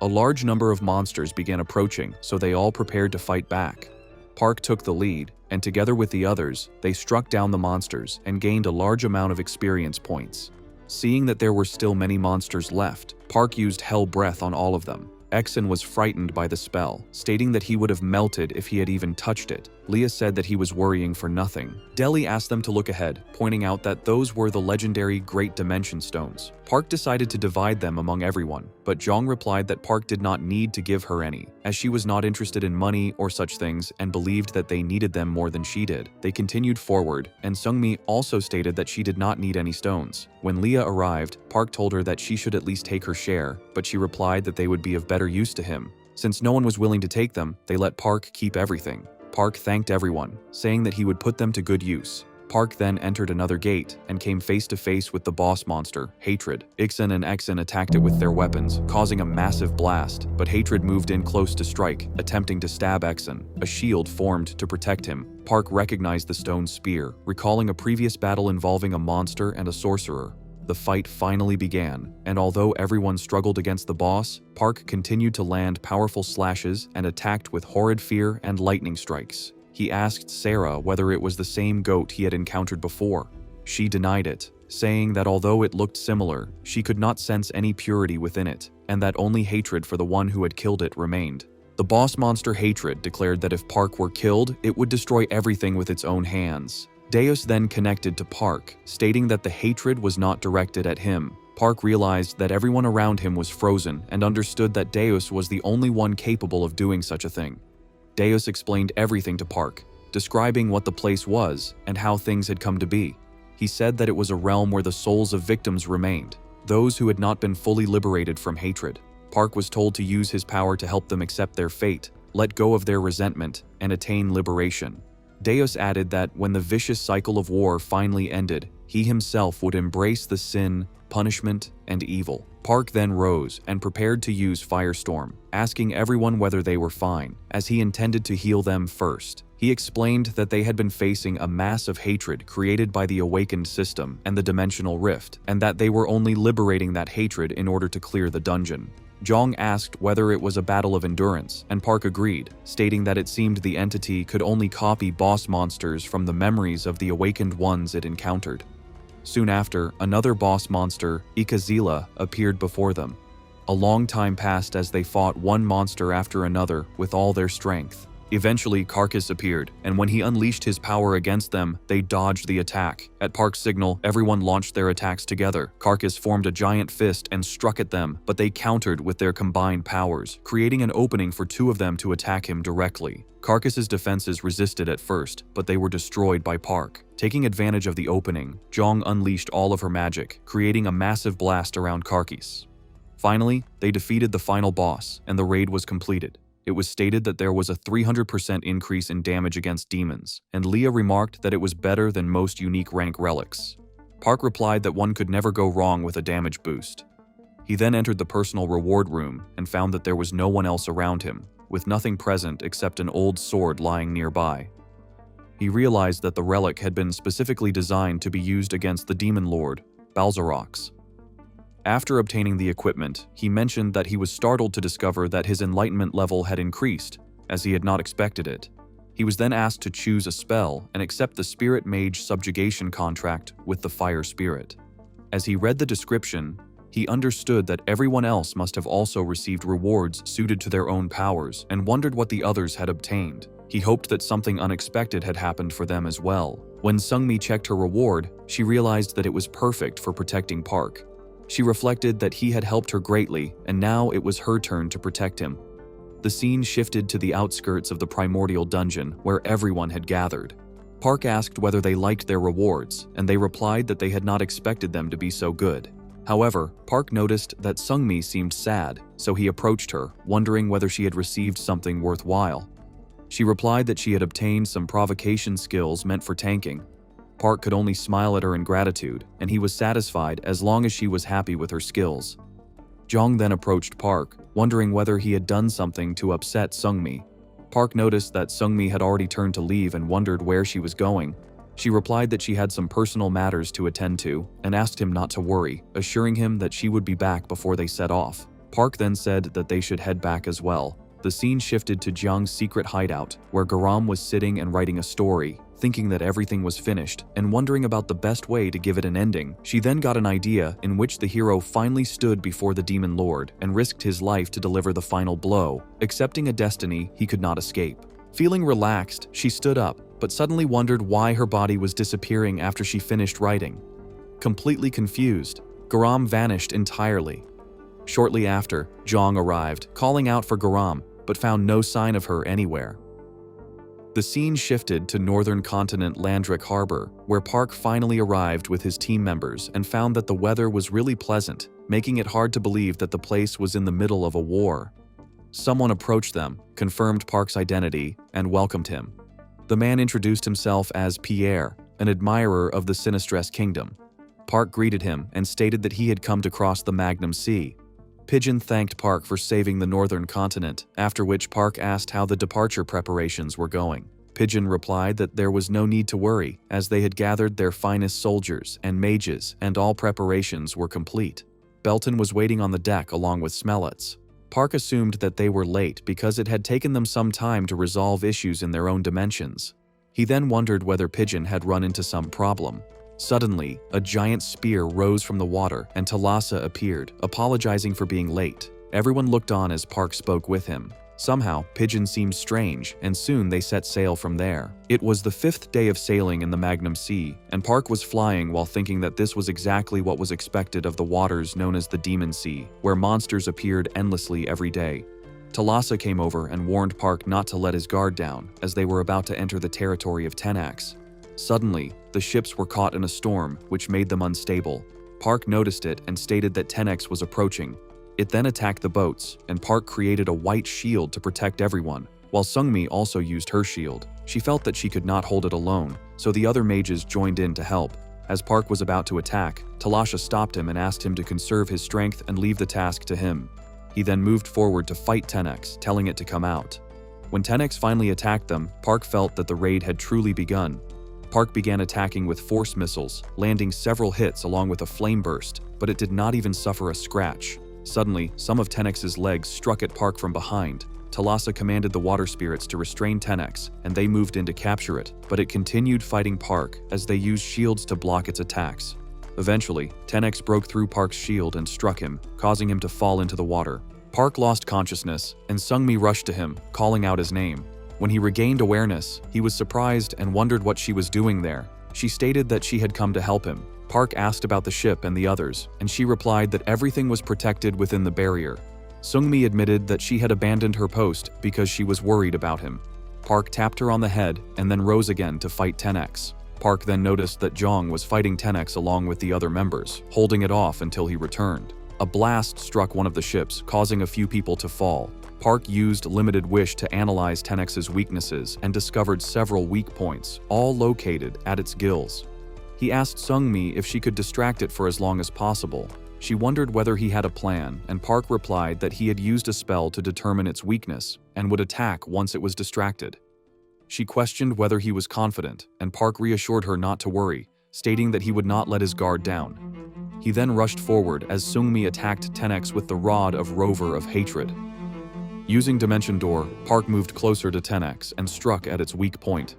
A large number of monsters began approaching, so they all prepared to fight back. Park took the lead, and together with the others, they struck down the monsters and gained a large amount of experience points. Seeing that there were still many monsters left, Park used Hell Breath on all of them. Exen was frightened by the spell, stating that he would have melted if he had even touched it. Leah said that he was worrying for nothing. Deli asked them to look ahead, pointing out that those were the legendary Great Dimension Stones. Park decided to divide them among everyone, but Jong replied that Park did not need to give her any, as she was not interested in money or such things and believed that they needed them more than she did. They continued forward, and Sungmi also stated that she did not need any stones. When Leah arrived, Park told her that she should at least take her share, but she replied that they would be of better use to him. Since no one was willing to take them, they let Park keep everything. Park thanked everyone, saying that he would put them to good use. Park then entered another gate and came face to face with the boss monster, Hatred. Ixen and Exen attacked it with their weapons, causing a massive blast, but Hatred moved in close to strike, attempting to stab Exen. A shield formed to protect him. Park recognized the stone spear, recalling a previous battle involving a monster and a sorcerer. The fight finally began, and although everyone struggled against the boss, Park continued to land powerful slashes and attacked with horrid fear and lightning strikes. He asked Sarah whether it was the same goat he had encountered before. She denied it, saying that although it looked similar, she could not sense any purity within it, and that only hatred for the one who had killed it remained. The boss monster Hatred declared that if Park were killed, it would destroy everything with its own hands. Deus then connected to Park, stating that the hatred was not directed at him. Park realized that everyone around him was frozen and understood that Deus was the only one capable of doing such a thing. Deus explained everything to Park, describing what the place was and how things had come to be. He said that it was a realm where the souls of victims remained, those who had not been fully liberated from hatred. Park was told to use his power to help them accept their fate, let go of their resentment, and attain liberation. Deus added that when the vicious cycle of war finally ended, he himself would embrace the sin, punishment, and evil. Park then rose and prepared to use Firestorm, asking everyone whether they were fine, as he intended to heal them first. He explained that they had been facing a mass of hatred created by the awakened system and the dimensional rift, and that they were only liberating that hatred in order to clear the dungeon. Jong asked whether it was a battle of endurance, and Park agreed, stating that it seemed the entity could only copy boss monsters from the memories of the awakened ones it encountered. Soon after, another boss monster, Ikazila, appeared before them. A long time passed as they fought one monster after another with all their strength. Eventually, Carcass appeared, and when he unleashed his power against them, they dodged the attack. At Park's signal, everyone launched their attacks together. Carcass formed a giant fist and struck at them, but they countered with their combined powers, creating an opening for 2 of them to attack him directly. Carcass's defenses resisted at first, but they were destroyed by Park. Taking advantage of the opening, Jong unleashed all of her magic, creating a massive blast around Carcass. Finally, they defeated the final boss, and the raid was completed. It was stated that there was a 300% increase in damage against demons, and Leah remarked that it was better than most unique rank relics. Park replied that one could never go wrong with a damage boost. He then entered the personal reward room and found that there was no one else around him, with nothing present except an old sword lying nearby. He realized that the relic had been specifically designed to be used against the demon lord, Balzarox. After obtaining the equipment, he mentioned that he was startled to discover that his enlightenment level had increased, as he had not expected it. He was then asked to choose a spell and accept the Spirit Mage subjugation contract with the Fire Spirit. As he read the description, he understood that everyone else must have also received rewards suited to their own powers and wondered what the others had obtained. He hoped that something unexpected had happened for them as well. When Sungmi checked her reward, she realized that it was perfect for protecting Park. She reflected that he had helped her greatly, and now it was her turn to protect him. The scene shifted to the outskirts of the primordial dungeon, where everyone had gathered. Park asked whether they liked their rewards, and they replied that they had not expected them to be so good. However, Park noticed that Sungmi seemed sad, so he approached her, wondering whether she had received something worthwhile. She replied that she had obtained some provocation skills meant for tanking. Park could only smile at her in gratitude, and he was satisfied as long as she was happy with her skills. Jong then approached Park, wondering whether he had done something to upset Sungmi. Park noticed that Sungmi had already turned to leave and wondered where she was going. She replied that she had some personal matters to attend to and asked him not to worry, assuring him that she would be back before they set off. Park then said that they should head back as well. The scene shifted to Jiang's secret hideout, where Garam was sitting and writing a story, thinking that everything was finished and wondering about the best way to give it an ending. She then got an idea in which the hero finally stood before the demon lord and risked his life to deliver the final blow, accepting a destiny he could not escape. Feeling relaxed, she stood up, but suddenly wondered why her body was disappearing after she finished writing. Completely confused, Garam vanished entirely. Shortly after, Jong arrived, calling out for Garam, but found no sign of her anywhere. The scene shifted to northern continent Landrick Harbor, where Park finally arrived with his team members and found that the weather was really pleasant, making it hard to believe that the place was in the middle of a war. Someone approached them, confirmed Park's identity, and welcomed him. The man introduced himself as Pierre, an admirer of the Sinistress Kingdom. Park greeted him and stated that he had come to cross the Magnum Sea. Pigeon thanked Park for saving the northern continent, after which Park asked how the departure preparations were going. Pigeon replied that there was no need to worry, as they had gathered their finest soldiers and mages and all preparations were complete. Belton was waiting on the deck along with Smellets. Park assumed that they were late because it had taken them some time to resolve issues in their own dimensions. He then wondered whether Pigeon had run into some problem. Suddenly, a giant spear rose from the water and Thalassa appeared, apologizing for being late. Everyone looked on as Park spoke with him. Somehow, Pigeon seemed strange, and soon they set sail from there. It was the 5th day of sailing in the Magnum Sea, and Park was flying while thinking that this was exactly what was expected of the waters known as the Demon Sea, where monsters appeared endlessly every day. Thalassa came over and warned Park not to let his guard down, as they were about to enter the territory of Tenax. Suddenly, the ships were caught in a storm, which made them unstable. Park noticed it and stated that Tenax was approaching. It then attacked the boats, and Park created a white shield to protect everyone, while Sungmi also used her shield. She felt that she could not hold it alone, so the other mages joined in to help. As Park was about to attack, Thalassa stopped him and asked him to conserve his strength and leave the task to him. He then moved forward to fight Tenax, telling it to come out. When Tenax finally attacked them, Park felt that the raid had truly begun. Park began attacking with force missiles, landing several hits along with a flame burst, but it did not even suffer a scratch. Suddenly, some of Tenax's legs struck at Park from behind. Thalassa commanded the water spirits to restrain Tenax, and they moved in to capture it, but it continued fighting Park as they used shields to block its attacks. Eventually, Tenax broke through Park's shield and struck him, causing him to fall into the water. Park lost consciousness, and Sungmi rushed to him, calling out his name. When he regained awareness, he was surprised and wondered what she was doing there. She stated that she had come to help him. Park asked about the ship and the others, and she replied that everything was protected within the barrier. Sungmi admitted that she had abandoned her post because she was worried about him. Park tapped her on the head and then rose again to fight Tenax. Park then noticed that Jong was fighting Tenax along with the other members, holding it off until he returned. A blast struck one of the ships, causing a few people to fall. Park used limited wish to analyze Tenex's weaknesses and discovered several weak points, all located at its gills. He asked Seungmi if she could distract it for as long as possible. She wondered whether he had a plan, and Park replied that he had used a spell to determine its weakness and would attack once it was distracted. She questioned whether he was confident, and Park reassured her not to worry, stating that he would not let his guard down. He then rushed forward as Seungmi attacked Tenex with the Rod of Rover of Hatred. Using Dimension Door, Park moved closer to Tenex and struck at its weak point.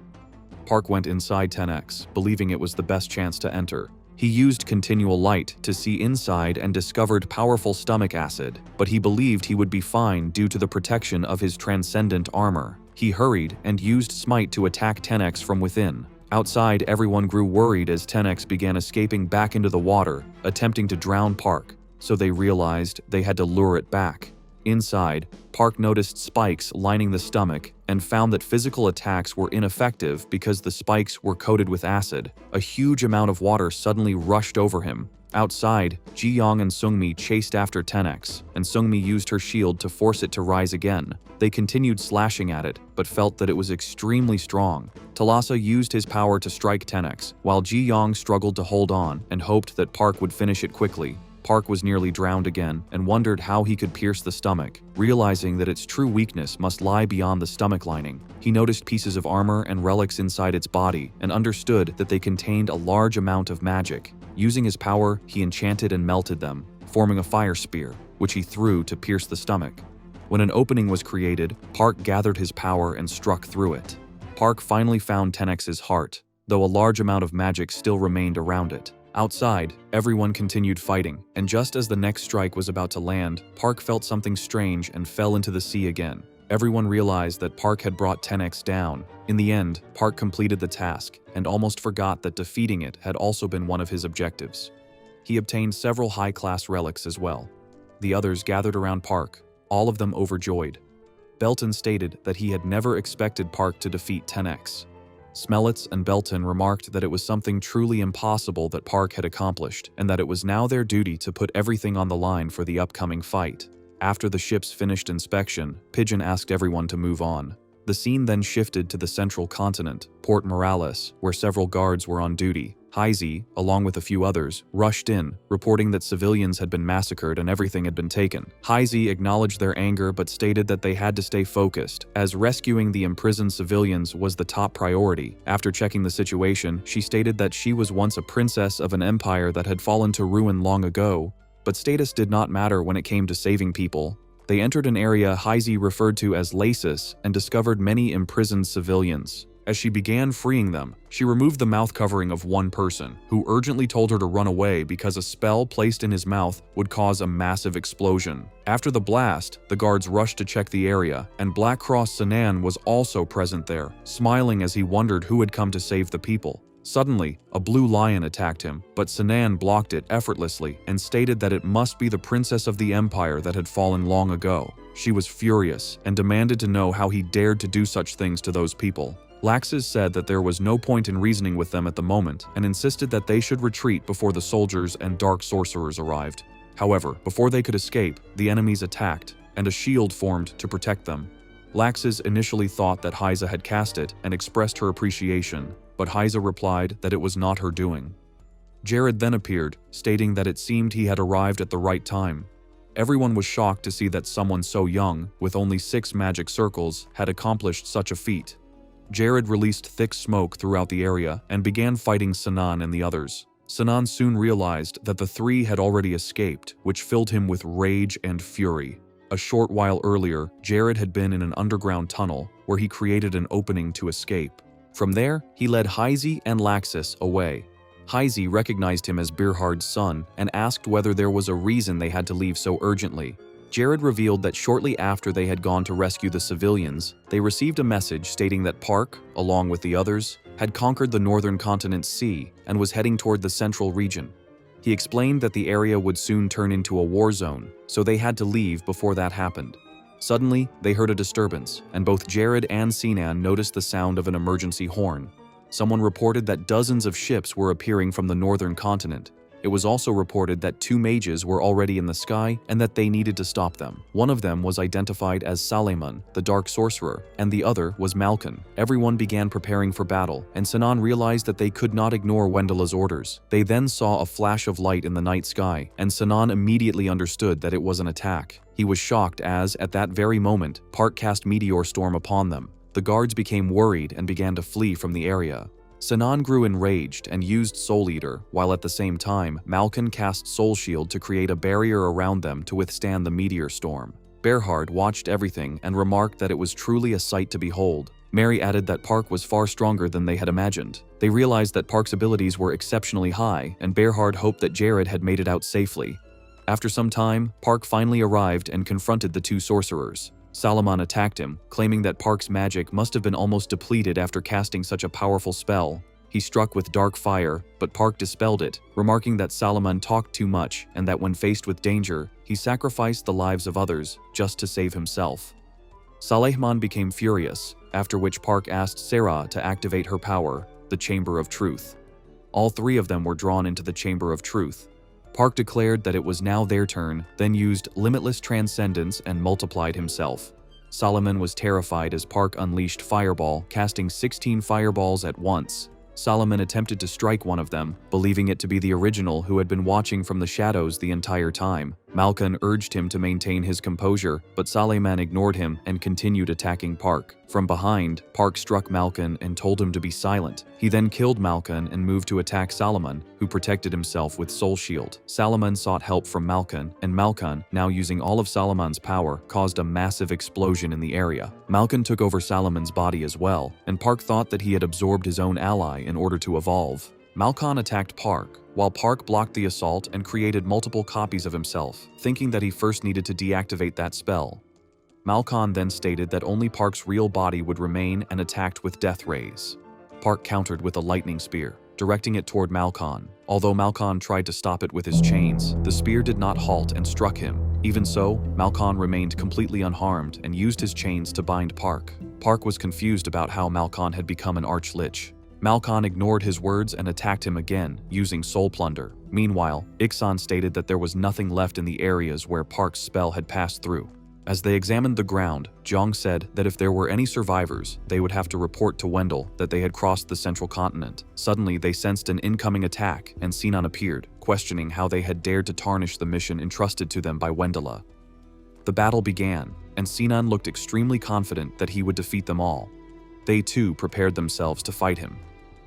Park went inside Tenex, believing it was the best chance to enter. He used Continual Light to see inside and discovered powerful stomach acid, but he believed he would be fine due to the protection of his transcendent armor. He hurried and used Smite to attack Tenex from within. Outside, everyone grew worried as Tenex began escaping back into the water, attempting to drown Park, so they realized they had to lure it back. Inside, Park noticed spikes lining the stomach and found that physical attacks were ineffective because the spikes were coated with acid. A huge amount of water suddenly rushed over him. Outside, Ji-young and Seungmi chased after Tenex, and Seungmi used her shield to force it to rise again. They continued slashing at it, but felt that it was extremely strong. Talasa used his power to strike Tenex, while Ji-young struggled to hold on and hoped that Park would finish it quickly. Park was nearly drowned again and wondered how he could pierce the stomach, realizing that its true weakness must lie beyond the stomach lining. He noticed pieces of armor and relics inside its body and understood that they contained a large amount of magic. Using his power, he enchanted and melted them, forming a fire spear, which he threw to pierce the stomach. When an opening was created, Park gathered his power and struck through it. Park finally found Tenex's heart, though a large amount of magic still remained around it. Outside, everyone continued fighting, and just as the next strike was about to land, Park felt something strange and fell into the sea again. Everyone realized that Park had brought Tenex down. In the end, Park completed the task, and almost forgot that defeating it had also been one of his objectives. He obtained several high-class relics as well. The others gathered around Park, all of them overjoyed. Belton stated that he had never expected Park to defeat Tenex. Smelitz and Belton remarked that it was something truly impossible that Park had accomplished, and that it was now their duty to put everything on the line for the upcoming fight. After the ship's finished inspection, Pigeon asked everyone to move on. The scene then shifted to the central continent, Port Morales, where several guards were on duty. Heisey, along with a few others, rushed in, reporting that civilians had been massacred and everything had been taken. Heisey acknowledged their anger but stated that they had to stay focused, as rescuing the imprisoned civilians was the top priority. After checking the situation, she stated that she was once a princess of an empire that had fallen to ruin long ago, but status did not matter when it came to saving people. They entered an area Heisey referred to as Lasis and discovered many imprisoned civilians. As she began freeing them, she removed the mouth covering of one person, who urgently told her to run away because a spell placed in his mouth would cause a massive explosion. After the blast, the guards rushed to check the area, and Black Cross Sanan was also present there, smiling as he wondered who had come to save the people. Suddenly, a blue lion attacked him, but Sanan blocked it effortlessly and stated that it must be the princess of the empire that had fallen long ago. She was furious and demanded to know how he dared to do such things to those people. Laxes said that there was no point in reasoning with them at the moment and insisted that they should retreat before the soldiers and dark sorcerers arrived. However, before they could escape, the enemies attacked, and a shield formed to protect them. Laxes initially thought that Heisa had cast it and expressed her appreciation, but Heisa replied that it was not her doing. Jared then appeared, stating that it seemed he had arrived at the right time. Everyone was shocked to see that someone so young, with only 6 magic circles, had accomplished such a feat. Jared released thick smoke throughout the area and began fighting Sanan and the others. Sanan soon realized that the 3 had already escaped, which filled him with rage and fury. A short while earlier, Jared had been in an underground tunnel where he created an opening to escape. From there, he led Heisey and Laxus away. Heisey recognized him as Birhard's son and asked whether there was a reason they had to leave so urgently. Jared revealed that shortly after they had gone to rescue the civilians, they received a message stating that Park, along with the others, had conquered the northern continent's sea and was heading toward the central region. He explained that the area would soon turn into a war zone, so they had to leave before that happened. Suddenly, they heard a disturbance, and both Jared and Sinan noticed the sound of an emergency horn. Someone reported that dozens of ships were appearing from the northern continent. It was also reported that 2 mages were already in the sky and that they needed to stop them. One of them was identified as Salamon, the Dark Sorcerer, and the other was Malkan. Everyone began preparing for battle, and Sinan realized that they could not ignore Wendela's orders. They then saw a flash of light in the night sky, and Sinan immediately understood that it was an attack. He was shocked as, at that very moment, Park cast Meteor Storm upon them. The guards became worried and began to flee from the area. Sinan grew enraged and used Soul Eater, while at the same time, Malkan cast Soul Shield to create a barrier around them to withstand the meteor storm. Berhard watched everything and remarked that it was truly a sight to behold. Mary added that Park was far stronger than they had imagined. They realized that Park's abilities were exceptionally high, and Berhard hoped that Jared had made it out safely. After some time, Park finally arrived and confronted the 2 sorcerers. Salamon attacked him, claiming that Park's magic must have been almost depleted after casting such a powerful spell. He struck with dark fire, but Park dispelled it, remarking that Salamon talked too much and that when faced with danger, he sacrificed the lives of others just to save himself. Salehman became furious, after which Park asked Sarah to activate her power, the Chamber of Truth. All 3 of them were drawn into the Chamber of Truth. Park declared that it was now their turn, then used Limitless Transcendence and multiplied himself. Solomon was terrified as Park unleashed Fireball, casting 16 fireballs at once. Solomon attempted to strike one of them, believing it to be the original who had been watching from the shadows the entire time. Malkan urged him to maintain his composure, but Salamon ignored him and continued attacking Park. From behind, Park struck Malkan and told him to be silent. He then killed Malkan and moved to attack Solomon, who protected himself with Soul Shield. Solomon sought help from Malkan, and Malkan, now using all of Solomon's power, caused a massive explosion in the area. Malkan took over Solomon's body as well, and Park thought that he had absorbed his own ally in order to evolve. Malkan attacked Park, while Park blocked the assault and created multiple copies of himself, thinking that he first needed to deactivate that spell. Malkan then stated that only Park's real body would remain and attacked with death rays. Park countered with a lightning spear, directing it toward Malkan. Although Malkan tried to stop it with his chains, the spear did not halt and struck him. Even so, Malkan remained completely unharmed and used his chains to bind Park. Park was confused about how Malkan had become an arch-lich. Malkan ignored his words and attacked him again, using Soul Plunder. Meanwhile, Ixan stated that there was nothing left in the areas where Park's spell had passed through. As they examined the ground, Zhang said that if there were any survivors, they would have to report to Wendell that they had crossed the central continent. Suddenly, they sensed an incoming attack, and Sinan appeared, questioning how they had dared to tarnish the mission entrusted to them by Wendella. The battle began, and Sinan looked extremely confident that he would defeat them all. They too prepared themselves to fight him.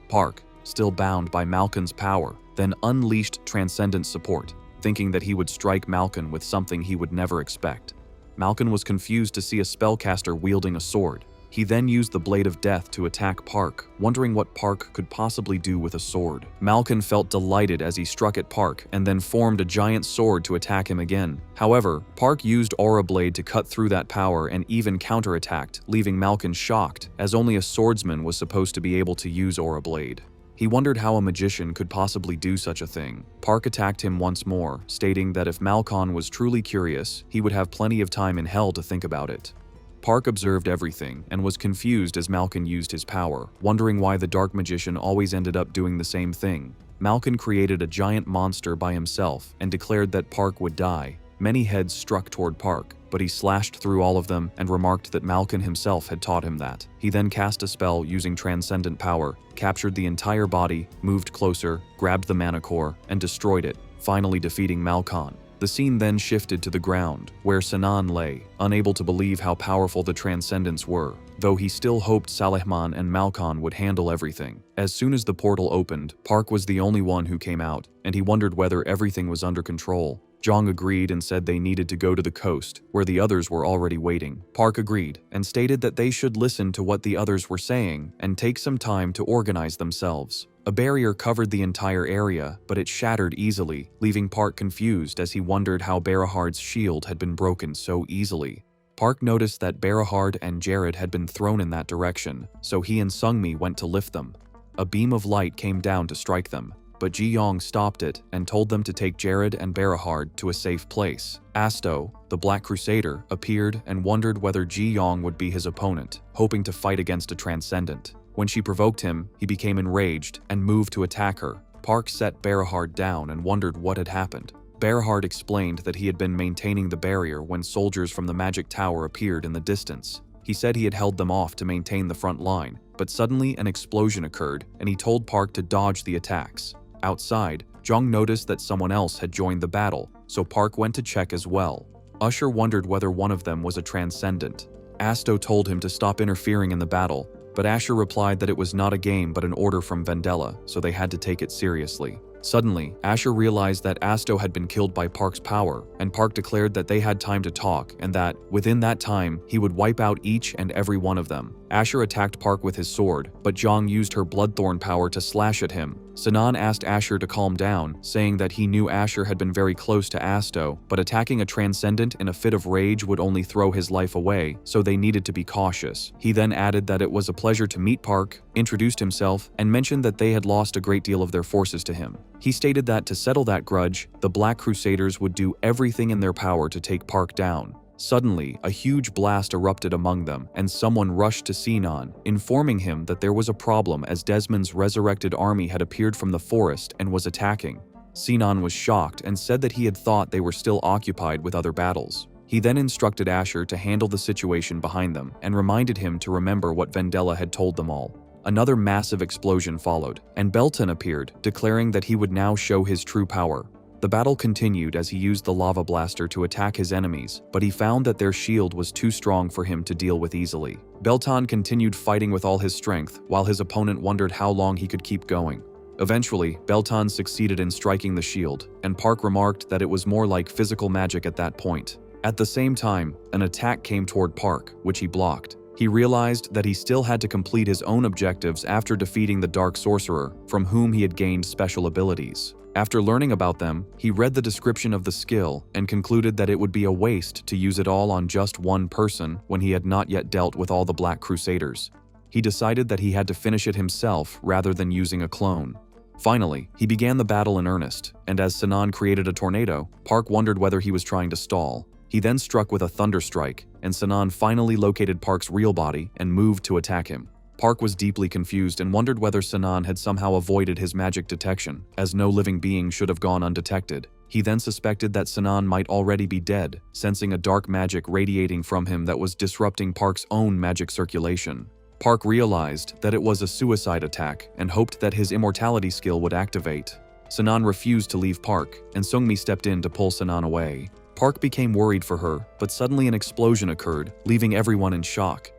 Park, still bound by Malkan's power, then unleashed Transcendent Support, thinking that he would strike Malkan with something he would never expect. Malkan was confused to see a spellcaster wielding a sword. He then used the Blade of Death to attack Park, wondering what Park could possibly do with a sword. Malkan felt delighted as he struck at Park and then formed a giant sword to attack him again. However, Park used Aura Blade to cut through that power and even counterattacked, leaving Malkan shocked, as only a swordsman was supposed to be able to use Aura Blade. He wondered how a magician could possibly do such a thing. Park attacked him once more, stating that if Malkan was truly curious, he would have plenty of time in hell to think about it. Park observed everything and was confused as Malkan used his power, wondering why the dark magician always ended up doing the same thing. Malkan created a giant monster by himself and declared that Park would die. Many heads struck toward Park, but he slashed through all of them and remarked that Malkan himself had taught him that. He then cast a spell using transcendent power, captured the entire body, moved closer, grabbed the mana core, and destroyed it, finally defeating Malkan. The scene then shifted to the ground, where Sinan lay, unable to believe how powerful the Transcendents were, though he still hoped Salehman and Malkan would handle everything. As soon as the portal opened, Park was the only one who came out, and he wondered whether everything was under control. Zhang agreed and said they needed to go to the coast, where the others were already waiting. Park agreed, and stated that they should listen to what the others were saying and take some time to organize themselves. A barrier covered the entire area, but it shattered easily, leaving Park confused as he wondered how Berahard's shield had been broken so easily. Park noticed that Berahard and Jared had been thrown in that direction, so he and Sungmi went to lift them. A beam of light came down to strike them, but Ji Yong stopped it and told them to take Jared and Berahard to a safe place. Asto, the Black Crusader, appeared and wondered whether Ji Yong would be his opponent, hoping to fight against a Transcendent. When she provoked him, he became enraged and moved to attack her. Park set Berahard down and wondered what had happened. Berahard explained that he had been maintaining the barrier when soldiers from the magic tower appeared in the distance. He said he had held them off to maintain the front line, but suddenly an explosion occurred and he told Park to dodge the attacks. Outside, Jung noticed that someone else had joined the battle, so Park went to check as well. Usher wondered whether one of them was a transcendent. Asto told him to stop interfering in the battle, but Asher replied that it was not a game but an order from Vendela, so they had to take it seriously. Suddenly, Asher realized that Asto had been killed by Park's power, and Park declared that they had time to talk and that, within that time, he would wipe out each and every one of them. Asher attacked Park with his sword, but Jong used her Bloodthorn power to slash at him. Sinan asked Asher to calm down, saying that he knew Asher had been very close to Asto, but attacking a transcendent in a fit of rage would only throw his life away, so they needed to be cautious. He then added that it was a pleasure to meet Park, introduced himself, and mentioned that they had lost a great deal of their forces to him. He stated that to settle that grudge, the Black Crusaders would do everything in their power to take Park down. Suddenly, a huge blast erupted among them, and someone rushed to Sinan, informing him that there was a problem as Desmond's resurrected army had appeared from the forest and was attacking. Sinan was shocked and said that he had thought they were still occupied with other battles. He then instructed Asher to handle the situation behind them and reminded him to remember what Vendela had told them all. Another massive explosion followed, and Belton appeared, declaring that he would now show his true power. The battle continued as he used the lava blaster to attack his enemies, but he found that their shield was too strong for him to deal with easily. Belton continued fighting with all his strength, while his opponent wondered how long he could keep going. Eventually, Belton succeeded in striking the shield, and Park remarked that it was more like physical magic at that point. At the same time, an attack came toward Park, which he blocked. He realized that he still had to complete his own objectives after defeating the Dark Sorcerer, from whom he had gained special abilities. After learning about them, he read the description of the skill and concluded that it would be a waste to use it all on just one person when he had not yet dealt with all the Black Crusaders. He decided that he had to finish it himself rather than using a clone. Finally, he began the battle in earnest, and as Sinan created a tornado, Park wondered whether he was trying to stall. He then struck with a thunder strike, and Sinan finally located Park's real body and moved to attack him. Park was deeply confused and wondered whether Sinan had somehow avoided his magic detection, as no living being should have gone undetected. He then suspected that Sinan might already be dead, sensing a dark magic radiating from him that was disrupting Park's own magic circulation. Park realized that it was a suicide attack and hoped that his immortality skill would activate. Sinan refused to leave Park, and Seungmi stepped in to pull Sinan away. Park became worried for her, but suddenly an explosion occurred, leaving everyone in shock.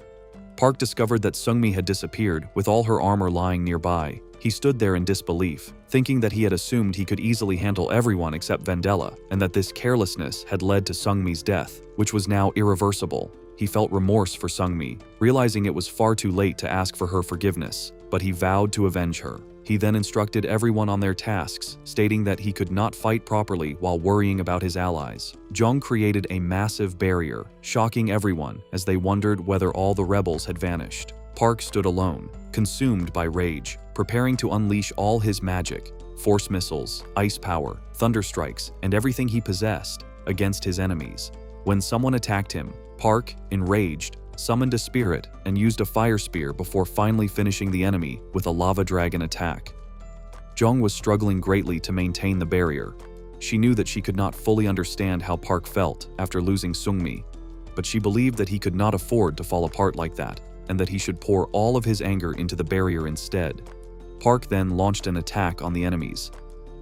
Park discovered that Seungmi had disappeared, with all her armor lying nearby. He stood there in disbelief, thinking that he had assumed he could easily handle everyone except Vendela, and that this carelessness had led to Seungmi's death, which was now irreversible. He felt remorse for Seungmi, realizing it was far too late to ask for her forgiveness, but he vowed to avenge her. He then instructed everyone on their tasks, stating that he could not fight properly while worrying about his allies. Jung created a massive barrier, shocking everyone as they wondered whether all the rebels had vanished. Park stood alone, consumed by rage, preparing to unleash all his magic, force missiles, ice power, thunder strikes, and everything he possessed against his enemies. When someone attacked him, Park, enraged, summoned a spirit and used a fire spear before finally finishing the enemy with a lava dragon attack. Jung was struggling greatly to maintain the barrier. She knew that she could not fully understand how Park felt after losing Seungmi, but she believed that he could not afford to fall apart like that, and that he should pour all of his anger into the barrier instead. Park then launched an attack on the enemies.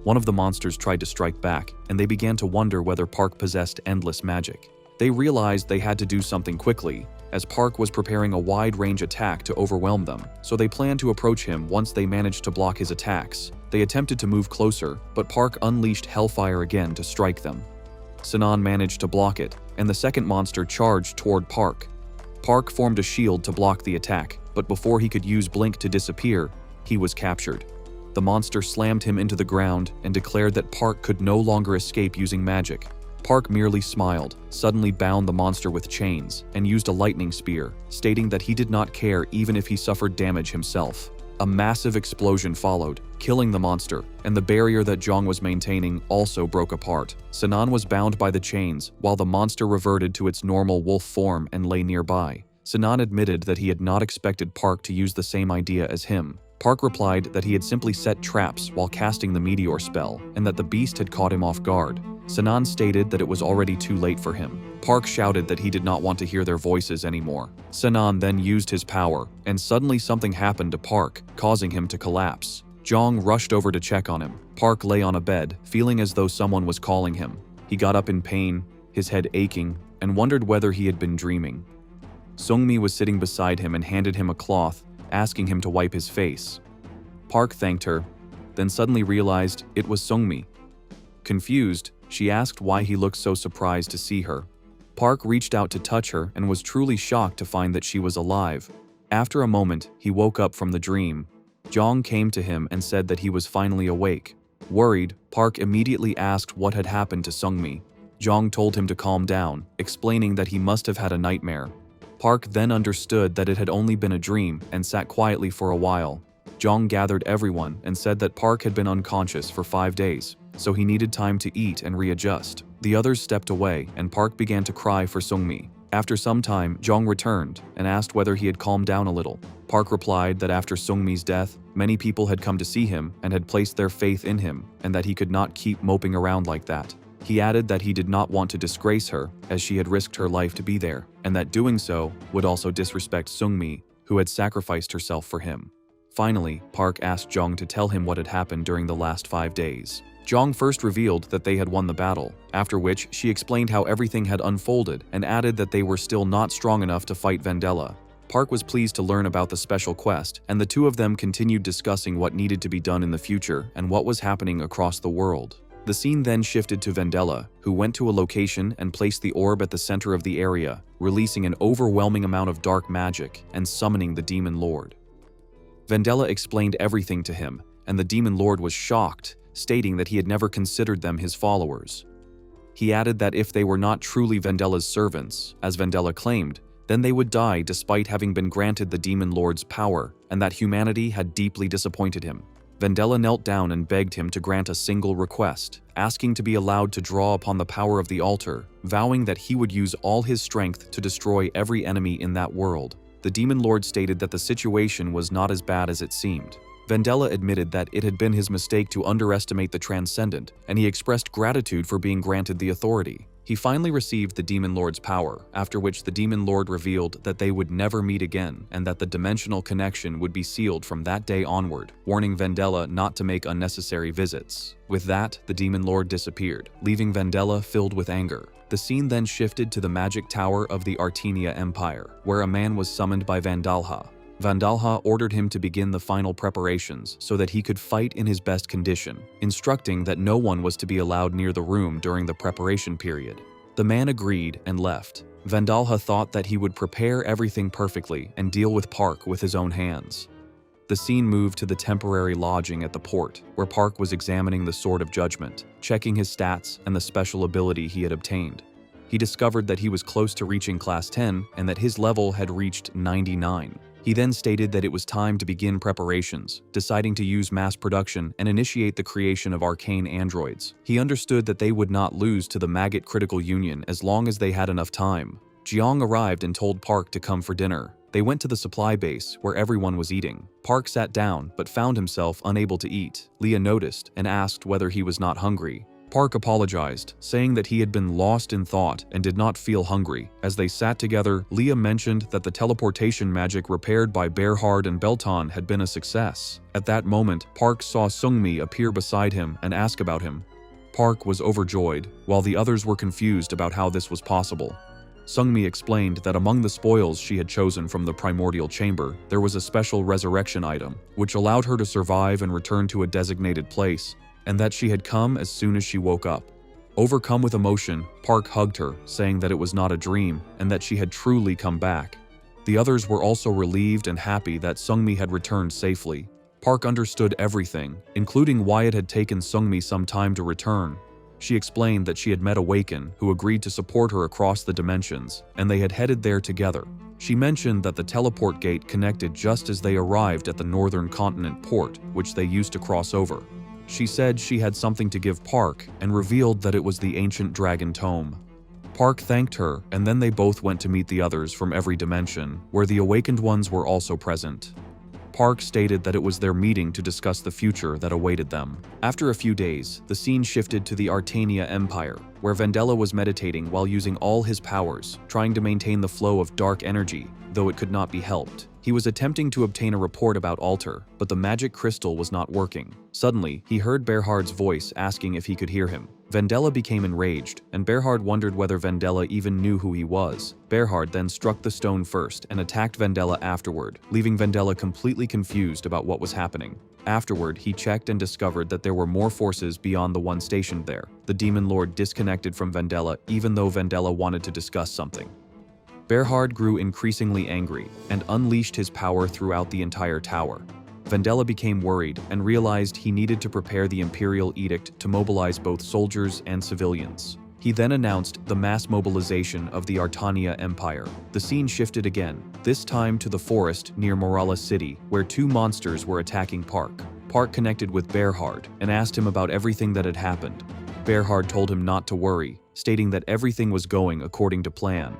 One of the monsters tried to strike back, and they began to wonder whether Park possessed endless magic. They realized they had to do something quickly, as Park was preparing a wide-range attack to overwhelm them, so they planned to approach him once they managed to block his attacks. They attempted to move closer, but Park unleashed Hellfire again to strike them. Sinan managed to block it, and the second monster charged toward Park. Park formed a shield to block the attack, but before he could use Blink to disappear, he was captured. The monster slammed him into the ground and declared that Park could no longer escape using magic. Park merely smiled, suddenly bound the monster with chains, and used a lightning spear, stating that he did not care even if he suffered damage himself. A massive explosion followed, killing the monster, and the barrier that Jong was maintaining also broke apart. Sinan was bound by the chains, while the monster reverted to its normal wolf form and lay nearby. Sinan admitted that he had not expected Park to use the same idea as him. Park replied that he had simply set traps while casting the meteor spell, and that the beast had caught him off guard. Sanan stated that it was already too late for him. Park shouted that he did not want to hear their voices anymore. Sanan then used his power, and suddenly something happened to Park, causing him to collapse. Jong rushed over to check on him. Park lay on a bed, feeling as though someone was calling him. He got up in pain, his head aching, and wondered whether he had been dreaming. Sungmi was sitting beside him and handed him a cloth, asking him to wipe his face. Park thanked her, then suddenly realized it was Sungmi. Confused, she asked why he looked so surprised to see her. Park reached out to touch her and was truly shocked to find that she was alive. After a moment, he woke up from the dream. Jong came to him and said that he was finally awake. Worried, Park immediately asked what had happened to Sungmi. Jong told him to calm down, explaining that he must have had a nightmare. Park then understood that it had only been a dream and sat quietly for a while. Jong gathered everyone and said that Park had been unconscious for 5 days, so he needed time to eat and readjust. The others stepped away and Park began to cry for Sungmi. After some time, Jong returned and asked whether he had calmed down a little. Park replied that after Sungmi's death, many people had come to see him and had placed their faith in him, and that he could not keep moping around like that. He added that he did not want to disgrace her, as she had risked her life to be there, and that doing so would also disrespect Sungmi, who had sacrificed herself for him. Finally, Park asked Jong to tell him what had happened during the last 5 days. Jong first revealed that they had won the battle, after which she explained how everything had unfolded and added that they were still not strong enough to fight Vendela. Park was pleased to learn about the special quest, and the two of them continued discussing what needed to be done in the future and what was happening across the world. The scene then shifted to Vendela, who went to a location and placed the orb at the center of the area, releasing an overwhelming amount of dark magic and summoning the Demon Lord. Vendela explained everything to him, and the Demon Lord was shocked, stating that he had never considered them his followers. He added that if they were not truly Vendela's servants, as Vendela claimed, then they would die despite having been granted the Demon Lord's power, and that humanity had deeply disappointed him. Vendela knelt down and begged him to grant a single request, asking to be allowed to draw upon the power of the altar, vowing that he would use all his strength to destroy every enemy in that world. The Demon Lord stated that the situation was not as bad as it seemed. Vendela admitted that it had been his mistake to underestimate the transcendent, and he expressed gratitude for being granted the authority. He finally received the Demon Lord's power, after which the Demon Lord revealed that they would never meet again and that the dimensional connection would be sealed from that day onward, warning Vendela not to make unnecessary visits. With that, the Demon Lord disappeared, leaving Vendela filled with anger. The scene then shifted to the magic tower of the Artenia Empire, where a man was summoned by Vandalha. Vandalha ordered him to begin the final preparations so that he could fight in his best condition, instructing that no one was to be allowed near the room during the preparation period. The man agreed and left. Vandalha thought that he would prepare everything perfectly and deal with Park with his own hands. The scene moved to the temporary lodging at the port, where Park was examining the Sword of Judgment, checking his stats and the special ability he had obtained. He discovered that he was close to reaching Class 10 and that his level had reached 99. He then stated that it was time to begin preparations, deciding to use mass production and initiate the creation of arcane androids. He understood that they would not lose to the Maggot Critical Union as long as they had enough time. Jiang arrived and told Park to come for dinner. They went to the supply base, where everyone was eating. Park sat down, but found himself unable to eat. Leah noticed and asked whether he was not hungry. Park apologized, saying that he had been lost in thought and did not feel hungry. As they sat together, Leah mentioned that the teleportation magic repaired by Berhard and Belton had been a success. At that moment, Park saw Sungmi appear beside him and ask about him. Park was overjoyed, while the others were confused about how this was possible. Sungmi explained that among the spoils she had chosen from the primordial chamber, there was a special resurrection item, which allowed her to survive and return to a designated place, and that she had come as soon as she woke up. Overcome with emotion, Park hugged her, saying that it was not a dream and that she had truly come back. The others were also relieved and happy that Sungmi had returned safely. Park understood everything, including why it had taken Sungmi some time to return. She explained that she had met Awaken, who agreed to support her across the dimensions, and they had headed there together. She mentioned that the teleport gate connected just as they arrived at the northern continent port, which they used to cross over. She said she had something to give Park and revealed that it was the ancient dragon tome. Park thanked her, and then they both went to meet the others from every dimension, where the awakened ones were also present. Park stated that it was their meeting to discuss the future that awaited them. After a few days, the scene shifted to the Artania Empire, where Vendela was meditating while using all his powers, trying to maintain the flow of dark energy, though it could not be helped. He was attempting to obtain a report about Alter, but the magic crystal was not working. Suddenly, he heard Berhard's voice asking if he could hear him. Vendela became enraged, and Berhard wondered whether Vendela even knew who he was. Berhard then struck the stone first and attacked Vendela afterward, leaving Vendela completely confused about what was happening. Afterward, he checked and discovered that there were more forces beyond the one stationed there. The Demon Lord disconnected from Vendela even though Vendela wanted to discuss something. Berhard grew increasingly angry and unleashed his power throughout the entire tower. Vendela became worried and realized he needed to prepare the Imperial Edict to mobilize both soldiers and civilians. He then announced the mass mobilization of the Artania Empire. The scene shifted again, this time to the forest near Morala City, where two monsters were attacking Park. Park connected with Berhard and asked him about everything that had happened. Berhard told him not to worry, stating that everything was going according to plan.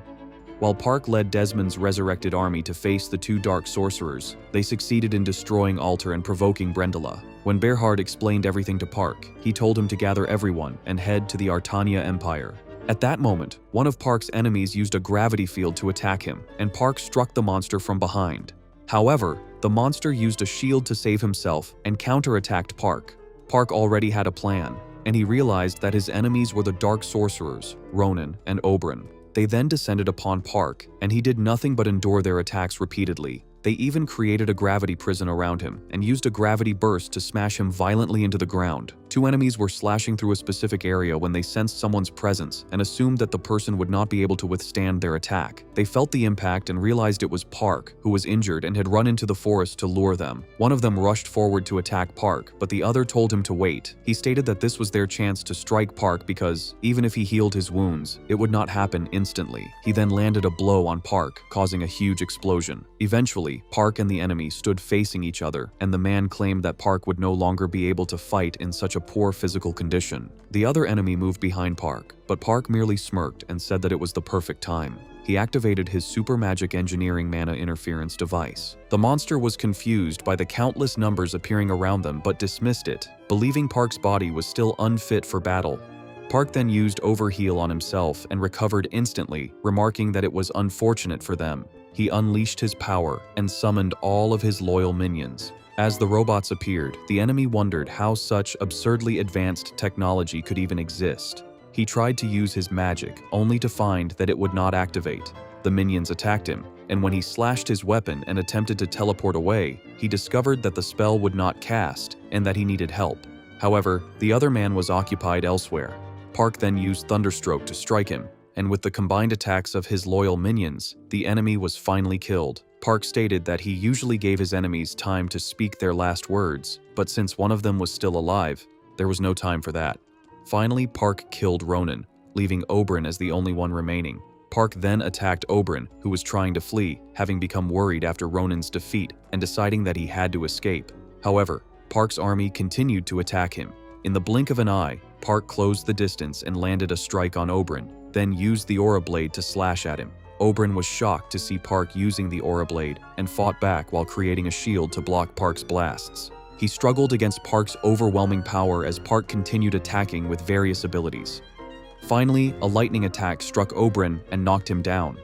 While Park led Desmond's resurrected army to face the two dark sorcerers, they succeeded in destroying Alter and provoking Brendela. When Berhard explained everything to Park, he told him to gather everyone and head to the Artania Empire. At that moment, one of Park's enemies used a gravity field to attack him, and Park struck the monster from behind. However, the monster used a shield to save himself and counterattacked Park. Park already had a plan, and he realized that his enemies were the dark sorcerers, Ronan and Oberyn. They then descended upon Park, and he did nothing but endure their attacks repeatedly. They even created a gravity prison around him and used a gravity burst to smash him violently into the ground. Two enemies were slashing through a specific area when they sensed someone's presence and assumed that the person would not be able to withstand their attack. They felt the impact and realized it was Park, who was injured and had run into the forest to lure them. One of them rushed forward to attack Park, but the other told him to wait. He stated that this was their chance to strike Park because, even if he healed his wounds, it would not happen instantly. He then landed a blow on Park, causing a huge explosion. Eventually, Park and the enemy stood facing each other, and the man claimed that Park would no longer be able to fight in such a poor physical condition. The other enemy moved behind Park, but Park merely smirked and said that it was the perfect time. He activated his super magic engineering mana interference device. The monster was confused by the countless numbers appearing around them but dismissed it, believing Park's body was still unfit for battle. Park then used Overheal on himself and recovered instantly, remarking that it was unfortunate for them. He unleashed his power and summoned all of his loyal minions. As the robots appeared, the enemy wondered how such absurdly advanced technology could even exist. He tried to use his magic, only to find that it would not activate. The minions attacked him, and when he slashed his weapon and attempted to teleport away, he discovered that the spell would not cast and that he needed help. However, the other man was occupied elsewhere. Park then used Thunderstroke to strike him, and with the combined attacks of his loyal minions, the enemy was finally killed. Park stated that he usually gave his enemies time to speak their last words, but since one of them was still alive, there was no time for that. Finally, Park killed Ronan, leaving Oberyn as the only one remaining. Park then attacked Oberyn, who was trying to flee, having become worried after Ronan's defeat and deciding that he had to escape. However, Park's army continued to attack him. In the blink of an eye, Park closed the distance and landed a strike on Oberyn, then used the Aura Blade to slash at him. Oberyn was shocked to see Park using the Aura Blade and fought back while creating a shield to block Park's blasts. He struggled against Park's overwhelming power as Park continued attacking with various abilities. Finally, a lightning attack struck Oberyn and knocked him down.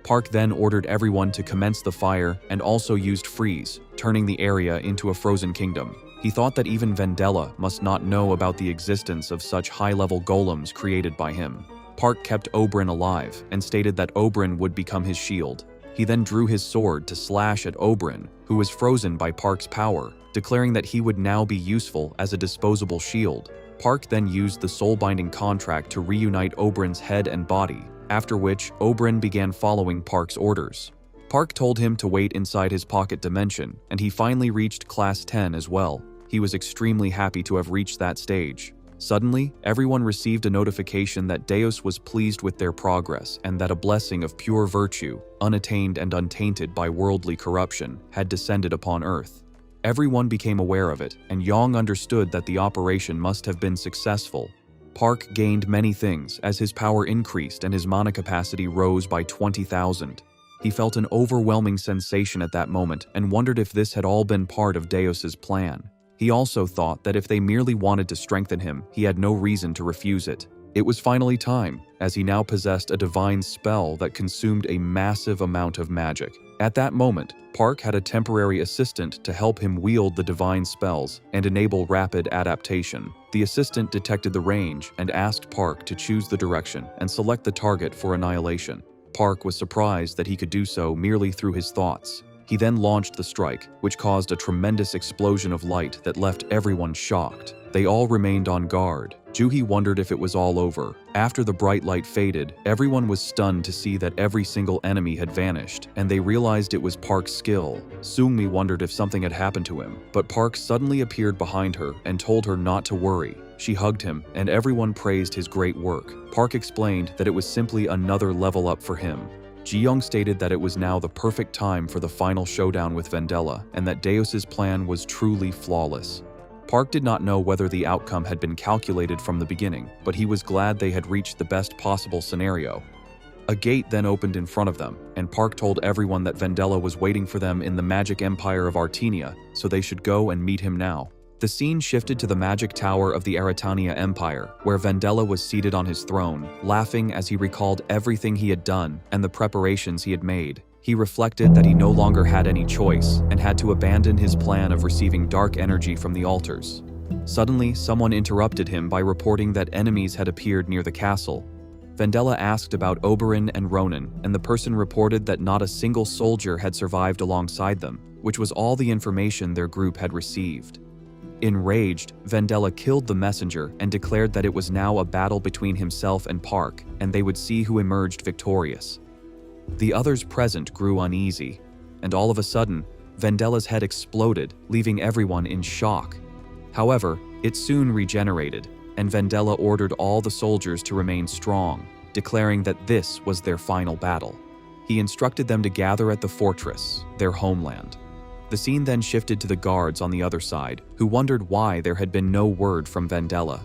Park then ordered everyone to commence the fire and also used freeze, turning the area into a frozen kingdom. He thought that even Vendela must not know about the existence of such high-level golems created by him. Park kept Oberyn alive and stated that Oberyn would become his shield. He then drew his sword to slash at Oberyn, who was frozen by Park's power, declaring that he would now be useful as a disposable shield. Park then used the soul-binding contract to reunite Oberyn's head and body, after which Oberyn began following Park's orders. Park told him to wait inside his pocket dimension, and he finally reached Class 10 as well. He was extremely happy to have reached that stage. Suddenly, everyone received a notification that Deus was pleased with their progress and that a blessing of pure virtue, unattained and untainted by worldly corruption, had descended upon Earth. Everyone became aware of it, and Yong understood that the operation must have been successful. Park gained many things as his power increased and his mana capacity rose by 20,000. He felt an overwhelming sensation at that moment and wondered if this had all been part of Deus's plan. He also thought that if they merely wanted to strengthen him, he had no reason to refuse it. It was finally time, as he now possessed a divine spell that consumed a massive amount of magic. At that moment, Park had a temporary assistant to help him wield the divine spells and enable rapid adaptation. The assistant detected the range and asked Park to choose the direction and select the target for annihilation. Park was surprised that he could do so merely through his thoughts. He then launched the strike, which caused a tremendous explosion of light that left everyone shocked. They all remained on guard. Juhi wondered if it was all over. After the bright light faded, everyone was stunned to see that every single enemy had vanished, and they realized it was Park's skill. Seungmi wondered if something had happened to him, but Park suddenly appeared behind her and told her not to worry. She hugged him, and everyone praised his great work. Park explained that it was simply another level up for him. Ji-young stated that it was now the perfect time for the final showdown with Vendela, and that Deus's plan was truly flawless. Park did not know whether the outcome had been calculated from the beginning, but he was glad they had reached the best possible scenario. A gate then opened in front of them, and Park told everyone that Vendela was waiting for them in the magic empire of Artenia, so they should go and meet him now. The scene shifted to the magic tower of the Aratania Empire, where Vendela was seated on his throne, laughing as he recalled everything he had done and the preparations he had made. He reflected that he no longer had any choice and had to abandon his plan of receiving dark energy from the altars. Suddenly, someone interrupted him by reporting that enemies had appeared near the castle. Vendela asked about Oberyn and Ronan, and the person reported that not a single soldier had survived alongside them, which was all the information their group had received. Enraged, Vendela killed the messenger and declared that it was now a battle between himself and Park, and they would see who emerged victorious. The others present grew uneasy, and all of a sudden, Vendela's head exploded, leaving everyone in shock. However, it soon regenerated, and Vendela ordered all the soldiers to remain strong, declaring that this was their final battle. He instructed them to gather at the fortress, their homeland. The scene then shifted to the guards on the other side, who wondered why there had been no word from Vendela.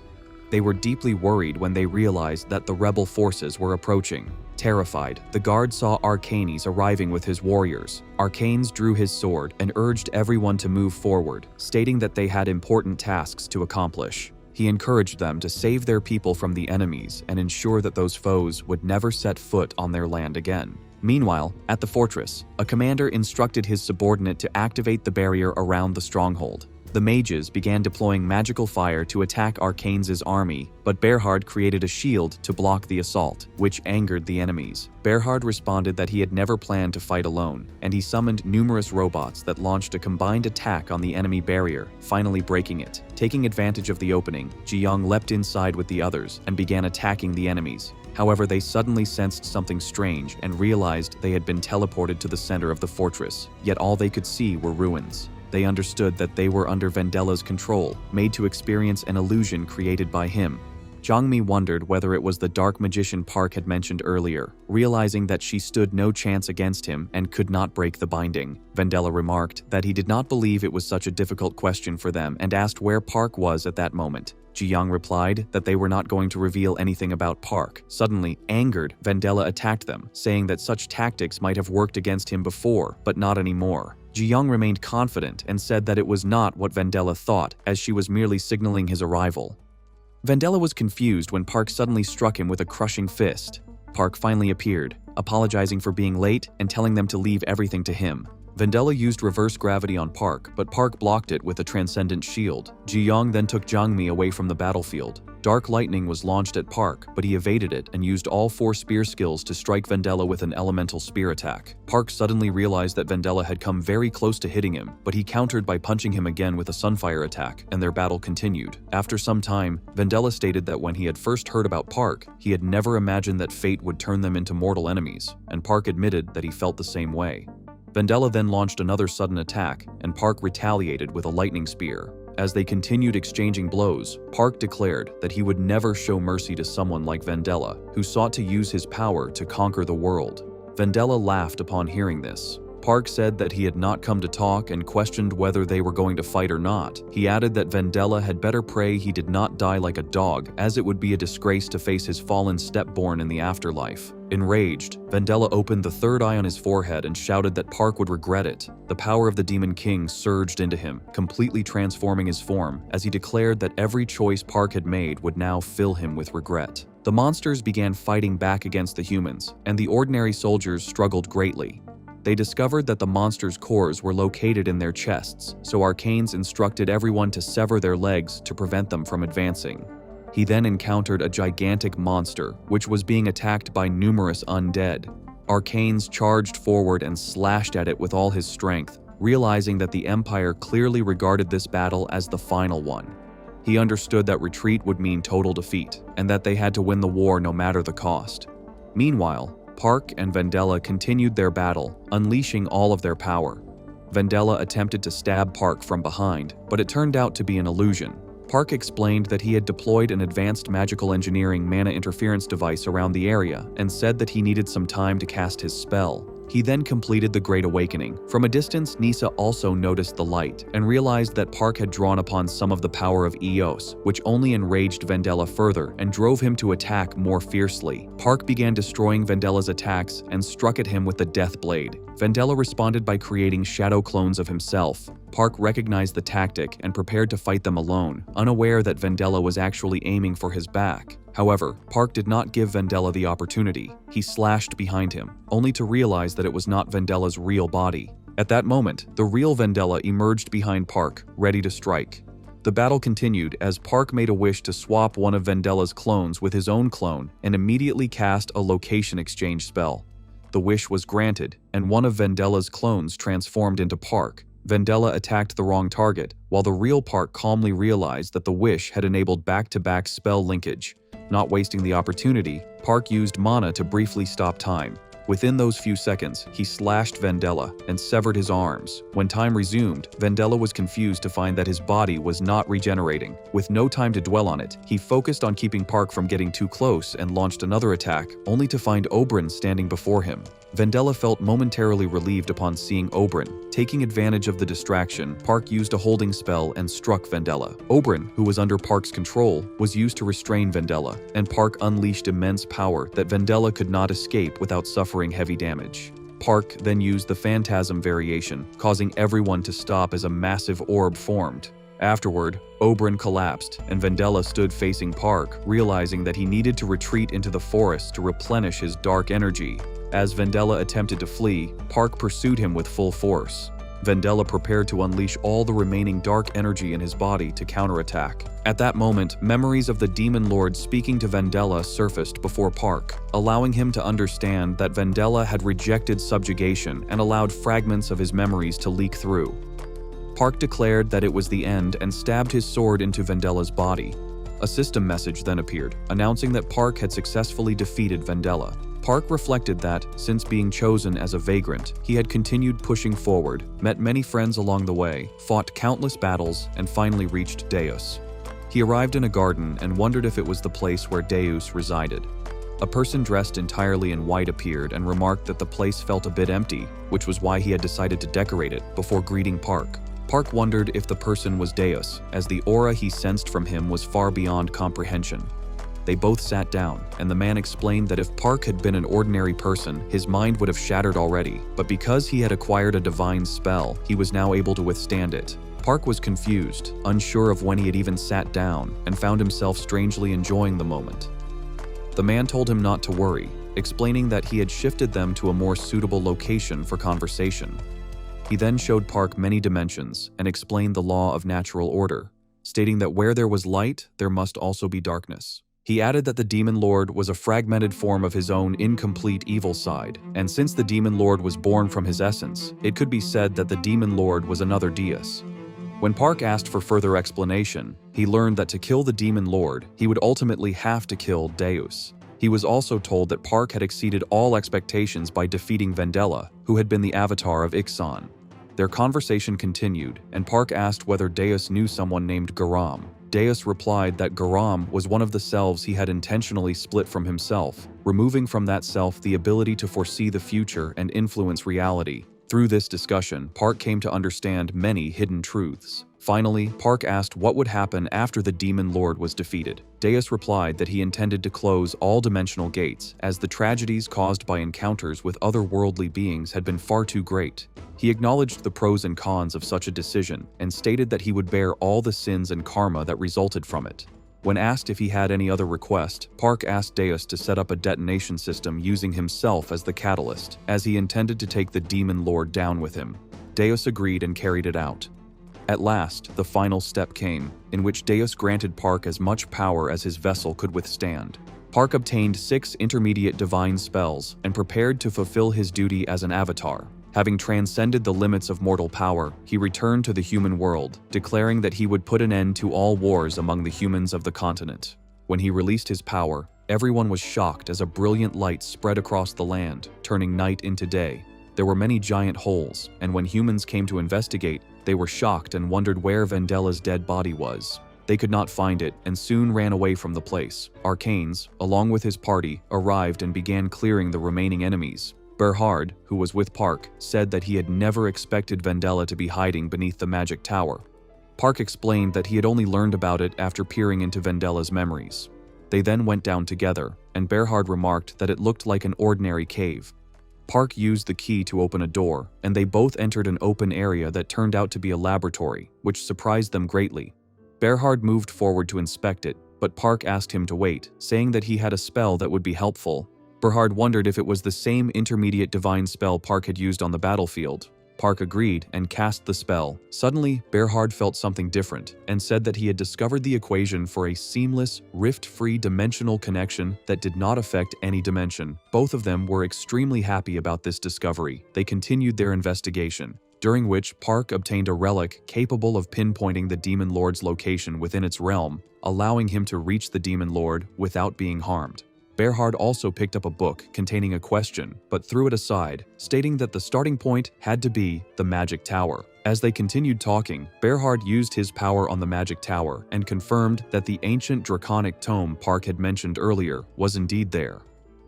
They were deeply worried when they realized that the rebel forces were approaching. Terrified, the guards saw Arcanes arriving with his warriors. Arcanes drew his sword and urged everyone to move forward, stating that they had important tasks to accomplish. He encouraged them to save their people from the enemies and ensure that those foes would never set foot on their land again. Meanwhile, at the fortress, a commander instructed his subordinate to activate the barrier around the stronghold. The mages began deploying magical fire to attack Arcanes' army, but Berhard created a shield to block the assault, which angered the enemies. Berhard responded that he had never planned to fight alone, and he summoned numerous robots that launched a combined attack on the enemy barrier, finally breaking it. Taking advantage of the opening, Ji-young leapt inside with the others and began attacking the enemies. However, they suddenly sensed something strange and realized they had been teleported to the center of the fortress, yet all they could see were ruins. They understood that they were under Vendela's control, made to experience an illusion created by him. Jongmi wondered whether it was the dark magician Park had mentioned earlier, realizing that she stood no chance against him and could not break the binding. Vendela remarked that he did not believe it was such a difficult question for them and asked where Park was at that moment. Ji-young replied that they were not going to reveal anything about Park. Suddenly, angered, Vendela attacked them, saying that such tactics might have worked against him before, but not anymore. Ji-young remained confident and said that it was not what Vendela thought, as she was merely signaling his arrival. Vendela was confused when Park suddenly struck him with a crushing fist. Park finally appeared, apologizing for being late and telling them to leave everything to him. Vendela used reverse gravity on Park, but Park blocked it with a transcendent shield. Ji-young then took Jongmi away from the battlefield. Dark lightning was launched at Park, but he evaded it and used all 4 spear skills to strike Vendela with an elemental spear attack. Park suddenly realized that Vendela had come very close to hitting him, but he countered by punching him again with a sunfire attack, and their battle continued. After some time, Vendela stated that when he had first heard about Park, he had never imagined that fate would turn them into mortal enemies, and Park admitted that he felt the same way. Vendela then launched another sudden attack, and Park retaliated with a lightning spear. As they continued exchanging blows, Park declared that he would never show mercy to someone like Vendela, who sought to use his power to conquer the world. Vendela laughed upon hearing this. Park said that he had not come to talk and questioned whether they were going to fight or not. He added that Vendela had better pray he did not die like a dog, as it would be a disgrace to face his fallen stepborn in the afterlife. Enraged, Vendela opened the third eye on his forehead and shouted that Park would regret it. The power of the Demon King surged into him, completely transforming his form, as he declared that every choice Park had made would now fill him with regret. The monsters began fighting back against the humans, and the ordinary soldiers struggled greatly. They discovered that the monsters' cores were located in their chests, so Arcanes instructed everyone to sever their legs to prevent them from advancing. He then encountered a gigantic monster, which was being attacked by numerous undead. Arcanes charged forward and slashed at it with all his strength, realizing that the Empire clearly regarded this battle as the final one. He understood that retreat would mean total defeat, and that they had to win the war no matter the cost. Meanwhile, Park and Vendela continued their battle, unleashing all of their power. Vendela attempted to stab Park from behind, but it turned out to be an illusion. Park explained that he had deployed an advanced magical engineering mana interference device around the area and said that he needed some time to cast his spell. He then completed the Great Awakening. From a distance, Nisa also noticed the light and realized that Park had drawn upon some of the power of Eos, which only enraged Vendela further and drove him to attack more fiercely. Park began destroying Vendela's attacks and struck at him with the Death Blade. Vendela responded by creating shadow clones of himself. Park recognized the tactic and prepared to fight them alone, unaware that Vendela was actually aiming for his back. However, Park did not give Vendela the opportunity. He slashed behind him, only to realize that it was not Vendela's real body. At that moment, the real Vendela emerged behind Park, ready to strike. The battle continued as Park made a wish to swap one of Vendela's clones with his own clone and immediately cast a location exchange spell. The wish was granted, and one of Vendela's clones transformed into Park. Vendela attacked the wrong target, while the real Park calmly realized that the wish had enabled back-to-back spell linkage. Not wasting the opportunity, Park used mana to briefly stop time. Within those few seconds, he slashed Vendela and severed his arms. When time resumed, Vendela was confused to find that his body was not regenerating. With no time to dwell on it, he focused on keeping Park from getting too close and launched another attack, only to find Oberyn standing before him. Vendela felt momentarily relieved upon seeing Oberyn. Taking advantage of the distraction, Park used a holding spell and struck Vendela. Oberyn, who was under Park's control, was used to restrain Vendela, and Park unleashed immense power that Vendela could not escape without suffering heavy damage. Park then used the Phantasm variation, causing everyone to stop as a massive orb formed. Afterward, Oberyn collapsed, and Vendela stood facing Park, realizing that he needed to retreat into the forest to replenish his dark energy. As Vendela attempted to flee, Park pursued him with full force. Vendela prepared to unleash all the remaining dark energy in his body to counterattack. At that moment, memories of the Demon Lord speaking to Vendela surfaced before Park, allowing him to understand that Vendela had rejected subjugation and allowed fragments of his memories to leak through. Park declared that it was the end and stabbed his sword into Vendela's body. A system message then appeared, announcing that Park had successfully defeated Vendela. Park reflected that, since being chosen as a vagrant, he had continued pushing forward, met many friends along the way, fought countless battles, and finally reached Deus. He arrived in a garden and wondered if it was the place where Deus resided. A person dressed entirely in white appeared and remarked that the place felt a bit empty, which was why he had decided to decorate it before greeting Park. Park wondered if the person was Deus, as the aura he sensed from him was far beyond comprehension. They both sat down, and the man explained that if Park had been an ordinary person, his mind would have shattered already, but because he had acquired a divine spell, he was now able to withstand it. Park was confused, unsure of when he had even sat down, and found himself strangely enjoying the moment. The man told him not to worry, explaining that he had shifted them to a more suitable location for conversation. He then showed Park many dimensions and explained the law of natural order, stating that where there was light, there must also be darkness. He added that the Demon Lord was a fragmented form of his own incomplete evil side, and since the Demon Lord was born from his essence, it could be said that the Demon Lord was another deus. When Park asked for further explanation, he learned that to kill the Demon Lord, he would ultimately have to kill Deus. He was also told that Park had exceeded all expectations by defeating Vendela, who had been the avatar of Ixon. Their conversation continued, and Park asked whether Deus knew someone named Garam. Deus replied that Garam was one of the selves he had intentionally split from himself, removing from that self the ability to foresee the future and influence reality. Through this discussion, Park came to understand many hidden truths. Finally, Park asked what would happen after the Demon Lord was defeated. Deus replied that he intended to close all dimensional gates, as the tragedies caused by encounters with otherworldly beings had been far too great. He acknowledged the pros and cons of such a decision, and stated that he would bear all the sins and karma that resulted from it. When asked if he had any other request, Park asked Deus to set up a detonation system using himself as the catalyst, as he intended to take the Demon Lord down with him. Deus agreed and carried it out. At last, the final step came, in which Deus granted Park as much power as his vessel could withstand. Park obtained 6 intermediate divine spells and prepared to fulfill his duty as an avatar. Having transcended the limits of mortal power, he returned to the human world, declaring that he would put an end to all wars among the humans of the continent. When he released his power, everyone was shocked as a brilliant light spread across the land, turning night into day. There were many giant holes, and when humans came to investigate, they were shocked and wondered where Vendella's dead body was. They could not find it and soon ran away from the place. Arcanes, along with his party, arrived and began clearing the remaining enemies. Berhard, who was with Park, said that he had never expected Vendella to be hiding beneath the magic tower. Park explained that he had only learned about it after peering into Vendella's memories. They then went down together, and Berhard remarked that it looked like an ordinary cave. Park used the key to open a door, and they both entered an open area that turned out to be a laboratory, which surprised them greatly. Berhard moved forward to inspect it, but Park asked him to wait, saying that he had a spell that would be helpful. Berhard wondered if it was the same intermediate divine spell Park had used on the battlefield. Park agreed and cast the spell. Suddenly, Berhard felt something different and said that he had discovered the equation for a seamless, rift-free dimensional connection that did not affect any dimension. Both of them were extremely happy about this discovery. They continued their investigation, during which Park obtained a relic capable of pinpointing the Demon Lord's location within its realm, allowing him to reach the Demon Lord without being harmed. Berhard also picked up a book containing a question, but threw it aside, stating that the starting point had to be the magic tower. As they continued talking, Berhard used his power on the magic tower and confirmed that the ancient draconic tome Park had mentioned earlier was indeed there.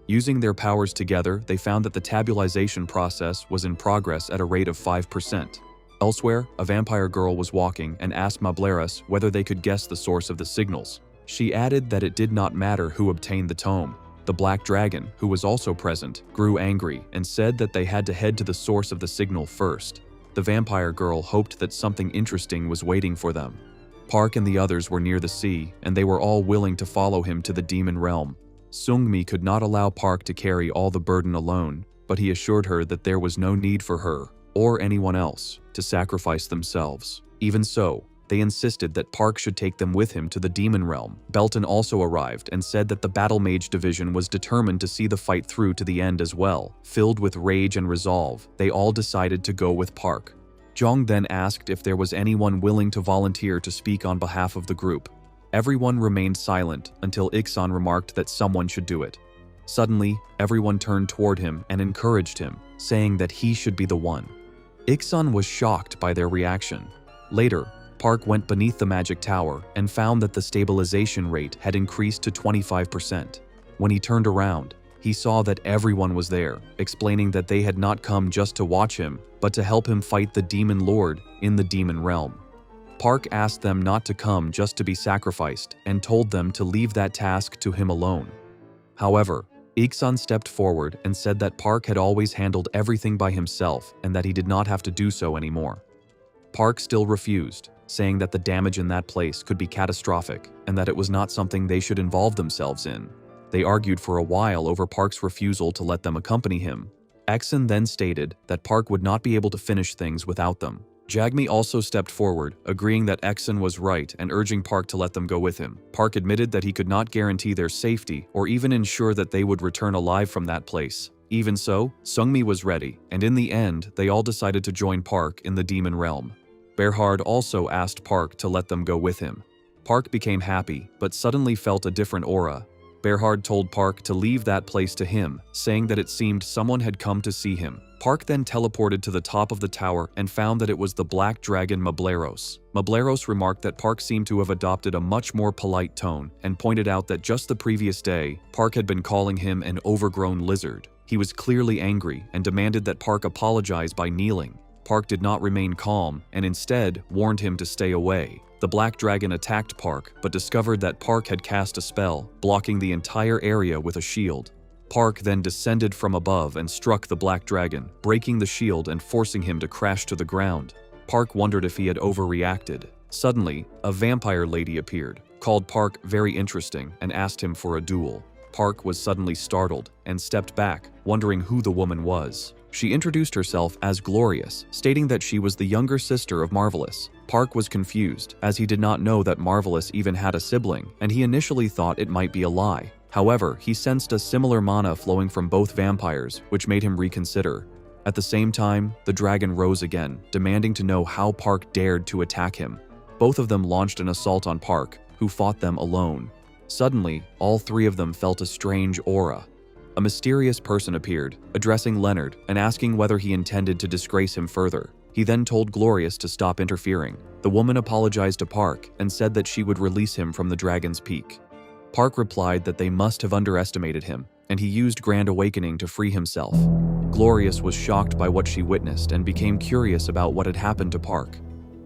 Using their powers together, they found that the tabulization process was in progress at a rate of 5%. Elsewhere, a vampire girl was walking and asked Mableras whether they could guess the source of the signals. She added that it did not matter who obtained the tome. The Black Dragon, who was also present, grew angry and said that they had to head to the source of the signal first. The vampire girl hoped that something interesting was waiting for them. Park and the others were near the sea, and they were all willing to follow him to the demon realm. Sungmi could not allow Park to carry all the burden alone, but he assured her that there was no need for her, or anyone else, to sacrifice themselves. Even so, they insisted that Park should take them with him to the demon realm. Belton also arrived and said that the Battle Mage Division was determined to see the fight through to the end as well. Filled with rage and resolve, they all decided to go with Park. Zhang then asked if there was anyone willing to volunteer to speak on behalf of the group. Everyone remained silent until Ixan remarked that someone should do it. Suddenly, everyone turned toward him and encouraged him, saying that he should be the one. Ixan was shocked by their reaction. Later, Park went beneath the magic tower and found that the stabilization rate had increased to 25%. When he turned around, he saw that everyone was there, explaining that they had not come just to watch him, but to help him fight the Demon Lord in the demon realm. Park asked them not to come just to be sacrificed and told them to leave that task to him alone. However, Ixan stepped forward and said that Park had always handled everything by himself and that he did not have to do so anymore. Park still refused, saying that the damage in that place could be catastrophic and that it was not something they should involve themselves in. They argued for a while over Park's refusal to let them accompany him. Exon then stated that Park would not be able to finish things without them. Jagmi also stepped forward, agreeing that Exon was right and urging Park to let them go with him. Park admitted that he could not guarantee their safety or even ensure that they would return alive from that place. Even so, Sungmi was ready, and in the end, they all decided to join Park in the demon realm. Berhard also asked Park to let them go with him. Park became happy, but suddenly felt a different aura. Berhard told Park to leave that place to him, saying that it seemed someone had come to see him. Park then teleported to the top of the tower and found that it was the Black Dragon Mableros. Mableros remarked that Park seemed to have adopted a much more polite tone and pointed out that just the previous day, Park had been calling him an overgrown lizard. He was clearly angry and demanded that Park apologize by kneeling. Park did not remain calm and instead warned him to stay away. The black dragon attacked Park, but discovered that Park had cast a spell, blocking the entire area with a shield. Park then descended from above and struck the black dragon, breaking the shield and forcing him to crash to the ground. Park wondered if he had overreacted. Suddenly, a vampire lady appeared, called Park very interesting, and asked him for a duel. Park was suddenly startled and stepped back, wondering who the woman was. She introduced herself as Glorious, stating that she was the younger sister of Marvelous. Park was confused, as he did not know that Marvelous even had a sibling, and he initially thought it might be a lie. However, he sensed a similar mana flowing from both vampires, which made him reconsider. At the same time, the dragon rose again, demanding to know how Park dared to attack him. Both of them launched an assault on Park, who fought them alone. Suddenly, all three of them felt a strange aura. A mysterious person appeared, addressing Leonard and asking whether he intended to disgrace him further. He then told Glorious to stop interfering. The woman apologized to Park and said that she would release him from the dragon's peak. Park replied that they must have underestimated him, and he used Grand Awakening to free himself. Glorious was shocked by what she witnessed and became curious about what had happened to Park.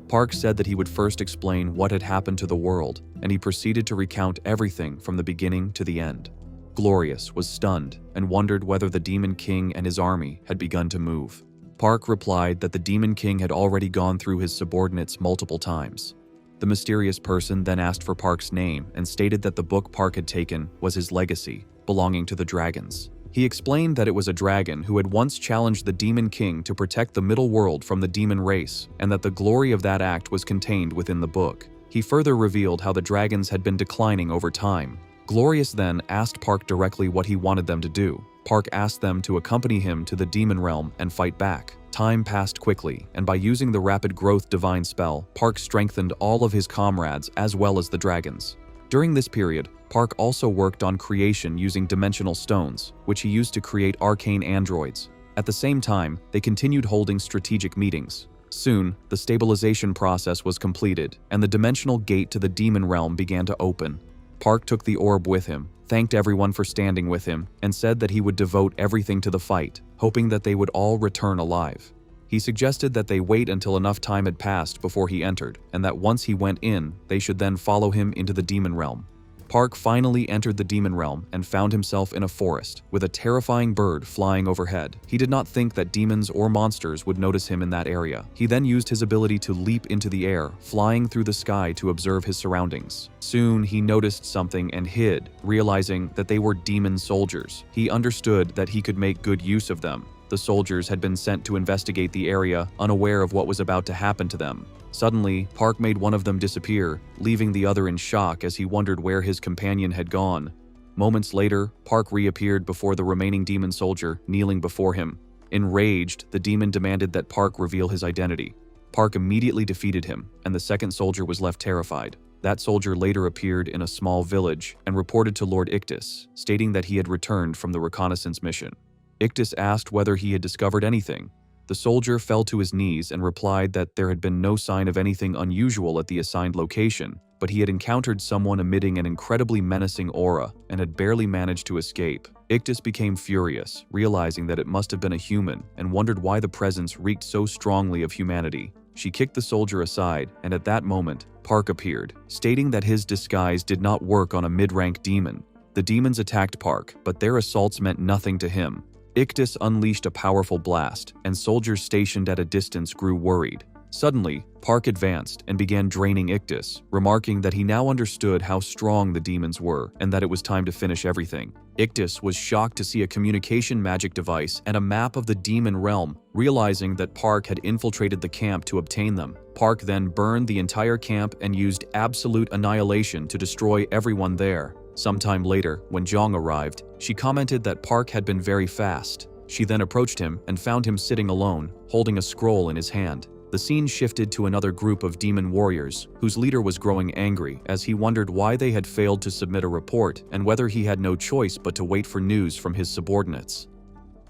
Park said that he would first explain what had happened to the world, and he proceeded to recount everything from the beginning to the end. Glorious was stunned and wondered whether the Demon King and his army had begun to move. Park replied that the Demon King had already gone through his subordinates multiple times. The mysterious person then asked for Park's name and stated that the book Park had taken was his legacy, belonging to the dragons. He explained that it was a dragon who had once challenged the Demon King to protect the middle world from the demon race, and that the glory of that act was contained within the book. He further revealed how the dragons had been declining over time. Glorious then asked Park directly what he wanted them to do. Park asked them to accompany him to the demon realm and fight back. Time passed quickly, and by using the Rapid Growth Divine spell, Park strengthened all of his comrades as well as the dragons. During this period, Park also worked on creation using dimensional stones, which he used to create arcane androids. At the same time, they continued holding strategic meetings. Soon, the stabilization process was completed, and the dimensional gate to the demon realm began to open. Park took the orb with him, thanked everyone for standing with him, and said that he would devote everything to the fight, hoping that they would all return alive. He suggested that they wait until enough time had passed before he entered, and that once he went in, they should then follow him into the demon realm. Park finally entered the demon realm and found himself in a forest, with a terrifying bird flying overhead. He did not think that demons or monsters would notice him in that area. He then used his ability to leap into the air, flying through the sky to observe his surroundings. Soon, he noticed something and hid, realizing that they were demon soldiers. He understood that he could make good use of them. The soldiers had been sent to investigate the area, unaware of what was about to happen to them. Suddenly, Park made one of them disappear, leaving the other in shock as he wondered where his companion had gone. Moments later, Park reappeared before the remaining demon soldier, kneeling before him. Enraged, the demon demanded that Park reveal his identity. Park immediately defeated him, and the second soldier was left terrified. That soldier later appeared in a small village and reported to Lord Ictus, stating that he had returned from the reconnaissance mission. Ictus asked whether he had discovered anything. The soldier fell to his knees and replied that there had been no sign of anything unusual at the assigned location, but he had encountered someone emitting an incredibly menacing aura and had barely managed to escape. Ictus became furious, realizing that it must have been a human, and wondered why the presence reeked so strongly of humanity. She kicked the soldier aside, and at that moment, Park appeared, stating that his disguise did not work on a mid-rank demon. The demons attacked Park, but their assaults meant nothing to him. Ictus unleashed a powerful blast, and soldiers stationed at a distance grew worried. Suddenly, Park advanced and began draining Ictus, remarking that he now understood how strong the demons were and that it was time to finish everything. Ictus was shocked to see a communication magic device and a map of the demon realm, realizing that Park had infiltrated the camp to obtain them. Park then burned the entire camp and used absolute annihilation to destroy everyone there. Sometime later, when Zhang arrived, she commented that Park had been very fast. She then approached him and found him sitting alone, holding a scroll in his hand. The scene shifted to another group of demon warriors, whose leader was growing angry as he wondered why they had failed to submit a report and whether he had no choice but to wait for news from his subordinates.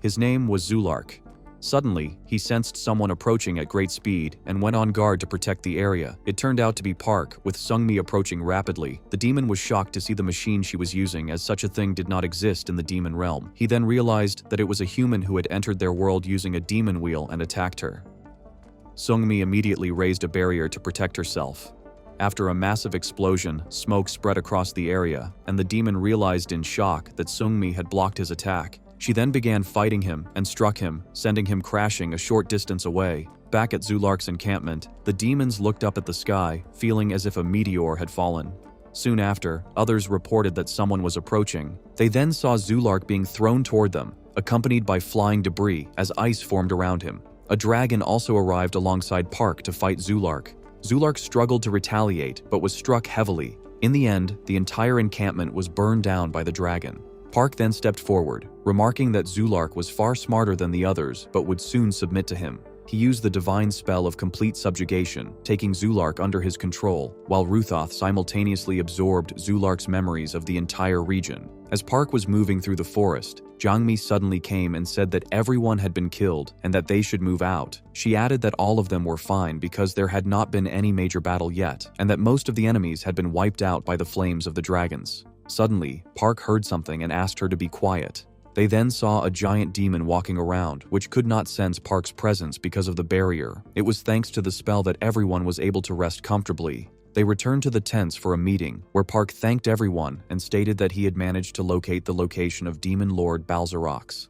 His name was Zulark. Suddenly, he sensed someone approaching at great speed and went on guard to protect the area. It turned out to be Park, with Seungmi approaching rapidly. The demon was shocked to see the machine she was using, as such a thing did not exist in the demon realm. He then realized that it was a human who had entered their world using a demon wheel and attacked her. Seungmi immediately raised a barrier to protect herself. After a massive explosion, smoke spread across the area, and the demon realized in shock that Seungmi had blocked his attack. She then began fighting him and struck him, sending him crashing a short distance away. Back at Zulark's encampment, the demons looked up at the sky, feeling as if a meteor had fallen. Soon after, others reported that someone was approaching. They then saw Zulark being thrown toward them, accompanied by flying debris as ice formed around him. A dragon also arrived alongside Park to fight Zulark. Zulark struggled to retaliate, but was struck heavily. In the end, the entire encampment was burned down by the dragon. Park then stepped forward, remarking that Zulark was far smarter than the others, but would soon submit to him. He used the divine spell of complete subjugation, taking Zulark under his control, while Ruthoth simultaneously absorbed Zulark's memories of the entire region. As Park was moving through the forest, Jangmi suddenly came and said that everyone had been killed and that they should move out. She added that all of them were fine because there had not been any major battle yet, and that most of the enemies had been wiped out by the flames of the dragons. Suddenly, Park heard something and asked her to be quiet. They then saw a giant demon walking around, which could not sense Park's presence because of the barrier. It was thanks to the spell that everyone was able to rest comfortably. They returned to the tents for a meeting, where Park thanked everyone and stated that he had managed to locate the location of Demon Lord Balzarox.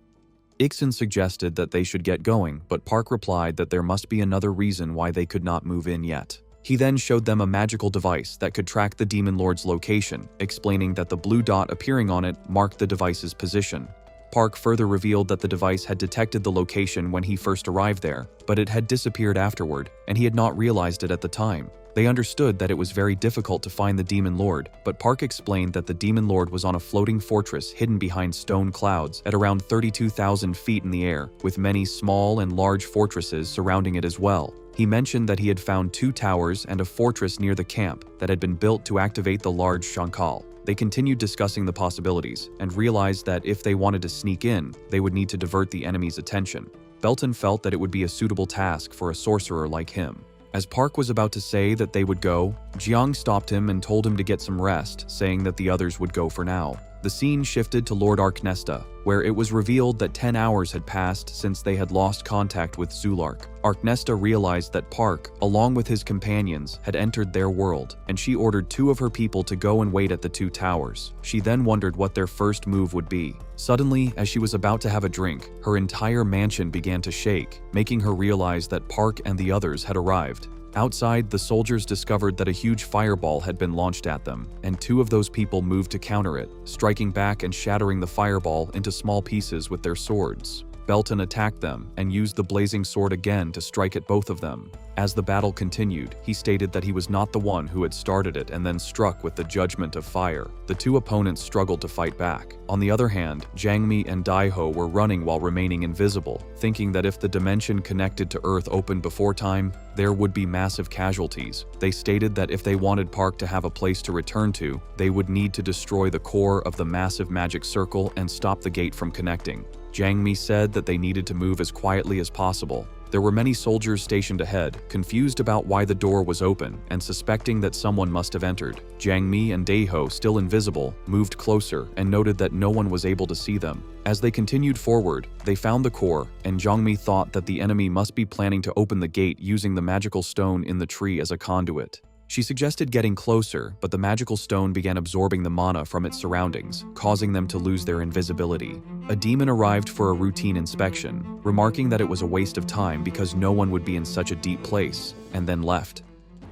Ixon suggested that they should get going, but Park replied that there must be another reason why they could not move in yet. He then showed them a magical device that could track the Demon Lord's location, explaining that the blue dot appearing on it marked the device's position. Park further revealed that the device had detected the location when he first arrived there, but it had disappeared afterward, and he had not realized it at the time. They understood that it was very difficult to find the Demon Lord, but Park explained that the Demon Lord was on a floating fortress hidden behind stone clouds at around 32,000 feet in the air, with many small and large fortresses surrounding it as well. He mentioned that he had found 2 towers and a fortress near the camp that had been built to activate the large Shankal. They continued discussing the possibilities and realized that if they wanted to sneak in, they would need to divert the enemy's attention. Belton felt that it would be a suitable task for a sorcerer like him. As Park was about to say that they would go, Jiang stopped him and told him to get some rest, saying that the others would go for now. The scene shifted to Lord Arknesta, where it was revealed that 10 hours had passed since they had lost contact with Zulark. Arknesta realized that Park, along with his companions, had entered their world, and she ordered 2 of her people to go and wait at the 2 towers. She then wondered what their first move would be. Suddenly, as she was about to have a drink, her entire mansion began to shake, making her realize that Park and the others had arrived. Outside, the soldiers discovered that a huge fireball had been launched at them, and 2 of those people moved to counter it, striking back and shattering the fireball into small pieces with their swords. Belton attacked them and used the blazing sword again to strike at both of them. As the battle continued, he stated that he was not the one who had started it and then struck with the judgment of fire. The 2 opponents struggled to fight back. On the other hand, Jangmi and Daiho were running while remaining invisible, thinking that if the dimension connected to Earth opened before time, there would be massive casualties. They stated that if they wanted Park to have a place to return to, they would need to destroy the core of the massive magic circle and stop the gate from connecting. Jangmi said that they needed to move as quietly as possible. There were many soldiers stationed ahead, confused about why the door was open and suspecting that someone must have entered. Jangmi and Daiho, still invisible, moved closer and noted that no one was able to see them. As they continued forward, they found the core, and Jangmi thought that the enemy must be planning to open the gate using the magical stone in the tree as a conduit. She suggested getting closer, but the magical stone began absorbing the mana from its surroundings, causing them to lose their invisibility. A demon arrived for a routine inspection, remarking that it was a waste of time because no one would be in such a deep place, and then left.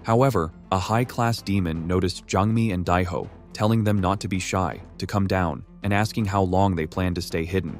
However, a high-class demon noticed Jangmi and Daiho, telling them not to be shy, to come down, and asking how long they planned to stay hidden.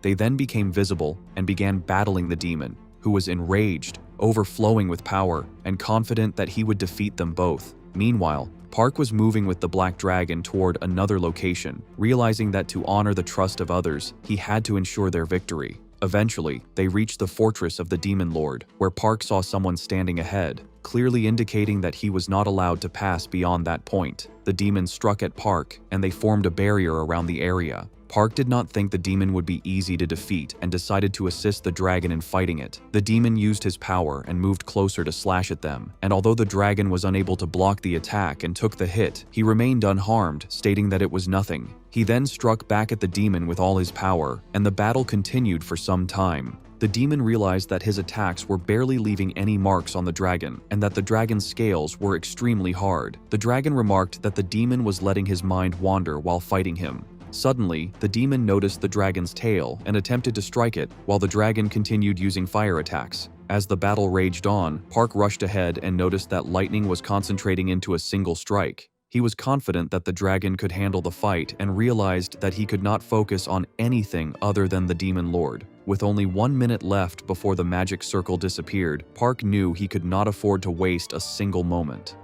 They then became visible and began battling the demon, who was enraged, overflowing with power, and confident that he would defeat them both. Meanwhile, Park was moving with the Black Dragon toward another location, realizing that to honor the trust of others, he had to ensure their victory. Eventually, they reached the fortress of the Demon Lord, where Park saw someone standing ahead, clearly indicating that he was not allowed to pass beyond that point. The demon struck at Park, and they formed a barrier around the area. Park did not think the demon would be easy to defeat and decided to assist the dragon in fighting it. The demon used his power and moved closer to slash at them, and although the dragon was unable to block the attack and took the hit, he remained unharmed, stating that it was nothing. He then struck back at the demon with all his power, and the battle continued for some time. The demon realized that his attacks were barely leaving any marks on the dragon, and that the dragon's scales were extremely hard. The dragon remarked that the demon was letting his mind wander while fighting him. Suddenly, the demon noticed the dragon's tail and attempted to strike it, while the dragon continued using fire attacks. As the battle raged on, Park rushed ahead and noticed that lightning was concentrating into a single strike. He was confident that the dragon could handle the fight and realized that he could not focus on anything other than the demon lord. With only 1 minute left before the magic circle disappeared, Park knew he could not afford to waste a single moment.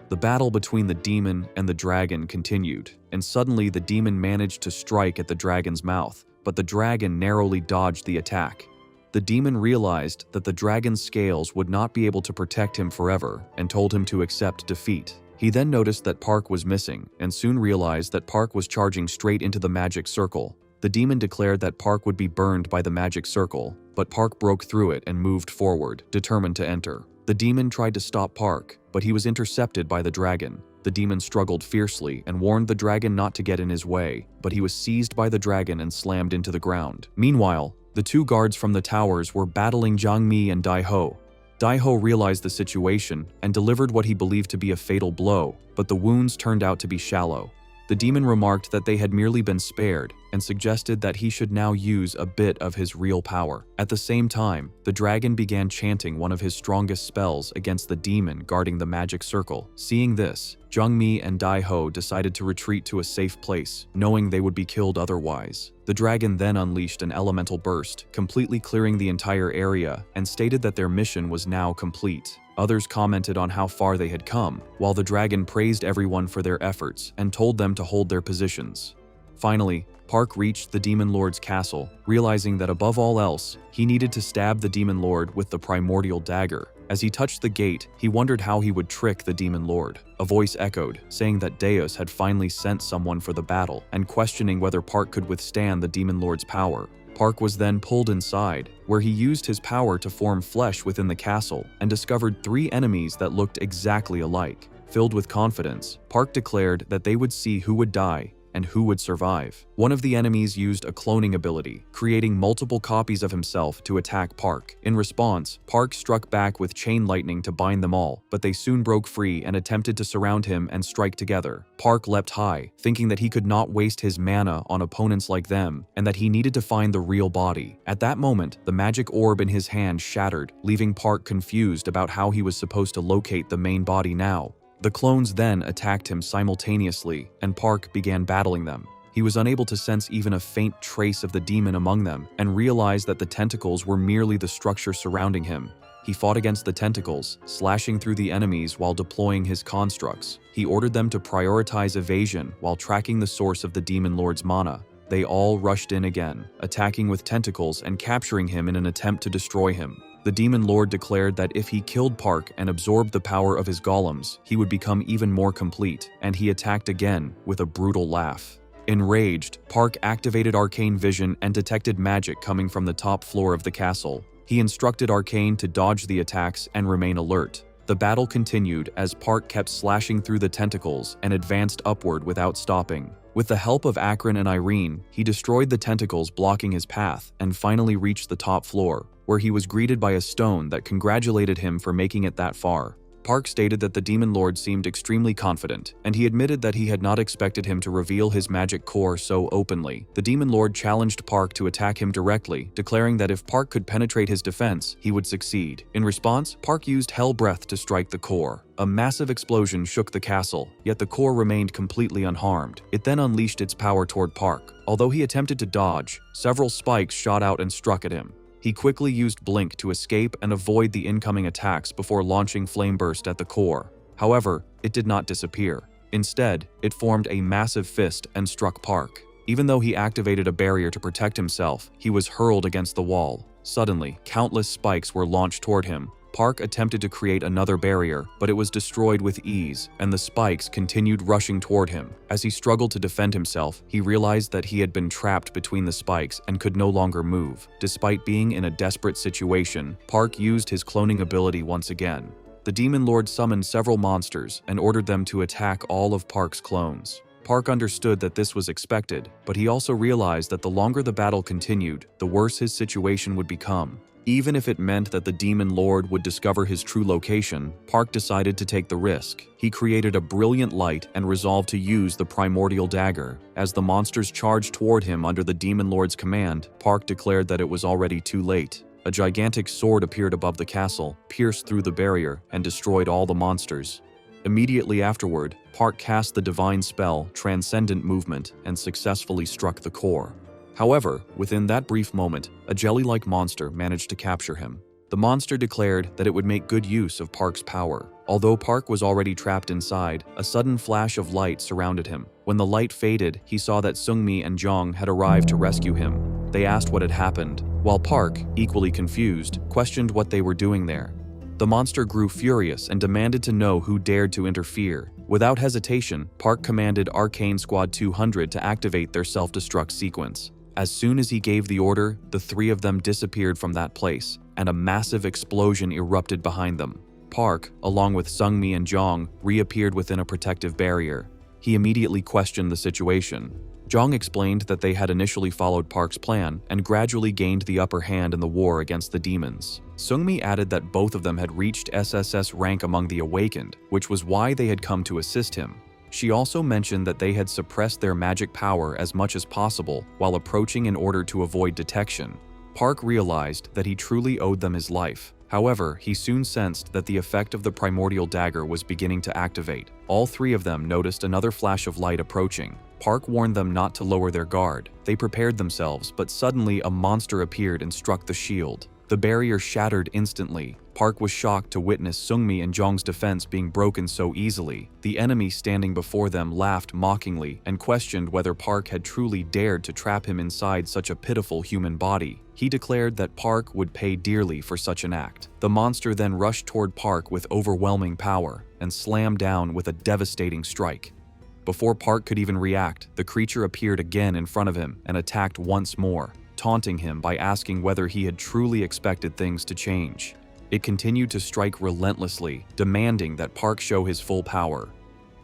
The battle between the demon and the dragon continued, and suddenly the demon managed to strike at the dragon's mouth, but the dragon narrowly dodged the attack. The demon realized that the dragon's scales would not be able to protect him forever and told him to accept defeat. He then noticed that Park was missing and soon realized that Park was charging straight into the magic circle. The demon declared that Park would be burned by the magic circle, but Park broke through it and moved forward, determined to enter. The demon tried to stop Park, but he was intercepted by the dragon. The demon struggled fiercely and warned the dragon not to get in his way, but he was seized by the dragon and slammed into the ground. Meanwhile, the two guards from the towers were battling Jiang Mi and Dai Ho. Dai Ho realized the situation and delivered what he believed to be a fatal blow, but the wounds turned out to be shallow. The demon remarked that they had merely been spared and suggested that he should now use a bit of his real power. At the same time, the dragon began chanting one of his strongest spells against the demon guarding the magic circle. Seeing this, Jiang Mi and Dai Ho decided to retreat to a safe place, knowing they would be killed otherwise. The dragon then unleashed an elemental burst, completely clearing the entire area, and stated that their mission was now complete. Others commented on how far they had come, while the dragon praised everyone for their efforts and told them to hold their positions. Finally, Park reached the Demon Lord's castle, realizing that above all else, he needed to stab the Demon Lord with the primordial dagger. As he touched the gate, he wondered how he would trick the Demon Lord. A voice echoed, saying that Deus had finally sent someone for the battle, and questioning whether Park could withstand the Demon Lord's power. Park was then pulled inside, where he used his power to form flesh within the castle and discovered 3 enemies that looked exactly alike. Filled with confidence, Park declared that they would see who would die and who would survive. One of the enemies used a cloning ability, creating multiple copies of himself to attack Park. In response, Park struck back with chain lightning to bind them all, but they soon broke free and attempted to surround him and strike together. Park leapt high, thinking that he could not waste his mana on opponents like them, and that he needed to find the real body. At that moment, the magic orb in his hand shattered, leaving Park confused about how he was supposed to locate the main body now. The clones then attacked him simultaneously, and Park began battling them. He was unable to sense even a faint trace of the demon among them, and realized that the tentacles were merely the structure surrounding him. He fought against the tentacles, slashing through the enemies while deploying his constructs. He ordered them to prioritize evasion while tracking the source of the Demon Lord's mana. They all rushed in again, attacking with tentacles and capturing him in an attempt to destroy him. The Demon Lord declared that if he killed Park and absorbed the power of his golems, he would become even more complete, and he attacked again with a brutal laugh. Enraged, Park activated Arcane Vision and detected magic coming from the top floor of the castle. He instructed Arcane to dodge the attacks and remain alert. The battle continued as Park kept slashing through the tentacles and advanced upward without stopping. With the help of Akron and Irene, he destroyed the tentacles blocking his path and finally reached the top floor, where he was greeted by a stone that congratulated him for making it that far. Park stated that the Demon Lord seemed extremely confident, and he admitted that he had not expected him to reveal his magic core so openly. The Demon Lord challenged Park to attack him directly, declaring that if Park could penetrate his defense, he would succeed. In response, Park used Hell Breath to strike the core. A massive explosion shook the castle, yet the core remained completely unharmed. It then unleashed its power toward Park. Although he attempted to dodge, several spikes shot out and struck at him. He quickly used Blink to escape and avoid the incoming attacks before launching Flame Burst at the core. However, it did not disappear. Instead, it formed a massive fist and struck Park. Even though he activated a barrier to protect himself, he was hurled against the wall. Suddenly, countless spikes were launched toward him. Park attempted to create another barrier, but it was destroyed with ease, and the spikes continued rushing toward him. As he struggled to defend himself, he realized that he had been trapped between the spikes and could no longer move. Despite being in a desperate situation, Park used his cloning ability once again. The Demon Lord summoned several monsters and ordered them to attack all of Park's clones. Park understood that this was expected, but he also realized that the longer the battle continued, the worse his situation would become. Even if it meant that the Demon Lord would discover his true location, Park decided to take the risk. He created a brilliant light and resolved to use the primordial dagger. As the monsters charged toward him under the Demon Lord's command, Park declared that it was already too late. A gigantic sword appeared above the castle, pierced through the barrier, and destroyed all the monsters. Immediately afterward, Park cast the divine spell, Transcendent Movement, and successfully struck the core. However, within that brief moment, a jelly-like monster managed to capture him. The monster declared that it would make good use of Park's power. Although Park was already trapped inside, a sudden flash of light surrounded him. When the light faded, he saw that Seungmi and Jong had arrived to rescue him. They asked what had happened, while Park, equally confused, questioned what they were doing there. The monster grew furious and demanded to know who dared to interfere. Without hesitation, Park commanded Arcane Squad 200 to activate their self-destruct sequence. As soon as he gave the order, the three of them disappeared from that place, and a massive explosion erupted behind them. Park, along with Seungmi and Jong, reappeared within a protective barrier. He immediately questioned the situation. Jong explained that they had initially followed Park's plan and gradually gained the upper hand in the war against the demons. Seungmi added that both of them had reached SSS rank among the Awakened, which was why they had come to assist him. She also mentioned that they had suppressed their magic power as much as possible while approaching in order to avoid detection. Park realized that he truly owed them his life. However, he soon sensed that the effect of the primordial dagger was beginning to activate. All three of them noticed another flash of light approaching. Park warned them not to lower their guard. They prepared themselves, but suddenly a monster appeared and struck the shield. The barrier shattered instantly. Park was shocked to witness Seungmi and Jong's defense being broken so easily. The enemy standing before them laughed mockingly and questioned whether Park had truly dared to trap him inside such a pitiful human body. He declared that Park would pay dearly for such an act. The monster then rushed toward Park with overwhelming power and slammed down with a devastating strike. Before Park could even react, the creature appeared again in front of him and attacked once more, taunting him by asking whether he had truly expected things to change. It continued to strike relentlessly, demanding that Park show his full power.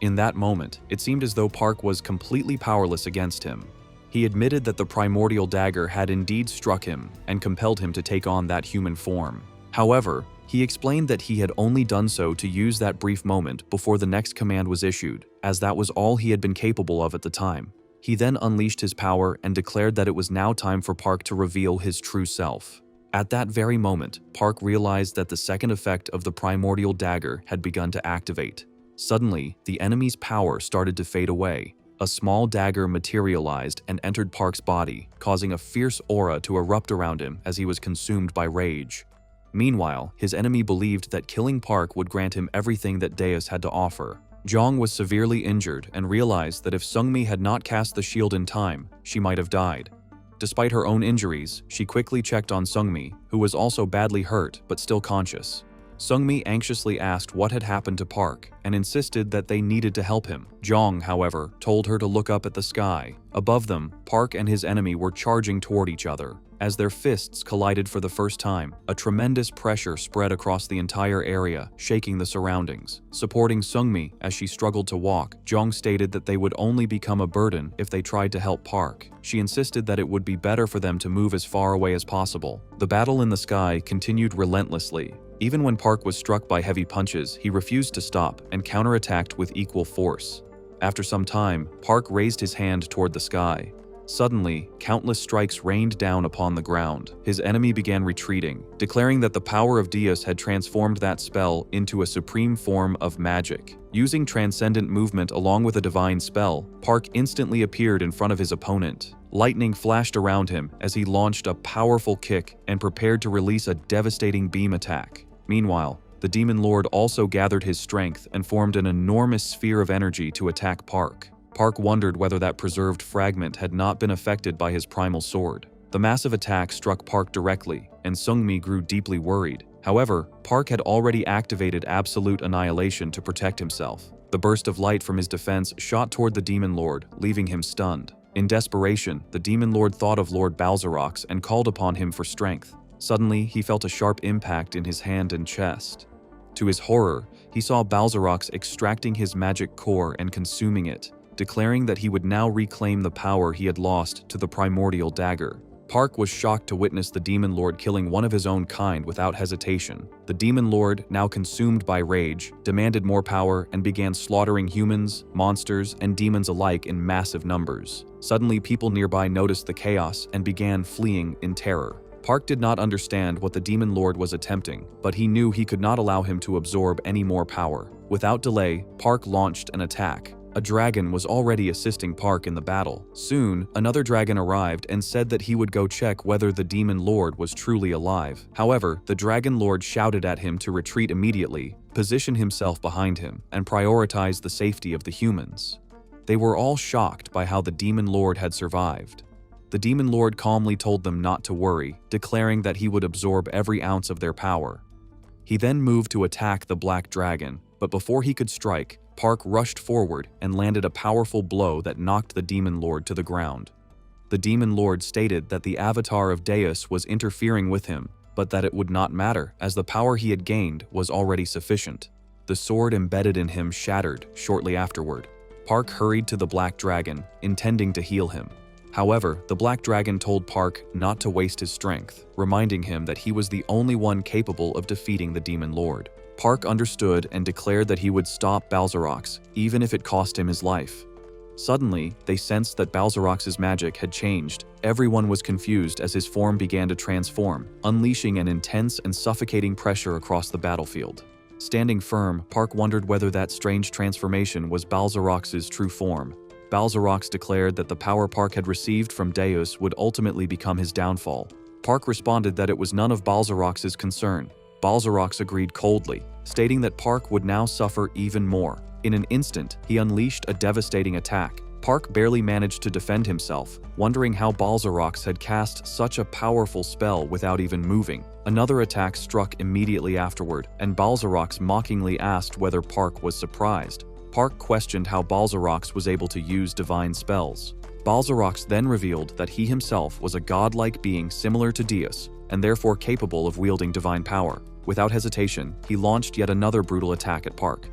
In that moment, it seemed as though Park was completely powerless against him. He admitted that the primordial dagger had indeed struck him and compelled him to take on that human form. However, he explained that he had only done so to use that brief moment before the next command was issued, as that was all he had been capable of at the time. He then unleashed his power and declared that it was now time for Park to reveal his true self. At that very moment, Park realized that the second effect of the primordial dagger had begun to activate. Suddenly, the enemy's power started to fade away. A small dagger materialized and entered Park's body, causing a fierce aura to erupt around him as he was consumed by rage. Meanwhile, his enemy believed that killing Park would grant him everything that Deus had to offer. Jong was severely injured and realized that if Seungmi had not cast the shield in time, she might have died. Despite her own injuries, she quickly checked on Seungmi, who was also badly hurt but still conscious. Seungmi anxiously asked what had happened to Park and insisted that they needed to help him. Jong, however, told her to look up at the sky. Above them, Park and his enemy were charging toward each other. As their fists collided for the first time, a tremendous pressure spread across the entire area, shaking the surroundings. Supporting Seungmi as she struggled to walk, Jong stated that they would only become a burden if they tried to help Park. She insisted that it would be better for them to move as far away as possible. The battle in the sky continued relentlessly. Even when Park was struck by heavy punches, he refused to stop and counterattacked with equal force. After some time, Park raised his hand toward the sky. Suddenly, countless strikes rained down upon the ground. His enemy began retreating, declaring that the power of Deus had transformed that spell into a supreme form of magic. Using transcendent movement along with a divine spell, Park instantly appeared in front of his opponent. Lightning flashed around him as he launched a powerful kick and prepared to release a devastating beam attack. Meanwhile, the Demon Lord also gathered his strength and formed an enormous sphere of energy to attack Park. Park wondered whether that preserved fragment had not been affected by his primal sword. The massive attack struck Park directly, and Seungmi grew deeply worried. However, Park had already activated absolute annihilation to protect himself. The burst of light from his defense shot toward the Demon Lord, leaving him stunned. In desperation, the Demon Lord thought of Lord Balzarox and called upon him for strength. Suddenly, he felt a sharp impact in his hand and chest. To his horror, he saw Balzarox extracting his magic core and consuming it, declaring that he would now reclaim the power he had lost to the primordial dagger. Park was shocked to witness the Demon Lord killing one of his own kind without hesitation. The Demon Lord, now consumed by rage, demanded more power and began slaughtering humans, monsters, and demons alike in massive numbers. Suddenly, people nearby noticed the chaos and began fleeing in terror. Park did not understand what the Demon Lord was attempting, but he knew he could not allow him to absorb any more power. Without delay, Park launched an attack. A dragon was already assisting Park in the battle. Soon, another dragon arrived and said that he would go check whether the Demon Lord was truly alive. However, the Dragon Lord shouted at him to retreat immediately, position himself behind him, and prioritize the safety of the humans. They were all shocked by how the Demon Lord had survived. The Demon Lord calmly told them not to worry, declaring that he would absorb every ounce of their power. He then moved to attack the Black Dragon, but before he could strike, Park rushed forward and landed a powerful blow that knocked the Demon Lord to the ground. The Demon Lord stated that the avatar of Deus was interfering with him, but that it would not matter as the power he had gained was already sufficient. The sword embedded in him shattered shortly afterward. Park hurried to the Black Dragon, intending to heal him. However, the Black Dragon told Park not to waste his strength, reminding him that he was the only one capable of defeating the Demon Lord. Park understood and declared that he would stop Balzarox, even if it cost him his life. Suddenly, they sensed that Balzarox's magic had changed. Everyone was confused as his form began to transform, unleashing an intense and suffocating pressure across the battlefield. Standing firm, Park wondered whether that strange transformation was Balzarox's true form. Balzarox declared that the power Park had received from Deus would ultimately become his downfall. Park responded that it was none of Balzarox's concern. Balzarox agreed coldly, stating that Park would now suffer even more. In an instant, he unleashed a devastating attack. Park barely managed to defend himself, wondering how Balzarox had cast such a powerful spell without even moving. Another attack struck immediately afterward, and Balzarox mockingly asked whether Park was surprised. Park questioned how Balzarox was able to use divine spells. Balzarox then revealed that he himself was a godlike being similar to Deus, and therefore capable of wielding divine power. Without hesitation, he launched yet another brutal attack at Park.